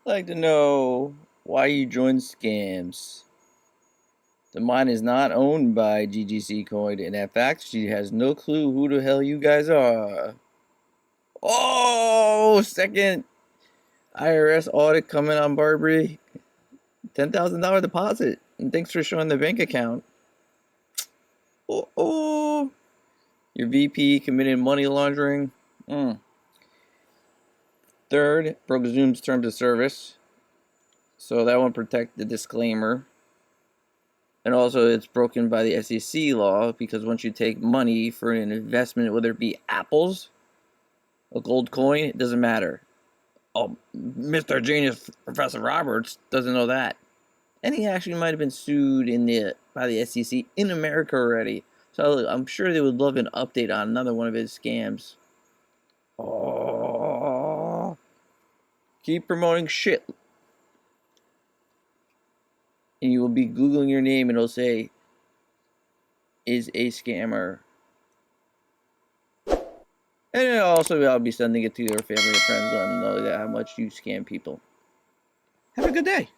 [SPEAKER 2] like to know why you joined scams. The mine is not owned by GGC Coin, and in fact, she has no clue who the hell you guys are. Oh, second IRS audit coming on Barbary. $10,000 deposit. And thanks for showing the bank account. Oh. Your VP committed money laundering. Third, broke Zoom's terms of service. So that won't protect the disclaimer. And also it's broken by the SEC law because once you take money for an investment, whether it be apples, a gold coin, it doesn't matter. Oh, Mr. Genius Professor Roberts doesn't know that. And he actually might have been sued by the SEC in America already. So I'm sure they would love an update on another one of his scams. Oh, keep promoting shit. And you will be Googling your name and it'll say, is a scammer. And also I'll be sending it to your family and friends on know how much you scam people. Have a good day.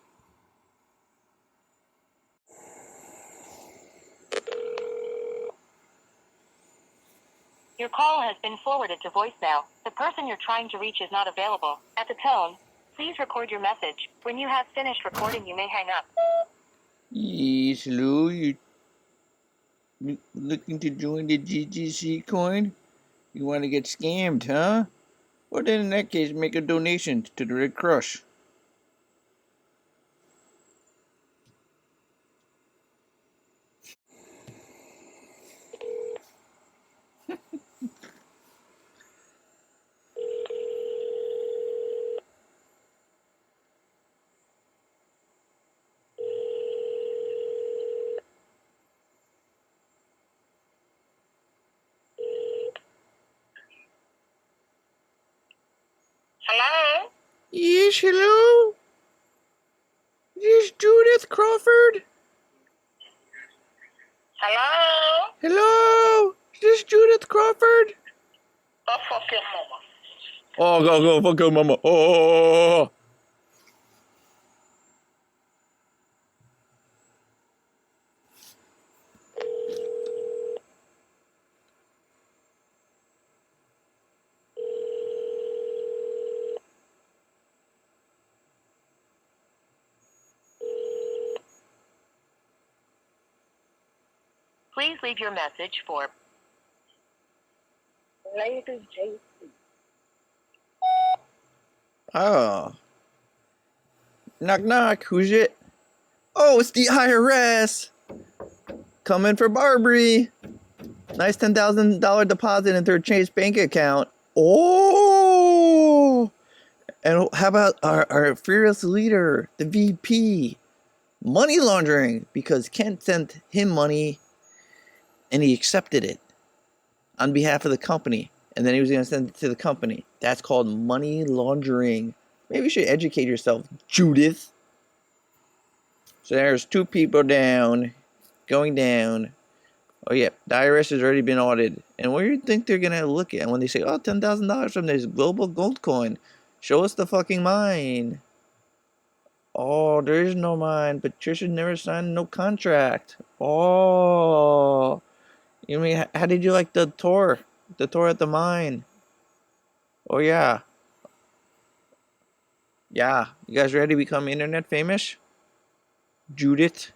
[SPEAKER 7] Your call has been forwarded to voicemail. The person you're trying to reach is not available. At the tone, please record your message. When you have finished recording, you may hang up.
[SPEAKER 2] Yes, hello. You looking to join the GGC coin? You want to get scammed, huh? Well, then in that case, make a donation to the Red Cross.
[SPEAKER 5] Hello?
[SPEAKER 2] Yes, hello? This Judith Crawford?
[SPEAKER 5] Hello?
[SPEAKER 2] Hello? Is this Judith Crawford?
[SPEAKER 5] Go fuck your mama.
[SPEAKER 2] Oh, go, fuck your mama. Oh.
[SPEAKER 7] Please leave your message for
[SPEAKER 5] Lady JC.
[SPEAKER 2] Oh. Knock, knock. Who's it? Oh, it's the IRS. Coming for Barbary. Nice $10,000 deposit into her Chase bank account. Oh. And how about our fearless leader, the VP? Money laundering, because Kent sent him money and he accepted it on behalf of the company. And then he was going to send it to the company. That's called money laundering. Maybe you should educate yourself, Judith. So there's 2 people down, going down. Oh yeah, the IRS has already been audited. And what do you think they're going to look at when they say, oh, $10,000 from this global gold coin? Show us the fucking mine. Oh, there is no mine. Patricia never signed no contract. Oh. You mean, how did you like the tour? The tour at the mine? Oh, yeah. Yeah. You guys ready to become internet famous? Judith?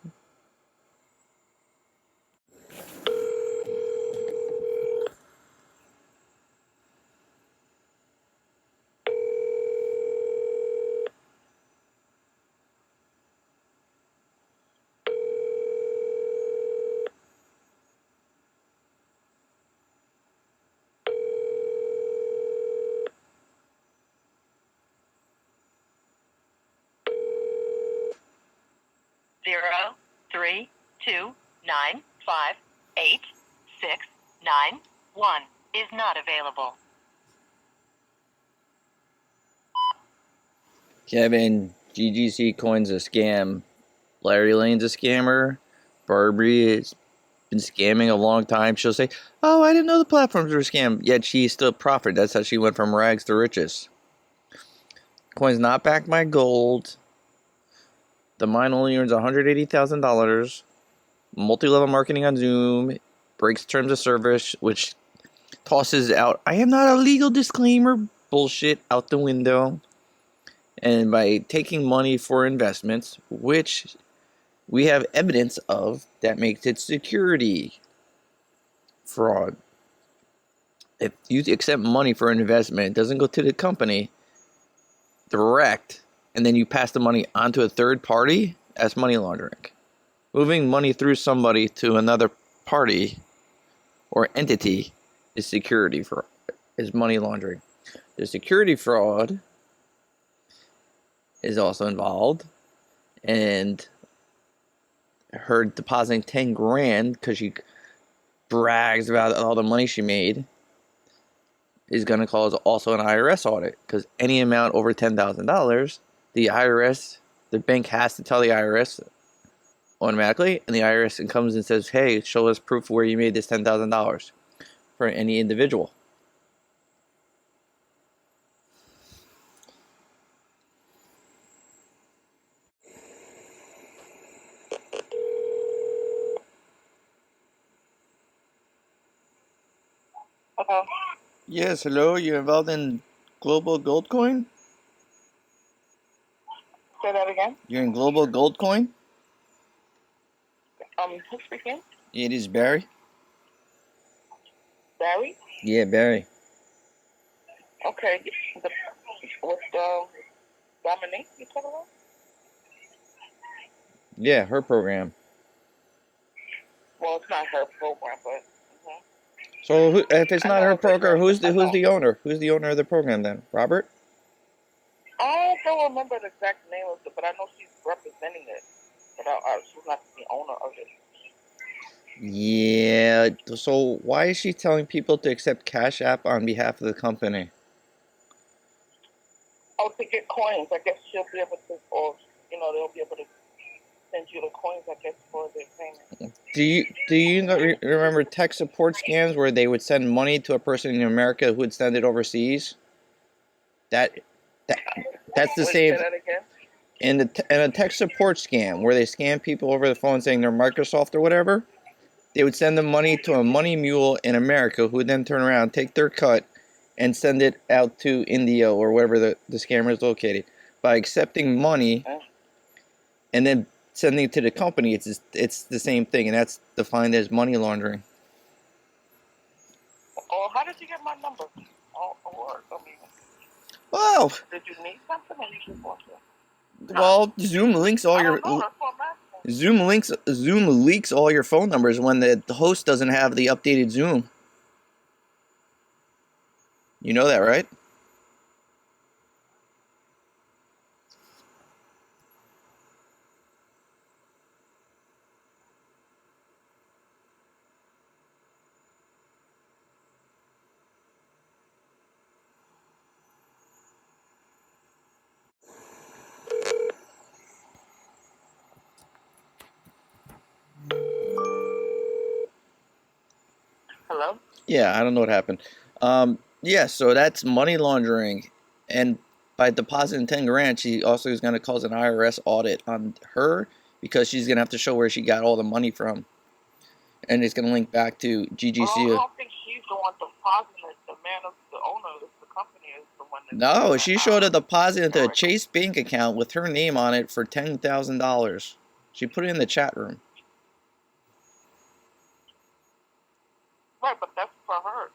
[SPEAKER 7] zero 3 2 9 5 8 6 9 1 is not available.
[SPEAKER 2] Kevin, GGC coin's a scam. Larry Lane's a scammer. Barbary has been scamming a long time. She'll say, oh, I didn't know the platforms were a scam. Yet she still profited. That's how she went from rags to riches. Coin's not backed by gold. The mine only earns $180,000. Multi-level marketing on Zoom. Breaks terms of service, which tosses out, I am not a legal disclaimer bullshit out the window. And by taking money for investments, which we have evidence of, that makes it security fraud. If you accept money for an investment, it doesn't go to the company direct, and then you pass the money on to a third party, that's money laundering. Moving money through somebody to another party or entity is security fraud, is money laundering. The security fraud is also involved, and her depositing 10 grand because she brags about all the money she made is going to cause also an IRS audit, because any amount over $10,000, the IRS, the bank has to tell the IRS automatically, and the IRS comes and says, hey, show us proof where you made this $10,000 for any individual.
[SPEAKER 13] Hello.
[SPEAKER 2] Yes, hello, you're involved in Global Gold Coin?
[SPEAKER 13] Say that again.
[SPEAKER 2] You're in Global Gold Coin?
[SPEAKER 13] Who's speaking?
[SPEAKER 2] It is Barry.
[SPEAKER 13] Barry?
[SPEAKER 2] Yeah, Barry.
[SPEAKER 13] Okay. What's Dominique you talking about?
[SPEAKER 2] Yeah, her program.
[SPEAKER 13] Well, it's not her program, but.
[SPEAKER 2] So if it's not her program, who's the owner? Who's the owner of the program then? Robert?
[SPEAKER 13] I don't remember the exact name of it, but I know she's representing it. But she's not the owner of it.
[SPEAKER 2] Yeah, so why is she telling people to accept Cash App on behalf of the company?
[SPEAKER 13] Oh, to get coins. I guess she'll be able to, or, they'll be able to send you the coins, I guess, for the payment.
[SPEAKER 2] Do you remember tech support scams where they would send money to a person in America who would send it overseas? That's the same.
[SPEAKER 13] Say that again?
[SPEAKER 2] In a tech support scam where they scam people over the phone saying they're Microsoft or whatever, they would send the money to a money mule in America who would then turn around, take their cut, and send it out to India or wherever the scammer is located. By accepting money and then sending it to the company, it's the same thing, and that's defined as money laundering.
[SPEAKER 13] Oh, how did you get my number?
[SPEAKER 2] Well,
[SPEAKER 13] did you need something, or you just want to?
[SPEAKER 2] Well, Zoom leaks all your Zoom leaks all your phone numbers when the host doesn't have the updated Zoom. You know that, right?
[SPEAKER 13] Hello?
[SPEAKER 2] Yeah, I don't know what happened. Yeah, so that's money laundering, and by depositing 10 grand, she also is going to cause an IRS audit on her because she's going to have to show where she got all the money from, and it's going to link back to GGC.
[SPEAKER 13] Well, I don't think she's the one depositing it. The man of the owner of the company is the one that.
[SPEAKER 2] No, she showed a deposit into a Chase Bank account with her name on it for $10,000. She put it in the chat room.
[SPEAKER 13] Right, but that's for her.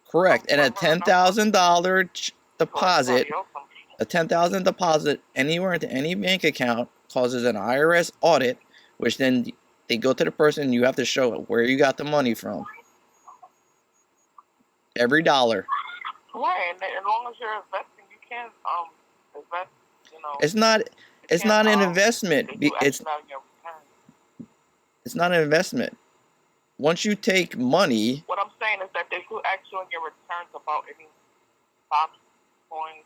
[SPEAKER 2] Correct, and a $10,000 deposit, a $10,000 deposit anywhere into any bank account causes an IRS audit, which then they go to the person. You have to show where you got the money from. Every dollar.
[SPEAKER 13] Right, and as long as you're investing, you can invest.
[SPEAKER 2] It's not an investment. It's not an investment. Once you take money.
[SPEAKER 13] What I'm saying is that they do ask you in your returns about any stocks, coins,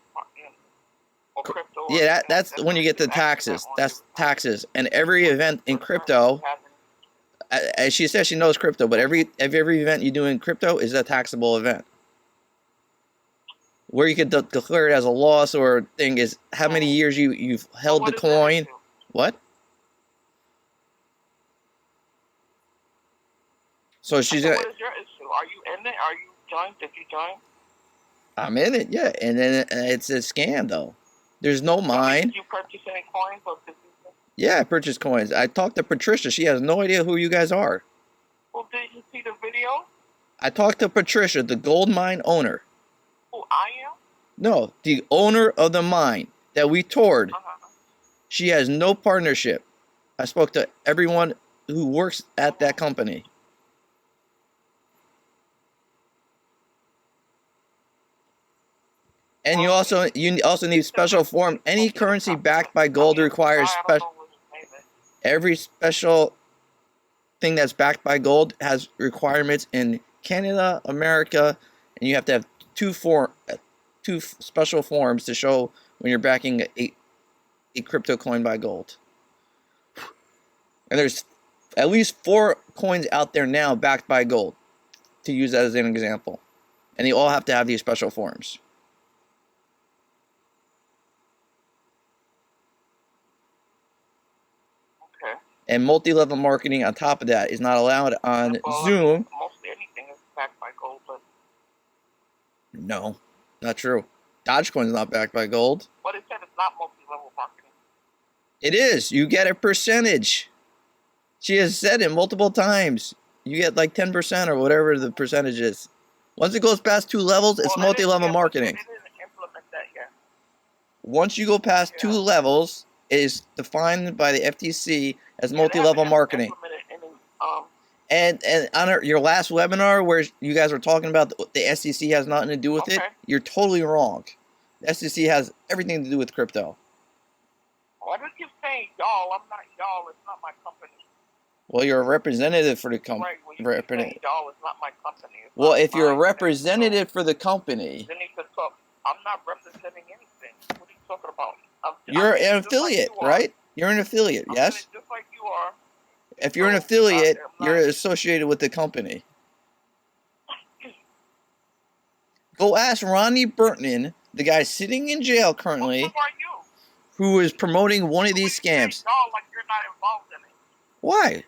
[SPEAKER 13] or crypto.
[SPEAKER 2] Yeah, that's when you get the taxes. That's taxes. And every event in crypto, as she says she knows crypto, but every event you do in crypto is a taxable event. Where you could declare it as a loss or thing is how many years you've held the coin. What? So she's
[SPEAKER 13] what is your issue? Are you in it? Are you joined? Did you join?
[SPEAKER 2] I'm in it, yeah. And then it's a scam, though. There's no mine.
[SPEAKER 13] Did you purchase any coins or did you?
[SPEAKER 2] Yeah, I purchased coins. I talked to Patricia. She has no idea who you guys are.
[SPEAKER 13] Well, did you see the video?
[SPEAKER 2] I talked to Patricia, the gold mine owner.
[SPEAKER 13] Who I am?
[SPEAKER 2] No, the owner of the mine that we toured. She has no partnership. I spoke to everyone who works at that company. And you also need special form. Any currency backed by gold requires every special thing that's backed by gold has requirements in Canada, America, and you have to have two special forms to show when you're backing a crypto coin by gold. And there's at least 4 coins out there now backed by gold, to use that as an example. And they all have to have these special forms.
[SPEAKER 13] Okay.
[SPEAKER 2] And multi-level marketing on top of that is not allowed on Zoom.
[SPEAKER 13] Mostly anything is backed by gold, but
[SPEAKER 2] No, not true. Dogecoin's not backed by gold.
[SPEAKER 13] but it said it's not multi-level marketing.
[SPEAKER 2] It is. You get a percentage. She has said it multiple times. You get like 10% or whatever the percentage is. Once it goes past 2 levels, it's multi-level marketing.
[SPEAKER 13] They didn't implement that yet.
[SPEAKER 2] Once you go past 2 levels, it is defined by the FTC as multi-level marketing. And on your last webinar where you guys were talking about the SEC has nothing to do with it, you're totally wrong. The SEC has everything to do with crypto.
[SPEAKER 13] Why do you keep saying y'all? I'm not y'all. It's not my company.
[SPEAKER 2] Well, you're a representative for the company.
[SPEAKER 13] Right. Well, you keep saying y'all. It's not my company.
[SPEAKER 2] Well, if you're a representative for the company,
[SPEAKER 13] Then you could talk. I'm not representing anything. What are you talking about?
[SPEAKER 2] you're an affiliate, right? You're an affiliate, yes?
[SPEAKER 13] Just like you are.
[SPEAKER 2] If you're an affiliate, you're associated with the company. Go ask Ronnie Burton, the guy sitting in jail currently, who is promoting one of these scams.
[SPEAKER 13] Like you're not involved in it.
[SPEAKER 2] Why?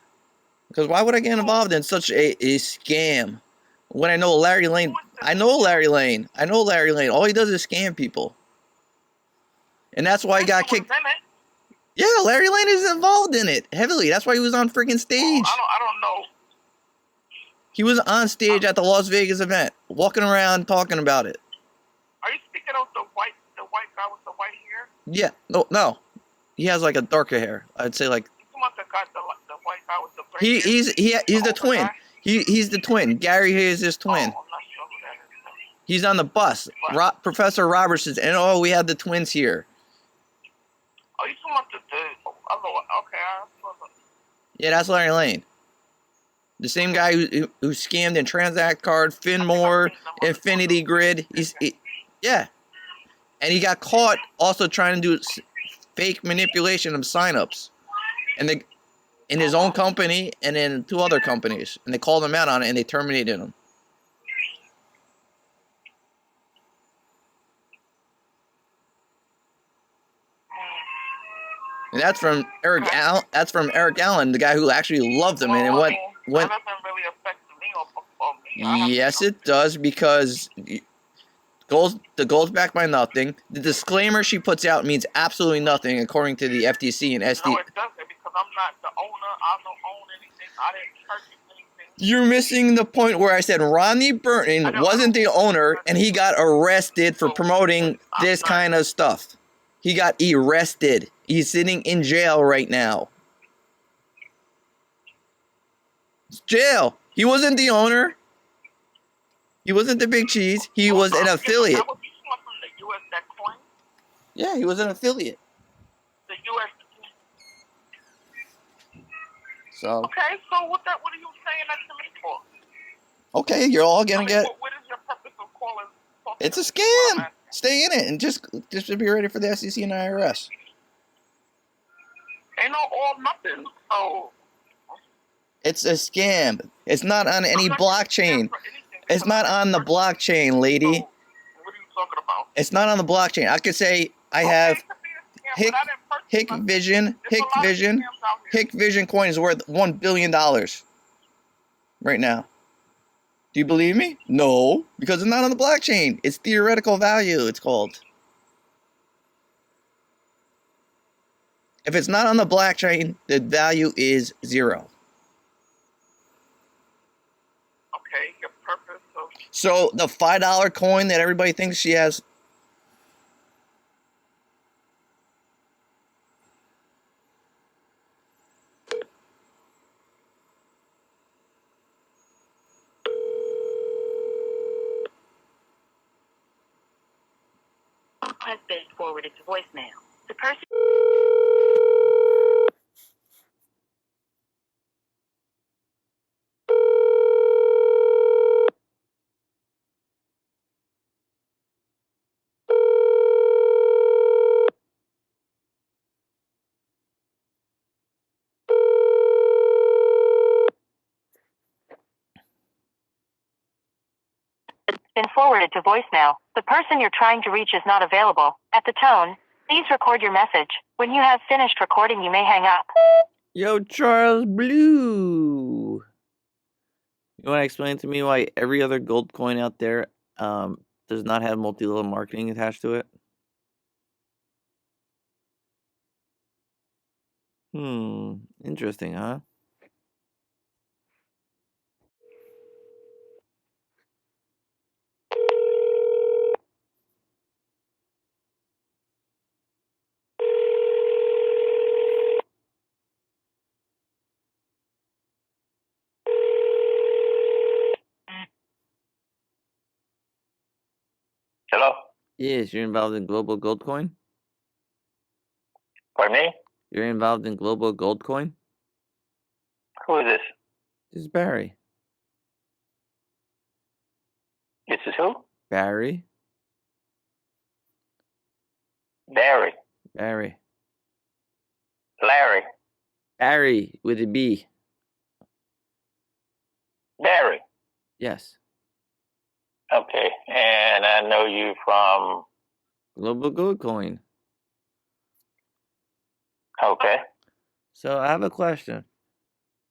[SPEAKER 2] Because why would I get involved in such a scam? When I know Larry Lane. I know Larry Lane. All he does is scam people. And that's why he got kicked. Yeah, Larry Lane is involved in it heavily. That's why he was on freaking stage.
[SPEAKER 13] I don't know.
[SPEAKER 2] He was on stage at the Las Vegas event, walking around talking about it.
[SPEAKER 13] Are you speaking of the white guy with the white hair?
[SPEAKER 2] Yeah, no. He has like a darker hair. I'd say like
[SPEAKER 13] You must have got the white guy with the gray hair.
[SPEAKER 2] he's the twin. He's the twin. Gary is his twin.
[SPEAKER 13] I'm not sure who that is.
[SPEAKER 2] He's on the bus. Professor Robertson, and we have the twins here.
[SPEAKER 13] Oh, you talking about the other one? Okay,
[SPEAKER 2] Yeah, that's Larry Lane. The same guy who scammed in Transact Card, Finmore, Infinity Grid. Yeah. And he got caught also trying to do fake manipulation of signups. And in his own company and in 2 other companies. And they called him out on it and they terminated him. And that's from Eric Allen. That's from Eric Allen, the guy who actually loved him and went.
[SPEAKER 13] That doesn't really affect me or me.
[SPEAKER 2] Yes, it does, because the gold's backed by nothing. The disclaimer she puts out means absolutely nothing, according to the FTC and SD.
[SPEAKER 13] No, it doesn't, because I'm not the owner. I don't own anything. I didn't purchase anything.
[SPEAKER 2] You're missing the point where I said Ronnie Burton wasn't the owner, and he got arrested for promoting this kind of stuff. He got arrested. He's sitting in jail right now. It's jail. He wasn't the owner. He wasn't the big cheese. He was an affiliate. Yeah, he was an affiliate.
[SPEAKER 13] The U.S.
[SPEAKER 2] So.
[SPEAKER 13] Okay, so what are you saying that to me for?
[SPEAKER 2] Okay, you're all gonna get.
[SPEAKER 13] What is your purpose of calling?
[SPEAKER 2] It's a scam. Stay in it and just be ready for the SEC and IRS.
[SPEAKER 13] Ain't no all nothing. So.
[SPEAKER 2] It's a scam. It's not on any blockchain. It's not on the blockchain, lady.
[SPEAKER 13] What are you talking about?
[SPEAKER 2] It's not on the blockchain. I could say I have Hick Vision coin is worth $1 billion right now. Do you believe me? No, because it's not on the blockchain. It's theoretical value, it's called. If it's not on the blockchain, the value is 0.
[SPEAKER 1] Okay, your purpose of...
[SPEAKER 2] So the $5 coin that everybody thinks she has.
[SPEAKER 7] Has been forwarded to voicemail. The person. Been forwarded to voicemail. The person you're trying to reach is not available. At the tone, please record your message. When you have finished recording, you may hang up.
[SPEAKER 2] Yo, Charles Blue. You want to explain to me why every other gold coin out there does not have multi-level marketing attached to it? Interesting, huh?
[SPEAKER 13] Hello?
[SPEAKER 2] Yes, you're involved in Global Gold Coin?
[SPEAKER 13] Pardon me?
[SPEAKER 2] You're involved in Global Gold Coin?
[SPEAKER 13] Who is this?
[SPEAKER 2] This is Barry.
[SPEAKER 13] This is who?
[SPEAKER 2] Barry?
[SPEAKER 13] Barry.
[SPEAKER 2] Barry.
[SPEAKER 13] Larry.
[SPEAKER 2] Barry with a B.
[SPEAKER 13] Barry.
[SPEAKER 2] Yes.
[SPEAKER 13] Okay. And I know you from...
[SPEAKER 2] Global Gold Coin.
[SPEAKER 13] Okay.
[SPEAKER 2] So I have a question.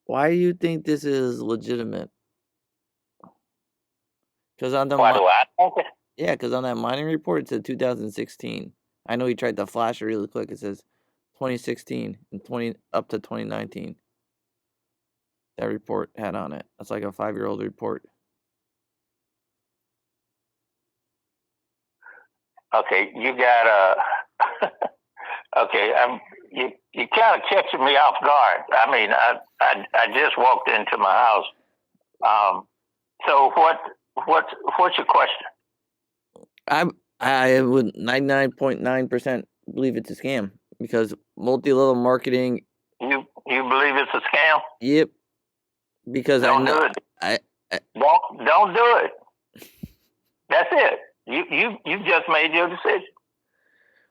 [SPEAKER 2] Why do you think this is legitimate? Because on the
[SPEAKER 13] Why do I think it?
[SPEAKER 2] Yeah, because on that mining report it said 2016. I know he tried to flash it really quick. It says 2016 and up to 2019. That report had on it. That's like a 5-year-old report.
[SPEAKER 13] Okay, you got okay, you kind of catching me off guard. I mean, I just walked into my house. So what's your question?
[SPEAKER 2] I would 99.9% believe it's a scam because multi-level marketing.
[SPEAKER 13] You believe it's a scam?
[SPEAKER 2] Yep. Because
[SPEAKER 13] don't
[SPEAKER 2] I know
[SPEAKER 13] do it. Don't do it. That's it. You just made your decision.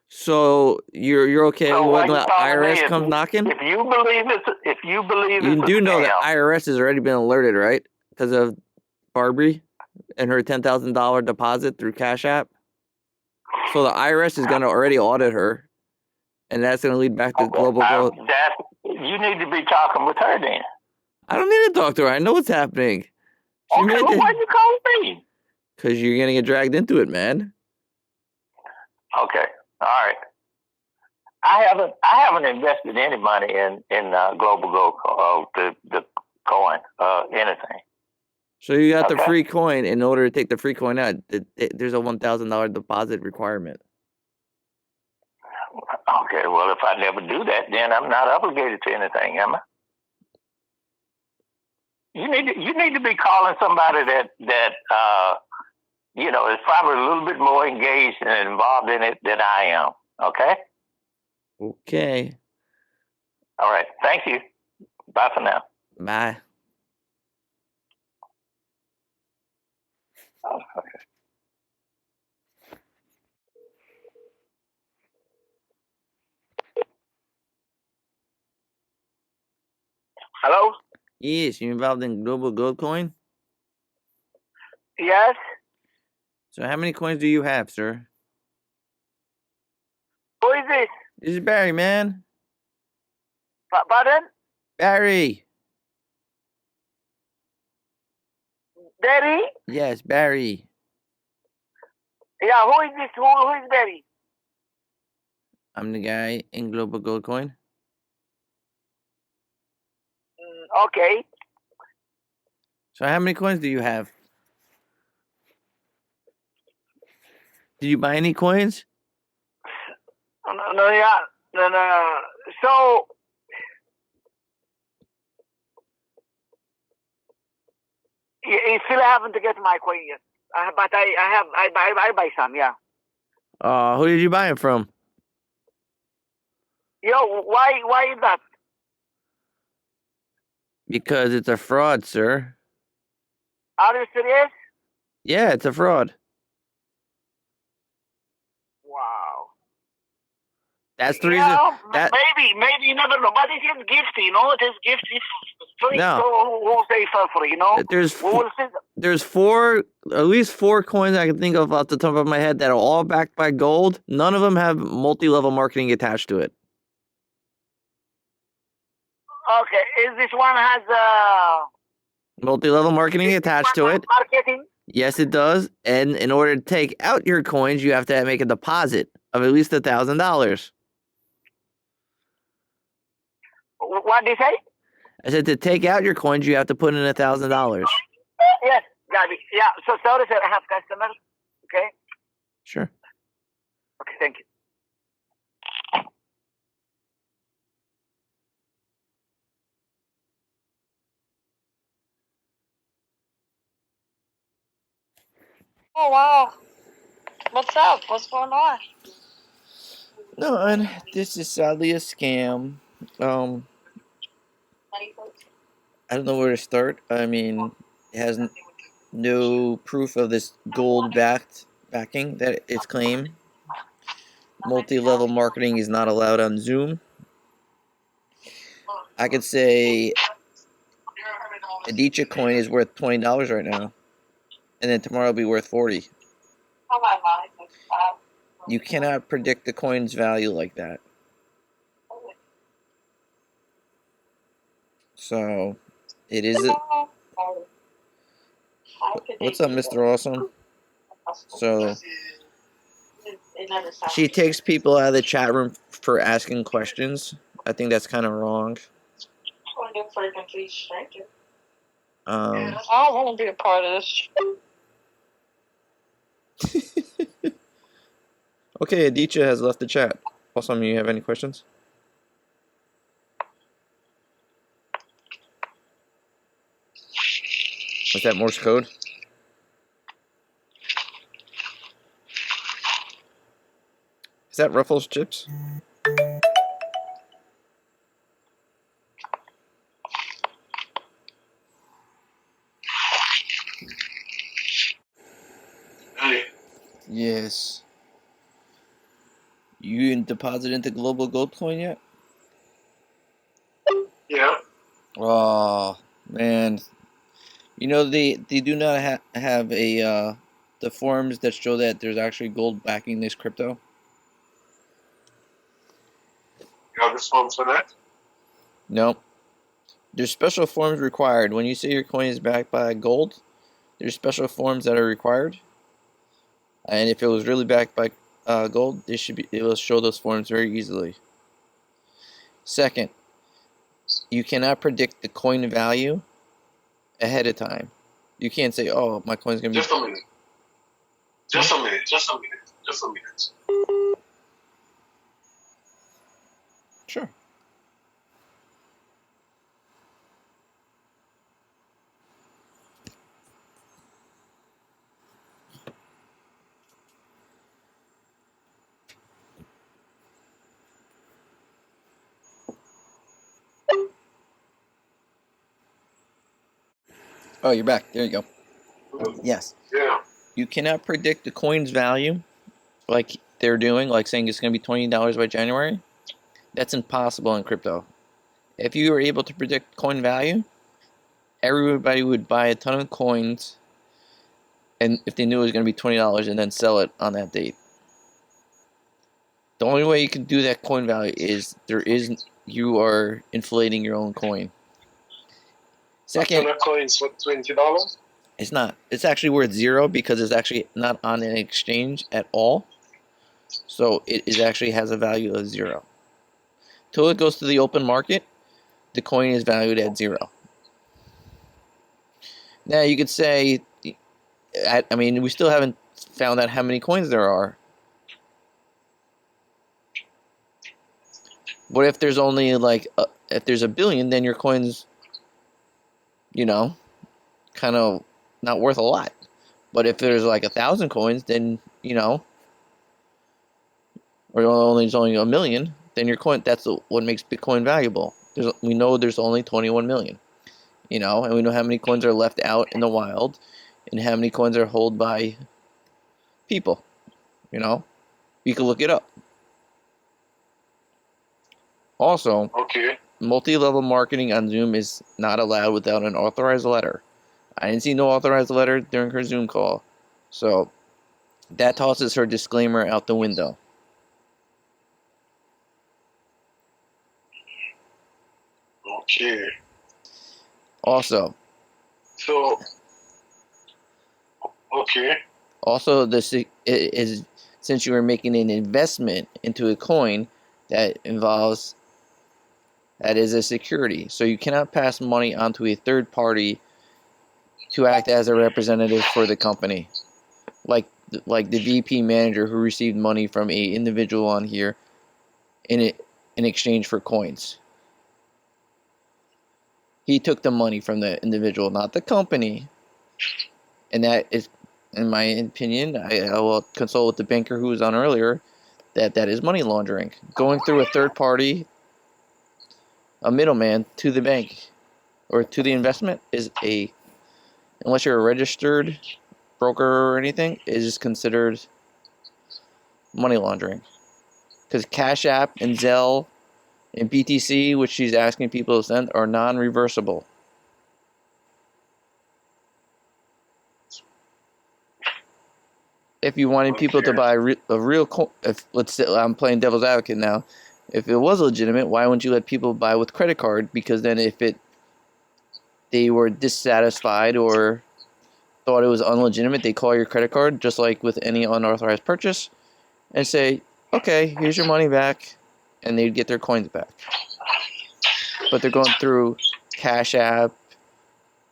[SPEAKER 2] So you're okay when the IRS comes knocking?
[SPEAKER 13] If you believe
[SPEAKER 2] you do know that IRS has already been alerted, right? Because of Barbary and her $10,000 deposit through Cash App. So the IRS is going to already audit her, and that's going to lead back to global growth.
[SPEAKER 13] You need to be talking with her then.
[SPEAKER 2] I don't need to talk to her. I know what's happening.
[SPEAKER 13] Okay, well, why you calling me?
[SPEAKER 2] Because you're going to get dragged into it, man.
[SPEAKER 13] Okay, all right. I haven't invested any money in global gold, the coin, anything.
[SPEAKER 2] So you got the free coin. In order to take the free coin out, there's a $1,000 deposit requirement.
[SPEAKER 13] Okay, well, if I never do that, then I'm not obligated to anything, am I? You need to be calling somebody that is probably a little bit more engaged and involved in it than I am. Okay.
[SPEAKER 2] Okay.
[SPEAKER 13] All right. Thank you. Bye for now.
[SPEAKER 2] Bye.
[SPEAKER 13] Oh, okay. Hello?
[SPEAKER 2] Yes, you involved in Global Gold Coin?
[SPEAKER 13] Yes.
[SPEAKER 2] So how many coins do you have, sir?
[SPEAKER 13] Who is this?
[SPEAKER 2] This is Barry, man.
[SPEAKER 13] Pardon?
[SPEAKER 2] Barry.
[SPEAKER 13] Barry?
[SPEAKER 2] Yes, Barry.
[SPEAKER 13] Yeah, who is this? Who is Barry?
[SPEAKER 2] I'm the guy in Global Gold Coin.
[SPEAKER 4] Okay.
[SPEAKER 2] So how many coins do you have? Did you buy any coins?
[SPEAKER 4] No, yeah. No. So, you still haven't to get my coin yet. But I buy some, yeah.
[SPEAKER 2] Who did you buy it from?
[SPEAKER 4] Yo, why is that?
[SPEAKER 2] Because it's a fraud, sir.
[SPEAKER 4] Are you serious?
[SPEAKER 2] Yeah, it's a fraud.
[SPEAKER 4] Wow.
[SPEAKER 2] That's the reason.
[SPEAKER 4] Maybe you never know. But it is gift, you know. It is gift.
[SPEAKER 2] No.
[SPEAKER 4] Who say for free, you know?
[SPEAKER 2] There's at least four coins I can think of off the top of my head that are all backed by gold. None of them have multi-level marketing attached to it.
[SPEAKER 4] Okay, is this one has
[SPEAKER 2] multi-level marketing attached to it?
[SPEAKER 4] Marketing?
[SPEAKER 2] Yes, it does. And in order to take out your coins, you have to make a deposit of at least $1,000.
[SPEAKER 4] What did you say?
[SPEAKER 2] I said to take out your coins, you have to put in $1,000.
[SPEAKER 4] Yes, got it. Yeah. So sorry, sir. I have customers. Okay.
[SPEAKER 2] Sure.
[SPEAKER 4] Okay. Thank you.
[SPEAKER 22] Oh, wow. What's up? What's going on?
[SPEAKER 2] No, and this is sadly a scam. I don't know where to start. I mean, it has no proof of this gold backing that it's claimed. Multi-level marketing is not allowed on Zoom. I could say a Adicha coin is worth $20 right now, and then tomorrow it'll be worth $40. You cannot predict the coin's value like that. So, it is. What's up, Mr. Awesome? So, she takes people out of the chat room for asking questions. I think that's kind of wrong.
[SPEAKER 22] I don't want to be a part of this.
[SPEAKER 2] Okay, Adicha has left the chat. Awesome, you have any questions? Is that Morse code? Is that Ruffles chips?
[SPEAKER 16] Hey.
[SPEAKER 2] Yes. You didn't deposit into Global Gold Coin yet?
[SPEAKER 16] Yeah.
[SPEAKER 2] Oh, man. You know, they do not have a the forms that show that there's actually gold backing this crypto.
[SPEAKER 16] You have the forms for that?
[SPEAKER 2] No. There's special forms required. When you say your coin is backed by gold, there's special forms that are required. And if it was really backed by gold, it will show those forms very easily. Second, you cannot predict the coin value ahead of time. You can't say, "Oh, my coin's gonna be."
[SPEAKER 16] Just a minute. Just a minute.
[SPEAKER 2] Sure. Oh, you're back. There you go. Yes.
[SPEAKER 16] Yeah.
[SPEAKER 2] You cannot predict the coin's value like they're doing, like saying it's going to be $20 by January. That's impossible in crypto. If you were able to predict coin value, everybody would buy a ton of coins, and if they knew it was going to be $20 and then sell it on that date. The only way you can do that coin value is you are inflating your own coin. Second,
[SPEAKER 16] coins for $20?
[SPEAKER 2] It's not. It's actually worth zero because it's actually not on an exchange at all. So it actually has a value of zero. Till it goes to the open market, the coin is valued at zero. Now you could say, I mean, we still haven't found out how many coins there are. What if there's only like, if there's 1 billion, then your coin's, you know, kind of not worth a lot. But if there's like 1,000 coins, then, you know, or there's only 1 million, then your coin, that's what makes Bitcoin valuable. We know there's only 21 million, you know, and we know how many coins are left out in the wild and how many coins are held by people, you know. You can look it up. Also, multi-level marketing on Zoom is not allowed without an authorized letter. I didn't see no authorized letter during her Zoom call, so that tosses her disclaimer out the window.
[SPEAKER 16] Okay.
[SPEAKER 2] Also.
[SPEAKER 16] So. Okay.
[SPEAKER 2] Also, since you are making an investment into a coin that is a security, so you cannot pass money onto a third party to act as a representative for the company, like the VP manager who received money from a individual on here in exchange for coins. He took the money from the individual, not the company, and that is, in my opinion, I will consult with the banker who was on earlier, that is money laundering. Going through a third party, a middleman, to the bank or to the investment is unless you're a registered broker or anything, is considered money laundering. Because Cash App and Zelle and BTC, which she's asking people to send, are non-reversible. If you wanted people to buy a real coin, let's say, I'm playing devil's advocate now, if it was legitimate, why wouldn't you let people buy with credit card? Because then if they were dissatisfied or thought it was unlegitimate, they call your credit card, just like with any unauthorized purchase, and say, okay, here's your money back, and they'd get their coins back. But they're going through Cash App,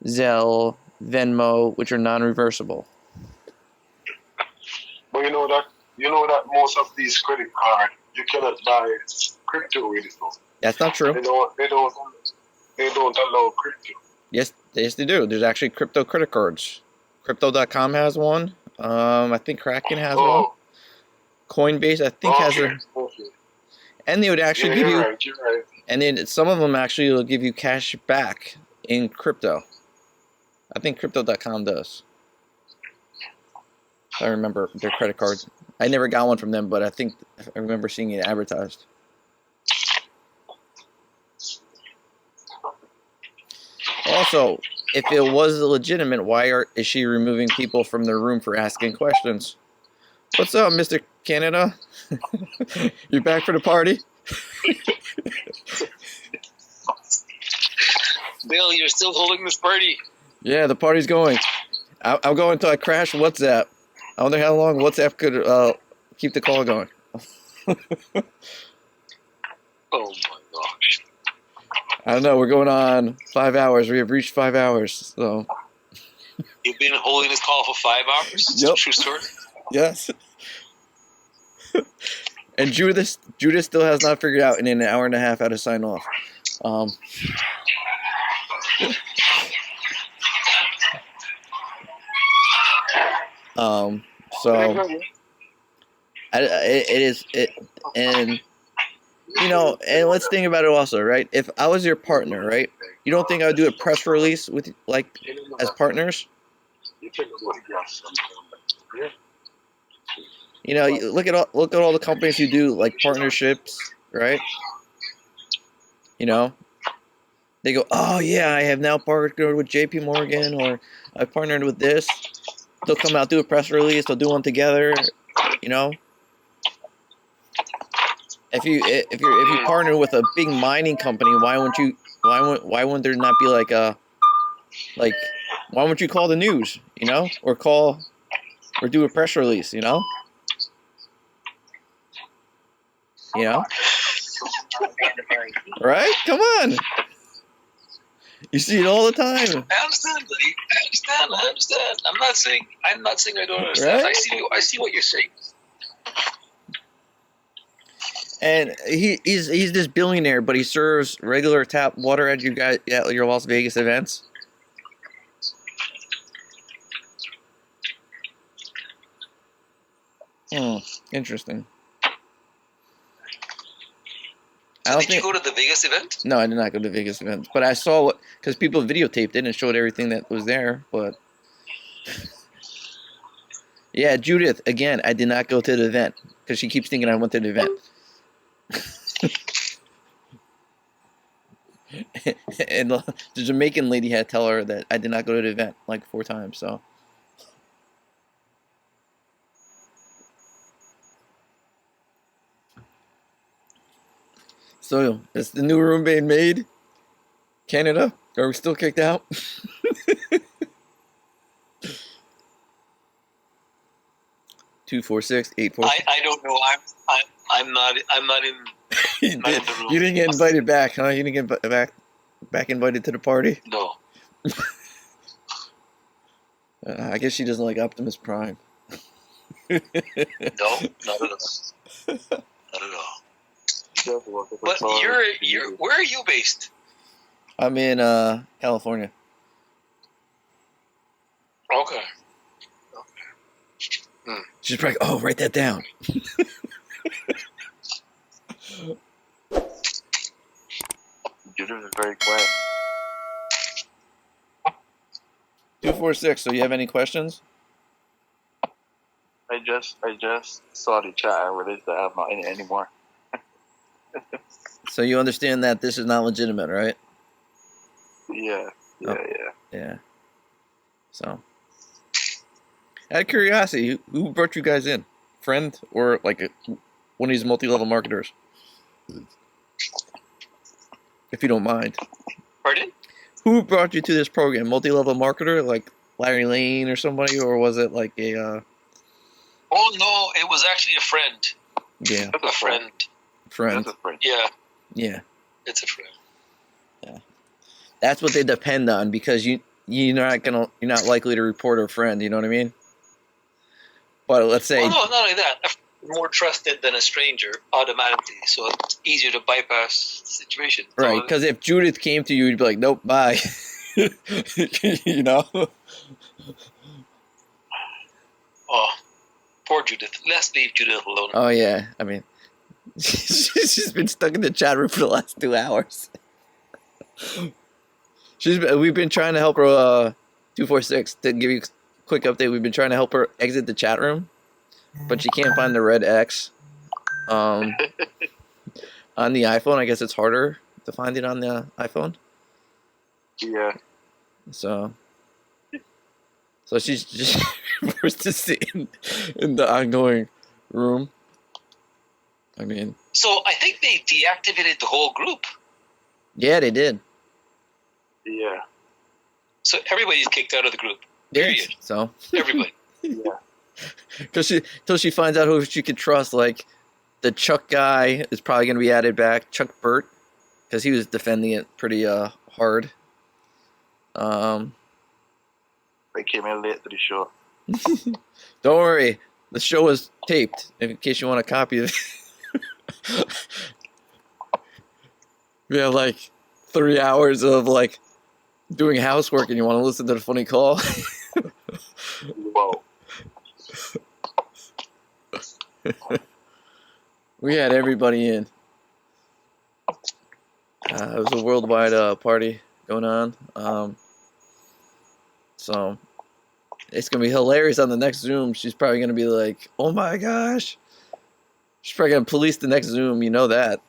[SPEAKER 2] Zelle, Venmo, which are non-reversible.
[SPEAKER 16] But you know that most of these credit cards you cannot buy crypto with it.
[SPEAKER 2] That's not true.
[SPEAKER 16] They don't allow crypto.
[SPEAKER 2] Yes, they do. There's actually crypto credit cards. Crypto.com has one. I think Kraken has one. Coinbase, I think, has a.
[SPEAKER 16] Okay.
[SPEAKER 2] And they would actually give you.
[SPEAKER 16] Right, you're right.
[SPEAKER 2] And then some of them actually will give you cash back in crypto. I think Crypto.com does. I remember their credit cards. I never got one from them, but I remember seeing it advertised. Also, if it was legitimate, why is she removing people from their room for asking questions? What's up, Mr. Canada? You back for the party?
[SPEAKER 17] Bill, you're still holding this party.
[SPEAKER 2] Yeah, the party's going. I'm going until I crash WhatsApp. I wonder how long WhatsApp could keep the call going.
[SPEAKER 17] Oh my gosh.
[SPEAKER 2] I don't know. We're going on 5 hours. We have reached 5 hours. So.
[SPEAKER 17] You've been holding this call for 5 hours?
[SPEAKER 2] Yep.
[SPEAKER 17] True story?
[SPEAKER 2] Yes. And Judas still has not figured out in an hour and a half how to sign off. So and you know, and let's think about it also, right? If I was your partner, right? You don't think I would do a press release with as partners? You know, look at all the companies who do like partnerships, right? You know, they go, oh yeah, I have now partnered with JP Morgan, or I've partnered with this. They'll come out, do a press release, they'll do one together, you know. If you partner with a big mining company, why wouldn't there not be why wouldn't you call the news, you know, or do a press release, you know? You know? Right? Come on. You see it all the time.
[SPEAKER 17] I understand, buddy. I understand. I'm not saying I don't understand.
[SPEAKER 2] Right?
[SPEAKER 17] I see what you're saying.
[SPEAKER 2] And he's this billionaire, but he serves regular tap water at your Las Vegas events. Interesting.
[SPEAKER 17] So did you go to the Vegas event?
[SPEAKER 2] No, I did not go to the Vegas event, but I saw what, because people videotaped it and showed everything that was there. But yeah, Judith, again, I did not go to the event because she keeps thinking I went to the event. And the Jamaican lady had to tell her that I did not go to the event like 4 times. So is the new room being made? Canada? Are we still kicked out? Two 4 6 8 4.
[SPEAKER 17] I don't know. I'm not in.
[SPEAKER 2] You didn't get invited back, huh? You didn't get back invited to the party?
[SPEAKER 17] No.
[SPEAKER 2] I guess she doesn't like Optimus Prime.
[SPEAKER 17] No, not at all. Not at all. But you're where are you based?
[SPEAKER 2] I'm in California.
[SPEAKER 17] Okay.
[SPEAKER 2] She's probably, oh, write that down.
[SPEAKER 18] Judith is very quiet.
[SPEAKER 2] 246. So you have any questions?
[SPEAKER 18] I just saw the chat and realized that I'm not in it anymore.
[SPEAKER 2] So you understand that this is not legitimate, right?
[SPEAKER 18] Yeah.
[SPEAKER 2] Yeah. So, out of curiosity, who brought you guys in? Friend or like one of these multi-level marketers? If you don't mind.
[SPEAKER 17] Pardon?
[SPEAKER 2] Who brought you to this program? Multi-level marketer, like Larry Lane or somebody, or was it like a?
[SPEAKER 17] Oh no, it was actually a friend.
[SPEAKER 2] Yeah.
[SPEAKER 17] A friend.
[SPEAKER 2] Friend.
[SPEAKER 17] Yeah.
[SPEAKER 2] Yeah.
[SPEAKER 17] It's a friend.
[SPEAKER 2] Yeah. That's what they depend on, because you're not likely to report a friend. You know what I mean? But let's say.
[SPEAKER 17] Well, no, not only that. A friend is more trusted than a stranger automatically, so it's easier to bypass the situation.
[SPEAKER 2] Right, because if Judith came to you, you'd be like, nope, bye. You know?
[SPEAKER 17] Oh, poor Judith. Let's leave Judith alone.
[SPEAKER 2] Oh, yeah. I mean, she's been stuck in the chat room for the last 2 hours. We've been trying to help her, 246, to give you a quick update. We've been trying to help her exit the chat room, but she can't find the red X. On the iPhone, I guess it's harder to find it on the iPhone.
[SPEAKER 18] Yeah.
[SPEAKER 2] So she's just forced to sit in the ongoing room. I mean.
[SPEAKER 17] So I think they deactivated the whole group.
[SPEAKER 2] Yeah, they did.
[SPEAKER 18] Yeah.
[SPEAKER 17] So everybody's kicked out of the group. Period.
[SPEAKER 2] So.
[SPEAKER 17] Everybody.
[SPEAKER 18] Yeah.
[SPEAKER 2] Till she finds out who she can trust, like the Chuck guy is probably going to be added back. Chuck Burt, because he was defending it pretty hard.
[SPEAKER 18] They came in late to the show.
[SPEAKER 2] Don't worry, the show is taped. In case you want a copy of it. We have like 3 hours of like doing housework, and you want to listen to the funny call.
[SPEAKER 18] Whoa.
[SPEAKER 2] We had everybody in. It was a worldwide party going on. So it's gonna be hilarious on the next Zoom. She's probably gonna be like, "Oh my gosh!" She's probably gonna police the next Zoom. You know that.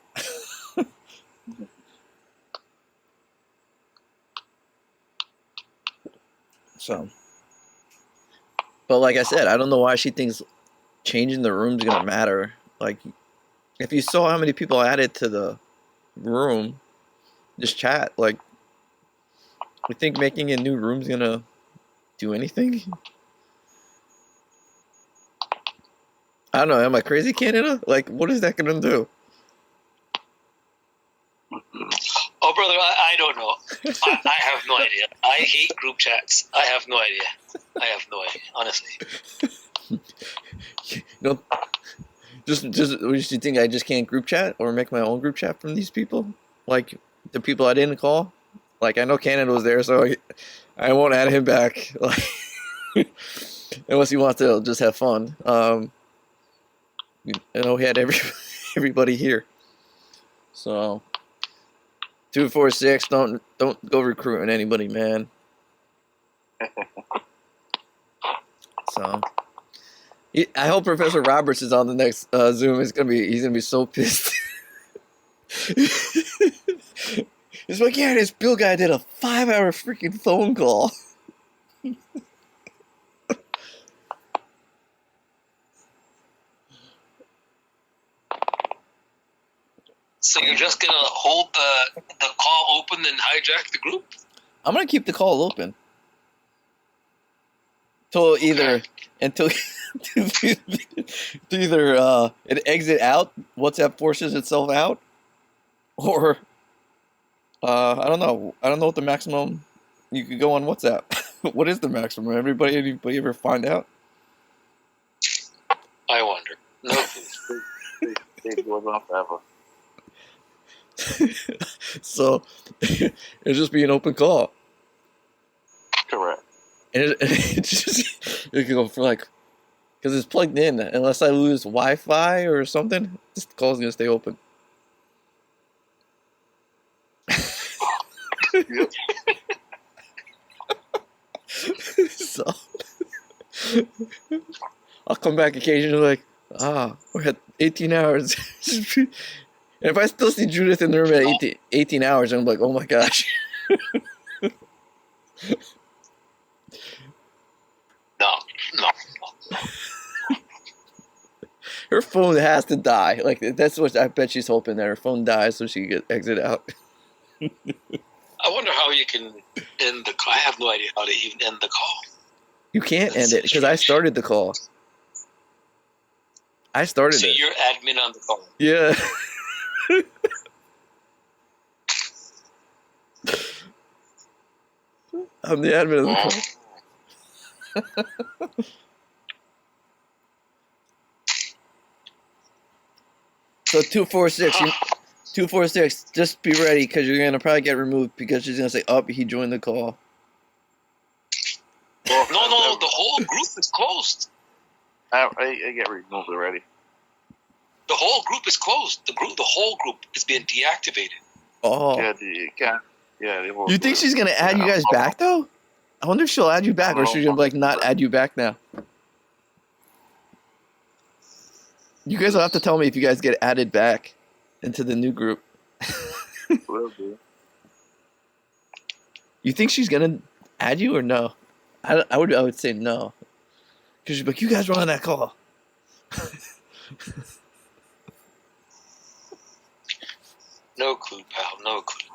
[SPEAKER 2] So, but like I said, I don't know why she thinks changing the room's gonna matter. Like, if you saw how many people added to the room, just chat. Like, you think making a new room's gonna do anything? I don't know. Am I crazy, Canada? Like, what is that gonna do?
[SPEAKER 17] Oh, brother, I don't know. I have no idea. I hate group chats. I have no idea. Honestly.
[SPEAKER 2] Just you think I just can't group chat or make my own group chat from these people? Like the people I didn't call? Like I know Canada was there, so I won't add him back. Like unless he wants to just have fun. I know he had everybody here. So 246, don't go recruiting anybody, man. So I hope Professor Roberts is on the next Zoom. He's gonna be so pissed. He's like, yeah, this Bill guy did a 5-hour freaking phone call.
[SPEAKER 17] So you're just gonna hold the call open and hijack the group?
[SPEAKER 2] I'm gonna keep the call open until either it exit out, WhatsApp forces itself out, or I don't know what the maximum you could go on WhatsApp. What is the maximum? Anybody ever find out?
[SPEAKER 17] I wonder. No.
[SPEAKER 18] It goes on forever.
[SPEAKER 2] So it'll just be an open call.
[SPEAKER 18] Correct.
[SPEAKER 2] And it can go for like, because it's plugged in. Unless I lose Wi-Fi or something, this call's gonna stay open.
[SPEAKER 18] Yep.
[SPEAKER 2] So I'll come back occasionally like, we're at 18 hours. And if I still see Judith in the room at 18 hours, I'm like, oh my gosh.
[SPEAKER 17] No.
[SPEAKER 2] Her phone has to die. Like, that's what I bet she's hoping, that her phone dies so she can get exit out.
[SPEAKER 17] I wonder how you can end the call. I have no idea how to even end the call.
[SPEAKER 2] You can't end it because I started the call. I started it.
[SPEAKER 17] So you're admin on the call.
[SPEAKER 2] Yeah. I'm the admin of the call. So 246, just be ready because you're gonna probably get removed because she's gonna say, "Oh, he joined the call."
[SPEAKER 17] No, the whole group is closed.
[SPEAKER 18] I get removed already.
[SPEAKER 17] The whole group is closed. The whole group is being deactivated.
[SPEAKER 2] Oh.
[SPEAKER 18] Yeah, you can't. Yeah.
[SPEAKER 2] You think she's gonna add you guys back though? I wonder if she'll add you back, or she's gonna like not add you back now. You guys will have to tell me if you guys get added back into the new group.
[SPEAKER 18] Will do.
[SPEAKER 2] You think she's gonna add you or no? I would say no, because she's like, you guys were on that call.
[SPEAKER 17] No clue, pal. No clue.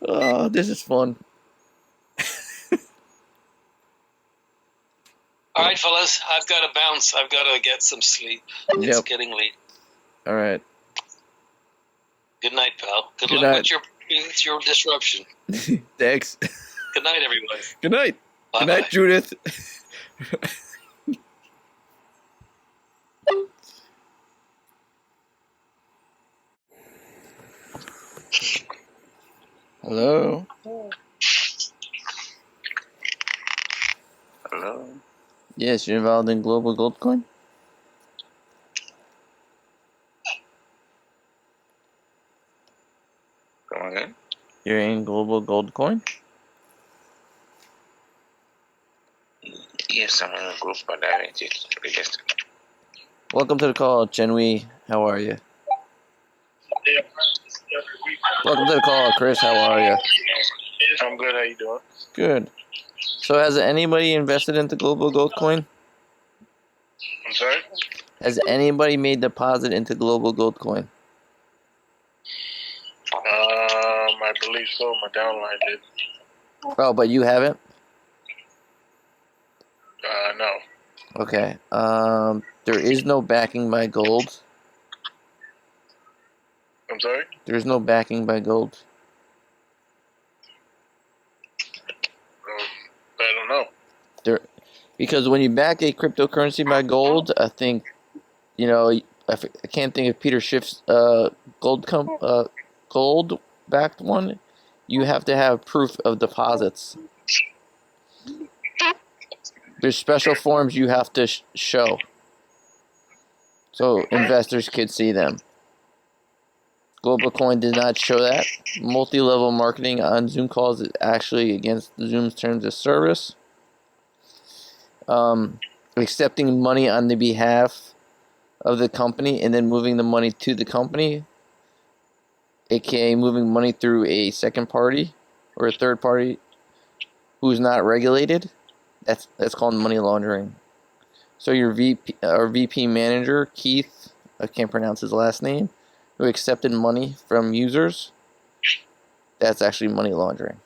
[SPEAKER 2] Oh, this is fun.
[SPEAKER 17] All right, fellas. I've got to bounce. I've got to get some sleep. It's getting late.
[SPEAKER 2] All right.
[SPEAKER 17] Good night, pal. Good luck
[SPEAKER 2] night.
[SPEAKER 17] with your disruption.
[SPEAKER 2] Thanks.
[SPEAKER 17] Good night, everybody.
[SPEAKER 2] Good night.
[SPEAKER 17] Bye-bye.
[SPEAKER 2] Good night, Judith. Hello.
[SPEAKER 18] Hello.
[SPEAKER 2] Yes, you're involved in Global Gold Coin?
[SPEAKER 18] Come again?
[SPEAKER 2] You're in Global Gold Coin?
[SPEAKER 18] Yes, I'm in a group, but I haven't yet registered.
[SPEAKER 2] Welcome to the call, Chenwei. How are you? Welcome to the call, Chris. How are you?
[SPEAKER 16] I'm good. How you doing?
[SPEAKER 2] Good. So has anybody invested into Global Gold Coin?
[SPEAKER 16] I'm sorry?
[SPEAKER 2] Has anybody made deposit into Global Gold Coin?
[SPEAKER 16] I believe so. My downline did.
[SPEAKER 2] Oh, but you haven't?
[SPEAKER 16] No.
[SPEAKER 2] Okay. There is no backing by gold.
[SPEAKER 16] I'm sorry?
[SPEAKER 2] There's no backing by gold.
[SPEAKER 16] know.
[SPEAKER 2] Because when you back a cryptocurrency by gold, I think, you know, I can't think of Peter Schiff's gold backed one. You have to have proof of deposits. There's special forms you have to show, so investors could see them. Global Coin did not show that. Multi-level marketing on Zoom calls is actually against Zoom's terms of service. Accepting money on the behalf of the company and then moving the money to the company, aka moving money through a second party or a third party who's not regulated, that's called money laundering. So your VP manager, Keith, I can't pronounce his last name, who accepted money from users, that's actually money laundering.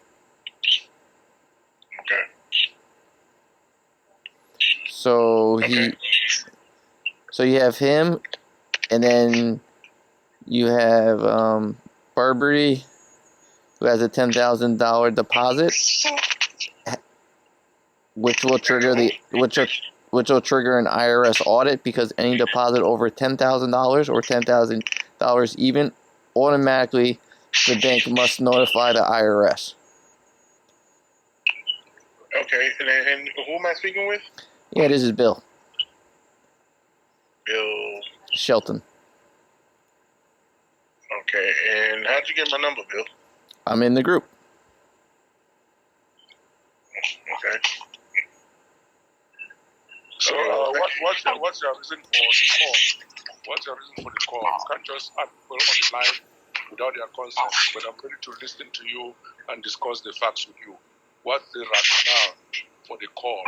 [SPEAKER 16] Okay.
[SPEAKER 2] So you have him, and then you have Barbary, who has a $10,000 deposit, which will trigger an IRS audit, because any deposit over $10,000 or $10,000 even, automatically the bank must notify the IRS.
[SPEAKER 16] Okay, and who am I speaking with?
[SPEAKER 2] Yeah, this is Bill.
[SPEAKER 16] Bill
[SPEAKER 2] Shelton.
[SPEAKER 16] Okay, and how'd you get my number, Bill?
[SPEAKER 2] I'm in the group.
[SPEAKER 16] Okay. So, what's your reason for the call? What's your reason for the call? You can't just add people on the line without their consent, but I'm ready to listen to you and discuss the facts with you. What's the rationale for the call?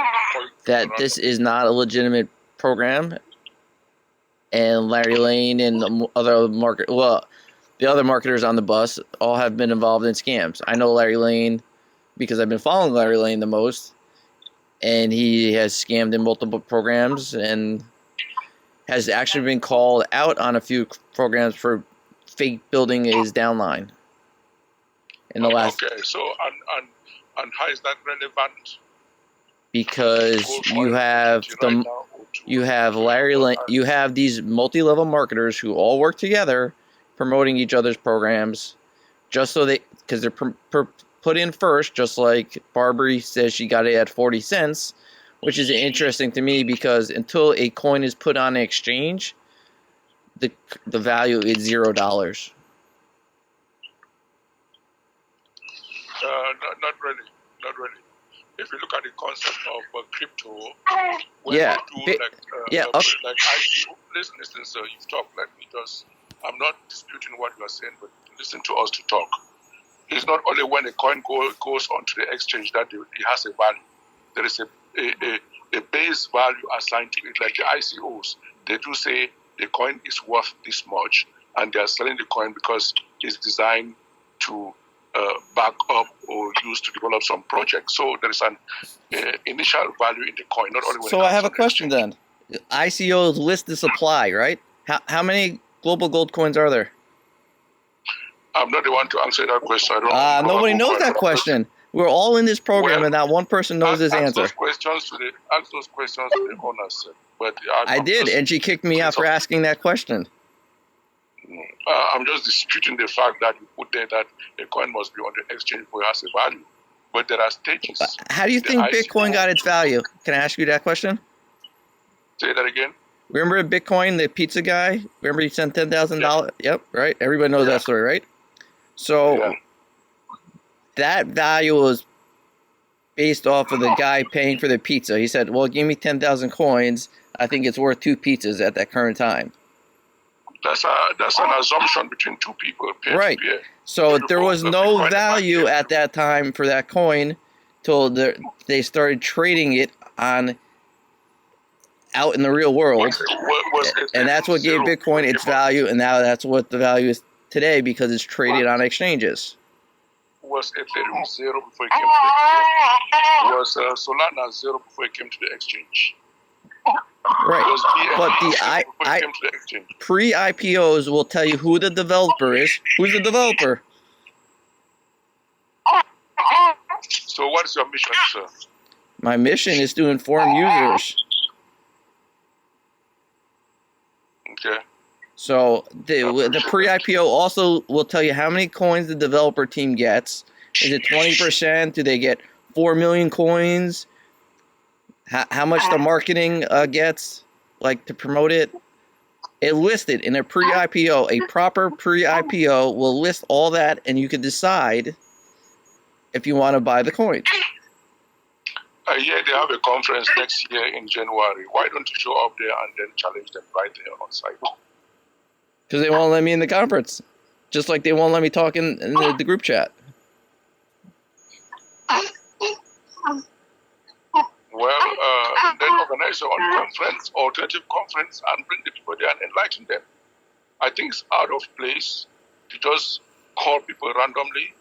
[SPEAKER 2] That this is not a legitimate program, and Larry Lane and the other marketers on the bus all have been involved in scams. I know Larry Lane because I've been following Larry Lane the most, and he has scammed in multiple programs and has actually been called out on a few programs for fake building his downline. In the last.
[SPEAKER 16] Okay, so and how is that relevant?
[SPEAKER 2] Because you have Larry Lane, you have these multi-level marketers who all work together, promoting each other's programs, just so because they're put in first, just like Barbary says she got it at 40 cents, which is interesting to me, because until a coin is put on an exchange, the value is $0.
[SPEAKER 16] Not really. If you look at the concept of crypto,
[SPEAKER 2] when you do
[SPEAKER 16] listen, sir, you've talked. I'm not disputing what you are saying, but listen to us to talk. It's not only when a coin goes onto the exchange that it has a value. There is a base value assigned to it, like the ICOs. They do say the coin is worth this much, and they are selling the coin because it's designed to back up or used to develop some project. So there is an initial value in the coin, not only when.
[SPEAKER 2] So I have a question then. ICOs list the supply, right? How many global gold coins are there?
[SPEAKER 16] I'm not the one to answer that question. I don't.
[SPEAKER 2] Nobody knows that question. We're all in this program, and not one person knows his answer.
[SPEAKER 16] Ask those questions to the owners, sir. But
[SPEAKER 2] I did, and she kicked me out for asking that question.
[SPEAKER 16] I'm just disputing the fact that you put there that a coin must be on the exchange for it has a value. But there are stages.
[SPEAKER 2] How do you think Bitcoin got its value? Can I ask you that question?
[SPEAKER 16] Say that again.
[SPEAKER 2] Remember Bitcoin, the pizza guy? Remember he sent $10,000? Yep, right? Everybody knows that story, right? So that value was based off of the guy paying for the pizza. He said, well, give me 10,000 coins. I think it's worth 2 pizzas at that current time.
[SPEAKER 16] That's an assumption between two people.
[SPEAKER 2] Right. So there was no value at that time for that coin till they started trading it out in the real world. And that's what gave Bitcoin its value, and now that's what the value is today, because it's traded on exchanges.
[SPEAKER 16] Was Ethereum zero before it came to the exchange? Was Solana zero before it came to the exchange?
[SPEAKER 2] Right, but the pre-IPOs will tell you who the developer is. Who's the developer?
[SPEAKER 16] So what is your mission, sir?
[SPEAKER 2] My mission is to inform users.
[SPEAKER 16] Okay.
[SPEAKER 2] So the pre-IPO also will tell you how many coins the developer team gets. Is it 20%? Do they get 4 million coins? How much the marketing gets, like, to promote it? It listed in a pre-IPO. A proper pre-IPO will list all that, and you can decide if you want to buy the coin.
[SPEAKER 16] Yeah, they have a conference next year in January. Why don't you show up there and then challenge them right there on site?
[SPEAKER 2] Because they won't let me in the conference. Just like they won't let me talk in the group chat.
[SPEAKER 16] Well, then organize your own conference, alternative conference, and bring the people there and enlighten them. I think it's out of place to just call people randomly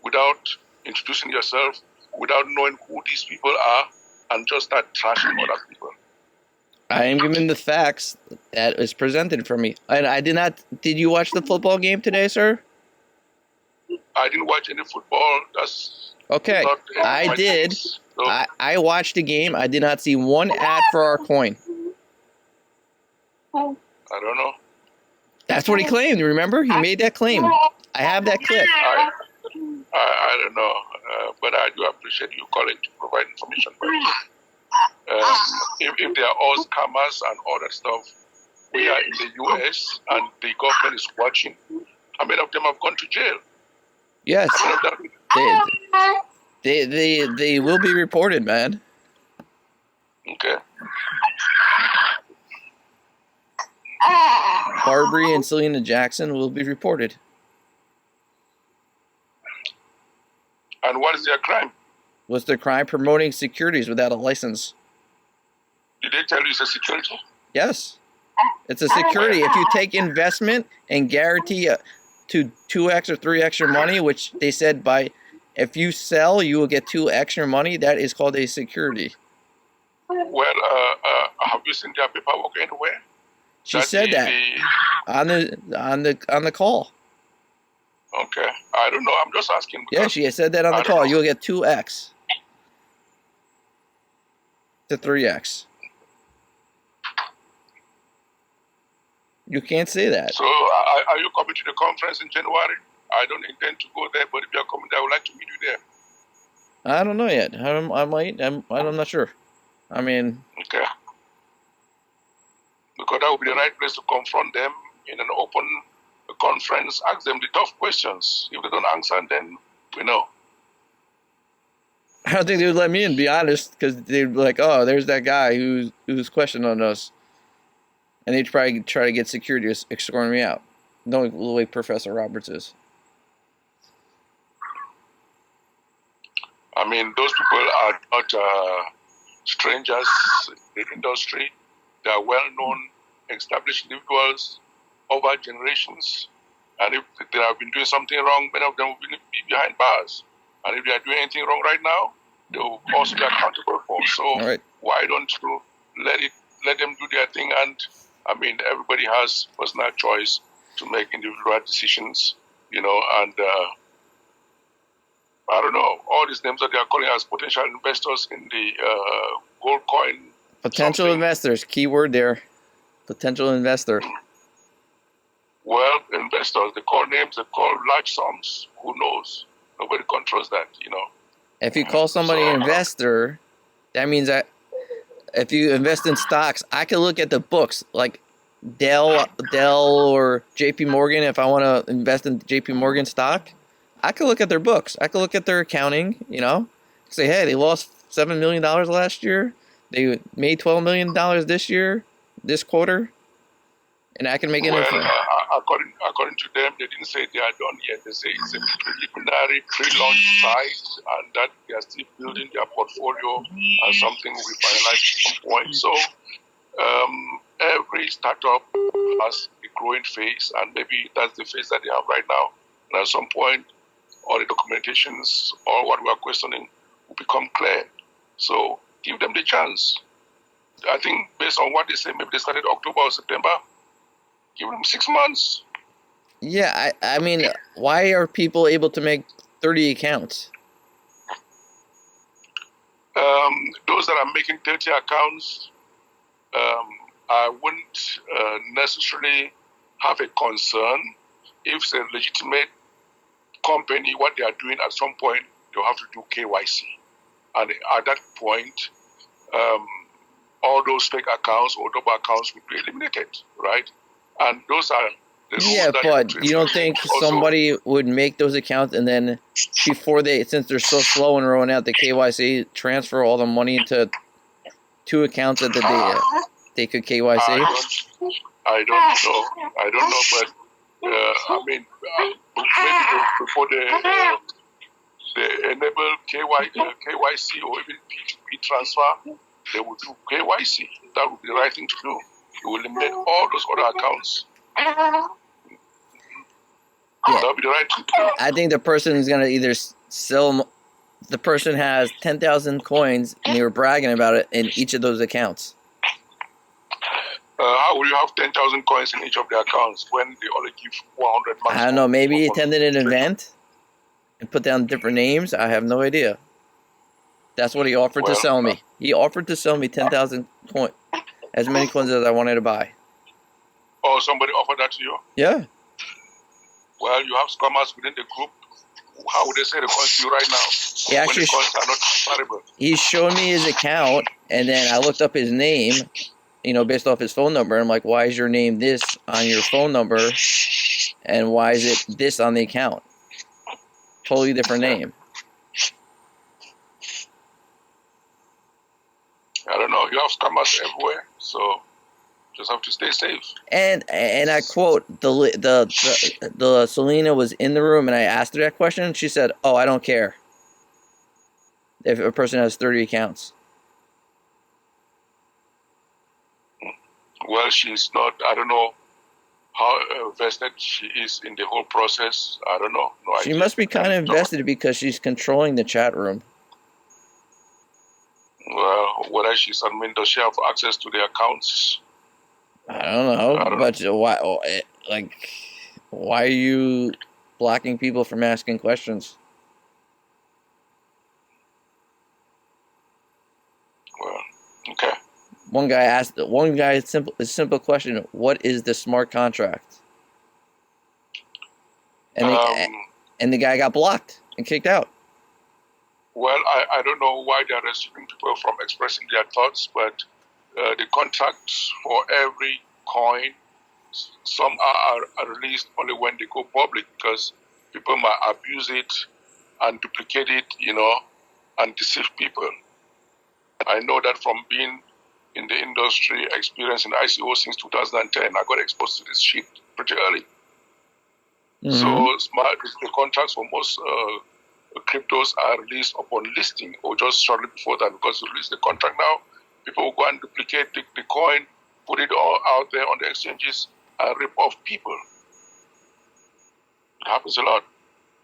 [SPEAKER 16] without introducing yourself, without knowing who these people are, and just start trashing other people.
[SPEAKER 2] I am given the facts that is presented for me. And I did not. Did you watch the football game today, sir?
[SPEAKER 16] I didn't watch any football. That's
[SPEAKER 2] okay.
[SPEAKER 16] Not
[SPEAKER 2] I did.
[SPEAKER 16] Things, so.
[SPEAKER 2] I watched the game. I did not see one ad for our coin.
[SPEAKER 16] I don't know.
[SPEAKER 2] That's what he claimed. Remember, he made that claim. I have that clip.
[SPEAKER 16] I don't know, but I do appreciate you calling to provide information. But if they are all scammers and all that stuff, we are in the U.S. and the government is watching. How many of them have gone to jail?
[SPEAKER 2] Yes. They will be reported, man.
[SPEAKER 16] Okay.
[SPEAKER 2] Barbary and Selena Jackson will be reported.
[SPEAKER 16] And what is their crime?
[SPEAKER 2] What's their crime? Promoting securities without a license.
[SPEAKER 16] Did they tell you it's a security?
[SPEAKER 2] Yes. It's a security. If you take investment and guarantee to 2x or 3x your money, which they said if you sell, you will get 2x your money, that is called a security.
[SPEAKER 16] Well, have you seen their paperwork anywhere?
[SPEAKER 2] She said that on the call.
[SPEAKER 16] Okay, I don't know. I'm just asking.
[SPEAKER 2] Yeah, she said that on the call. You'll get 2x to 3x. You can't say that.
[SPEAKER 16] So, are you coming to the conference in January? I don't intend to go there, but if you're coming there, I would like to meet you there.
[SPEAKER 2] I don't know yet. I might. I'm not sure. I mean.
[SPEAKER 16] Okay. Because that would be the right place to confront them in an open conference, ask them the tough questions. If they don't answer, then we know.
[SPEAKER 2] I don't think they would let me in, be honest, because they'd be like, oh, there's that guy who's questioning us. And they'd probably try to get security to escort me out, knowing the way Professor Roberts is.
[SPEAKER 16] I mean, those people are not strangers in the industry. They are well-known, established individuals over generations. And if they have been doing something wrong, many of them will be behind bars. And if they are doing anything wrong right now, they will also be accountable for. So why don't you let them do their thing? And I mean, everybody has personal choice to make individual decisions, you know, and I don't know, all these names that they are calling as potential investors in the gold coin.
[SPEAKER 2] Potential investors, keyword there. Potential investor.
[SPEAKER 16] Well, investors, they call names, they call large sums. Who knows? Nobody controls that, you know.
[SPEAKER 2] If you call somebody an investor, that means that if you invest in stocks, I can look at the books, like Dell or JP Morgan. If I want to invest in JP Morgan stock, I can look at their books. I can look at their accounting, you know, say, hey, they lost $7 million last year. They made $12 million this year, this quarter. And I can make it.
[SPEAKER 16] According to them, they didn't say they are done yet. They say it's a preliminary pre-launch site and that they are still building their portfolio and something will be finalized at some point. So every startup has a growing phase, and maybe that's the phase that they have right now. And at some point, all the documentations, all what we are questioning will become clear. So give them the chance. I think based on what they say, maybe they started October or September. Give them 6 months.
[SPEAKER 2] Yeah, I mean, why are people able to make 30 accounts?
[SPEAKER 16] Those that are making dirty accounts, I wouldn't necessarily have a concern if it's a legitimate company. What they are doing at some point, they'll have to do KYC, and at that point, all those fake accounts or double accounts would be eliminated, right? And those are the rules.
[SPEAKER 2] Yeah, but you don't think somebody would make those accounts and then before since they're so slow in rolling out the KYC, transfer all the money into 2 accounts that they could KYC?
[SPEAKER 16] I don't know, but I mean, maybe before they enable KYC or even P2P transfer, they would do KYC. That would be the right thing to do. It will eliminate all those other accounts.
[SPEAKER 2] Yeah.
[SPEAKER 16] That would be the right thing to do.
[SPEAKER 2] I think the person is going to either sell. The person has 10,000 coins and they were bragging about it in each of those accounts.
[SPEAKER 16] How will you have 10,000 coins in each of the accounts when they only give 100 months?
[SPEAKER 2] I don't know. Maybe he attended an event and put down different names. I have no idea. That's what he offered to sell me. He offered to sell me 10,000 coins, as many coins as I wanted to buy.
[SPEAKER 16] Oh, somebody offered that to you?
[SPEAKER 2] Yeah.
[SPEAKER 16] Well, you have scammers within the group. How would they say the coins to you right now?
[SPEAKER 2] He actually,
[SPEAKER 16] when the coins are not comparable.
[SPEAKER 2] He showed me his account, and then I looked up his name, based off his phone number. I'm like, why is your name this on your phone number, and why is it this on the account? Totally different name.
[SPEAKER 16] I don't know. You have scammers everywhere, so just have to stay safe.
[SPEAKER 2] And I quote, the Selena was in the room, and I asked her that question. And she said, "Oh, I don't care if a person has 30 accounts."
[SPEAKER 16] Well, she's not. I don't know how vested she is in the whole process. I don't know. No
[SPEAKER 2] she
[SPEAKER 16] idea.
[SPEAKER 2] Must be kind of invested because she's controlling the chat room.
[SPEAKER 16] Well, whether she's admin, does she have access to the accounts?
[SPEAKER 2] I don't know, but why are you blocking people from asking questions?
[SPEAKER 16] Well, okay.
[SPEAKER 2] One guy asked a simple question: what is the smart contract? And the guy got blocked and kicked out.
[SPEAKER 16] Well, I don't know why they are restricting people from expressing their thoughts, but the contracts for every coin, some are released only when they go public because people might abuse it and duplicate it, and deceive people. I know that from being in the industry, experience in ICO since 2010, I got exposed to this shit pretty early. Mm-hmm. So the contracts for most cryptos are released upon listing or just shortly before that, because you release the contract now, people will go and duplicate the coin, put it all out there on the exchanges and rip off people. It happens a lot.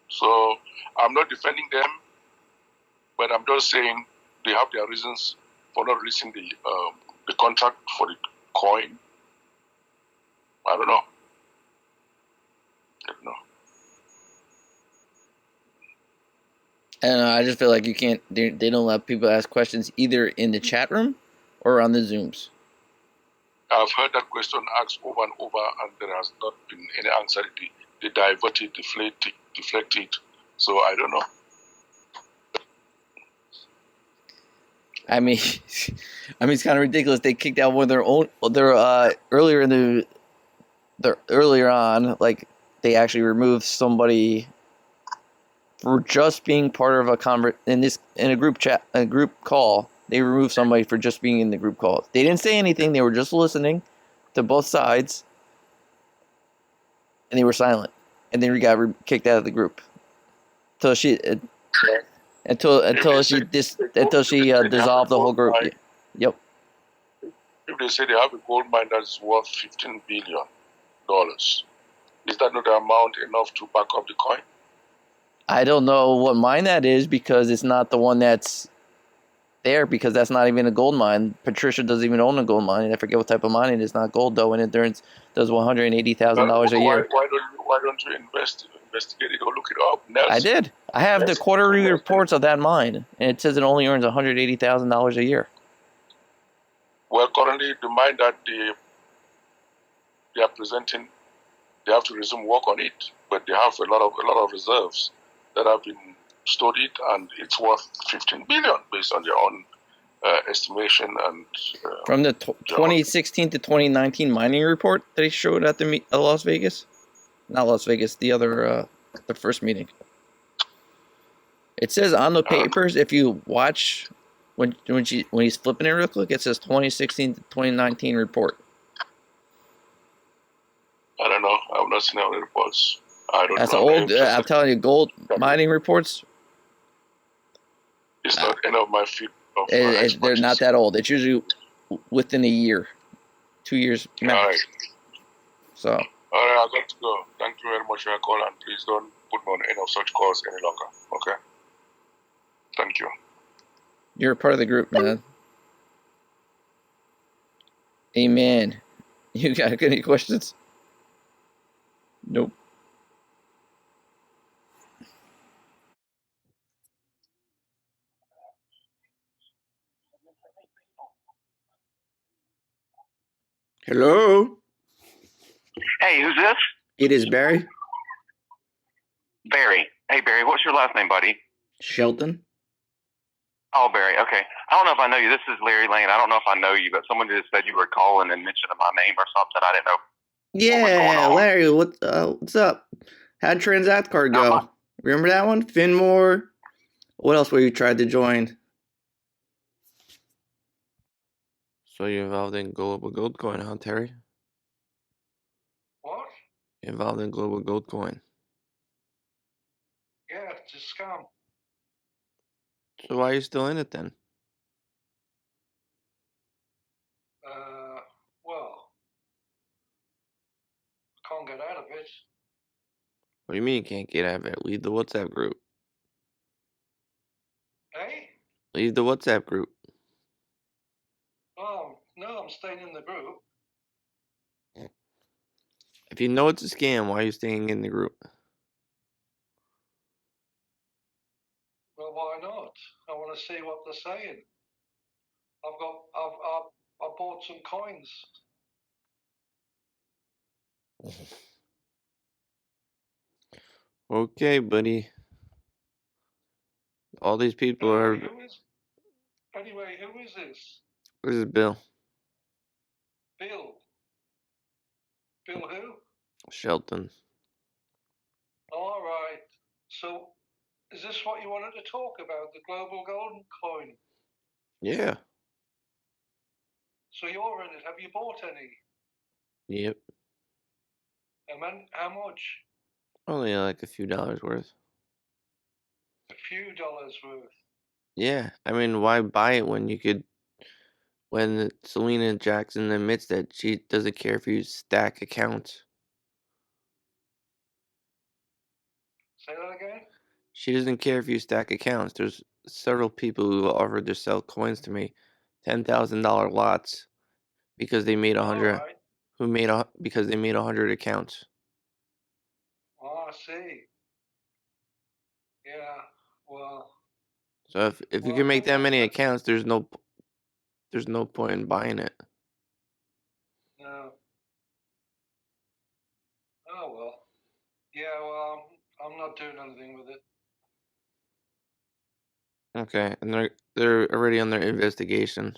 [SPEAKER 16] So I'm not defending them, but I'm just saying they have their reasons for not releasing the contract for the coin. I don't know.
[SPEAKER 2] And I just feel like you can't. They don't let people ask questions either in the chat room or on the Zooms.
[SPEAKER 16] I've heard that question asked over and over, and there has not been any answer. They divert it, deflect it. So I don't know.
[SPEAKER 2] I mean, it's kind of ridiculous. They kicked out one of their own. Earlier on, like they actually removed somebody for just being part of in a group chat, a group call. They removed somebody for just being in the group call. They didn't say anything. They were just listening to both sides, and they were silent. And then we got kicked out of the group until she dissolved the whole group. Yep.
[SPEAKER 16] If they say they have a gold mine that's worth $15 billion, is that not the amount enough to back up the coin?
[SPEAKER 2] I don't know what mine that is because it's not the one that's there, because that's not even a gold mine. Patricia doesn't even own a gold mine, and I forget what type of mine it is. Not gold though, and it does $180,000 a year.
[SPEAKER 16] Why don't you investigate it or look it up? Nelson?
[SPEAKER 2] I did. I have the quarterly reports of that mine, and it says it only earns $180,000 a year.
[SPEAKER 16] Well, currently the mine that they are presenting, they have to resume work on it, but they have a lot of reserves that have been studied, and it's worth 15 billion based on their own estimation. And
[SPEAKER 2] from the 2016 to 2019 mining report that he showed at the Las Vegas, not Las Vegas, the other the first meeting. It says on the papers, if you watch when he's flipping it real quick, it says 2016 to 2019 report.
[SPEAKER 16] I don't know. I've not seen any reports. I don't
[SPEAKER 2] That's
[SPEAKER 16] know.
[SPEAKER 2] old. I'm telling you, gold mining reports.
[SPEAKER 16] It's not any of my field.
[SPEAKER 2] They're not that old. It's usually within a year, 2 years max.
[SPEAKER 16] All right.
[SPEAKER 2] So.
[SPEAKER 16] All right, I got to go. Thank you very much for your call, and please don't put me on any of such calls any longer. Okay. Thank you.
[SPEAKER 2] You're a part of the group, man. Amen. You got any questions? Nope. Hello?
[SPEAKER 9] Hey, who's this?
[SPEAKER 2] It is Barry.
[SPEAKER 9] Barry. Hey, Barry, what's your last name, buddy?
[SPEAKER 2] Shelton.
[SPEAKER 9] Oh, Barry, okay. I don't know if I know you. This is Larry Lane. I don't know if I know you, but someone just said you were calling and mentioned my name or something. I didn't know.
[SPEAKER 2] Yeah, Larry, what's up? How'd Transact Card go? Remember that one? Finmore? What else were you tried to join? So you're involved in Global Gold Coin, huh, Terry?
[SPEAKER 10] What?
[SPEAKER 2] Involved in Global Gold Coin.
[SPEAKER 10] Yeah, it's a scam.
[SPEAKER 2] So why are you still in it then?
[SPEAKER 10] Well, I can't get out of it.
[SPEAKER 2] What do you mean you can't get out of it? Leave the WhatsApp group.
[SPEAKER 10] Hey?
[SPEAKER 2] Leave the WhatsApp group.
[SPEAKER 10] Oh, no, I'm staying in the group.
[SPEAKER 2] If you know it's a scam, why are you staying in the group?
[SPEAKER 10] Well, why not? I want to see what they're saying. I bought some coins.
[SPEAKER 2] Okay, buddy. All these people are.
[SPEAKER 10] Anyway, who is this?
[SPEAKER 2] This is Bill.
[SPEAKER 10] Bill. Bill who?
[SPEAKER 2] Shelton.
[SPEAKER 10] All right. So, is this what you wanted to talk about? The global golden coin?
[SPEAKER 2] Yeah.
[SPEAKER 10] So you're in it. Have you bought any?
[SPEAKER 2] Yep.
[SPEAKER 10] How much?
[SPEAKER 2] Only like a few dollars worth.
[SPEAKER 10] A few dollars worth.
[SPEAKER 2] Yeah. I mean, why buy it when you could. When Selena Jackson admits that she doesn't care if you stack accounts.
[SPEAKER 10] Say that again?
[SPEAKER 2] She doesn't care if you stack accounts. There's several people who offered to sell coins to me, $10,000 lots, because they made 100.
[SPEAKER 10] Right.
[SPEAKER 2] Because they made 100 accounts.
[SPEAKER 10] Oh, I see. Yeah. Well.
[SPEAKER 2] So if you can make that many accounts, there's no point in buying it.
[SPEAKER 10] No. Oh well. Yeah. Well, I'm not doing anything with it.
[SPEAKER 2] Okay, and they're already on their investigation.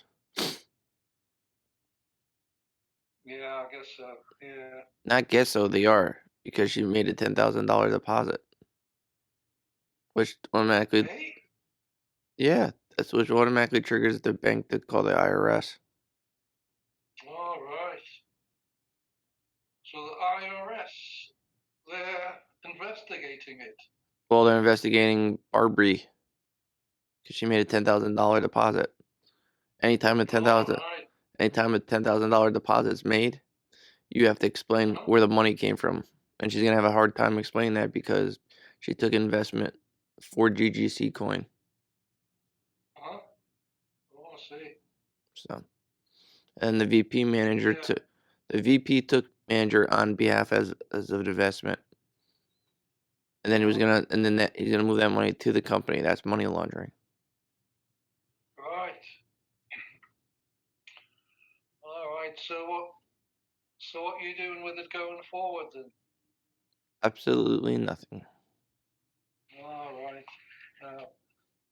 [SPEAKER 10] Yeah, I guess so. Yeah.
[SPEAKER 2] Not guess so, they are, because she made a $10,000 deposit, which automatically.
[SPEAKER 10] Hey?
[SPEAKER 2] Yeah, that's which automatically triggers the bank to call the IRS.
[SPEAKER 10] All right. So the IRS, they're investigating it.
[SPEAKER 2] Well, they're investigating Barbary because she made a $10,000 deposit. Anytime a $10,000 deposit is made, you have to explain where the money came from, and she's gonna have a hard time explaining that because she took investment for GGC coin.
[SPEAKER 10] Oh, I see.
[SPEAKER 2] So, and the VP manager took manager on behalf as of investment. and then he's gonna move that money to the company. That's money laundering.
[SPEAKER 11] Right. All right. So what are you doing with it going forward then?
[SPEAKER 2] Absolutely nothing.
[SPEAKER 11] All right.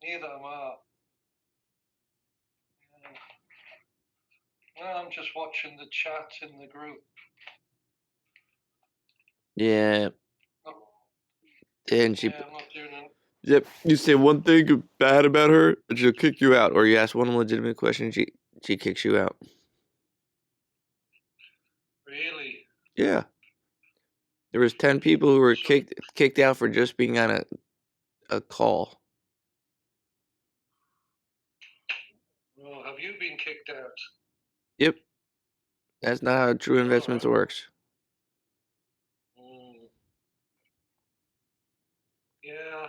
[SPEAKER 11] Neither am I. Well, I'm just watching the chat in the group.
[SPEAKER 2] Yeah. And she.
[SPEAKER 11] Yeah, I'm not doing it.
[SPEAKER 2] Yep. You say one thing bad about her, and she'll kick you out. Or you ask one legitimate question, she kicks you out.
[SPEAKER 11] Really?
[SPEAKER 2] Yeah. There was 10 people who were kicked out for just being on a call.
[SPEAKER 11] Well, have you been kicked out?
[SPEAKER 2] Yep. That's not how true investments works.
[SPEAKER 11] Yeah.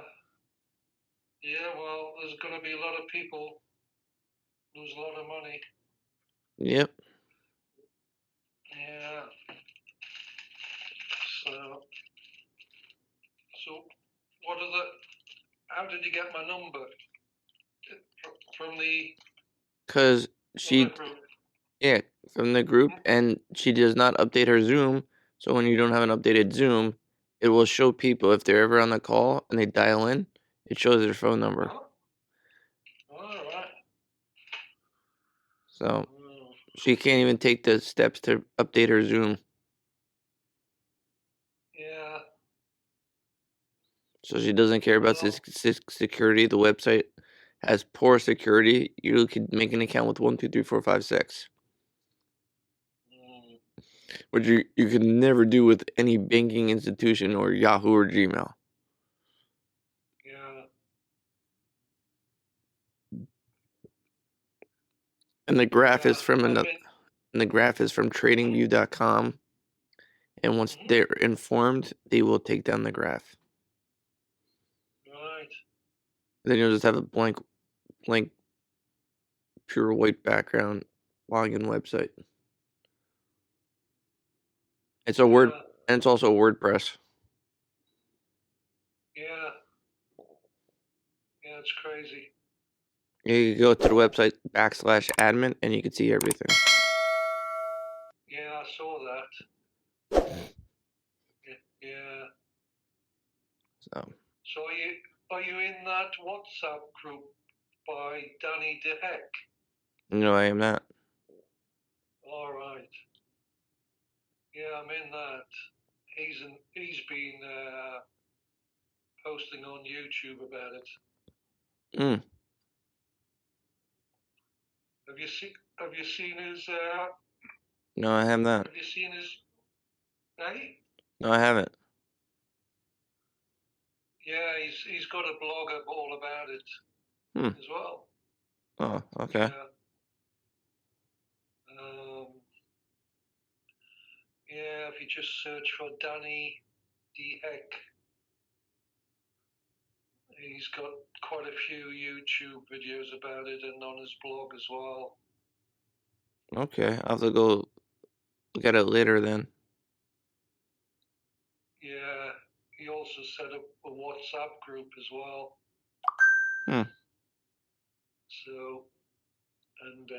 [SPEAKER 11] Yeah, well, there's going to be a lot of people lose a lot of money.
[SPEAKER 2] Yep.
[SPEAKER 11] Yeah. So how did you get my number? From the...
[SPEAKER 2] Because from the group, and she does not update her Zoom, so when you don't have an updated Zoom, it will show people if they're ever on the call and they dial in, it shows their phone number.
[SPEAKER 11] All right.
[SPEAKER 2] So she can't even take the steps to update her Zoom.
[SPEAKER 11] Yeah.
[SPEAKER 2] So she doesn't care about security. The website has poor security. You could make an account with 1, 2, 3, 4, 5, 6. Which you could never do with any banking institution or Yahoo or Gmail.
[SPEAKER 11] Yeah.
[SPEAKER 2] And the graph is from tradingview.com. And once they're informed, they will take down the graph.
[SPEAKER 11] Right.
[SPEAKER 2] Then you'll just have a blank, pure white background login website. It's a Word, and it's also WordPress.
[SPEAKER 11] Yeah. Yeah, it's crazy.
[SPEAKER 2] You can go to the website /admin and you can see everything.
[SPEAKER 11] Yeah, I saw that. Yeah. So are you in that WhatsApp group by Danny DeHeck?
[SPEAKER 2] No, I am not.
[SPEAKER 11] All right. Yeah, I'm in that. He's been posting on YouTube about it. Have you seen his?
[SPEAKER 2] No, I have not.
[SPEAKER 11] Have you seen his? Hey?
[SPEAKER 2] No, I haven't.
[SPEAKER 11] Yeah, he's got a blog up all about it as well.
[SPEAKER 2] Oh, okay.
[SPEAKER 11] Yeah, if you just search for Danny DeHeck, he's got quite a few YouTube videos about it and on his blog as well.
[SPEAKER 2] Okay, I'll have to go look at it later then.
[SPEAKER 11] Yeah, he also set up a WhatsApp group as well. So, and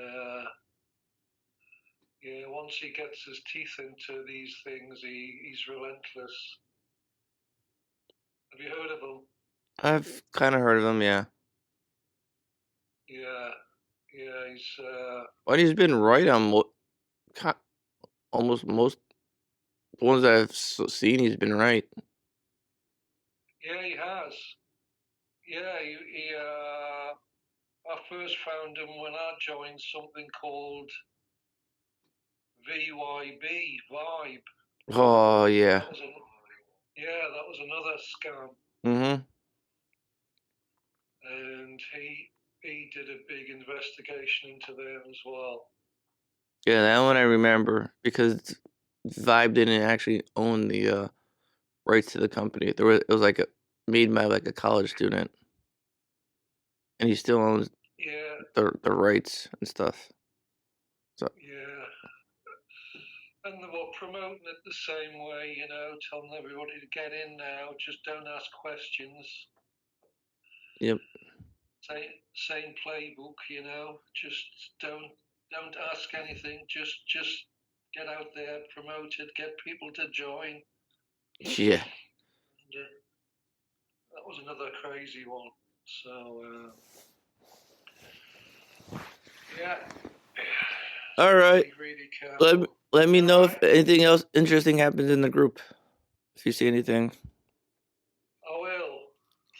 [SPEAKER 11] yeah, once he gets his teeth into these things, he's relentless. Have you heard of him?
[SPEAKER 2] I've kind of heard of him, yeah.
[SPEAKER 11] Yeah, he's...
[SPEAKER 2] But he's been right on almost most the ones that I've seen. He's been right.
[SPEAKER 11] Yeah, he has. Yeah, I first found him when I joined something called VYB, Vibe.
[SPEAKER 2] Oh, yeah.
[SPEAKER 11] That was another scam.
[SPEAKER 2] Mm-hmm.
[SPEAKER 11] And he did a big investigation into them as well.
[SPEAKER 2] Yeah, that one I remember because Vibe didn't actually own the rights to the company. It was like made by like a college student, and he still owns the rights and stuff. So
[SPEAKER 11] yeah, And they were promoting it the same way, you know, telling everybody to get in now, just don't ask questions.
[SPEAKER 2] Yep.
[SPEAKER 11] Same playbook, you know, just don't ask anything, just get out there, promote it, get people to join.
[SPEAKER 2] Yeah.
[SPEAKER 11] And, that was another crazy one. So, yeah.
[SPEAKER 2] All right.
[SPEAKER 11] Really careful.
[SPEAKER 2] Let me know if anything else interesting happens in the group. If you see anything.
[SPEAKER 11] I will.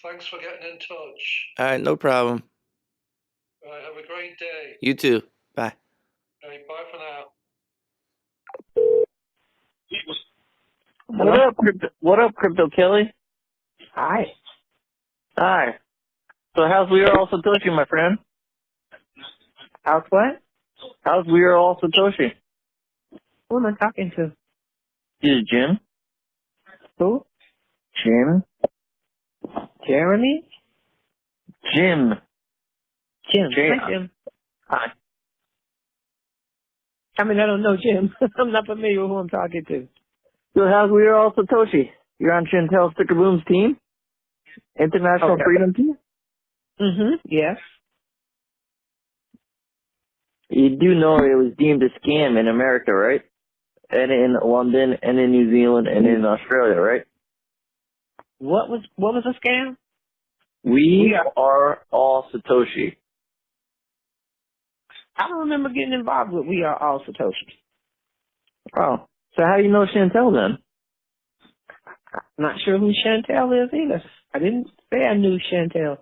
[SPEAKER 11] Thanks for getting in touch.
[SPEAKER 2] All right, no problem.
[SPEAKER 11] All right, have a great day.
[SPEAKER 2] You too. Bye.
[SPEAKER 11] All right, bye for now.
[SPEAKER 3] What up, Crypto Kelly? Hi. Hi. So how's We Are All Satoshi, my friend? How's what? How's We Are All Satoshi? Who am I talking to? This is Jim. Who? Jim. Jeremy? Jim. Jim. Hi, Jim. Hi. I mean, I don't know Jim. I'm not familiar with who I'm talking to. So how's We Are All Satoshi? You're on Chantel Sticker Boom's team? International Freedom Team? Mm-hmm, yes. You do know it was deemed a scam in America, right? And in London, and in New Zealand, and in Australia, right? What was a scam? We Are All Satoshi. I don't remember getting involved with We Are All Satoshi. Oh, so how do you know Chantel then? I'm not sure who Chantel is either. I didn't say I knew Chantel.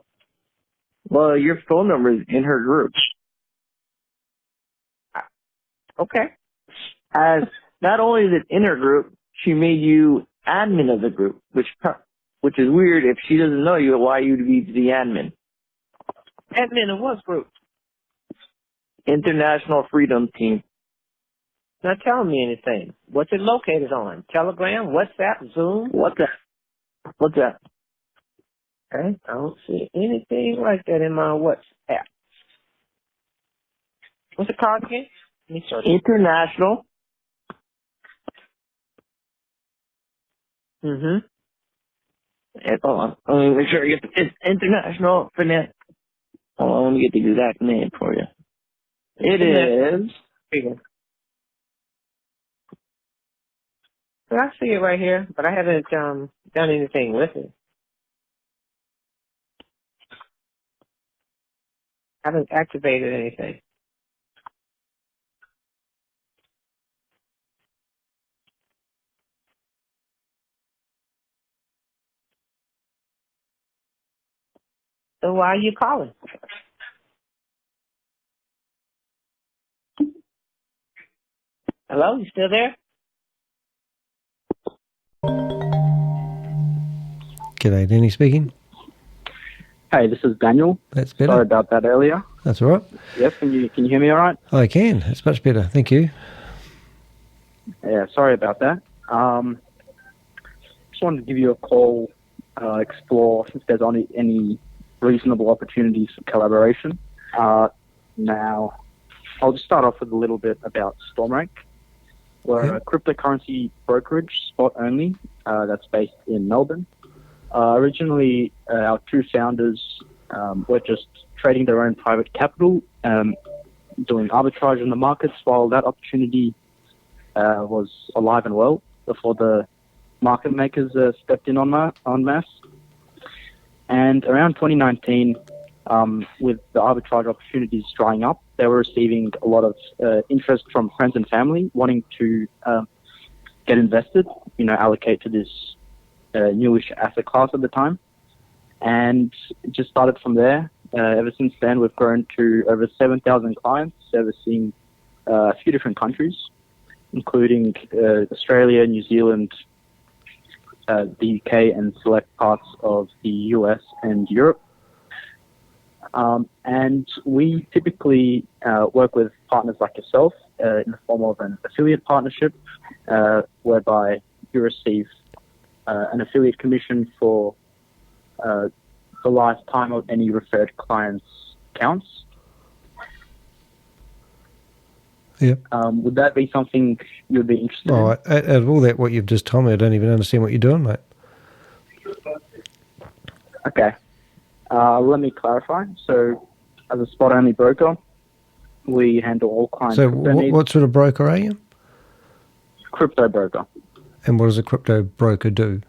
[SPEAKER 3] Well, your phone number is in her group. Okay. As not only is it in her group, she made you admin of the group, which is weird. If she doesn't know you, why you'd be the admin? Admin of what group? International Freedom Team. Not telling me anything. What's it located on? Telegram, WhatsApp, Zoom? What's that? Okay, I don't see anything like that in my WhatsApp. What's it called again? Let me search. International. Mm-hmm. Hold on. Let me make sure I get it's International Finance. Hold on, let me get the exact name for you. It is. I see it right here, but I haven't done anything with it. I haven't activated anything. So why are you calling? Hello, you still there?
[SPEAKER 12] G'day, Danny speaking.
[SPEAKER 23] Hey, this is Daniel.
[SPEAKER 12] That's better.
[SPEAKER 23] Sorry about that earlier.
[SPEAKER 12] That's all right.
[SPEAKER 23] Yes, can you hear me all right?
[SPEAKER 12] I can. It's much better. Thank you.
[SPEAKER 23] Yeah, sorry about that. Just wanted to give you a call, explore if there's any reasonable opportunities for collaboration. Now, I'll just start off with a little bit about StormRank. We're a cryptocurrency brokerage, spot only, that's based in Melbourne. Originally, our two founders were just trading their own private capital, doing arbitrage in the markets while that opportunity was alive and well before the market makers stepped in en masse. And around 2019, with the arbitrage opportunities drying up, they were receiving a lot of interest from friends and family wanting to get invested, allocate to this newish asset class at the time. And it just started from there. Ever since then, we've grown to over 7,000 clients, servicing a few different countries, including Australia, New Zealand, the UK, and select parts of the US and Europe. And we typically work with partners like yourself in the form of an affiliate partnership, whereby you receive an affiliate commission for the lifetime of any referred client's accounts.
[SPEAKER 12] Yeah.
[SPEAKER 23] Would that be something you'd be interested in?
[SPEAKER 12] Out of all that, what you've just told me, I don't even understand what you're doing, mate.
[SPEAKER 23] Okay. Let me clarify. So, as a spot-only broker, we handle all clients'
[SPEAKER 12] So
[SPEAKER 23] crypto needs.
[SPEAKER 12] what sort of broker are you?
[SPEAKER 23] Crypto broker.
[SPEAKER 12] And what does a crypto broker do?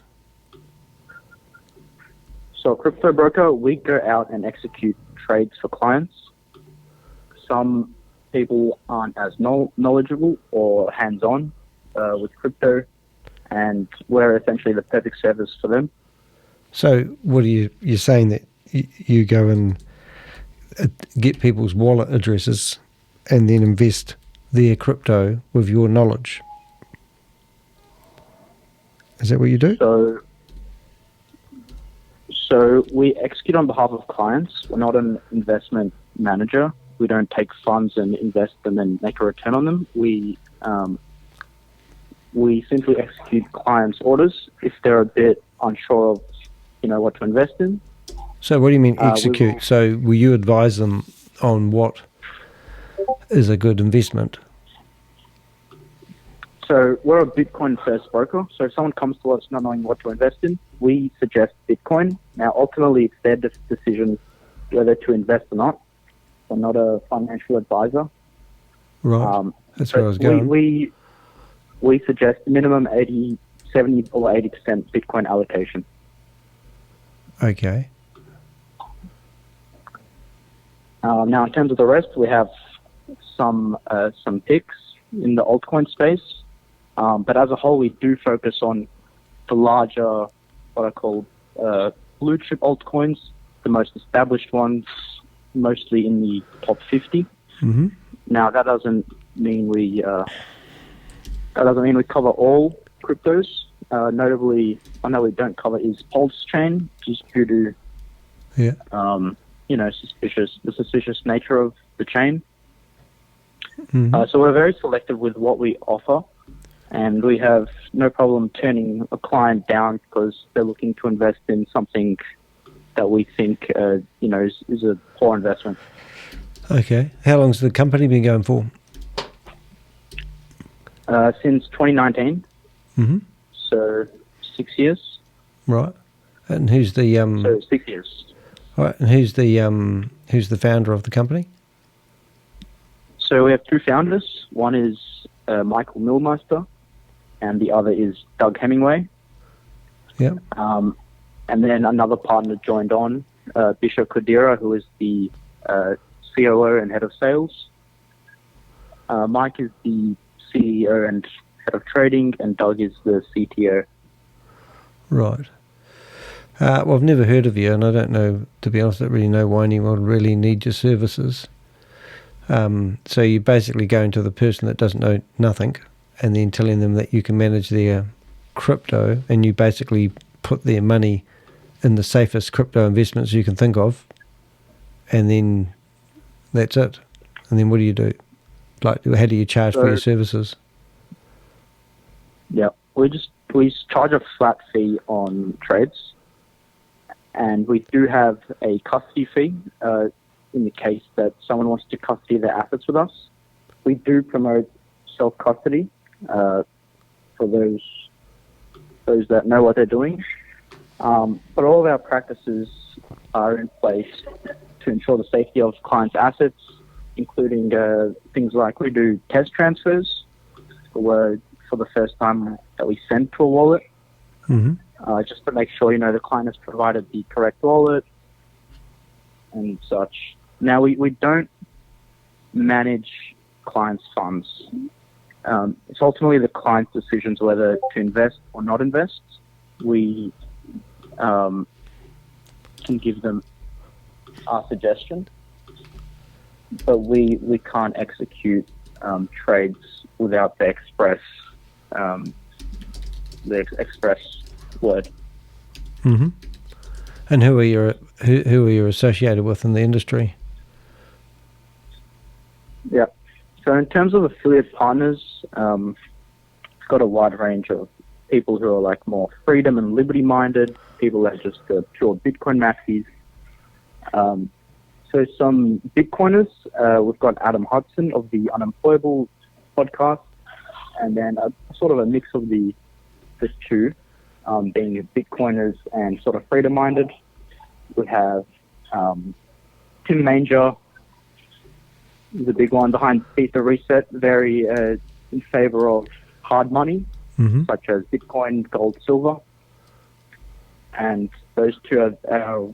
[SPEAKER 23] So, a crypto broker, we go out and execute trades for clients. Some people aren't as knowledgeable or hands-on with crypto, and we're essentially the perfect service for them.
[SPEAKER 12] So what are you're saying that you go and get people's wallet addresses and then invest their crypto with your knowledge? Is that what you do?
[SPEAKER 23] So we execute on behalf of clients. We're not an investment manager. We don't take funds and invest them and make a return on them. We simply execute clients' orders if they're a bit unsure of, what to invest in.
[SPEAKER 12] So what do you mean execute? So will you advise them on what is a good investment?
[SPEAKER 23] So we're a Bitcoin first broker. So if someone comes to us not knowing what to invest in, we suggest Bitcoin. Now, ultimately, it's their decision whether to invest or not. We're not a financial advisor.
[SPEAKER 12] Right. That's where I was going.
[SPEAKER 23] We suggest minimum 70 or 80% Bitcoin allocation.
[SPEAKER 12] Okay.
[SPEAKER 23] Now, in terms of the rest, we have some picks in the altcoin space. But as a whole, we do focus on the larger, what I call blue chip altcoins, the most established ones, mostly in the top 50.
[SPEAKER 12] Mm-hmm.
[SPEAKER 23] Now, that doesn't mean we cover all cryptos. Notably, I know we don't cover is Pulse chain, just due to the suspicious nature of the chain.
[SPEAKER 12] Mm-hmm.
[SPEAKER 23] So we're very selective with what we offer, and we have no problem turning a client down because they're looking to invest in something that we think is a poor investment.
[SPEAKER 12] Okay. How long's the company been going for?
[SPEAKER 23] Since 2019.
[SPEAKER 12] Mm-hmm.
[SPEAKER 23] So 6 years.
[SPEAKER 12] Right. And who's the
[SPEAKER 23] So 6 years.
[SPEAKER 12] All right. And who's the founder of the company?
[SPEAKER 23] So we have two founders. One is Michael Millmeister, and the other is Doug Hemingway.
[SPEAKER 12] Yeah.
[SPEAKER 23] And then another partner joined on, Bisha Kodira, who is the COO and head of sales. Mike is the CEO and head of trading, and Doug is the CTO.
[SPEAKER 12] Right. Well, I've never heard of you, and I don't know, to be honest, I don't really know why anyone would really need your services. So you basically go into the person that doesn't know nothing and then telling them that you can manage their crypto, and you basically put their money in the safest crypto investments you can think of, and then that's it. And then what do you do? Like, how do you charge for your services?
[SPEAKER 23] Yeah, we charge a flat fee on trades, and we do have a custody fee in the case that someone wants to custody their assets with us. We do promote self-custody for those that know what they're doing. But all of our practices are in place to ensure the safety of clients' assets, including things like we do test transfers for the first time that we send to a wallet, just to make sure, the client has provided the correct wallet and such. Now, we don't manage clients' funds. It's ultimately the client's decisions whether to invest or not invest. We can give them our suggestion, but we can't execute trades without the express word.
[SPEAKER 12] Mm-hmm. And who are you associated with in the industry?
[SPEAKER 23] Yeah. So in terms of affiliate partners, it's got a wide range of people who are like more freedom and liberty minded, people that are just pure Bitcoin maxis. So some Bitcoiners, we've got Adam Hudson of the Unemployable podcast, and then a sort of a mix of the two, being Bitcoiners and sort of freedom-minded. We have Tim Manger, the big one behind Beat the Reset, very in favor of hard money, such as Bitcoin, gold, silver. And those two are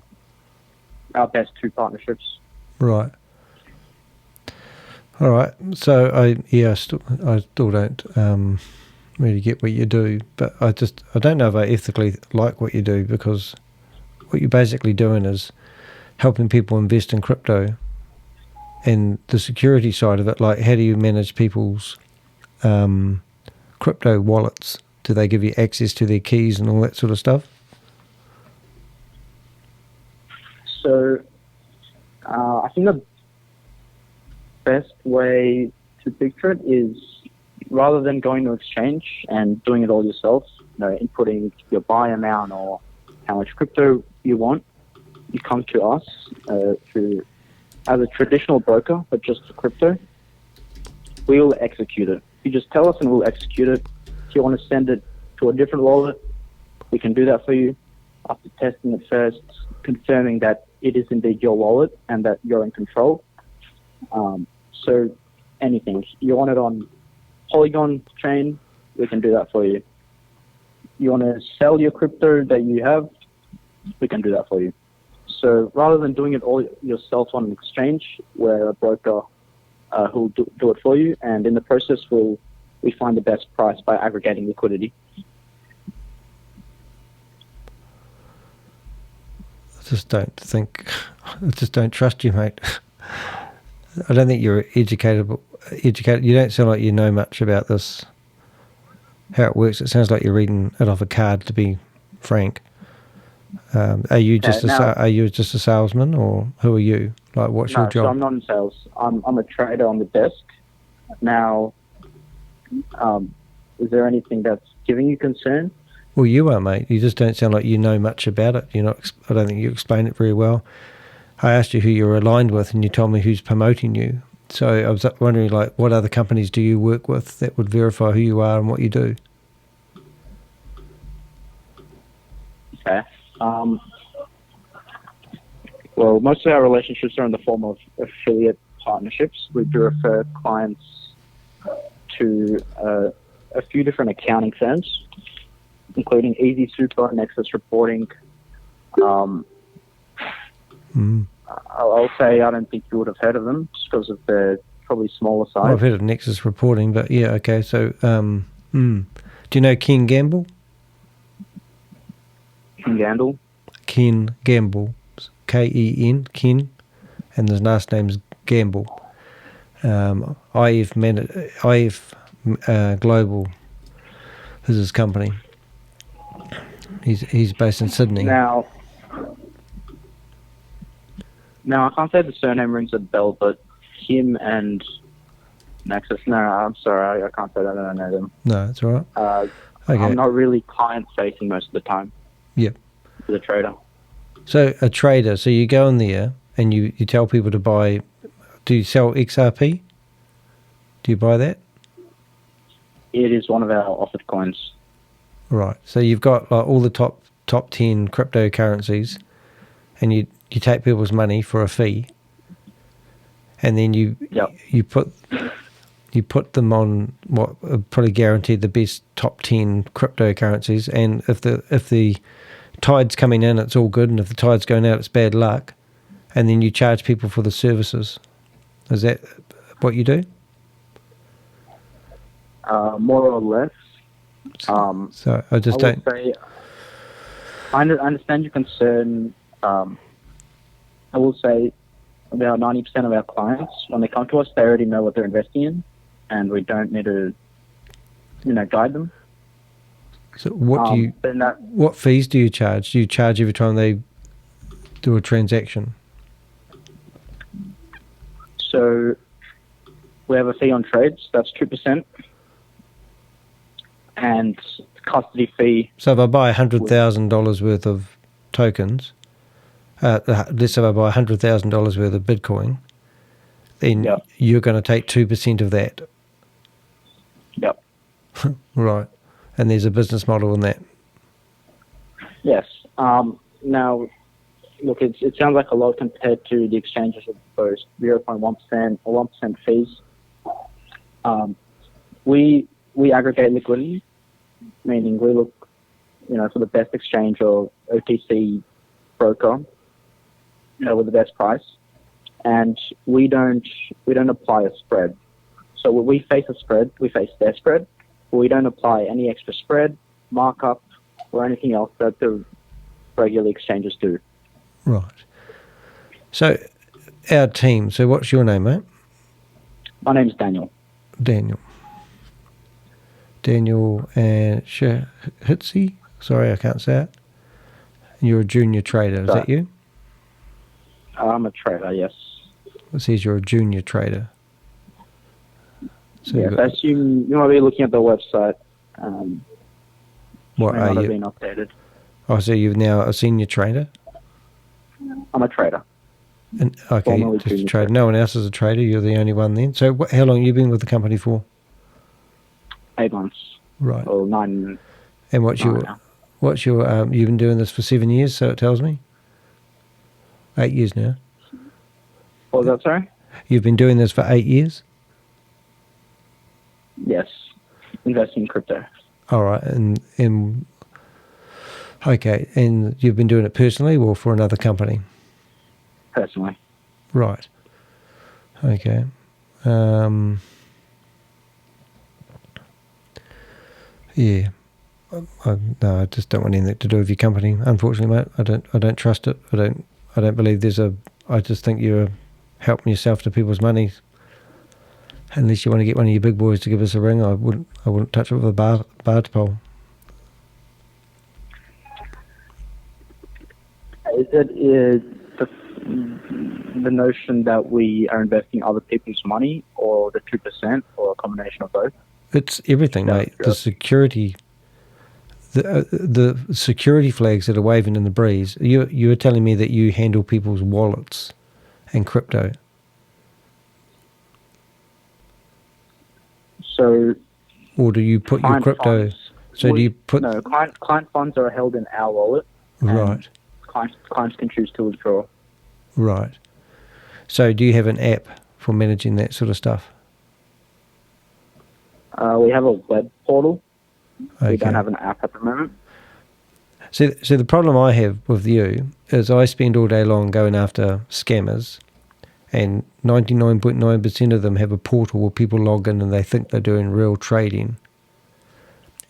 [SPEAKER 23] our best two partnerships.
[SPEAKER 12] Right. All right. So I still don't really get what you do, but I don't know if I ethically like what you do, because what you're basically doing is helping people invest in crypto, and the security side of it, like how do you manage people's crypto wallets? Do they give you access to their keys and all that sort of stuff?
[SPEAKER 23] So I think the best way to picture it is, rather than going to exchange and doing it all yourself, inputting your buy amount or how much crypto you want, you come to us as a traditional broker, but just for crypto. We'll execute it. You just tell us and we'll execute it. If you want to send it to a different wallet, we can do that for you after testing it first, confirming that it is indeed your wallet and that you're in control. So anything. You want it on Polygon chain, we can do that for you. You want to sell your crypto that you have, we can do that for you. So rather than doing it all yourself on an exchange, we're a broker who'll do it for you, and in the process we find the best price by aggregating liquidity.
[SPEAKER 12] I just don't trust you, mate. I don't think you're educated. You don't sound like you know much about this, how it works. It sounds like you're reading it off a card, to be frank. Are you just a salesman, or who are you? Like, what's your job?
[SPEAKER 23] So I'm not in sales. I'm a trader on the desk. Now, is there anything that's giving you concern?
[SPEAKER 12] Well, you are, mate. You just don't sound like you know much about it. I don't think you explain it very well. I asked you who you're aligned with, and you told me who's promoting you. So I was wondering, like, what other companies do you work with that would verify who you are and what you do?
[SPEAKER 23] Okay. Well, most of our relationships are in the form of affiliate partnerships. We do refer clients to a few different accounting firms, including Easy Super, Nexus Reporting. I'll say I don't think you would have heard of them, just because of their probably smaller size.
[SPEAKER 12] Well, I've heard of Nexus Reporting, but yeah, okay. So, do you know Ken Gamble?
[SPEAKER 23] Ken Gamble?
[SPEAKER 12] Ken Gamble. K-E-N, Ken, and his last name's Gamble. IF Global is his company. He's based in Sydney.
[SPEAKER 23] Now I can't say the surname rings a bell, but him and Nexus. No, I'm sorry, I can't say that. I don't know them.
[SPEAKER 12] No, that's all right. Okay.
[SPEAKER 23] I'm not really client facing most of the time.
[SPEAKER 12] Yep.
[SPEAKER 23] As a trader.
[SPEAKER 12] So a trader. So you go in there and you tell people to buy. Do you sell XRP? Do you buy that?
[SPEAKER 23] It is one of our offered coins.
[SPEAKER 12] Right. So you've got like all the top 10 cryptocurrencies, and you take people's money for a fee, and then you put them on what probably guaranteed the best top 10 cryptocurrencies, and if the tide's coming in, it's all good, and if the tide's going out, it's bad luck, and then you charge people for the services. Is that what you do?
[SPEAKER 23] More or less.
[SPEAKER 12] So I just don't.
[SPEAKER 23] Say, I understand your concern. I will say about 90% of our clients, when they come to us, they already know what they're investing in, and we don't need to, guide them.
[SPEAKER 12] So what fees do you charge? Do you charge every time they do a transaction?
[SPEAKER 23] So we have a fee on trades, that's 2%. And custody fee.
[SPEAKER 12] So if I buy $100,000 worth of tokens, let's say I buy $100,000 worth of Bitcoin, then you're going to take 2% of that. Right. And there's a business model in that.
[SPEAKER 23] Yes. Now, look, it sounds like a lot compared to the exchanges of those 0.1% or 1% fees. We aggregate liquidity, meaning we look, for the best exchange or OTC broker, with the best price, and we don't apply a spread. So when we face a spread, we face their spread. But we don't apply any extra spread, markup, or anything else that the regular exchanges do.
[SPEAKER 12] Right. So our team. So what's your name, mate?
[SPEAKER 23] My name's Daniel.
[SPEAKER 12] Daniel and Shahitzi. Sorry, I can't say it. You're a junior trader. Is that you?
[SPEAKER 23] I'm a trader, yes.
[SPEAKER 12] It says you're a junior trader. So
[SPEAKER 23] yes, you might be looking at the website.
[SPEAKER 12] What
[SPEAKER 23] may
[SPEAKER 12] are
[SPEAKER 23] not have
[SPEAKER 12] you?
[SPEAKER 23] Been updated.
[SPEAKER 12] Oh, so you're now a senior trader?
[SPEAKER 23] I'm a trader.
[SPEAKER 12] And, okay, just a trader. No one else is a trader. You're the only one then. So how long have you been with the company for?
[SPEAKER 23] 8 months.
[SPEAKER 12] Right.
[SPEAKER 23] Or 9.
[SPEAKER 12] And what's your you've been doing this for 7 years, so it tells me? 8 years now.
[SPEAKER 23] What was that, sorry?
[SPEAKER 12] You've been doing this for 8 years?
[SPEAKER 23] Yes. Investing in crypto.
[SPEAKER 12] All right. And okay. And you've been doing it personally or for another company?
[SPEAKER 23] Personally.
[SPEAKER 12] Right. Okay. Yeah. No, I just don't want anything to do with your company. Unfortunately, mate, I don't trust it. I don't believe I just think you're helping yourself to people's money. Unless you want to get one of your big boys to give us a ring, I wouldn't touch it with a barge pole.
[SPEAKER 23] Is it the notion that we are investing other people's money, or the 2%, or a combination of both?
[SPEAKER 12] It's everything, mate. The security, the security flags that are waving in the breeze. You were telling me that you handle people's wallets and crypto.
[SPEAKER 23] So,
[SPEAKER 12] or do you put your crypto?
[SPEAKER 23] Funds,
[SPEAKER 12] so do you put?
[SPEAKER 23] No, client funds are held in our wallet.
[SPEAKER 12] Right.
[SPEAKER 23] Clients can choose to withdraw.
[SPEAKER 12] Right. So do you have an app for managing that sort of stuff?
[SPEAKER 23] We have a web portal.
[SPEAKER 12] Okay.
[SPEAKER 23] We don't have an app at the moment.
[SPEAKER 12] So the problem I have with you is I spend all day long going after scammers, and 99.9% of them have a portal where people log in and they think they're doing real trading.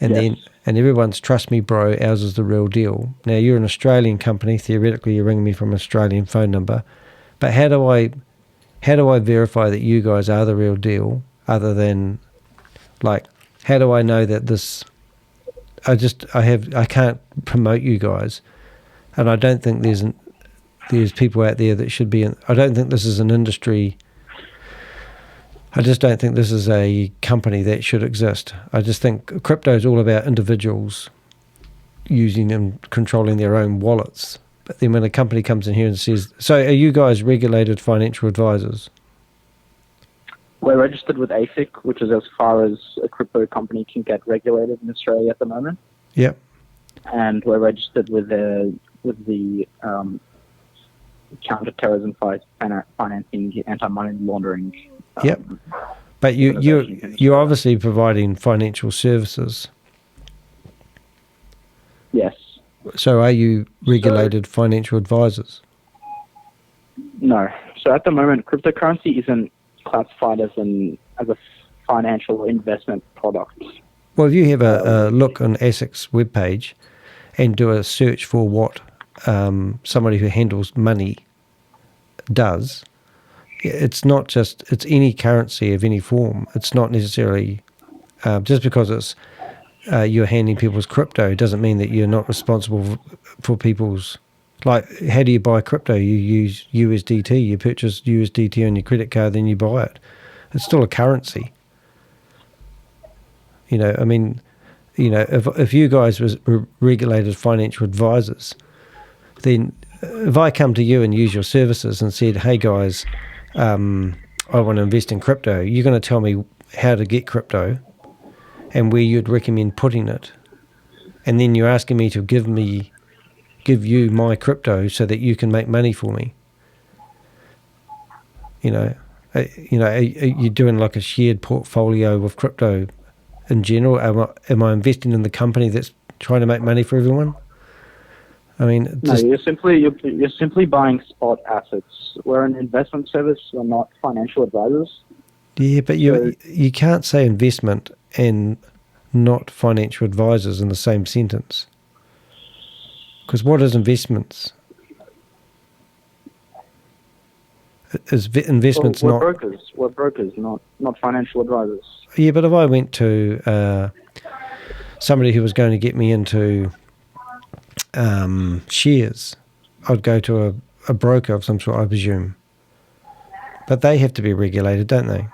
[SPEAKER 12] And then everyone's, trust me, bro, ours is the real deal. Now, you're an Australian company. Theoretically, you're ringing me from an Australian phone number. But how do I verify that you guys are the real deal, other than, like, how do I know that this... I can't promote you guys. And I don't think there's people out there that should be in... I don't think this is an industry... I just don't think this is a company that should exist. I just think crypto is all about individuals using and controlling their own wallets. But then when a company comes in here and says... So are you guys regulated financial advisors?
[SPEAKER 23] We're registered with ASIC, which is as far as a crypto company can get regulated in Australia at the moment.
[SPEAKER 12] Yep.
[SPEAKER 23] And we're registered with the counter-terrorism financing, anti-money laundering.
[SPEAKER 12] Yep. But you're obviously providing financial services.
[SPEAKER 23] Yes.
[SPEAKER 12] So are you regulated financial advisors?
[SPEAKER 23] No. So at the moment, cryptocurrency isn't classified as a financial investment product.
[SPEAKER 12] Well, if you have a look on ASIC's webpage and do a search for what somebody who handles money does, it's not just, it's any currency of any form. It's not necessarily, just because it's you're handing people's crypto doesn't mean that you're not responsible for people's, like, how do you buy crypto? You use USDT, you purchase USDT on your credit card, then you buy it. It's still a currency. I mean, if you guys were regulated financial advisors, then if I come to you and use your services and said, hey guys, I want to invest in crypto, you're going to tell me how to get crypto, and where you'd recommend putting it. And then you're asking me to give you my crypto so that you can make money for me. You're doing like a shared portfolio of crypto in general. Am I investing in the company that's trying to make money for everyone? I mean,
[SPEAKER 23] no, you're simply buying spot assets. We're an investment service. We're not financial advisors.
[SPEAKER 12] Yeah, but you can't say investment and not financial advisors in the same sentence. Because what is investments? Is investments
[SPEAKER 23] we're
[SPEAKER 12] not
[SPEAKER 23] brokers? We're brokers, not financial advisors.
[SPEAKER 12] Yeah, but if I went to somebody who was going to get me into shares, I'd go to a broker of some sort, I presume. But they have to be regulated, don't they?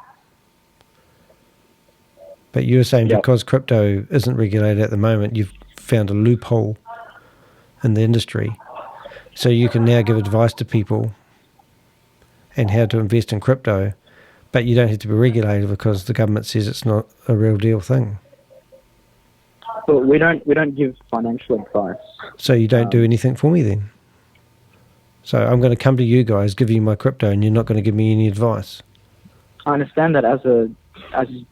[SPEAKER 12] But you're saying because crypto isn't regulated at the moment, you've found a loophole in the industry. So you can now give advice to people and how to invest in crypto, but you don't have to be regulated because the government says it's not a real deal thing.
[SPEAKER 23] But we don't give financial advice.
[SPEAKER 12] So you don't do anything for me then? So I'm going to come to you guys, give you my crypto, and you're not going to give me any advice?
[SPEAKER 23] I understand that as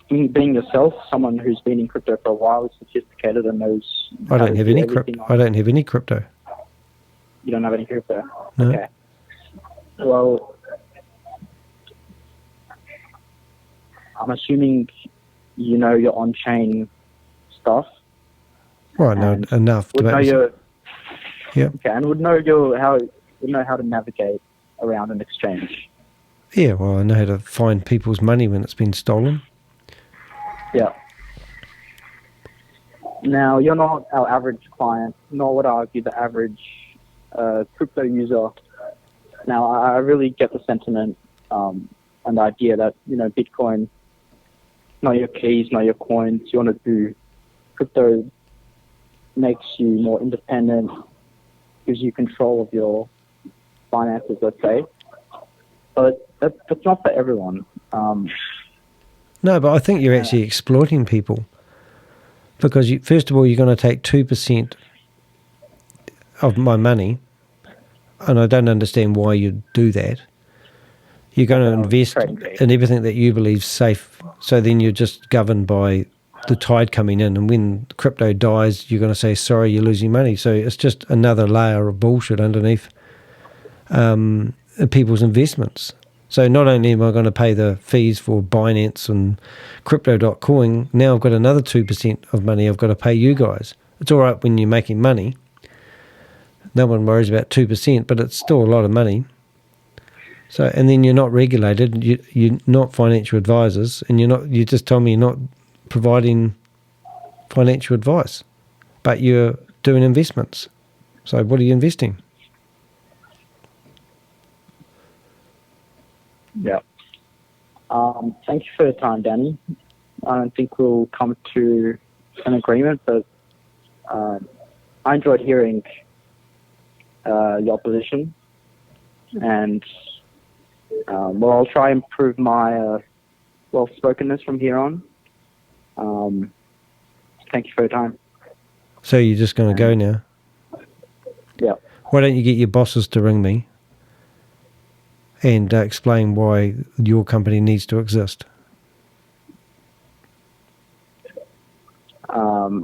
[SPEAKER 23] being yourself, someone who's been in crypto for a while, is sophisticated and knows.
[SPEAKER 12] I don't have any crypto. I don't have any crypto.
[SPEAKER 23] You don't have any crypto?
[SPEAKER 12] No.
[SPEAKER 23] Okay. Well, I'm assuming you know your on-chain stuff.
[SPEAKER 12] Well, I know enough to
[SPEAKER 23] know your.
[SPEAKER 12] Yeah.
[SPEAKER 23] Okay, and would know how to navigate around an exchange.
[SPEAKER 12] Yeah, well, I know how to find people's money when it's been stolen.
[SPEAKER 23] Yeah. Now, you're not our average client, nor would I argue the average crypto user. Now, I really get the sentiment and the idea that, Bitcoin, not your keys, not your coins. You want to do crypto makes you more independent, gives you control of your finances, let's say. But that's not for everyone.
[SPEAKER 12] No, but I think you're actually exploiting people because, first of all, you're going to take 2% of my money, and I don't understand why you'd do that. You're going to invest in everything that you believe is safe, so then you're just governed by the tide coming in, and when crypto dies, you're going to say, sorry, you're losing money. So it's just another layer of bullshit underneath people's investments. So not only am I going to pay the fees for Binance and Crypto.coin, now I've got another 2% of money I've got to pay you guys. It's all right when you're making money. No one worries about 2%, but it's still a lot of money. So, and then you're not regulated, you're not financial advisors, and you just told me you're not providing financial advice, but you're doing investments. So what are you investing?
[SPEAKER 23] Yeah. Thank you for your time, Danny. I don't think we'll come to an agreement, but I enjoyed hearing your position, and I'll try and improve my well-spokenness from here on. Thank you for your time.
[SPEAKER 12] So you're just going to go now?
[SPEAKER 23] Yeah.
[SPEAKER 12] Why don't you get your bosses to ring me and explain why your company needs to exist?
[SPEAKER 23] I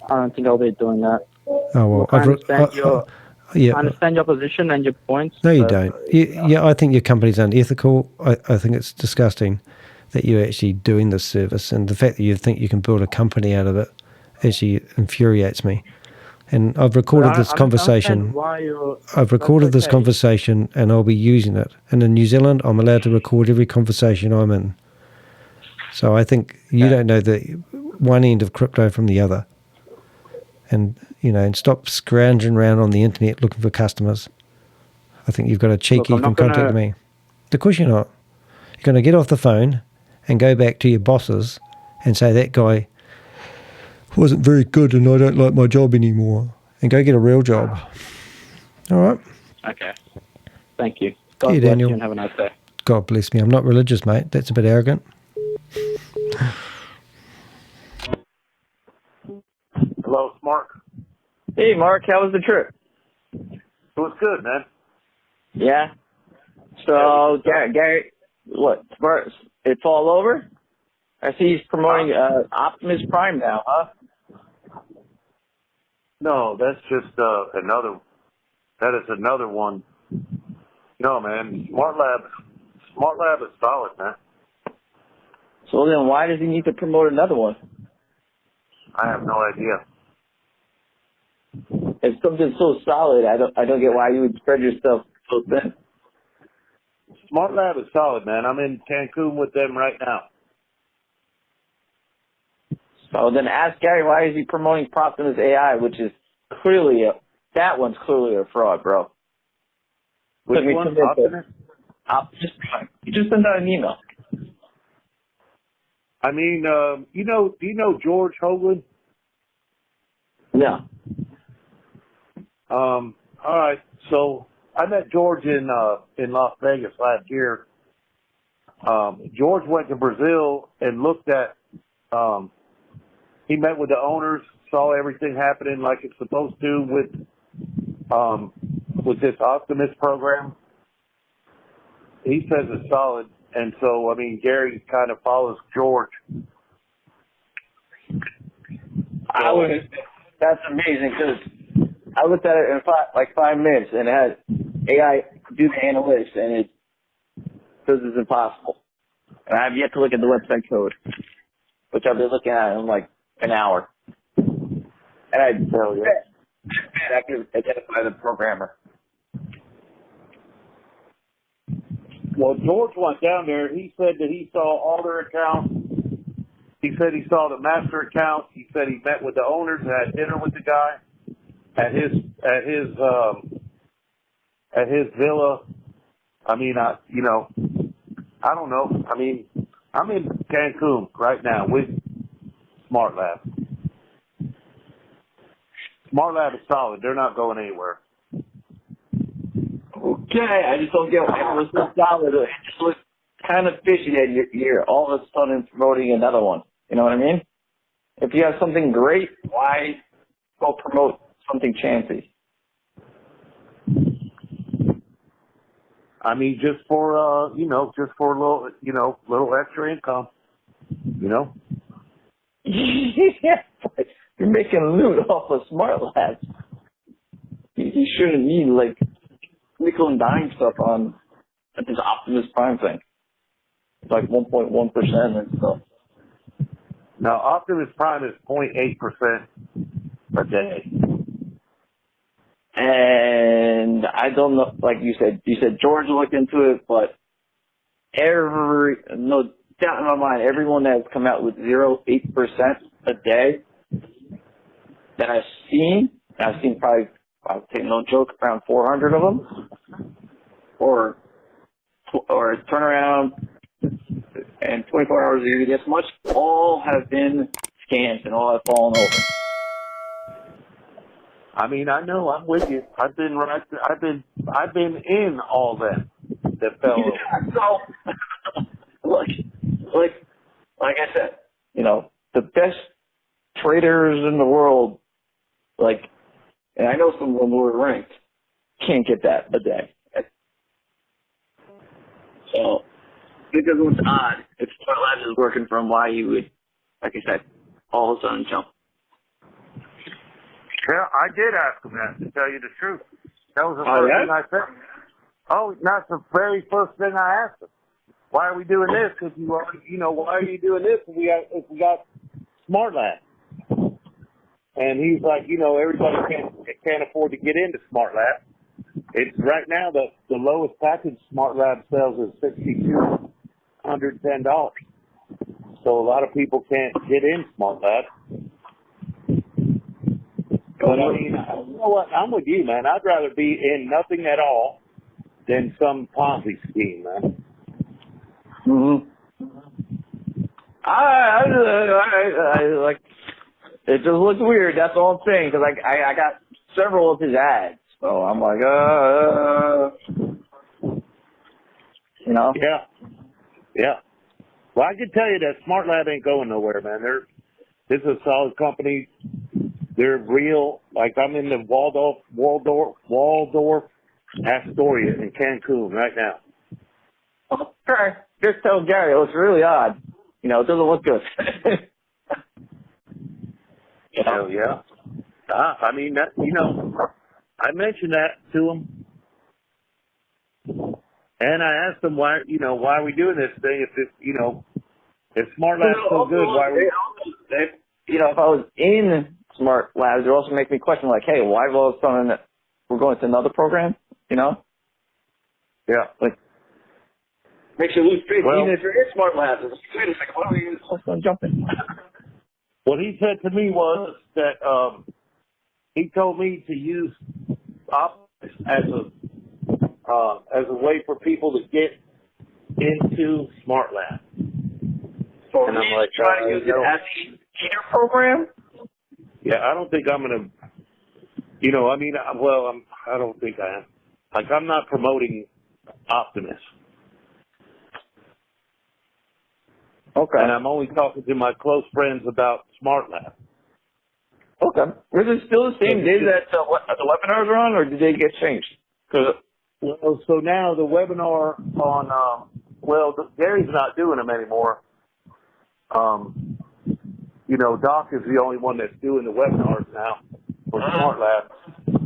[SPEAKER 23] don't think I'll be doing that.
[SPEAKER 12] Oh, well,
[SPEAKER 23] Look, I understand your position and your points.
[SPEAKER 12] No, you don't. I think your company's unethical. I think it's disgusting that you're actually doing this service, and the fact that you think you can build a company out of it actually infuriates me. And I've recorded this conversation. I've recorded this conversation, and I'll be using it. And in New Zealand, I'm allowed to record every conversation I'm in. So I think you don't know the one end of crypto from the other. And, and stop scrounging around on the internet looking for customers. I think you've got a cheeky you can contact me. Of course you're not. You're going to get off the phone and go back to your bosses and say, that guy wasn't very good and I don't like my job anymore. And go get a real job. All right?
[SPEAKER 23] Okay. Thank you. God bless
[SPEAKER 12] Daniel.
[SPEAKER 23] you and have a nice day.
[SPEAKER 12] God bless me. I'm not religious, mate. That's a bit arrogant.
[SPEAKER 6] Hello, it's Mark.
[SPEAKER 3] Hey, Mark, how was the trip?
[SPEAKER 6] It was good, man.
[SPEAKER 3] Yeah. So, Gary, what? It's all over? I see he's promoting Optimus Prime now, huh?
[SPEAKER 6] No, that's just another. That is another one. No, man. Smart Lab is solid, man.
[SPEAKER 3] So then, why does he need to promote another one?
[SPEAKER 6] I have no idea.
[SPEAKER 3] If something's so solid, I don't get why you would spread yourself so thin.
[SPEAKER 6] Smart Lab is solid, man. I'm in Cancun with them right now.
[SPEAKER 3] So then ask Gary, why is he promoting Optimus AI, which is clearly that one's clearly a fraud, bro.
[SPEAKER 6] Which one?
[SPEAKER 3] Optimus Prime. You just sent out an email.
[SPEAKER 6] I mean, do you know George Hoagland?
[SPEAKER 3] No.
[SPEAKER 6] All right. So I met George in Las Vegas last year. George went to Brazil and looked at. He met with the owners, saw everything happening like it's supposed to with this Optimus program. He says it's solid, and so I mean Gary kind of follows George.
[SPEAKER 3] That's amazing because I looked at it in 5 minutes and it had AI do the analytics and it says it's impossible. And I have yet to look at the website code, which I've been looking at in like an hour. And I bet I could identify the programmer.
[SPEAKER 6] Well, George went down there. He said that he saw all their accounts. He said he saw the master account. He said he met with the owners and had dinner with the guy at his villa. I mean, I don't know. I mean, I'm in Cancun right now with Smart Lab. Smart Lab is solid. They're not going anywhere.
[SPEAKER 3] Okay, I just don't get why it was so solid. It just looks kind of fishy that you're all of a sudden promoting another one. You know what I mean? If you have something great, why go promote something chancy?
[SPEAKER 6] I mean, just for a little extra income,
[SPEAKER 3] Yeah, but you're making loot off of Smart Labs. You shouldn't need like nickel and dime stuff on this Optimus Prime thing. It's like 1.1% and stuff.
[SPEAKER 6] Now, Optimus Prime is 0.8% a day.
[SPEAKER 3] And I don't know, like you said George looked into it, but no doubt in my mind, everyone that's come out with 0.8% a day that I've seen probably, I'll take no joke, around 400 of them, or turn around and 24 hours a year this much, all have been scams and all have fallen over.
[SPEAKER 6] I mean, I know, I'm with you. I've been in all that fell over.
[SPEAKER 3] So, like I said, the best traders in the world, and I know some of them who are ranked, can't get that a day. So, because what's odd, if Smart Labs is working from why you would, like I said, all of a sudden jump.
[SPEAKER 6] Yeah, I did ask him that, to tell you the truth. That was the first thing I said. Oh, that's the very first thing I asked him. Why are we doing this? Because why are you doing this if we got Smart Lab? And he's like, everybody can't afford to get into Smart Lab. It's right now the lowest package Smart Lab sells is $6,210. So a lot of people can't get in Smart Lab. But I mean, you know what? I'm with you, man. I'd rather be in nothing at all than some Ponzi scheme, man.
[SPEAKER 3] I like. It just looks weird. That's all I'm saying. Because I got several of his ads, so I'm like,
[SPEAKER 6] Yeah. Well, I can tell you that Smart Lab ain't going nowhere, man. This is a solid company. They're real. Like, I'm in the Waldorf Astoria in Cancun right now.
[SPEAKER 3] Okay. Just tell Gary, it looks really odd. You know, it doesn't look good.
[SPEAKER 6] Hell yeah. I mean, that, you know, I mentioned that to him. And I asked him why are we doing this thing if it, you know, if Smart Lab's so good, why are we...
[SPEAKER 3] You know, if I was in Smart Labs, it would also make me question, like, hey, why all of a sudden we're going to another program, you know?
[SPEAKER 6] Yeah.
[SPEAKER 3] Like, makes you lose faith, even if you're in Smart Labs. It's wait a second, why are we jumping?
[SPEAKER 6] What he said to me was that he told me to use optics as a way for people to get into Smart Lab.
[SPEAKER 3] So
[SPEAKER 6] and I'm like,
[SPEAKER 3] trying to use it as a cheater program?
[SPEAKER 6] Yeah, I don't think I'm gonna. You know, I mean, I don't think I am. Like, I'm not promoting Optimus.
[SPEAKER 3] Okay.
[SPEAKER 6] And I'm only talking to my close friends about Smart Lab.
[SPEAKER 3] Okay. Was it still the same day that the webinars are on, or did they get changed?
[SPEAKER 6] Well, so now the webinar on, Gary's not doing them anymore. You know, Doc is the only one that's doing the webinars now for Smart Lab,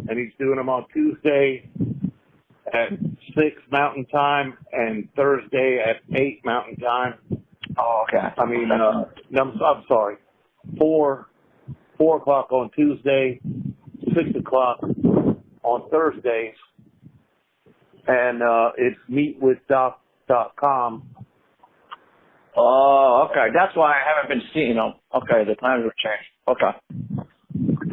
[SPEAKER 6] and he's doing them on Tuesday at 6 Mountain Time and Thursday at 8 Mountain Time.
[SPEAKER 3] Oh, okay.
[SPEAKER 6] I mean, I'm sorry, 4 o'clock on Tuesday, 6 o'clock on Thursdays, and it's meetwithdoc.com.
[SPEAKER 3] Oh, okay. That's why I haven't been seeing them. Okay, the times have changed. Okay.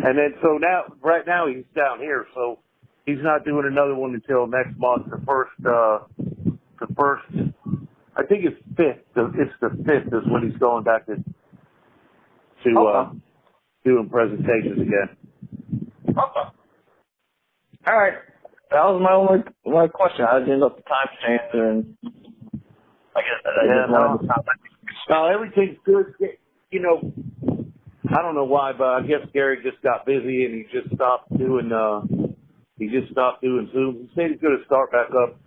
[SPEAKER 6] And then, so now, right now he's down here, so he's not doing another one until next month. The first, I think it's 5th. It's the 5th is when he's going back to doing presentations again.
[SPEAKER 3] Okay. All right. That was my only question. I didn't know if the time changed, and I guess I just wanted to stop.
[SPEAKER 6] No, everything's good. You know, I don't know why, but I guess Gary just got busy and he just stopped doing Zoom. He said he's going to start back up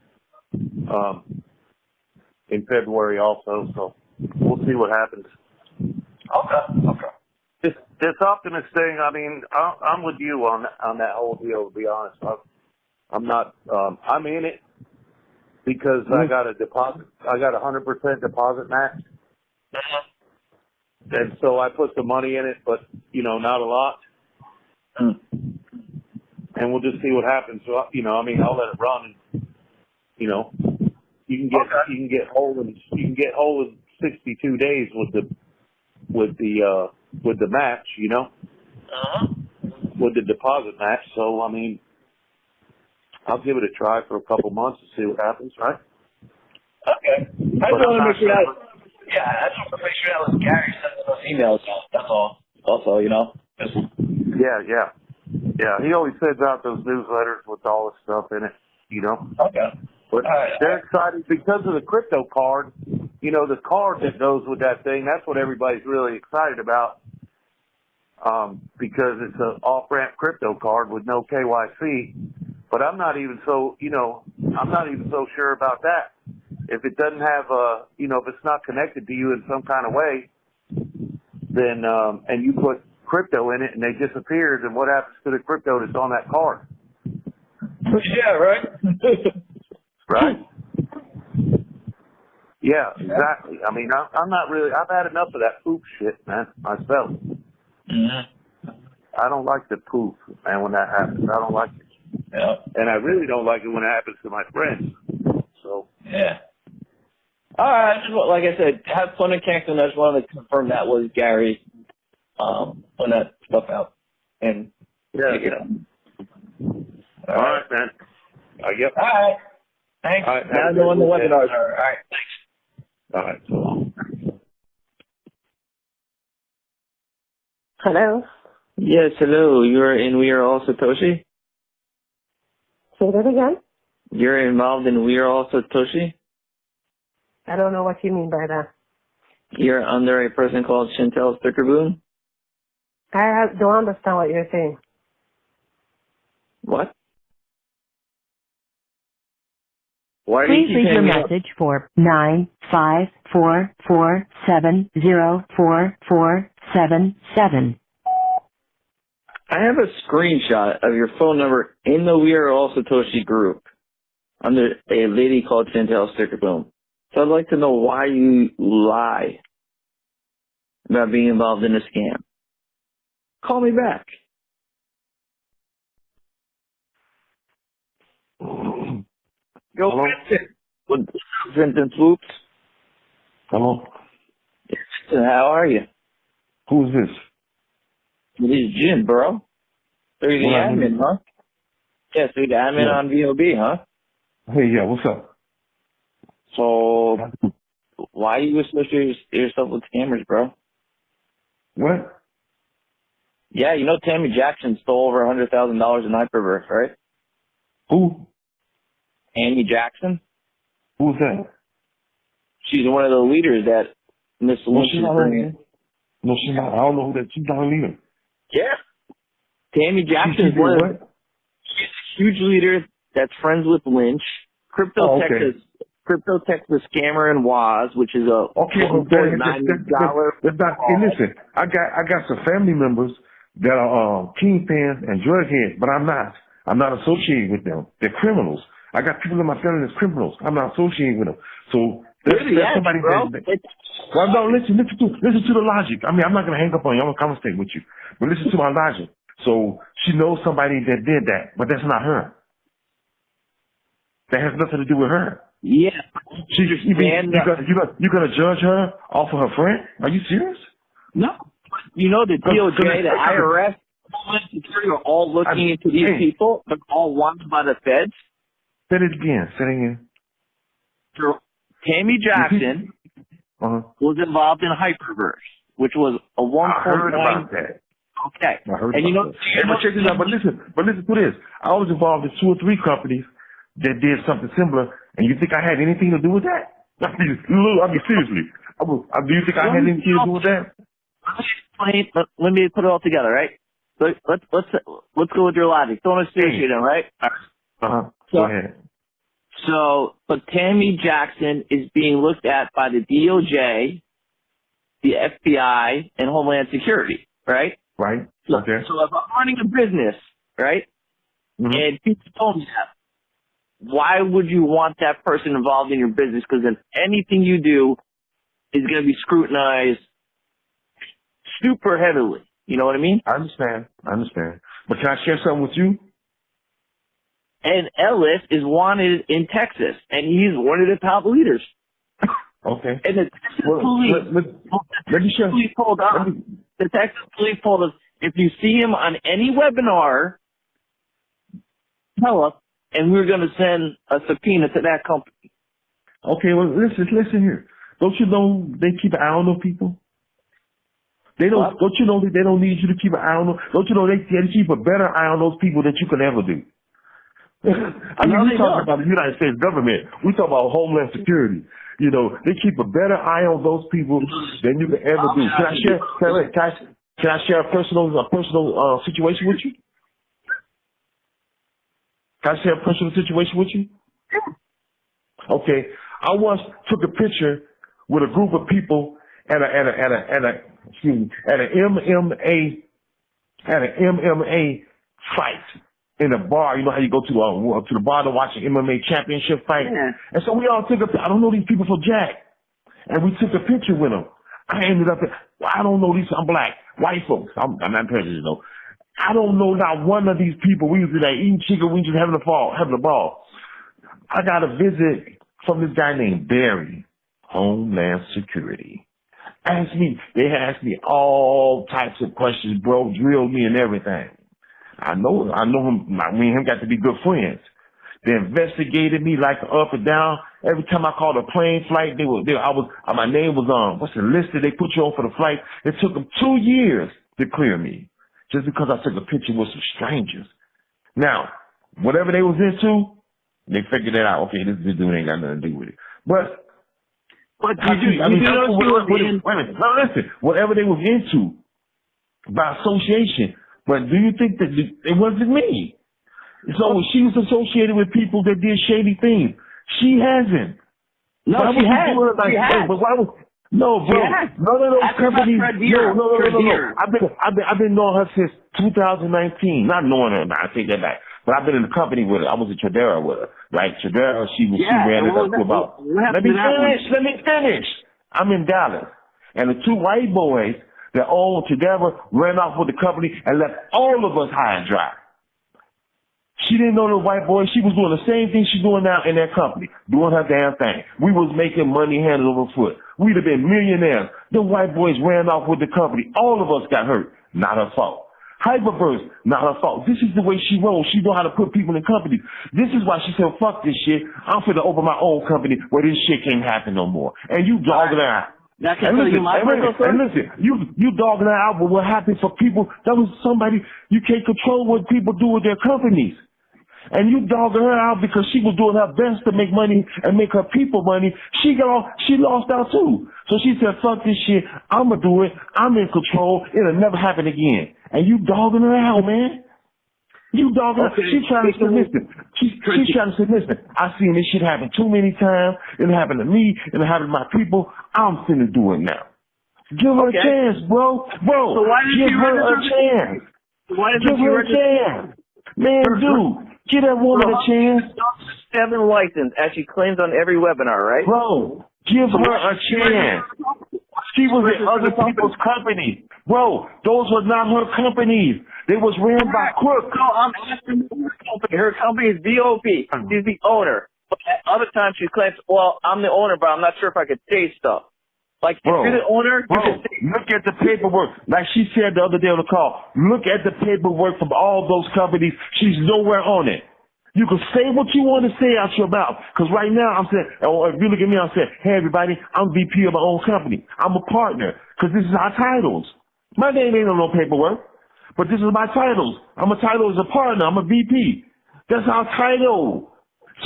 [SPEAKER 6] in February also, so we'll see what happens.
[SPEAKER 3] Okay.
[SPEAKER 6] This Optimus thing, I mean, I'm with you on that whole deal, to be honest. I'm not, I'm in it because I got a 100% deposit match. And so I put some money in it, but, you know, not a lot. And we'll just see what happens. So, you know, I mean, I'll let it run. And, you know, you can get whole in 62 days with the match, you know, with the deposit match. So, I mean, I'll give it a try for a couple months to see what happens, right?
[SPEAKER 3] Okay. I just want to make sure that was Gary sending those emails out. That's all. Also, you know.
[SPEAKER 6] Yeah. He always sends out those newsletters with all this stuff in it, you know.
[SPEAKER 3] Okay.
[SPEAKER 6] But they're excited because of the crypto card. You know, the card that goes with that thing, that's what everybody's really excited about. Because it's an off-ramp crypto card with no KYC. But I'm not even so sure about that. If it doesn't have if it's not connected to you in some kind of way, then, and you put crypto in it and they disappear, then what happens to the crypto that's on that card?
[SPEAKER 3] Yeah, right?
[SPEAKER 6] Right? Yeah, exactly. I mean, I'm not really, I've had enough of that poof shit, man, myself. I don't like the poof, man, when that happens. I don't like it.
[SPEAKER 3] Yeah.
[SPEAKER 6] And I really don't like it when it happens to my friends. So.
[SPEAKER 3] Yeah. All right. Like I said, have fun in Cancun. I just wanted to confirm that was Gary putting that stuff out. And
[SPEAKER 6] yeah. All right, man. Yep.
[SPEAKER 3] All right. Thanks. All right, now I know when the webinars are. All right. Thanks.
[SPEAKER 6] All right. So long.
[SPEAKER 8] Hello.
[SPEAKER 3] Yes, hello. You're in We Are All Satoshi?
[SPEAKER 8] Say that again?
[SPEAKER 3] You're involved in We Are All Satoshi?
[SPEAKER 8] I don't know what you mean by that.
[SPEAKER 2] You're under a person called Chantel Stickerboom?
[SPEAKER 8] I don't understand what you're saying.
[SPEAKER 2] What? Why do
[SPEAKER 14] Please
[SPEAKER 2] you keep
[SPEAKER 14] leave your
[SPEAKER 2] hanging up?
[SPEAKER 14] message for 95447044777.
[SPEAKER 2] I have a screenshot of your phone number in the We Are All Satoshi group under a lady called Chantel Stickerboom. So I'd like to know why you lie about being involved in a scam. Call me back. Go Vincent. With Vincent Swoops.
[SPEAKER 15] Hello?
[SPEAKER 2] How are you?
[SPEAKER 15] Who's this?
[SPEAKER 2] It is Jim, bro. So you're the admin, huh? Yeah, so you're the admin on VOB, huh?
[SPEAKER 15] Hey, yeah, what's up?
[SPEAKER 2] So, why you associate yourself with scammers, bro?
[SPEAKER 15] What?
[SPEAKER 2] Yeah, you know Tammy Jackson stole over $100,000 in hyperverse, right?
[SPEAKER 15] Who?
[SPEAKER 2] Tammy Jackson.
[SPEAKER 15] Who's that?
[SPEAKER 2] She's one of the leaders that Miss Lynch is bringing.
[SPEAKER 15] No, she's not. I don't know who that. She's not a leader.
[SPEAKER 2] Yeah. Tammy Jackson is one of. She's a huge leader that's friends with Lynch. Crypto Texas scammer in Waz, which is a
[SPEAKER 15] that's not. Hey, listen, I got some family members that are kingpins and drug heads, but I'm not. I'm not associated with them. They're criminals. I got people in my family that's criminals. I'm not associated with them. So there's somebody
[SPEAKER 2] bro.
[SPEAKER 15] Well, no, listen to the logic. I mean, I'm not gonna hang up on you. I'm gonna conversate with you, but listen to my logic. So she knows somebody that did that, but that's not her. That has nothing to do with her.
[SPEAKER 2] Yeah.
[SPEAKER 15] You're gonna judge her off of her friend? Are you serious?
[SPEAKER 2] No. You know the DOJ, the IRS, Homeland Security are all looking into these people, but all wanted by the feds.
[SPEAKER 15] Say it again.
[SPEAKER 2] Tammy Jackson was involved in hyperverse, which was a 1.9.
[SPEAKER 15] I heard about that.
[SPEAKER 2] Okay.
[SPEAKER 15] I heard
[SPEAKER 2] and
[SPEAKER 15] about that. But check this out. But listen to this. I was involved in 2 or 3 companies that did something similar, and you think I had anything to do with that? I mean, seriously. Do you think I had anything to do with that?
[SPEAKER 2] Let me put it all together, right? Let's go with your logic. Don't associate them, right?
[SPEAKER 15] Go ahead.
[SPEAKER 2] So, but Tammy Jackson is being looked at by the DOJ, the FBI, and Homeland Security, right?
[SPEAKER 15] Right.
[SPEAKER 2] So if I'm running a business, right, and people told me that, why would you want that person involved in your business? Because then anything you do is going to be scrutinized super heavily. You know what I mean?
[SPEAKER 15] I understand. But can I share something with you?
[SPEAKER 2] And Ellis is wanted in Texas, and he's one of the top leaders.
[SPEAKER 15] Okay.
[SPEAKER 2] And the Texas police told us, the Texas police told us, if you see him on any webinar, tell us, and we're going to send a subpoena to that company.
[SPEAKER 15] Okay, well, listen here. Don't you know they keep an eye on those people? Don't you know that they don't need you to keep an eye on them? Don't you know they keep a better eye on those people than you could ever do? I mean, we talking about the United States government. We talk about Homeland Security. You know, they keep a better eye on those people than you could ever do. Can I share a personal situation with you? Can I share a personal situation with you? Okay. I once took a picture with a group of people at an MMA fight in a bar. You know how you go to the bar to watch an MMA championship fight? Yeah. And so we all took I don't know these people for jack. And we took a picture with them. I ended up, I don't know these, I'm black, white folks. I'm not prejudiced though. I don't know not one of these people. We was there eating chicken wings and having a ball. I got a visit from this guy named Barry, Homeland Security. They asked me all types of questions, bro, drilled me and everything. I know him, me and him got to be good friends. They investigated me like up and down. Every time I called a plane flight, my name was on, listed, they put you on for the flight. It took them 2 years to clear me, just because I took a picture with some strangers. Now, whatever they was into, they figured it out. Okay, this dude ain't got nothing to do with it. But But wait a minute. Now listen, whatever they was into by association. But do you think that it wasn't me? So she was associated with people that did shady things. She hasn't.
[SPEAKER 3] No, she has.
[SPEAKER 15] But why was? No, bro. None of those companies. No. I've been knowing her since 2019. Not knowing her. I take that back. But I've been in the company with her. I was in Tradera with her. Right? Tradera, she ran it up to about. Let me finish. I'm in Dallas. And the two white boys that owned Tradera ran off with the company and left all of us high and dry. She didn't know the white boy. She was doing the same thing she's doing now in that company, doing her damn thing. We was making money hand over foot. We'd have been millionaires. The white boys ran off with the company. All of us got hurt. Not her fault. Hyperburst, not her fault. This is the way she rolls. She know how to put people in companies. This is why she said, fuck this shit. I'm finna open my own company where this shit can't happen no more. And you dogging her out. And listen, you dogging her out, but what happened for people, that was somebody, you can't control what people do with their companies. And you dogging her out because she was doing her best to make money and make her people money. She lost out too. So she said, fuck this shit. I'm going to do it. I'm in control. It'll never happen again. And you dogging her out, man. You dogging her. She's trying to submit. She's trying to submit. I've seen this shit happen too many times. It'll happen to me. It'll happen to my people. I'm finna do it now. Give her a chance, bro.
[SPEAKER 3] So why did
[SPEAKER 15] give her a chance. Give her a chance. Man, dude. Give that woman a chance.
[SPEAKER 3] 7 license, as she claims on every webinar, right?
[SPEAKER 15] Bro, give her a chance. She was in other people's companies. Bro, those were not her companies. They was ran by crooks.
[SPEAKER 3] No, I'm asking her company. Her company is VOP. She's the owner. But at other times she claims, well, I'm the owner, but I'm not sure if I could say stuff. Like, if you're the owner,
[SPEAKER 15] look at the paperwork. Like she said the other day on the call, look at the paperwork from all those companies. She's nowhere on it. You can say what you want to say out your mouth. Because right now I'm saying, or if you look at me, I'm saying, hey, everybody, I'm VP of my own company. I'm a partner. Because this is our titles. My name ain't on no paperwork. But this is my titles. I'm a title as a partner. I'm a VP. That's our title.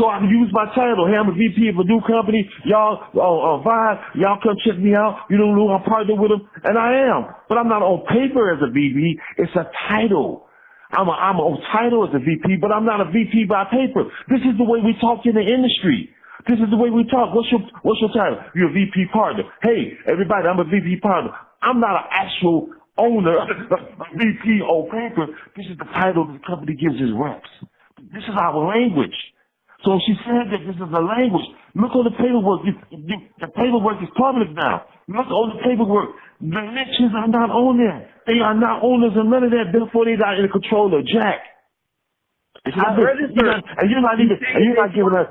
[SPEAKER 15] So I can use my title. Hey, I'm a VP of a new company. Y'all, Vibe, y'all come check me out. You don't know I'm partnered with them. And I am. But I'm not on paper as a VP. It's a title. I'm on title as a VP, but I'm not a VP by paper. This is the way we talk in the industry. This is the way we talk. What's your title? You're a VP partner. Hey, everybody, I'm a VP partner. I'm not an actual owner, a VP on paper. This is the title the company gives its reps. This is our language. So she said that this is a language. Look on the paperwork. The paperwork is public now. Look on the paperwork. The Lynches are not on there. They are not owners of none of that. Therefore, they're not in control of Jack. And you're not giving us.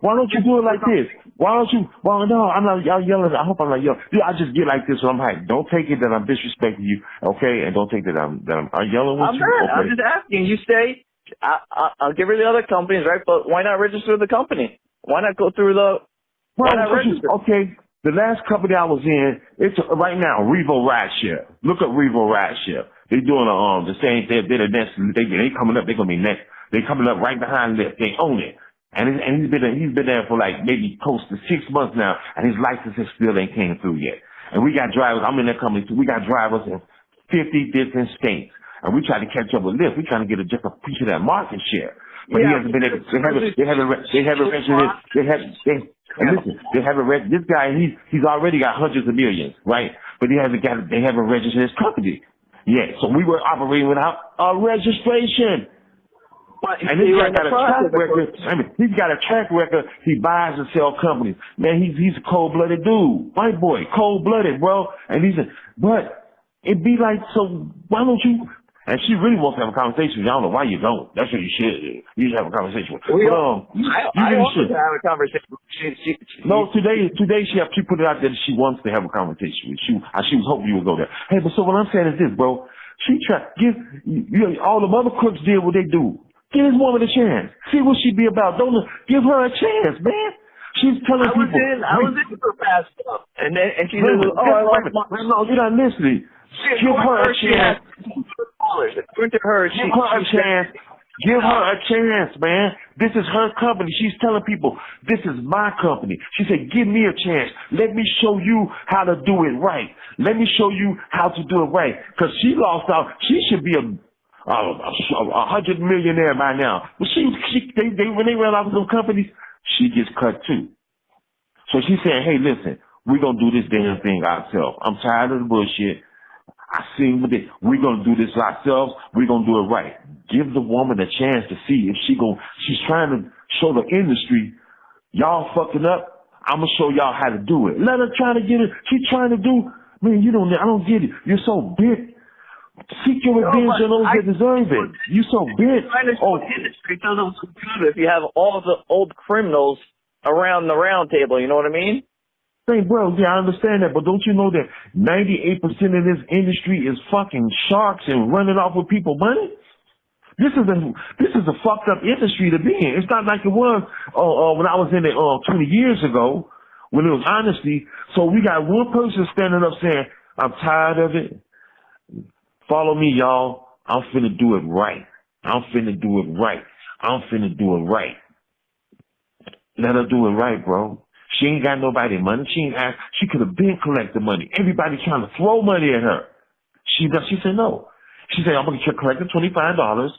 [SPEAKER 15] Why don't you do it like this? Why don't you? Well, no, I'm not. Y'all yelling. I hope I'm not yelling. I just get like this when I'm hyped. Don't take it that I'm disrespecting you, okay? And don't take that I'm yelling with you. Okay?
[SPEAKER 3] I'm just asking. You say. I'll give her the other companies, right? But why not register the company? Why not go through the? Why not register?
[SPEAKER 15] Okay, the last company I was in, it's right now Revo Rideshare. Look up Revo Rideshare. They doing the same thing. They're the next. They coming up. They're gonna be next. They coming up right behind Lyft. They own it, and he's been there for like maybe close to 6 months now, and his license still ain't came through yet. And we got drivers. I'm in that company too. We got drivers in 50 different states. And we try to catch up with Lyft. We trying to get just a piece of that market share. But he hasn't been able. They haven't registered. This guy. He's already got hundreds of millions, right? But they haven't registered his company yet. So we were operating without a registration. And this guy got a track record. He's got a track record. He buys and sells companies. Man, he's a cold-blooded dude, white boy, cold-blooded, bro. And but it'd be like, so why don't you? And she really wants to have a conversation. I don't know why you don't. That's what you should do. You should have a conversation with her.
[SPEAKER 3] I want to have a conversation.
[SPEAKER 15] No, today she put it out there that she wants to have a conversation with you. She was hoping you would go there. Hey, but so what I'm saying is this, bro. She tried all the other crooks did what they do. Give this woman a chance. See what she be about. Don't give her a chance, man. She's telling people.
[SPEAKER 3] I was in for fast stuff, and she said, I like my.
[SPEAKER 15] No, you're not listening. Give her a chance.
[SPEAKER 3] Give her a chance.
[SPEAKER 15] Give her a chance, man. This is her company. She's telling people, this is my company. She said, give me a chance. Let me show you how to do it right. Let me show you how to do it right. Because she lost out. She should be a 100 millionaire by now. But when they run out of those companies, she gets cut too. So she's saying, hey, listen, we're going to do this damn thing ourselves. I'm tired of the bullshit. I seen with it. We're going to do this ourselves. We're going to do it right. Give the woman a chance to see if she's trying to show the industry, y'all fucking up. I'm going to show y'all how to do it. Let her try to get it. She's trying to do, man, I don't get it. You're so big. Seek your revenge on those that deserve it. You so big.
[SPEAKER 3] Industry doesn't look good if you have all the old criminals around the round table. You know what I mean?
[SPEAKER 15] Hey, bro, yeah, I understand that, but don't you know that 98% of this industry is fucking sharks and running off with people money? This is a fucked up industry to be in. It's not like it was when I was in it 20 years ago when it was honesty. So we got one person standing up saying, I'm tired of it. Follow me, y'all. I'm finna do it right. I'm finna do it right. I'm finna do it right. Let her do it right, bro. She ain't got nobody money. She could have been collecting money. Everybody trying to throw money at her. She said no. She said, I'm going to collect $25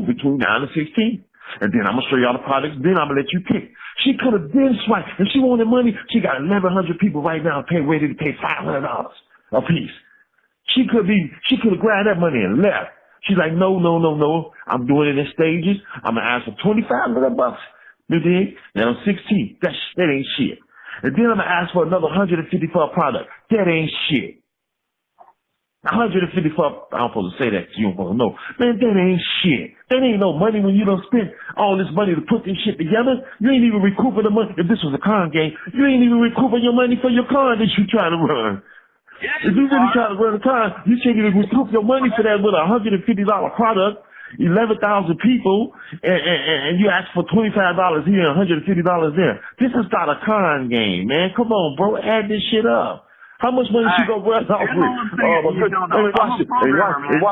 [SPEAKER 15] between 9 and 16. And then I'm going to show y'all the products. Then I'm going to let you pick. She could have been swiped. If she wanted money, she got 1,100 people right now ready to pay $500 a piece. She could have grabbed that money and left. She's like, no. I'm doing it in stages. I'm going to ask for $2,500. You dig? Now I'm 16. That ain't shit. And then I'm going to ask for another 150 for a product. That ain't shit. 150 for, I'm supposed to say that because you don't want to know. Man, that ain't shit. That ain't no money when you don't spend all this money to put this shit together. You ain't even recouping the money. If this was a con game, you ain't even recouping your money for your con that you trying to run. If you really try to run a con, you can't even recoup your money for that with a $150 product. 11,000 people, and you ask for $25 here and $150 there. This is not a con game, man. Come on, bro. Add this shit up. How much money she gonna run off with?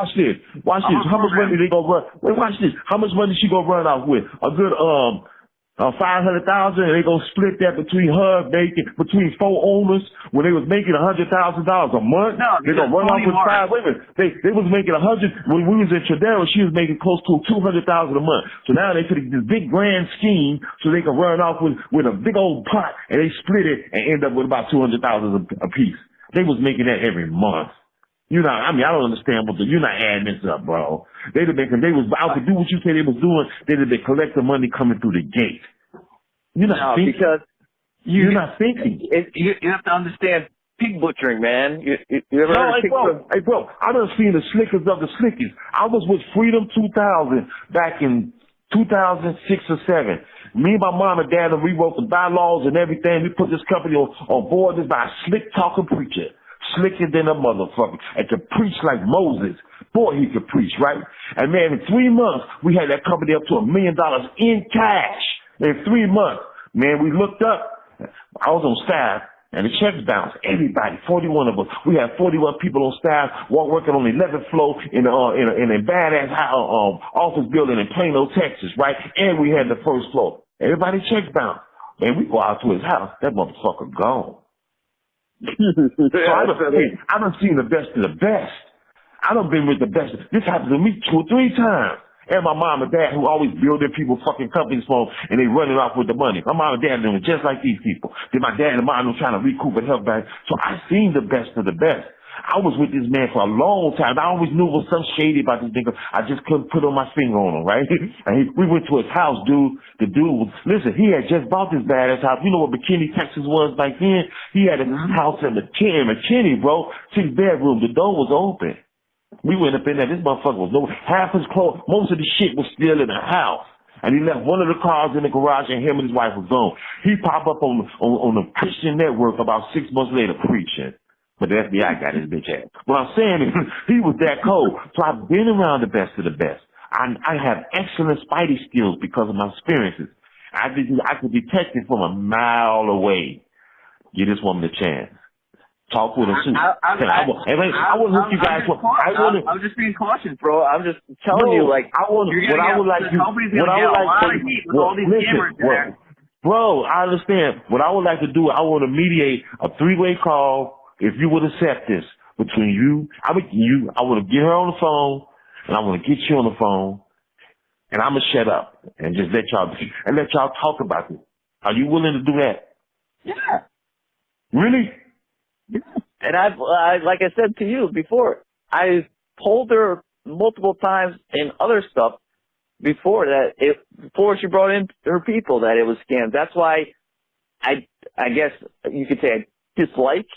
[SPEAKER 15] Watch this. How much money they gonna run? Wait, watch this. How much money she gonna run off with? A good 500,000, and they gonna split that between between 4 owners when they was making $100,000 a month. No, they gonna run off with 5 women. They was making 100 when we was in Tradera. She was making close to 200,000 a month. So now they put this big grand scheme so they can run off with a big old pot, and they split it and end up with about 200,000 a piece. They was making that every month. I don't understand, but you're not adding this up, bro. They was out to do what you say they was doing. They'd have been collecting money coming through the gate. You're not thinking. Because you're not thinking.
[SPEAKER 3] You have to understand pig butchering, man. You ever heard of pig butchering?
[SPEAKER 15] Hey, bro, I done seen the slickest of the slickest. I was with Freedom 2000 back in 2006 or 7. Me and my mom and dad, we wrote the bylaws and everything. We put this company on board. This by a slick talking preacher. Slicker than a motherfucker, and could preach like Moses. Boy, he could preach, right? And man, in 3 months, we had that company up to $1 million in cash. In 3 months, man, we looked up. I was on staff, and the checks bounced. Everybody, 41 of us. We had 41 people on staff, working on the 11th floor in a badass office building in Plano, Texas, right? And we had the first floor. Everybody checks bounced. Man, we go out to his house. That motherfucker gone. So I done seen the best of the best. I done been with the best. This happened to me 2 or 3 times. And my mom and dad, who always building people fucking companies for them, and they running off with the money. My mom and dad doing just like these people. Then my dad and mom was trying to recoup and help back. So I seen the best of the best. I was with this man for a long time. I always knew there was something shady about this nigga. I just couldn't put on my finger on him, right? And we went to his house, dude. The dude, listen, he had just bought this badass house. You know what McKinney, Texas was back then? He had a house in McKinney, bro. 6 bedrooms. The door was open. We went up in there. This motherfucker was no half his clothes. Most of the shit was still in the house. And he left one of the cars in the garage, and him and his wife was gone. He popped up on the Christian network about 6 months later preaching. But the FBI got his bitch ass. What I'm saying is, he was that cold. So I've been around the best of the best. I have excellent spidey skills because of my experiences. I could detect it from a mile away. Give this woman a chance. talk with them too. I wouldn't hook you guys up.
[SPEAKER 3] I'm just being cautious, bro. I'm just telling you, like,
[SPEAKER 15] Bro, I understand. What I would like to do, I want to mediate a 3-way call. If you would accept this between you, I want to get her on the phone, and I want to get you on the phone, and I'm gonna shut up and just let y'all talk about it. Are you willing to do that?
[SPEAKER 3] Yeah.
[SPEAKER 15] Really?
[SPEAKER 3] Yeah. And I like I said to you before, I told her multiple times in other stuff before she brought in her people that it was scams. That's why I guess you could say I dislike,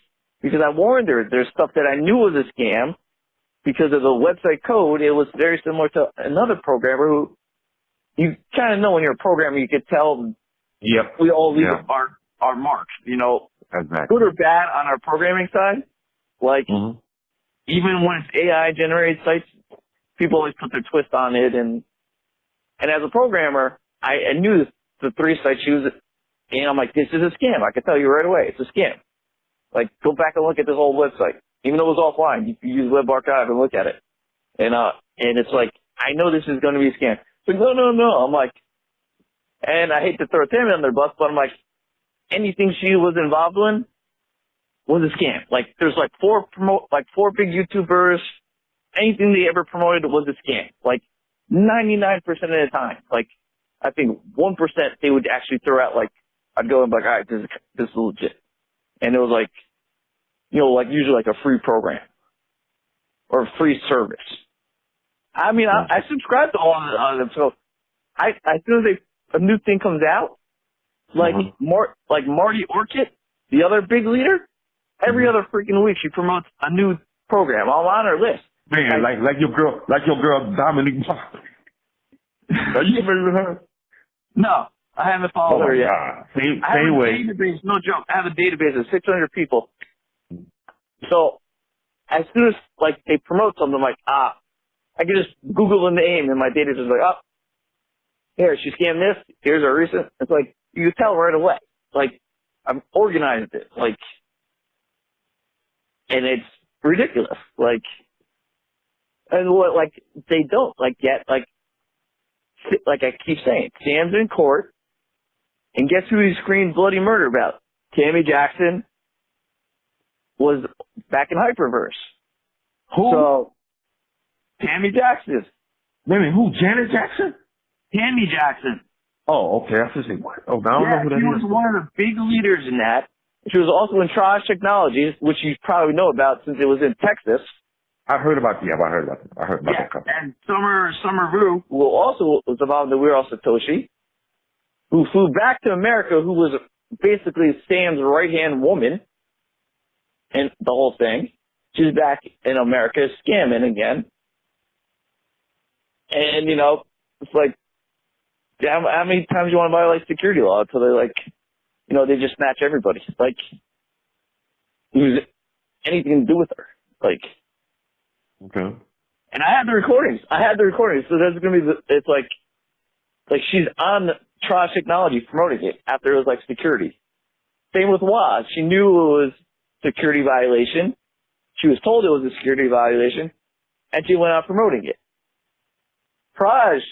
[SPEAKER 3] because I warned her there's stuff that I knew was a scam because of the website code. It was very similar to another programmer who you kind of know when you're a programmer, you could tell.
[SPEAKER 15] Yep.
[SPEAKER 3] We all leave our marks, you know,
[SPEAKER 15] exactly.
[SPEAKER 3] Good or bad on our programming side. Like, even when it's AI generated sites, people always put their twist on it. And as a programmer, I knew the 3 sites she was, and I'm like, this is a scam. I could tell you right away. It's a scam. Like, go back and look at this whole website. Even though it was offline, you can use Web Archive and look at it. And it's like, I know this is going to be a scam. So no. I'm like, and I hate to throw Tammy on their bus, but I'm like, anything she was involved in was a scam. Like, there's like 4 big YouTubers. Anything they ever promoted was a scam. Like, 99% of the time. Like, I think 1% they would actually throw out, like, I'd go and be like, all right, this is legit. And it was like, you know, like usually like a free program or a free service. I mean, I subscribe to all of them. So as soon as a new thing comes out, like Marty Orchid, the other big leader, every other freaking week she promotes a new program. I'm on her list.
[SPEAKER 15] Man, like your girl Dominique. Are you familiar with her?
[SPEAKER 3] No, I haven't followed her yet.
[SPEAKER 15] Same way.
[SPEAKER 3] Database, no joke. I have a database of 600 people. So as soon as like they promote something, I'm like, I can just Google the name and my database is like, here, she scammed this. Here's her recent. It's like, you can tell right away. Like, I've organized it. Like, and it's ridiculous. Like, and what, like, they don't, like, get, like I keep saying, Sam's in court, and guess who he screamed bloody murder about? Tammy Jackson was back in Hyperverse.
[SPEAKER 15] Who?
[SPEAKER 3] So, Tammy Jackson.
[SPEAKER 15] Wait a minute, who? Janet Jackson?
[SPEAKER 3] Tammy Jackson.
[SPEAKER 15] Oh, okay. I was saying, what? Oh, I don't know who that is.
[SPEAKER 3] She was one of the big leaders in that. She was also in Triage Technologies, which you probably know about since it was in Texas.
[SPEAKER 15] I heard about that company.
[SPEAKER 3] And Summer Vu, who also was involved in the We Are All Satoshi, who flew back to America, who was basically Sam's right-hand woman and the whole thing. She's back in America scamming again. And, you know, it's like, how many times you want to violate security law until they, like, you know, they just snatch everybody? Like, lose anything to do with her. Like,
[SPEAKER 15] okay.
[SPEAKER 3] And I had the recordings. So there's going to be, it's like she's on Triage Technology promoting it after it was like security. Same with Waz. She knew it was security violation. She was told it was a security violation, and she went out promoting it. Triage.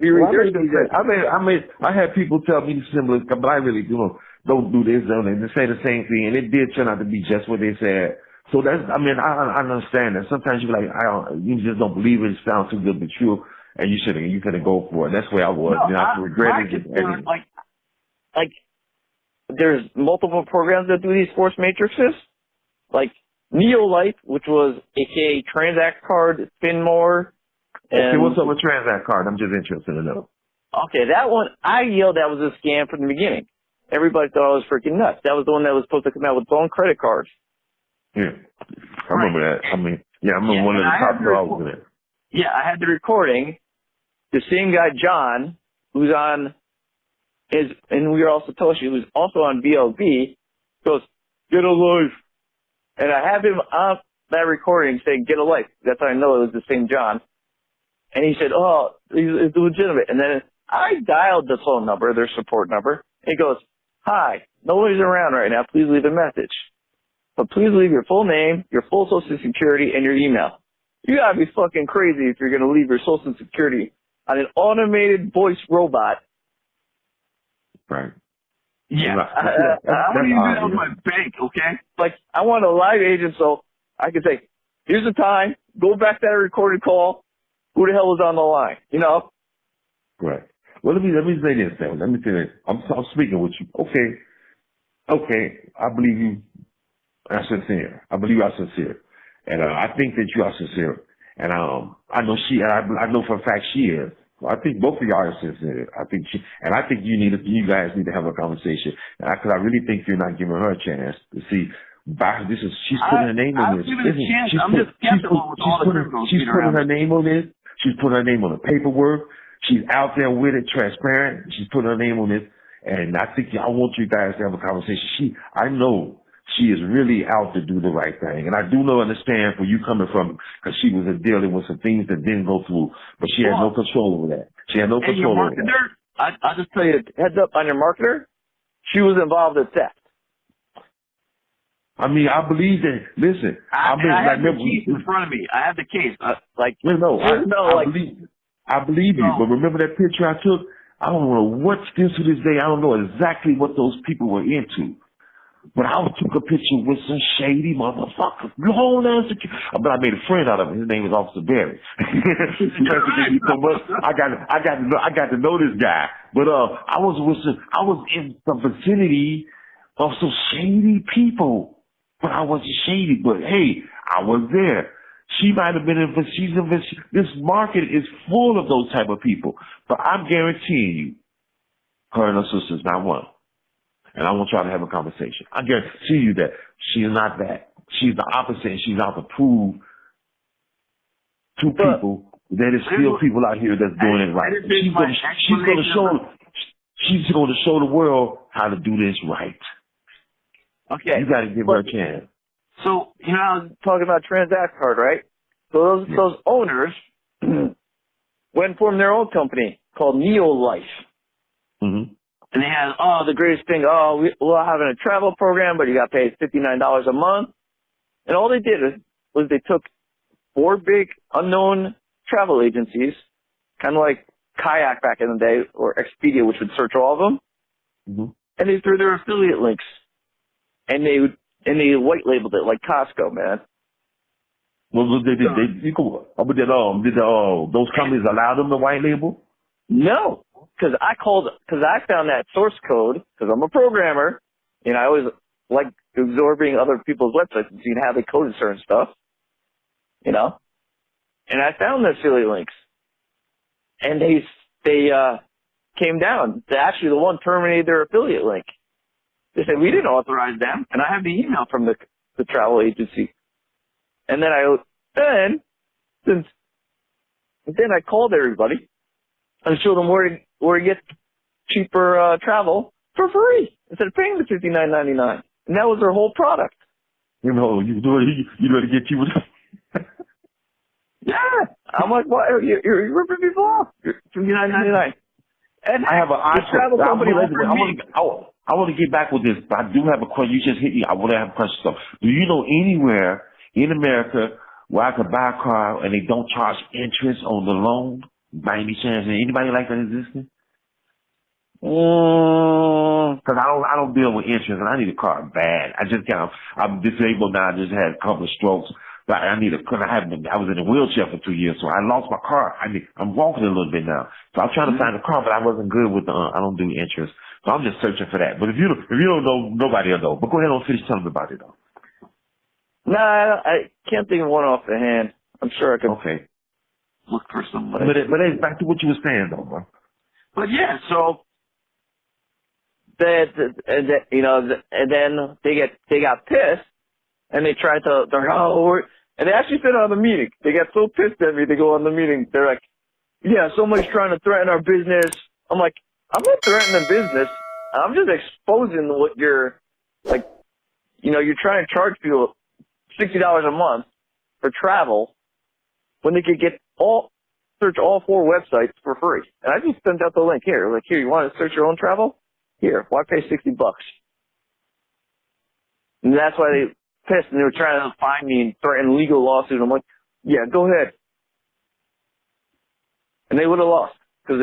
[SPEAKER 15] I had people tell me similar, but I really don't do this, and they say the same thing, and it did turn out to be just what they said. So that's, I mean, I understand that. Sometimes you're like, you just don't believe it. It sounds too good to be true, and you couldn't go for it. That's where I was.
[SPEAKER 3] No,
[SPEAKER 15] I regret it.
[SPEAKER 3] Like, there's multiple programs that do these force matrices, like Neolife, which was aka Transact Card, Finmore.
[SPEAKER 15] Okay, what's up with Transact Card? I'm just interested to know.
[SPEAKER 3] Okay, that one, I yelled that was a scam from the beginning. Everybody thought I was freaking nuts. That was the one that was supposed to come out with its own credit cards.
[SPEAKER 15] Yeah, I remember that. I remember one of the top dogs in it.
[SPEAKER 3] Yeah, I had the recording. The same guy, John, who's on and We Are All Satoshi, who's also on BLB, goes, get a life. And I have him on that recording saying, get a life. That's how I know it was the same John. And he said, oh, it's legitimate. And then I dialed the phone number, their support number. And he goes, hi, nobody's around right now. Please leave a message. but please leave your full name, your full social security, and your email. You gotta be fucking crazy if you're gonna leave your social security on an automated voice robot.
[SPEAKER 15] Right.
[SPEAKER 3] Yeah. I want you to do that with my bank, okay? Like, I want a live agent so I can say, here's the time, go back to that recorded call, who the hell was on the line, you know?
[SPEAKER 15] Right. Well, let me say this then. Let me say this. I'm speaking with you. Okay. I believe you are sincere. I believe you are sincere. And I think that you are sincere. And I know for a fact she is. I think both of y'all are sincere. I think you guys need to have a conversation. Because I really think you're not giving her a chance to see. She's putting her name on this.
[SPEAKER 3] I'm giving it a chance. I'm just skeptical with all the criminals.
[SPEAKER 15] She's putting her name on this. She's putting her name on the paperwork. She's out there with it, transparent. She's putting her name on this. And I think I want you guys to have a conversation. I know she is really out to do the right thing. And I do understand where you coming from, because she was dealing with some things that didn't go through. But she had no control over that. She had no control over that.
[SPEAKER 3] I'll just tell you, heads up on your marketer, she was involved in theft.
[SPEAKER 15] I mean, I believe that. Listen,
[SPEAKER 3] I have the case in front of me. I have the case.
[SPEAKER 15] I believe you, but remember that picture I took? I don't know what, still to this day, I don't know exactly what those people were into. But I took a picture with some shady motherfuckers. But I made a friend out of him. His name is Officer Barry. I got to know this guy. But I was in the vicinity of some shady people. But I wasn't shady. But hey, I was there. She might have been this market is full of those type of people. But I'm guaranteeing you, her and her sister's not one. And I want y'all to have a conversation. I guarantee you that she is not that. She's the opposite, and she's out to prove to people that there's still people out here that's doing it right. She's going to show the world how to do this right.
[SPEAKER 3] Okay.
[SPEAKER 15] You got to give her a chance.
[SPEAKER 3] So, you know, I was talking about Transact Card, right? So those owners went and formed their own company called Neo Life.
[SPEAKER 15] Mm-hmm.
[SPEAKER 3] And they had, the greatest thing, we're having a travel program, but you got paid $59 a month. And all they did was they took 4 big unknown travel agencies, kind of like Kayak back in the day, or Expedia, which would search all of them.
[SPEAKER 15] Mm-hmm.
[SPEAKER 3] And they threw their affiliate links. And they white labeled it like Costco, man.
[SPEAKER 15] Well, those companies allow them to white label?
[SPEAKER 3] No, because I found that source code, because I'm a programmer, and I always like absorbing other people's websites and seeing how they coded certain stuff, you know? And I found the affiliate links. And they came down. Actually, the one terminated their affiliate link. They said, we didn't authorize them. And I have the email from the travel agency. And then I called everybody and showed them where to get cheaper travel for free instead of paying the $59.99. And that was their whole product.
[SPEAKER 15] You know, you better get cheaper.
[SPEAKER 3] Yeah. I'm like, what? You're ripping people off. $59.99. And
[SPEAKER 15] I have a
[SPEAKER 3] travel company.
[SPEAKER 15] I want to get back with this, but I do have a question. You just hit me. I want to have a question. So, do you know anywhere in America where I could buy a car and they don't charge interest on the loan by any chance? Anybody like that existing? Because I don't deal with interest, and I need a car bad. I'm disabled now. I just had a couple of strokes. But I was in a wheelchair for 2 years, so I lost my car. I'm walking a little bit now. So I'm trying to find a car, but I wasn't good with I don't do interest. So I'm just searching for that. But if you don't know, nobody will know. But go ahead and finish telling me about it, though.
[SPEAKER 3] Nah, I can't think of one off the hand. I'm sure I could look for somebody.
[SPEAKER 15] But hey, back to what you were saying, though, bro.
[SPEAKER 3] But yeah, so and then they got pissed, and they tried to, and they actually said on the meeting, they got so pissed at me, they go on the meeting, they're like, yeah, somebody's trying to threaten our business. I'm like, I'm not threatening the business. I'm just exposing what you're, like, you know, you're trying to charge people $60 a month for travel when they could search all 4 websites for free. And I just sent out the link here. Like, here, you want to search your own travel? Here, why pay $60? And that's why pissed, and they were trying to find me and threaten legal lawsuit. I'm like, yeah, go ahead. And they would have lost because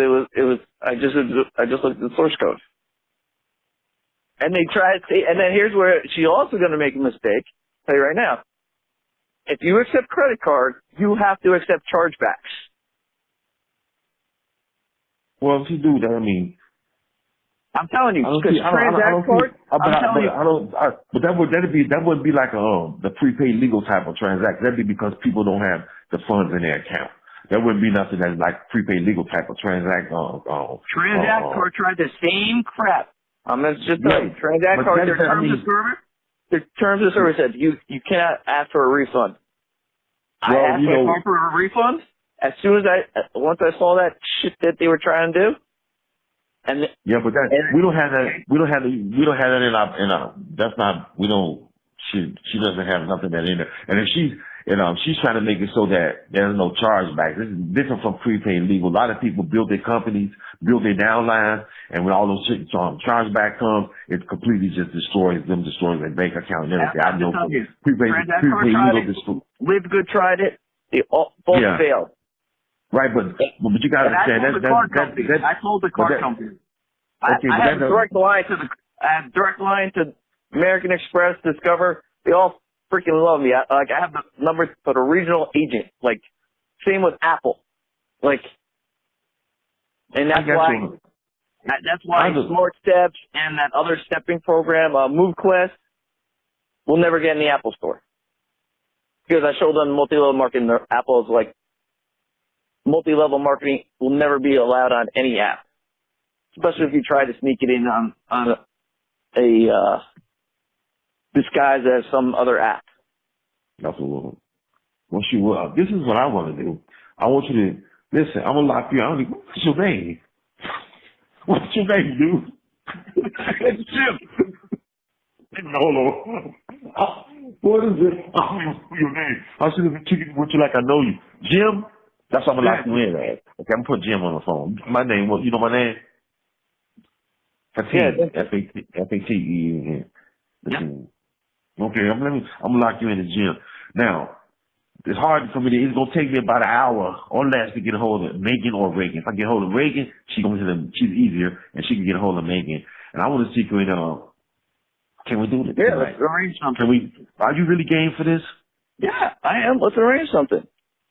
[SPEAKER 3] I just looked at the source code. And they tried, and then here's where she's also going to make a mistake. I'll tell you right now. If you accept credit card, you have to accept chargebacks.
[SPEAKER 15] Well, if you do that, I mean,
[SPEAKER 3] I'm telling you, because transact card.
[SPEAKER 15] But that wouldn't be like the prepaid legal type of transaction. That'd be because people don't have the funds in their account. That wouldn't be nothing that's like prepaid legal type of transact.
[SPEAKER 3] Transact card tried the same crap. Let's just tell you, transact card. Their terms of service said you cannot ask for a refund. I asked for a refund as soon as once I saw that shit that they were trying to do. And
[SPEAKER 15] yeah, but we don't have that. We don't have that in our. That's not. We don't. She doesn't have nothing that in there. And if she's trying to make it so that there's no chargeback. This is different from prepaid legal. A lot of people build their companies, build their downlines, and when all those chargeback comes, it completely just destroys their bank account and everything. I know prepaid legal.
[SPEAKER 3] Live Good tried it. They both failed.
[SPEAKER 15] Right, but you gotta understand
[SPEAKER 3] I told the card company. I have a direct line to American Express, Discover. They all freaking love me. I have the numbers for the regional agent. Like, same with Apple. Like, and that's why Smart Steps and that other stepping program, MoveQuest, will never get in the Apple store. Because I showed them multi-level marketing. Apple's like, multi-level marketing will never be allowed on any app, especially if you try to sneak it in on a disguise as some other app.
[SPEAKER 15] Absolutely. Well, this is what I want to do. I want you to listen. I'm gonna lock you out. What's your name? What's your name, dude? It's Jim. No. What is it? Your name? I should have treated you like I know you, Jim. That's what I'm gonna lock you in, man. Okay, I'm gonna put Jim on the phone. My name, you know my name? F-A-T-E. Okay, I'm gonna lock you in the gym. Now, it's hard for me. It's gonna take me about an hour or less to get a hold of Megan or Reagan. If I get a hold of Reagan, she's easier, and she can get a hold of Megan. And I want to see can we do this?
[SPEAKER 3] Yeah, let's arrange something.
[SPEAKER 15] Are you really game for this?
[SPEAKER 3] Yeah, I am. Let's arrange something.